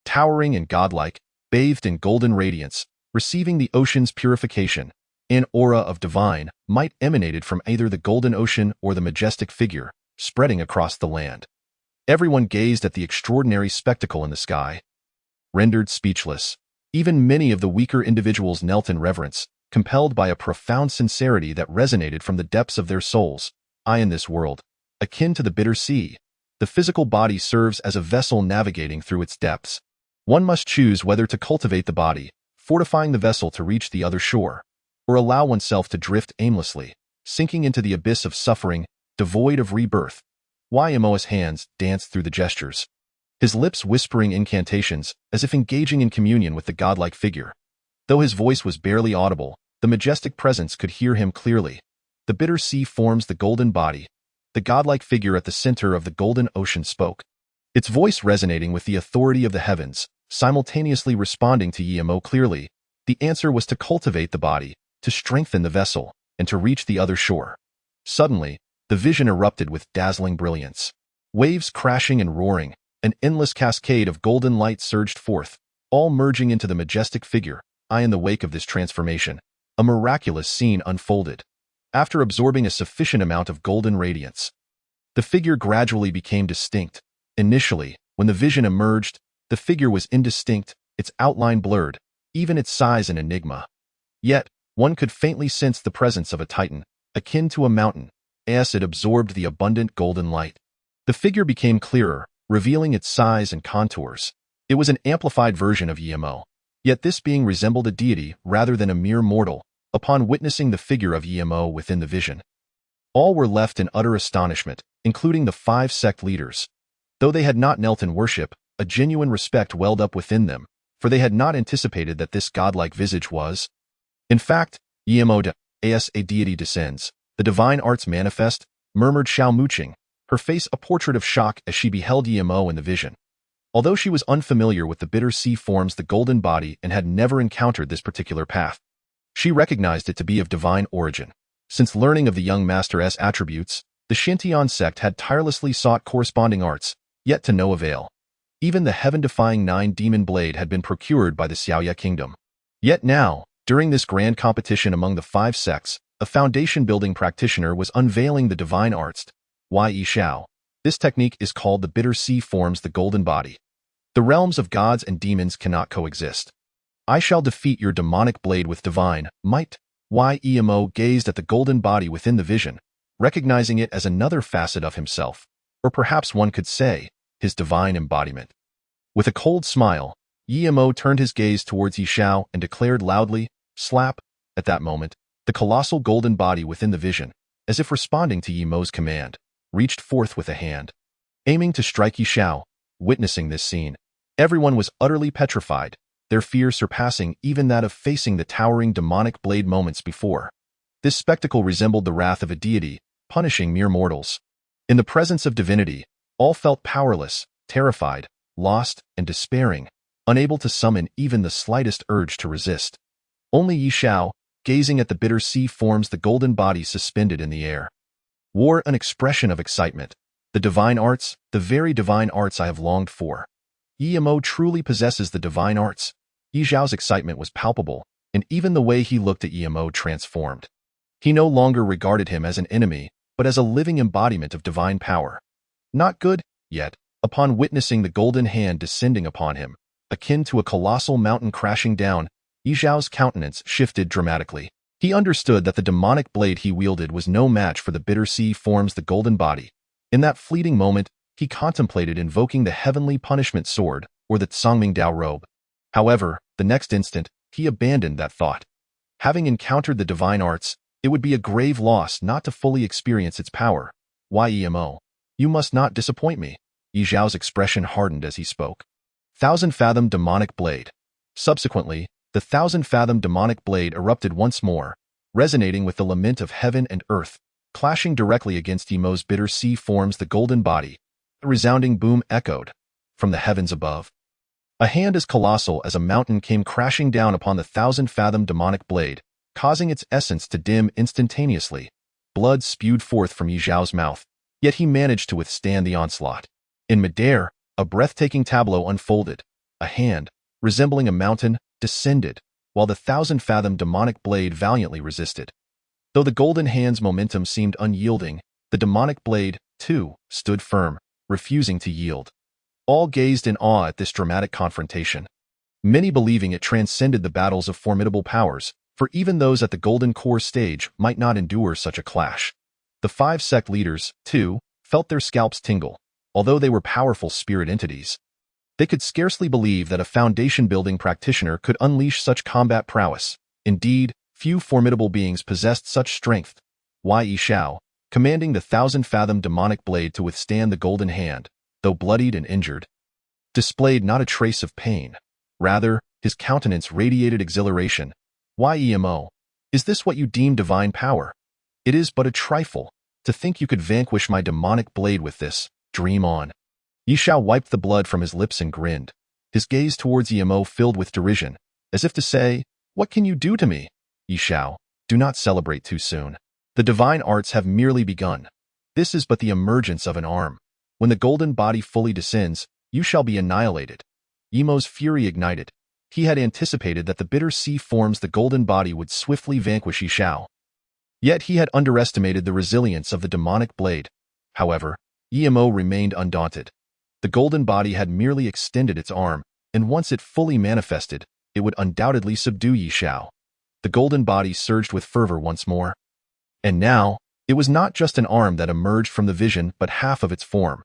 towering and godlike, bathed in golden radiance, receiving the ocean's purification. An aura of divine might emanated from either the golden ocean or the majestic figure, spreading across the land. Everyone gazed at the extraordinary spectacle in the sky, rendered speechless. Even many of the weaker individuals knelt in reverence, compelled by a profound sincerity that resonated from the depths of their souls. In this world, akin to the bitter sea, the physical body serves as a vessel navigating through its depths. One must choose whether to cultivate the body, fortifying the vessel to reach the other shore, or allow oneself to drift aimlessly, sinking into the abyss of suffering, devoid of rebirth. Ye Mo's hands danced through the gestures, his lips whispering incantations, as if engaging in communion with the godlike figure. Though his voice was barely audible, the majestic presence could hear him clearly. The bitter sea forms the golden body. The godlike figure at the center of the golden ocean spoke, its voice resonating with the authority of the heavens, simultaneously responding to Ye Mo clearly. The answer was to cultivate the body, to strengthen the vessel, and to reach the other shore. Suddenly, the vision erupted with dazzling brilliance. Waves crashing and roaring, an endless cascade of golden light surged forth, all merging into the majestic figure. In the wake of this transformation, a miraculous scene unfolded. After absorbing a sufficient amount of golden radiance, the figure gradually became distinct. Initially, when the vision emerged, the figure was indistinct, its outline blurred, even its size an enigma. Yet, one could faintly sense the presence of a titan, akin to a mountain, as it absorbed the abundant golden light. The figure became clearer, revealing its size and contours. It was an amplified version of Ye Mo, yet this being resembled a deity rather than a mere mortal. Upon witnessing the figure of Ye Mo within the vision, all were left in utter astonishment, including the 5 sect leaders. Though they had not knelt in worship, a genuine respect welled up within them, for they had not anticipated that this godlike visage was. In fact, Ye Mo as a deity descends, the divine arts manifest, murmured Xiao Muqing, her face a portrait of shock as she beheld Ye Mo in the vision. Although she was unfamiliar with the bitter sea forms the golden body and had never encountered this particular path, she recognized it to be of divine origin. Since learning of the young master's attributes, the Xintian sect had tirelessly sought corresponding arts, yet to no avail. Even the heaven-defying 9-demon blade had been procured by the Xiaoye kingdom. Yet now, during this grand competition among the 5 sects, a foundation-building practitioner was unveiling the divine arts. Ye Xiao. This technique is called the bitter sea forms the golden body. The realms of gods and demons cannot coexist. I shall defeat your demonic blade with divine might. Ye Mo gazed at the golden body within the vision, recognizing it as another facet of himself, or perhaps one could say, his divine embodiment. With a cold smile, Ye Mo turned his gaze towards Ye Xiao and declared loudly, slap. At that moment, the colossal golden body within the vision, as if responding to Ye Mo's command, reached forth with a hand, aiming to strike Ye Xiao. Witnessing this scene, everyone was utterly petrified, their fear surpassing even that of facing the towering demonic blade moments before. This spectacle resembled the wrath of a deity, punishing mere mortals. In the presence of divinity, all felt powerless, terrified, lost, and despairing, unable to summon even the slightest urge to resist. Only Ye Xiao, gazing at the bitter sea forms the golden body suspended in the air, wore an expression of excitement. The divine arts, the very divine arts I have longed for. Ye Mo truly possesses the divine arts. Ye Xiao's excitement was palpable, and even the way he looked at Ye Mo transformed. He no longer regarded him as an enemy, but as a living embodiment of divine power. Not good, Yet, upon witnessing the golden hand descending upon him, akin to a colossal mountain crashing down, Ye Xiao's countenance shifted dramatically. He understood that the demonic blade he wielded was no match for the bitter sea forms the golden body. In that fleeting moment, he contemplated invoking the heavenly punishment sword or the Tsangming Dao robe. However, the next instant, he abandoned that thought. Having encountered the divine arts, it would be a grave loss not to fully experience its power. Yemo, you must not disappoint me. Ye Xiao's expression hardened as he spoke. Thousand-fathom demonic blade. Subsequently, the thousand-fathom demonic blade erupted once more, resonating with the lament of heaven and earth, clashing directly against Yemo's bitter sea forms the golden body. A resounding boom echoed from the heavens above. A hand as colossal as a mountain came crashing down upon the thousand-fathom demonic blade, causing its essence to dim instantaneously. Blood spewed forth from Ye Xiao's mouth, yet he managed to withstand the onslaught. In midair, a breathtaking tableau unfolded. A hand, resembling a mountain, descended, while the thousand-fathom demonic blade valiantly resisted. Though the golden hand's momentum seemed unyielding, the demonic blade, too, stood firm, refusing to yield. All gazed in awe at this dramatic confrontation, many believing it transcended the battles of formidable powers, for even those at the Golden Core stage might not endure such a clash. The 5 sect leaders, too, felt their scalps tingle, although they were powerful spirit entities. They could scarcely believe that a foundation-building practitioner could unleash such combat prowess. Indeed, few formidable beings possessed such strength. Ye Xiao, commanding the thousand-fathom demonic blade to withstand the golden hand, though bloodied and injured, displayed not a trace of pain. Rather, his countenance radiated exhilaration. Yemo, is this what you deem divine power? It is but a trifle. To think you could vanquish my demonic blade with this, dream on. Ye Xiao wiped the blood from his lips and grinned, his gaze towards Yemo filled with derision, as if to say, what can you do to me? Ye Xiao, do not celebrate too soon. The divine arts have merely begun. This is but the emergence of an arm. When the golden body fully descends, you shall be annihilated. Yemo's fury ignited. He had anticipated that the bitter sea forms the golden body would swiftly vanquish Ye Xiao. Yet he had underestimated the resilience of the demonic blade. However, Yemo remained undaunted. The golden body had merely extended its arm, and once it fully manifested, it would undoubtedly subdue Ye Xiao. The golden body surged with fervor once more. And now, it was not just an arm that emerged from the vision but half of its form.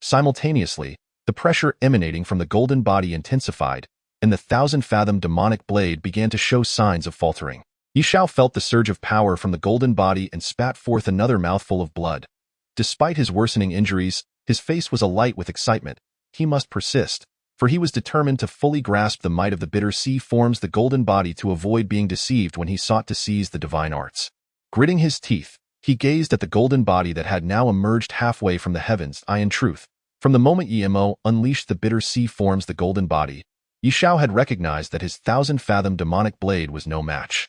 Simultaneously, the pressure emanating from the golden body intensified, and the thousand-fathom demonic blade began to show signs of faltering. Ye Xiao felt the surge of power from the golden body and spat forth another mouthful of blood. Despite his worsening injuries, his face was alight with excitement. He must persist, for he was determined to fully grasp the might of the bitter sea forms the golden body to avoid being deceived when he sought to seize the divine arts. Gritting his teeth, he gazed at the golden body that had now emerged halfway from the heavens. In truth, from the moment Yemo unleashed the bitter sea forms the golden body, Ye Xiao had recognized that his thousand-fathom demonic blade was no match.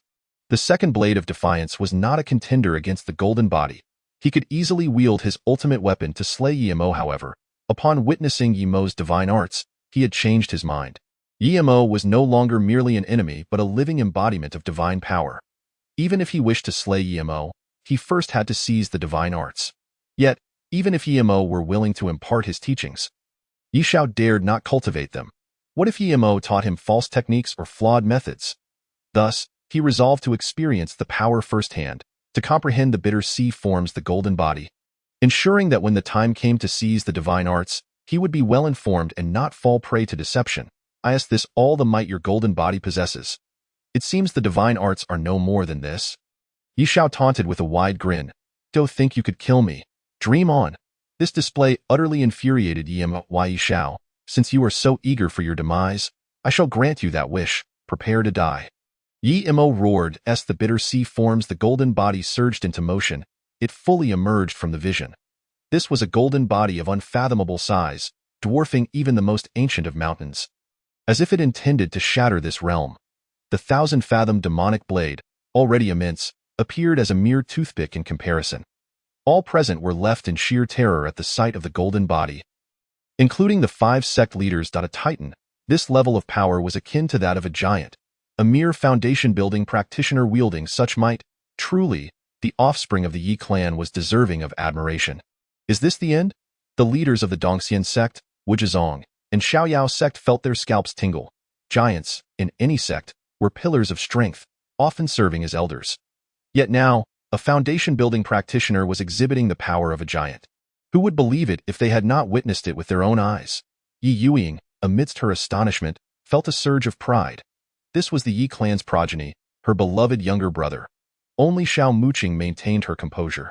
The second blade of defiance was not a contender against the golden body. He could easily wield his ultimate weapon to slay Yemo. However, upon witnessing Yemo's divine arts, he had changed his mind. Yemo was no longer merely an enemy but a living embodiment of divine power. Even if he wished to slay Yemo, he first had to seize the divine arts. Yet, even if Yemo were willing to impart his teachings, Ye Xiao dared not cultivate them. What if Yemo taught him false techniques or flawed methods? Thus, he resolved to experience the power firsthand, to comprehend the bitter sea forms the golden body, ensuring that when the time came to seize the divine arts, he would be well informed and not fall prey to deception. Is this all the might your golden body possesses? It seems the divine arts are no more than this. Ye Xiao taunted with a wide grin. Don't think you could kill me. Dream on. This display utterly infuriated Ye Xiao. Since you are so eager for your demise, I shall grant you that wish. Prepare to die. Yemo roared as the bitter sea forms the golden body surged into motion. It fully emerged from the vision. This was a golden body of unfathomable size, dwarfing even the most ancient of mountains. As if it intended to shatter this realm, the thousand-fathom demonic blade, already immense, appeared as a mere toothpick in comparison. All present were left in sheer terror at the sight of the golden body, including the 5 sect leaders. A titan, this level of power was akin to that of a giant, a mere foundation-building practitioner wielding such might. Truly, the offspring of the Yi clan was deserving of admiration. Is this the end? The leaders of the Dongxian sect, Wuzhuang, and Xiaoyao sect felt their scalps tingle. Giants, in any sect, were pillars of strength, often serving as elders. Yet now, a foundation-building practitioner was exhibiting the power of a giant. Who would believe it if they had not witnessed it with their own eyes? Ye Youying, amidst her astonishment, felt a surge of pride. This was the Ye clan's progeny, her beloved younger brother. Only Xiao Muqing maintained her composure.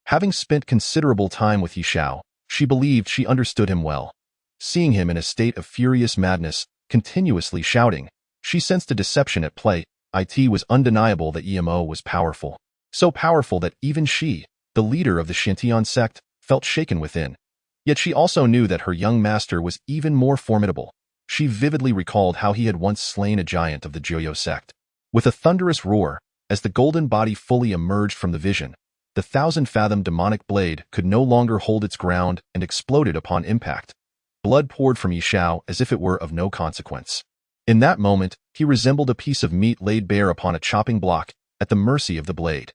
Having spent considerable time with Ye Xiao, she believed she understood him well. Seeing him in a state of furious madness, continuously shouting, she sensed a deception at play. It was undeniable that Ye Mo was powerful. So powerful that even she, the leader of the Shenon sect, felt shaken within. Yet she also knew that her young master was even more formidable. She vividly recalled how he had once slain a giant of the Jiuyou sect. With a thunderous roar, as the golden body fully emerged from the vision, the 1,000-fathom demonic blade could no longer hold its ground and exploded upon impact. Blood poured from Ye Xiao as if it were of no consequence. In that moment, he resembled a piece of meat laid bare upon a chopping block, at the mercy of the blade.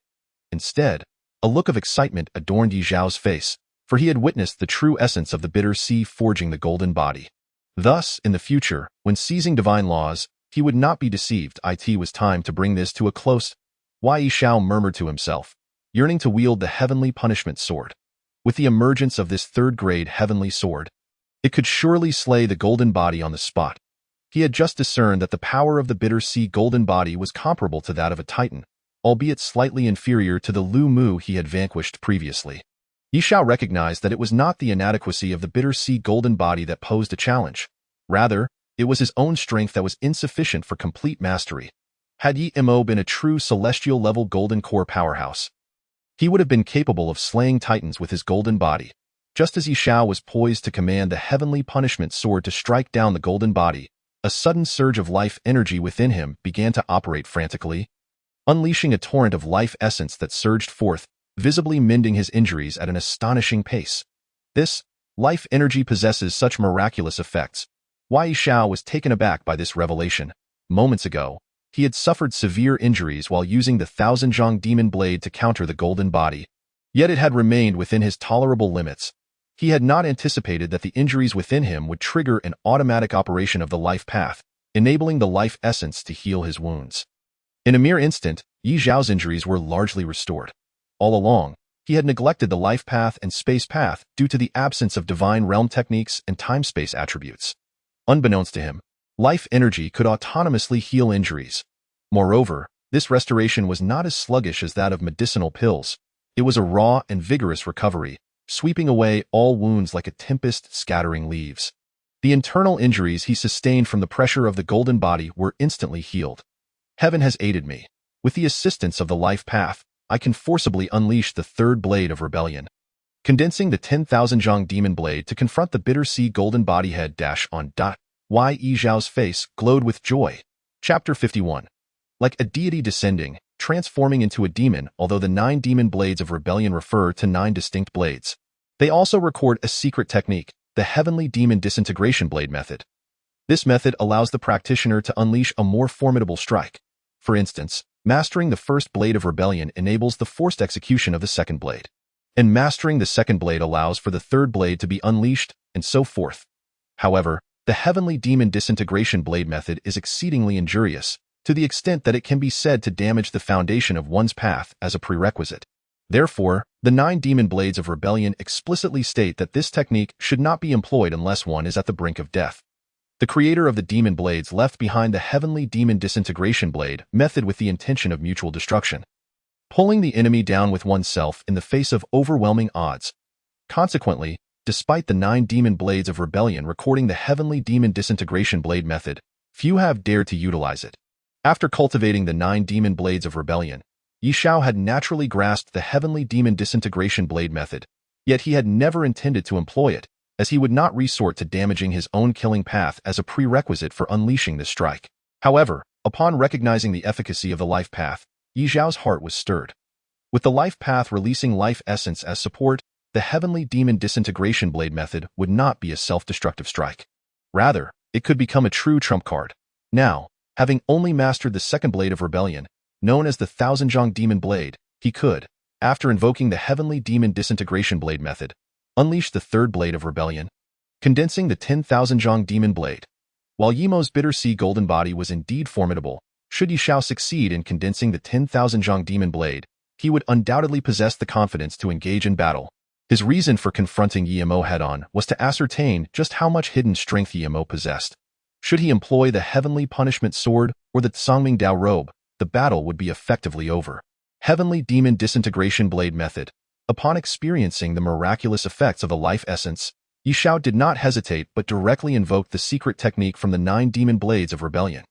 Instead, a look of excitement adorned Ye Xiao's face, for he had witnessed the true essence of the bitter sea forging the golden body. Thus, in the future, when seizing divine laws, he would not be deceived. It was time to bring this to a close. Ye Xiao murmured to himself, yearning to wield the heavenly punishment sword. With the emergence of this third-grade heavenly sword, it could surely slay the golden body on the spot. He had just discerned that the power of the bitter sea golden body was comparable to that of a titan, albeit slightly inferior to the Lu Mu he had vanquished previously. Ye Xiao recognized that it was not the inadequacy of the bitter sea golden body that posed a challenge. Rather, it was his own strength that was insufficient for complete mastery. Had Ye Mo been a true celestial-level golden core powerhouse, he would have been capable of slaying titans with his golden body. Just as Ye Xiao was poised to command the heavenly punishment sword to strike down the golden body, a sudden surge of life energy within him began to operate frantically, unleashing a torrent of life essence that surged forth, visibly mending his injuries at an astonishing pace. This life energy possesses such miraculous effects. Ye Xiao was taken aback by this revelation. Moments ago, he had suffered severe injuries while using the 1,000-zhang demon blade to counter the golden body. Yet it had remained within his tolerable limits. He had not anticipated that the injuries within him would trigger an automatic operation of the life path, enabling the life essence to heal his wounds. In a mere instant, Ye Xiao's injuries were largely restored. All along, he had neglected the life path and space path due to the absence of divine realm techniques and time-space attributes. Unbeknownst to him, life energy could autonomously heal injuries. Moreover, this restoration was not as sluggish as that of medicinal pills. It was a raw and vigorous recovery, sweeping away all wounds like a tempest scattering leaves. The internal injuries he sustained from the pressure of the golden body were instantly healed. Heaven has aided me. With the assistance of the life path, I can forcibly unleash the third blade of rebellion. Condensing the 10,000-zhang demon blade to confront the bitter sea golden body head on. Ye Xiao's face glowed with joy. Chapter 51. Like a deity descending, transforming into a demon, although the 9 demon blades of rebellion refer to 9 distinct blades. They also record a secret technique, the heavenly demon disintegration blade method. This method allows the practitioner to unleash a more formidable strike. For instance, mastering the first blade of rebellion enables the forced execution of the second blade. And mastering the second blade allows for the third blade to be unleashed, and so forth. However, the heavenly demon disintegration blade method is exceedingly injurious, to the extent that it can be said to damage the foundation of one's path as a prerequisite. Therefore, the 9 demon blades of rebellion explicitly state that this technique should not be employed unless one is at the brink of death. The creator of the demon blades left behind the heavenly demon disintegration blade method with the intention of mutual destruction, pulling the enemy down with oneself in the face of overwhelming odds. Consequently, despite the 9 demon blades of rebellion recording the heavenly demon disintegration blade method, few have dared to utilize it. After cultivating the 9 demon blades of rebellion, Ye Xiao had naturally grasped the heavenly demon disintegration blade method, yet he had never intended to employ it, as he would not resort to damaging his own killing path as a prerequisite for unleashing this strike. However, upon recognizing the efficacy of the life path, Ye Xiao's heart was stirred. With the life path releasing life essence as support, the heavenly demon disintegration blade method would not be a self-destructive strike. Rather, it could become a true trump card. Now, having only mastered the second blade of rebellion, known as the 1,000-zhang demon blade, he could, after invoking the heavenly demon disintegration blade method, unleashed the third blade of rebellion, condensing the 10,000 zhang demon blade. While Yemo's bitter sea golden body was indeed formidable, should Ye Xiao succeed in condensing the 10,000 zhang demon blade, he would undoubtedly possess the confidence to engage in battle. His reason for confronting Yemo head-on was to ascertain just how much hidden strength Yemo possessed. Should he employ the Heavenly Punishment Sword or the Tsangming Dao Robe, the battle would be effectively over. Heavenly Demon Disintegration Blade Method. Upon experiencing the miraculous effects of the life essence, Ye Xiao did not hesitate but directly invoked the secret technique from the 9 demon blades of rebellion.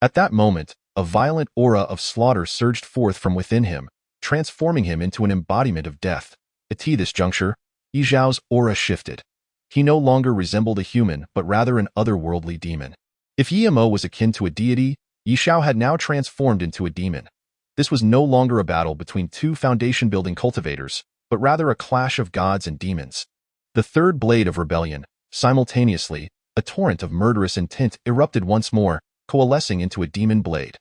At that moment, a violent aura of slaughter surged forth from within him, transforming him into an embodiment of death. At this juncture, Ye Xiao's aura shifted. He no longer resembled a human but rather an otherworldly demon. If Yemo was akin to a deity, Ye Xiao had now transformed into a demon. This was no longer a battle between two foundation-building cultivators, but rather a clash of gods and demons. The third blade of rebellion, simultaneously, a torrent of murderous intent erupted once more, coalescing into a demon blade.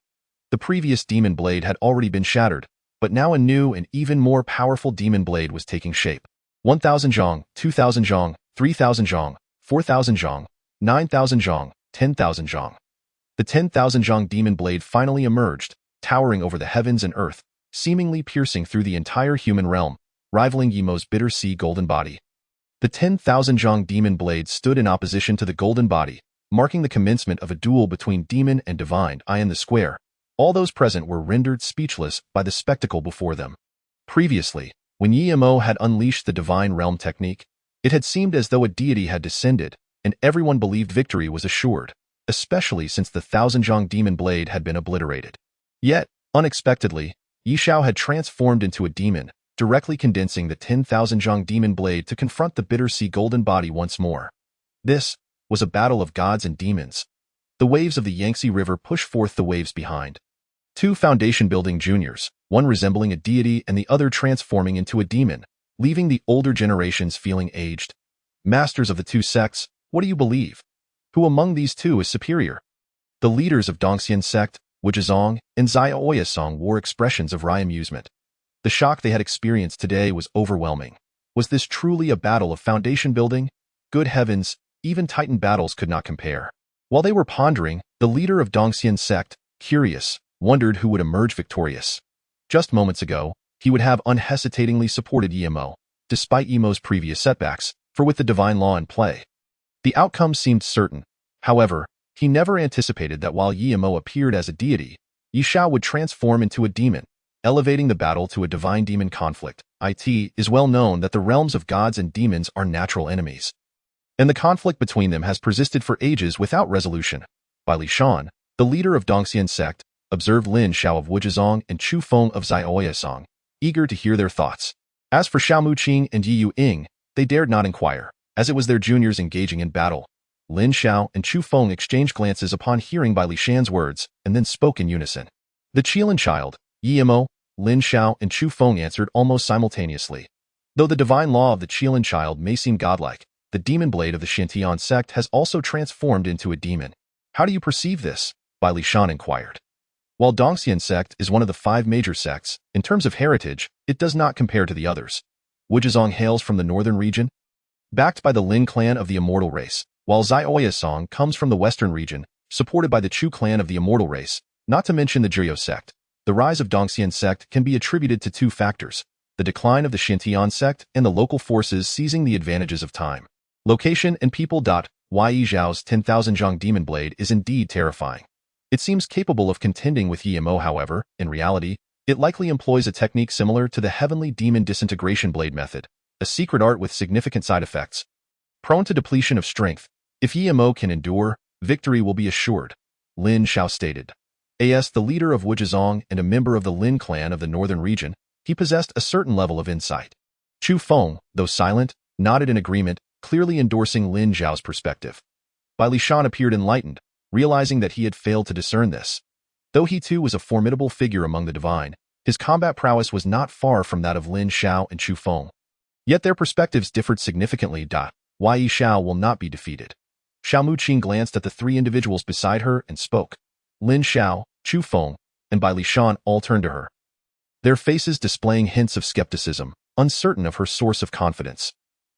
The previous demon blade had already been shattered, but now a new and even more powerful demon blade was taking shape. 1,000 zhang, 2,000 zhang, 3,000 zhang, 4,000 zhang, 9,000 zhang, 10,000 zhang. The 10,000 zhang demon blade finally emerged, towering over the heavens and earth, seemingly piercing through the entire human realm, rivaling Yemo's bitter sea golden body. The 10,000 zhang demon blade stood in opposition to the golden body, marking the commencement of a duel between demon and divine. In the square, all those present were rendered speechless by the spectacle before them. Previously, when Yemo had unleashed the divine realm technique, it had seemed as though a deity had descended, and everyone believed victory was assured, especially since the 1,000 zhang demon blade had been obliterated. Yet, unexpectedly, Ye Xiao had transformed into a demon, directly condensing the 10,000 zhang demon blade to confront the bitter sea golden body once more. This was a battle of gods and demons. The waves of the Yangtze River pushed forth the waves behind. Two foundation-building juniors, one resembling a deity and the other transforming into a demon, leaving the older generations feeling aged. Masters of the two sects, what do you believe? Who among these two is superior? The leaders of Nanshan Sect, Wushuang, and Ye Youying wore expressions of wry amusement. The shock they had experienced today was overwhelming. Was this truly a battle of foundation building? Good heavens, even Titan battles could not compare. While they were pondering, the leader of Nanshan Sect, curious, wondered who would emerge victorious. Just moments ago, he would have unhesitatingly supported Yemo, despite Yemo's previous setbacks, for with the divine law in play, the outcome seemed certain. However, he never anticipated that while Yemo appeared as a deity, Ye Xiao would transform into a demon, elevating the battle to a divine-demon conflict. It is well known that the realms of gods and demons are natural enemies, and the conflict between them has persisted for ages without resolution. By Lishan, the leader of Nanshan Sect, observed Lin Xiao of Wuzhang and Chu Feng of Ye Youying, eager to hear their thoughts. As for Xiao Muqing and Ye Youying, they dared not inquire, as it was their juniors engaging in battle. Lin Xiao and Chu Feng exchanged glances upon hearing Bai Lishan's words, and then spoke in unison. The Qilin child, Yemo, Lin Xiao and Chu Feng answered almost simultaneously. Though the divine law of the Qilin child may seem godlike, the demon blade of the Shenon Sect has also transformed into a demon. How do you perceive this? Bai Lishan inquired. While Nanshan Sect is one of the 5 major sects, in terms of heritage, it does not compare to the others. Wuzhang hails from the northern region, backed by the Lin clan of the immortal race, while Ye Youying comes from the western region, supported by the Chu clan of the immortal race, not to mention the Ye Sect. The rise of Nanshan Sect can be attributed to 2 factors: the decline of the Shenon Sect and the local forces seizing the advantages of time, location, and people. Ye Xiao's 10,000 zhang demon blade is indeed terrifying. It seems capable of contending with Yemo. However, in reality, it likely employs a technique similar to the Heavenly Demon Disintegration Blade method, a secret art with significant side effects. Prone to depletion of strength, if Yemo can endure, victory will be assured, Lin Xiao stated. As the leader of Wuzhang and a member of the Lin clan of the northern region, he possessed a certain level of insight. Chu Feng, though silent, nodded in agreement, clearly endorsing Lin Xiao's perspective. Bai Lishan appeared enlightened, realizing that he had failed to discern this. Though he too was a formidable figure among the divine, his combat prowess was not far from that of Lin Xiao and Chu Feng. Yet their perspectives differed significantly. Ye Xiao will not be defeated. Xiao Muqing glanced at the 3 individuals beside her and spoke. Lin Xiao, Chu Feng, and Bai Lishan all turned to her, their faces displaying hints of skepticism, uncertain of her source of confidence.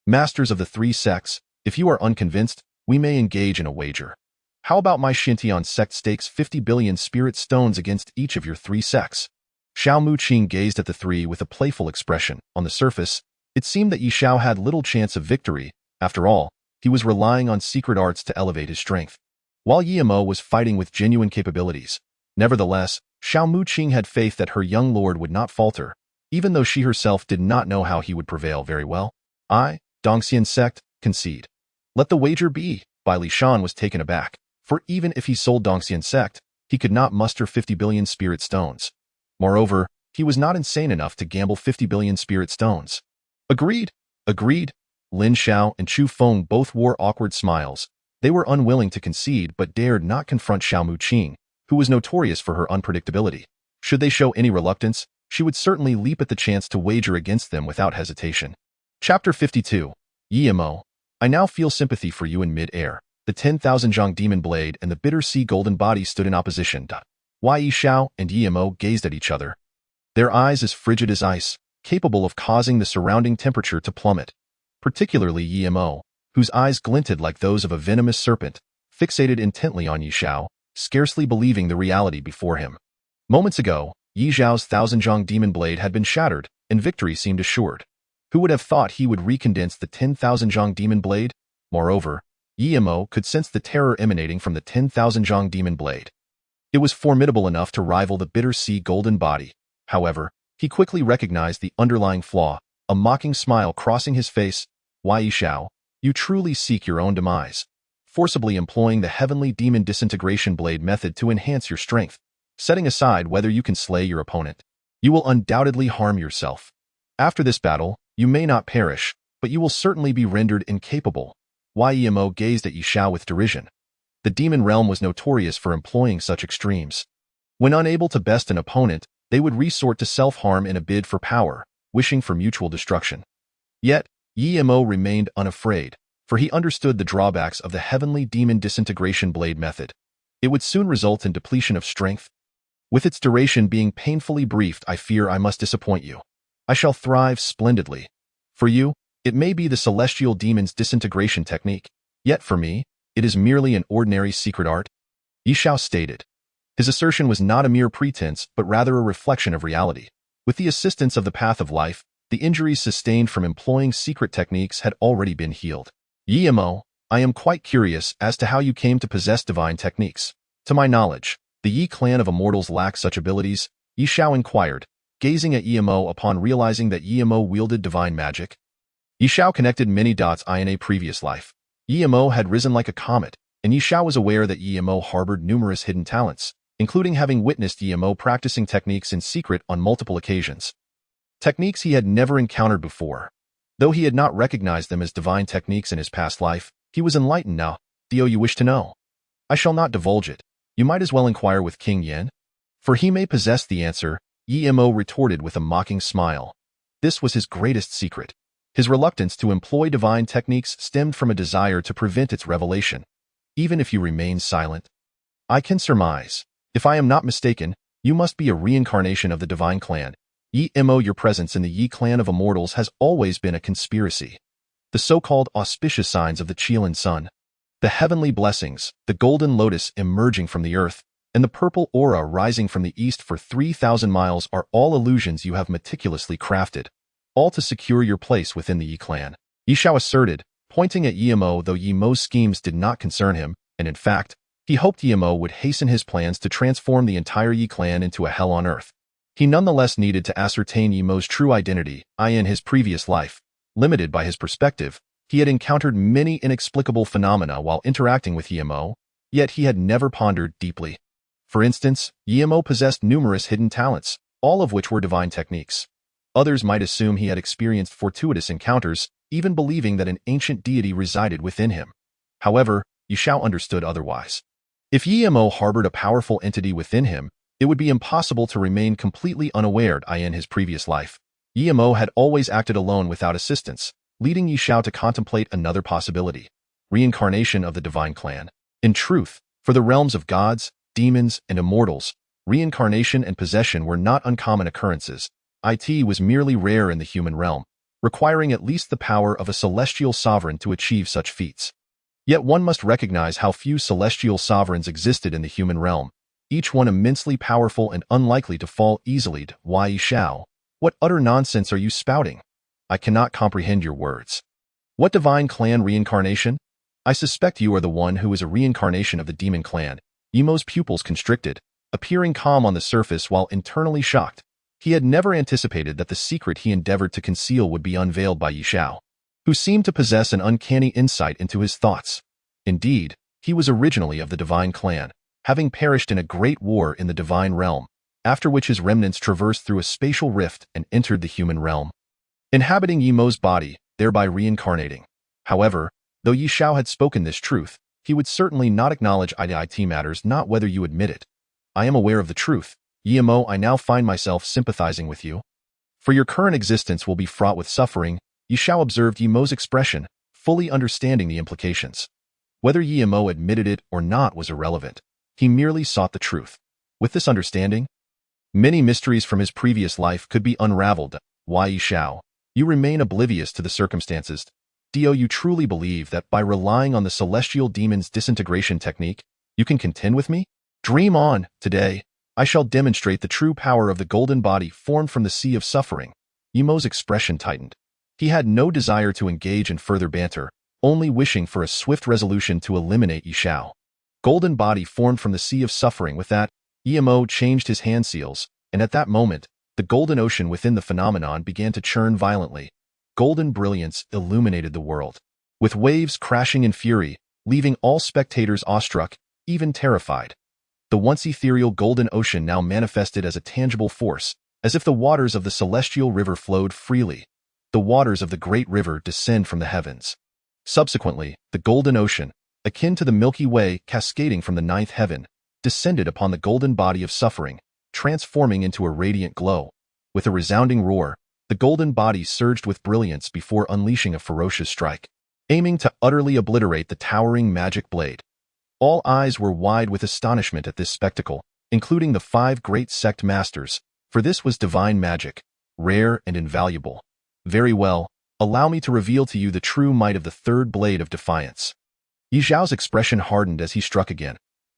Masters of the three sects, if you are unconvinced, we may engage in a wager. How about my Xintian sect stakes 50 billion spirit stones against each of your three sects? Xiao Muqing gazed at the three with a playful expression. On the surface, it seemed that Ye Xiao had little chance of victory. After all, he was relying on secret arts to elevate his strength, while Ye Mo was fighting with genuine capabilities. Nevertheless, Xiao Muqing had faith that her young lord would not falter, even though she herself did not know how he would prevail very well. I, Nanshan Sect, concede. Let the wager be. Bai Li Shan was taken aback, for even if he sold Nanshan Sect, he could not muster 50 billion spirit stones. Moreover, he was not insane enough to gamble 50 billion spirit stones. Agreed. Agreed. Lin Xiao and Chu Feng both wore awkward smiles. They were unwilling to concede but dared not confront Xiao Muqing, who was notorious for her unpredictability. Should they show any reluctance, she would certainly leap at the chance to wager against them without hesitation. Chapter 52. Ye Mo, I now feel sympathy for you in mid-air. The 10,000 Zhang demon blade and the bitter sea golden body stood in opposition. Ye Xiao and Ye Mo gazed at each other, their eyes as frigid as ice, capable of causing the surrounding temperature to plummet. Particularly Ye Mo, whose eyes glinted like those of a venomous serpent, fixated intently on Ye Xiao, scarcely believing the reality before him. Moments ago, Ye Xiao's 1,000 Zhang demon blade had been shattered, and victory seemed assured. Who would have thought he would recondense the 10,000 Zhang demon blade? Moreover, Ye Mo could sense the terror emanating from the 10,000 Zhang demon blade. It was formidable enough to rival the bitter sea golden body. However, he quickly recognized the underlying flaw, a mocking smile crossing his face. Ye Xiao, you truly seek your own demise, forcibly employing the heavenly demon disintegration blade method to enhance your strength. Setting aside whether you can slay your opponent, you will undoubtedly harm yourself. After this battle, you may not perish, but you will certainly be rendered incapable. Ye Mo gazed at Ye Xiao with derision. The demon realm was notorious for employing such extremes. When unable to best an opponent, they would resort to self-harm in a bid for power, wishing for mutual destruction. Yet, Ye Mo remained unafraid, for he understood the drawbacks of the heavenly demon disintegration blade method. It would soon result in depletion of strength. With its duration being painfully brief, I fear I must disappoint you. I shall thrive splendidly. For you, it may be the celestial demon's disintegration technique, yet for me, it is merely an ordinary secret art. Ye Xiao stated. His assertion was not a mere pretense, but rather a reflection of reality. With the assistance of the path of life, the injuries sustained from employing secret techniques had already been healed. Ye Mo, I am quite curious as to how you came to possess divine techniques. To my knowledge, the Ye clan of immortals lack such abilities, Ye Xiao inquired, gazing at Ye Mo upon realizing that Ye Mo wielded divine magic. Ye Xiao connected many dots in a previous life. Ye Mo had risen like a comet, and Ye Xiao was aware that Ye Mo harbored numerous hidden talents, including having witnessed Ye Mo practicing techniques in secret on multiple occasions. Techniques he had never encountered before. Though he had not recognized them as divine techniques in his past life, he was enlightened now. Do you wish to know? I shall not divulge it. You might as well inquire with King Yen, for he may possess the answer, Ye Mo retorted with a mocking smile. This was his greatest secret. His reluctance to employ divine techniques stemmed from a desire to prevent its revelation. Even if you remain silent, I can surmise. If I am not mistaken, you must be a reincarnation of the divine clan. Ye Mo, your presence in the Ye clan of immortals has always been a conspiracy. The so-called auspicious signs of the Qilan sun, the heavenly blessings, the golden lotus emerging from the earth, and the purple aura rising from the east for 3,000 miles are all illusions you have meticulously crafted, all to secure your place within the Ye clan. Ye Xiao asserted, pointing at Ye Mo, though Ye Mo's schemes did not concern him, and in fact, he hoped Ye Mo would hasten his plans to transform the entire Ye clan into a hell on earth. He nonetheless needed to ascertain Ye Mo's true identity, in his previous life. Limited by his perspective, he had encountered many inexplicable phenomena while interacting with Ye Mo, yet he had never pondered deeply. For instance, Ye Mo possessed numerous hidden talents, all of which were divine techniques. Others might assume he had experienced fortuitous encounters, even believing that an ancient deity resided within him. However, Ye Xiao understood otherwise. If Ye Mo harbored a powerful entity within him, it would be impossible to remain completely unaware in his previous life. Ye Mo had always acted alone without assistance, leading Ye Xiao to contemplate another possibility: reincarnation of the divine clan. In truth, for the realms of gods, demons, and immortals, reincarnation and possession were not uncommon occurrences. It was merely rare in the human realm. requiring at least the power of a celestial sovereign to achieve such feats. Yet one must recognize how few celestial sovereigns existed in the human realm, each one immensely powerful and unlikely to fall easily to Ye Xiao. What utter nonsense are you spouting? I cannot comprehend your words. What divine clan reincarnation? I suspect you are the one who is a reincarnation of the demon clan. Yemo's pupils constricted, appearing calm on the surface while internally shocked. He had never anticipated that the secret he endeavored to conceal would be unveiled by Ye Xiao, who seemed to possess an uncanny insight into his thoughts. Indeed, he was originally of the divine clan, having perished in a great war in the divine realm, after which his remnants traversed through a spatial rift and entered the human realm, inhabiting Yemo's body, thereby reincarnating. However, though Ye Xiao had spoken this truth, he would certainly not acknowledge it matters not whether you admit it. I am aware of the truth. Yemo, I now find myself sympathizing with you. For your current existence will be fraught with suffering. Ye Xiao observed Yemo's expression, fully understanding the implications. Whether Yemo admitted it or not was irrelevant. He merely sought the truth. With this understanding, many mysteries from his previous life could be unraveled. Ye Xiao, you remain oblivious to the circumstances. Do you truly believe that by relying on the celestial demon's disintegration technique, you can contend with me? Dream on. Today, I shall demonstrate the true power of the golden body formed from the sea of suffering. Yemo's expression tightened. He had no desire to engage in further banter, only wishing for a swift resolution to eliminate Ye Xiao. Golden body formed from the sea of suffering. With that, Yemo changed his hand seals, and at that moment, the golden ocean within the phenomenon began to churn violently. Golden brilliance illuminated the world, with waves crashing in fury, leaving all spectators awestruck, even terrified. The once ethereal golden ocean now manifested as a tangible force, as if the waters of the celestial river flowed freely. The waters of the great river descend from the heavens. Subsequently, the golden ocean, akin to the Milky Way cascading from the ninth heaven, descended upon the golden body of suffering, transforming into a radiant glow. With a resounding roar, the golden body surged with brilliance before unleashing a ferocious strike, aiming to utterly obliterate the towering magic blade. All eyes were wide with astonishment at this spectacle, including the 5 great sect masters, for this was divine magic, rare and invaluable. Very well, allow me to reveal to you the true might of the third blade of defiance. Ye Xiao's expression hardened as he struck again.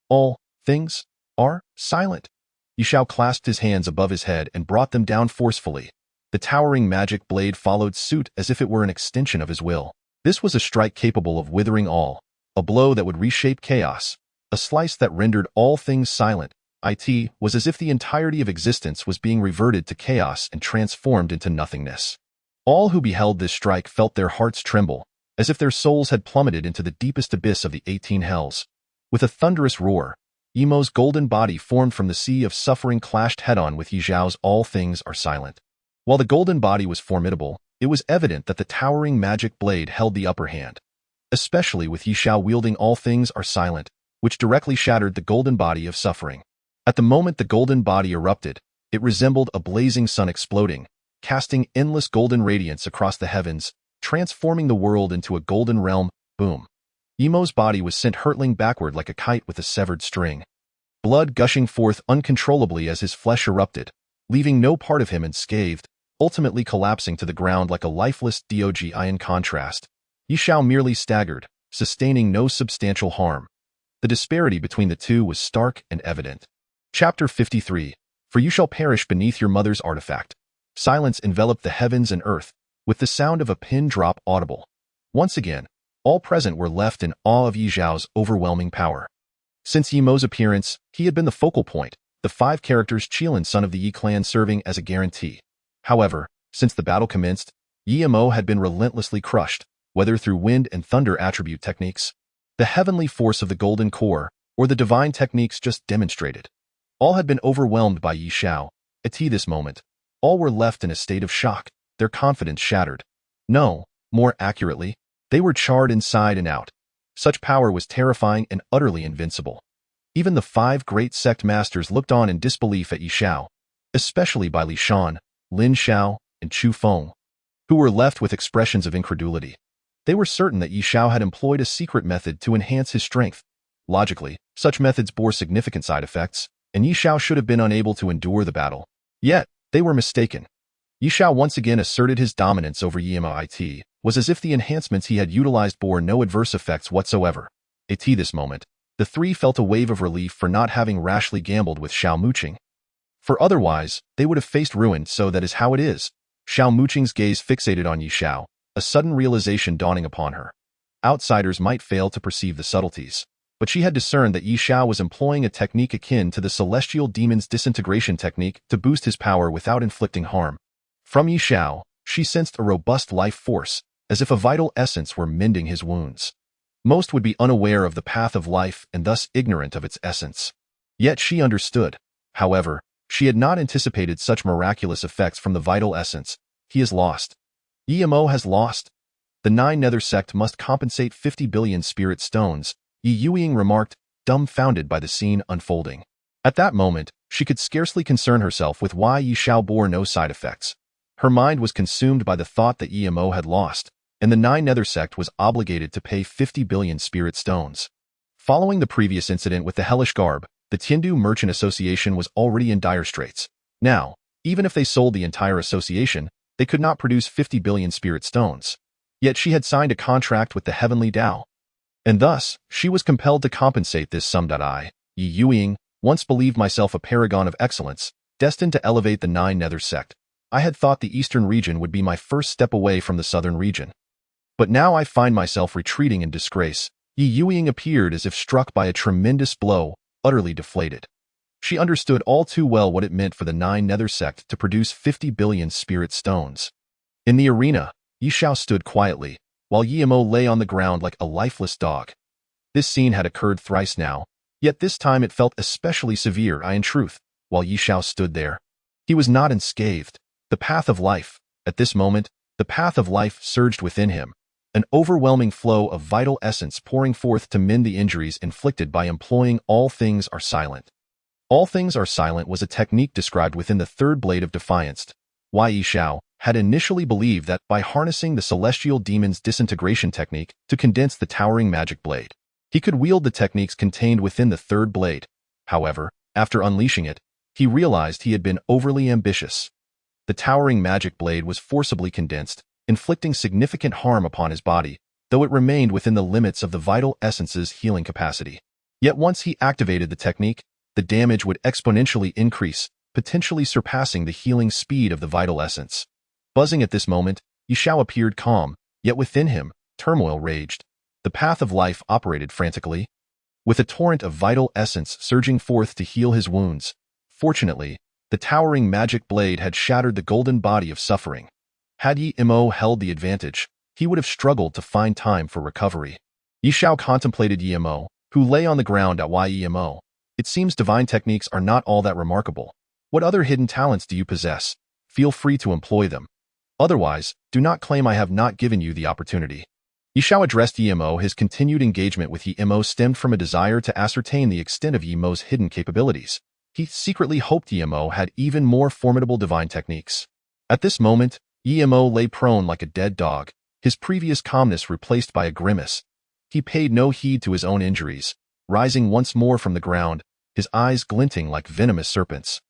All things are silent. Ye Xiao clasped his hands above his head and brought them down forcefully. The towering magic blade followed suit as if it were an extension of his will. This was a strike capable of withering all, a blow that would reshape chaos, a slice that rendered all things silent. It was as if the entirety of existence was being reverted to chaos and transformed into nothingness. All who beheld this strike felt their hearts tremble, as if their souls had plummeted into the deepest abyss of the 18 hells. With a thunderous roar, Yemo's golden body formed from the sea of suffering clashed head-on with Ye Xiao's all things are silent. While the golden body was formidable, it was evident that the towering magic blade held the upper hand, especially with Ye Xiao wielding all things are silent, which directly shattered the golden body of suffering. At the moment the golden body erupted, it resembled a blazing sun exploding, casting endless golden radiance across the heavens, transforming the world into a golden realm. Boom. Yemo's body was sent hurtling backward like a kite with a severed string, blood gushing forth uncontrollably as his flesh erupted, leaving no part of him unscathed, ultimately collapsing to the ground like a lifeless dog. In contrast, Ye Xiao merely staggered, sustaining no substantial harm. The disparity between the two was stark and evident. Chapter 53. For you shall perish beneath your mother's artifact. Silence enveloped the heavens and earth, with the sound of a pin drop audible. Once again, all present were left in awe of Ye Xiao's overwhelming power. Since Yemo's appearance, he had been the focal point, the 5 characters Qilin, son of the Ye clan, serving as a guarantee. However, since the battle commenced, Yemo had been relentlessly crushed, whether through wind and thunder attribute techniques, the heavenly force of the golden core, or the divine techniques just demonstrated. All had been overwhelmed by Ye Xiao. At this moment, all were left in a state of shock, their confidence shattered. No, more accurately, they were charred inside and out. Such power was terrifying and utterly invincible. Even the 5 great sect masters looked on in disbelief at Ye Xiao, especially by Li Shan, Lin Xiao, and Chu Feng, who were left with expressions of incredulity. They were certain that Ye Xiao had employed a secret method to enhance his strength. Logically, such methods bore significant side effects, and Ye Xiao should have been unable to endure the battle. Yet, they were mistaken. Ye Xiao once again asserted his dominance over Ye Mo. It was as if the enhancements he had utilized bore no adverse effects whatsoever. At this moment, the three felt a wave of relief for not having rashly gambled with Xiao Muqing. For otherwise, they would have faced ruin, so that is how it is. Xiao Muqing's gaze fixated on Ye Xiao, a sudden realization dawning upon her. Outsiders might fail to perceive the subtleties, but she had discerned that Ye Xiao was employing a technique akin to the celestial demon's disintegration technique to boost his power without inflicting harm. From Ye Xiao, she sensed a robust life force, as if a vital essence were mending his wounds. Most would be unaware of the path of life and thus ignorant of its essence. Yet she understood. However, she had not anticipated such miraculous effects from the vital essence. He is lost. Ye Mo has lost. The Nine Nether Sect must compensate 50 billion spirit stones, Ye Youying remarked, dumbfounded by the scene unfolding. At that moment, she could scarcely concern herself with why Ye Xiao bore no side effects. Her mind was consumed by the thought that Ye Mo had lost, and the Nine Nether Sect was obligated to pay 50 billion spirit stones. Following the previous incident with the hellish garb, the Tiandu Merchant Association was already in dire straits. Now, even if they sold the entire association, they could not produce 50 billion spirit stones. Yet she had signed a contract with the Heavenly Tao. And thus, she was compelled to compensate this sum. I, Ye Youying, once believed myself a paragon of excellence, destined to elevate the Nine Nether Sect. I had thought the eastern region would be my first step away from the southern region. But now I find myself retreating in disgrace. Ye Youying appeared as if struck by a tremendous blow, utterly deflated. She understood all too well what it meant for the Nine Nether Sect to produce 50 billion spirit stones. In the arena, Ye Xiao stood quietly, while Ye Mo lay on the ground like a lifeless dog. This scene had occurred thrice now, yet this time it felt especially severe. In truth, while Ye Xiao stood there, he was not unscathed. The path of life, at this moment, the path of life surged within him, an overwhelming flow of vital essence pouring forth to mend the injuries inflicted by employing all things are silent. All things are silent was a technique described within the third blade of defiance. Ye Xiao had initially believed that by harnessing the celestial demon's disintegration technique to condense the towering magic blade, he could wield the techniques contained within the third blade. However, after unleashing it, he realized he had been overly ambitious. The towering magic blade was forcibly condensed, inflicting significant harm upon his body, though it remained within the limits of the vital essence's healing capacity. Yet once he activated the technique, the damage would exponentially increase, potentially surpassing the healing speed of the vital essence. Buzzing at this moment, Ye Xiao appeared calm, yet within him, turmoil raged. The path of life operated frantically, with a torrent of vital essence surging forth to heal his wounds. Fortunately, the towering magic blade had shattered the golden body of suffering. Had Ye Mo held the advantage, he would have struggled to find time for recovery. Ye Xiao contemplated Ye Mo, who lay on the ground at Ye Mo. It seems divine techniques are not all that remarkable. What other hidden talents do you possess? Feel free to employ them. Otherwise, do not claim I have not given you the opportunity. Ye Xiao addressed Ye Mo. His continued engagement with Ye Mo stemmed from a desire to ascertain the extent of Ye Mo's hidden capabilities. He secretly hoped Ye Mo had even more formidable divine techniques. At this moment, Ye Mo lay prone like a dead dog, his previous calmness replaced by a grimace. He paid no heed to his own injuries, rising once more from the ground, his eyes glinting like venomous serpents.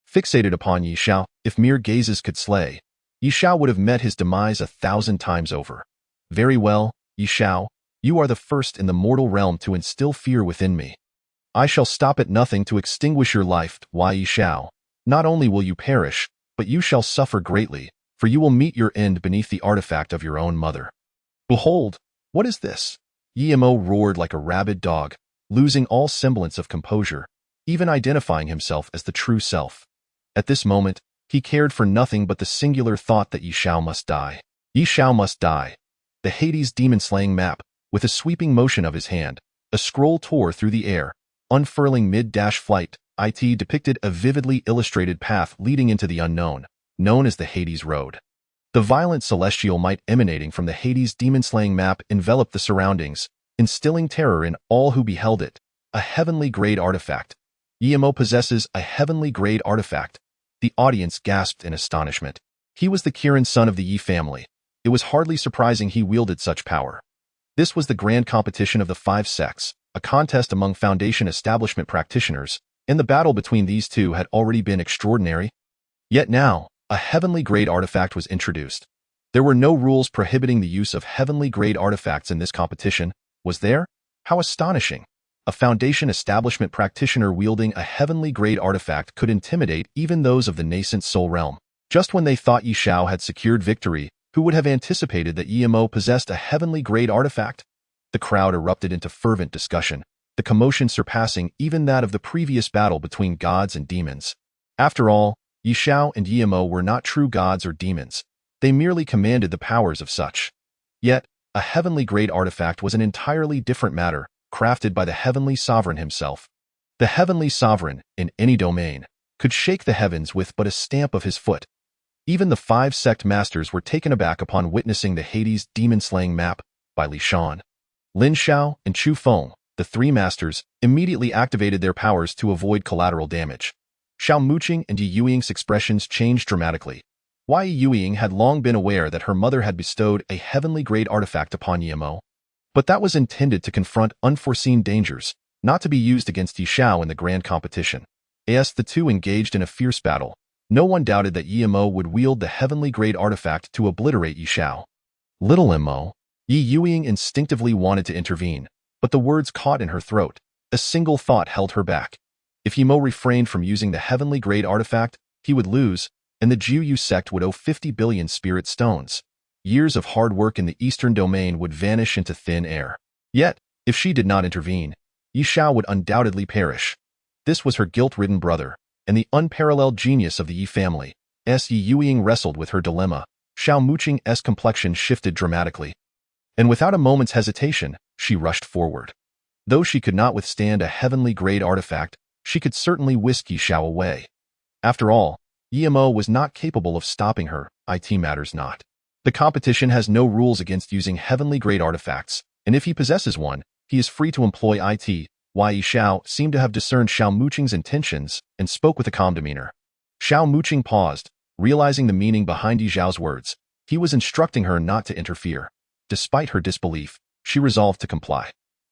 Fixated upon Ye Xiao, if mere gazes could slay, Ye Xiao would have met his demise 1,000 times over. Very well, Ye Xiao, you are the first in the mortal realm to instill fear within me. I shall stop at nothing to extinguish your life. Ye Xiao, not only will you perish, but you shall suffer greatly, for you will meet your end beneath the artifact of your own mother. Behold, what is this? Ye Mo roared like a rabid dog, losing all semblance of composure, even identifying himself as the true self. At this moment, he cared for nothing but the singular thought that Ye Xiao must die. Ye Xiao must die. The Hades demon-slaying map, with a sweeping motion of his hand, a scroll tore through the air, unfurling mid-flight. It depicted a vividly illustrated path leading into the unknown, known as the Hades Road. The violent celestial might emanating from the Hades demon-slaying map enveloped the surroundings, instilling terror in all who beheld it. A heavenly-grade artifact. Ye Mo possesses a heavenly-grade artifact. The audience gasped in astonishment. He was the Kirin son of the Yi family. It was hardly surprising he wielded such power. This was the grand competition of the 5 sects, a contest among Foundation establishment practitioners, and the battle between these two had already been extraordinary. Yet now, a heavenly-grade artifact was introduced. There were no rules prohibiting the use of heavenly-grade artifacts in this competition, was there? How astonishing! A Foundation establishment practitioner wielding a heavenly-grade artifact could intimidate even those of the nascent Soul Realm. Just when they thought Ye Xiao had secured victory, who would have anticipated that Ye Mo possessed a heavenly-grade artifact? The crowd erupted into fervent discussion, the commotion surpassing even that of the previous battle between gods and demons. After all, Ye Xiao and Ye Mo were not true gods or demons. They merely commanded the powers of such. Yet, a heavenly-grade artifact was an entirely different matter, crafted by the Heavenly Sovereign himself. The Heavenly Sovereign, in any domain, could shake the heavens with but a stamp of his foot. Even the 5 sect masters were taken aback upon witnessing the Hades demon-slaying map by Li Shan. Lin Xiao and Chu Feng, the 3 masters, immediately activated their powers to avoid collateral damage. Xiaomuqing and Ye Youying's expressions changed dramatically. Ye Youying had long been aware that her mother had bestowed a heavenly-grade artifact upon Ye Mo. But that was intended to confront unforeseen dangers, not to be used against Ye Xiao in the grand competition. As the two engaged in a fierce battle, no one doubted that Ye Mo would wield the heavenly-grade artifact to obliterate Ye Xiao. Little Mo. Ye Youying instinctively wanted to intervene, but the words caught in her throat. A single thought held her back. If Ye Mo refrained from using the heavenly-grade artifact, he would lose, and the Jiu sect would owe 50 billion spirit stones. Years of hard work in the eastern domain would vanish into thin air. Yet, if she did not intervene, Ye Xiao would undoubtedly perish. This was her guilt-ridden brother, and the unparalleled genius of the Ye family. Ye Youying wrestled with her dilemma. Xiaomuqing's complexion shifted dramatically. And without a moment's hesitation, she rushed forward. Though she could not withstand a heavenly-grade artifact, she could certainly whisk Ye Xiao away. After all, Ye Mo was not capable of stopping her, it matters not. The competition has no rules against using heavenly-grade artifacts, and if he possesses one, he is free to employ it. Ye Xiao seemed to have discerned Xiaomuqing's intentions and spoke with a calm demeanor. Xiaomuqing paused, realizing the meaning behind Ye Xiao's words. He was instructing her not to interfere. Despite her disbelief, she resolved to comply.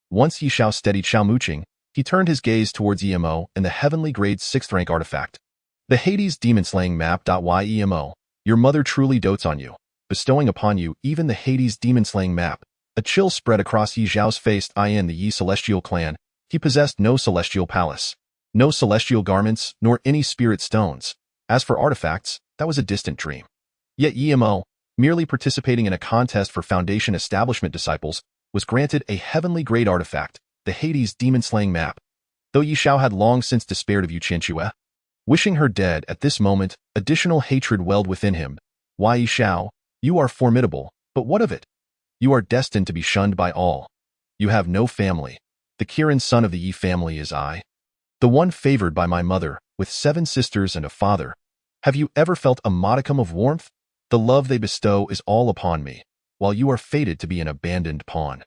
Once Ye Xiao steadied Xiaomuqing, he turned his gaze towards Ye Mo and the heavenly-grade 6th-rank artifact. The Hades demon-slaying map. Ye Mo, your mother truly dotes on you, bestowing upon you even the Hades demon-slaying map. A chill spread across Ye Xiao's face. In the Ye celestial clan, he possessed no celestial palace, no celestial garments, nor any spirit stones. As for artifacts, that was a distant dream. Yet Ye Mo, merely participating in a contest for Foundation establishment disciples, was granted a heavenly-grade artifact, the Hades demon-slaying map. Though Ye Xiao had long since despaired of Yue Qianxue, wishing her dead at this moment, additional hatred welled within him. Ye Xiao, you are formidable, but what of it? You are destined to be shunned by all. You have no family. The Kirin son of the Ye family is I, the one favored by my mother, with 7 sisters and a father. Have you ever felt a modicum of warmth? The love they bestow is all upon me, while you are fated to be an abandoned pawn.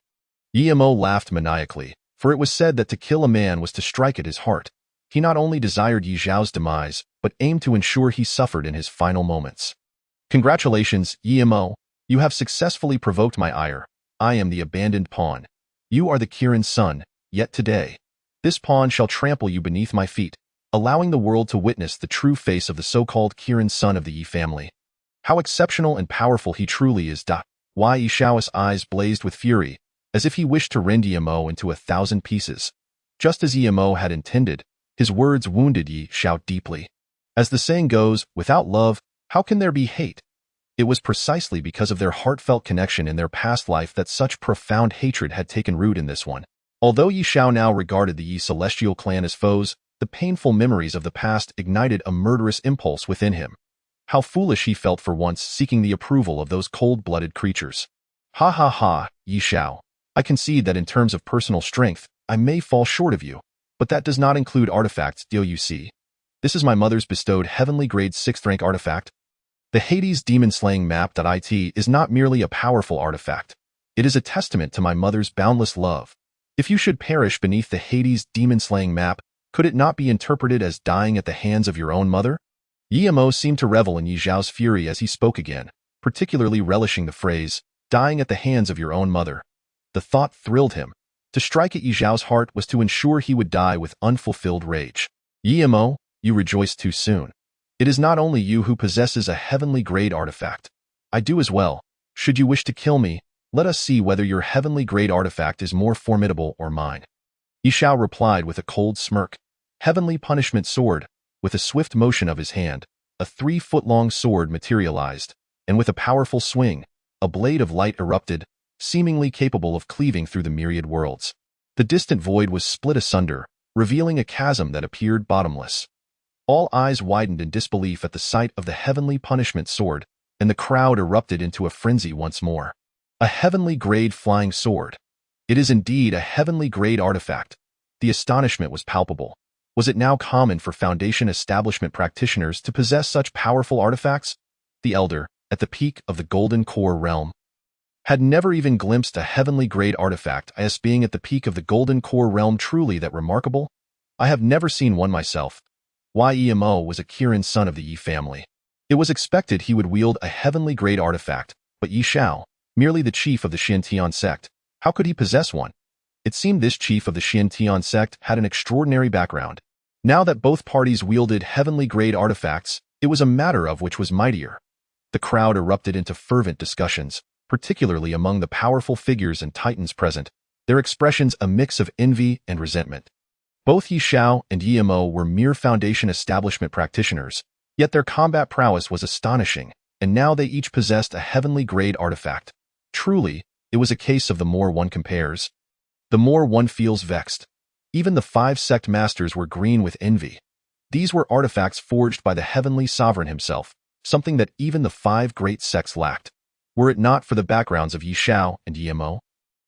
Ye Mo laughed maniacally, for it was said that to kill a man was to strike at his heart. He not only desired Ye Xiao's demise, but aimed to ensure he suffered in his final moments. Congratulations, Ye Mo. You have successfully provoked my ire. I am the abandoned pawn. You are the Kirin's son, yet today, this pawn shall trample you beneath my feet, allowing the world to witness the true face of the so-called Kirin son of the Ye family. How exceptional and powerful he truly is. Ye Xiao's eyes blazed with fury, as if he wished to rend Ye Mo into 1,000 pieces. Just as Ye Mo had intended, his words wounded Ye Xiao deeply. As the saying goes, without love, how can there be hate? It was precisely because of their heartfelt connection in their past life that such profound hatred had taken root in this one. Although Ye Xiao now regarded the Ye celestial clan as foes, the painful memories of the past ignited a murderous impulse within him. How foolish he felt for once seeking the approval of those cold-blooded creatures. Ha ha ha, Ye Xiao. I concede that in terms of personal strength, I may fall short of you, but that does not include artifacts. Do you see? This is my mother's bestowed heavenly-grade 6th-rank artifact. The Hades demon-slaying map. It is not merely a powerful artifact. It is a testament to my mother's boundless love. If you should perish beneath the Hades demon-slaying map, could it not be interpreted as dying at the hands of your own mother? Ye Mo seemed to revel in Ye Xiao's fury as he spoke again, particularly relishing the phrase, dying at the hands of your own mother. The thought thrilled him. To strike at Ye Xiao's heart was to ensure he would die with unfulfilled rage. Ye Mo, you rejoiced too soon. It is not only you who possesses a heavenly grade artifact. I do as well. Should you wish to kill me, let us see whether your heavenly grade artifact is more formidable or mine. Ye Xiao replied with a cold smirk. Heavenly punishment sword. With a swift motion of his hand, a 3-foot-long sword materialized, and with a powerful swing, a blade of light erupted, seemingly capable of cleaving through the myriad worlds. The distant void was split asunder, revealing a chasm that appeared bottomless. All eyes widened in disbelief at the sight of the heavenly punishment sword, and the crowd erupted into a frenzy once more. A heavenly grade flying sword. It is indeed a heavenly grade artifact. The astonishment was palpable. Was it now common for Foundation establishment practitioners to possess such powerful artifacts? The Elder, at the peak of the Golden Core realm, had never even glimpsed a heavenly grade artifact. As being at the peak of the Golden Core realm truly that remarkable? I have never seen one myself. Ye was a Kirin son of the Ye family. It was expected he would wield a heavenly grade artifact, but Ye Xiao, merely the chief of the Nine Sect, how could he possess one? It seemed this chief of the Nine Sect had an extraordinary background. Now that both parties wielded heavenly grade artifacts, it was a matter of which was mightier. The crowd erupted into fervent discussions, particularly among the powerful figures and titans present, their expressions a mix of envy and resentment. Both Ye Xiao and Ye were mere Foundation establishment practitioners, yet their combat prowess was astonishing, and now they each possessed a heavenly grade artifact. Truly, it was a case of the more one compares, the more one feels vexed. Even the 5 sect masters were green with envy. These were artifacts forged by the heavenly sovereign himself, something that even the 5 great sects lacked. Were it not for the backgrounds of Ye Xiao and Ye,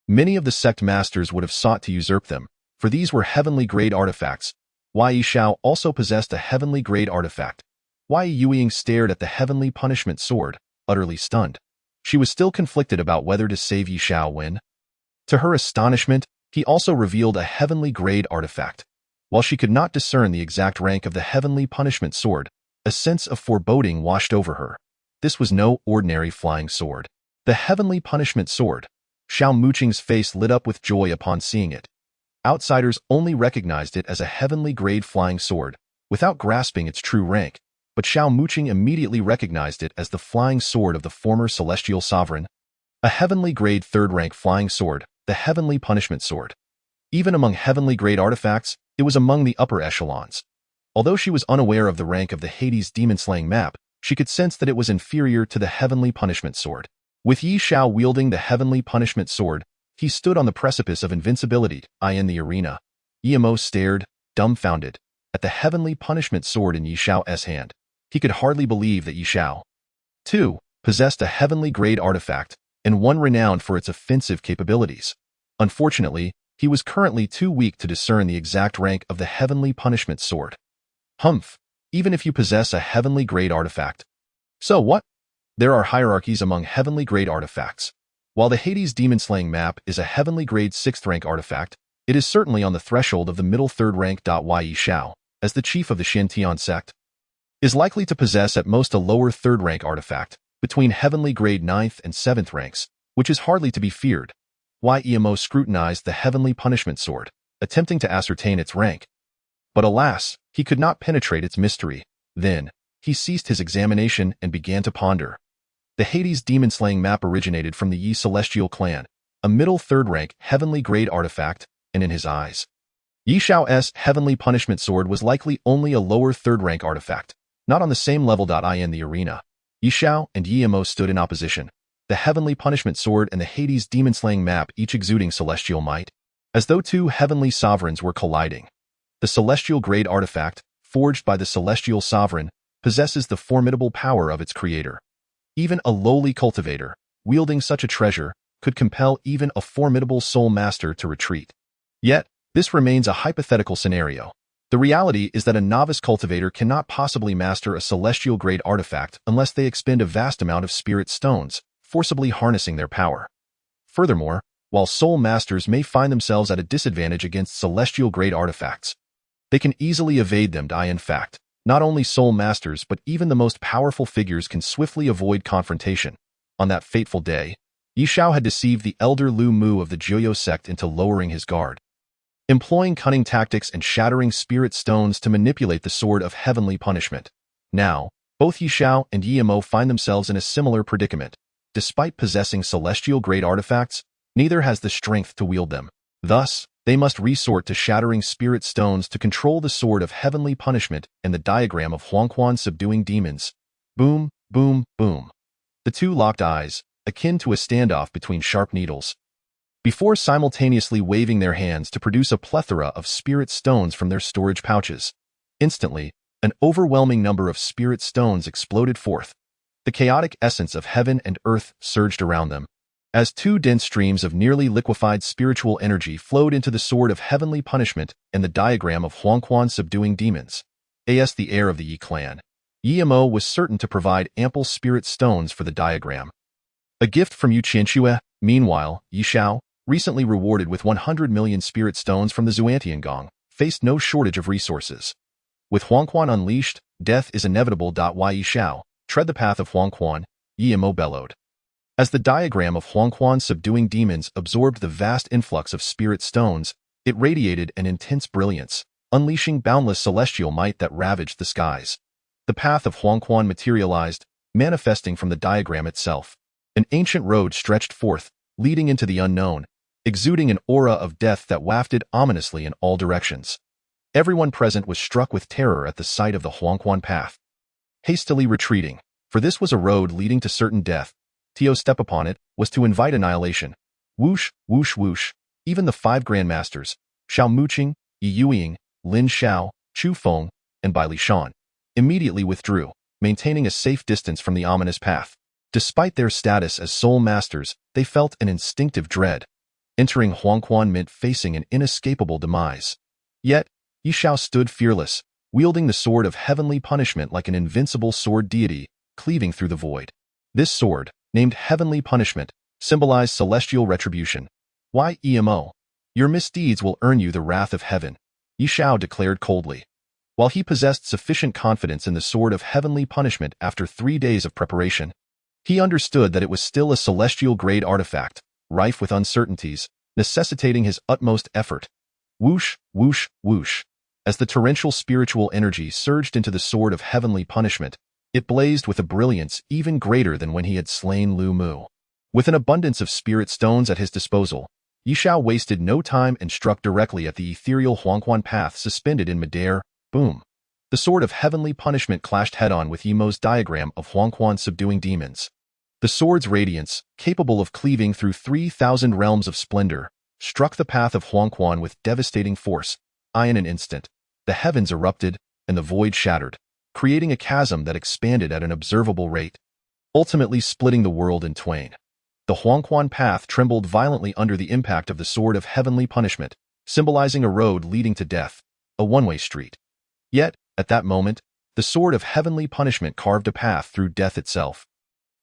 many of the sect masters would have sought to usurp them, for these were heavenly grade artifacts. Ye Xiao also possessed a heavenly grade artifact. Ye Youying stared at the heavenly punishment sword, utterly stunned. She was still conflicted about whether to save Ye Xiao when, to her astonishment, he also revealed a heavenly grade artifact. While she could not discern the exact rank of the heavenly punishment sword, a sense of foreboding washed over her. This was no ordinary flying sword. The heavenly punishment sword. Xiao Muqing's face lit up with joy upon seeing it. Outsiders only recognized it as a heavenly grade flying sword, without grasping its true rank, but Xiao Muqing immediately recognized it as the flying sword of the former celestial sovereign. A heavenly grade 3rd rank flying sword, the heavenly punishment sword. Even among heavenly grade artifacts, it was among the upper echelons. Although she was unaware of the rank of the Hades demon-slaying map, she could sense that it was inferior to the heavenly punishment sword. With Ye Xiao wielding the heavenly punishment sword, he stood on the precipice of invincibility. In the arena, Ye stared, dumbfounded, at the heavenly punishment sword in Ye Xiao's hand. He could hardly believe that Ye Xiao, too, possessed a heavenly grade artifact, and one renowned for its offensive capabilities. Unfortunately, he was currently too weak to discern the exact rank of the heavenly punishment sword. Humph, even if you possess a heavenly grade artifact. So what? There are hierarchies among heavenly grade artifacts. While the Hades demon-slaying map is a heavenly grade 6th rank artifact, it is certainly on the threshold of the middle 3rd rank. Ye Xiao, as the chief of the Nine Sect, is likely to possess at most a lower 3rd rank artifact, between heavenly grade 9th and 7th ranks, which is hardly to be feared. Ye scrutinized the heavenly punishment sword, attempting to ascertain its rank. But alas, he could not penetrate its mystery. Then, he ceased his examination and began to ponder. The Hades demon-slaying map originated from the Ye celestial clan, a middle 3rd rank heavenly grade artifact, and in his eyes, Ye Xiao's heavenly punishment sword was likely only a lower 3rd rank artifact, not on the same level. In the arena, Ye Xiao and Ye stood in opposition, the heavenly punishment sword and the Hades demon-slaying map each exuding celestial might, as though 2 heavenly sovereigns were colliding. The celestial grade artifact, forged by the celestial sovereign, possesses the formidable power of its creator. Even a lowly cultivator, wielding such a treasure, could compel even a formidable soul master to retreat. Yet, this remains a hypothetical scenario. The reality is that a novice cultivator cannot possibly master a celestial grade artifact unless they expend a vast amount of spirit stones, forcibly harnessing their power. Furthermore, while soul masters may find themselves at a disadvantage against celestial grade artifacts, they can easily evade them. In fact, not only soul masters but even the most powerful figures can swiftly avoid confrontation. On that fateful day, Ye Xiao had deceived the elder Lu Mu of the Jiuyou sect into lowering his guard, employing cunning tactics and shattering spirit stones to manipulate the sword of heavenly punishment. Now, both Ye Xiao and Ye Mo find themselves in a similar predicament. Despite possessing celestial-grade artifacts, neither has the strength to wield them. Thus, they must resort to shattering spirit stones to control the sword of heavenly punishment and the diagram of Huangquan subduing demons. Boom, boom, boom. The two locked eyes, akin to a standoff between sharp needles, before simultaneously waving their hands to produce a plethora of spirit stones from their storage pouches. Instantly, an overwhelming number of spirit stones exploded forth. The chaotic essence of heaven and earth surged around them, as two dense streams of nearly liquefied spiritual energy flowed into the sword of heavenly punishment and the diagram of Huangquan subduing demons. As the heir of the Ye clan, Ye Mo was certain to provide ample spirit stones for the diagram. A gift from Yue Qianxue. Meanwhile, Ye Xiao, recently rewarded with 100 million spirit stones from the Xuantiangong, faced no shortage of resources. With Huangquan unleashed, death is inevitable. Ye Xiao, tread the path of Huangquan, Ye Mo bellowed. As the diagram of Huangquan subduing demons absorbed the vast influx of spirit stones, it radiated an intense brilliance, unleashing boundless celestial might that ravaged the skies. The path of Huangquan materialized, manifesting from the diagram itself. An ancient road stretched forth, leading into the unknown, exuding an aura of death that wafted ominously in all directions. Everyone present was struck with terror at the sight of the Huangquan path. Hastily retreating, for this was a road leading to certain death, to step upon it was to invite annihilation. Whoosh, whoosh, whoosh. Even the 5 grandmasters, Xiao Muqing, Ye Youying, Lin Xiao, Chu Feng, and Bai Li Shan, immediately withdrew, maintaining a safe distance from the ominous path. Despite their status as soul masters, they felt an instinctive dread. Entering Huangquan meant facing an inescapable demise. Yet, Ye Xiao stood fearless, wielding the sword of heavenly punishment like an invincible sword deity, cleaving through the void. This sword, named Heavenly Punishment, symbolized celestial retribution. Why, Emo? Your misdeeds will earn you the wrath of heaven, Ye Xiao declared coldly. While he possessed sufficient confidence in the sword of heavenly punishment after 3 days of preparation, he understood that it was still a celestial-grade artifact, rife with uncertainties, necessitating his utmost effort. Whoosh, whoosh, whoosh. As the torrential spiritual energy surged into the sword of heavenly punishment, it blazed with a brilliance even greater than when he had slain Lu Mu. With an abundance of spirit stones at his disposal, Ye Xiao wasted no time and struck directly at the ethereal Huangquan path suspended in midair. Boom. The sword of heavenly punishment clashed head-on with Ye Mo's diagram of Huangquan subduing demons. The sword's radiance, capable of cleaving through 3,000 realms of splendor, struck the path of Huangquan with devastating force. In an instant, the heavens erupted and the void shattered, creating a chasm that expanded at an observable rate, ultimately splitting the world in twain. The Huangquan path trembled violently under the impact of the sword of heavenly punishment, symbolizing a road leading to death, a one-way street. Yet, at that moment, the sword of heavenly punishment carved a path through death itself.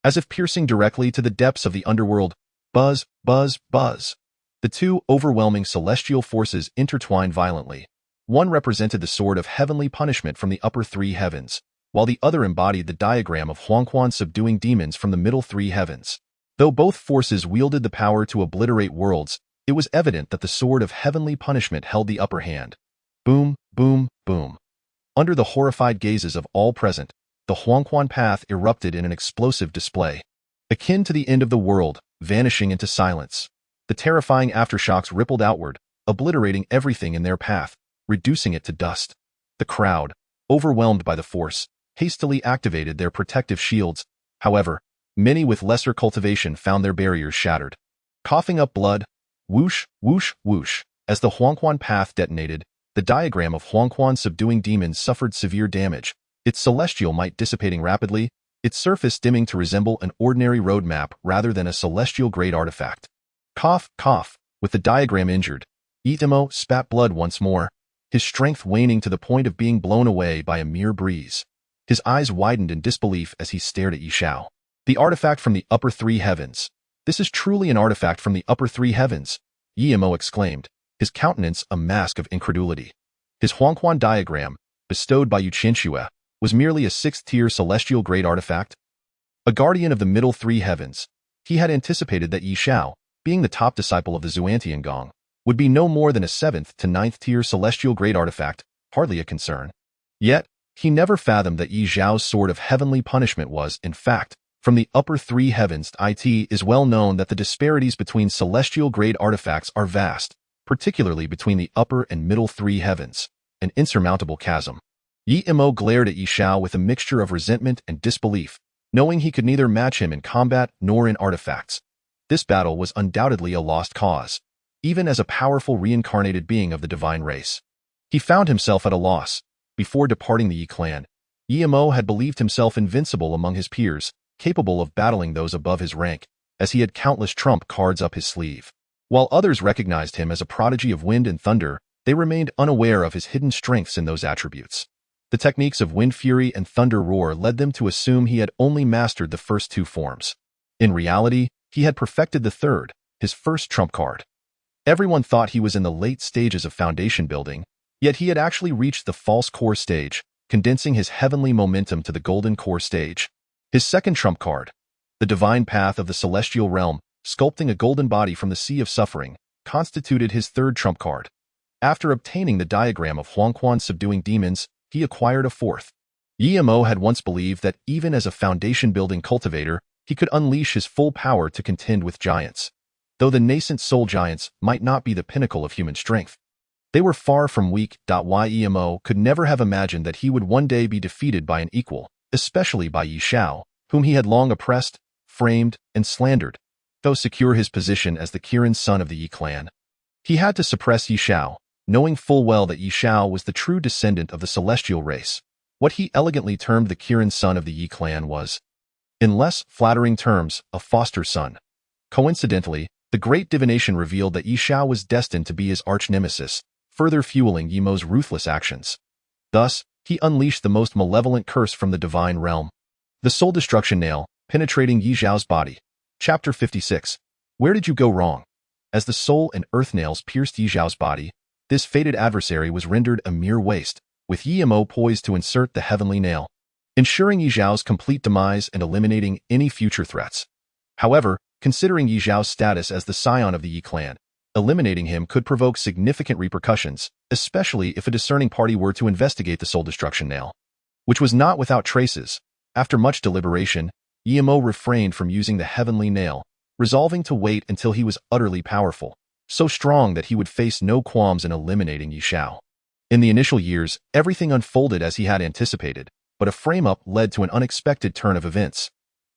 As if piercing directly to the depths of the underworld, buzz, buzz, buzz. The two overwhelming celestial forces intertwined violently. One represented the sword of heavenly punishment from the upper 3 heavens, while the other embodied the diagram of Huangquan subduing demons from the middle 3 heavens. Though both forces wielded the power to obliterate worlds, it was evident that the sword of heavenly punishment held the upper hand. Boom, boom, boom. Under the horrified gazes of all present, the Huangquan path erupted in an explosive display, akin to the end of the world, vanishing into silence. The terrifying aftershocks rippled outward, obliterating everything in their path, reducing it to dust. The crowd, overwhelmed by the force, hastily activated their protective shields. However, many with lesser cultivation found their barriers shattered. Coughing up blood, whoosh, whoosh, whoosh, as the Huangquan path detonated, the diagram of Huangquan subduing demons suffered severe damage, its celestial might dissipating rapidly, its surface dimming to resemble an ordinary road map rather than a celestial-grade artifact. Cough, cough, with the diagram injured, Itamo spat blood once more, his strength waning to the point of being blown away by a mere breeze. His eyes widened in disbelief as he stared at Ye Xiao. The artifact from the upper 3 heavens. This is truly an artifact from the upper 3 heavens, Ye Mo exclaimed, his countenance a mask of incredulity. His Huangquan diagram, bestowed by Yue Qianxue, was merely a 6th-tier celestial-grade artifact. A guardian of the middle 3 heavens, he had anticipated that Ye Xiao, being the top disciple of the Xuantiangong, would be no more than a 7th to 9th-tier celestial-grade artifact, hardly a concern. Yet, He never fathomed that Ye Xiao's sword of heavenly punishment was, in fact, from the upper three heavens. It is well known that the disparities between celestial-grade artifacts are vast, particularly between the upper and middle three heavens, an insurmountable chasm. Ye Imo glared at Ye Xiao with a mixture of resentment and disbelief, knowing he could neither match him in combat nor in artifacts. This battle was undoubtedly a lost cause, even as a powerful reincarnated being of the divine race. He found himself at a loss. Before departing the Ye clan, Ye Imo had believed himself invincible among his peers, capable of battling those above his rank, as he had countless trump cards up his sleeve. While others recognized him as a prodigy of wind and thunder, they remained unaware of his hidden strengths in those attributes. The techniques of wind fury and thunder roar led them to assume he had only mastered the first two forms. In reality, he had perfected the third, his first trump card. Everyone thought he was in the late stages of foundation building, yet he had actually reached the false core stage, condensing his heavenly momentum to the golden core stage. His second trump card, the divine path of the celestial realm, sculpting a golden body from the sea of suffering, constituted his third trump card. After obtaining the diagram of Xuanxuan subduing demons, he acquired a fourth. Ye Imo had once believed that even as a foundation-building cultivator, he could unleash his full power to contend with giants. Though the nascent soul giants might not be the pinnacle of human strength, they were far from weak. Ye Imo could never have imagined that he would one day be defeated by an equal, especially by Ye Xiao, whom he had long oppressed, framed, and slandered. Though secure his position as the Kirin son of the Ye clan, he had to suppress Ye Xiao, knowing full well that Ye Xiao was the true descendant of the celestial race. What he elegantly termed the Kirin son of the Ye clan was, in less flattering terms, a foster son. Coincidentally, the great divination revealed that Ye Xiao was destined to be his arch-nemesis, further fueling Ye Imo's ruthless actions. Thus, he unleashed the most malevolent curse from the divine realm. The soul destruction nail, penetrating Ye Xiao's body. Chapter 56. Where did you go wrong? As the soul and earth nails pierced Ye Xiao's body, this fated adversary was rendered a mere waste, with Ye Imo poised to insert the heavenly nail, ensuring Ye Xiao's complete demise and eliminating any future threats. However, considering Ye Xiao's status as the scion of the Ye clan, eliminating him could provoke significant repercussions, especially if a discerning party were to investigate the soul destruction nail, which was not without traces. After much deliberation, Ye Imo refrained from using the heavenly nail, resolving to wait until he was utterly powerful, so strong that he would face no qualms in eliminating Ye Xiao. In the initial years, everything unfolded as he had anticipated, but a frame-up led to an unexpected turn of events.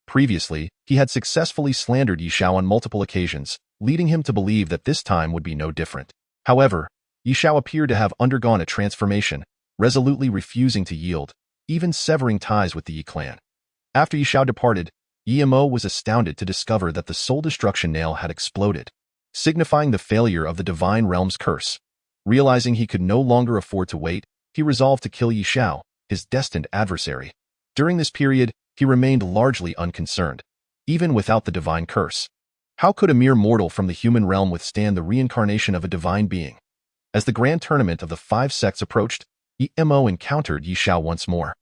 Previously, he had successfully slandered Ye Xiao on multiple occasions, leading him to believe that this time would be no different. However, Ye Xiao appeared to have undergone a transformation, resolutely refusing to yield, even severing ties with the Ye clan. After Ye Xiao departed, Ye Imo was astounded to discover that the soul destruction nail had exploded, signifying the failure of the divine realm's curse. Realizing he could no longer afford to wait, he resolved to kill Ye Xiao, his destined adversary. During this period, he remained largely unconcerned, even without the divine curse. How could a mere mortal from the human realm withstand the reincarnation of a divine being? As the grand tournament of the 5 sects approached, Ye Imo encountered Ye Xiao once more,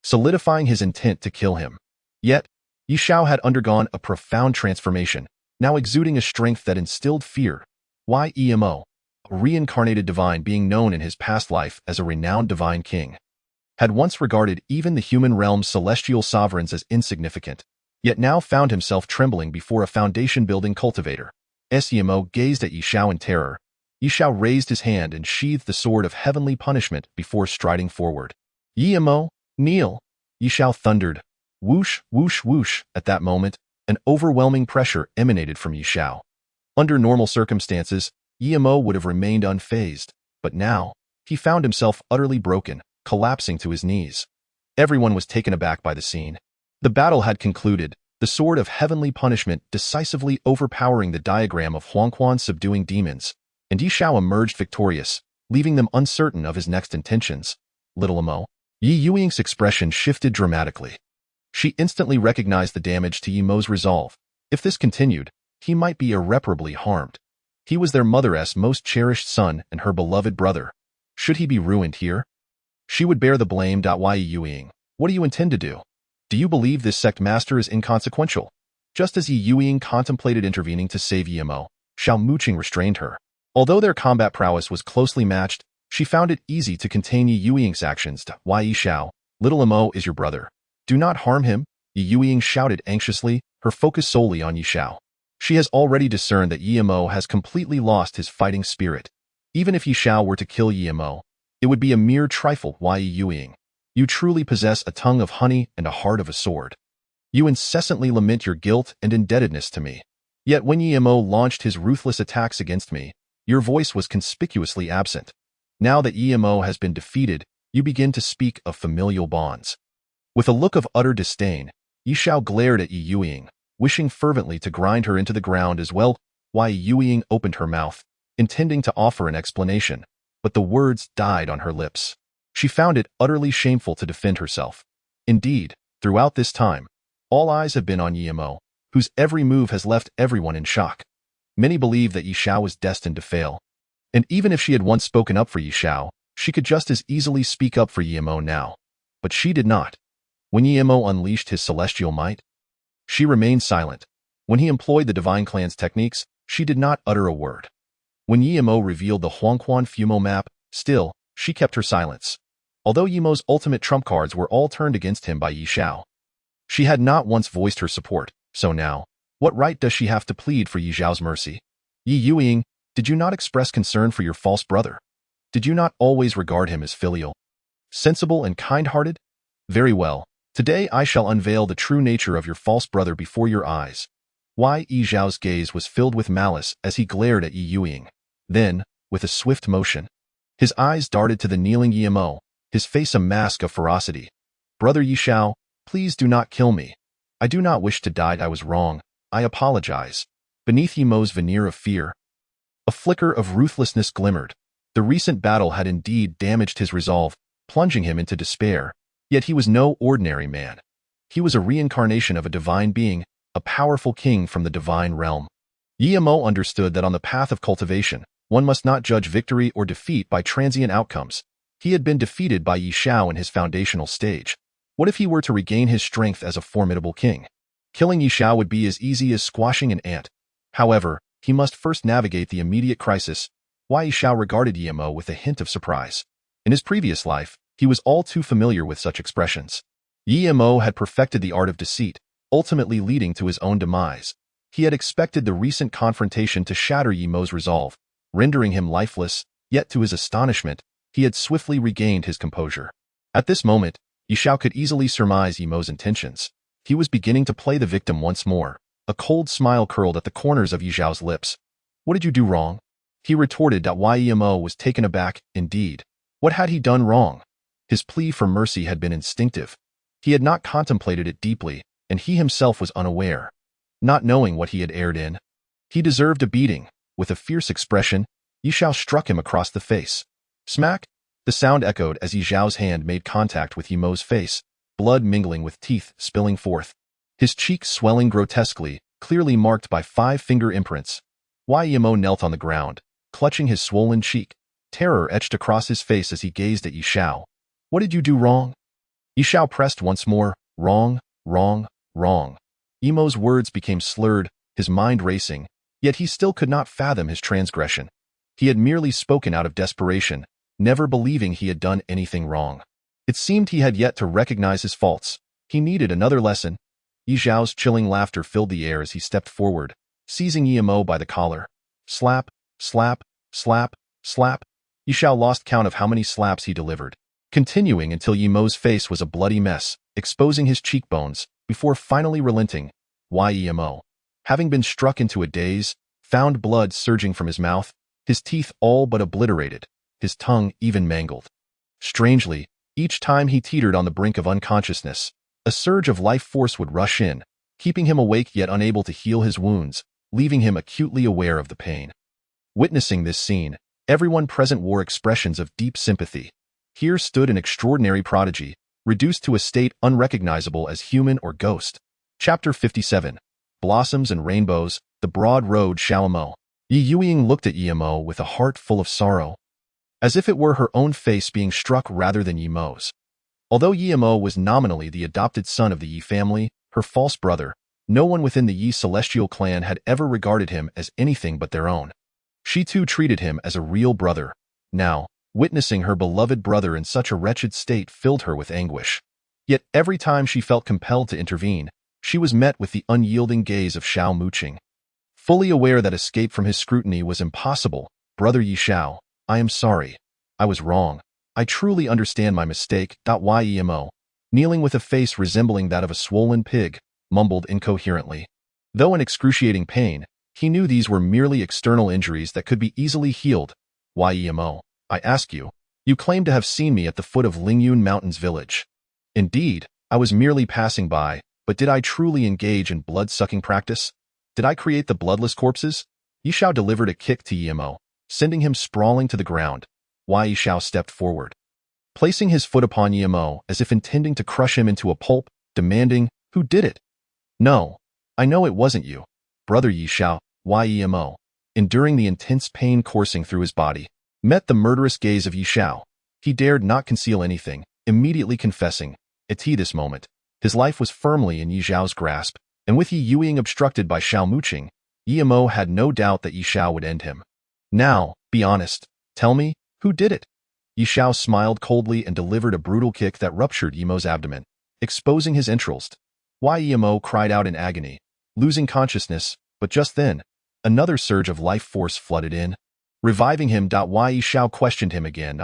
solidifying his intent to kill him. Yet, Ye Xiao had undergone a profound transformation, now exuding a strength that instilled fear. Ye Imo, a reincarnated divine being known in his past life as a renowned divine king, had once regarded even the human realm's celestial sovereigns as insignificant, yet now found himself trembling before a foundation-building cultivator. Ye Imo gazed at Ye Xiao in terror. Ye Xiao raised his hand and sheathed the sword of heavenly punishment before striding forward. Ye Imo, kneel! Ye Xiao thundered. Whoosh, whoosh, whoosh. At that moment, an overwhelming pressure emanated from Ye Xiao. Under normal circumstances, Ye Imo would have remained unfazed, but now, he found himself utterly broken, collapsing to his knees. Everyone was taken aback by the scene. The battle had concluded, the sword of heavenly punishment decisively overpowering the diagram of Xuanxuan subduing demons, and Ye Xiao emerged victorious, leaving them uncertain of his next intentions. Little Imo. Ye Youying's expression shifted dramatically. She instantly recognized the damage to Ye Imo's resolve. If this continued, he might be irreparably harmed. He was their mother's most cherished son and her beloved brother. Should he be ruined here? She would bear the blame. Ye Youying, what do you intend to do? Do you believe this sect master is inconsequential? Just as Ye Youying contemplated intervening to save Ye Imo, Xiao Muqing restrained her. Although their combat prowess was closely matched, she found it easy to contain Ye Youying's actions. Ye Xiao, Little Imo is your brother. Do not harm him, Ye Youying shouted anxiously, her focus solely on Ye Xiao. She has already discerned that Ye Imo has completely lost his fighting spirit. Even if Ye Xiao were to kill Ye Imo, it would be a mere trifle. Why, Ye Youying? You truly possess a tongue of honey and a heart of a sword. You incessantly lament your guilt and indebtedness to me. Yet when Ye Imo launched his ruthless attacks against me, your voice was conspicuously absent. Now that Ye Imo has been defeated, you begin to speak of familial bonds. With a look of utter disdain, Ye Xiao glared at Ye Youying, wishing fervently to grind her into the ground as well. Why, Ye Youying opened her mouth, intending to offer an explanation, but the words died on her lips. She found it utterly shameful to defend herself. Indeed, throughout this time, all eyes have been on Ye Imo, whose every move has left everyone in shock. Many believe that Ye Xiao was destined to fail. And even if she had once spoken up for Ye Xiao, she could just as easily speak up for Ye Imo now. But she did not. When Ye Imo unleashed his celestial might, she remained silent. When he employed the divine clan's techniques, she did not utter a word. When Ye Imo revealed the Huangquan Fumo map, still, she kept her silence. Although Ye Imo's ultimate trump cards were all turned against him by Ye Xiao, she had not once voiced her support, so now, what right does she have to plead for Ye Xiao's mercy? Ye Youying, did you not express concern for your false brother? Did you not always regard him as filial, sensible and kind-hearted? Very well, today I shall unveil the true nature of your false brother before your eyes. Why? Ye Xiao's gaze was filled with malice as he glared at Ye Youying. Then, with a swift motion, his eyes darted to the kneeling Ye Imo, his face a mask of ferocity. Brother Ye Xiao, please do not kill me. I do not wish to die. I was wrong. I apologize. Beneath Ye Imo's veneer of fear, a flicker of ruthlessness glimmered. The recent battle had indeed damaged his resolve, plunging him into despair. Yet he was no ordinary man. He was a reincarnation of a divine being, a powerful king from the divine realm. Ye Imo understood that on the path of cultivation, one must not judge victory or defeat by transient outcomes. He had been defeated by Ye Xiao in his foundational stage. What if he were to regain his strength as a formidable king? Killing Ye Xiao would be as easy as squashing an ant. However, he must first navigate the immediate crisis. Why? Ye Xiao regarded Ye Imo with a hint of surprise. In his previous life, he was all too familiar with such expressions. Ye Imo had perfected the art of deceit, ultimately leading to his own demise. He had expected the recent confrontation to shatter Ye Imo's resolve, rendering him lifeless, yet to his astonishment, he had swiftly regained his composure. At this moment, Ye Xiao could easily surmise Ye Imo's intentions. He was beginning to play the victim once more. A cold smile curled at the corners of Ye Xiao's lips. What did you do wrong? He retorted that Ye Imo was taken aback. Indeed. What had he done wrong? His plea for mercy had been instinctive. He had not contemplated it deeply, and he himself was unaware. Not knowing what he had erred in, he deserved a beating. With a fierce expression, Ye Xiao struck him across the face. Smack! The sound echoed as Ye Xiao's hand made contact with Ye Imo's face, blood mingling with teeth spilling forth. His cheeks swelling grotesquely, clearly marked by 5-finger imprints. Ye Imo knelt on the ground, clutching his swollen cheek. Terror etched across his face as he gazed at Ye Xiao. What did you do wrong? Ye Xiao pressed once more. Wrong, wrong, wrong. Imo's words became slurred, his mind racing, yet he still could not fathom his transgression. He had merely spoken out of desperation, never believing he had done anything wrong. It seemed he had yet to recognize his faults. He needed another lesson. Ye Xiao's chilling laughter filled the air as he stepped forward, seizing Ye Imo by the collar. Slap, slap, slap, slap. Ye Xiao lost count of how many slaps he delivered, continuing until Ye Imo's face was a bloody mess, exposing his cheekbones, before finally relenting. Ye Imo, having been struck into a daze, found blood surging from his mouth, his teeth all but obliterated, his tongue even mangled. Strangely, each time he teetered on the brink of unconsciousness, a surge of life force would rush in, keeping him awake yet unable to heal his wounds, leaving him acutely aware of the pain. Witnessing this scene, everyone present wore expressions of deep sympathy. Here stood an extraordinary prodigy, reduced to a state unrecognizable as human or ghost. Chapter 57. Blossoms and Rainbows, the Broad Road. Xiao Imo. Ye Youying looked at Ye Imo with a heart full of sorrow, as if it were her own face being struck rather than Ye Imo's. Although Ye Imo was nominally the adopted son of the Ye family, her false brother, no one within the Ye celestial clan had ever regarded him as anything but their own. She too treated him as a real brother. Now, witnessing her beloved brother in such a wretched state filled her with anguish. Yet every time she felt compelled to intervene, she was met with the unyielding gaze of Xiao Muqing. Fully aware that escape from his scrutiny was impossible, "Brother Ye Xiao, I am sorry. I was wrong. I truly understand my mistake." Yemo, kneeling with a face resembling that of a swollen pig, mumbled incoherently. Though in excruciating pain, he knew these were merely external injuries that could be easily healed. "Yemo, I ask you, you claim to have seen me at the foot of Lingyun Mountain's village. Indeed, I was merely passing by, but did I truly engage in blood-sucking practice? Did I create the bloodless corpses?" Ye Xiao delivered a kick to Yemo, sending him sprawling to the ground. Ye Xiao stepped forward, placing his foot upon Yemo as if intending to crush him into a pulp, demanding, "Who did it?" "No, I know it wasn't you, Brother Ye Xiao." Yemo, enduring the intense pain coursing through his body, met the murderous gaze of Ye Xiao. He dared not conceal anything, immediately confessing, at this moment, his life was firmly in Ye Xiao's grasp, and with Ye Youying obstructed by Xiao Muqing, Yemo had no doubt that Ye Xiao would end him. "Now, be honest. Tell me, who did it?" Ye Xiao smiled coldly and delivered a brutal kick that ruptured Yemo's abdomen, exposing his entrails. Yemo cried out in agony, losing consciousness, but just then, another surge of life force flooded in, reviving him. Ye Xiao questioned him again.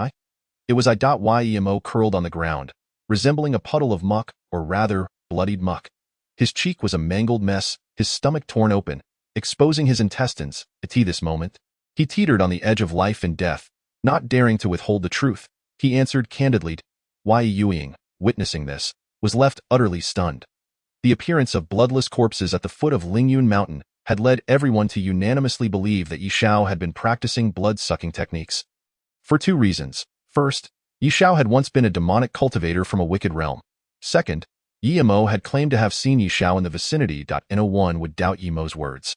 It was Yemo curled on the ground, resembling a puddle of muck, or rather, bloodied muck. His cheek was a mangled mess, his stomach torn open, exposing his intestines. At this moment, he teetered on the edge of life and death, not daring to withhold the truth. He answered candidly. Ye Youying, witnessing this, was left utterly stunned. The appearance of bloodless corpses at the foot of Lingyun Mountain had led everyone to unanimously believe that Ye Xiao had been practicing blood-sucking techniques. For two reasons. First, Ye Xiao had once been a demonic cultivator from a wicked realm. Second, Yemo had claimed to have seen Ye Xiao in the vicinity. No one would doubt Yemo's words.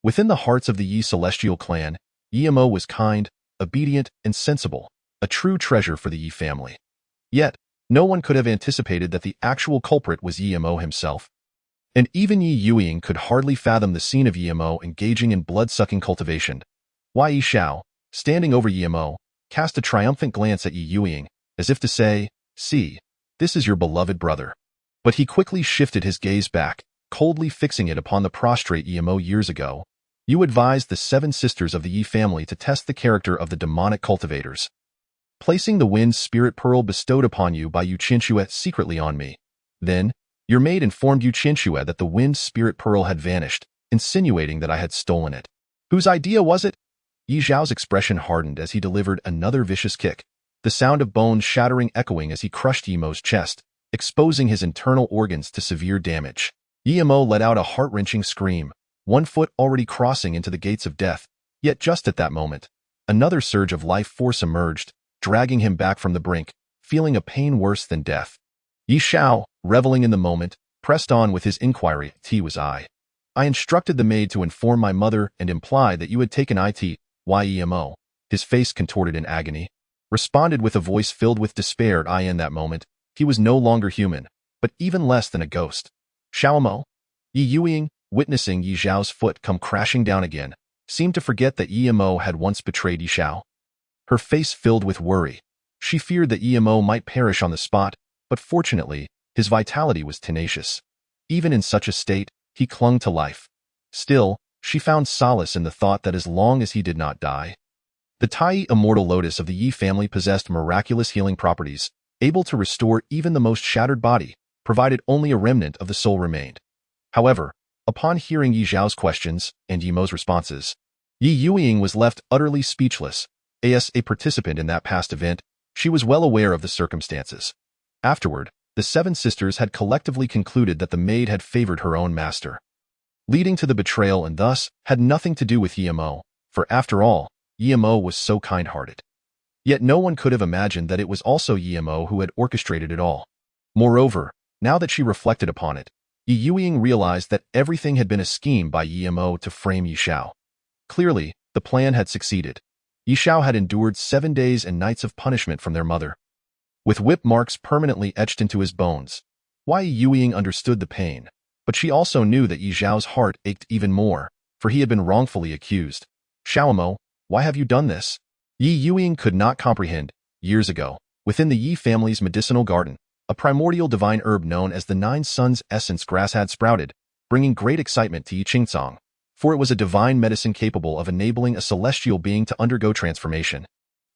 Within the hearts of the Ye Celestial clan, Yemo was kind, obedient, and sensible, a true treasure for the Ye family. Yet, no one could have anticipated that the actual culprit was Yemo himself. And even Ye Youying could hardly fathom the scene of Yemo engaging in blood-sucking cultivation. Ye Xiao, standing over Yemo, cast a triumphant glance at Ye Youying, as if to say, "See, this is your beloved brother." But he quickly shifted his gaze back, coldly fixing it upon the prostrate Yemo years ago. "You advised the 7 sisters of the Ye family to test the character of the demonic cultivators, placing the wind spirit pearl bestowed upon you by Yue Qianxue secretly on me. Then, your maid informed Yue Qianxue that the wind spirit pearl had vanished, insinuating that I had stolen it. Whose idea was it?" Ye Xiao's expression hardened as he delivered another vicious kick, the sound of bones shattering echoing as he crushed Yemo's chest, exposing his internal organs to severe damage. Yemo let out a heart-wrenching scream, one foot already crossing into the gates of death. Yet just at that moment, another surge of life force emerged, dragging him back from the brink, feeling a pain worse than death. Ye Xiao, reveling in the moment, pressed on with his inquiry. Was I instructed the maid to inform my mother and imply that you had taken it." Yemo, his face contorted in agony, responded with a voice filled with despair. In that moment, he was no longer human, but even less than a ghost. "Xiaomo?" Ye Youying, witnessing Ye Xiao's foot come crashing down again, seemed to forget that Yemo had once betrayed Ye Xiao. Her face filled with worry. She feared that Yemo might perish on the spot, but fortunately, his vitality was tenacious. Even in such a state, he clung to life. Still, she found solace in the thought that as long as he did not die. The Tai immortal lotus of the Ye family possessed miraculous healing properties, able to restore even the most shattered body, provided only a remnant of the soul remained. However, upon hearing Ye Xiao's questions and Yemo's responses, Ye Youying was left utterly speechless. As a participant in that past event, she was well aware of the circumstances. Afterward, the 7 sisters had collectively concluded that the maid had favored her own master, leading to the betrayal and thus had nothing to do with Yemo, for after all, Yemo was so kind-hearted. Yet no one could have imagined that it was also Yemo who had orchestrated it all. Moreover, now that she reflected upon it, Ye Youying realized that everything had been a scheme by Yemo to frame Ye Xiao. Clearly, the plan had succeeded. Ye Xiao had endured 7 days and nights of punishment from their mother, with whip marks permanently etched into his bones. Ye Youying understood the pain, but she also knew that Ye Xiao's heart ached even more, for he had been wrongfully accused. "Xiaomo, why have you done this?" Ye Youying could not comprehend. Years ago, within the Ye family's medicinal garden, a primordial divine herb known as the Nine Suns Essence grass had sprouted, bringing great excitement to Ye Qingcang, for it was a divine medicine capable of enabling a celestial being to undergo transformation.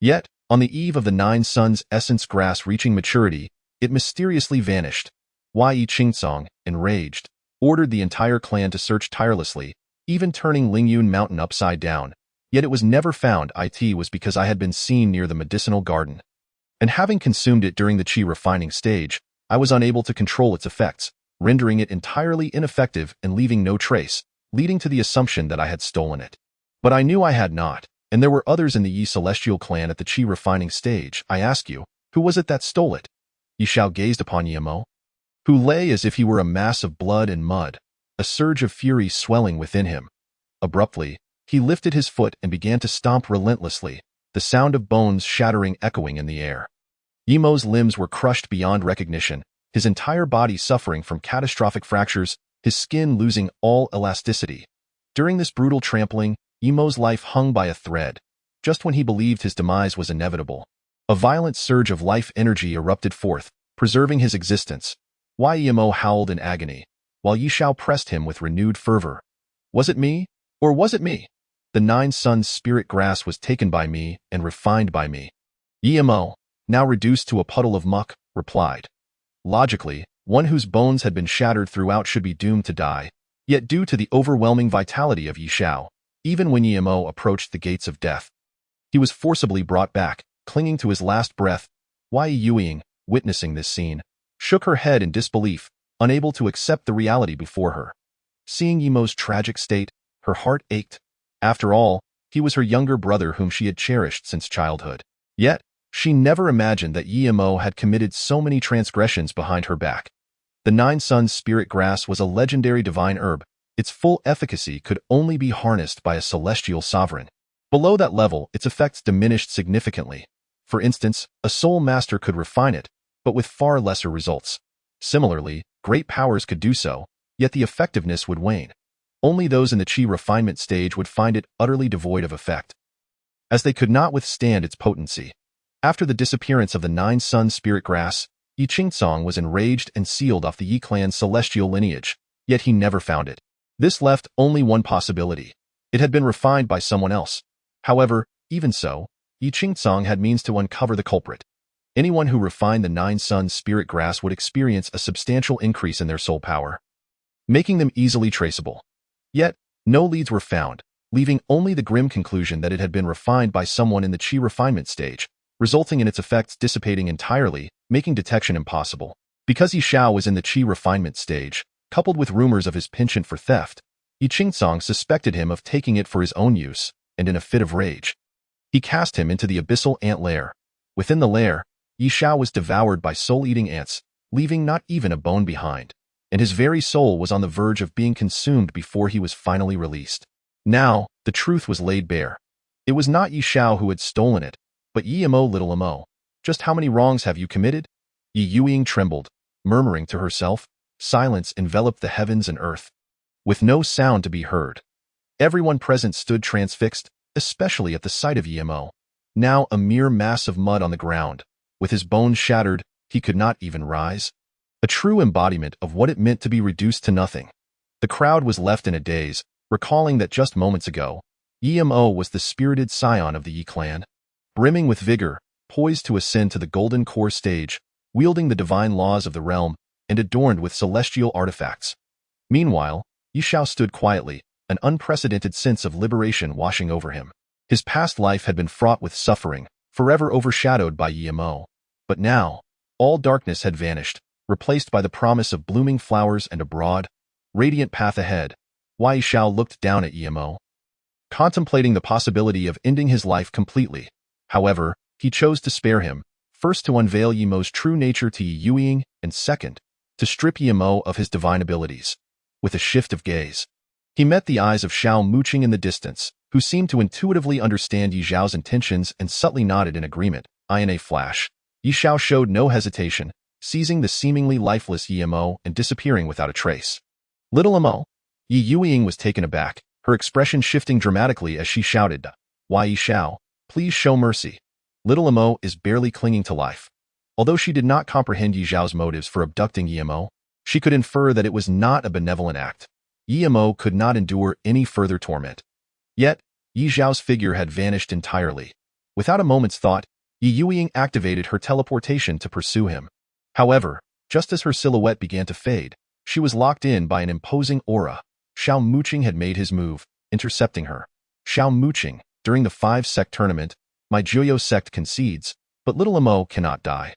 Yet, on the eve of the Nine Suns Essence grass reaching maturity, it mysteriously vanished. Ye Qingcang, enraged, ordered the entire clan to search tirelessly, even turning Lingyun Mountain upside down. Yet it was never found. It was because I had been seen near the medicinal garden. And having consumed it during the qi refining stage, I was unable to control its effects, rendering it entirely ineffective and leaving no trace, leading to the assumption that I had stolen it. But I knew I had not, and there were others in the Ye Celestial clan at the qi refining stage. I ask you, who was it that stole it? Ye Xiao gazed upon Ye Mo, who lay as if he were a mass of blood and mud, a surge of fury swelling within him. Abruptly, he lifted his foot and began to stomp relentlessly, the sound of bones shattering echoing in the air. Ye Mo's limbs were crushed beyond recognition, his entire body suffering from catastrophic fractures, his skin losing all elasticity. During this brutal trampling, Ye Mo's life hung by a thread. Just when he believed his demise was inevitable, a violent surge of life energy erupted forth, preserving his existence. Ye Mo howled in agony, while Ye Xiao pressed him with renewed fervor. Was it me? Or was it me? The Nine Suns spirit grass was taken by me and refined by me. Ye Mo, now reduced to a puddle of muck, replied. Logically, one whose bones had been shattered throughout should be doomed to die, yet due to the overwhelming vitality of Ye Xiao, even when Ye Mo approached the gates of death, he was forcibly brought back, clinging to his last breath. Ye Youying, witnessing this scene, shook her head in disbelief, unable to accept the reality before her. Seeing Ye Mo's tragic state, her heart ached. After all, he was her younger brother whom she had cherished since childhood. Yet, she never imagined that Ye Mo had committed so many transgressions behind her back. The Nine Suns spirit grass was a legendary divine herb. Its full efficacy could only be harnessed by a celestial sovereign. Below that level, its effects diminished significantly. For instance, a soul master could refine it, but with far lesser results. Similarly, great powers could do so, yet the effectiveness would wane. Only those in the qi refinement stage would find it utterly devoid of effect, as they could not withstand its potency. After the disappearance of the Nine Suns spirit grass, Ye Qingcang was enraged and sealed off the Ye clan's celestial lineage, yet he never found it. This left only one possibility. It had been refined by someone else. However, even so, Ye Qingcang had means to uncover the culprit. Anyone who refined the Nine Suns spirit grass would experience a substantial increase in their soul power, making them easily traceable. Yet, no leads were found, leaving only the grim conclusion that it had been refined by someone in the qi refinement stage, resulting in its effects dissipating entirely, making detection impossible. Because Ye Xiao was in the qi refinement stage, coupled with rumors of his penchant for theft, Ye Qingcang suspected him of taking it for his own use, and in a fit of rage, he cast him into the abyssal ant lair. Within the lair, Ye Xiao was devoured by soul-eating ants, leaving not even a bone behind, and his very soul was on the verge of being consumed before he was finally released. Now, the truth was laid bare. It was not Ye Xiao who had stolen it, but Ye Mo, little Mo. Just how many wrongs have you committed? Ye Youying trembled, murmuring to herself. Silence enveloped the heavens and earth, with no sound to be heard. Everyone present stood transfixed, especially at the sight of Ye Mo, now a mere mass of mud on the ground. With his bones shattered, he could not even rise. A true embodiment of what it meant to be reduced to nothing. The crowd was left in a daze, recalling that just moments ago, Ye Mo was the spirited scion of the Ye clan, brimming with vigor, poised to ascend to the golden core stage, wielding the divine laws of the realm, and adorned with celestial artifacts. Meanwhile, Ye Xiao stood quietly, an unprecedented sense of liberation washing over him. His past life had been fraught with suffering, forever overshadowed by Ye Mo. But now, all darkness had vanished, replaced by the promise of blooming flowers and a broad, radiant path ahead. Ye Xiao looked down at Ye Mo, contemplating the possibility of ending his life completely. However, he chose to spare him, first to unveil Ye Mo's true nature to Ye Youying, and second, to strip Ye Mo of his divine abilities. With a shift of gaze, he met the eyes of Xiao mooching in the distance, who seemed to intuitively understand Ye Xiao's intentions and subtly nodded in agreement. In a flash, Ye Xiao showed no hesitation, seizing the seemingly lifeless Ye Mo and disappearing without a trace. Little Mo, Ye Youying was taken aback, her expression shifting dramatically as she shouted, Ye Xiao, please show mercy. Little Mo is barely clinging to life. Although she did not comprehend Ye Xiao's motives for abducting Yemo, she could infer that it was not a benevolent act. Yemo could not endure any further torment. Yet, Ye Xiao's figure had vanished entirely. Without a moment's thought, Ye Youying activated her teleportation to pursue him. However, just as her silhouette began to fade, she was locked in by an imposing aura. Xiao Muqing had made his move, intercepting her. Xiao Muqing, during the 5-sect tournament, my Jiuyo sect concedes, but little Emo cannot die.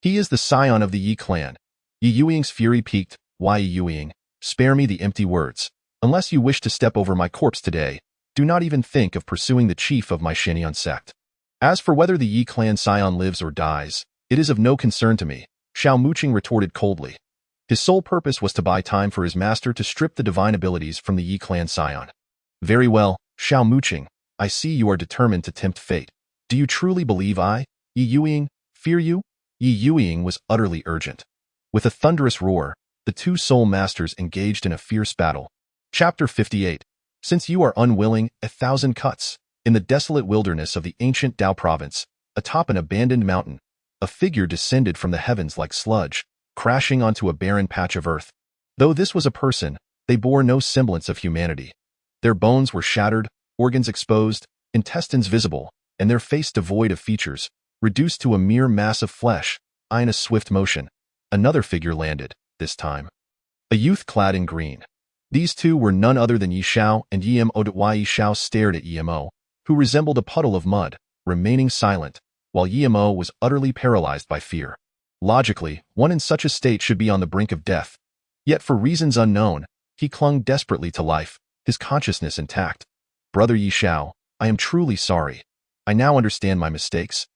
He is the scion of the Yi clan. Ye Youying's fury peaked. Why, Ye Youying, spare me the empty words. Unless you wish to step over my corpse today, do not even think of pursuing the chief of my Shenon Sect. As for whether the Yi clan scion lives or dies, it is of no concern to me, Xiao Muqing retorted coldly. His sole purpose was to buy time for his master to strip the divine abilities from the Yi clan scion. Very well, Xiao Muqing, I see you are determined to tempt fate. Do you truly believe I, Ye Youying, fear you? Ye Youying was utterly urgent. With a thunderous roar, the two soul masters engaged in a fierce battle. Chapter 58. Since you are unwilling, 1,000 cuts. In the desolate wilderness of the ancient Dao province, atop an abandoned mountain, a figure descended from the heavens like sludge, crashing onto a barren patch of earth. Though this was a person, they bore no semblance of humanity. Their bones were shattered, organs exposed, intestines visible, and their face devoid of features, reduced to a mere mass of flesh. In a swift motion, another figure landed, this time. A youth clad in green. These two were none other than Ye Xiao and Ye Mo. Ye Xiao stared at Ye Mo, who resembled a puddle of mud, remaining silent, while Ye Mo was utterly paralyzed by fear. Logically, one in such a state should be on the brink of death. Yet for reasons unknown, he clung desperately to life, his consciousness intact. Brother Ye Xiao, I am truly sorry. I now understand my mistakes.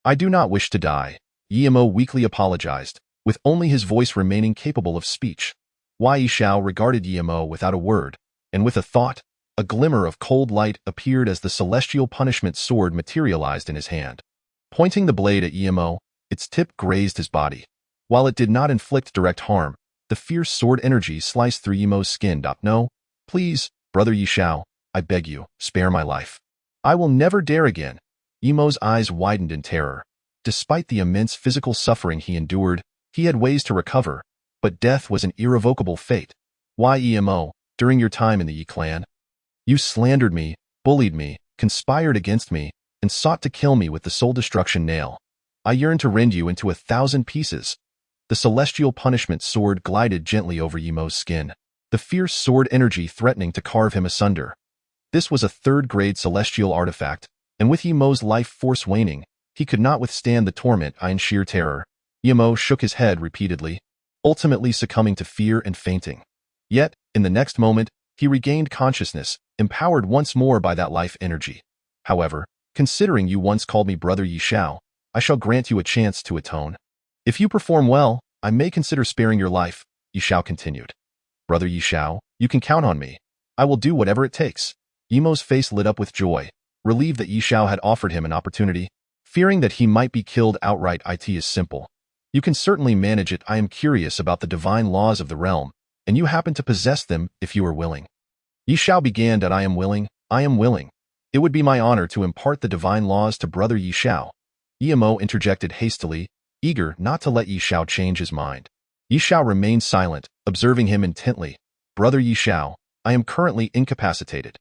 I do not wish to die, Ye Mo weakly apologized, with only his voice remaining capable of speech. Ye Xiao regarded Ye Mo without a word, and with a thought, a glimmer of cold light appeared as the celestial punishment sword materialized in his hand. Pointing the blade at Ye Mo, its tip grazed his body. While it did not inflict direct harm, the fierce sword energy sliced through Ye Mo's skin. No, please, brother Ye Xiao, I beg you, spare my life. I will never dare again. Ye Mo's eyes widened in terror. Despite the immense physical suffering he endured, he had ways to recover, but death was an irrevocable fate. Why, Ye Mo, during your time in the Yi clan, you slandered me, bullied me, conspired against me, and sought to kill me with the soul destruction nail. I yearn to rend you into 1,000 pieces. The celestial punishment sword glided gently over Ye Mo's skin, the fierce sword energy threatening to carve him asunder. This was a 3rd-grade celestial artifact, and with Ye Mo's life force waning, he could not withstand the torment in sheer terror. Ye Mo shook his head repeatedly, ultimately succumbing to fear and fainting. Yet, in the next moment, he regained consciousness, empowered once more by that life energy. However, considering you once called me Brother Ye Xiao, I shall grant you a chance to atone. If you perform well, I may consider sparing your life, Ye Xiao continued. Brother Ye Xiao, you can count on me. I will do whatever it takes. Ye Mo's face lit up with joy, relieved that Ye Xiao had offered him an opportunity. Fearing that he might be killed outright, it is simple. You can certainly manage it. I am curious about the divine laws of the realm, and you happen to possess them if you are willing. Ye Xiao began that I am willing. It would be my honor to impart the divine laws to Brother Ye Xiao. Ye Mo interjected hastily, eager not to let Ye Xiao change his mind. Ye Xiao remained silent, observing him intently. Brother Ye Xiao, I am currently incapacitated.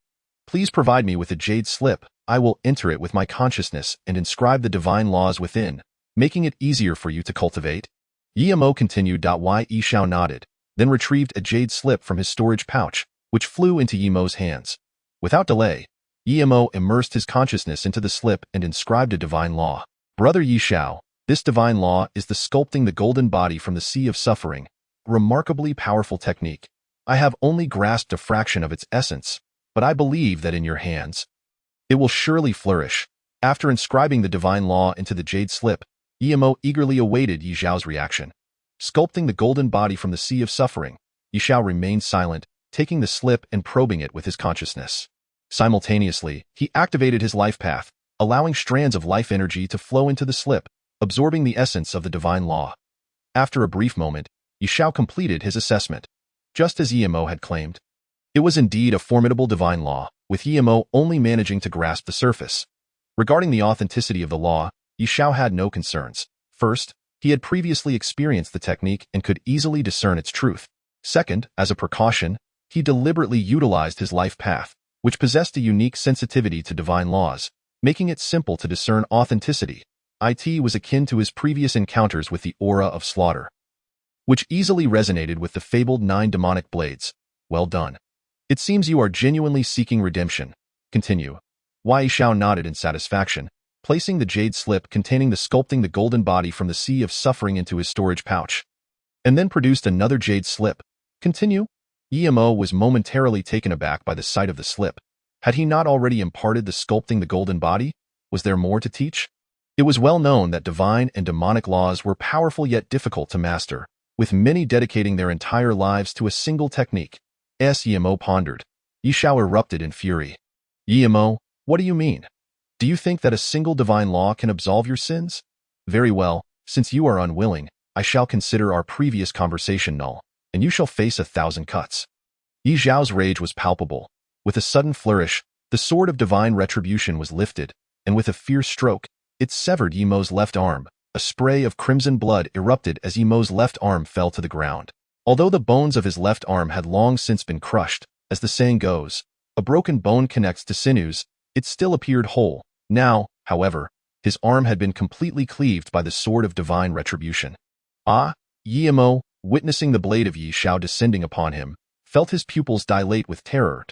Please provide me with a jade slip. I will enter it with my consciousness and inscribe the divine laws within, making it easier for you to cultivate. Ye Mo continued. Ye Xiao nodded, then retrieved a jade slip from his storage pouch, which flew into Ye Mo's hands. Without delay, Ye Mo immersed his consciousness into the slip and inscribed a divine law. Brother Ye Xiao, this divine law is the sculpting the golden body from the sea of suffering. Remarkably powerful technique. I have only grasped a fraction of its essence, but I believe that in your hands, it will surely flourish. After inscribing the divine law into the jade slip, Ye Mo eagerly awaited Ye Xiao's reaction. Sculpting the golden body from the sea of suffering, Ye Xiao remained silent, taking the slip and probing it with his consciousness. Simultaneously, he activated his life path, allowing strands of life energy to flow into the slip, absorbing the essence of the divine law. After a brief moment, Ye Xiao completed his assessment. Just as Ye Mo had claimed, it was indeed a formidable divine law, with Ye Mo only managing to grasp the surface. Regarding the authenticity of the law, Ye Xiao had no concerns. First, He had previously experienced the technique and could easily discern its truth. Second, as a precaution, he deliberately utilized his life path, which possessed a unique sensitivity to divine laws, making it simple to discern authenticity. It was akin to his previous encounters with the aura of slaughter, which easily resonated with the fabled 9 demonic blades. Well done. It seems you are genuinely seeking redemption. Continue. Ye Xiao nodded in satisfaction, placing the jade slip containing the sculpting the golden body from the sea of suffering into his storage pouch, and then produced another jade slip. Continue. Emo was momentarily taken aback by the sight of the slip. Had he not already imparted the sculpting the golden body? Was there more to teach? It was well known that divine and demonic laws were powerful yet difficult to master, with many dedicating their entire lives to a single technique. Emo pondered. Ye Xiao erupted in fury. Emo, what do you mean? Do you think that a single divine law can absolve your sins? Very well, since you are unwilling, I shall consider our previous conversation null, and you shall face 1,000 cuts. Ye Xiao's rage was palpable. With a sudden flourish, the sword of divine retribution was lifted, and with a fierce stroke, it severed Emo's left arm. A spray of crimson blood erupted as Emo's left arm fell to the ground. Although the bones of his left arm had long since been crushed, as the saying goes, a broken bone connects to sinews, it still appeared whole. Now, however, his arm had been completely cleaved by the sword of divine retribution. Emo, witnessing the blade of Ye Xiao descending upon him, felt his pupils dilate with terror.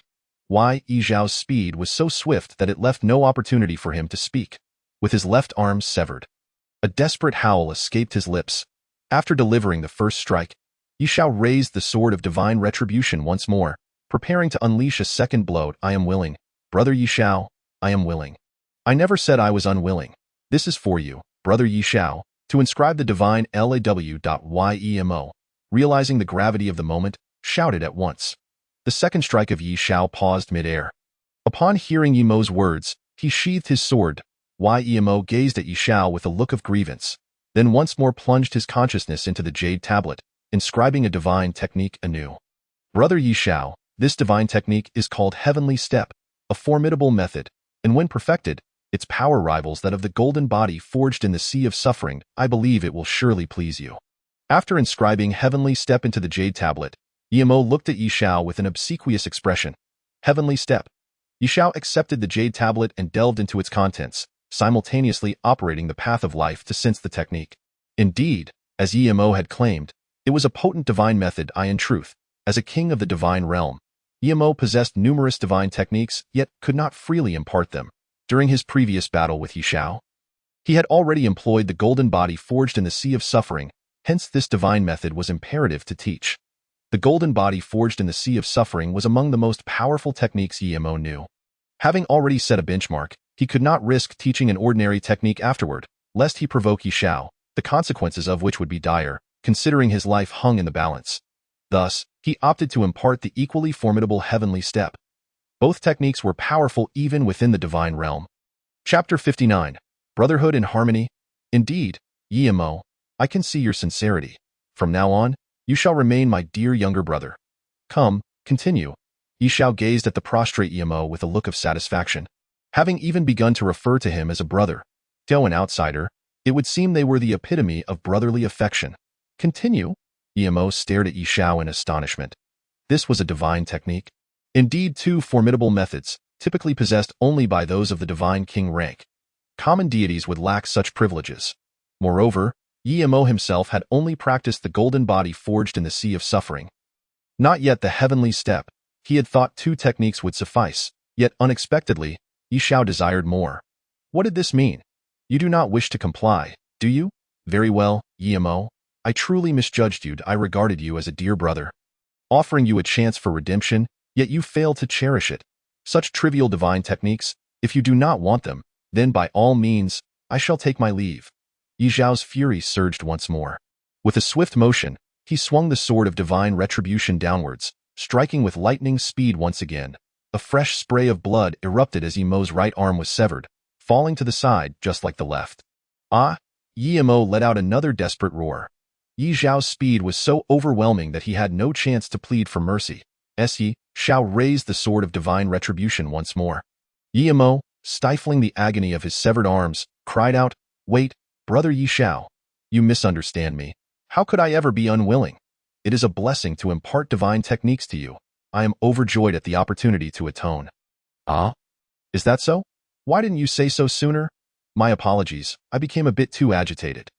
Ye Xiao's speed was so swift that it left no opportunity for him to speak. With his left arm severed, a desperate howl escaped his lips. After delivering the first strike, Ye Xiao raised the sword of divine retribution once more, preparing to unleash a second blow. I am willing. Brother Ye Xiao, I am willing. I never said I was unwilling. This is for you, Brother Ye Xiao, to inscribe the divine law. Realizing the gravity of the moment, shouted at once. The second strike of Ye Xiao paused mid-air. Upon hearing Emo's words, he sheathed his sword. Emo gazed at Ye Xiao with a look of grievance, then once more plunged his consciousness into the jade tablet, inscribing a divine technique anew. Brother Ye Xiao, this divine technique is called Heavenly Step, a formidable method, and when perfected, its power rivals that of the golden body forged in the sea of suffering. I believe it will surely please you. After inscribing Heavenly Step into the jade tablet, Emo looked at Ye Xiao with an obsequious expression. Heavenly Step. Ye Xiao accepted the jade tablet and delved into its contents, simultaneously operating the path of life to sense the technique. Indeed, as Emo had claimed, it was a potent divine method. In truth, as a king of the divine realm, Emo possessed numerous divine techniques, yet could not freely impart them. During his previous battle with Ye Xiao, he had already employed the golden body forged in the sea of suffering, hence this divine method was imperative to teach. The golden body forged in the sea of suffering was among the most powerful techniques Emo knew. Having already set a benchmark, he could not risk teaching an ordinary technique afterward, lest he provoke Ye Xiao, the consequences of which would be dire, considering his life hung in the balance. Thus, he opted to impart the equally formidable Heavenly Step. Both techniques were powerful even within the divine realm. Chapter 59. Brotherhood and Harmony. Indeed, Emo, I can see your sincerity. From now on, you shall remain my dear younger brother. Come, continue. Ye Xiao gazed at the prostrate Emo with a look of satisfaction. Having even begun to refer to him as a brother, though an outsider, it would seem they were the epitome of brotherly affection. Continue. Emo stared at Ye Xiao in astonishment. This was a divine technique. Indeed, 2 formidable methods, typically possessed only by those of the divine king rank. Common deities would lack such privileges. Moreover, Emo himself had only practiced the golden body forged in the sea of suffering. Not yet the Heavenly Step. He had thought 2 techniques would suffice, yet unexpectedly, Ye Xiao desired more. What did this mean? You do not wish to comply, do you? Very well, Emo. I truly misjudged you. I regarded you as a dear brother, offering you a chance for redemption, yet you failed to cherish it. Such trivial divine techniques, if you do not want them, then by all means, I shall take my leave. Ye Xiao's fury surged once more. With a swift motion, he swung the sword of divine retribution downwards, striking with lightning speed once again. A fresh spray of blood erupted as Emo's right arm was severed, falling to the side just like the left. Emo let out another desperate roar. Ye Xiao's speed was so overwhelming that he had no chance to plead for mercy. Ye Xiao raised the sword of divine retribution once more. Emo, stifling the agony of his severed arms, cried out, Wait, brother Ye Xiao. You misunderstand me. How could I ever be unwilling? It is a blessing to impart divine techniques to you. I am overjoyed at the opportunity to atone. Ah? Is that so? Why didn't you say so sooner? My apologies, I became a bit too agitated.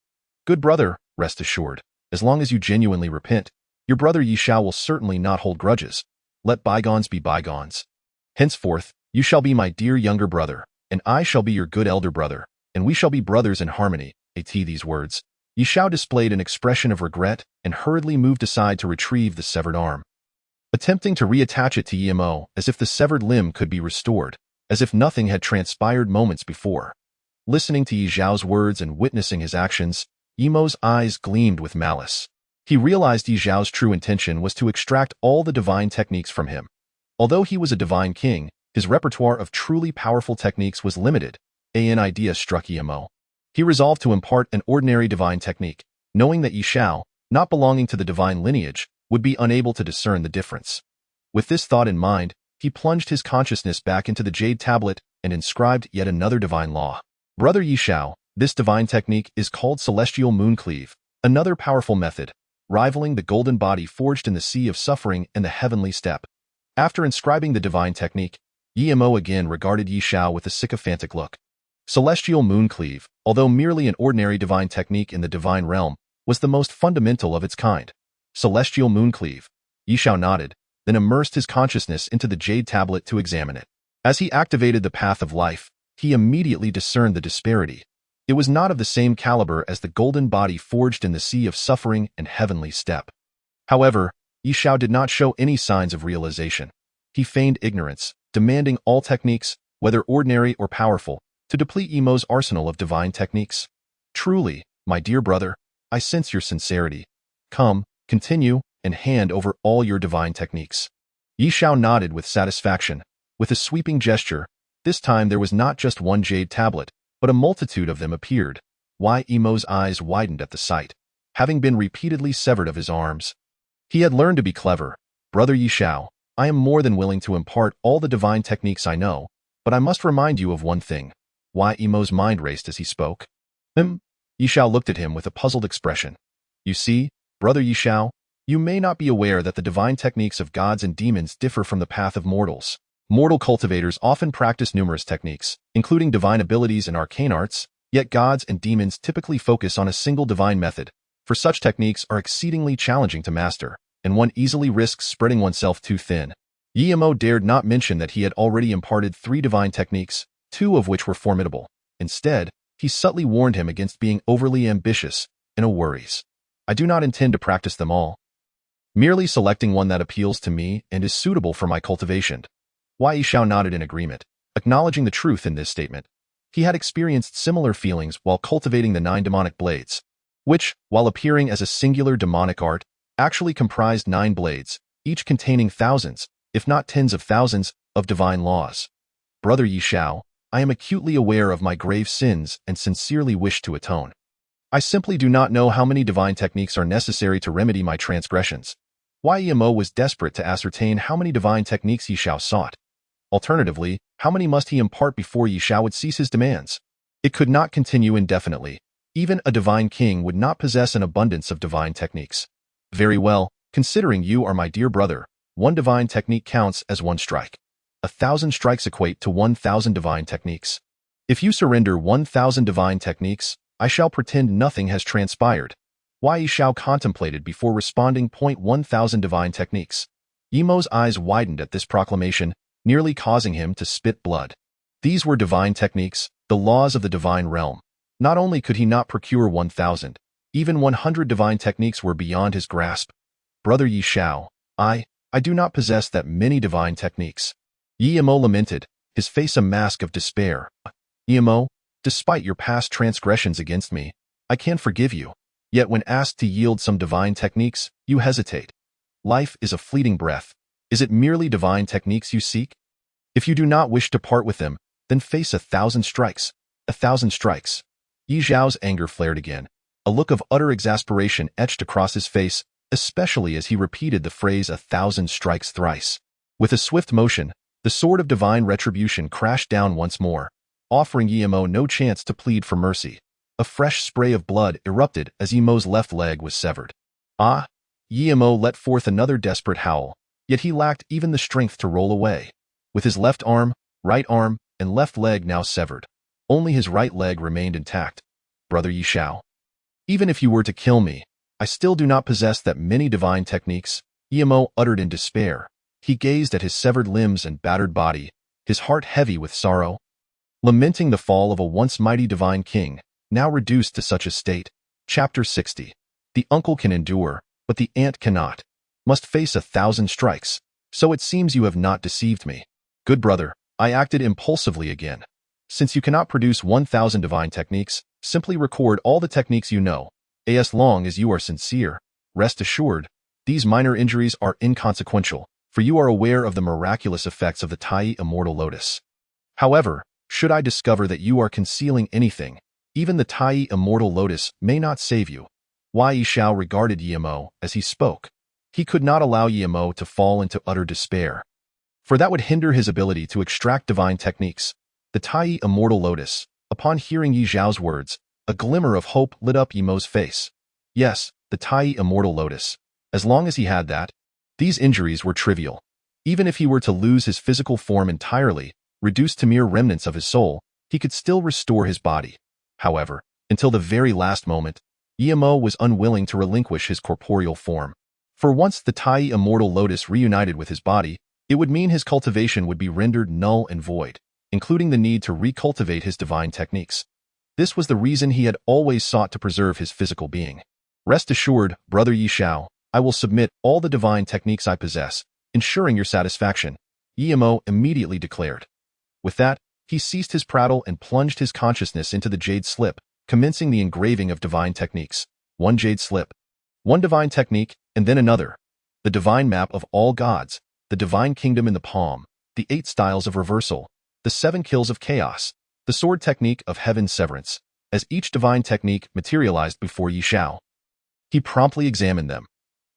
Good brother, rest assured, as long as you genuinely repent, your brother Ye Xiao will certainly not hold grudges. Let bygones be bygones. Henceforth, you shall be my dear younger brother, and I shall be your good elder brother, and we shall be brothers in harmony. At these words, Ye Xiao displayed an expression of regret and hurriedly moved aside to retrieve the severed arm. Attempting to reattach it to Ye Mo as if the severed limb could be restored, as if nothing had transpired moments before. Listening to Ye Xiao's words and witnessing his actions, Ye Mo's eyes gleamed with malice. He realized Ye Xiao's true intention was to extract all the divine techniques from him. Although he was a divine king, his repertoire of truly powerful techniques was limited. An idea struck Ye Mo. He resolved to impart an ordinary divine technique, knowing that Ye Xiao, not belonging to the divine lineage, would be unable to discern the difference. With this thought in mind, he plunged his consciousness back into the jade tablet and inscribed yet another divine law. Brother Ye Xiao, this divine technique is called Celestial Mooncleave, another powerful method, rivaling the golden body forged in the sea of suffering and the heavenly step. After inscribing the divine technique, Ye Mo again regarded Ye Xiao with a sycophantic look. Celestial Mooncleave, although merely an ordinary divine technique in the divine realm, was the most fundamental of its kind. Celestial Mooncleave. Ye Xiao nodded, then immersed his consciousness into the jade tablet to examine it. As he activated the path of life, he immediately discerned the disparity. It was not of the same caliber as the golden body forged in the sea of suffering and heavenly step. However, Ye Xiao did not show any signs of realization. He feigned ignorance, demanding all techniques, whether ordinary or powerful, to deplete Ye Mo's arsenal of divine techniques. Truly, my dear brother, I sense your sincerity. Come, continue, and hand over all your divine techniques. Ye Xiao nodded with satisfaction. With a sweeping gesture, this time there was not just one jade tablet, but a multitude of them appeared. Ye Mo's eyes widened at the sight, having been repeatedly severed of his arms. He had learned to be clever. Brother Ye Xiao, I am more than willing to impart all the divine techniques I know, but I must remind you of one thing. Ye Mo's mind raced as he spoke. Ye Xiao looked at him with a puzzled expression. You see, Brother Ye Xiao, you may not be aware that the divine techniques of gods and demons differ from the path of mortals. Mortal cultivators often practice numerous techniques, including divine abilities and arcane arts, yet gods and demons typically focus on a single divine method, for such techniques are exceedingly challenging to master, and one easily risks spreading oneself too thin. Ye Mo dared not mention that he had already imparted 3 divine techniques, 2 of which were formidable. Instead, he subtly warned him against being overly ambitious, and no worries. I do not intend to practice them all. Merely selecting one that appeals to me and is suitable for my cultivation. Ye Xiao nodded in agreement, acknowledging the truth in this statement. He had experienced similar feelings while cultivating the 9 demonic blades, which, while appearing as a singular demonic art, actually comprised 9 blades, each containing thousands, if not tens of thousands, of divine laws. Brother Ye Xiao, I am acutely aware of my grave sins and sincerely wish to atone. I simply do not know how many divine techniques are necessary to remedy my transgressions. Ye Mo was desperate to ascertain how many divine techniques Ye Xiao sought. Alternatively, how many must he impart before Ye Xiao would cease his demands? It could not continue indefinitely. Even a divine king would not possess an abundance of divine techniques. Very well, considering you are my dear brother, 1 divine technique counts as 1 strike. 1,000 strikes equate to 1,000 divine techniques. If you surrender 1,000 divine techniques, I shall pretend nothing has transpired. Ye Xiao contemplated before responding. 1,000 divine techniques. Ye Mo's eyes widened at this proclamation, nearly causing him to spit blood. These were divine techniques, the laws of the divine realm. Not only could he not procure 1,000, even 100 divine techniques were beyond his grasp. Brother Ye Xiao, I do not possess that many divine techniques. Ye Mo lamented, his face a mask of despair. Ye Mo, despite your past transgressions against me, I can forgive you. Yet when asked to yield some divine techniques, you hesitate. Life is a fleeting breath. Is it merely divine techniques you seek? If you do not wish to part with them, then face 1,000 strikes. 1,000 strikes. Ye Xiao's anger flared again. A look of utter exasperation etched across his face, especially as he repeated the phrase 1,000 strikes thrice. With a swift motion, the sword of divine retribution crashed down once more, offering Ye Mo no chance to plead for mercy. A fresh spray of blood erupted as Yemo's left leg was severed. Ah! Yemo let forth another desperate howl, yet he lacked even the strength to roll away. With his left arm, and left leg now severed, only his right leg remained intact. Brother Ye Xiao, even if you were to kill me, I still do not possess that many divine techniques, Yemo uttered in despair. He gazed at his severed limbs and battered body, his heart heavy with sorrow, lamenting the fall of a once mighty divine king, now reduced to such a state. Chapter 60. The uncle can endure, but the aunt cannot. Must face 1,000 strikes. So it seems you have not deceived me. Good brother, I acted impulsively again. Since you cannot produce 1,000 divine techniques, simply record all the techniques you know. As long as you are sincere, rest assured, these minor injuries are inconsequential, for you are aware of the miraculous effects of the Tai immortal lotus. However, should I discover that you are concealing anything, even the Tai immortal lotus may not save you. Ye Xiao regarded Yemo as he spoke. He could not allow Yemo to fall into utter despair, for that would hinder his ability to extract divine techniques. The Tai immortal lotus, upon hearing Ye Xiao's words, a glimmer of hope lit up Yemo's face. Yes, the Tai immortal lotus. As long as he had that, these injuries were trivial. Even if he were to lose his physical form entirely, reduced to mere remnants of his soul, he could still restore his body. However, until the very last moment, Yemo was unwilling to relinquish his corporeal form. For once the Tai immortal lotus reunited with his body, it would mean his cultivation would be rendered null and void, including the need to recultivate his divine techniques. This was the reason he had always sought to preserve his physical being. Rest assured, Brother Ye Xiao, I will submit all the divine techniques I possess, ensuring your satisfaction, Yemo immediately declared. With that, he ceased his prattle and plunged his consciousness into the jade slip, commencing the engraving of divine techniques. One jade slip, one divine technique, and then another. The divine map of all gods, the divine kingdom in the palm, the 8 styles of reversal, the 7 kills of chaos, the sword technique of heaven's severance, as each divine technique materialized before Ye Xiao. He promptly examined them.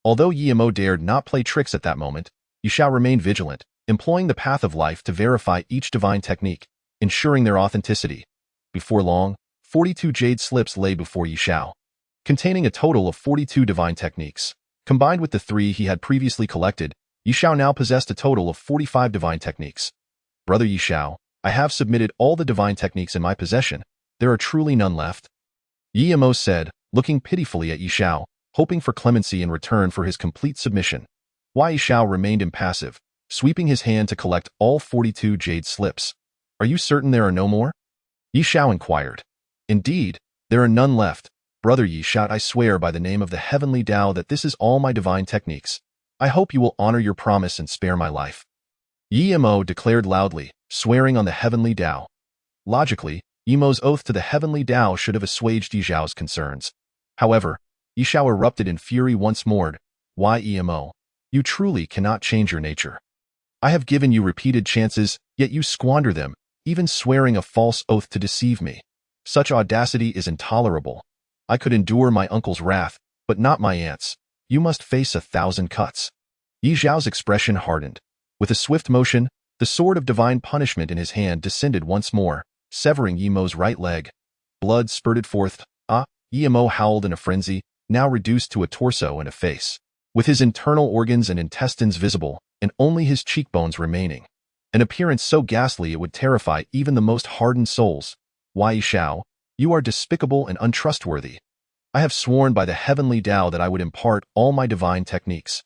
Although Yemo dared not play tricks at that moment, Ye Xiao remained vigilant, employing the path of life to verify each divine technique, ensuring their authenticity. Before long, 42 jade slips lay before Ye Xiao, containing a total of 42 divine techniques. Combined with the 3 he had previously collected, Ye Xiao now possessed a total of 45 divine techniques. Brother Ye Xiao, I have submitted all the divine techniques in my possession. There are truly none left. Yemo said, looking pitifully at Ye Xiao, hoping for clemency in return for his complete submission. Ye Xiao remained impassive, sweeping his hand to collect all 42 jade slips. Are you certain there are no more? Ye Xiao inquired. Indeed, there are none left. Brother Ye Xiao, I swear by the name of the heavenly Tao that this is all my divine techniques. I hope you will honor your promise and spare my life. Yemo declared loudly, swearing on the heavenly Tao. Logically, Yemo's oath to the heavenly Tao should have assuaged Ye Xiao's concerns. However, Ye Xiao erupted in fury once more. Why, Yemo? You truly cannot change your nature. I have given you repeated chances, yet you squander them, even swearing a false oath to deceive me. Such audacity is intolerable. I could endure my uncle's wrath, but not my aunt's. You must face 1,000 cuts. Ye Xiao's expression hardened. With a swift motion, the sword of divine punishment in his hand descended once more, severing Yemo's right leg. Blood spurted forth. Yemo howled in a frenzy, now reduced to a torso and a face, with his internal organs and intestines visible, and only his cheekbones remaining. An appearance so ghastly it would terrify even the most hardened souls. Ye Xiao, you are despicable and untrustworthy. I have sworn by the heavenly Tao that I would impart all my divine techniques.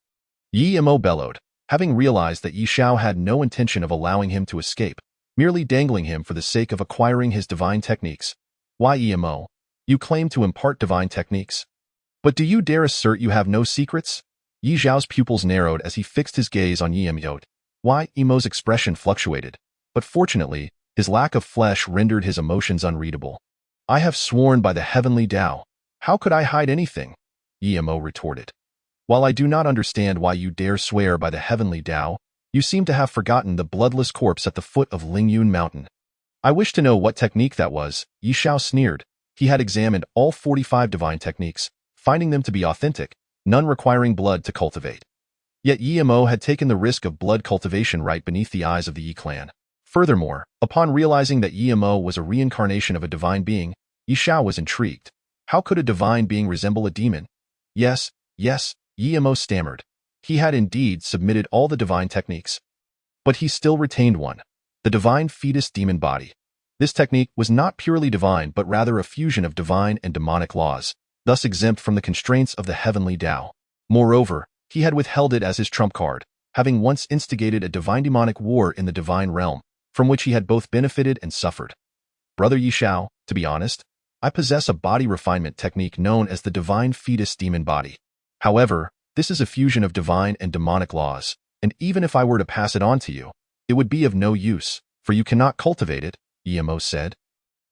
Yemo bellowed, having realized that Ye Xiao had no intention of allowing him to escape, merely dangling him for the sake of acquiring his divine techniques. Yemo, you claim to impart divine techniques. But do you dare assert you have no secrets? Ye Xiao's pupils narrowed as he fixed his gaze on Yemo. Yemo's expression fluctuated, but fortunately, his lack of flesh rendered his emotions unreadable. I have sworn by the heavenly Tao. How could I hide anything? Yemo retorted. While I do not understand why you dare swear by the heavenly Tao, you seem to have forgotten the bloodless corpse at the foot of Lingyun Mountain. I wish to know what technique that was. Ye Xiao sneered. He had examined all 45 divine techniques, finding them to be authentic, none requiring blood to cultivate. Yet Yemo had taken the risk of blood cultivation right beneath the eyes of the Ye clan. Furthermore, upon realizing that Yemo was a reincarnation of a divine being, Ye Xiao was intrigued. How could a divine being resemble a demon? Yes, Ye stammered. He had indeed submitted all the divine techniques. But he still retained one, the divine fetus demon body. This technique was not purely divine but rather a fusion of divine and demonic laws, thus exempt from the constraints of the heavenly Tao. Moreover, he had withheld it as his trump card, having once instigated a divine-demonic war in the divine realm, from which he had both benefited and suffered. Brother Ye Xiao, to be honest, I possess a body refinement technique known as the divine fetus demon body. However, this is a fusion of divine and demonic laws, and even if I were to pass it on to you, it would be of no use, for you cannot cultivate it, Ye said.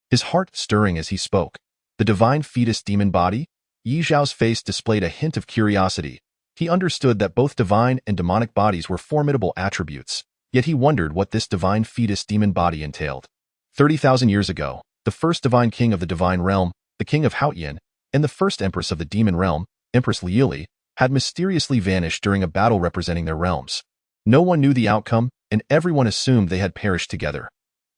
His heart stirring as he spoke. The divine fetus demon body? Ye Xiao's face displayed a hint of curiosity. He understood that both divine and demonic bodies were formidable attributes, yet he wondered what this divine fetus demon body entailed. 30,000 years ago, the first divine king of the divine realm, the king of Haotian, and the first empress of the demon realm, Empress Liuli, had mysteriously vanished during a battle representing their realms. No one knew the outcome, and everyone assumed they had perished together.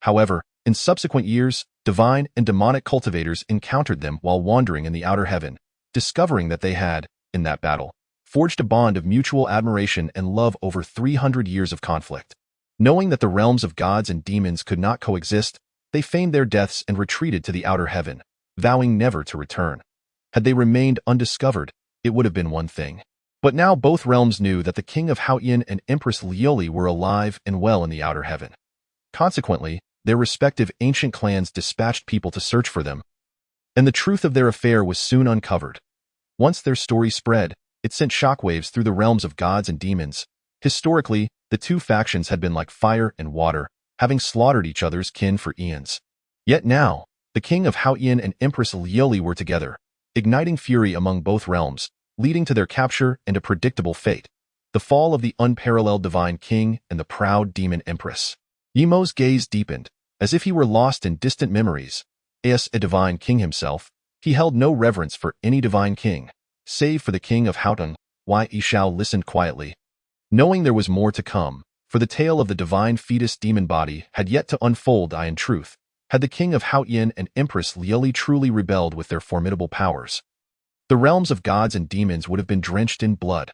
However, in subsequent years, divine and demonic cultivators encountered them while wandering in the outer heaven, discovering that they had, in that battle, forged a bond of mutual admiration and love over 300 years of conflict. Knowing that the realms of gods and demons could not coexist, they feigned their deaths and retreated to the outer heaven, vowing never to return. Had they remained undiscovered, it would have been one thing. But now both realms knew that the king of Haotian and Empress Liuli were alive and well in the outer heaven. Consequently, their respective ancient clans dispatched people to search for them, and the truth of their affair was soon uncovered. Once their story spread, it sent shockwaves through the realms of gods and demons. Historically, the two factions had been like fire and water, having slaughtered each other's kin for eons. Yet now, the king of Haotian and Empress Liuli were together, igniting fury among both realms, leading to their capture and a predictable fate, the fall of the unparalleled divine king and the proud demon empress. Yemo's gaze deepened, as if he were lost in distant memories. As a divine king himself, he held no reverence for any divine king, save for the king of Haotian. Ye Xiao listened quietly, knowing there was more to come, for the tale of the divine fetus demon body had yet to unfold. In truth, had the king of Haotian and Empress Liuli truly rebelled with their formidable powers, the realms of gods and demons would have been drenched in blood.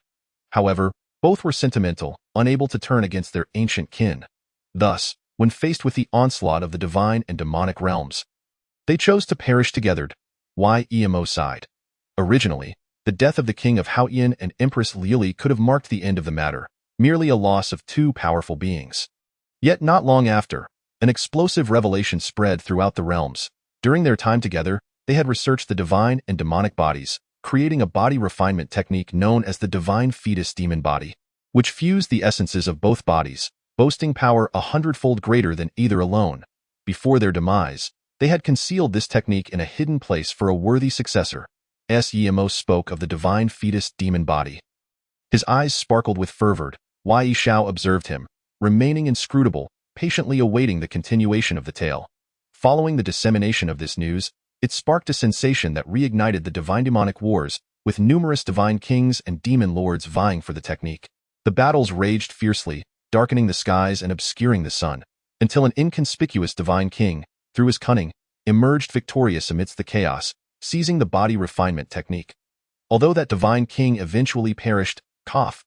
However, both were sentimental, unable to turn against their ancient kin. Thus, when faced with the onslaught of the divine and demonic realms, they chose to perish together. Ye sighed. Originally, the death of the king of Haotian and Empress Liuli could have marked the end of the matter, merely a loss of two powerful beings. Yet not long after, an explosive revelation spread throughout the realms. During their time together, they had researched the divine and demonic bodies, creating a body refinement technique known as the divine fetus demon body, which fused the essences of both bodies, boasting power 100-fold greater than either alone. Before their demise, they had concealed this technique in a hidden place for a worthy successor. Ye spoke of the divine fetus demon body. His eyes sparkled with fervor. Ye Xiao observed him, remaining inscrutable, patiently awaiting the continuation of the tale. Following the dissemination of this news, it sparked a sensation that reignited the divine-demonic wars, with numerous divine kings and demon lords vying for the technique. The battles raged fiercely, darkening the skies and obscuring the sun, until an inconspicuous divine king, through his cunning, emerged victorious amidst the chaos, seizing the body refinement technique. Although that divine king eventually perished, cough,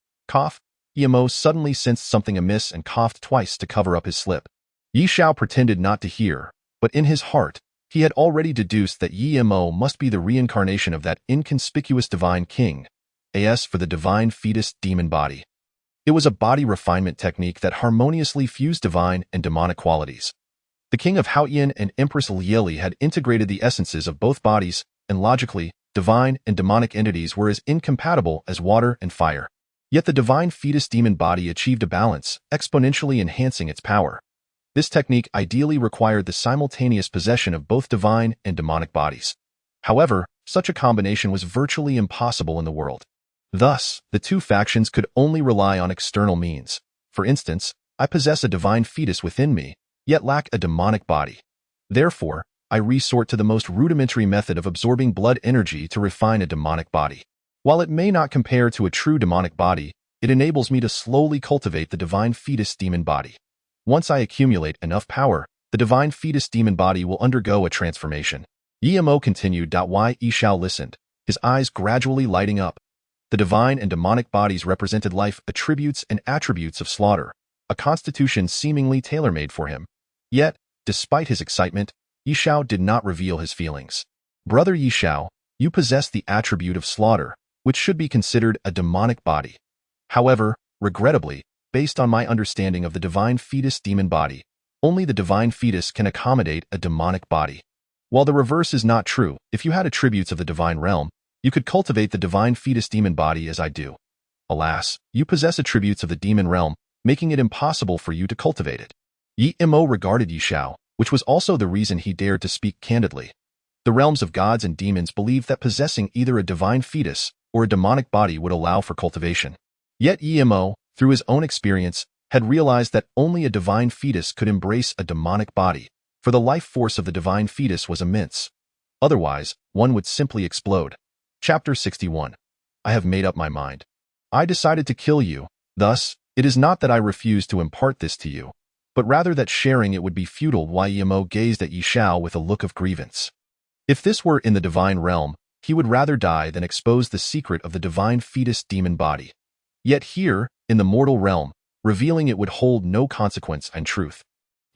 Ye suddenly sensed something amiss and coughed twice to cover up his slip. Ye Xiao pretended not to hear, but in his heart, he had already deduced that Ye must be the reincarnation of that inconspicuous divine king, as for the divine fetus demon body. It was a body refinement technique that harmoniously fused divine and demonic qualities. The king of Haotian and Empress Liuli had integrated the essences of both bodies, and logically, divine and demonic entities were as incompatible as water and fire. Yet the divine fetus demon body achieved a balance, exponentially enhancing its power. This technique ideally required the simultaneous possession of both divine and demonic bodies. However, such a combination was virtually impossible in the world. Thus, the two factions could only rely on external means. For instance, I possess a divine fetus within me, yet lack a demonic body. Therefore, I resort to the most rudimentary method of absorbing blood energy to refine a demonic body. While it may not compare to a true demonic body, it enables me to slowly cultivate the divine fetus demon body. Once I accumulate enough power, the divine fetus demon body will undergo a transformation. Ye continued. While Ye Xiao listened, his eyes gradually lighting up. The divine and demonic bodies represented life, attributes, and attributes of slaughter, a constitution seemingly tailor-made for him. Yet, despite his excitement, Ye Xiao did not reveal his feelings. Brother Ye Xiao, you possess the attribute of slaughter, which should be considered a demonic body. However, regrettably, based on my understanding of the divine fetus demon body, only the divine fetus can accommodate a demonic body. While the reverse is not true, if you had attributes of the divine realm, you could cultivate the divine fetus demon body as I do. Alas, you possess attributes of the demon realm, making it impossible for you to cultivate it. Ye regarded Ye Xiao, which was also the reason he dared to speak candidly. The realms of gods and demons believed that possessing either a divine fetus or a demonic body would allow for cultivation. Yet Ye, through his own experience, had realized that only a divine fetus could embrace a demonic body, for the life force of the divine fetus was immense. Otherwise, one would simply explode. Chapter 61. I have made up my mind. I decided to kill you, thus, it is not that I refuse to impart this to you, but rather that sharing it would be futile. While Ye gazed at Ye Xiao with a look of grievance. If this were in the divine realm, he would rather die than expose the secret of the divine fetus demon body. Yet here, in the mortal realm, revealing it would hold no consequence and truth.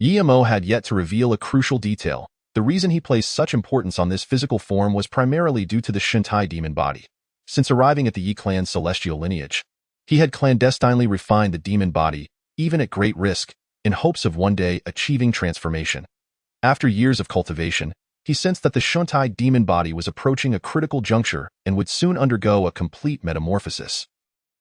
Ye had yet to reveal a crucial detail. The reason he placed such importance on this physical form was primarily due to the Shintai demon body. Since arriving at the Ye clan's celestial lineage, he had clandestinely refined the demon body, even at great risk, in hopes of one day achieving transformation. After years of cultivation, he sensed that the Shintai demon body was approaching a critical juncture and would soon undergo a complete metamorphosis,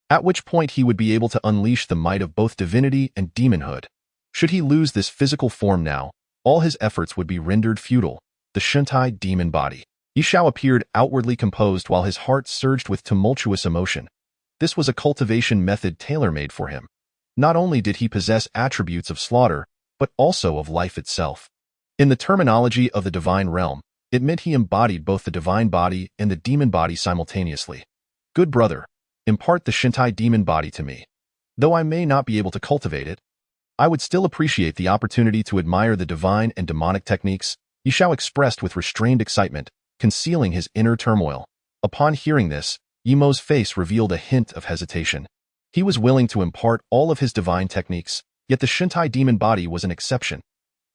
at which point he would be able to unleash the might of both divinity and demonhood. Should he lose this physical form now, all his efforts would be rendered futile. The Shintai demon body. Ye Xiao appeared outwardly composed while his heart surged with tumultuous emotion. This was a cultivation method tailor-made for him. Not only did he possess attributes of slaughter, but also of life itself. In the terminology of the divine realm, it meant he embodied both the divine body and the demon body simultaneously. Good brother, impart the Shintai demon body to me. Though I may not be able to cultivate it, I would still appreciate the opportunity to admire the divine and demonic techniques. Ye Xiao expressed with restrained excitement, concealing his inner turmoil. Upon hearing this, Yemo's face revealed a hint of hesitation. He was willing to impart all of his divine techniques, yet the Shintai demon body was an exception.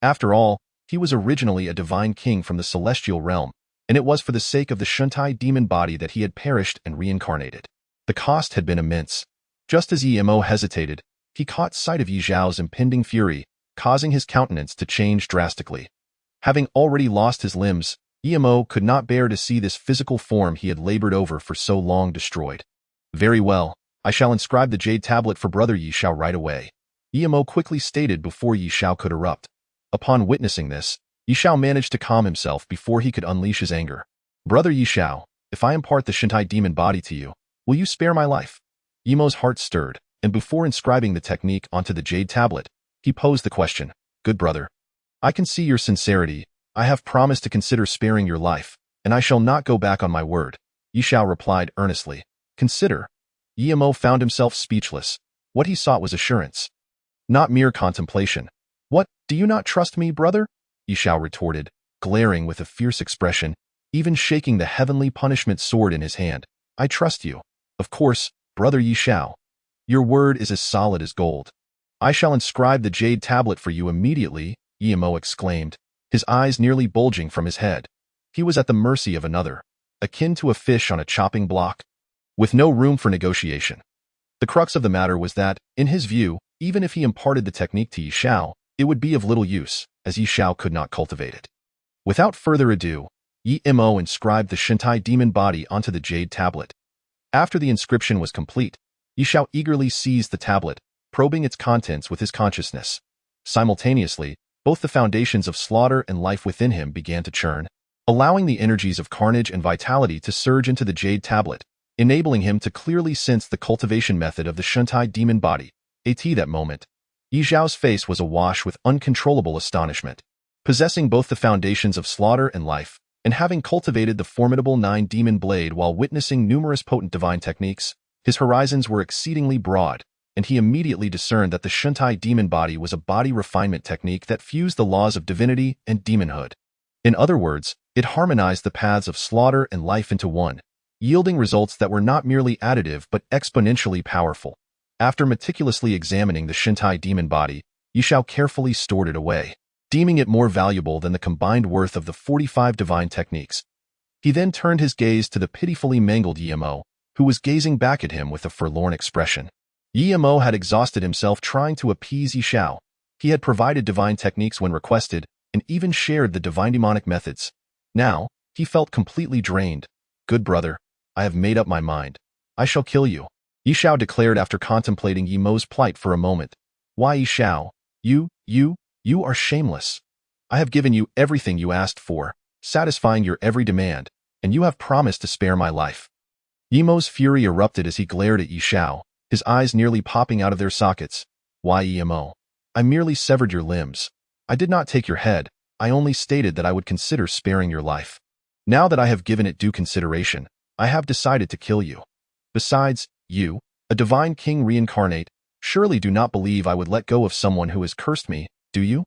After all, he was originally a divine king from the celestial realm, and it was for the sake of the Shintai demon body that he had perished and reincarnated. The cost had been immense. Just as Ye hesitated, he caught sight of Ye Xiao's impending fury, causing his countenance to change drastically. Having already lost his limbs, Ye could not bear to see this physical form he had labored over for so long destroyed. Very well, I shall inscribe the jade tablet for brother Ye Xiao right away, Ye quickly stated before Ye Xiao could erupt. Upon witnessing this, Ye Xiao managed to calm himself before he could unleash his anger. Brother Ye Xiao, if I impart the Shintai demon body to you, will you spare my life? Yemo's heart stirred, and before inscribing the technique onto the jade tablet, he posed the question, Good brother, I can see your sincerity. I have promised to consider sparing your life, and I shall not go back on my word, Ye Xiao replied earnestly. Consider. Ye found himself speechless. What he sought was assurance, not mere contemplation. What, do you not trust me, brother? Ye Xiao retorted, glaring with a fierce expression, even shaking the heavenly punishment sword in his hand. I trust you. Of course, brother Ye Xiao. Your word is as solid as gold. I shall inscribe the jade tablet for you immediately, Ye exclaimed, his eyes nearly bulging from his head. He was at the mercy of another, akin to a fish on a chopping block, with no room for negotiation. The crux of the matter was that, in his view, even if he imparted the technique to Ye Xiao, it would be of little use, as Ye Xiao could not cultivate it. Without further ado, Ye inscribed the Shintai demon body onto the jade tablet. After the inscription was complete, Ye Xiao eagerly seized the tablet, probing its contents with his consciousness. Simultaneously, both the foundations of slaughter and life within him began to churn, allowing the energies of carnage and vitality to surge into the jade tablet, enabling him to clearly sense the cultivation method of the Shintai demon body. At that moment, Ye Xiao's face was awash with uncontrollable astonishment. Possessing both the foundations of slaughter and life, and having cultivated the formidable 9 demon blade while witnessing numerous potent divine techniques, his horizons were exceedingly broad, and he immediately discerned that the Shintai demon body was a body refinement technique that fused the laws of divinity and demonhood. In other words, It harmonized the paths of slaughter and life into one, yielding results that were not merely additive but exponentially powerful. After meticulously examining the Shintai demon body, Ye Xiao carefully stored it away, deeming it more valuable than the combined worth of the 45 divine techniques. He then turned his gaze to the pitifully mangled Ye Mo, who was gazing back at him with a forlorn expression. Ye Mo had exhausted himself trying to appease Ye Xiao. He had provided divine techniques when requested, and even shared the divine demonic methods. Now, he felt completely drained. Good brother, I have made up my mind. I shall kill you, Ye Xiao declared after contemplating Ye Mo's plight for a moment. Why, Ye Xiao, you are shameless. I have given you everything you asked for, satisfying your every demand, and you have promised to spare my life. Ye Mo's fury erupted as he glared at Ye Xiao, his eyes nearly popping out of their sockets. Why, Ye Mo? I merely severed your limbs. I did not take your head, I only stated that I would consider sparing your life. Now that I have given it due consideration, I have decided to kill you. Besides, you, a divine king reincarnate, surely do not believe I would let go of someone who has cursed me, do you?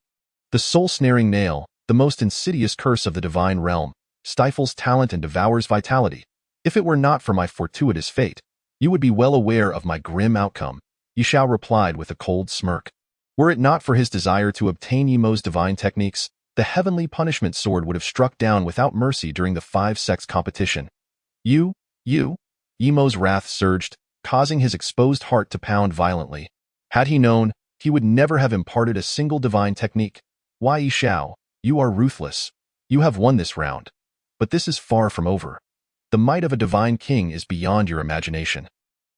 The soul-snaring nail, the most insidious curse of the divine realm, stifles talent and devours vitality. If it were not for my fortuitous fate, you would be well aware of my grim outcome, Ye Xiao replied with a cold smirk. Were it not for his desire to obtain Ye Mo's divine techniques, the heavenly punishment sword would have struck down without mercy during the 5 sects competition. You, Ye Mo's wrath surged, causing his exposed heart to pound violently. Had he known, he would never have imparted a single divine technique. Why, Ye Xiao, you are ruthless. You have won this round. But this is far from over. The might of a divine king is beyond your imagination.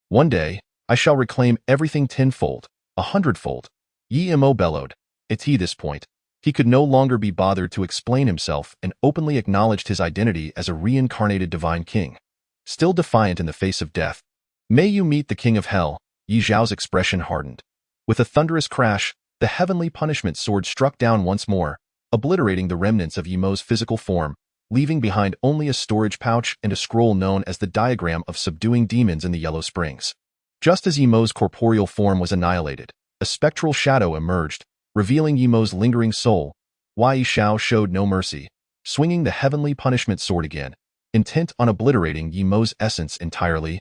One day, I shall reclaim everything tenfold, 100-fold. Ye Mo bellowed. At this point, he could no longer be bothered to explain himself and openly acknowledged his identity as a reincarnated divine king. Still defiant in the face of death. May you meet the king of hell, Ye Xiao's expression hardened. With a thunderous crash, the heavenly punishment sword struck down once more, obliterating the remnants of Ye Mo's physical form, leaving behind only a storage pouch and a scroll known as the Diagram of Subduing Demons in the Yellow Springs. Just as Ye Mo's corporeal form was annihilated, a spectral shadow emerged, revealing Ye Mo's lingering soul. Ye Xiao showed no mercy, swinging the heavenly punishment sword again, intent on obliterating Ye Mo's essence entirely.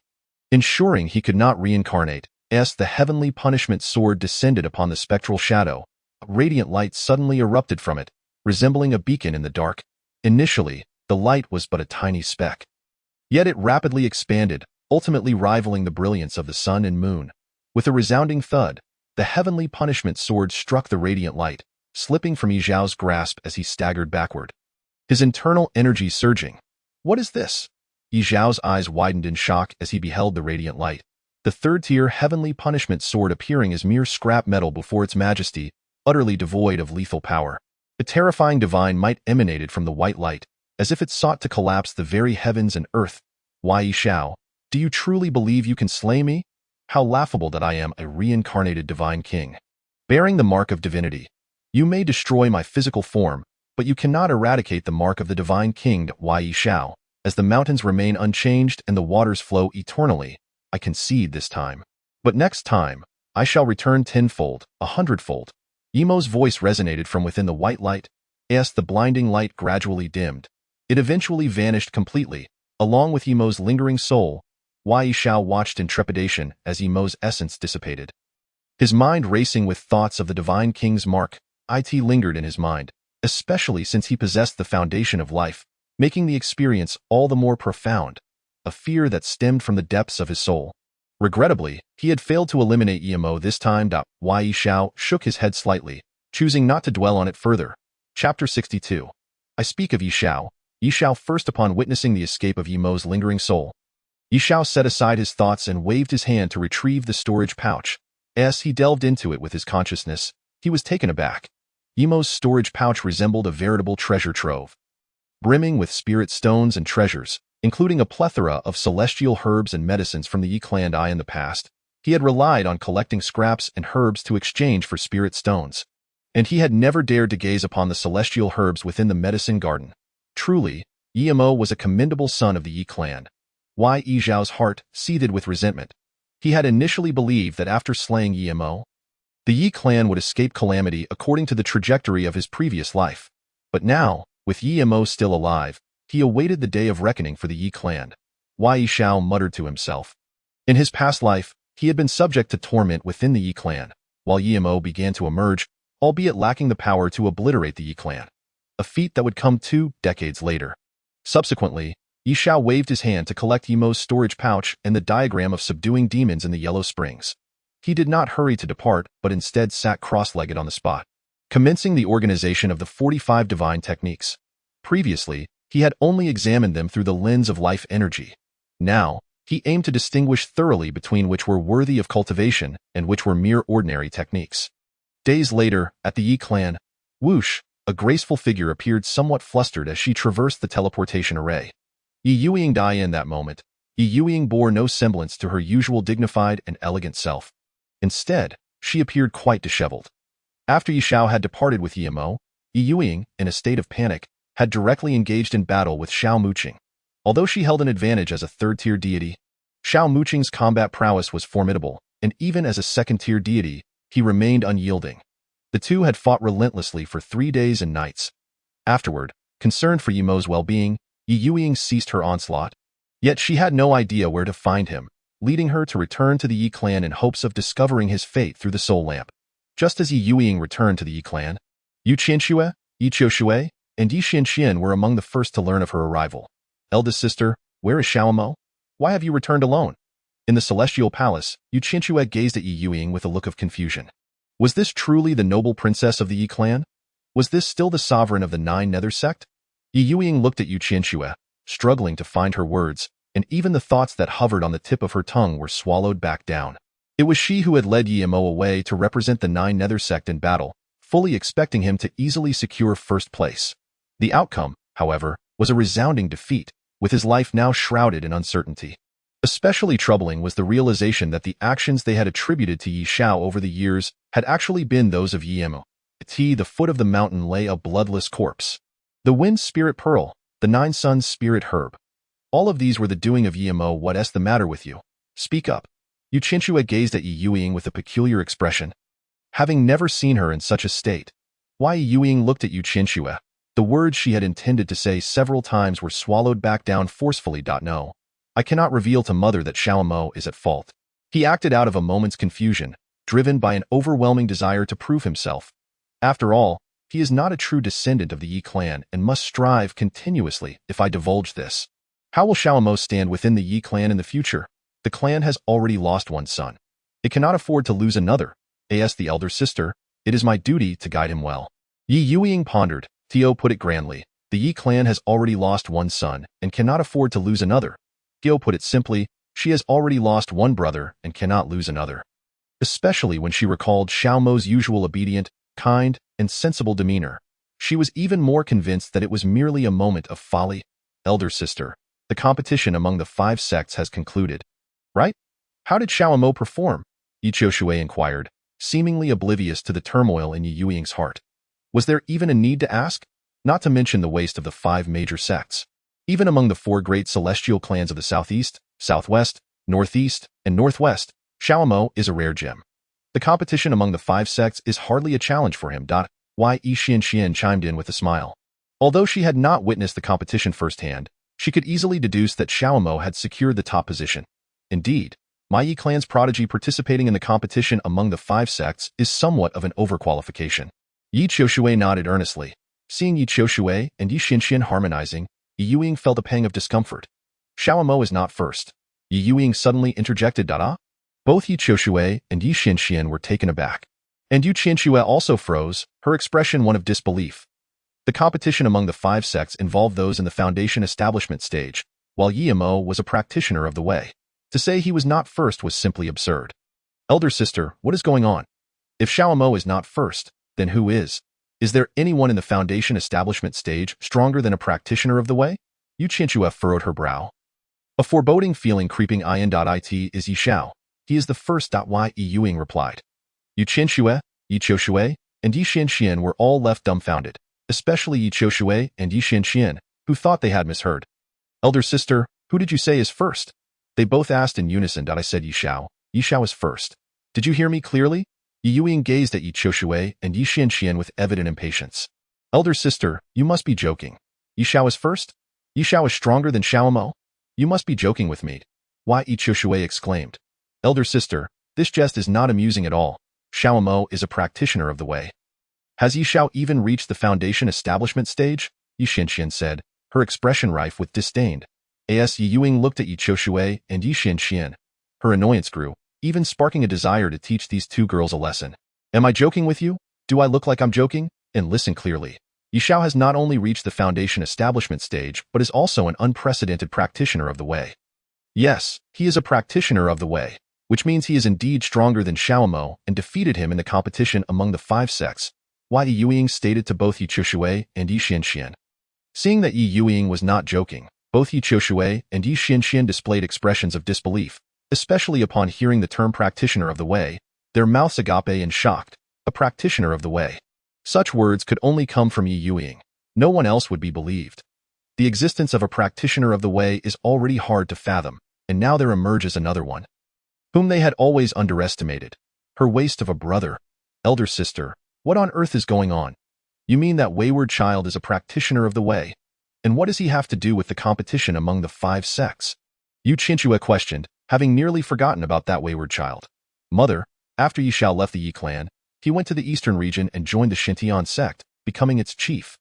Ensuring he could not reincarnate, as the heavenly punishment sword descended upon the spectral shadow, a radiant light suddenly erupted from it, resembling a beacon in the dark. Initially, the light was but a tiny speck. Yet it rapidly expanded, ultimately rivaling the brilliance of the sun and moon. With a resounding thud, the heavenly punishment sword struck the radiant light, slipping from Ye Xiao's grasp as he staggered backward. His internal energy surging. What is this? Ye Xiao's eyes widened in shock as he beheld the radiant light. The third-tier heavenly punishment sword appearing as mere scrap metal before its majesty, utterly devoid of lethal power. A terrifying divine might emanated from the white light, as if it sought to collapse the very heavens and earth. Ye Xiao, do you truly believe you can slay me? How laughable that I am a reincarnated divine king. Bearing the mark of divinity, you may destroy my physical form, but you cannot eradicate the mark of the divine king, Ye Xiao. As the mountains remain unchanged and the waters flow eternally, I concede this time. But next time, I shall return tenfold, 100-fold. Ye Mo's voice resonated from within the white light, as the blinding light gradually dimmed. It eventually vanished completely, along with Ye Mo's lingering soul. Ye Xiao watched in trepidation as Ye Mo's essence dissipated. His mind racing with thoughts of the divine king's mark, it lingered in his mind, especially since he possessed the foundation of life, making the experience all the more profound, a fear that stemmed from the depths of his soul. Regrettably, he had failed to eliminate Ye Mo this time. Ye Xiao shook his head slightly, choosing not to dwell on it further. Chapter 62. I speak of Ye Xiao. Ye Xiao first upon witnessing the escape of Ye Mo's lingering soul. Ye Xiao set aside his thoughts and waved his hand to retrieve the storage pouch. As he delved into it with his consciousness, he was taken aback. Ye Mo's storage pouch resembled a veritable treasure trove, brimming with spirit stones and treasures, including a plethora of celestial herbs and medicines from the Ye clan in the past. He had relied on collecting scraps and herbs to exchange for spirit stones, and he had never dared to gaze upon the celestial herbs within the medicine garden. Truly, Ye Mo was a commendable son of the Ye clan. Ye Xiao's heart seethed with resentment. He had initially believed that after slaying Ye Mo, the Ye clan would escape calamity according to the trajectory of his previous life. But now, With Ye Mo still alive, he awaited the day of reckoning for the Ye clan. Ye Xiao muttered to himself. In his past life, he had been subject to torment within the Ye clan, while Ye Mo began to emerge, albeit lacking the power to obliterate the Ye clan, a feat that would come 2 decades later. Subsequently, Ye Xiao waved his hand to collect Ye Mo's storage pouch and the diagram of subduing demons in the Yellow Springs. He did not hurry to depart, but instead sat cross-legged on the spot, commencing the organization of the 45 divine techniques. Previously, he had only examined them through the lens of life energy. Now, he aimed to distinguish thoroughly between which were worthy of cultivation and which were mere ordinary techniques. Days later, at the Ye clan, whoosh, a graceful figure appeared somewhat flustered as she traversed the teleportation array. Ye Youying died in that moment. Ye Youying bore no semblance to her usual dignified and elegant self. Instead, she appeared quite disheveled. After Ye Xiao had departed with Ye Mo, Ye Youying, in a state of panic, had directly engaged in battle with Xiao Muqing. Although she held an advantage as a third-tier deity, Xiao Muqing's combat prowess was formidable, and even as a second-tier deity, he remained unyielding. The two had fought relentlessly for 3 days and nights. Afterward, concerned for Ye Mo's well-being, Ye Youying ceased her onslaught. Yet she had no idea where to find him, leading her to return to the Ye clan in hopes of discovering his fate through the soul lamp. Just as Ye Youying returned to the Ye clan, Yue Qianxue, Ye Qiushui, and Ye Xianxuan were among the first to learn of her arrival. Eldest sister, where is Xiao Mo? Why have you returned alone? In the celestial palace, Yue Qianxue gazed at Ye Youying with a look of confusion. Was this truly the noble princess of the Ye clan? Was this still the sovereign of the Nine Nether Sect? Ye Youying looked at Yue Qianxue, struggling to find her words, and even the thoughts that hovered on the tip of her tongue were swallowed back down. It was she who had led Ye Mo away to represent the Nine Nether Sect in battle, fully expecting him to easily secure first place. The outcome, however, was a resounding defeat, with his life now shrouded in uncertainty. Especially troubling was the realization that the actions they had attributed to Ye Xiao over the years had actually been those of Ye Mo. At the foot of the mountain lay a bloodless corpse. The Wind Spirit Pearl, the Nine Suns Spirit Herb. All of these were the doing of Ye Mo. What's the matter with you? Speak up. Yue Qianxue gazed at Ye Youying with a peculiar expression. Having never seen her in such a state, Ye Youying looked at Yue Qianxue. The words she had intended to say several times were swallowed back down forcefully. No. I cannot reveal to Mother that Xiao Mo is at fault. He acted out of a moment's confusion, driven by an overwhelming desire to prove himself. After all, he is not a true descendant of the Ye clan and must strive continuously if I divulge this. How will Xiao Mo stand within the Ye clan in the future? The clan has already lost one son. It cannot afford to lose another. As the elder sister, it is my duty to guide him well. Ye Youying pondered. Tio put it grandly. The Ye clan has already lost one son and cannot afford to lose another. Tio put it simply, she has already lost one brother and cannot lose another. Especially when she recalled Xiao Mo's usual obedient, kind, and sensible demeanor. She was even more convinced that it was merely a moment of folly. Elder sister, the competition among the 5 sects has concluded. Right? How did Xiao Mo perform? Ye Qiushui inquired, seemingly oblivious to the turmoil in Ye Youying's heart. Was there even a need to ask? Not to mention the waste of the 5 major sects. Even among the 4 great celestial clans of the southeast, southwest, northeast, and northwest, Xiao Mo is a rare gem. The competition among the 5 sects is hardly a challenge for him. Ye Xianxuan chimed in with a smile. Although she had not witnessed the competition firsthand, she could easily deduce that Xiao Mo had secured the top position. Indeed, my Ye clan's prodigy participating in the competition among the 5 sects is somewhat of an overqualification. Ye Qiushui nodded earnestly. Seeing Ye Qiushui and Ye Xianxuan harmonizing, Ye Youying felt a pang of discomfort. Xiao Mo is not first. Ye Youying suddenly interjected. Both Ye Qiushui and Ye Xianxuan were taken aback. And Yue Qianxue also froze, her expression one of disbelief. The competition among the 5 sects involved those in the foundation establishment stage, while Ye Mo was a practitioner of the way. To say he was not first was simply absurd. Elder sister, what is going on? If Xiao Mo is not first, then who is? Is there anyone in the foundation establishment stage stronger than a practitioner of the way? Yue Qianxue furrowed her brow. A foreboding feeling creeping in.it is Ye Xiao. He is the first. Ye Youying replied. Yue Qianxue, Ye Qiushui, and Ye Xianxuan were all left dumbfounded, especially Ye Qiushui and Ye Xianxuan, who thought they had misheard. Elder sister, who did you say is first? They both asked in unison. I said Ye Xiao. Ye Xiao is first. Did you hear me clearly? Ye Youying gazed at Ye Qiushui and Ye Xianxuan with evident impatience. Elder sister, you must be joking. Ye Xiao is first? Ye Xiao is stronger than Xiaomo? You must be joking with me. Ye Qiushui exclaimed. Elder sister, this jest is not amusing at all. Xiaomo is a practitioner of the way. Has Ye Xiao even reached the foundation establishment stage? Ye Xianxuan said, her expression rife with disdain. As Ye Youying looked at Ye Qiushui and Ye Xianxuan, her annoyance grew, even sparking a desire to teach these two girls a lesson. Am I joking with you? Do I look like I'm joking? And listen clearly. Ye Xiao has not only reached the foundation establishment stage, but is also an unprecedented practitioner of the way. Yes, he is a practitioner of the way, which means he is indeed stronger than Xiaomo and defeated him in the competition among the 5 sects, Ye Youying stated to both Ye Qiushui and Ye Xianxuan. Seeing that Ye Youying was not joking, both Ye Qiushui and Ye Xianxuan displayed expressions of disbelief, especially upon hearing the term practitioner of the way, their mouths agape and shocked. A practitioner of the way. Such words could only come from Ye Youying. No one else would be believed. The existence of a practitioner of the way is already hard to fathom, and now there emerges another one, whom they had always underestimated. Her waste of a brother. Elder sister, what on earth is going on? You mean that wayward child is a practitioner of the way? And what does he have to do with the competition among the 5 sects? Yue Qianxue questioned, having nearly forgotten about that wayward child. Mother, after Ye Xiao left the Ye clan, he went to the eastern region and joined the Shenon Sect, becoming its chief.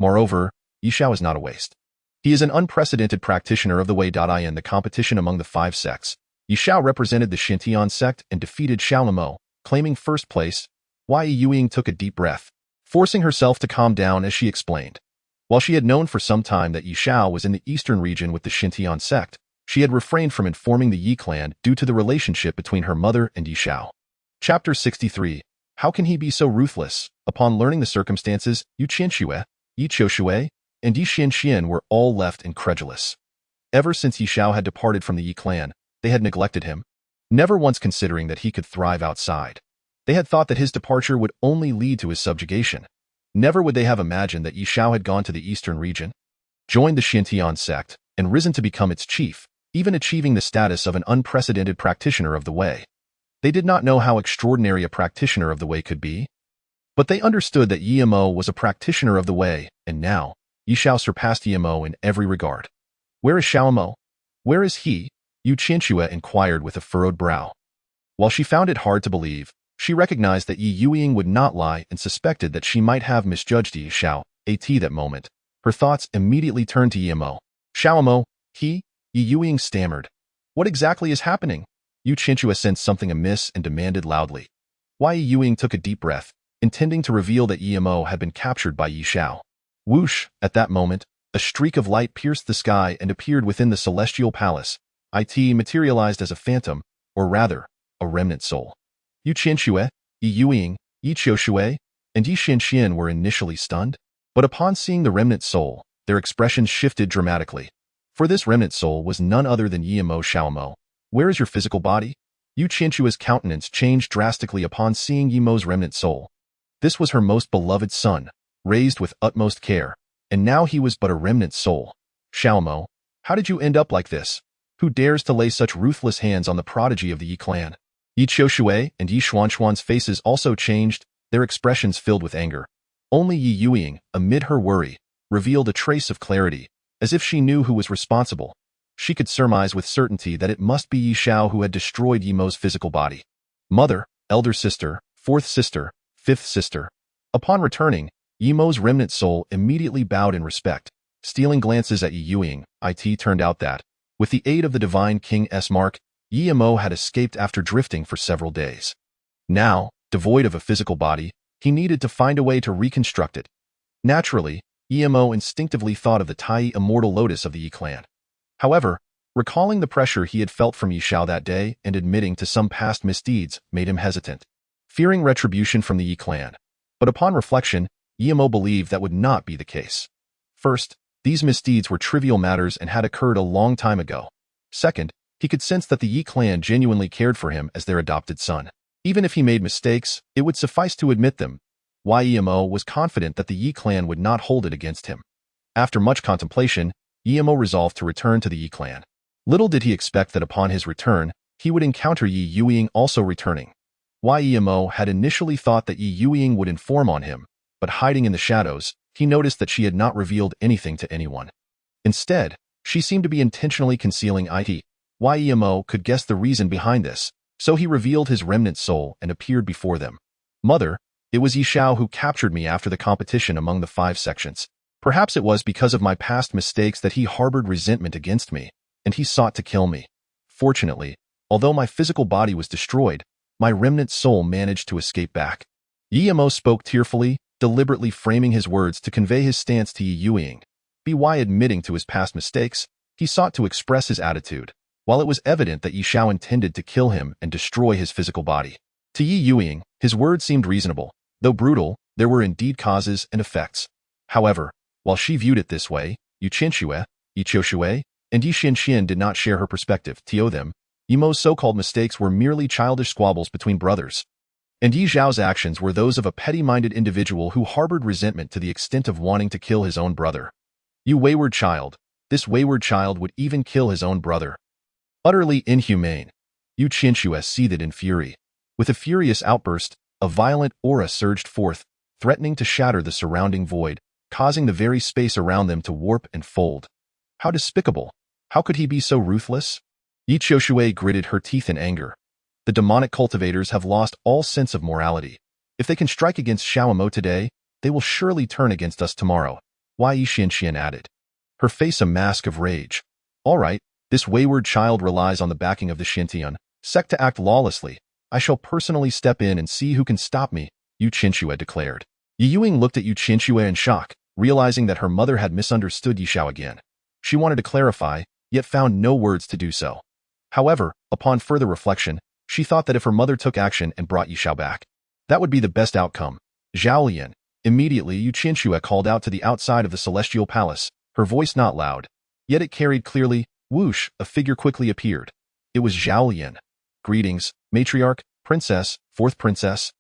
Moreover, Ye Xiao is not a waste. He is an unprecedented practitioner of the way. In the competition among the 5 sects, Ye Xiao represented the Shenon Sect and defeated Xiaomo, claiming first place. Ye Youying took a deep breath, forcing herself to calm down as she explained. While she had known for some time that Ye Xiao was in the eastern region with the Shenon Sect, she had refrained from informing the Ye clan due to the relationship between her mother and Ye Xiao. Chapter 63. How can he be so ruthless? Upon learning the circumstances, Yue Qianxue, Ye Qiushui, and Ye Xianxuan were all left incredulous. Ever since Ye Xiao had departed from the Ye clan, they had neglected him, never once considering that he could thrive outside. They had thought that his departure would only lead to his subjugation. Never would they have imagined that Ye Xiao had gone to the eastern region, joined the Shenon Sect, and risen to become its chief, even achieving the status of an unprecedented practitioner of the way. They did not know how extraordinary a practitioner of the way could be, but they understood that Ye Mo was a practitioner of the way, and now, Ye Xiao surpassed Ye Mo in every regard. Where is Xiaomo? Where is he? Yue Qianxue inquired with a furrowed brow. While she found it hard to believe, she recognized that Ye Youying would not lie and suspected that she might have misjudged Ye Xiao. At that moment, her thoughts immediately turned to Ye Mo. Xiaomo, he? Ye Youying stammered. What exactly is happening? Yue Qianxue sensed something amiss and demanded loudly. Ye Youying took a deep breath, intending to reveal that Ye Mo had been captured by Ye Xiao. Whoosh! At that moment, a streak of light pierced the sky and appeared within the celestial palace. It materialized as a phantom, or rather, a remnant soul. Yue Qianxue, Ye Youying, Ye Qiushui, and Ye Xianxuan were initially stunned, but upon seeing the remnant soul, their expressions shifted dramatically. For this remnant soul was none other than Ye Mo Xiaomo. Where is your physical body? Yue Qianxue's countenance changed drastically upon seeing Ye Mo's remnant soul. This was her most beloved son, raised with utmost care, and now he was but a remnant soul. Xiaomo, how did you end up like this? Who dares to lay such ruthless hands on the prodigy of the Ye clan? Ye Qiushui and Ye Xuanxuan's faces also changed, their expressions filled with anger. Only Ye Youying, amid her worry, revealed a trace of clarity, as if she knew who was responsible. She could surmise with certainty that it must be Ye Xiao who had destroyed Ye Mo's physical body. Mother, elder sister, fourth sister, fifth sister. Upon returning, Ye Mo's remnant soul immediately bowed in respect, stealing glances at Ye Youying. It turned out that, with the aid of the divine King's mark, Ye Mo had escaped after drifting for several days. Now, devoid of a physical body, he needed to find a way to reconstruct it. Naturally, Ye Mo instinctively thought of the immortal lotus of the Ye clan. However, recalling the pressure he had felt from Ye Xiao that day and admitting to some past misdeeds made him hesitant, fearing retribution from the Ye clan. But upon reflection, Ye Mo believed that would not be the case. First, these misdeeds were trivial matters and had occurred a long time ago. Second, he could sense that the Ye clan genuinely cared for him as their adopted son. Even if he made mistakes, it would suffice to admit them. Ye Mo was confident that the Ye clan would not hold it against him. After much contemplation, Ye Mo resolved to return to the Ye clan. Little did he expect that upon his return, he would encounter Ye Youying also returning. Ye Mo had initially thought that Ye Youying would inform on him, but hiding in the shadows, he noticed that she had not revealed anything to anyone. Instead, she seemed to be intentionally concealing it. Ye could guess the reason behind this, so he revealed his remnant soul and appeared before them. Mother, it was Ye Xiao who captured me after the competition among the 5 sections. Perhaps it was because of my past mistakes that he harbored resentment against me, and he sought to kill me. Fortunately, although my physical body was destroyed, my remnant soul managed to escape back. Ye spoke tearfully, deliberately framing his words to convey his stance to Ye Youying. By admitting to his past mistakes, he sought to express his attitude, while it was evident that Ye Xiao intended to kill him and destroy his physical body. To Ye Youying, his words seemed reasonable. Though brutal, there were indeed causes and effects. However, while she viewed it this way, Yue Qianxue, Ye Qiushui, and Ye Xianxuan did not share her perspective. To them, Ye Mo's so-called mistakes were merely childish squabbles between brothers. And Ye Xiao's actions were those of a petty-minded individual who harbored resentment to the extent of wanting to kill his own brother. You wayward child, this wayward child would even kill his own brother. Utterly inhumane. Yue Qianxue seethed in fury. With a furious outburst, a violent aura surged forth, threatening to shatter the surrounding void, causing the very space around them to warp and fold. How despicable! How could he be so ruthless? Ye Qiushui gritted her teeth in anger. The demonic cultivators have lost all sense of morality. If they can strike against Xiao today, they will surely turn against us tomorrow. Ye Xianxuan added, her face a mask of rage. All right, this wayward child relies on the backing of the Nine Sect to act lawlessly. I shall personally step in and see who can stop me, Yue Qianxue declared. Ye Youying looked at Yue Qianxue in shock, realizing that her mother had misunderstood Ye Xiao again. She wanted to clarify, yet found no words to do so. However, upon further reflection, she thought that if her mother took action and brought Ye Xiao back, that would be the best outcome. Zhaolian. Immediately, Yue Qianxue called out to the outside of the celestial palace, her voice not loud, yet it carried clearly. Whoosh, a figure quickly appeared. It was Zhaolian. Greetings, matriarch, princess, 4th princess,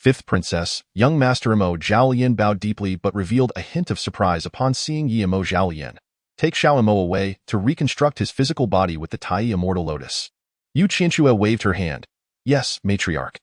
5th princess. Young Master Zhaolian bowed deeply but revealed a hint of surprise upon seeing Ye Zhaolian. Take Xiao away to reconstruct his physical body with the Tai immortal lotus. Yue Qianxue waved her hand. Yes, matriarch.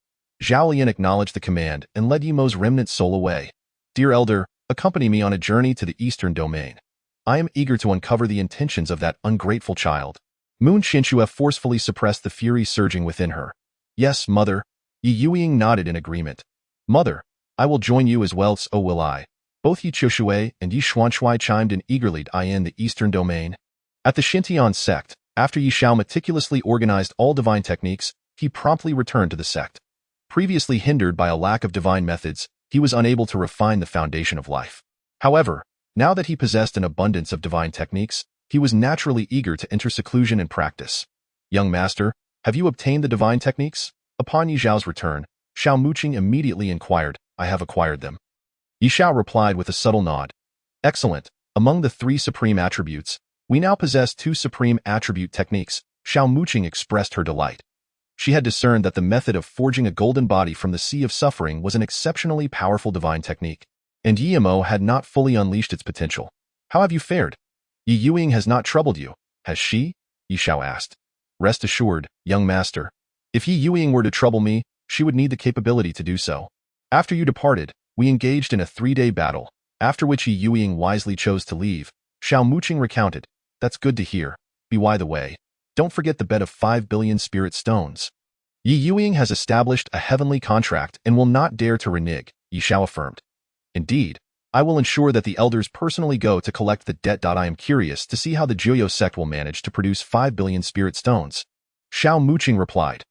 Zhaolian acknowledged the command and led Ye Mo's remnant soul away. Dear elder, accompany me on a journey to the eastern domain. I am eager to uncover the intentions of that ungrateful child. Moon Qianxue forcefully suppressed the fury surging within her. Yes, mother. Ye Youying nodded in agreement. Mother, I will join you as well, so will I. Both Ye Qiushui and Ye Xuanxuan chimed in eagerly in the eastern domain. At the Shenon Sect, after Ye Xiao meticulously organized all divine techniques, he promptly returned to the sect. Previously hindered by a lack of divine methods, he was unable to refine the foundation of life. However, now that he possessed an abundance of divine techniques, he was naturally eager to enter seclusion and practice. Young master, have you obtained the divine techniques? Upon Ye Xiao's return, Xiao Muqing immediately inquired, I have acquired them. Ye Xiao replied with a subtle nod. Excellent. Among the 3 supreme attributes, we now possess 2 supreme attribute techniques. Xiao Muqing expressed her delight. She had discerned that the method of forging a golden body from the sea of suffering was an exceptionally powerful divine technique, and Ye had not fully unleashed its potential. How have you fared? Ye Youying has not troubled you, has she? Ye Xiao asked. Rest assured, young master. If Ye Youying were to trouble me, she would need the capability to do so. After you departed, we engaged in a 3-day battle, after which Ye Youying wisely chose to leave. Xiao Muqing recounted. That's good to hear. By the way, don't forget the bet of 5 billion spirit stones. Ye Youying has established a heavenly contract and will not dare to renege, Ye Xiao affirmed. Indeed, I will ensure that the elders personally go to collect the debt. I am curious to see how the Joyo sect will manage to produce 5 billion spirit stones. Xiao Muqing replied.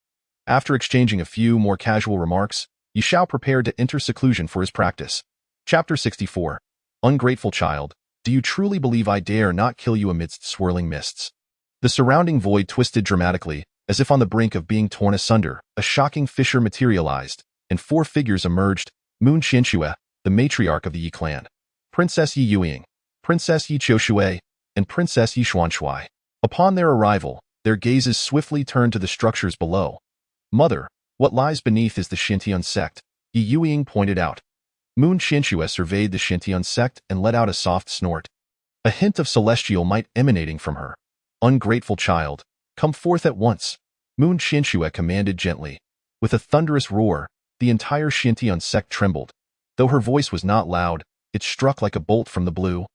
After exchanging a few more casual remarks, Ye Xiao prepared to enter seclusion for his practice. Chapter 64. Ungrateful child, do you truly believe I dare not kill you amidst swirling mists? The surrounding void twisted dramatically, as if on the brink of being torn asunder. A shocking fissure materialized, and 4 figures emerged. Moon Qianxue, the matriarch of the Ye clan, Princess Ye Youying, Princess Ye Qiushui, and Princess Ye Xuanxuan. Upon their arrival, their gazes swiftly turned to the structures below. Mother, what lies beneath is the Nine Sect, Ye Youying pointed out. Moon Qianxue surveyed the Nine Sect and let out a soft snort. A hint of celestial might emanating from her. Ungrateful child, come forth at once, Moon Qianxue commanded gently. With a thunderous roar, the entire Nine Sect trembled. Though her voice was not loud, it struck like a bolt from the blue,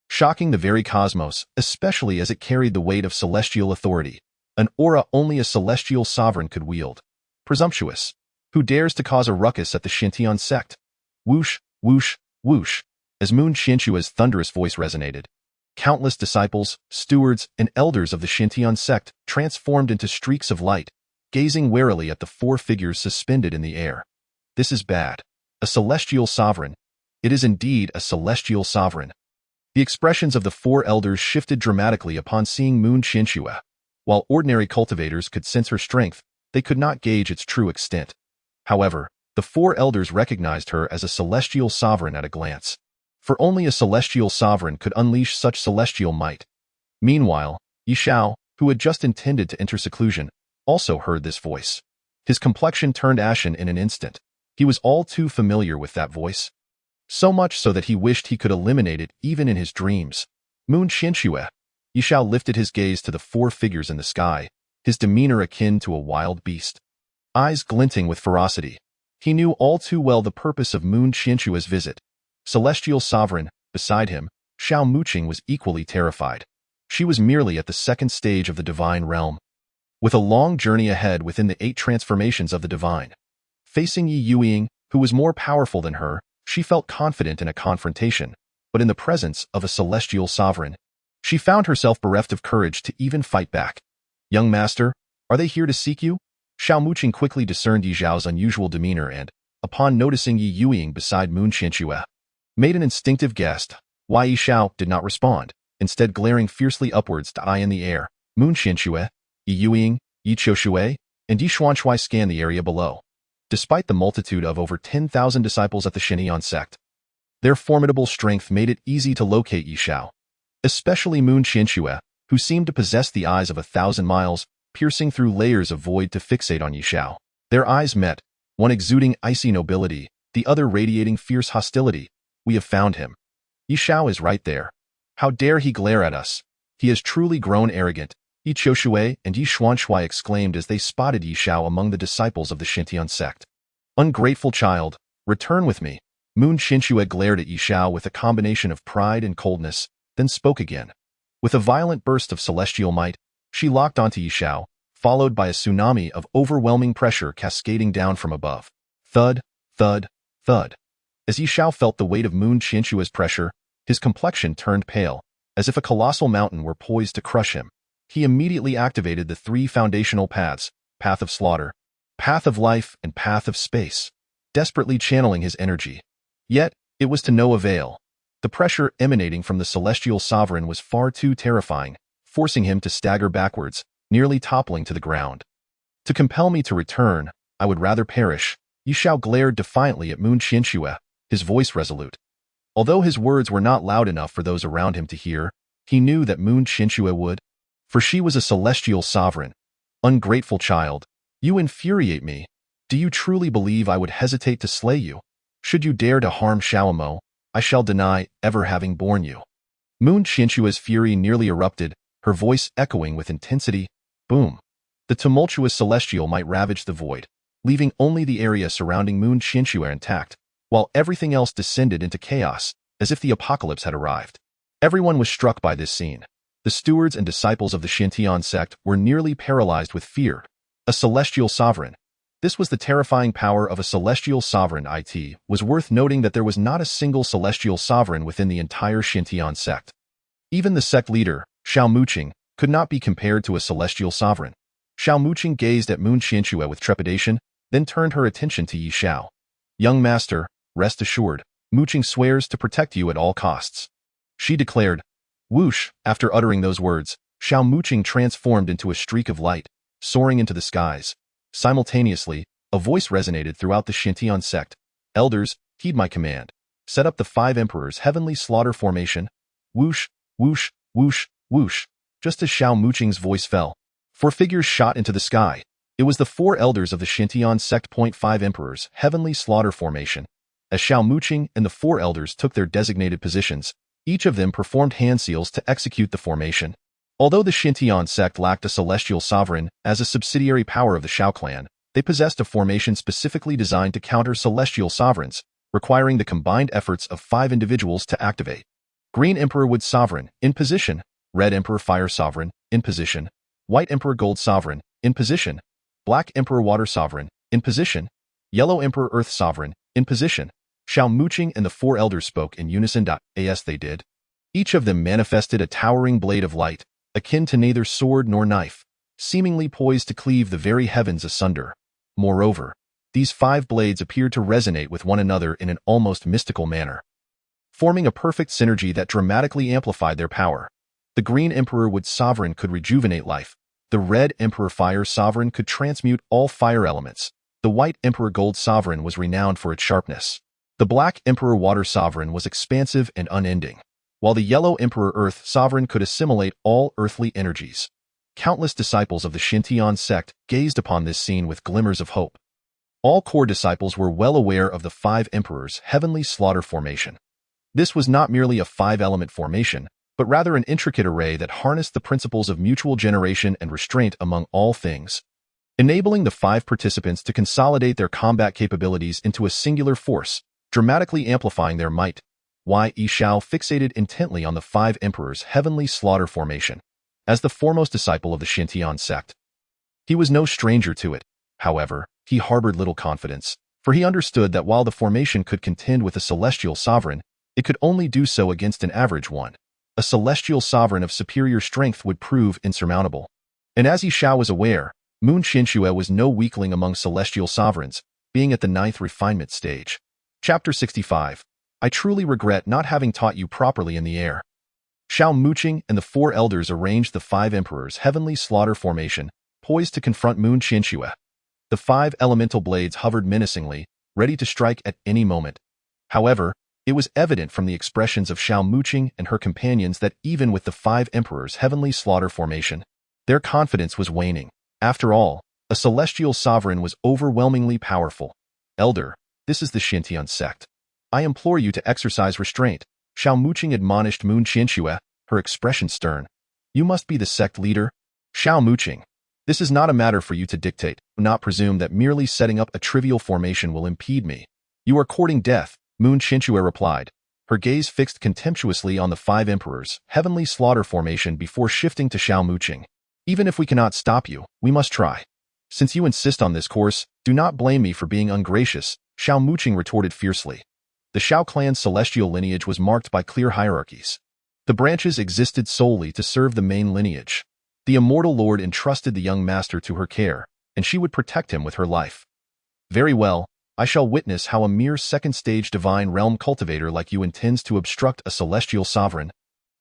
shocking the very cosmos, especially as it carried the weight of celestial authority, an aura only a celestial sovereign could wield. Presumptuous. Who dares to cause a ruckus at the Shenon Sect? Whoosh, whoosh, whoosh, as Moon Qianxue's thunderous voice resonated. Countless disciples, stewards, and elders of the Shenon Sect transformed into streaks of light, gazing warily at the four figures suspended in the air. This is bad. A celestial sovereign. It is indeed a celestial sovereign. The expressions of the four elders shifted dramatically upon seeing Moon Qianxue. While ordinary cultivators could sense her strength, they could not gauge its true extent. However, the four elders recognized her as a celestial sovereign at a glance. For only a celestial sovereign could unleash such celestial might. Meanwhile, Ye Xiao, who had just intended to enter seclusion, also heard this voice. His complexion turned ashen in an instant. He was all too familiar with that voice. So much so that he wished he could eliminate it even in his dreams. Moon Qianxue. Ye Xiao lifted his gaze to the four figures in the sky, his demeanor akin to a wild beast. Eyes glinting with ferocity. He knew all too well the purpose of Moon Qianxue's visit. Celestial sovereign, beside him, Xiao Muqing was equally terrified. She was merely at the second stage of the divine realm, with a long journey ahead within the 8 transformations of the divine. Facing Ye Youying, who was more powerful than her, she felt confident in a confrontation, but in the presence of a celestial sovereign, she found herself bereft of courage to even fight back. Young master, are they here to seek you? Xiao Muqing quickly discerned Ye Xiao's unusual demeanor and, upon noticing Ye Youying beside Moon Qianxue, made an instinctive guess. Why Ye Xiao did not respond, instead glaring fiercely upwards to eye in the air. Moon Qianxue, Ye Youying, Ye Qiushui, and Ye Xuanxuan scanned the area below. Despite the multitude of over 10,000 disciples at the Shenon Sect, their formidable strength made it easy to locate Ye Xiao. Especially Moon Qianxue, who seemed to possess the eyes of 1,000 miles, piercing through layers of void to fixate on Ye Xiao. Their eyes met, one exuding icy nobility, the other radiating fierce hostility. We have found him. Ye Xiao is right there. How dare he glare at us? He has truly grown arrogant, Ye Qiushui and Ye Xuanxuan exclaimed as they spotted Ye Xiao among the disciples of the Shenon Sect. Ungrateful child, return with me. Moon Qianxue glared at Ye Xiao with a combination of pride and coldness, then spoke again. With a violent burst of celestial might, she locked onto Ye Xiao, followed by a tsunami of overwhelming pressure cascading down from above. Thud, thud, thud. As Ye Xiao felt the weight of Moon Qianxue's pressure, his complexion turned pale, as if a colossal mountain were poised to crush him. He immediately activated the 3 foundational paths, Path of Slaughter, Path of Life, and Path of Space, desperately channeling his energy. Yet, it was to no avail. The pressure emanating from the celestial sovereign was far too terrifying, forcing him to stagger backwards, nearly toppling to the ground. To compel me to return, I would rather perish. Ye Xiao glared defiantly at Moon Qianxue, his voice resolute. Although his words were not loud enough for those around him to hear, he knew that Moon Qianxue would. For she was a celestial sovereign. Ungrateful child, you infuriate me. Do you truly believe I would hesitate to slay you? Should you dare to harm Xiaomo, I shall deny ever having borne you. Moon Qianxue's fury nearly erupted, her voice echoing with intensity. Boom. The tumultuous celestial might ravage the void, leaving only the area surrounding Moon Qianxue intact, while everything else descended into chaos, as if the apocalypse had arrived. Everyone was struck by this scene. The stewards and disciples of the Shenon Sect were nearly paralyzed with fear. A celestial sovereign. This was the terrifying power of a celestial sovereign. It was worth noting that there was not a single celestial sovereign within the entire Shenon Sect. Even the sect leader, Xiao Muqing, could not be compared to a celestial sovereign. Xiao Muqing gazed at Moon Qianxue with trepidation, then turned her attention to Ye Xiao. Young master, rest assured, Muqing swears to protect you at all costs. She declared. Whoosh, after uttering those words, Xiao Muqing transformed into a streak of light, soaring into the skies. Simultaneously, a voice resonated throughout the Shenon Sect. Elders, heed my command. Set up the 5 emperors' heavenly slaughter formation. Whoosh, whoosh, whoosh, whoosh. Just as Xiao Muqing's voice fell, 4 figures shot into the sky. It was the 4 elders of the Shenon Sect. 5 emperors' heavenly slaughter formation. As Xiao Muqing and the 4 elders took their designated positions, each of them performed hand seals to execute the formation. Although the Shenon Sect lacked a celestial sovereign as a subsidiary power of the Xiao clan, they possessed a formation specifically designed to counter celestial sovereigns, requiring the combined efforts of 5 individuals to activate. Green Emperor Wood Sovereign, in position. Red Emperor Fire Sovereign, in position. White Emperor Gold Sovereign, in position. Black Emperor Water Sovereign, in position. Yellow Emperor Earth Sovereign, in position. Xiao Muqing and the 4 elders spoke in unison. As they did, each of them manifested a towering blade of light, akin to neither sword nor knife, seemingly poised to cleave the very heavens asunder. Moreover, these 5 blades appeared to resonate with one another in an almost mystical manner, forming a perfect synergy that dramatically amplified their power. The Green Emperor Wood Sovereign could rejuvenate life. The Red Emperor Fire Sovereign could transmute all fire elements. The White Emperor Gold Sovereign was renowned for its sharpness. The Black Emperor Water Sovereign was expansive and unending, while the Yellow Emperor Earth Sovereign could assimilate all earthly energies. Countless disciples of the Shenon Sect gazed upon this scene with glimmers of hope. All core disciples were well aware of the 5 Emperors' heavenly slaughter formation. This was not merely a 5-element formation, but rather an intricate array that harnessed the principles of mutual generation and restraint among all things, enabling the 5 participants to consolidate their combat capabilities into a singular force, dramatically amplifying their might. Ye Xiao fixated intently on the 5 Emperors' heavenly slaughter formation. As the foremost disciple of the Shenon Sect, he was no stranger to it. However, he harbored little confidence, for he understood that while the formation could contend with a celestial sovereign, it could only do so against an average one. A celestial sovereign of superior strength would prove insurmountable. And as Ye Xiao was aware, Ye Qianxue was no weakling among celestial sovereigns, being at the 9th refinement stage. Chapter 65. I truly regret not having taught you properly in the air. Xiao Muqing and the 4 elders arranged the 5 emperors' heavenly slaughter formation, poised to confront Ye Qianxue. The 5 elemental blades hovered menacingly, ready to strike at any moment. However, it was evident from the expressions of Xiao Muqing and her companions that even with the 5 emperors' heavenly slaughter formation, their confidence was waning. After all, a celestial sovereign was overwhelmingly powerful. Elder, this is the Shenon Sect. I implore you to exercise restraint. Xiao Muqing admonished Ye Qianxue, her expression stern. You must be the sect leader. Xiao Muqing, this is not a matter for you to dictate. Do not presume that merely setting up a trivial formation will impede me. You are courting death, Ye Qianxue replied, her gaze fixed contemptuously on the 5 emperors' heavenly slaughter formation before shifting to Xiao Muqing. Even if we cannot stop you, we must try. Since you insist on this course, do not blame me for being ungracious, Xiao Muqing retorted fiercely. The Xiao clan's celestial lineage was marked by clear hierarchies. The branches existed solely to serve the main lineage. The immortal lord entrusted the young master to her care, and she would protect him with her life. Very well, I shall witness how a mere second-stage divine realm cultivator like you intends to obstruct a celestial sovereign.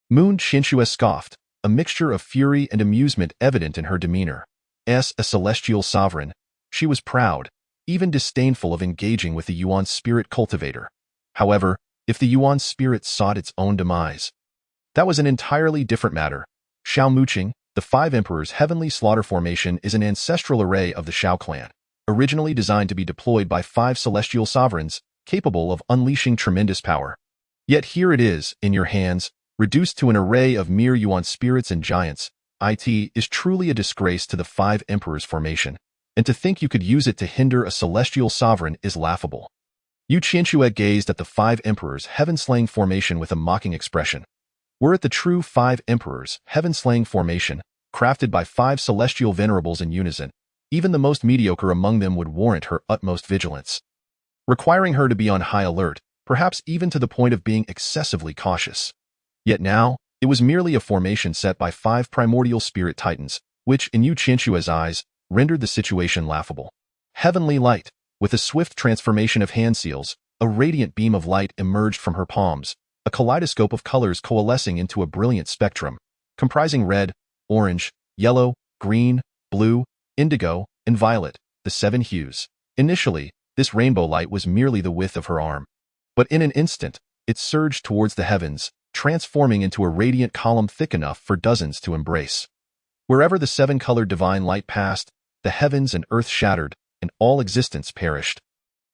Ye Qianxue scoffed, a mixture of fury and amusement evident in her demeanor. As a celestial sovereign, she was proud, even disdainful of engaging with the Yuan spirit cultivator. However, if the Yuan spirit sought its own demise, that was an entirely different matter. Xiao Muqing, the 5 emperors' heavenly slaughter formation is an ancestral array of the Xiao clan, originally designed to be deployed by 5 celestial sovereigns, capable of unleashing tremendous power. Yet here it is, in your hands, reduced to an array of mere Yuan spirits and giants. It is truly a disgrace to the 5 emperors' formation, and to think you could use it to hinder a celestial sovereign is laughable. Ye Qianxue gazed at the 5 emperors' heaven-slaying formation with a mocking expression. Were it the true 5 emperors' heaven-slaying formation, crafted by 5 celestial venerables in unison, even the most mediocre among them would warrant her utmost vigilance, requiring her to be on high alert, perhaps even to the point of being excessively cautious. Yet now, it was merely a formation set by 5 primordial spirit titans, which, in Ye Qianxue's eyes, rendered the situation laughable. Heavenly light. With a swift transformation of hand seals, a radiant beam of light emerged from her palms, a kaleidoscope of colors coalescing into a brilliant spectrum, comprising red, orange, yellow, green, blue, indigo, and violet, the 7 hues. Initially, this rainbow light was merely the width of her arm. But in an instant, it surged towards the heavens, transforming into a radiant column thick enough for dozens to embrace. Wherever the 7-colored divine light passed, the heavens and earth shattered, and all existence perished.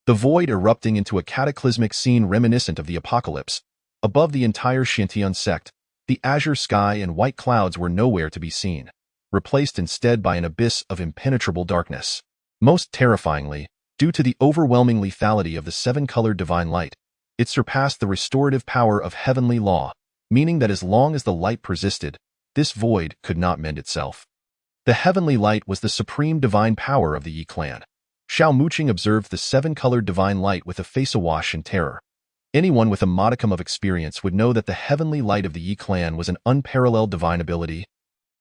The void erupting into a cataclysmic scene reminiscent of the apocalypse. Above the entire Shenon Sect, the azure sky and white clouds were nowhere to be seen, replaced instead by an abyss of impenetrable darkness. Most terrifyingly, Due to the overwhelming lethality of the seven-colored divine light, it surpassed the restorative power of heavenly law, meaning that as long as the light persisted, this void could not mend itself. The heavenly light was the supreme divine power of the Ye clan. Xiao Muqing observed the seven-colored divine light with a face awash in terror. Anyone with a modicum of experience would know that the heavenly light of the Ye clan was an unparalleled divine ability,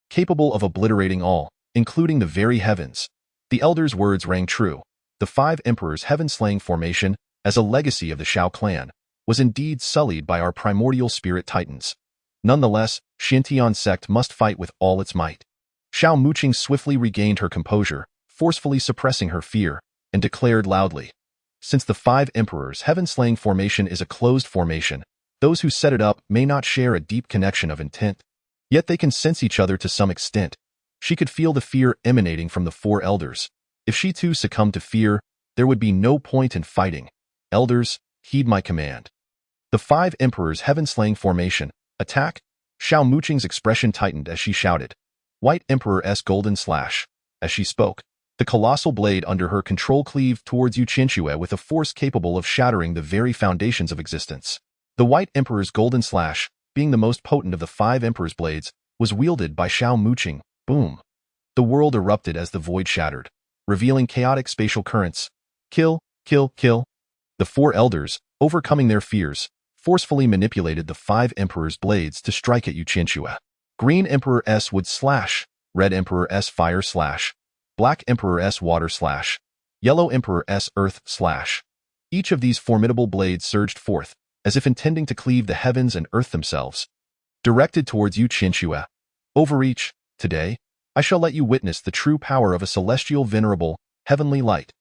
capable of obliterating all, including the very heavens. The elder's words rang true. The five emperors' heaven-slaying formation, as a legacy of the Xiao clan, was indeed sullied by our primordial spirit titans. Nonetheless, Shenon Sect must fight with all its might. Xiao Muqing swiftly regained her composure, forcefully suppressing her fear, and declared loudly, "Since the five emperors' heaven-slaying formation is a closed formation, those who set it up may not share a deep connection of intent. Yet they can sense each other to some extent." She could feel the fear emanating from the four elders. If she too succumbed to fear, there would be no point in fighting. Elders, heed my command. The five emperors' heaven-slaying formation, attack. Xiao Muqing's expression tightened as she shouted, "White Emperor's golden slash." As she spoke, the colossal blade under her control cleaved towards Yue Qianxue with a force capable of shattering the very foundations of existence. The White Emperor's golden slash, being the most potent of the five emperors' blades, was wielded by Xiao Muqing. Boom! The world erupted as the void shattered, revealing chaotic spatial currents. Kill, kill, kill. The four elders, overcoming their fears, forcefully manipulated the five emperors' blades to strike at Yue Qianxue. Green Emperor's wood slash, Red Emperor's fire slash, Black Emperor's water slash, Yellow Emperor's earth slash. Each of these formidable blades surged forth, as if intending to cleave the heavens and earth themselves. Directed towards Yue Qianxue. Overreach. Today, I shall let you witness the true power of a celestial venerable, heavenly light.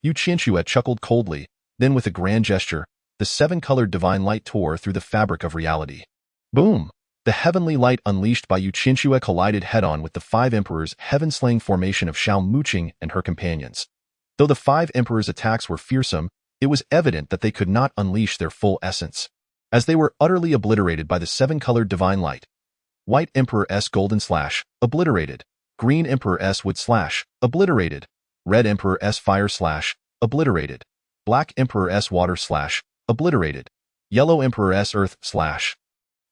Yue Qianxue chuckled coldly, then with a grand gesture, the seven-colored divine light tore through the fabric of reality. Boom! The heavenly light unleashed by Yue Qianxue collided head-on with the five emperors' heaven-slaying formation of Xiao Muqing and her companions. Though the five emperors' attacks were fearsome, it was evident that they could not unleash their full essence, as they were utterly obliterated by the seven-colored divine light. White Emperor's golden slash, obliterated. Green Emperor's wood slash, obliterated. Red Emperor's fire slash, obliterated. Black Emperor's water slash, obliterated. Yellow Emperor's earth slash,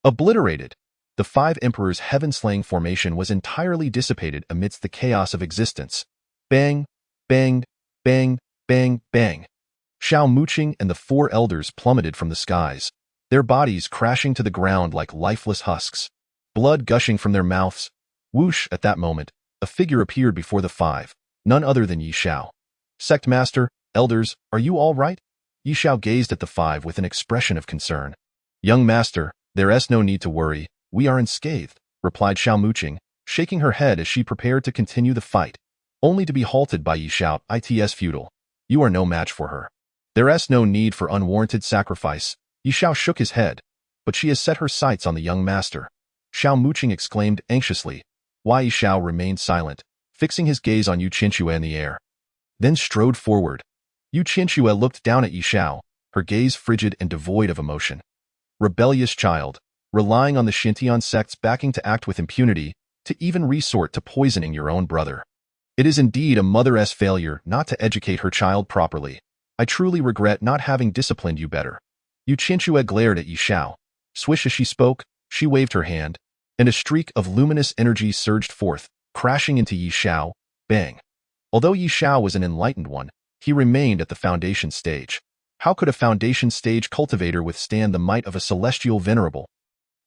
obliterated. The five emperors' heaven-slaying formation was entirely dissipated amidst the chaos of existence. Bang, bang, bang, bang, bang. Xiao Muqing and the four elders plummeted from the skies, their bodies crashing to the ground like lifeless husks, blood gushing from their mouths. Whoosh! At that moment, a figure appeared before the five, none other than Ye Xiao. "Sect Master, elders, are you all right?" Ye Xiao gazed at the five with an expression of concern. "Young master, there's no need to worry, we are unscathed," replied Xiao Muqing, shaking her head as she prepared to continue the fight, only to be halted by Ye Xiao. "It's futile. You are no match for her. There's no need for unwarranted sacrifice." Ye Xiao shook his head, "But she has set her sights on the young master." Xiao Muqing exclaimed anxiously. Why? Ye Xiao remained silent, fixing his gaze on Yue Qianxue in the air, then strode forward. Yue Qianxue looked down at Ye Xiao, her gaze frigid and devoid of emotion. "Rebellious child, relying on the Shenon Sect's backing to act with impunity, to even resort to poisoning your own brother. It is indeed a mother's failure not to educate her child properly. I truly regret not having disciplined you better." Yue Qianxue glared at Ye Xiao. Swish as she spoke, she waved her hand, and a streak of luminous energy surged forth, crashing into Ye Xiao. Bang! Although Ye Xiao was an enlightened one, he remained at the foundation stage. How could a foundation stage cultivator withstand the might of a celestial venerable?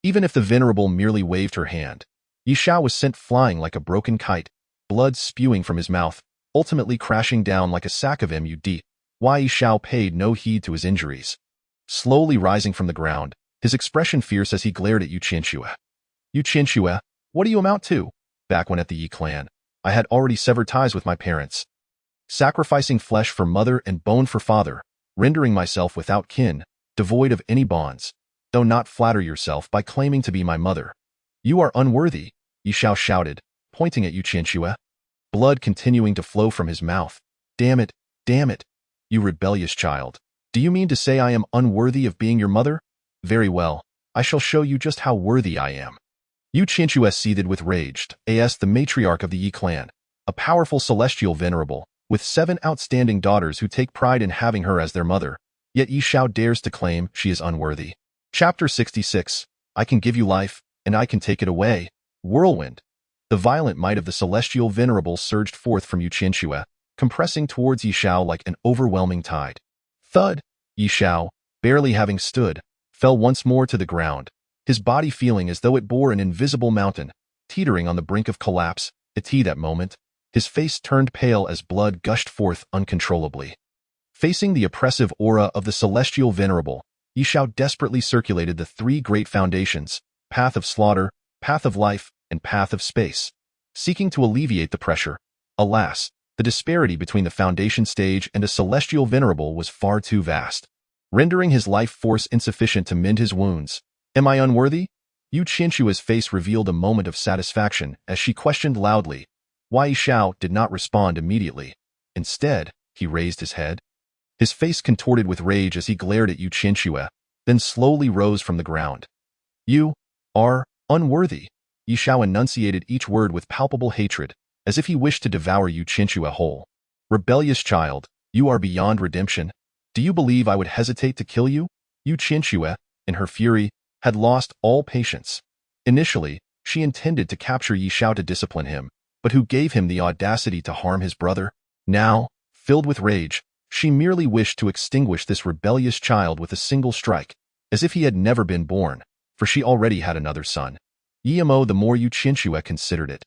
Even if the venerable merely waved her hand, Ye Xiao was sent flying like a broken kite, blood spewing from his mouth, ultimately crashing down like a sack of mud. Ye Xiao paid no heed to his injuries. Slowly rising from the ground, his expression fierce as he glared at Yue Qianxue. "Yue Qianxue, what do you amount to? Back when at the Ye clan, I had already severed ties with my parents, sacrificing flesh for mother and bone for father, rendering myself without kin, devoid of any bonds. Do not flatter yourself by claiming to be my mother. You are unworthy," Ye Xiao shouted, pointing at Yue Qianxue, blood continuing to flow from his mouth. Damn it, you rebellious child. Do you mean to say I am unworthy of being your mother? Very well, I shall show you just how worthy I am." Yue Qianxue seethed with rage. The matriarch of the Ye clan, a powerful celestial venerable, with 7 outstanding daughters who take pride in having her as their mother, yet Ye Xiao dares to claim she is unworthy. Chapter 66. I can give you life, and I can take it away. Whirlwind. The violent might of the celestial venerable surged forth from Ye Qianxue, compressing towards Ye Xiao like an overwhelming tide. Thud! Ye Xiao, barely having stood, fell once more to the ground, his body feeling as though it bore an invisible mountain, teetering on the brink of collapse. At that moment, his face turned pale as blood gushed forth uncontrollably. Facing the oppressive aura of the celestial venerable, Ye Xiao desperately circulated the 3 great foundations, path of slaughter, path of life, and path of space, seeking to alleviate the pressure. Alas, the disparity between the foundation stage and a celestial venerable was far too vast, rendering his life force insufficient to mend his wounds. Am I unworthy? Yue Qianshue's face revealed a moment of satisfaction as she questioned loudly. Ye Xiao did not respond immediately. Instead, he raised his head. His face contorted with rage as he glared at Yue Qianxue, then slowly rose from the ground. You are unworthy. Ye Xiao enunciated each word with palpable hatred, as if he wished to devour Yue Qianxue whole. Rebellious child, you are beyond redemption. Do you believe I would hesitate to kill you? Yue Qianxue, in her fury, had lost all patience. Initially, she intended to capture Ye Xiao to discipline him, but who gave him the audacity to harm his brother? Now, filled with rage, she merely wished to extinguish this rebellious child with a single strike, as if he had never been born, for she already had another son. Yemo, the more Yue Qianxue considered it,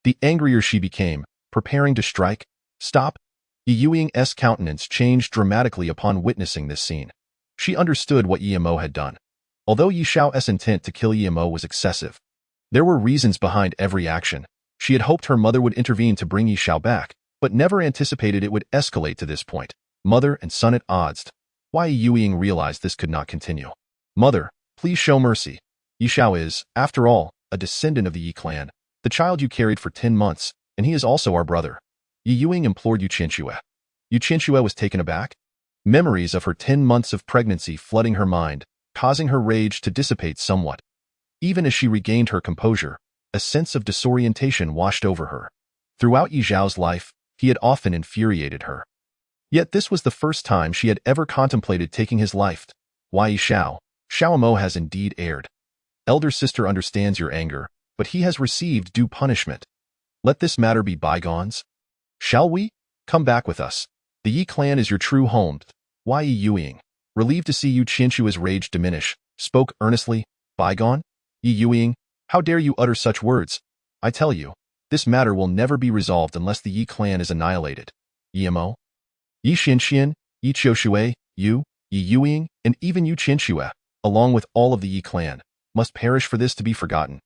the angrier she became, preparing to strike. Stop! Ye Youying's countenance changed dramatically upon witnessing this scene. She understood what Yemo had done. Although Ye Xiao's intent to kill Yemo was excessive, there were reasons behind every action. She had hoped her mother would intervene to bring Ye Xiao back, but never anticipated it would escalate to this point. Mother and son at odds. Ye Youying realized this could not continue. Mother, please show mercy. Ye Xiao is, after all, a descendant of the Ye clan, the child you carried for 10 months, and he is also our brother. Ye Youying implored Yue Qianxue. Yue Qianxue was taken aback. Memories of her 10 months of pregnancy flooding her mind, causing her rage to dissipate somewhat. Even as she regained her composure, a sense of disorientation washed over her. Throughout Ye Xiao's life, he had often infuriated her. Yet this was the first time she had ever contemplated taking his life. Ye Xiao, Xiaomo has indeed erred. Elder sister understands your anger, but he has received due punishment. Let this matter be bygones. Shall we? Come back with us. The Ye clan is your true home. Ye Youying, relieved to see Yue Qianshue's rage diminish, spoke earnestly. Bygone? Ye Youying, how dare you utter such words? I tell you, this matter will never be resolved unless the Ye clan is annihilated. Yemo, Ye Xianxian, Ye Qiushui, Ye Youying, and even Yue Qianxue, along with all of the Ye clan, must perish for this to be forgotten.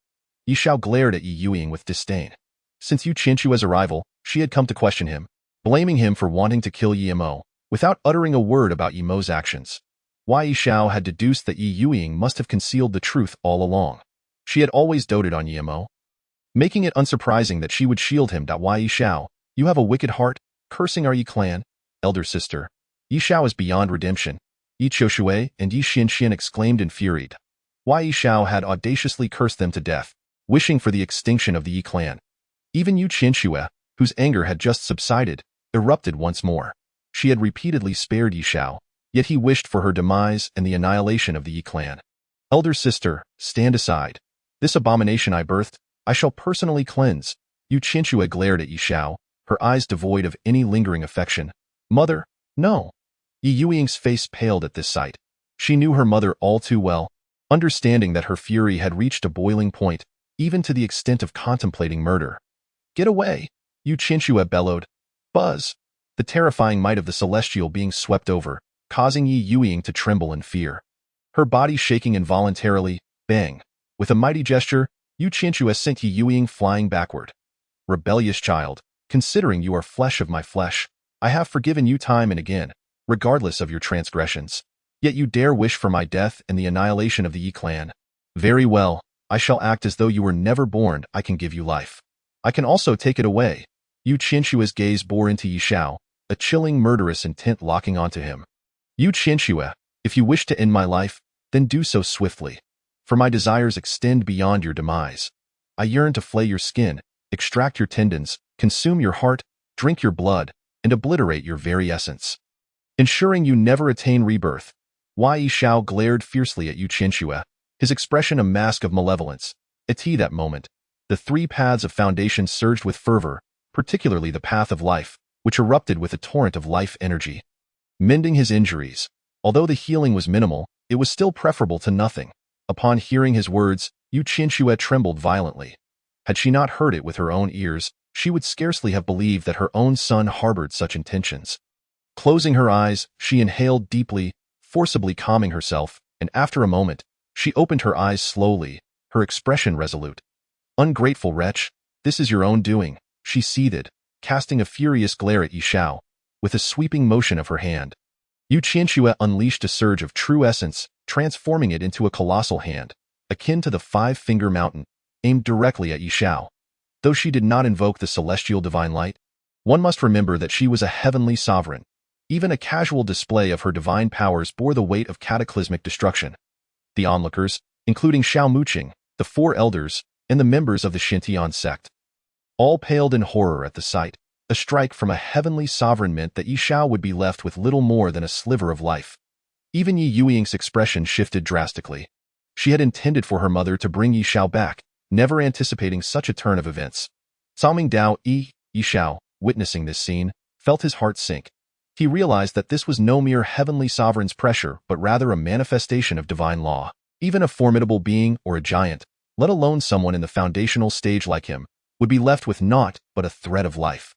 Ye Xiao glared at Ye Youying with disdain. Since Yue Qianshue's arrival, she had come to question him, blaming him for wanting to kill Yemo, without uttering a word about Yemo's actions. Ye Xiao had deduced that Ye Youying must have concealed the truth all along. She had always doted on Yemo, making it unsurprising that she would shield him. Ye Xiao, you have a wicked heart, cursing our Ye clan. Elder sister, Ye Xiao is beyond redemption. Ye Qiushui and Ye Xianxian exclaimed infuriated. Ye Xiao had audaciously cursed them to death, wishing for the extinction of the Ye clan. Even Yue Qianxue, whose anger had just subsided, erupted once more. She had repeatedly spared Ye Xiao, yet he wished for her demise and the annihilation of the Ye clan. Elder sister, stand aside. This abomination I birthed, I shall personally cleanse. Yue Qianxue glared at Ye Xiao, her eyes devoid of any lingering affection. Mother, no. Ye Youying's face paled at this sight. She knew her mother all too well, understanding that her fury had reached a boiling point, even to the extent of contemplating murder. Get away! Yue Qianxue bellowed. Buzz! The terrifying might of the celestial being swept over, causing Ye Youying to tremble in fear. Her body shaking involuntarily, bang! With a mighty gesture, Yue Qianxue sent Ye Youying flying backward. Rebellious child, considering you are flesh of my flesh, I have forgiven you time and again, regardless of your transgressions. Yet you dare wish for my death and the annihilation of the Ye clan. Very well, I shall act as though you were never born. I can give you life. I can also take it away. Yue Qianshue's gaze bore into Ye Xiao, a chilling murderous intent locking onto him. Yue Qianxue, if you wish to end my life, then do so swiftly. For my desires extend beyond your demise. I yearn to flay your skin, extract your tendons, consume your heart, drink your blood, and obliterate your very essence, ensuring you never attain rebirth. Ye Xiao glared fiercely at Ye Qianxue, his expression a mask of malevolence. At that moment, the three paths of foundation surged with fervor, particularly the path of life, which erupted with a torrent of life energy. Mending his injuries. Although the healing was minimal, it was still preferable to nothing. Upon hearing his words, Ye Qianxue trembled violently. Had she not heard it with her own ears, she would scarcely have believed that her own son harbored such intentions. Closing her eyes, she inhaled deeply, forcibly calming herself, and after a moment, she opened her eyes slowly, her expression resolute. "Ungrateful wretch, this is your own doing," she seethed, casting a furious glare at Ye Xiao, with a sweeping motion of her hand. Ye Qianxue unleashed a surge of true essence, transforming it into a colossal hand, akin to the five-finger mountain, aimed directly at Ye Xiao. Though she did not invoke the celestial divine light, one must remember that she was a heavenly sovereign. Even a casual display of her divine powers bore the weight of cataclysmic destruction. The onlookers, including Xiao Muqing, the four elders, and the members of the Shenon Sect, all paled in horror at the sight. A strike from a heavenly sovereign meant that Ye Xiao would be left with little more than a sliver of life. Even Ye Youying's expression shifted drastically. She had intended for her mother to bring Ye Xiao back, never anticipating such a turn of events. Zhangming Dao Ye Xiao, witnessing this scene, felt his heart sink. He realized that this was no mere heavenly sovereign's pressure, but rather a manifestation of divine law. Even a formidable being or a giant, let alone someone in the foundational stage like him, would be left with naught but a thread of life.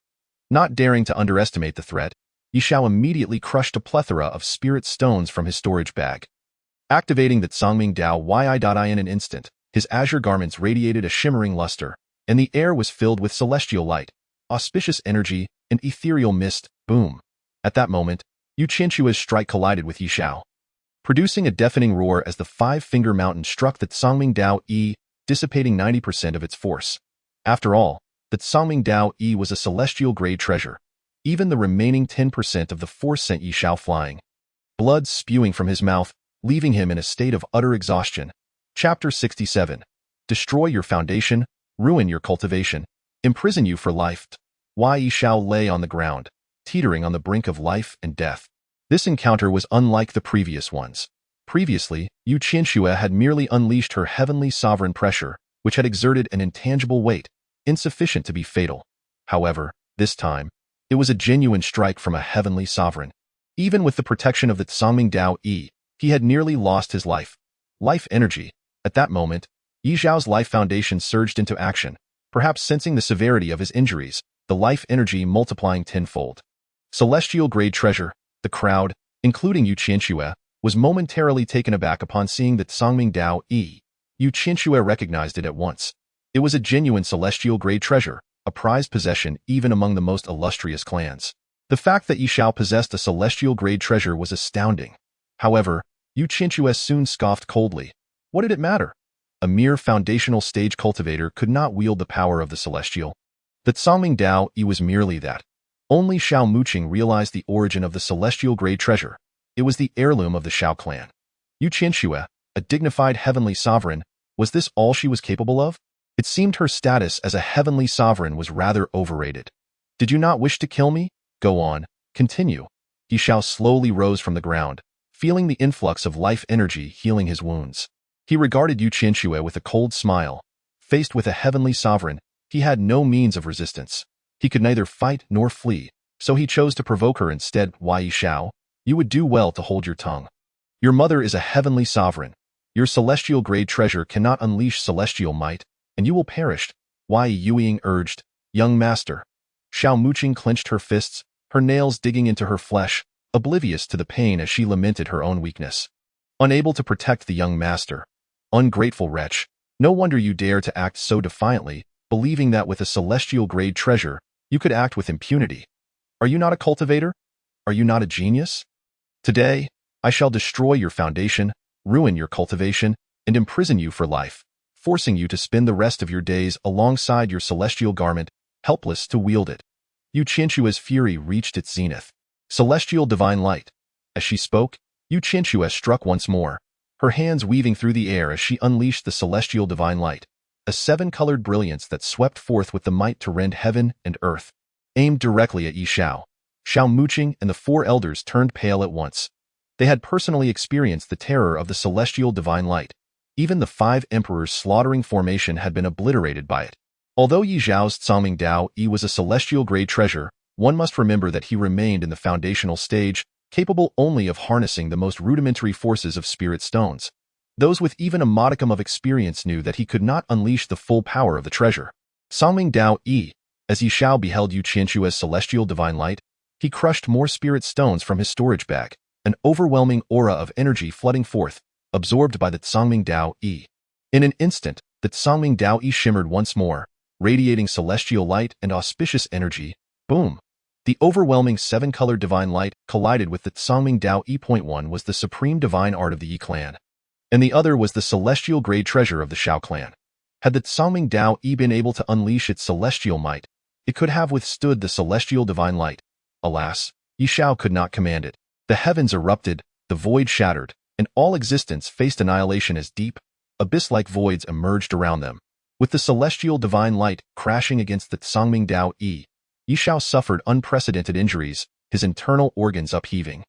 Not daring to underestimate the threat, Ye Xiao immediately crushed a plethora of spirit stones from his storage bag. Activating the Zhangming Dao Yi in an instant, his azure garments radiated a shimmering luster, and the air was filled with celestial light, auspicious energy, and ethereal mist. Boom! At that moment, Ye Qianxue's strike collided with Ye Xiao, producing a deafening roar as the five-finger mountain struck the Zhangming Dao Yi, dissipating 90% of its force. After all, the Zhangming Dao Yi was a celestial-grade treasure. Even the remaining 10% of the force sent Ye Xiao flying, blood spewing from his mouth, leaving him in a state of utter exhaustion. Chapter 67. Destroy your foundation, ruin your cultivation, imprison you for life. Ye Xiao lay on the ground, teetering on the brink of life and death. This encounter was unlike the previous ones. Previously, Ye Qianxue had merely unleashed her heavenly sovereign pressure, which had exerted an intangible weight, insufficient to be fatal. However, this time, it was a genuine strike from a heavenly sovereign. Even with the protection of the Zhangming Dao Yi, he had nearly lost his life energy. At that moment, Ye Xiao's life foundation surged into action, perhaps sensing the severity of his injuries, the life energy multiplying tenfold. Celestial-grade treasure. The crowd, including Ye Qianxue, was momentarily taken aback upon seeing the Zhangming Dao Yi. Ye Qianxue recognized it at once. It was a genuine celestial-grade treasure, a prized possession even among the most illustrious clans. The fact that Ye Xiao possessed a celestial-grade treasure was astounding. However, Ye Qianxue soon scoffed coldly. What did it matter? A mere foundational stage cultivator could not wield the power of the celestial. The Zhangming Dao Yi was merely that. Only Xiao Muqing realized the origin of the celestial-grade treasure. It was the heirloom of the Xiao clan. Ye Qianxue, a dignified heavenly sovereign, was this all she was capable of? It seemed her status as a heavenly sovereign was rather overrated. Did you not wish to kill me? Go on, continue. Ye Xiao slowly rose from the ground, feeling the influx of life energy healing his wounds. He regarded Ye Qianxue with a cold smile. Faced with a heavenly sovereign, he had no means of resistance. He could neither fight nor flee, so he chose to provoke her instead. Ye Xiao, you would do well to hold your tongue. Your mother is a heavenly sovereign. Your celestial-grade treasure cannot unleash celestial might, and you will perish. Ye Youying urged. Young master. Xiao Muqing clenched her fists, her nails digging into her flesh, oblivious to the pain as she lamented her own weakness. Unable to protect the young master. Ungrateful wretch. No wonder you dare to act so defiantly, believing that with a celestial-grade treasure, you could act with impunity. Are you not a cultivator? Are you not a genius? Today, I shall destroy your foundation, ruin your cultivation, and imprison you for life, forcing you to spend the rest of your days alongside your celestial garment, helpless to wield it. Ye Qianxue's fury reached its zenith. Celestial divine light. As she spoke, Ye Qianxue struck once more, her hands weaving through the air as she unleashed the celestial divine light, a seven-colored brilliance that swept forth with the might to rend heaven and earth. Aimed directly at Ye Xiao, Xiao and the four elders turned pale at once. They had personally experienced the terror of the celestial divine light. Even the 5 emperors' slaughtering formation had been obliterated by it. Although Ye Xiao's Tsangming Dao Yi was a celestial-grade treasure, one must remember that he remained in the foundational stage, capable only of harnessing the most rudimentary forces of spirit stones. Those with even a modicum of experience knew that he could not unleash the full power of the treasure. Tsangming Dao Yi, as Ye Xiao beheld Yue Qianxue's celestial divine light, he crushed more spirit stones from his storage bag, an overwhelming aura of energy flooding forth, absorbed by the Tsangming Dao Yi. In an instant, the Tsangming Dao Yi shimmered once more, radiating celestial light and auspicious energy. Boom! The overwhelming 7-colored divine light collided with the Tsangming Dao Yi. One was the supreme divine art of the Yi clan, and the other was the celestial grade treasure of the Xiao clan. Had the Tsangming Dao Yi been able to unleash its celestial might, it could have withstood the celestial divine light. Alas, Ye Xiao could not command it. The heavens erupted, the void shattered, and all existence faced annihilation as deep, abyss-like voids emerged around them. With the celestial divine light crashing against the Tsangming Dao Yi, Ye Xiao suffered unprecedented injuries, his internal organs upheaving.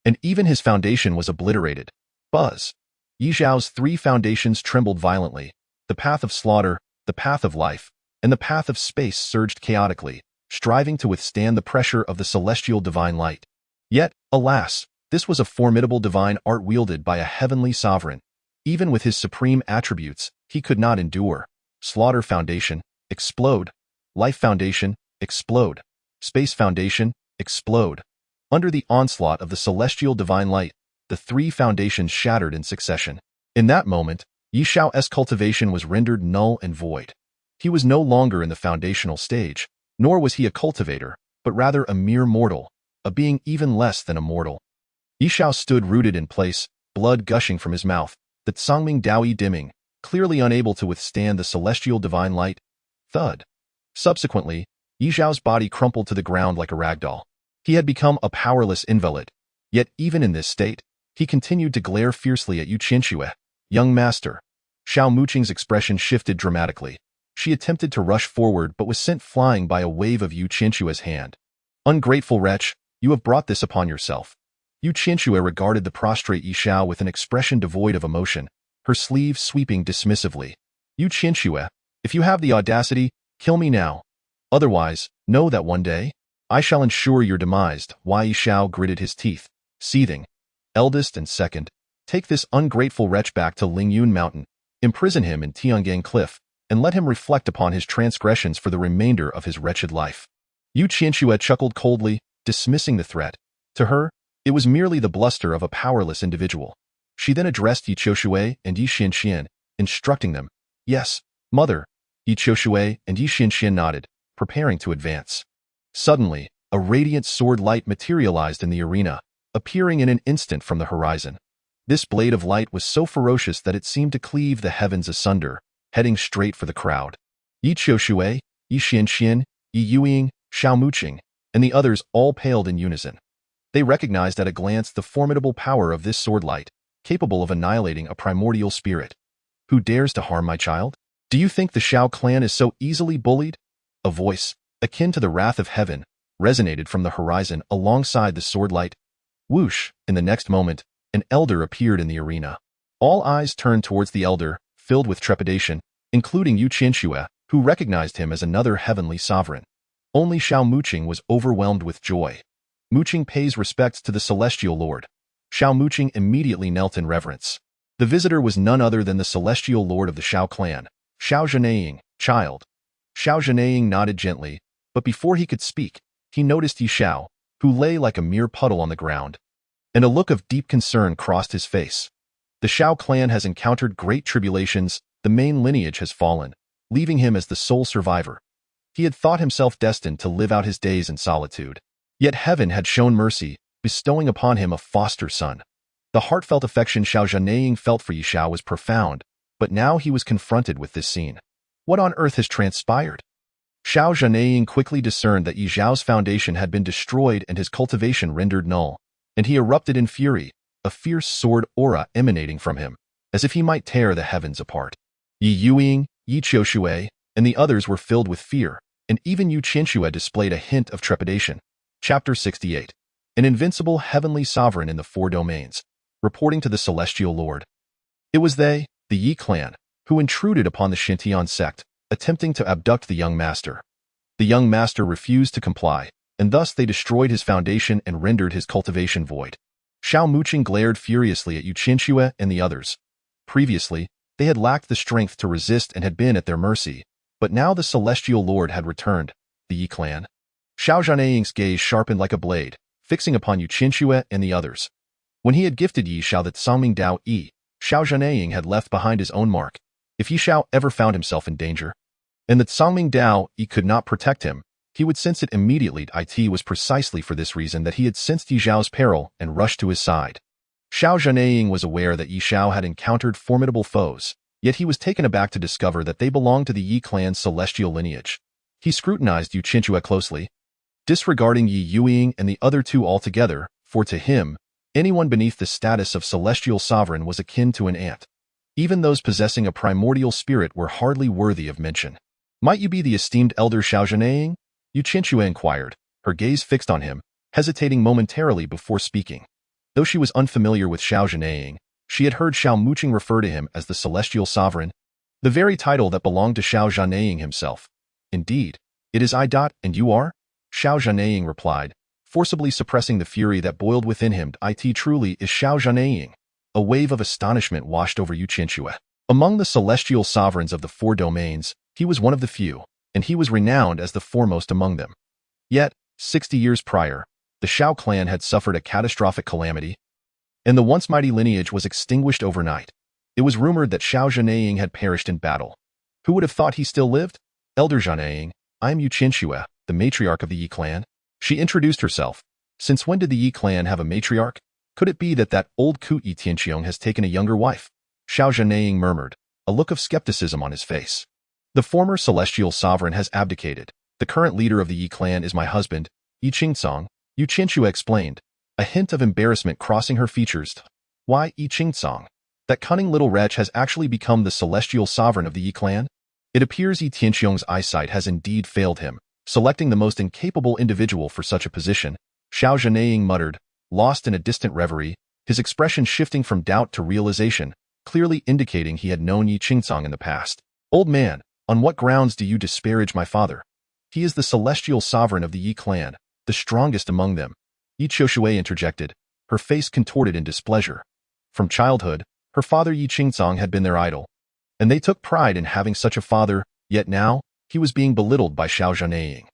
And even his foundation was obliterated. Buzz! Ye Xiao's 3 foundations trembled violently. The path of slaughter, the path of life, and the path of space surged chaotically, striving to withstand the pressure of the celestial divine light. Yet, alas, this was a formidable divine art wielded by a heavenly sovereign. Even with his supreme attributes, he could not endure. Slaughter foundation, explode. Life foundation, explode. Space foundation, explode. Under the onslaught of the celestial divine light, the 3 foundations shattered in succession. In that moment, Ye Xiao's cultivation was rendered null and void. He was no longer in the foundational stage, nor was he a cultivator, but rather a mere mortal, a being even less than a mortal. Ye Xiao stood rooted in place, blood gushing from his mouth, the Tsangming Dao Yi dimming, clearly unable to withstand the celestial divine light. Thud. Subsequently, Ye Xiao's body crumpled to the ground like a ragdoll. He had become a powerless invalid. Yet even in this state, he continued to glare fiercely at Yue Qianxue. Young master. Xiao expression shifted dramatically. She attempted to rush forward but was sent flying by a wave of Yue Qianxue's hand. Ungrateful wretch, you have brought this upon yourself. Yue Qianxue regarded the prostrate Ye Xiao with an expression devoid of emotion, her sleeve sweeping dismissively. Yue Qianxue, if you have the audacity, kill me now. Otherwise, know that one day, I shall ensure your demise. Ye Xiao gritted his teeth, seething. Eldest and second, take this ungrateful wretch back to Lingyun Mountain, imprison him in Tiangang Cliff, and let him reflect upon his transgressions for the remainder of his wretched life. Yue Qianxue chuckled coldly, dismissing the threat. To her, it was merely the bluster of a powerless individual. She then addressed Ye Qiushui and Ye Xianxian, instructing them. Yes, mother. Ye Qiushui and Ye Xianxian nodded, preparing to advance. Suddenly, a radiant sword light materialized in the arena, appearing in an instant from the horizon. This blade of light was so ferocious that it seemed to cleave the heavens asunder, heading straight for the crowd. Ye Qiushui, Ye Xianxian, Ye Youying, Xiao, and the others all paled in unison. They recognized at a glance the formidable power of this sword light, capable of annihilating a primordial spirit. Who dares to harm my child? Do you think the Xiao clan is so easily bullied? A voice, akin to the wrath of heaven, resonated from the horizon alongside the sword light. Whoosh! In the next moment, an elder appeared in the arena. All eyes turned towards the elder, filled with trepidation, including Yue Qianxue, who recognized him as another heavenly sovereign. Only Xiao was overwhelmed with joy. Muqing pays respects to the celestial lord. Xiao immediately knelt in reverence. The visitor was none other than the celestial lord of the Xiao clan, Xiao Zhanaying, child. Xiao Zhanaying nodded gently, but before he could speak, he noticed Ye Xiao, who lay like a mere puddle on the ground. And a look of deep concern crossed his face. The Xiao clan has encountered great tribulations, the main lineage has fallen, leaving him as the sole survivor. He had thought himself destined to live out his days in solitude. Yet heaven had shown mercy, bestowing upon him a foster son. The heartfelt affection Xiao Zhanaying felt for Ye Xiao was profound, but now he was confronted with this scene. What on earth has transpired? Xiao Zhanaying quickly discerned that Ye Xiao's foundation had been destroyed and his cultivation rendered null, and he erupted in fury, a fierce sword aura emanating from him, as if he might tear the heavens apart. Ye Youying, Ye Qiushui, and the others were filled with fear, and even Yue Qianxue displayed a hint of trepidation. Chapter 68. An invincible heavenly sovereign in the four domains, reporting to the celestial lord. It was they, the Ye clan, who intruded upon the Shenon Sect, attempting to abduct the young master. The young master refused to comply, and thus they destroyed his foundation and rendered his cultivation void. Xiao Muqing glared furiously at Ye Qianxue and the others. Previously, they had lacked the strength to resist and had been at their mercy, but now the celestial lord had returned, the Ye clan. Xiao Zhanaying's gaze sharpened like a blade, fixing upon Ye Qianxue and the others. When he had gifted Ye Xiao the Tsangming Dao Yi, Xiao Zhanaying had left behind his own mark. If Ye Xiao ever found himself in danger, and the Tsangming Dao Yi could not protect him, he would sense it immediately. It was precisely for this reason that he had sensed Ye Xiao's peril and rushed to his side. Xiao Zhanaying was aware that Ye Xiao had encountered formidable foes, yet he was taken aback to discover that they belonged to the Ye clan's celestial lineage. He scrutinized Ye Qianxue closely, disregarding Ye Youying and the other two altogether, for to him, anyone beneath the status of celestial sovereign was akin to an ant. Even those possessing a primordial spirit were hardly worthy of mention. Might you be the esteemed elder Xiao Zhanaying? Ye Qianxue inquired, her gaze fixed on him, hesitating momentarily before speaking. Though she was unfamiliar with Xiao Zhanaying, she had heard Xiao Muqing refer to him as the celestial sovereign, the very title that belonged to Xiao Zhanaying himself. Indeed, it is I. And you are? Xiao Zhanaying replied, forcibly suppressing the fury that boiled within him. It truly is Xiao Zhanaying. A wave of astonishment washed over Ye Qianxue. Among the celestial sovereigns of the four domains, he was one of the few, and he was renowned as the foremost among them. Yet, 60 years prior, the Xiao clan had suffered a catastrophic calamity, and the once mighty lineage was extinguished overnight. It was rumored that Xiao Zhanaying had perished in battle. Who would have thought he still lived? Elder Zhanaying, I am Ye Qianxue, the matriarch of the Ye clan. She introduced herself. Since when did the Ye clan have a matriarch? Could it be that that old coot Ye Tianqiong has taken a younger wife? Xiao Zhanaying murmured, a look of skepticism on his face. The former celestial sovereign has abdicated. The current leader of the Ye clan is my husband, Ye Qingcang, Ye Qianxue explained, a hint of embarrassment crossing her features. Why Ye Qingcang? That cunning little wretch has actually become the celestial sovereign of the Ye clan? It appears Ye Tianqiong's eyesight has indeed failed him, selecting the most incapable individual for such a position. Xiao Zhanaying muttered, lost in a distant reverie, his expression shifting from doubt to realization, clearly indicating he had known Ye Qingcang in the past. Old man, on what grounds do you disparage my father? He is the celestial sovereign of the Ye clan, the strongest among them. Ye Qiushui interjected, her face contorted in displeasure. From childhood, her father Ye Qingcang had been their idol, and they took pride in having such a father, yet now, he was being belittled by Xiao Zhanaying.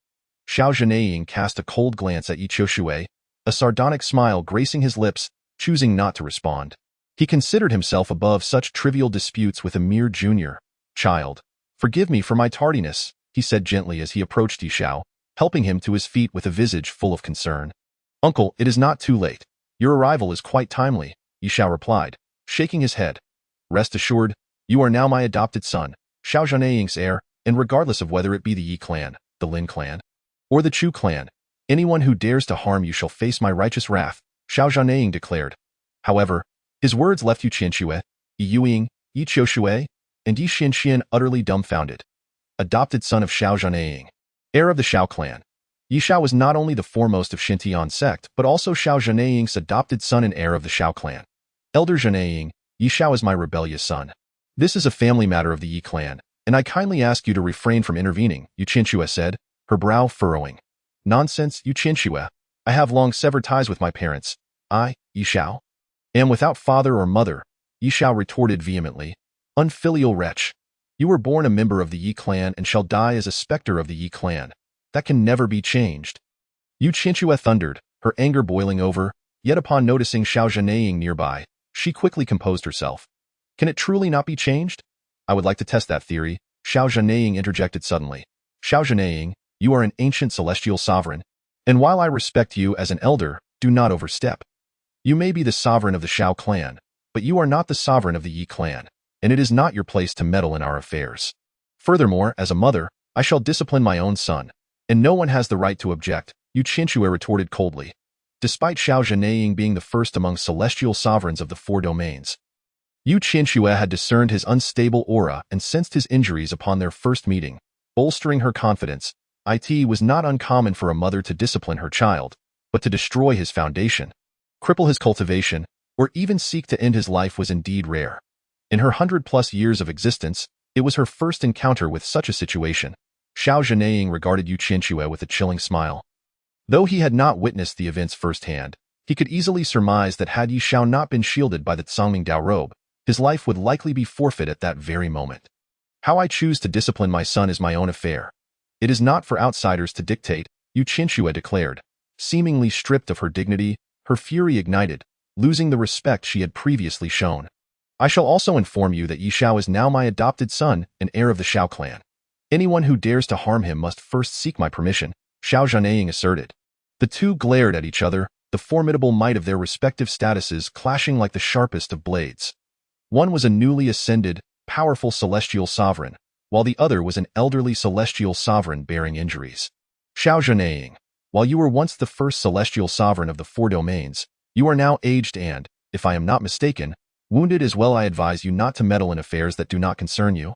Xiao Zhanaying cast a cold glance at Ye Qiushui, a sardonic smile gracing his lips, choosing not to respond. He considered himself above such trivial disputes with a mere junior child. Forgive me for my tardiness, he said gently as he approached Ye Xiao, helping him to his feet with a visage full of concern. Uncle, it is not too late. Your arrival is quite timely, Ye Xiao replied, shaking his head. Rest assured, you are now my adopted son, Xiao Zhanaying's heir, and regardless of whether it be the Ye clan, the Lin clan, or the Chu clan, anyone who dares to harm you shall face my righteous wrath, Xiao Zhanaying declared. However, his words left Ye Qianxue, Ye Youying, Ye Qiushui, and Ye Xianxian utterly dumbfounded. Adopted son of Xiao Zhanaying, heir of the Xiao clan. Ye Xiao was not only the foremost of Nine Sect, but also Xiao Zhanaying's adopted son and heir of the Xiao clan. Elder Zhanaying, Ye Xiao is my rebellious son. This is a family matter of the Ye clan, and I kindly ask you to refrain from intervening, Ye Qianxue said, her brow furrowing. Nonsense, Ye Qianxue. I have long severed ties with my parents. I, Ye Xiao, am without father or mother, Ye Xiao retorted vehemently. Unfilial wretch. You were born a member of the Ye clan and shall die as a specter of the Ye clan. That can never be changed. Ye Qianxue thundered, her anger boiling over, yet upon noticing Xiao Zhanaying nearby, she quickly composed herself. Can it truly not be changed? I would like to test that theory, Xiao Zhanaying interjected suddenly. Xiao Zhanaying, you are an ancient celestial sovereign, and while I respect you as an elder, do not overstep. You may be the sovereign of the Xiao clan, but you are not the sovereign of the Ye clan, and it is not your place to meddle in our affairs. Furthermore, as a mother, I shall discipline my own son, and no one has the right to object, Ye Qianxue retorted coldly. Despite Xiao Zhanaying being the first among celestial sovereigns of the four domains, Ye Qianxue had discerned his unstable aura and sensed his injuries upon their first meeting, bolstering her confidence. It was not uncommon for a mother to discipline her child, but to destroy his foundation, cripple his cultivation, or even seek to end his life was indeed rare. In her 100+ years of existence, it was her first encounter with such a situation. Xiao Zhanaying regarded Ye Qianxue with a chilling smile. Though he had not witnessed the events firsthand, he could easily surmise that had Ye Xiao not been shielded by the Tsangming Dao robe, his life would likely be forfeit at that very moment. How I choose to discipline my son is my own affair. It is not for outsiders to dictate, Ye Qianxue declared. Seemingly stripped of her dignity, her fury ignited, losing the respect she had previously shown. I shall also inform you that Ye Xiao is now my adopted son and heir of the Xiao clan. Anyone who dares to harm him must first seek my permission, Xiao Zhanaying asserted. The two glared at each other, the formidable might of their respective statuses clashing like the sharpest of blades. One was a newly ascended, powerful celestial sovereign, while the other was an elderly celestial sovereign bearing injuries. Xiao Zhanaying, while you were once the first celestial sovereign of the 4 domains, you are now aged and, if I am not mistaken, wounded as well. I advise you not to meddle in affairs that do not concern you.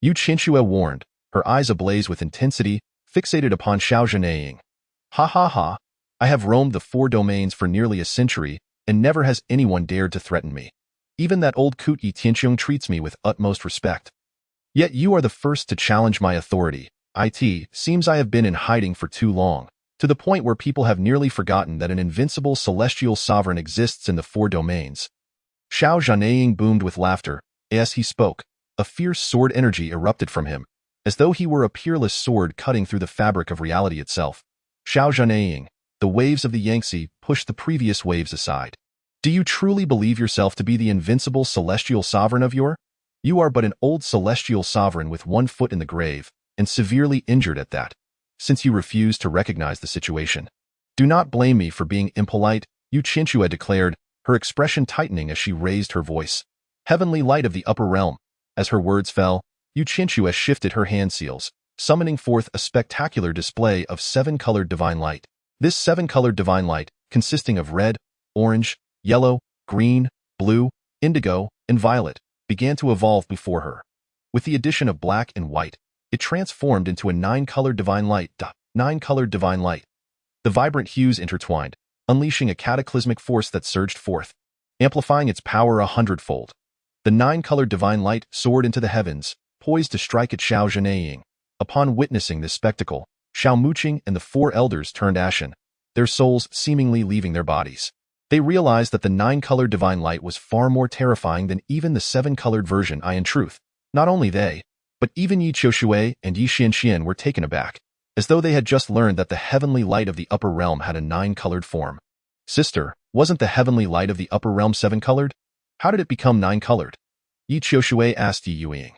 Ye Qianxue warned, her eyes ablaze with intensity, fixated upon Xiao Zhanaying. Ha ha ha, I have roamed the 4 domains for nearly a century, and never has anyone dared to threaten me. Even that old coot Ye Qianxue treats me with utmost respect. Yet you are the first to challenge my authority. It seems I have been in hiding for too long, to the point where people have nearly forgotten that an invincible celestial sovereign exists in the 4 domains. Xiao Zhanaying boomed with laughter. As he spoke, a fierce sword energy erupted from him, as though he were a peerless sword cutting through the fabric of reality itself. Xiao Zhanaying, the waves of the Yangtze pushed the previous waves aside. Do you truly believe yourself to be the invincible celestial sovereign of your? You are but an old celestial sovereign with 1 foot in the grave, and severely injured at that, since you refuse to recognize the situation. Do not blame me for being impolite, Ye Qianxue declared, her expression tightening as she raised her voice. Heavenly light of the upper realm. As her words fell, Ye Qianxue shifted her hand seals, summoning forth a spectacular display of 7-colored divine light. This 7-colored divine light, consisting of red, orange, yellow, green, blue, indigo, and violet, began to evolve before her. With the addition of black and white, it transformed into a 9-colored divine light. 9-colored divine light. The vibrant hues intertwined, unleashing a cataclysmic force that surged forth, amplifying its power 100-fold. The 9-colored divine light soared into the heavens, poised to strike at Xiao Zhanaying. Upon witnessing this spectacle, Xiao Muqing and the 4 elders turned ashen, their souls seemingly leaving their bodies. They realized that the 9-colored divine light was far more terrifying than even the 7-colored version. In truth, not only they, but even Ye Qiushui and Ye Xianxian were taken aback, as though they had just learned that the heavenly light of the upper realm had a 9-colored form. Sister, wasn't the heavenly light of the upper realm 7-colored? How did it become 9-colored? Ye Qiushui asked Ye Youying.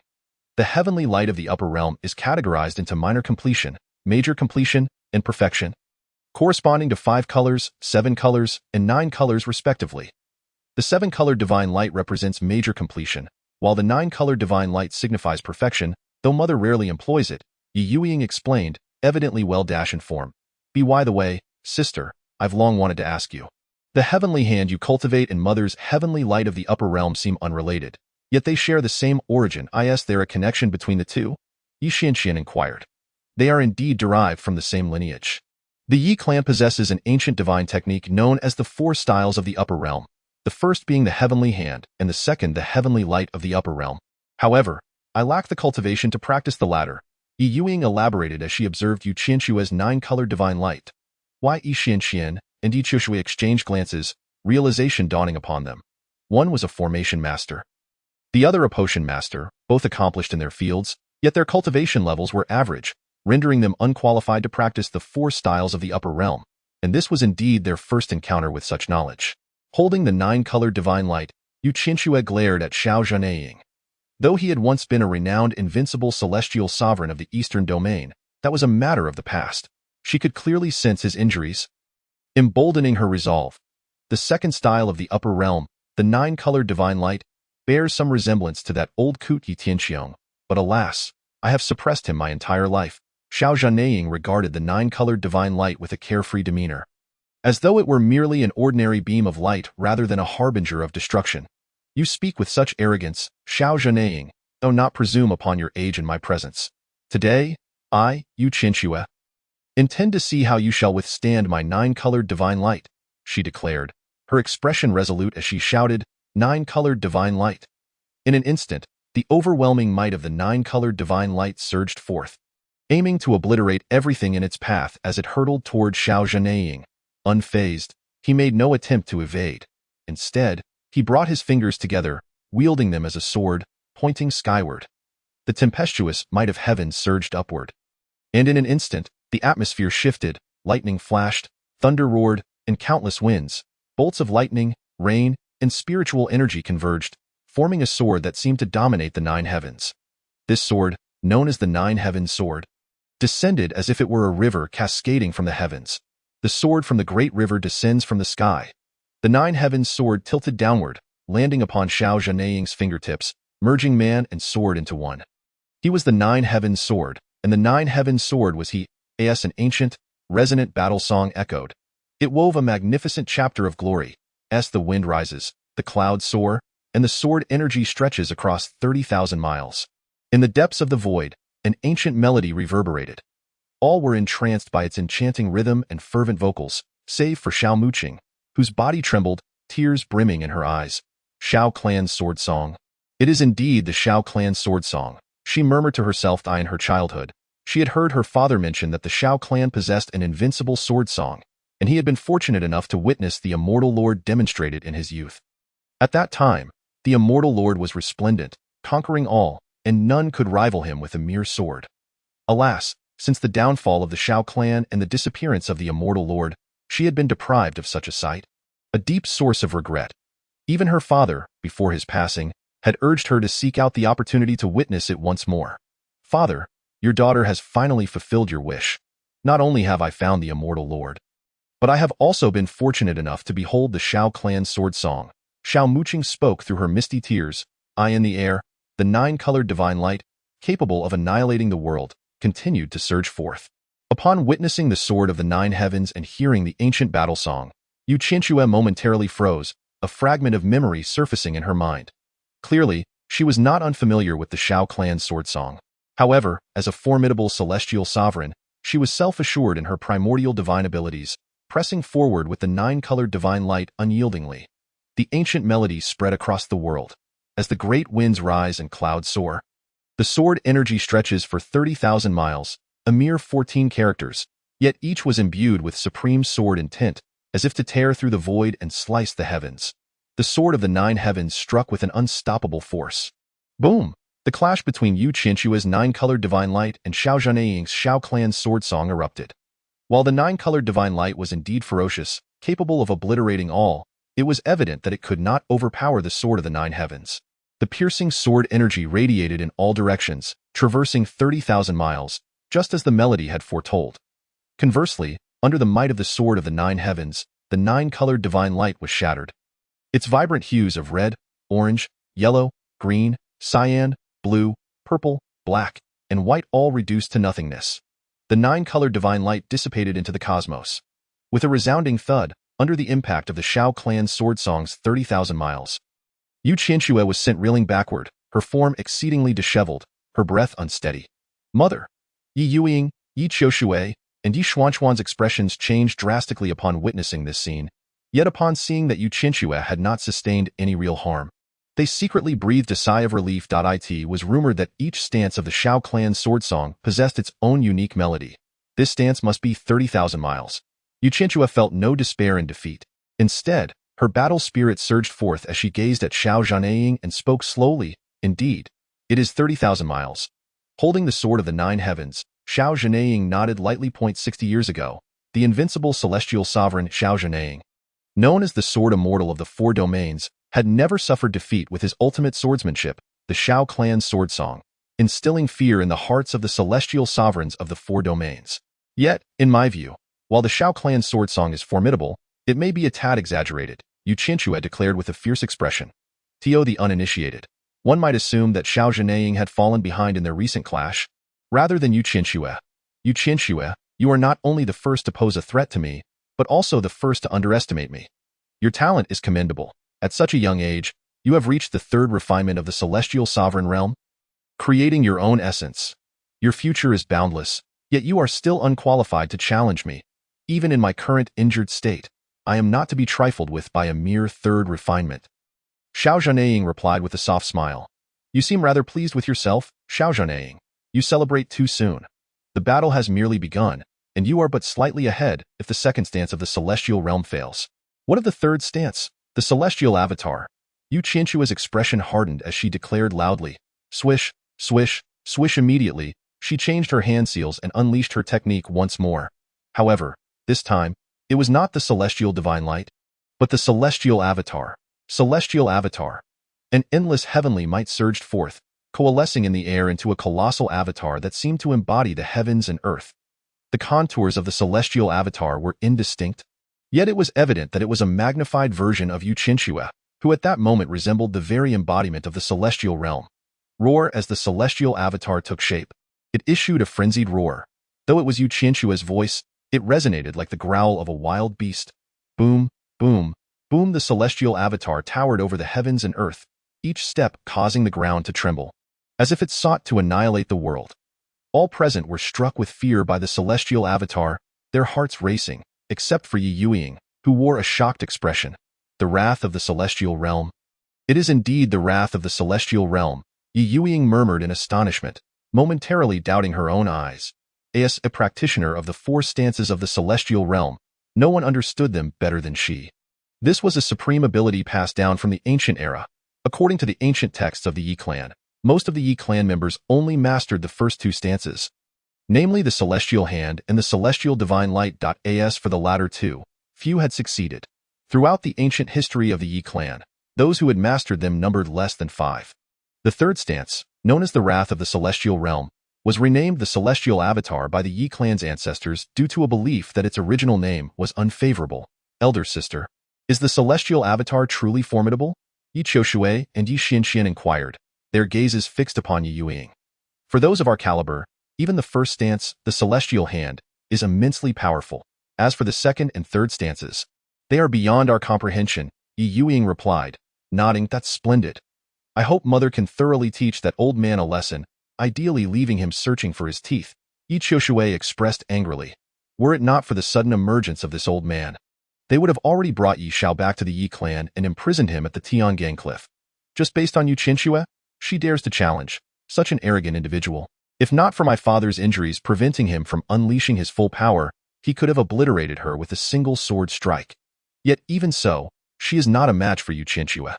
The heavenly light of the upper realm is categorized into minor completion, major completion, and perfection, corresponding to 5 colors, 7 colors, and 9 colors respectively. The 7-colored divine light represents major completion, while the 9-colored divine light signifies perfection, though Mother rarely employs it, Ye Youying explained, evidently well-informed. By the way, sister, I've long wanted to ask you. The heavenly hand you cultivate and Mother's heavenly light of the upper realm seem unrelated, yet they share the same origin. Is there a connection between the two? Ye Xianxian inquired. They are indeed derived from the same lineage. The Ye clan possesses an ancient divine technique known as the 4 styles of the upper realm, the first being the heavenly hand and the second the heavenly light of the upper realm. However, I lack the cultivation to practice the latter, Ye Youying elaborated as she observed Ye Qianxue's 9-colored divine light. Why Ye Xianxian and Ye Qiushui exchanged glances, realization dawning upon them. One was a formation master, the other a potion master, both accomplished in their fields, yet their cultivation levels were average, rendering them unqualified to practice the 4 styles of the upper realm, and this was indeed their first encounter with such knowledge. Holding the 9-colored divine light, Ye Qianxue glared at Xiao Zhanaying. Though he had once been a renowned invincible celestial sovereign of the eastern domain, that was a matter of the past. She could clearly sense his injuries, emboldening her resolve. The 2nd style of the upper realm, the 9-colored divine light, bears some resemblance to that old coot Ye Qianxiang, but alas, I have suppressed him my entire life. Xiao Zhanaying regarded the 9-colored divine light with a carefree demeanor, as though it were merely an ordinary beam of light rather than a harbinger of destruction. You speak with such arrogance, Xiao Zhanaying, though not presume upon your age in my presence. Today, I, Ye Qianxue, Intend to see how you shall withstand my nine-colored divine light, she declared, her expression resolute as she shouted, "Nine-colored divine light." In an instant, the overwhelming might of the nine-colored divine light surged forth, aiming to obliterate everything in its path as it hurtled toward Xiao Zhanaying. Unfazed, he made no attempt to evade. Instead, he brought his fingers together, wielding them as a sword, pointing skyward. The tempestuous might of heaven surged upward. And in an instant, the atmosphere shifted, lightning flashed, thunder roared, and countless winds, bolts of lightning, rain, and spiritual energy converged, forming a sword that seemed to dominate the nine heavens. This sword, known as the Nine Heavens Sword, descended as if it were a river cascading from the heavens. The sword from the great river descends from the sky. The Nine Heavens Sword tilted downward, landing upon Xiao Zhanaying's fingertips, merging man and sword into one. He was the Nine Heavens Sword, and the Nine Heavens Sword was he, as an ancient, resonant battle song echoed. It wove a magnificent chapter of glory, as the wind rises, the clouds soar, and the sword energy stretches across 30,000 miles. In the depths of the void, an ancient melody reverberated. All were entranced by its enchanting rhythm and fervent vocals, save for Xiao Muqing, whose body trembled, tears brimming in her eyes. Xiao Clan's sword song. It is indeed the Xiao Clan sword song, she murmured to herself in her childhood. She had heard her father mention that the Xiao Clan possessed an invincible sword song, and he had been fortunate enough to witness the immortal lord demonstrate it in his youth. At that time, the immortal lord was resplendent, conquering all, and none could rival him with a mere sword. Alas, since the downfall of the Xiao Clan and the disappearance of the immortal lord, she had been deprived of such a sight. A deep source of regret. Even her father, before his passing, had urged her to seek out the opportunity to witness it once more. "Father, your daughter has finally fulfilled your wish. Not only have I found the immortal lord, but I have also been fortunate enough to behold the Xiao Clan sword song." Xiao Muqing spoke through her misty tears. "Eye in the air, the nine-colored divine light, capable of annihilating the world, continued to surge forth." Upon witnessing the sword of the nine heavens and hearing the ancient battle song, Yue Qianxue momentarily froze, a fragment of memory surfacing in her mind. Clearly, she was not unfamiliar with the Xiao Clan sword song. However, as a formidable celestial sovereign, she was self-assured in her primordial divine abilities, pressing forward with the nine-colored divine light unyieldingly. The ancient melody spread across the world. As the great winds rise and clouds soar, the sword energy stretches for 30,000 miles, a mere 14 characters, yet each was imbued with supreme sword intent, as if to tear through the void and slice the heavens. The sword of the nine heavens struck with an unstoppable force. Boom! The clash between Yue Qianxue's nine-colored divine light and Xiao Zhanaying's Xiao Clan sword song erupted. While the nine-colored divine light was indeed ferocious, capable of obliterating all, it was evident that it could not overpower the sword of the nine heavens. The piercing sword energy radiated in all directions, traversing 30,000 miles, just as the melody had foretold. Conversely, under the might of the sword of the nine heavens, the nine-colored divine light was shattered. Its vibrant hues of red, orange, yellow, green, cyan, blue, purple, black, and white all reduced to nothingness. The nine-colored divine light dissipated into the cosmos. With a resounding thud, under the impact of the Xiao Clan sword song's 30,000 miles, Yue Qianxue was sent reeling backward, her form exceedingly disheveled, her breath unsteady. "Mother!" Ye Youying, Ye Qiushui, and Ye Xuanxuan's expressions changed drastically upon witnessing this scene, yet upon seeing that Yue Qianxue had not sustained any real harm, they secretly breathed a sigh of relief. It was rumored that each stance of the Xiao Clan sword song possessed its own unique melody. This stance must be 30,000 miles. Yue Qianxue felt no despair in defeat. Instead, her battle spirit surged forth as she gazed at Xiao Zhanaying and spoke slowly. "Indeed, it is 30,000 miles. Holding the sword of the nine heavens, Xiao Zhanaying nodded lightly. 60 years ago, the invincible celestial sovereign Xiao Zhanaying, known as the sword immortal of the four domains, had never suffered defeat with his ultimate swordsmanship, the Xiao Clan sword song, instilling fear in the hearts of the celestial sovereigns of the four domains. Yet, in my view, while the Xiao Clan sword song is formidable, it may be a tad exaggerated," Yue Qianxue declared with a fierce expression. To the uninitiated, one might assume that Xiao Zhanaying had fallen behind in their recent clash, rather than Yue Qianxue. "Yue Qianxue, you are not only the first to pose a threat to me, but also the first to underestimate me. Your talent is commendable. At such a young age, you have reached the third refinement of the celestial sovereign realm, creating your own essence. Your future is boundless. Yet you are still unqualified to challenge me. Even in my current injured state, I am not to be trifled with by a mere third refinement. Xiao Zhanaying replied with a soft smile. You seem rather pleased with yourself, Xiao Zhanaying. You celebrate too soon. The battle has merely begun, and you are but slightly ahead if the second stance of the celestial realm fails. What of the third stance, the celestial avatar? Yue Qianxue's expression hardened as she declared loudly. Swish, swish, swish. Immediately, she changed her hand seals and unleashed her technique once more. However, this time, it was not the celestial divine light, but the celestial avatar. Celestial avatar. An endless heavenly might surged forth, coalescing in the air into a colossal avatar that seemed to embody the heavens and earth. The contours of the celestial avatar were indistinct, yet it was evident that it was a magnified version of Yue Qianxue, who at that moment resembled the very embodiment of the celestial realm. Roar. As the celestial avatar took shape, it issued a frenzied roar. Though it was Yue Qianxue's voice, it resonated like the growl of a wild beast. Boom, boom, boom. The celestial avatar towered over the heavens and earth, each step causing the ground to tremble, as if it sought to annihilate the world. All present were struck with fear by the celestial avatar, their hearts racing, except for Ye Youying, who wore a shocked expression. The wrath of the celestial realm. It is indeed the wrath of the celestial realm, Ye Youying murmured in astonishment, momentarily doubting her own eyes. As a practitioner of the four stances of the celestial realm, no one understood them better than she. This was a supreme ability passed down from the ancient era. According to the ancient texts of the Ye clan, most of the Ye clan members only mastered the first two stances, namely the celestial hand and the celestial divine light. As for the latter two, few had succeeded. Throughout the ancient history of the Ye clan, those who had mastered them numbered less than 5. The third stance, known as the Wrath of the Celestial Realm, was renamed the Celestial Avatar by the Ye clan's ancestors due to a belief that its original name was unfavorable. Elder sister, is the Celestial Avatar truly formidable? Ye Qiushui and Ye Xianxuan inquired, their gazes fixed upon Ye Youying. For those of our caliber, even the first stance, the Celestial Hand, is immensely powerful. As for the second and third stances, they are beyond our comprehension, Ye Youying replied, nodding. That's splendid. I hope Mother can thoroughly teach that old man a lesson, ideally leaving him searching for his teeth, Ye Qiushui expressed angrily. Were it not for the sudden emergence of this old man, they would have already brought Ye Xiao back to the Ye clan and imprisoned him at the Tiangang cliff. Just based on Yue Qianxue, she dares to challenge. Such an arrogant individual. If not for my father's injuries preventing him from unleashing his full power, he could have obliterated her with a single sword strike. Yet even so, she is not a match for Yue Qianxue.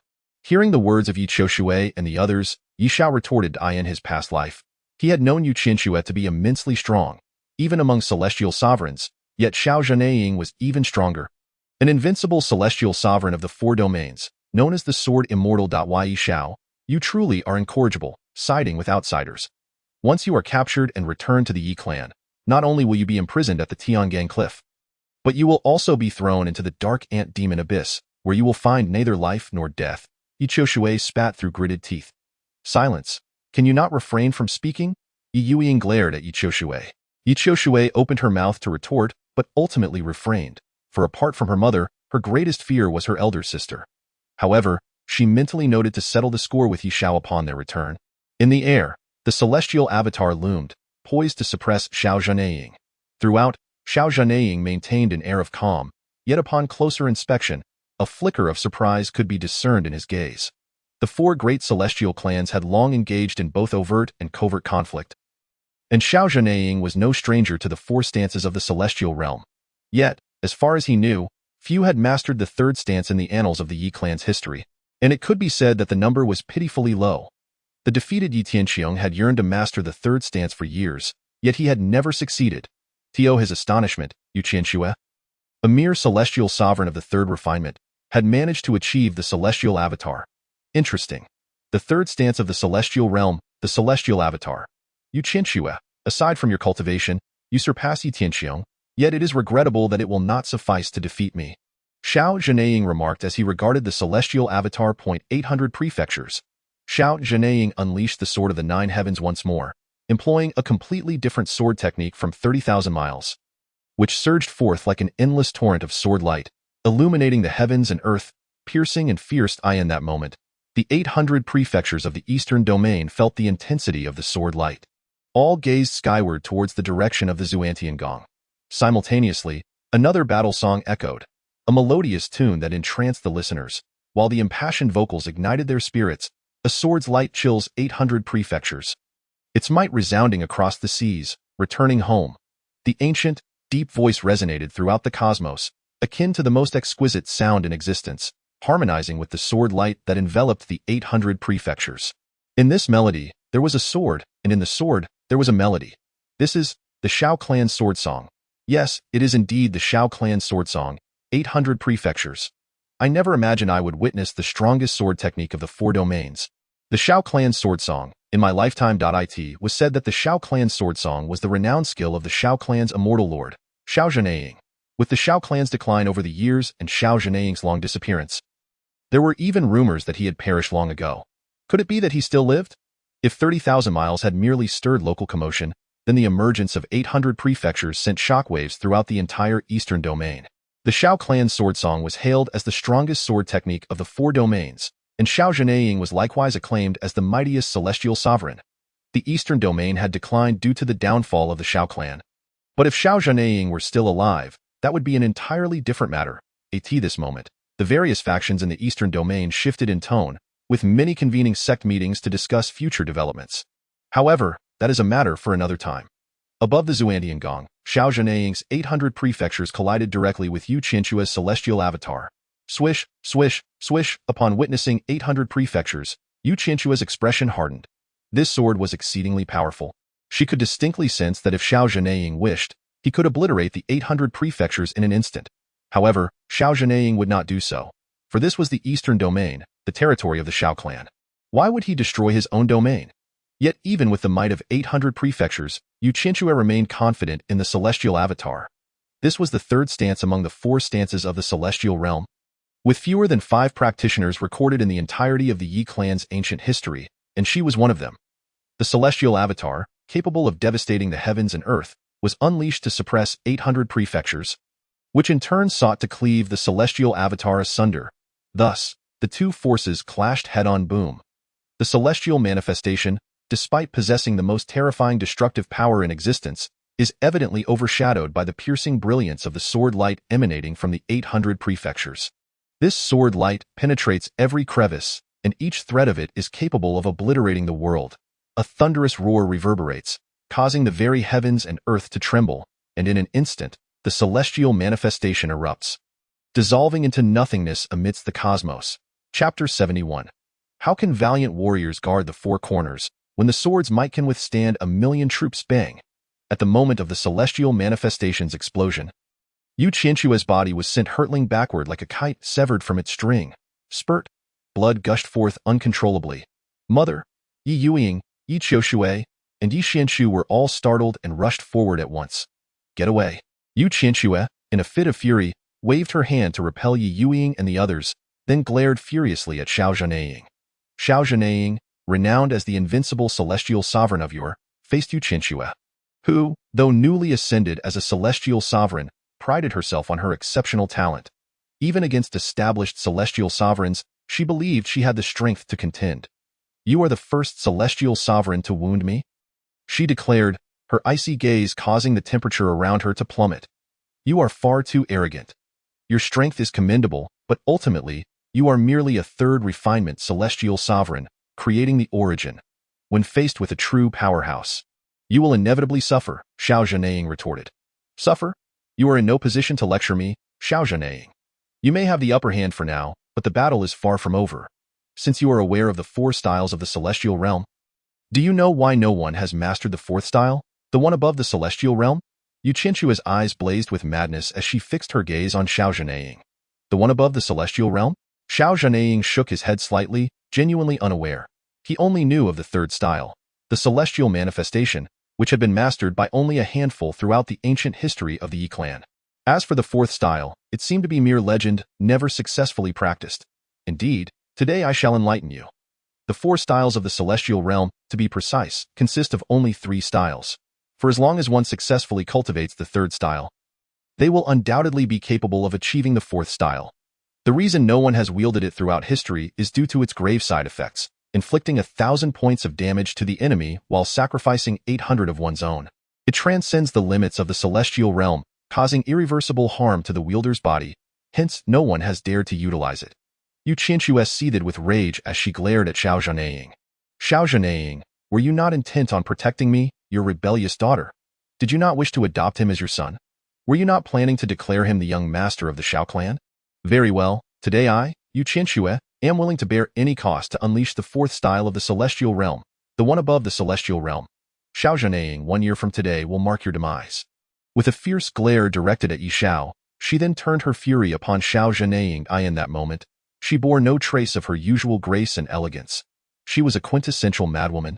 Hearing the words of Ye Qiushui and the others, Ye Xiao retorted. In his past life, he had known Yue Qianxue to be immensely strong, even among celestial sovereigns, yet Xiao Zhanaying was even stronger. An invincible celestial sovereign of the 4 domains, known as the Sword Immortal. Ye Xiao, you truly are incorrigible, siding with outsiders. Once you are captured and returned to the Ye clan, not only will you be imprisoned at the Tiangang cliff, but you will also be thrown into the dark ant demon abyss, where you will find neither life nor death. Ye Qiushui spat through gritted teeth. Silence. Can you not refrain from speaking? Ye Youying glared at Ye Qiushui. Ye Qiushui opened her mouth to retort, but ultimately refrained, for apart from her mother, her greatest fear was her elder sister. However, she mentally noted to settle the score with Ye Xiao upon their return. In the air, the celestial avatar loomed, poised to suppress Xiao Zhanaying. Throughout, Xiao Zhanaying maintained an air of calm, yet upon closer inspection, a flicker of surprise could be discerned in his gaze. The 4 great celestial clans had long engaged in both overt and covert conflict, and Xiao Zhanaying was no stranger to the 4 stances of the celestial realm. Yet, as far as he knew, few had mastered the third stance in the annals of the Ye clan's history, and it could be said that the number was pitifully low. The defeated Ye Tianxiong had yearned to master the third stance for years, yet he had never succeeded. To his astonishment, Yue Qianxue, a mere celestial sovereign of the third refinement, had managed to achieve the celestial avatar. Interesting. The third stance of the celestial realm, the celestial avatar. Yue Qianxue, aside from your cultivation, you surpass Ye Tianxiong, yet it is regrettable that it will not suffice to defeat me. Xiao Zhanaying remarked as he regarded the celestial avatar. 800 prefectures. Xiao Zhanaying unleashed the sword of the 9 heavens once more, employing a completely different sword technique from 30,000 miles, which surged forth like an endless torrent of sword light, illuminating the heavens and earth, piercing and fierce. In that moment, the 800 prefectures of the eastern domain felt the intensity of the sword light. All gazed skyward towards the direction of the Xuantian gong. Simultaneously, another battle song echoed, a melodious tune that entranced the listeners, while the impassioned vocals ignited their spirits. A sword's light chills 800 prefectures, its might resounding across the seas, returning home. The ancient, deep voice resonated throughout the cosmos, akin to the most exquisite sound in existence, harmonizing with the sword light that enveloped the 800 prefectures. In this melody, there was a sword, and in the sword, there was a melody. This is the Xiao clan sword song. Yes, it is indeed the Xiao clan sword song, 800 prefectures. I never imagined I would witness the strongest sword technique of the 4 domains. The Xiao clan sword song, in my lifetime. It was said that the Xiao clan sword song was the renowned skill of the Xiao clan's immortal lord, Xiao Zhenaying. With the Xiao clan's decline over the years and Xiao Zhenaying's long disappearance, there were even rumors that he had perished long ago. Could it be that he still lived? If 30,000 miles had merely stirred local commotion, then the emergence of 800 prefectures sent shockwaves throughout the entire eastern domain. The Xiao clan sword song was hailed as the strongest sword technique of the 4 domains, and Xiao Zhenaying was likewise acclaimed as the mightiest celestial sovereign. The eastern domain had declined due to the downfall of the Xiao clan. But if Xiao Zhenaying were still alive, that would be an entirely different matter. At this moment, the various factions in the eastern domain shifted in tone, with many convening sect meetings to discuss future developments. However, that is a matter for another time. Above the Xuantian gong, Xiao Zhenaying's 800 prefectures collided directly with Yue Qianxue's celestial avatar. Swish, swish, swish. Upon witnessing 800 prefectures, Yue Qianxue's expression hardened. This sword was exceedingly powerful. She could distinctly sense that if Xiao Zhenaying wished, he could obliterate the 800 prefectures in an instant. However, Xiao Zhenaying would not do so, for this was the eastern domain, the territory of the Xiao clan. Why would he destroy his own domain? Yet even with the might of 800 prefectures, Yue Qianxue remained confident in the celestial avatar. This was the 3rd stance among the 4 stances of the celestial realm. With fewer than 5 practitioners recorded in the entirety of the Yi clan's ancient history, and she was one of them. The celestial avatar, capable of devastating the heavens and earth, was unleashed to suppress 800 prefectures, which in turn sought to cleave the celestial avatar asunder. Thus, the 2 forces clashed head-on. Boom. The celestial manifestation, despite possessing the most terrifying destructive power in existence, is evidently overshadowed by the piercing brilliance of the sword light emanating from the 800 prefectures. This sword light penetrates every crevice, and each thread of it is capable of obliterating the world. A thunderous roar reverberates, causing the very heavens and earth to tremble, and in an instant, the celestial manifestation erupts, dissolving into nothingness amidst the cosmos. Chapter 71. How can valiant warriors guard the 4 corners, when the sword's might can withstand 1,000,000 troops? Bang! At the moment of the celestial manifestation's explosion, Yue Qianxue's body was sent hurtling backward like a kite severed from its string. Spurt. Blood gushed forth uncontrollably. Mother, Ye Youying, Ye Qiushui, and Ye Xianxue were all startled and rushed forward at once. Get away. Yue Qianxue, in a fit of fury, waved her hand to repel Ye Youying and the others, then glared furiously at Xiao Zhenaying. Xiao Zhenaying, renowned as the invincible celestial sovereign of Yue, faced Yue Qianxue, who, though newly ascended as a celestial sovereign, prided herself on her exceptional talent. Even against established celestial sovereigns, she believed she had the strength to contend. You are the first celestial sovereign to wound me, she declared, her icy gaze causing the temperature around her to plummet. You are far too arrogant. Your strength is commendable, but ultimately, you are merely a 3rd refinement celestial sovereign, creating the origin. When faced with a true powerhouse, you will inevitably suffer, Xiao Zhenaying retorted. Suffer? You are in no position to lecture me, Xiao Zhenaying. You may have the upper hand for now, but the battle is far from over. Since you are aware of the 4 styles of the celestial realm, do you know why no one has mastered the 4th style, the one above the celestial realm? Yue Qianxue's eyes blazed with madness as she fixed her gaze on Xiao Zhenaying. The one above the celestial realm? Xiao Zhenaying shook his head slightly, genuinely unaware. He only knew of the 3rd style, the celestial manifestation, which had been mastered by only a handful throughout the ancient history of the Yi clan. As for the 4th style, it seemed to be mere legend, never successfully practiced. Indeed, today I shall enlighten you. The 4 styles of the celestial realm, to be precise, consist of only 3 styles. For as long as one successfully cultivates the 3rd style, they will undoubtedly be capable of achieving the 4th style. The reason no one has wielded it throughout history is due to its grave side effects, inflicting 1,000 points of damage to the enemy while sacrificing 800 of one's own. It transcends the limits of the celestial realm, causing irreversible harm to the wielder's body, hence no one has dared to utilize it. Ye Qianxue seethed with rage as she glared at Xiao Zhanaying. Xiao Zhanaying, were you not intent on protecting me, your rebellious daughter? Did you not wish to adopt him as your son? Were you not planning to declare him the young master of the Xiao clan? Very well, today I, Ye Qianxue, am willing to bear any cost to unleash the fourth style of the celestial realm, the one above the celestial realm. Xiao Zhanaying, 1 year from today will mark your demise. With a fierce glare directed at Ye Xiao, she then turned her fury upon Xiao Zhanaying. In that moment, she bore no trace of her usual grace and elegance. She was a quintessential madwoman,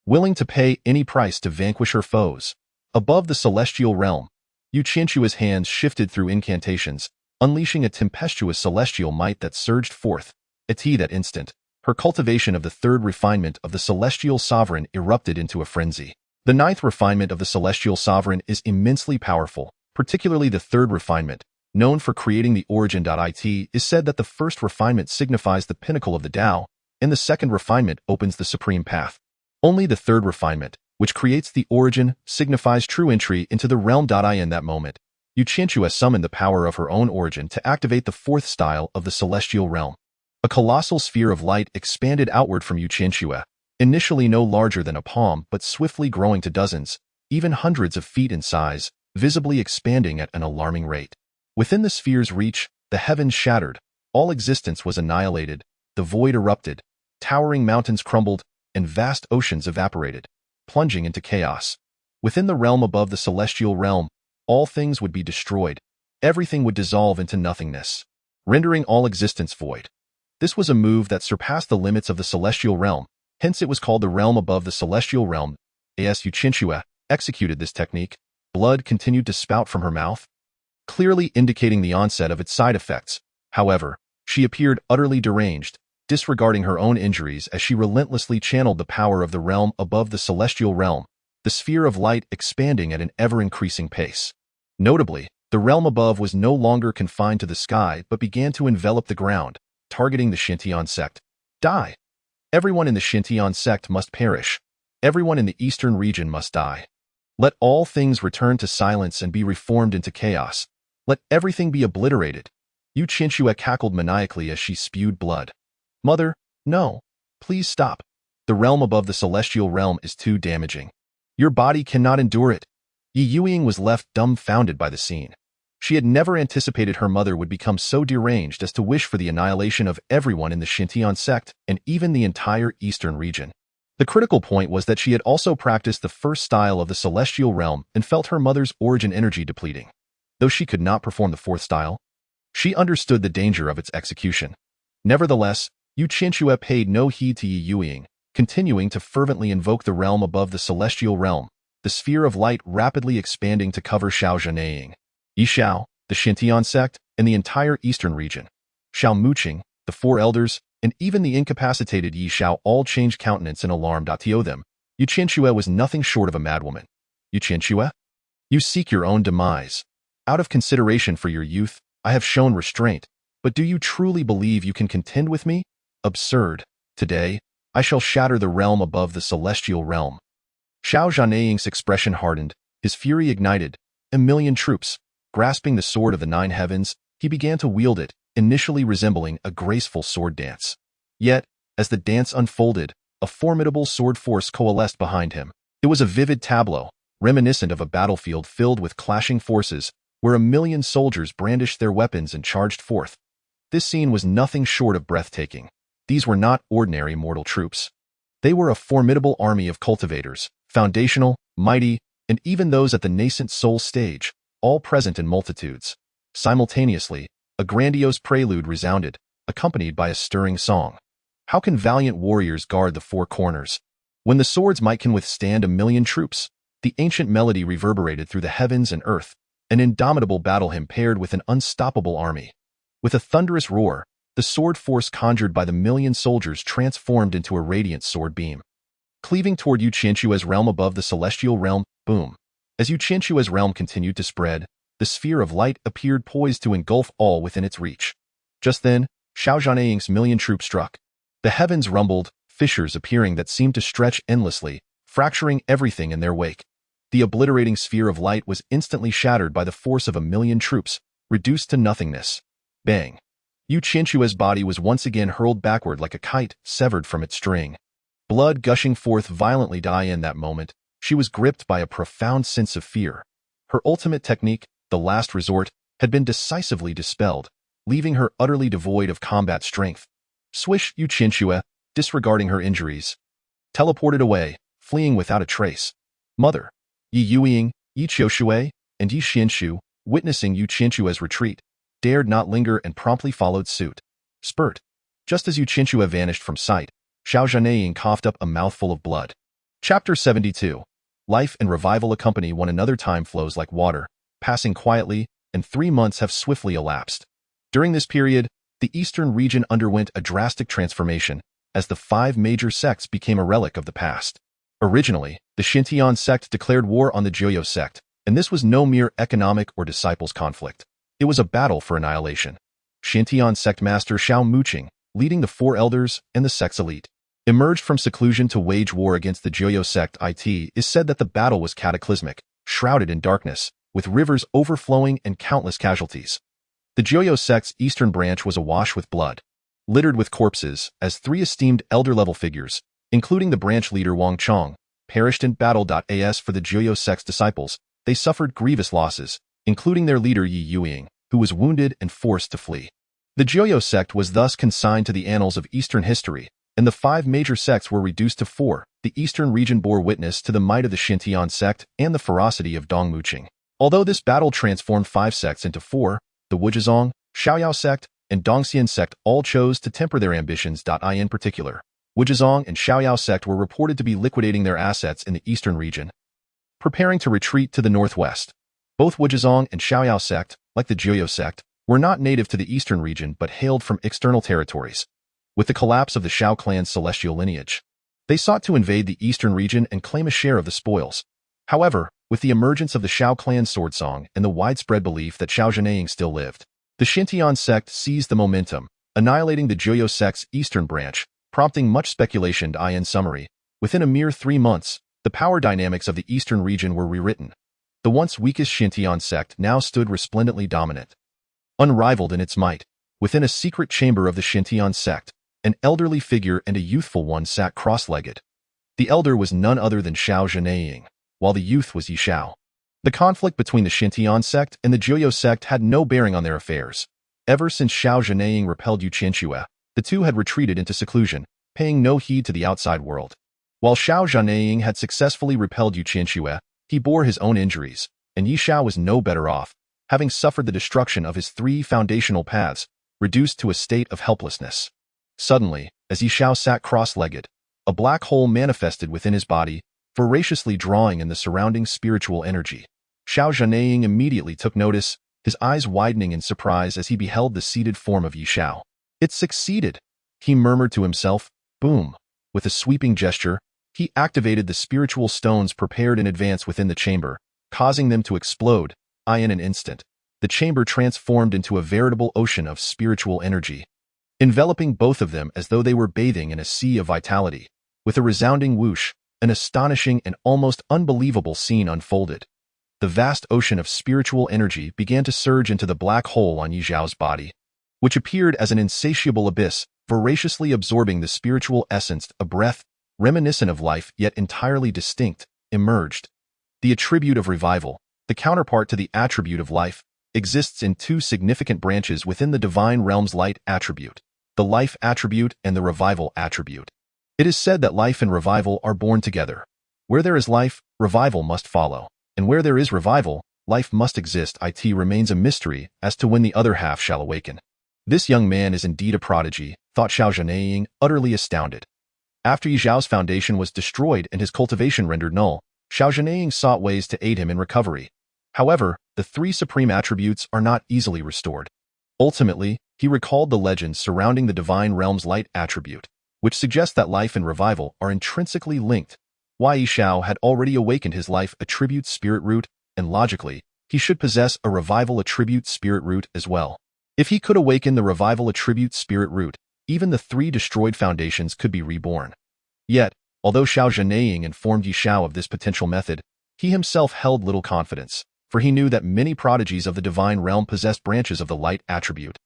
willing to pay any price to vanquish her foes. Above the celestial realm, Ye Qianxue's hands shifted through incantations, unleashing a tempestuous celestial might that surged forth. At that instant, her cultivation of the third refinement of the celestial sovereign erupted into a frenzy. The ninth refinement of the celestial sovereign is immensely powerful, particularly the third refinement, known for creating the origin. It is said that the first refinement signifies the pinnacle of the Tao, and the second refinement opens the supreme path. Only the third refinement, which creates the origin, signifies true entry into the realm. In that moment, Ye Qianxue summoned the power of her own origin to activate the fourth style of the celestial realm. A colossal sphere of light expanded outward from Ye Qianxue, initially no larger than a palm but swiftly growing to dozens, even hundreds of feet in size, visibly expanding at an alarming rate. Within the sphere's reach, the heavens shattered, all existence was annihilated, the void erupted, towering mountains crumbled, and vast oceans evaporated, plunging into chaos. Within the realm above the celestial realm, all things would be destroyed, everything would dissolve into nothingness, rendering all existence void. This was a move that surpassed the limits of the celestial realm, hence it was called the realm above the celestial realm. As Ye Qianxue executed this technique, blood continued to spout from her mouth, clearly indicating the onset of its side effects. However, she appeared utterly deranged, disregarding her own injuries as she relentlessly channeled the power of the realm above the celestial realm, the sphere of light expanding at an ever-increasing pace. Notably, the realm above was no longer confined to the sky but began to envelop the ground, targeting the Shenon Sect. Die! Everyone in the Shenon Sect must perish. Everyone in the eastern region must die. Let all things return to silence and be reformed into chaos. Let everything be obliterated. Ye Qianxue cackled maniacally as she spewed blood. Mother, no. Please stop. The realm above the celestial realm is too damaging. Your body cannot endure it. Ye Youying was left dumbfounded by the scene. She had never anticipated her mother would become so deranged as to wish for the annihilation of everyone in the Shenon Sect and even the entire eastern region. The critical point was that she had also practiced the first style of the celestial realm and felt her mother's origin energy depleting. Though she could not perform the fourth style, she understood the danger of its execution. Nevertheless, Ye Qianxue paid no heed to Ye Youying, continuing to fervently invoke the realm above the celestial realm, the sphere of light rapidly expanding to cover Xiao Zhanaying, Ye Xiao, the Shenon Sect, and the entire eastern region. Xiao Muqing, the four elders, and even the incapacitated Ye Xiao all changed countenance in alarm. To them, Ye Qianxue was nothing short of a madwoman. Ye Qianxue? You seek your own demise. Out of consideration for your youth, I have shown restraint, but do you truly believe you can contend with me? Absurd. Today, I shall shatter the realm above the celestial realm. Xiao Zhanaying's expression hardened, his fury ignited. 1,000,000 troops. Grasping the sword of the 9 heavens, he began to wield it, initially resembling a graceful sword dance. Yet, as the dance unfolded, a formidable sword force coalesced behind him. It was a vivid tableau, reminiscent of a battlefield filled with clashing forces, where 1,000,000 soldiers brandished their weapons and charged forth. This scene was nothing short of breathtaking. These were not ordinary mortal troops. They were a formidable army of cultivators, foundational, mighty, and even those at the nascent soul stage, all present in multitudes. Simultaneously, a grandiose prelude resounded, accompanied by a stirring song. How can valiant warriors guard the four corners? When the sword's might can withstand 1,000,000 troops, the ancient melody reverberated through the heavens and earth, an indomitable battle hymn paired with an unstoppable army. With a thunderous roar, the sword force conjured by the 1,000,000 soldiers transformed into a radiant sword beam. Cleaving toward Ye Qianxue's realm above the celestial realm, boom. As Ye Qianxue's realm continued to spread, the sphere of light appeared poised to engulf all within its reach. Just then, Xiao Zhanaying's 1,000,000 troops struck. The heavens rumbled, fissures appearing that seemed to stretch endlessly, fracturing everything in their wake. The obliterating sphere of light was instantly shattered by the force of 1,000,000 troops, reduced to nothingness. Bang! Ye Qianxue's body was once again hurled backward like a kite severed from its string. Blood gushing forth violently in that moment, she was gripped by a profound sense of fear. Her ultimate technique, the last resort, had been decisively dispelled, leaving her utterly devoid of combat strength. Swish! Ye Qianxue, disregarding her injuries, teleported away, fleeing without a trace. Mother, Ye Youying, Ye Qiushui, and Ye Xianxue, witnessing Ye Qianxue's retreat, dared not linger and promptly followed suit. Spurt! Just as Ye Qianxue vanished from sight, Xiao Zhanaying coughed up a mouthful of blood. Chapter 72. Life and revival accompany one another. Time flows like water, passing quietly, and 3 months have swiftly elapsed. During this period, the eastern region underwent a drastic transformation, as the 5 major sects became a relic of the past. Originally, the Shenon Sect declared war on the Ye Sect, and this was no mere economic or disciples' conflict. It was a battle for annihilation. Shenon Sect Master Xiao Muqing, leading the 4 elders and the sect's elite, emerged from seclusion to wage war against the Ye Sect. It is said that the battle was cataclysmic, shrouded in darkness, with rivers overflowing and countless casualties. The Ye Sect's eastern branch was awash with blood, littered with corpses, as 3 esteemed elder-level figures, including the branch leader Wang Chong, perished in battle. As for the Ye Sect's disciples, they suffered grievous losses, including their leader Ye Youying, who was wounded and forced to flee. The Ye Sect was thus consigned to the annals of Eastern history, and the 5 major sects were reduced to 4. The Eastern region bore witness to the might of the Shenon Sect and the ferocity of Dong Muqing. Although this battle transformed 5 sects into 4, the Wushuang, Xiaoyao Sect, and Dongxian Sect all chose to temper their ambitions. In particular, Wushuang and Xiaoyao Sect were reported to be liquidating their assets in the eastern region, preparing to retreat to the northwest. Both Wushuang and Xiaoyao Sect, like the Ye Sect, were not native to the eastern region but hailed from external territories. With the collapse of the Xiao clan's celestial lineage, they sought to invade the eastern region and claim a share of the spoils. However, with the emergence of the Xiao clan sword song and the widespread belief that Xiao Zhanaying still lived, the Shenon Sect seized the momentum, annihilating the Ye Sect's eastern branch, prompting much speculation. In summary, within a mere 3 months, the power dynamics of the eastern region were rewritten. The once weakest Shenon Sect now stood resplendently dominant, unrivaled in its might. Within a secret chamber of the Shenon Sect, an elderly figure and a youthful one sat cross-legged. The elder was none other than Xiao Zhanaying, while the youth was Ye Xiao. The conflict between the Shenon Sect and the Ye Sect had no bearing on their affairs. Ever since Xiao Zhanaying repelled Ye Qianxue, the two had retreated into seclusion, paying no heed to the outside world. While Xiao Zhanaying had successfully repelled Ye Qianxue, he bore his own injuries, and Ye Xiao was no better off, having suffered the destruction of his 3 foundational paths, reduced to a state of helplessness. Suddenly, as Ye Xiao sat cross-legged, a black hole manifested within his body, voraciously drawing in the surrounding spiritual energy. Xiao Zhanaying immediately took notice, his eyes widening in surprise as he beheld the seated form of Ye Xiao. It succeeded, he murmured to himself. Boom! With a sweeping gesture, he activated the spiritual stones prepared in advance within the chamber, causing them to explode. In an instant, the chamber transformed into a veritable ocean of spiritual energy, enveloping both of them as though they were bathing in a sea of vitality. With a resounding whoosh, an astonishing and almost unbelievable scene unfolded. The vast ocean of spiritual energy began to surge into the black hole on Ye Xiao's body, which appeared as an insatiable abyss, voraciously absorbing the spiritual essence. A breath, reminiscent of life yet entirely distinct, emerged. The attribute of revival, the counterpart to the attribute of life, exists in 2 significant branches within the divine realm's light attribute, the life attribute and the revival attribute. It is said that life and revival are born together. Where there is life, revival must follow, and where there is revival, life must exist. It remains a mystery as to when the other half shall awaken. This young man is indeed a prodigy, thought Xiao Zhanaying, utterly astounded. After Ye Xiao's foundation was destroyed and his cultivation rendered null, Xiao Zhanaying sought ways to aid him in recovery. However, the 3 supreme attributes are not easily restored. Ultimately, he recalled the legends surrounding the divine realm's light attribute, which suggests that life and revival are intrinsically linked. Ye Xiao had already awakened his life attribute spirit root, and logically, he should possess a revival attribute spirit root as well. If he could awaken the revival attribute spirit root, even the 3 destroyed foundations could be reborn. Yet, although Xiao Zhanaying informed Ye Xiao of this potential method, he himself held little confidence, for he knew that many prodigies of the divine realm possessed branches of the light attribute.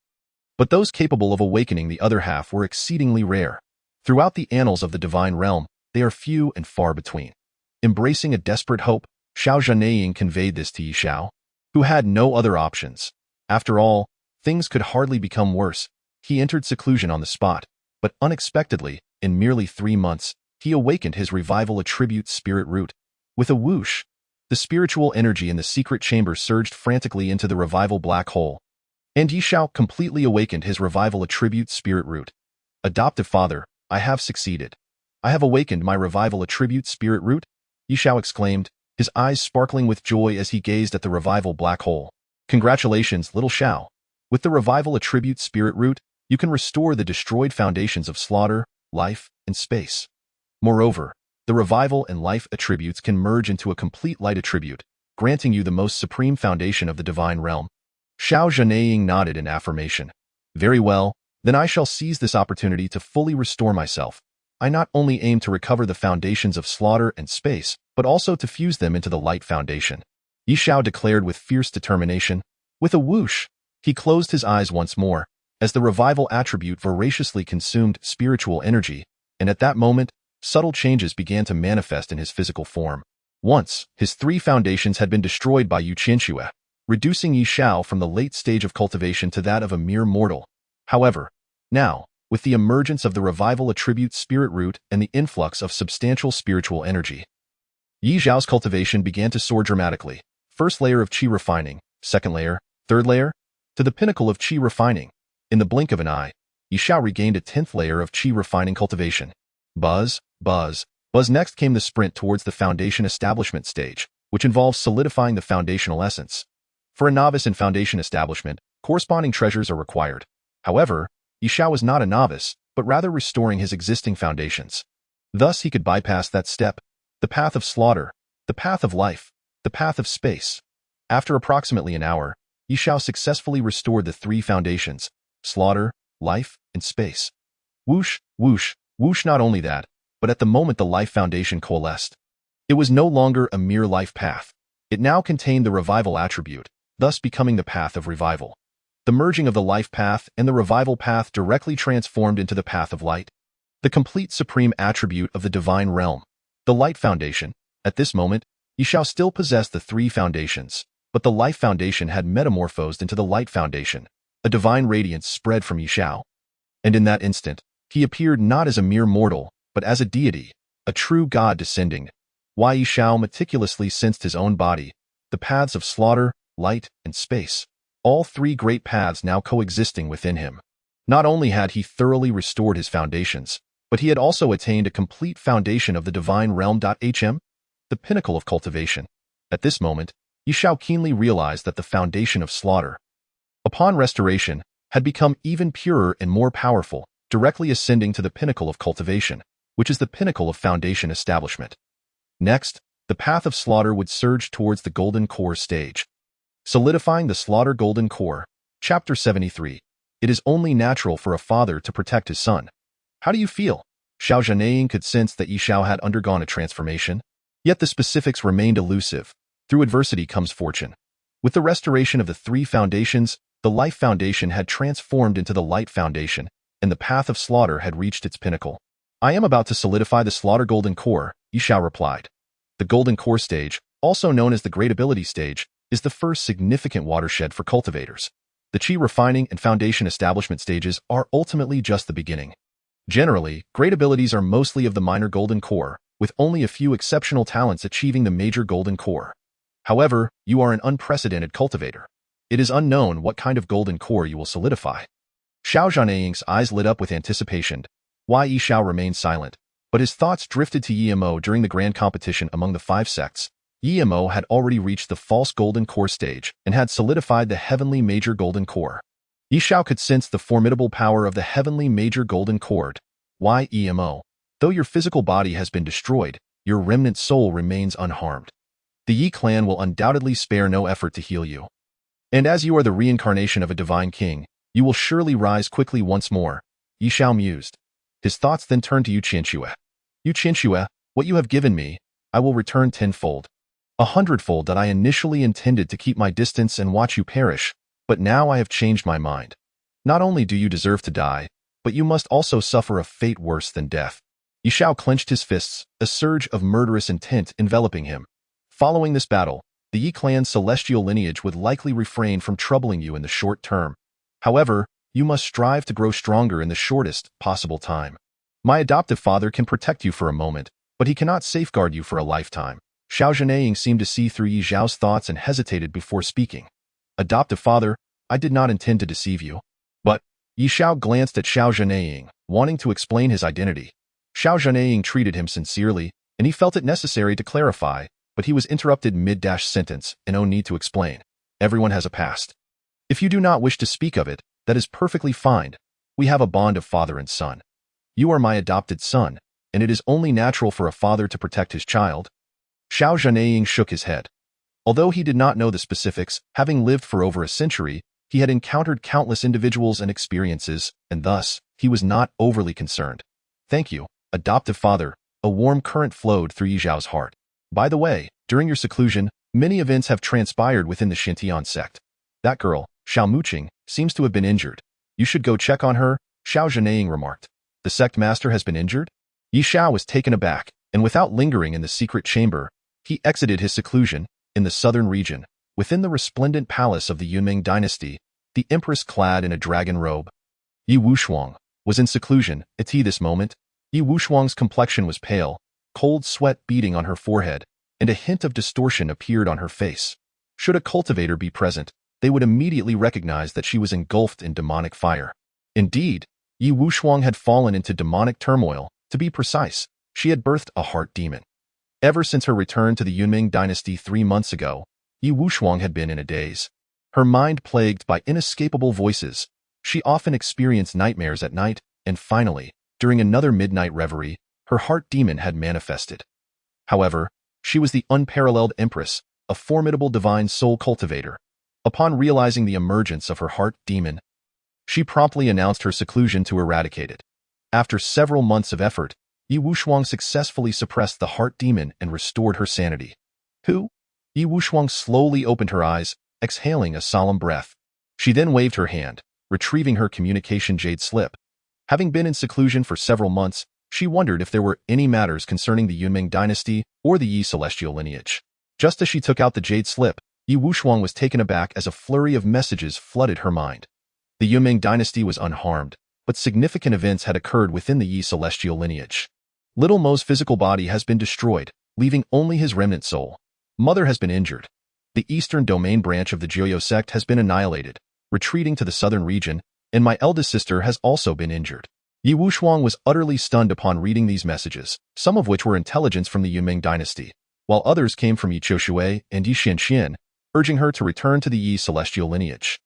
But those capable of awakening the other half were exceedingly rare. Throughout the annals of the divine realm, they are few and far between. Embracing a desperate hope, Xiao Zhanaying conveyed this to Ye Xiao, who had no other options. After all, things could hardly become worse. He entered seclusion on the spot, but unexpectedly, in merely 3 months, he awakened his revival attribute spirit root. With a whoosh, the spiritual energy in the secret chamber surged frantically into the revival black hole, and Ye Xiao completely awakened his revival attribute spirit root. Adoptive father, I have succeeded. I have awakened my revival attribute spirit root, Ye Xiao exclaimed, his eyes sparkling with joy as he gazed at the revival black hole. Congratulations, little Xiao. With the revival attribute spirit root, you can restore the destroyed foundations of slaughter, life, and space. Moreover, the revival and life attributes can merge into a complete light attribute, granting you the most supreme foundation of the divine realm. Xiao Zhanaying nodded in affirmation. Very well, then I shall seize this opportunity to fully restore myself. I not only aim to recover the foundations of slaughter and space, but also to fuse them into the light foundation, Ye Xiao declared with fierce determination. With a whoosh, he closed his eyes once more, as the revival attribute voraciously consumed spiritual energy, and at that moment, subtle changes began to manifest in his physical form. Once, his 3 foundations had been destroyed by Yue Qianxue, reducing Ye Xiao from the late stage of cultivation to that of a mere mortal. However, now, with the emergence of the revival attribute spirit root and the influx of substantial spiritual energy, Ye Xiao's cultivation began to soar dramatically. First layer of qi refining, second layer, third layer, to the pinnacle of qi refining. In the blink of an eye, Ye Xiao regained a 10th layer of qi refining cultivation. Buzz, buzz, buzz. Next came the sprint towards the foundation establishment stage, which involves solidifying the foundational essence. For a novice in foundation establishment, corresponding treasures are required. However, Ye Xiao was not a novice, but rather restoring his existing foundations. Thus he could bypass that step, the path of slaughter, the path of life, the path of space. After approximately an hour, Ye Xiao successfully restored the 3 foundations, slaughter, life, and space. Whoosh, whoosh, whoosh. Not only that, but at the moment the life foundation coalesced, it was no longer a mere life path. It now contained the revival attribute, thus becoming the path of revival. The merging of the life path and the revival path directly transformed into the path of light, the complete supreme attribute of the divine realm, the light foundation. At this moment, Ye Xiao still possessed the 3 foundations, but the life foundation had metamorphosed into the light foundation. A divine radiance spread from Ye Xiao, and in that instant, he appeared not as a mere mortal, but as a deity, a true god descending. Ye Xiao meticulously sensed his own body, the paths of slaughter, light, and space, all 3 great paths now coexisting within him. Not only had he thoroughly restored his foundations, but he had also attained a complete foundation of the divine realm. The pinnacle of cultivation. At this moment, Ye Xiao keenly realized that the foundation of slaughter, upon restoration, had become even purer and more powerful, directly ascending to the pinnacle of cultivation, which is the pinnacle of foundation establishment. Next, the path of slaughter would surge towards the golden core stage. Solidifying the slaughter golden core. Chapter 73. It is only natural for a father to protect his son. How do you feel? Xiao Zhanaying could sense that Ye Xiao had undergone a transformation, yet the specifics remained elusive. Through adversity comes fortune. With the restoration of the 3 foundations, the life foundation had transformed into the light foundation, and the path of slaughter had reached its pinnacle. I am about to solidify the slaughter golden core, Ye Xiao replied. The golden core stage, also known as the great ability stage, is the first significant watershed for cultivators. The qi refining and foundation establishment stages are ultimately just the beginning. Generally, great abilities are mostly of the minor golden core, with only a few exceptional talents achieving the major golden core. However, you are an unprecedented cultivator. It is unknown what kind of golden core you will solidify. Xiao Zhanaying's eyes lit up with anticipation. Ye Xiao remained silent, but his thoughts drifted to Ye Mo. During the grand competition among the 5 sects, Ye Mo had already reached the false golden core stage and had solidified the heavenly major golden core. Ye Xiao could sense the formidable power of the heavenly major golden core. Ye Mo, though your physical body has been destroyed, your remnant soul remains unharmed. The Ye clan will undoubtedly spare no effort to heal you. And as you are the reincarnation of a divine king, you will surely rise quickly once more, Ye Xiao mused. His thoughts then turned to Yue Qianxue. Ye Qianxue, what you have given me, I will return tenfold. 100-fold that I initially intended to keep my distance and watch you perish, but now I have changed my mind. Not only do you deserve to die, but you must also suffer a fate worse than death. Ye Xiao clenched his fists, a surge of murderous intent enveloping him. Following this battle, the Ye clan's celestial lineage would likely refrain from troubling you in the short term. However, you must strive to grow stronger in the shortest possible time. My adoptive father can protect you for a moment, but he cannot safeguard you for a lifetime. Xiao Zhanaying seemed to see through Ye Xiao's thoughts and hesitated before speaking. Adoptive father, I did not intend to deceive you. But, Ye Xiao glanced at Xiao Zhanaying, wanting to explain his identity. Xiao Zhanaying treated him sincerely, and he felt it necessary to clarify, but he was interrupted mid-sentence and no need to explain. Everyone has a past. If you do not wish to speak of it, that is perfectly fine. We have a bond of father and son. You are my adopted son, and it is only natural for a father to protect his child. Xiao Zhanaying shook his head. Although he did not know the specifics, having lived for over a century, he had encountered countless individuals and experiences, and thus, he was not overly concerned. Thank you, adoptive father. A warm current flowed through Ye Xiao's heart. By the way, during your seclusion, many events have transpired within the Shenon Sect. That girl, Xiao Muqing, seems to have been injured. You should go check on her, Xiao Zhanaying remarked. The sect master has been injured? Ye Xiao was taken aback, and without lingering in the secret chamber, he exited his seclusion, in the southern region, within the resplendent palace of the Yunmeng dynasty, the Empress clad in a dragon robe. Ye Wushuang was in seclusion at this moment. Ye Wushuang's complexion was pale, cold sweat beading on her forehead, and a hint of distortion appeared on her face. Should a cultivator be present, they would immediately recognize that she was engulfed in demonic fire. Indeed, Ye Wushuang had fallen into demonic turmoil. To be precise, she had birthed a heart demon. Ever since her return to the Yunmeng dynasty 3 months ago, Ye Wushuang had been in a daze. Her mind plagued by inescapable voices, she often experienced nightmares at night, and finally, during another midnight reverie, her heart demon had manifested. However, she was the unparalleled Empress, a formidable divine soul cultivator. Upon realizing the emergence of her heart demon, she promptly announced her seclusion to eradicate it. After several months of effort, Ye Wushuang successfully suppressed the heart demon and restored her sanity. Who? Ye Wushuang slowly opened her eyes, exhaling a solemn breath. She then waved her hand, retrieving her communication jade slip. Having been in seclusion for several months, she wondered if there were any matters concerning the Yunmeng dynasty or the Ye celestial lineage. Just as she took out the jade slip, Ye Wushuang was taken aback as a flurry of messages flooded her mind. The Yunmeng dynasty was unharmed, but significant events had occurred within the Ye celestial lineage. Little Mo's physical body has been destroyed, leaving only his remnant soul. Mother has been injured. The eastern domain branch of the Ye sect has been annihilated, retreating to the southern region, and my eldest sister has also been injured. Ye Wushuang was utterly stunned upon reading these messages, some of which were intelligence from the Yunmeng dynasty, while others came from Ye Qiushui and Ye Xianxuan, urging her to return to the Ye celestial lineage.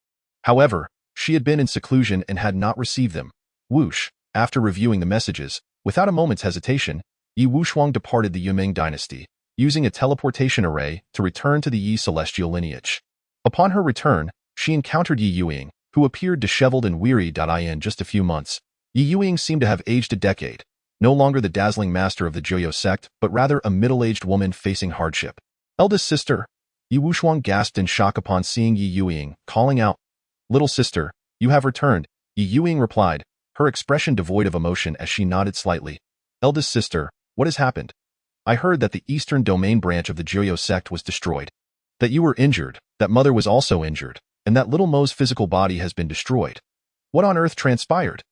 However, she had been in seclusion and had not received them. Whoosh, after reviewing the messages, without a moment's hesitation, Ye Wushuang departed the Yunmeng dynasty, using a teleportation array to return to the Ye celestial lineage. Upon her return, she encountered Ye Youying, who appeared disheveled and weary. In just a few months, Ye Youying seemed to have aged a decade, no longer the dazzling master of the Ye sect, but rather a middle-aged woman facing hardship. Eldest sister, Ye Wushuang gasped in shock upon seeing Ye Youying, calling out, "Little sister, you have returned." Ye Youying replied, her expression devoid of emotion as she nodded slightly. "Eldest sister, what has happened? I heard that the eastern domain branch of the Ye sect was destroyed. That you were injured, that mother was also injured, and that little Mo's physical body has been destroyed. What on earth transpired?"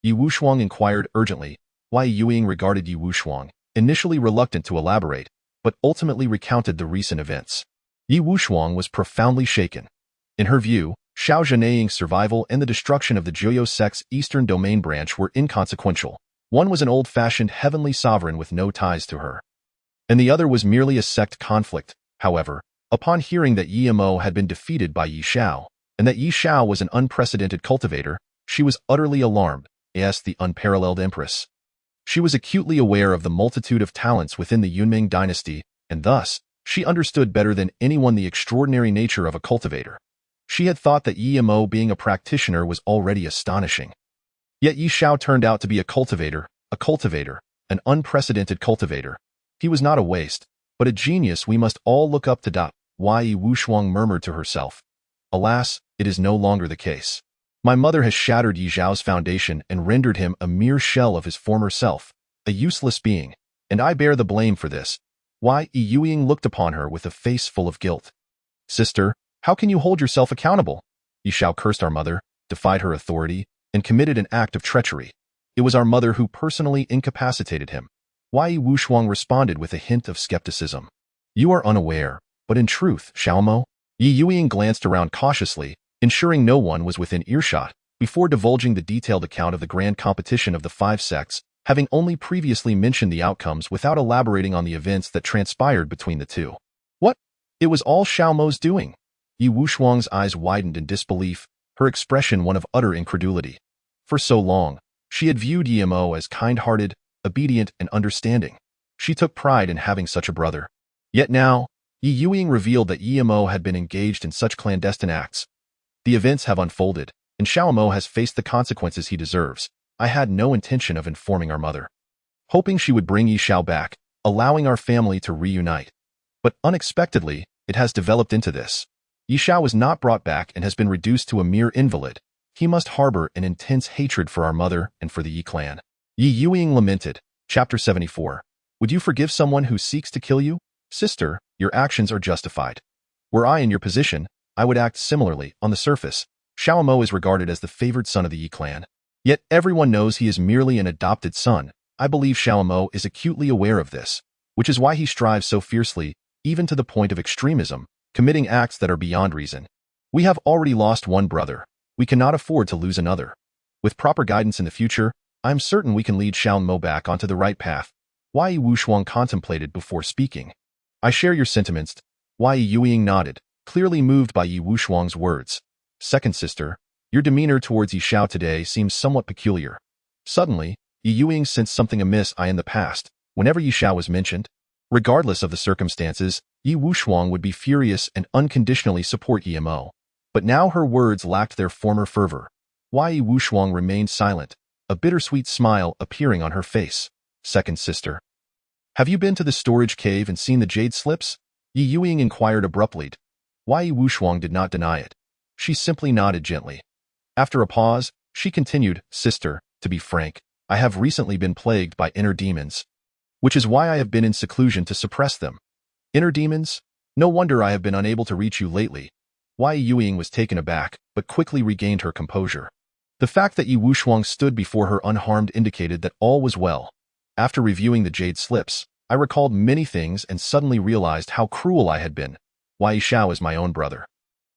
Ye Wushuang inquired urgently, while Ye Youying regarded Ye Wushuang, initially reluctant to elaborate, but ultimately recounted the recent events. Ye Wushuang was profoundly shaken. In her view, Xiao Zhanaying's survival and the destruction of the Ye sect's eastern domain branch were inconsequential. One was an old-fashioned heavenly sovereign with no ties to her, and the other was merely a sect conflict. However, upon hearing that Ye Mo had been defeated by Ye Xiao, and that Ye Xiao was an unprecedented cultivator, she was utterly alarmed. Yes, the unparalleled Empress. She was acutely aware of the multitude of talents within the Yunmeng dynasty, and thus, she understood better than anyone the extraordinary nature of a cultivator. She had thought that Ye Mo being a practitioner was already astonishing. Yet Ye Xiao turned out to be a cultivator, an unprecedented cultivator. He was not a waste, but a genius we must all look up to. Ye Wushuang murmured to herself. Alas, it is no longer the case. My mother has shattered Ye Xiao's foundation and rendered him a mere shell of his former self, a useless being, and I bear the blame for this. Ye Youying looked upon her with a face full of guilt. Sister, how can you hold yourself accountable? Ye Xiao cursed our mother, defied her authority, and committed an act of treachery. It was our mother who personally incapacitated him. Ye Wushuang responded with a hint of skepticism. You are unaware, but in truth, Xiaomo. Ye Youying glanced around cautiously, ensuring no one was within earshot, before divulging the detailed account of the grand competition of the 5 sects, having only previously mentioned the outcomes without elaborating on the events that transpired between the two. What? It was all Xiaomo's doing? Ye Wushuang's eyes widened in disbelief, her expression one of utter incredulity. For so long, she had viewed Ye Mo as kind-hearted, obedient, and understanding. She took pride in having such a brother. Yet now, Ye Youying revealed that Ye Mo had been engaged in such clandestine acts. The events have unfolded, and Xiaomo has faced the consequences he deserves. I had no intention of informing our mother, hoping she would bring Ye Xiao back, allowing our family to reunite. But unexpectedly, it has developed into this. Ye Xiao was not brought back and has been reduced to a mere invalid. He must harbor an intense hatred for our mother and for the Ye clan. Ye Youying lamented. Chapter 74. Would you forgive someone who seeks to kill you? Sister, your actions are justified. Were I in your position, I would act similarly. On the surface, Xiaomo is regarded as the favored son of the Ye clan. Yet everyone knows he is merely an adopted son. I believe Xiaomo is acutely aware of this, which is why he strives so fiercely, even to the point of extremism, committing acts that are beyond reason. We have already lost one brother. We cannot afford to lose another. With proper guidance in the future, I am certain we can lead Xiaomo back onto the right path. Ye Wushuang contemplated before speaking. I share your sentiments. Ye Youying nodded, clearly moved by Ye Wushuang's words. Second sister, your demeanor towards Ye Xiao today seems somewhat peculiar. Suddenly, Ye Youying sensed something amiss in the past. Whenever Ye Xiao was mentioned, regardless of the circumstances, Ye Wushuang would be furious and unconditionally support Ye Mo. But now her words lacked their former fervor. Ye Wushuang remained silent, a bittersweet smile appearing on her face. Second sister. Have you been to the storage cave and seen the jade slips? Ye Youying inquired abruptly. Ye Wushuang did not deny it. She simply nodded gently. After a pause, she continued, Sister, to be frank, I have recently been plagued by inner demons, which is why I have been in seclusion to suppress them. Inner demons? No wonder I have been unable to reach you lately. Ye Youying was taken aback, but quickly regained her composure. The fact that Ye Wushuang stood before her unharmed indicated that all was well. After reviewing the jade slips, I recalled many things and suddenly realized how cruel I had been. Ye Xiao is my own brother.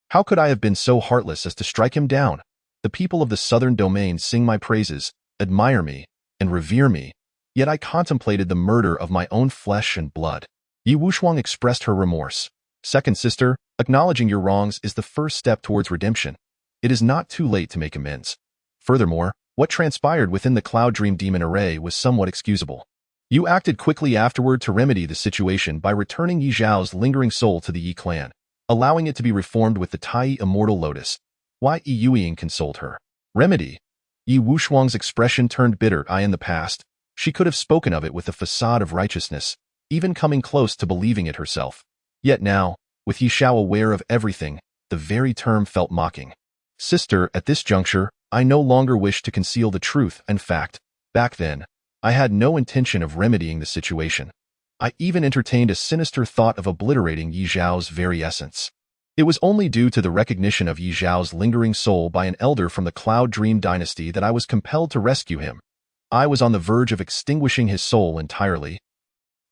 How could I have been so heartless as to strike him down? The people of the southern domain sing my praises, admire me, and revere me, yet I contemplated the murder of my own flesh and blood. Ye Wushuang expressed her remorse. Second sister, acknowledging your wrongs is the first step towards redemption. It is not too late to make amends. Furthermore, what transpired within the Cloud Dream Demon Array was somewhat excusable. You acted quickly afterward to remedy the situation by returning Ye Xiao's lingering soul to the Ye clan, allowing it to be reformed with the Tai Immortal Lotus. Ye Youying consoled her. Remedy? Ye Wushuang's expression turned bitter. In the past, she could have spoken of it with a facade of righteousness, even coming close to believing it herself. Yet now, with Ye Xiao aware of everything, the very term felt mocking. Sister, at this juncture, I no longer wish to conceal the truth. In fact, back then, I had no intention of remedying the situation. I even entertained a sinister thought of obliterating Ye Xiao's very essence. It was only due to the recognition of Ye Xiao's lingering soul by an elder from the Cloud Dream Dynasty that I was compelled to rescue him. I was on the verge of extinguishing his soul entirely,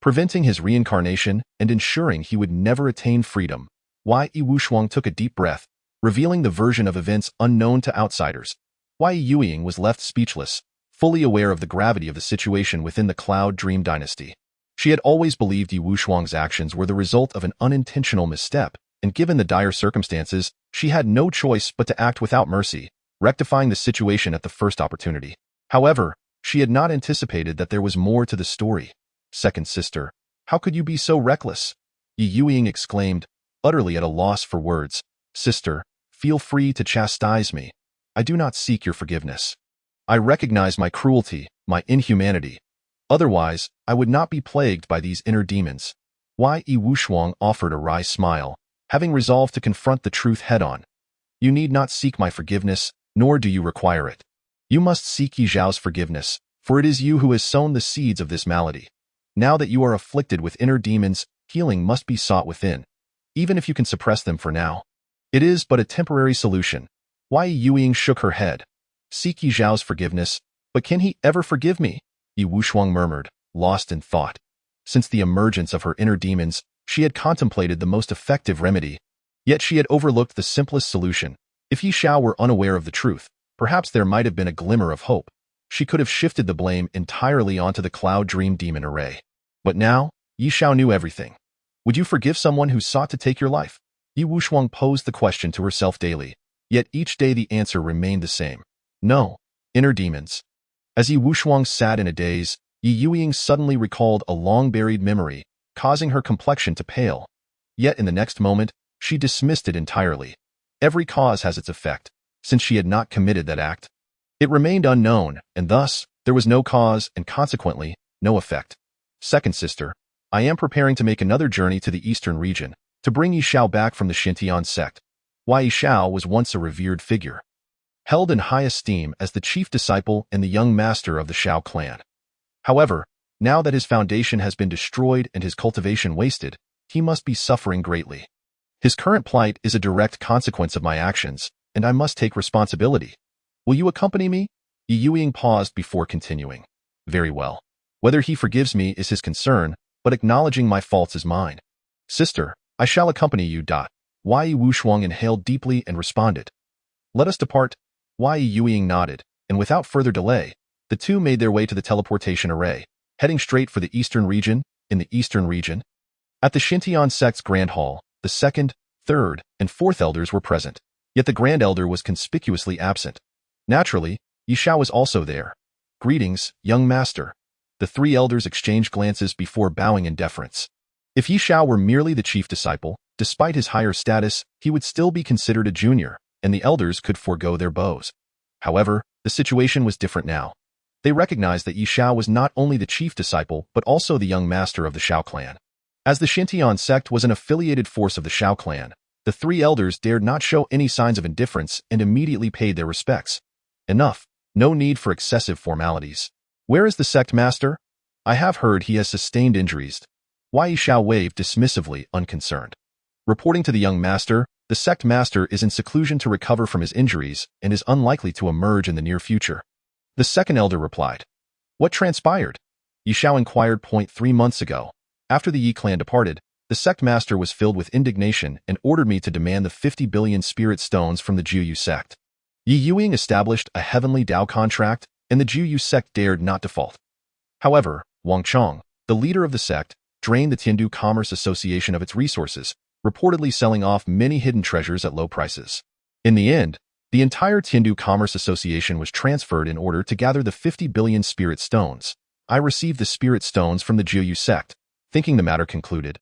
preventing his reincarnation and ensuring he would never attain freedom. Ye Wushuang took a deep breath, revealing the version of events unknown to outsiders. Ye Youying was left speechless, fully aware of the gravity of the situation within the Cloud Dream Dynasty. She had always believed Ye Wushuang's actions were the result of an unintentional misstep, and given the dire circumstances, she had no choice but to act without mercy, rectifying the situation at the first opportunity. However, she had not anticipated that there was more to the story. Second sister, how could you be so reckless? Ye Youying exclaimed, utterly at a loss for words. Sister, feel free to chastise me. I do not seek your forgiveness. I recognize my cruelty, my inhumanity. Otherwise, I would not be plagued by these inner demons. Ye Wushuang offered a wry smile, having resolved to confront the truth head-on. You need not seek my forgiveness, nor do you require it. You must seek Ye Xiao's forgiveness, for it is you who has sown the seeds of this malady. Now that you are afflicted with inner demons, healing must be sought within, even if you can suppress them for now. It is but a temporary solution. Ye Youying shook her head. Seek Ye Xiao's forgiveness, but can he ever forgive me? Ye Wushuang murmured, lost in thought. Since the emergence of her inner demons, she had contemplated the most effective remedy. Yet she had overlooked the simplest solution. If Ye Xiao were unaware of the truth, perhaps there might have been a glimmer of hope. She could have shifted the blame entirely onto the Cloud Dream Demon array. But now, Ye Xiao knew everything. Would you forgive someone who sought to take your life? Ye Wushuang posed the question to herself daily, yet each day the answer remained the same. No. Inner demons. As Ye Wushuang sat in a daze, Ye Youying suddenly recalled a long-buried memory, causing her complexion to pale. Yet in the next moment, she dismissed it entirely. Every cause has its effect. Since she had not committed that act, it remained unknown, and thus, there was no cause and consequently, no effect. Second sister, I am preparing to make another journey to the eastern region, to bring Ye Xiao back from the Nine Sect. Ye Xiao was once a revered figure, held in high esteem as the chief disciple and the young master of the Xiao clan. However, now that his foundation has been destroyed and his cultivation wasted, he must be suffering greatly. His current plight is a direct consequence of my actions, and I must take responsibility. Will you accompany me? Ye Youying paused before continuing. Very well. Whether he forgives me is his concern, but acknowledging my faults is mine. Sister, I shall accompany you. Ye Wushuang inhaled deeply and responded. Let us depart. Ye Youying nodded, and without further delay, the two made their way to the teleportation array, heading straight for the eastern region. In the eastern region, at the Nine Sect's Grand Hall, the second, third, and fourth elders were present, yet the Grand Elder was conspicuously absent. Naturally, Ye Xiao was also there. Greetings, young master. The three elders exchanged glances before bowing in deference. If Ye Xiao were merely the chief disciple, despite his higher status, he would still be considered a junior, and the elders could forego their bows. However, the situation was different now. They recognized that Ye Xiao was not only the chief disciple but also the young master of the Xiao clan. As the Shenon Sect was an affiliated force of the Xiao clan, the three elders dared not show any signs of indifference and immediately paid their respects. Enough. No need for excessive formalities. Where is the sect master? I have heard he has sustained injuries. Ye Xiao waved dismissively, unconcerned. Reporting to the young master, the sect master is in seclusion to recover from his injuries and is unlikely to emerge in the near future. The second elder replied. What transpired? Ye Xiao inquired. 3 months ago, after the Yi clan departed, the sect master was filled with indignation and ordered me to demand the 50 billion spirit stones from the Jiuyu sect. Ye Youying established a heavenly Dao contract, and the Jiuyu sect dared not default. However, Wang Chong, the leader of the sect, drained the Tiandu Commerce Association of its resources, reportedly selling off many hidden treasures at low prices. In the end, the entire Tiandu Commerce Association was transferred in order to gather the 50 billion spirit stones. I received the spirit stones from the Jiuyu sect, thinking the matter concluded.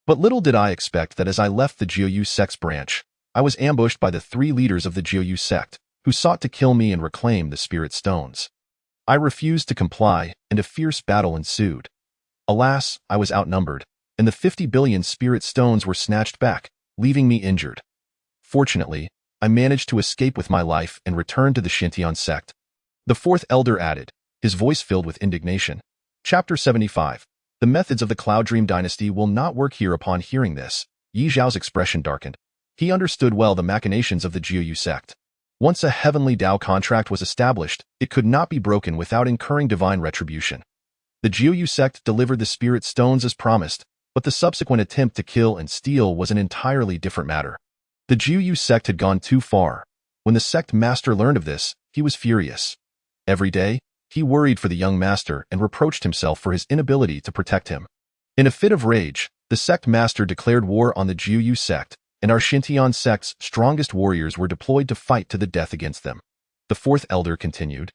But little did I expect that as I left the Jiuyu sect's branch, I was ambushed by the three leaders of the Jiuyu sect, who sought to kill me and reclaim the spirit stones. I refused to comply, and a fierce battle ensued. Alas, I was outnumbered, and the 50 billion spirit stones were snatched back, leaving me injured. Fortunately, I managed to escape with my life and return to the Nine Sect. The fourth elder added, his voice filled with indignation. Chapter 75. The methods of the Cloud Dream Dynasty will not work here. Upon hearing this, Ye Xiao's expression darkened. He understood well the machinations of the Jiuyu sect. Once a heavenly Dao contract was established, it could not be broken without incurring divine retribution. The Jiuyu sect delivered the spirit stones as promised, but the subsequent attempt to kill and steal was an entirely different matter. The Jiuyu sect had gone too far. When the sect master learned of this, he was furious. Every day, he worried for the young master and reproached himself for his inability to protect him. In a fit of rage, the sect master declared war on the Jiuyu sect, and our Nine Sect's strongest warriors were deployed to fight to the death against them. The fourth elder continued.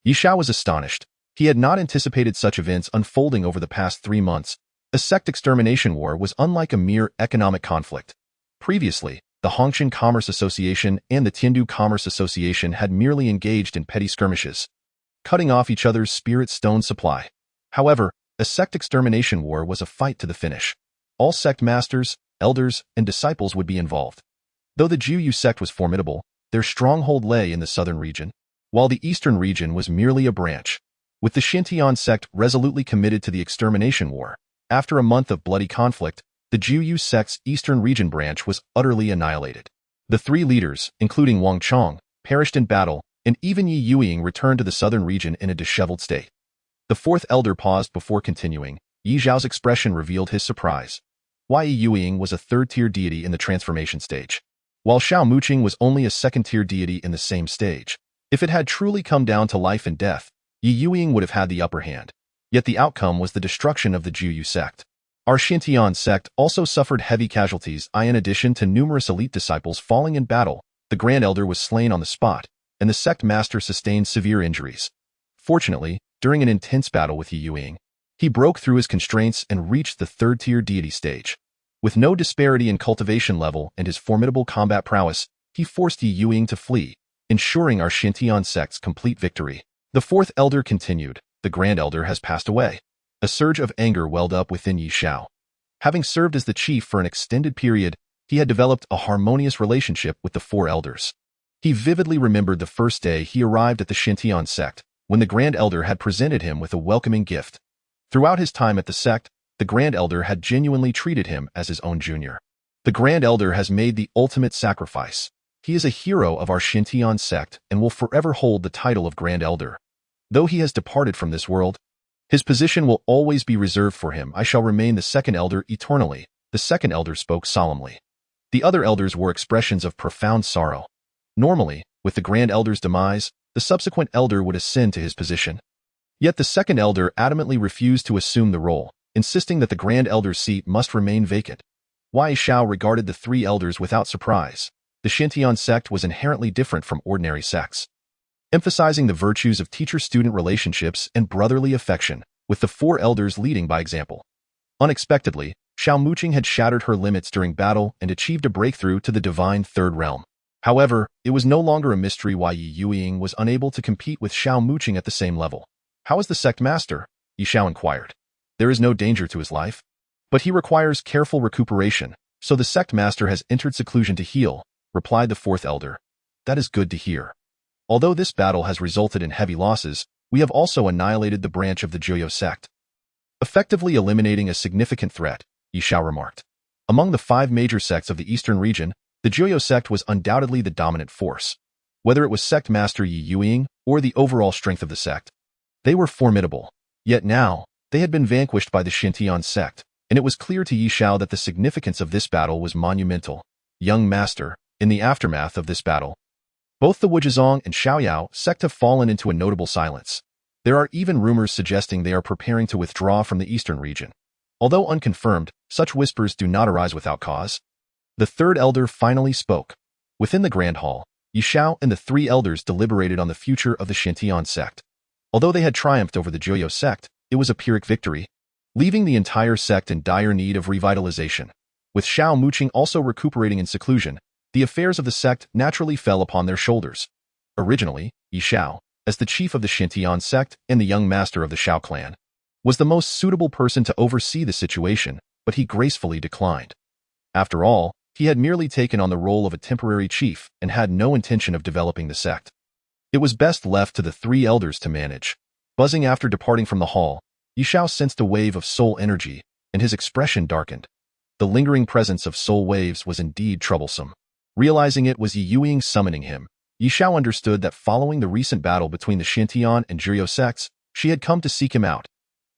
Ye Xiao was astonished. He had not anticipated such events unfolding over the past 3 months. A sect extermination war was unlike a mere economic conflict. Previously, the Hongshan Commerce Association and the Tiandu Commerce Association had merely engaged in petty skirmishes, cutting off each other's spirit stone supply. However, a sect extermination war was a fight to the finish. All sect masters, elders, and disciples would be involved. Though the Jiuyu sect was formidable, their stronghold lay in the southern region, while the eastern region was merely a branch. With the Xintian sect resolutely committed to the extermination war, after a month of bloody conflict, the Jiuyu sect's eastern region branch was utterly annihilated. The three leaders, including Wang Chong, perished in battle, and even Ye Youying returned to the southern region in a disheveled state. The fourth elder paused before continuing. Ye Xiao's expression revealed his surprise. Ye Youying was a third-tier deity in the transformation stage, while Xiao Muqing was only a second-tier deity in the same stage. If it had truly come down to life and death, Ye Youying would have had the upper hand. Yet the outcome was the destruction of the Jiuyu sect. Our Xintian sect also suffered heavy casualties. In addition to numerous elite disciples falling in battle, the Grand Elder was slain on the spot, and the sect master sustained severe injuries. Fortunately, during an intense battle with Ye Youying, he broke through his constraints and reached the third-tier deity stage. With no disparity in cultivation level and his formidable combat prowess, he forced Ye Youying to flee, ensuring our Xintian sect's complete victory. The fourth elder continued. The Grand Elder has passed away. A surge of anger welled up within Ye Xiao. Having served as the chief for an extended period, he had developed a harmonious relationship with the four elders. He vividly remembered the first day he arrived at the Xintian sect, when the Grand Elder had presented him with a welcoming gift. Throughout his time at the sect, the Grand Elder had genuinely treated him as his own junior. The Grand Elder has made the ultimate sacrifice. He is a hero of our Xintian sect and will forever hold the title of Grand Elder. Though he has departed from this world, his position will always be reserved for him. I shall remain the second elder eternally. The second elder spoke solemnly. The other elders were expressions of profound sorrow. Normally, with the Grand Elder's demise, the subsequent elder would ascend to his position. Yet the second elder adamantly refused to assume the role, insisting that the Grand Elder's seat must remain vacant. Ye Xiao regarded the three elders without surprise. The Xintian sect was inherently different from ordinary sects, emphasizing the virtues of teacher-student relationships and brotherly affection, with the four elders leading by example. Unexpectedly, Xiao Muqing had shattered her limits during battle and achieved a breakthrough to the divine third realm. However, it was no longer a mystery why Ye Youying was unable to compete with Xiao Muqing at the same level. How is the sect master? Ye Xiao inquired. There is no danger to his life, but he requires careful recuperation, so the sect master has entered seclusion to heal, replied the fourth elder. That is good to hear. Although this battle has resulted in heavy losses, we have also annihilated the branch of the Jiuyu sect, effectively eliminating a significant threat, Ye Xiao remarked. Among the 5 major sects of the eastern region, the Jiuyu sect was undoubtedly the dominant force. Whether it was sect master Ye Youying or the overall strength of the sect, they were formidable. Yet now, they had been vanquished by the Xintian sect, and it was clear to Ye Xiao that the significance of this battle was monumental. Young master, in the aftermath of this battle, both the Wushuang and Xiaoyao sect have fallen into a notable silence. There are even rumors suggesting they are preparing to withdraw from the eastern region. Although unconfirmed, such whispers do not arise without cause. The third elder finally spoke. Within the Grand Hall, Ye Xiao and the 3 elders deliberated on the future of the Xintian sect. Although they had triumphed over the Jiuyu sect, it was a Pyrrhic victory, leaving the entire sect in dire need of revitalization. With Xiao Muqing also recuperating in seclusion, the affairs of the sect naturally fell upon their shoulders. Originally, Ye Xiao, as the chief of the Xintian sect and the young master of the Xiao clan, was the most suitable person to oversee the situation, but he gracefully declined. After all, he had merely taken on the role of a temporary chief and had no intention of developing the sect. It was best left to the 3 elders to manage. Buzzing after departing from the hall, Ye Xiao sensed a wave of soul energy, and his expression darkened. The lingering presence of soul waves was indeed troublesome. Realizing it was Ye Youying summoning him, Ye Xiao understood that following the recent battle between the Xintian and Jiuyu sects, she had come to seek him out.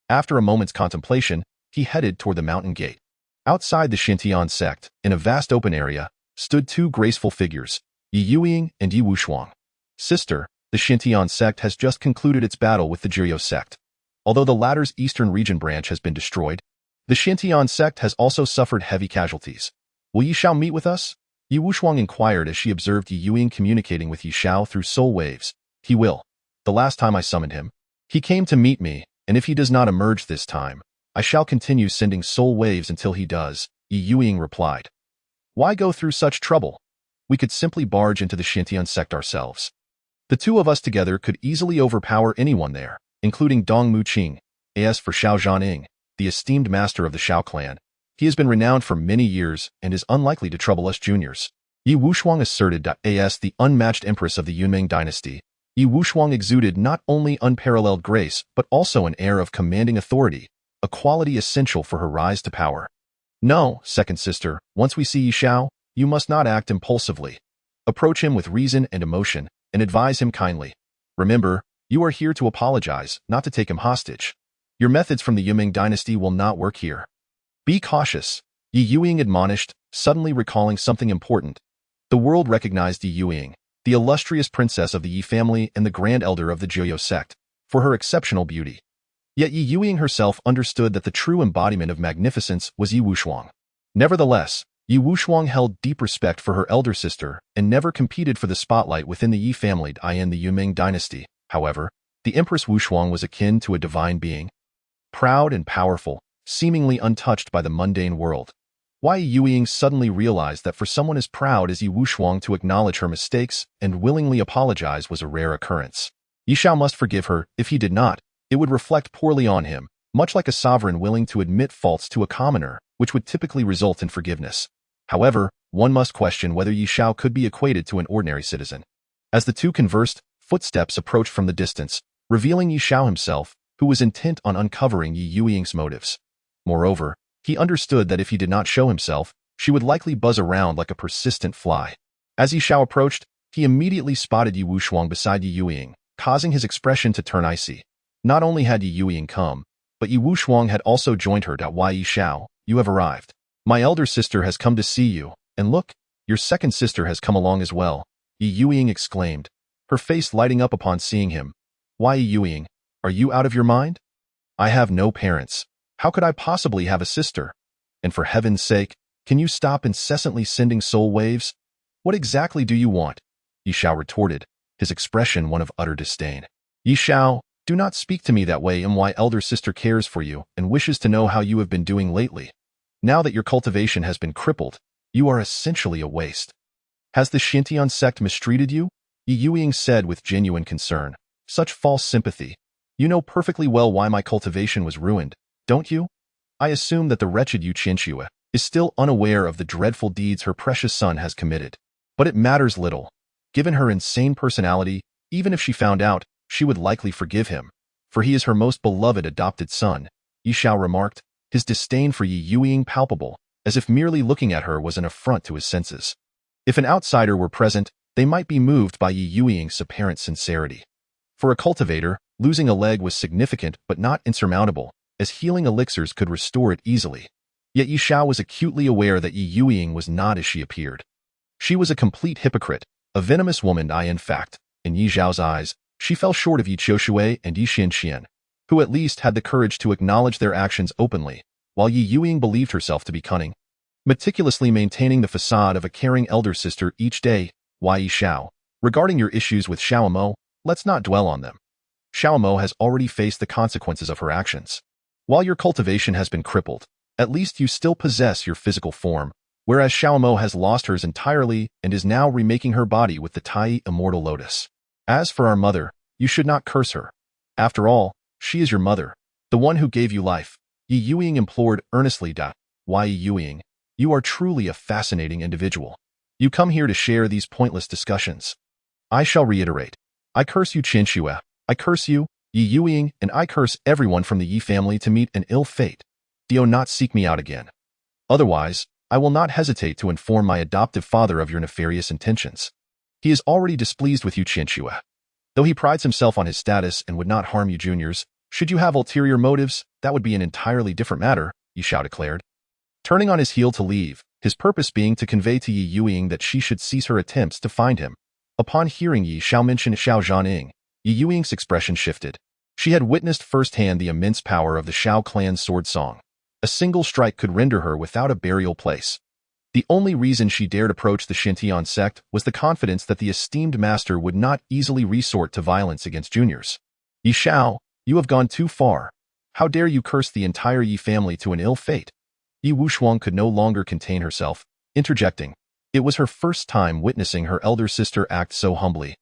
After a moment's contemplation, he headed toward the mountain gate. Outside the Xintian sect, in a vast open area, stood 2 graceful figures, Ye Youying and Ye Wushuang. Sister, the Xintian sect has just concluded its battle with the Jiuyu sect. Although the latter's eastern region branch has been destroyed, the Xintian sect has also suffered heavy casualties. Will Ye Xiao meet with us? Ye Wushuang inquired as she observed Ye Youying communicating with Ye Xiao through soul waves. He will. The last time I summoned him, he came to meet me, and if he does not emerge this time, I shall continue sending soul waves until he does, Ye Youying replied. Why go through such trouble? We could simply barge into the Xintian sect ourselves. The 2 of us together could easily overpower anyone there, including Dong Muqing. As for Xiao Zhaning, the esteemed master of the Xiao clan, he has been renowned for many years and is unlikely to trouble us juniors. Ye Wushuang asserted that as the unmatched empress of the Yunmeng dynasty, Ye Wushuang exuded not only unparalleled grace but also an air of commanding authority, a quality essential for her rise to power. No, second sister, once we see Ye Xiao, you must not act impulsively. Approach him with reason and emotion, and advise him kindly. Remember, you are here to apologize, not to take him hostage. Your methods from the Yunmeng dynasty will not work here. Be cautious, Ye Youying admonished, suddenly recalling something important. The world recognized Ye Youying, the illustrious princess of the Ye family and the grand elder of the Jiuyou sect, for her exceptional beauty. Yet Ye Youying herself understood that the true embodiment of magnificence was Ye Wushuang. Nevertheless, Ye Wushuang held deep respect for her elder sister and never competed for the spotlight within the Ye family in the Yunmeng dynasty. However, the Empress Wushuang was akin to a divine being. Proud and powerful, seemingly untouched by the mundane world. Ye Youying suddenly realized that for someone as proud as Ye Wushuang to acknowledge her mistakes and willingly apologize was a rare occurrence. Ye Xiao must forgive her. If he did not, it would reflect poorly on him, much like a sovereign willing to admit faults to a commoner, which would typically result in forgiveness. However, one must question whether Ye Xiao could be equated to an ordinary citizen. As the two conversed, footsteps approached from the distance, revealing Ye Xiao himself, who was intent on uncovering Ye Youying's motives. Moreover, he understood that if he did not show himself, she would likely buzz around like a persistent fly. As Ye Xiao approached, he immediately spotted Ye Wushuang beside Ye Youying, causing his expression to turn icy. Not only had Ye Youying come, but Ye Wushuang had also joined her. Why, Ye Xiao, you have arrived. My elder sister has come to see you, and look, your second sister has come along as well, Ye Youying exclaimed, her face lighting up upon seeing him. Why, Ye Youying, are you out of your mind? I have no parents. How could I possibly have a sister? And for heaven's sake, can you stop incessantly sending soul waves? What exactly do you want? Ye Xiao retorted, his expression one of utter disdain. Ye Xiao, do not speak to me that way. My elder sister cares for you and wishes to know how you have been doing lately. Now that your cultivation has been crippled, you are essentially a waste. Has the Nine Sect mistreated you? Ye Youying said with genuine concern. Such false sympathy. You know perfectly well why my cultivation was ruined, don't you? I assume that the wretched Yue Qianxue is still unaware of the dreadful deeds her precious son has committed. But it matters little. Given her insane personality, even if she found out, she would likely forgive him, for he is her most beloved adopted son, Ye Xiao remarked, his disdain for Ye Youying palpable, as if merely looking at her was an affront to his senses. If an outsider were present, they might be moved by Ye Youying's apparent sincerity. For a cultivator, losing a leg was significant but not insurmountable, as healing elixirs could restore it easily. Yet Ye Xiao was acutely aware that Ye Youying was not as she appeared. She was a complete hypocrite, a venomous woman. In fact, in Ye Xiao's eyes, she fell short of Ye Qiushui and Ye Qianxuan, who at least had the courage to acknowledge their actions openly, while Ye Youying believed herself to be cunning, meticulously maintaining the facade of a caring elder sister each day. Ye Xiao, regarding your issues with Xiaomo, let's not dwell on them. Xiaomo has already faced the consequences of her actions. While your cultivation has been crippled, at least you still possess your physical form, whereas Xiaomo has lost hers entirely and is now remaking her body with the Tai immortal lotus. As for our mother, you should not curse her. After all, she is your mother, the one who gave you life. Ye Youying implored earnestly. Ye Youying, you are truly a fascinating individual. You come here to share these pointless discussions. I shall reiterate. I curse you Qianxue, I curse you, Ye Youying, and I curse everyone from the Ye family to meet an ill fate. Do not seek me out again. Otherwise, I will not hesitate to inform my adoptive father of your nefarious intentions. He is already displeased with you Qianxue. Though he prides himself on his status and would not harm you juniors, should you have ulterior motives, that would be an entirely different matter, Ye Xiao declared. Turning on his heel to leave, his purpose being to convey to Ye Youying that she should cease her attempts to find him. Upon hearing Ye Xiao mention Xiao Zhaning, Ye Youying's expression shifted. She had witnessed firsthand the immense power of the Xiao clan's sword song. A single strike could render her without a burial place. The only reason she dared approach the Nine Sect was the confidence that the esteemed master would not easily resort to violence against juniors. Ye Xiao, you have gone too far. How dare you curse the entire Ye family to an ill fate? Ye Wushuang could no longer contain herself, interjecting. It was her first time witnessing her elder sister act so humbly.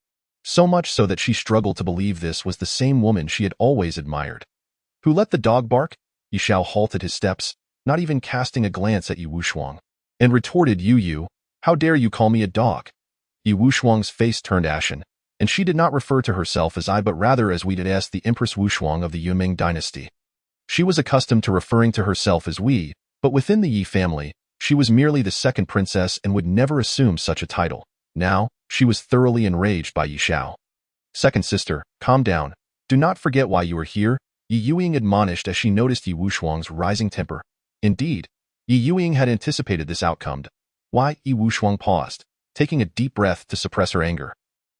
So much so that she struggled to believe this was the same woman she had always admired. Who let the dog bark? Ye Xiao halted his steps, not even casting a glance at Ye Wushuang, and retorted, You, how dare you call me a dog? Ye Wushuang's face turned ashen, and she did not refer to herself as I but rather as we did ask the Empress Wushuang of the Yunmeng dynasty. She was accustomed to referring to herself as we, but within the Ye family, she was merely the second princess and would never assume such a title. Now, she was thoroughly enraged by Ye Xiao. Second sister, calm down. Do not forget why you are here, Ye Youying admonished as she noticed Ye Wushuang's rising temper. Indeed, Ye Youying had anticipated this outcome. Why? Ye Wushuang paused, taking a deep breath to suppress her anger.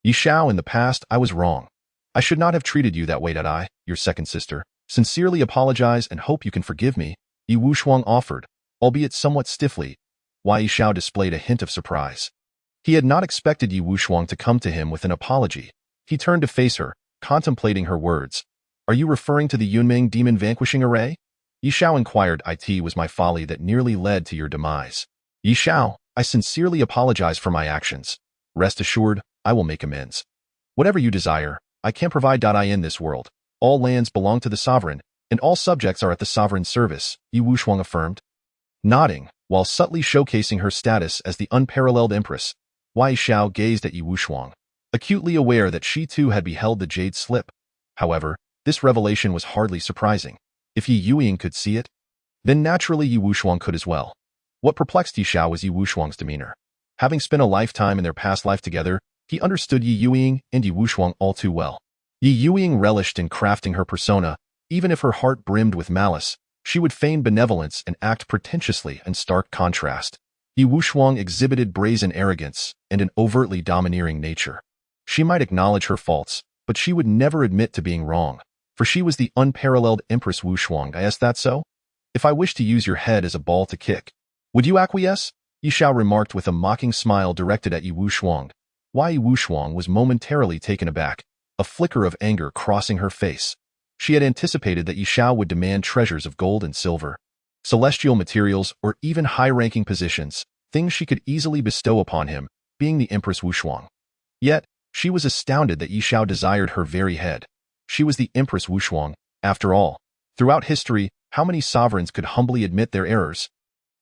Ye Xiao, in the past, I was wrong. I should not have treated you that way. That I, your second sister, sincerely apologize and hope you can forgive me, Ye Wushuang offered, albeit somewhat stiffly. Why? Ye Xiao displayed a hint of surprise. He had not expected Ye Wushuang to come to him with an apology. He turned to face her, contemplating her words. Are you referring to the Yunmeng demon vanquishing array? Ye Xiao inquired. It was my folly that nearly led to your demise. Ye Xiao, I sincerely apologize for my actions. Rest assured, I will make amends. Whatever you desire, I can provide. In this world, all lands belong to the sovereign, and all subjects are at the sovereign's service, Ye Wushuang affirmed. Nodding, while subtly showcasing her status as the unparalleled empress, Ye Xiao gazed at Ye Wushuang, acutely aware that she too had beheld the jade slip. However, this revelation was hardly surprising. If Ye Youying could see it, then naturally Ye Wushuang could as well. What perplexed Ye Xiao was Ye Wushuang's demeanor. Having spent a lifetime in their past life together, he understood Ye Youying and Ye Wushuang all too well. Ye Youying relished in crafting her persona. Even if her heart brimmed with malice, she would feign benevolence and act pretentiously in stark contrast. Ye Wushuang exhibited brazen arrogance and an overtly domineering nature. She might acknowledge her faults, but she would never admit to being wrong, for she was the unparalleled Empress Wushuang. Is that so? If I wish to use your head as a ball to kick, would you acquiesce? Ye Xiao remarked with a mocking smile directed at Ye Wushuang. Ye Wushuang was momentarily taken aback, a flicker of anger crossing her face. She had anticipated that Ye Xiao would demand treasures of gold and silver, celestial materials, or even high-ranking positions, things she could easily bestow upon him, being the Empress Wushuang. Yet, she was astounded that Ye Xiao desired her very head. She was the Empress Wushuang, after all. Throughout history, how many sovereigns could humbly admit their errors?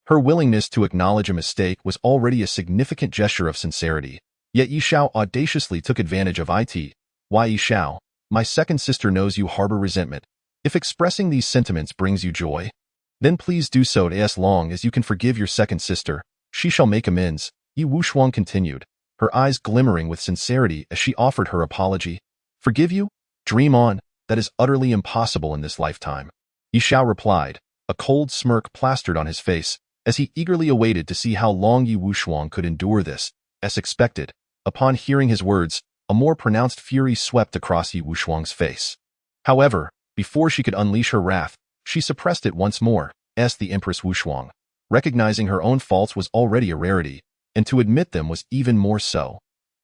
Her willingness to acknowledge a mistake was already a significant gesture of sincerity, yet Ye Xiao audaciously took advantage of it. Ye Xiao, my second sister knows you harbor resentment. If expressing these sentiments brings you joy, then please do so. As long as you can forgive your second sister, she shall make amends, Ye Wushuang continued, her eyes glimmering with sincerity as she offered her apology. Forgive you? Dream on, that is utterly impossible in this lifetime. Ye Xiao replied, a cold smirk plastered on his face, as he eagerly awaited to see how long Ye Wushuang could endure this. As expected, upon hearing his words, a more pronounced fury swept across Ye Wushuang's face. However, before she could unleash her wrath, she suppressed it once more, as the Empress Wushuang, recognizing her own faults was already a rarity, and to admit them was even more so.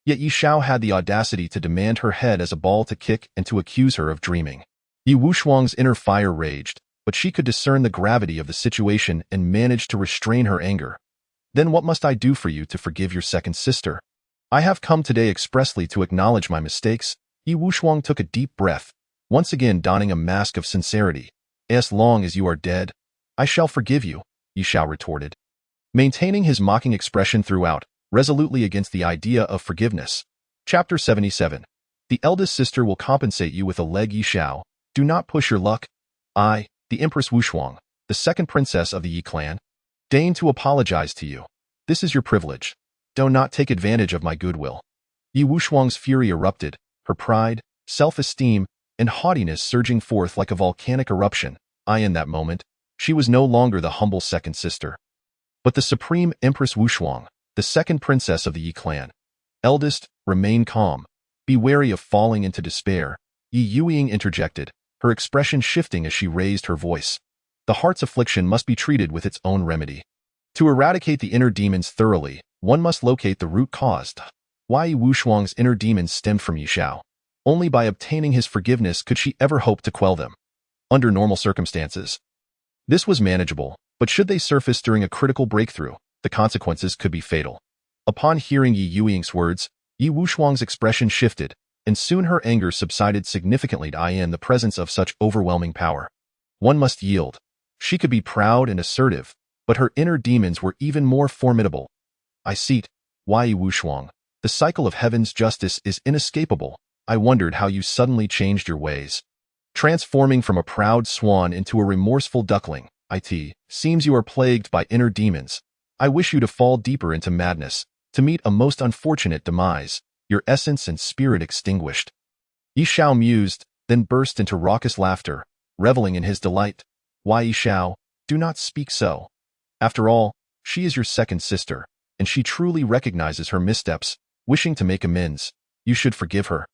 Yet Ye Xiao had the audacity to demand her head as a ball to kick and to accuse her of dreaming. Ye Wushuang's inner fire raged, but she could discern the gravity of the situation and managed to restrain her anger. Then what must I do for you to forgive your second sister? I have come today expressly to acknowledge my mistakes. Ye Wushuang took a deep breath, once again donning a mask of sincerity. As long as you are dead, I shall forgive you, Ye Xiao retorted, maintaining his mocking expression throughout, resolutely against the idea of forgiveness. Chapter 77. The eldest sister will compensate you with a leg. Ye Xiao, do not push your luck. I, the Empress Wushuang, the second princess of the Ye clan, deign to apologize to you. This is your privilege. Do not take advantage of my goodwill. Ye Wushuang's fury erupted, her pride, self-esteem, and haughtiness surging forth like a volcanic eruption. In that moment, she was no longer the humble second sister, but the supreme Empress Wushuang, the second princess of the Ye clan. Eldest, remain calm. Be wary of falling into despair, Ye Youying interjected, her expression shifting as she raised her voice. The heart's affliction must be treated with its own remedy. To eradicate the inner demons thoroughly, one must locate the root cause. Ye Wushuang's inner demons stemmed from Ye Xiao. Only by obtaining his forgiveness could she ever hope to quell them. Under normal circumstances, this was manageable, but should they surface during a critical breakthrough, the consequences could be fatal. Upon hearing Ye Youying's words, Ye Wushuang's expression shifted, and soon her anger subsided significantly in the presence of such overwhelming power. One must yield. She could be proud and assertive, but her inner demons were even more formidable. I see. Ye Wushuang. The cycle of heaven's justice is inescapable. I wondered how you suddenly changed your ways. Transforming from a proud swan into a remorseful duckling, seems you are plagued by inner demons. I wish you to fall deeper into madness, to meet a most unfortunate demise, your essence and spirit extinguished. Ye Xiao mused, then burst into raucous laughter, reveling in his delight. Ye Xiao, do not speak so. After all, she is your second sister, and she truly recognizes her missteps, wishing to make amends. You should forgive her.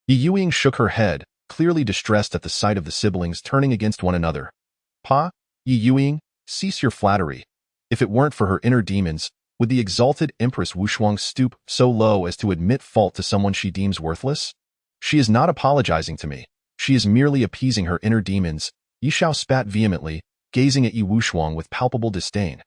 Ye Youying shook her head, clearly distressed at the sight of the siblings turning against one another. Ye Youying, cease your flattery. If it weren't for her inner demons, would the exalted Empress Wushuang stoop so low as to admit fault to someone she deems worthless? She is not apologizing to me. She is merely appeasing her inner demons. Ye Xiao spat vehemently, gazing at Ye Wushuang with palpable disdain.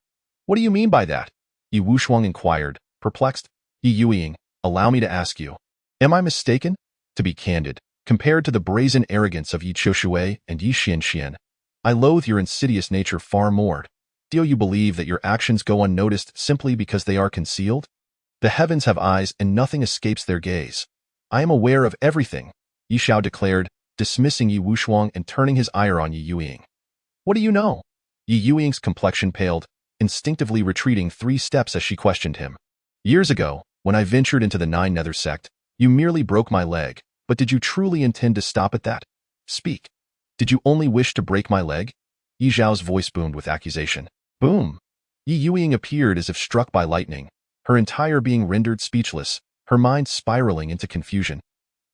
What do you mean by that? Ye Wushuang inquired, perplexed. Ye Youying, allow me to ask you. Am I mistaken? To be candid, compared to the brazen arrogance of Ye Qiushui and Ye Qianxue, I loathe your insidious nature far more. Do you believe that your actions go unnoticed simply because they are concealed? The heavens have eyes and nothing escapes their gaze. I am aware of everything, Ye Xiao declared, dismissing Ye Wushuang and turning his ire on Ye Youying. What do you know? Ye Youying's complexion paled, instinctively retreating 3 steps as she questioned him. Years ago, when I ventured into the Nine Nether Sect, you merely broke my leg, but did you truly intend to stop at that? Speak. Did you only wish to break my leg? Ye Xiao's voice boomed with accusation. Boom! Ye Youying appeared as if struck by lightning, her entire being rendered speechless, her mind spiraling into confusion.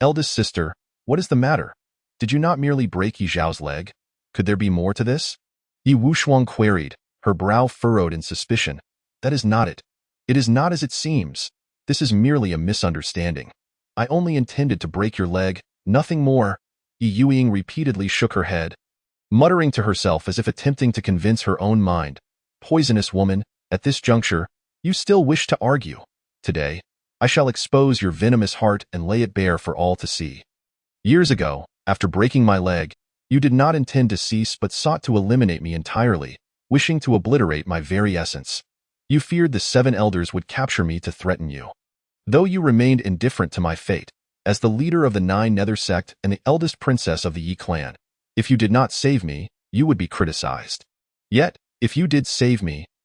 Eldest sister, what is the matter? Did you not merely break Ye Xiao's leg? Could there be more to this? Ye Wushuang queried, her brow furrowed in suspicion. That is not it. It is not as it seems. This is merely a misunderstanding. I only intended to break your leg, nothing more. Ye Youying repeatedly shook her head, muttering to herself as if attempting to convince her own mind. Poisonous woman, at this juncture, you still wish to argue. Today, I shall expose your venomous heart and lay it bare for all to see. Years ago, after breaking my leg, you did not intend to cease but sought to eliminate me entirely, wishing to obliterate my very essence. You feared the 7 elders would capture me to threaten you. Though you remained indifferent to my fate, as the leader of the Nine Nether Sect and the eldest princess of the Ye clan, if you did not save me, you would be criticized. Yet, if you did save me,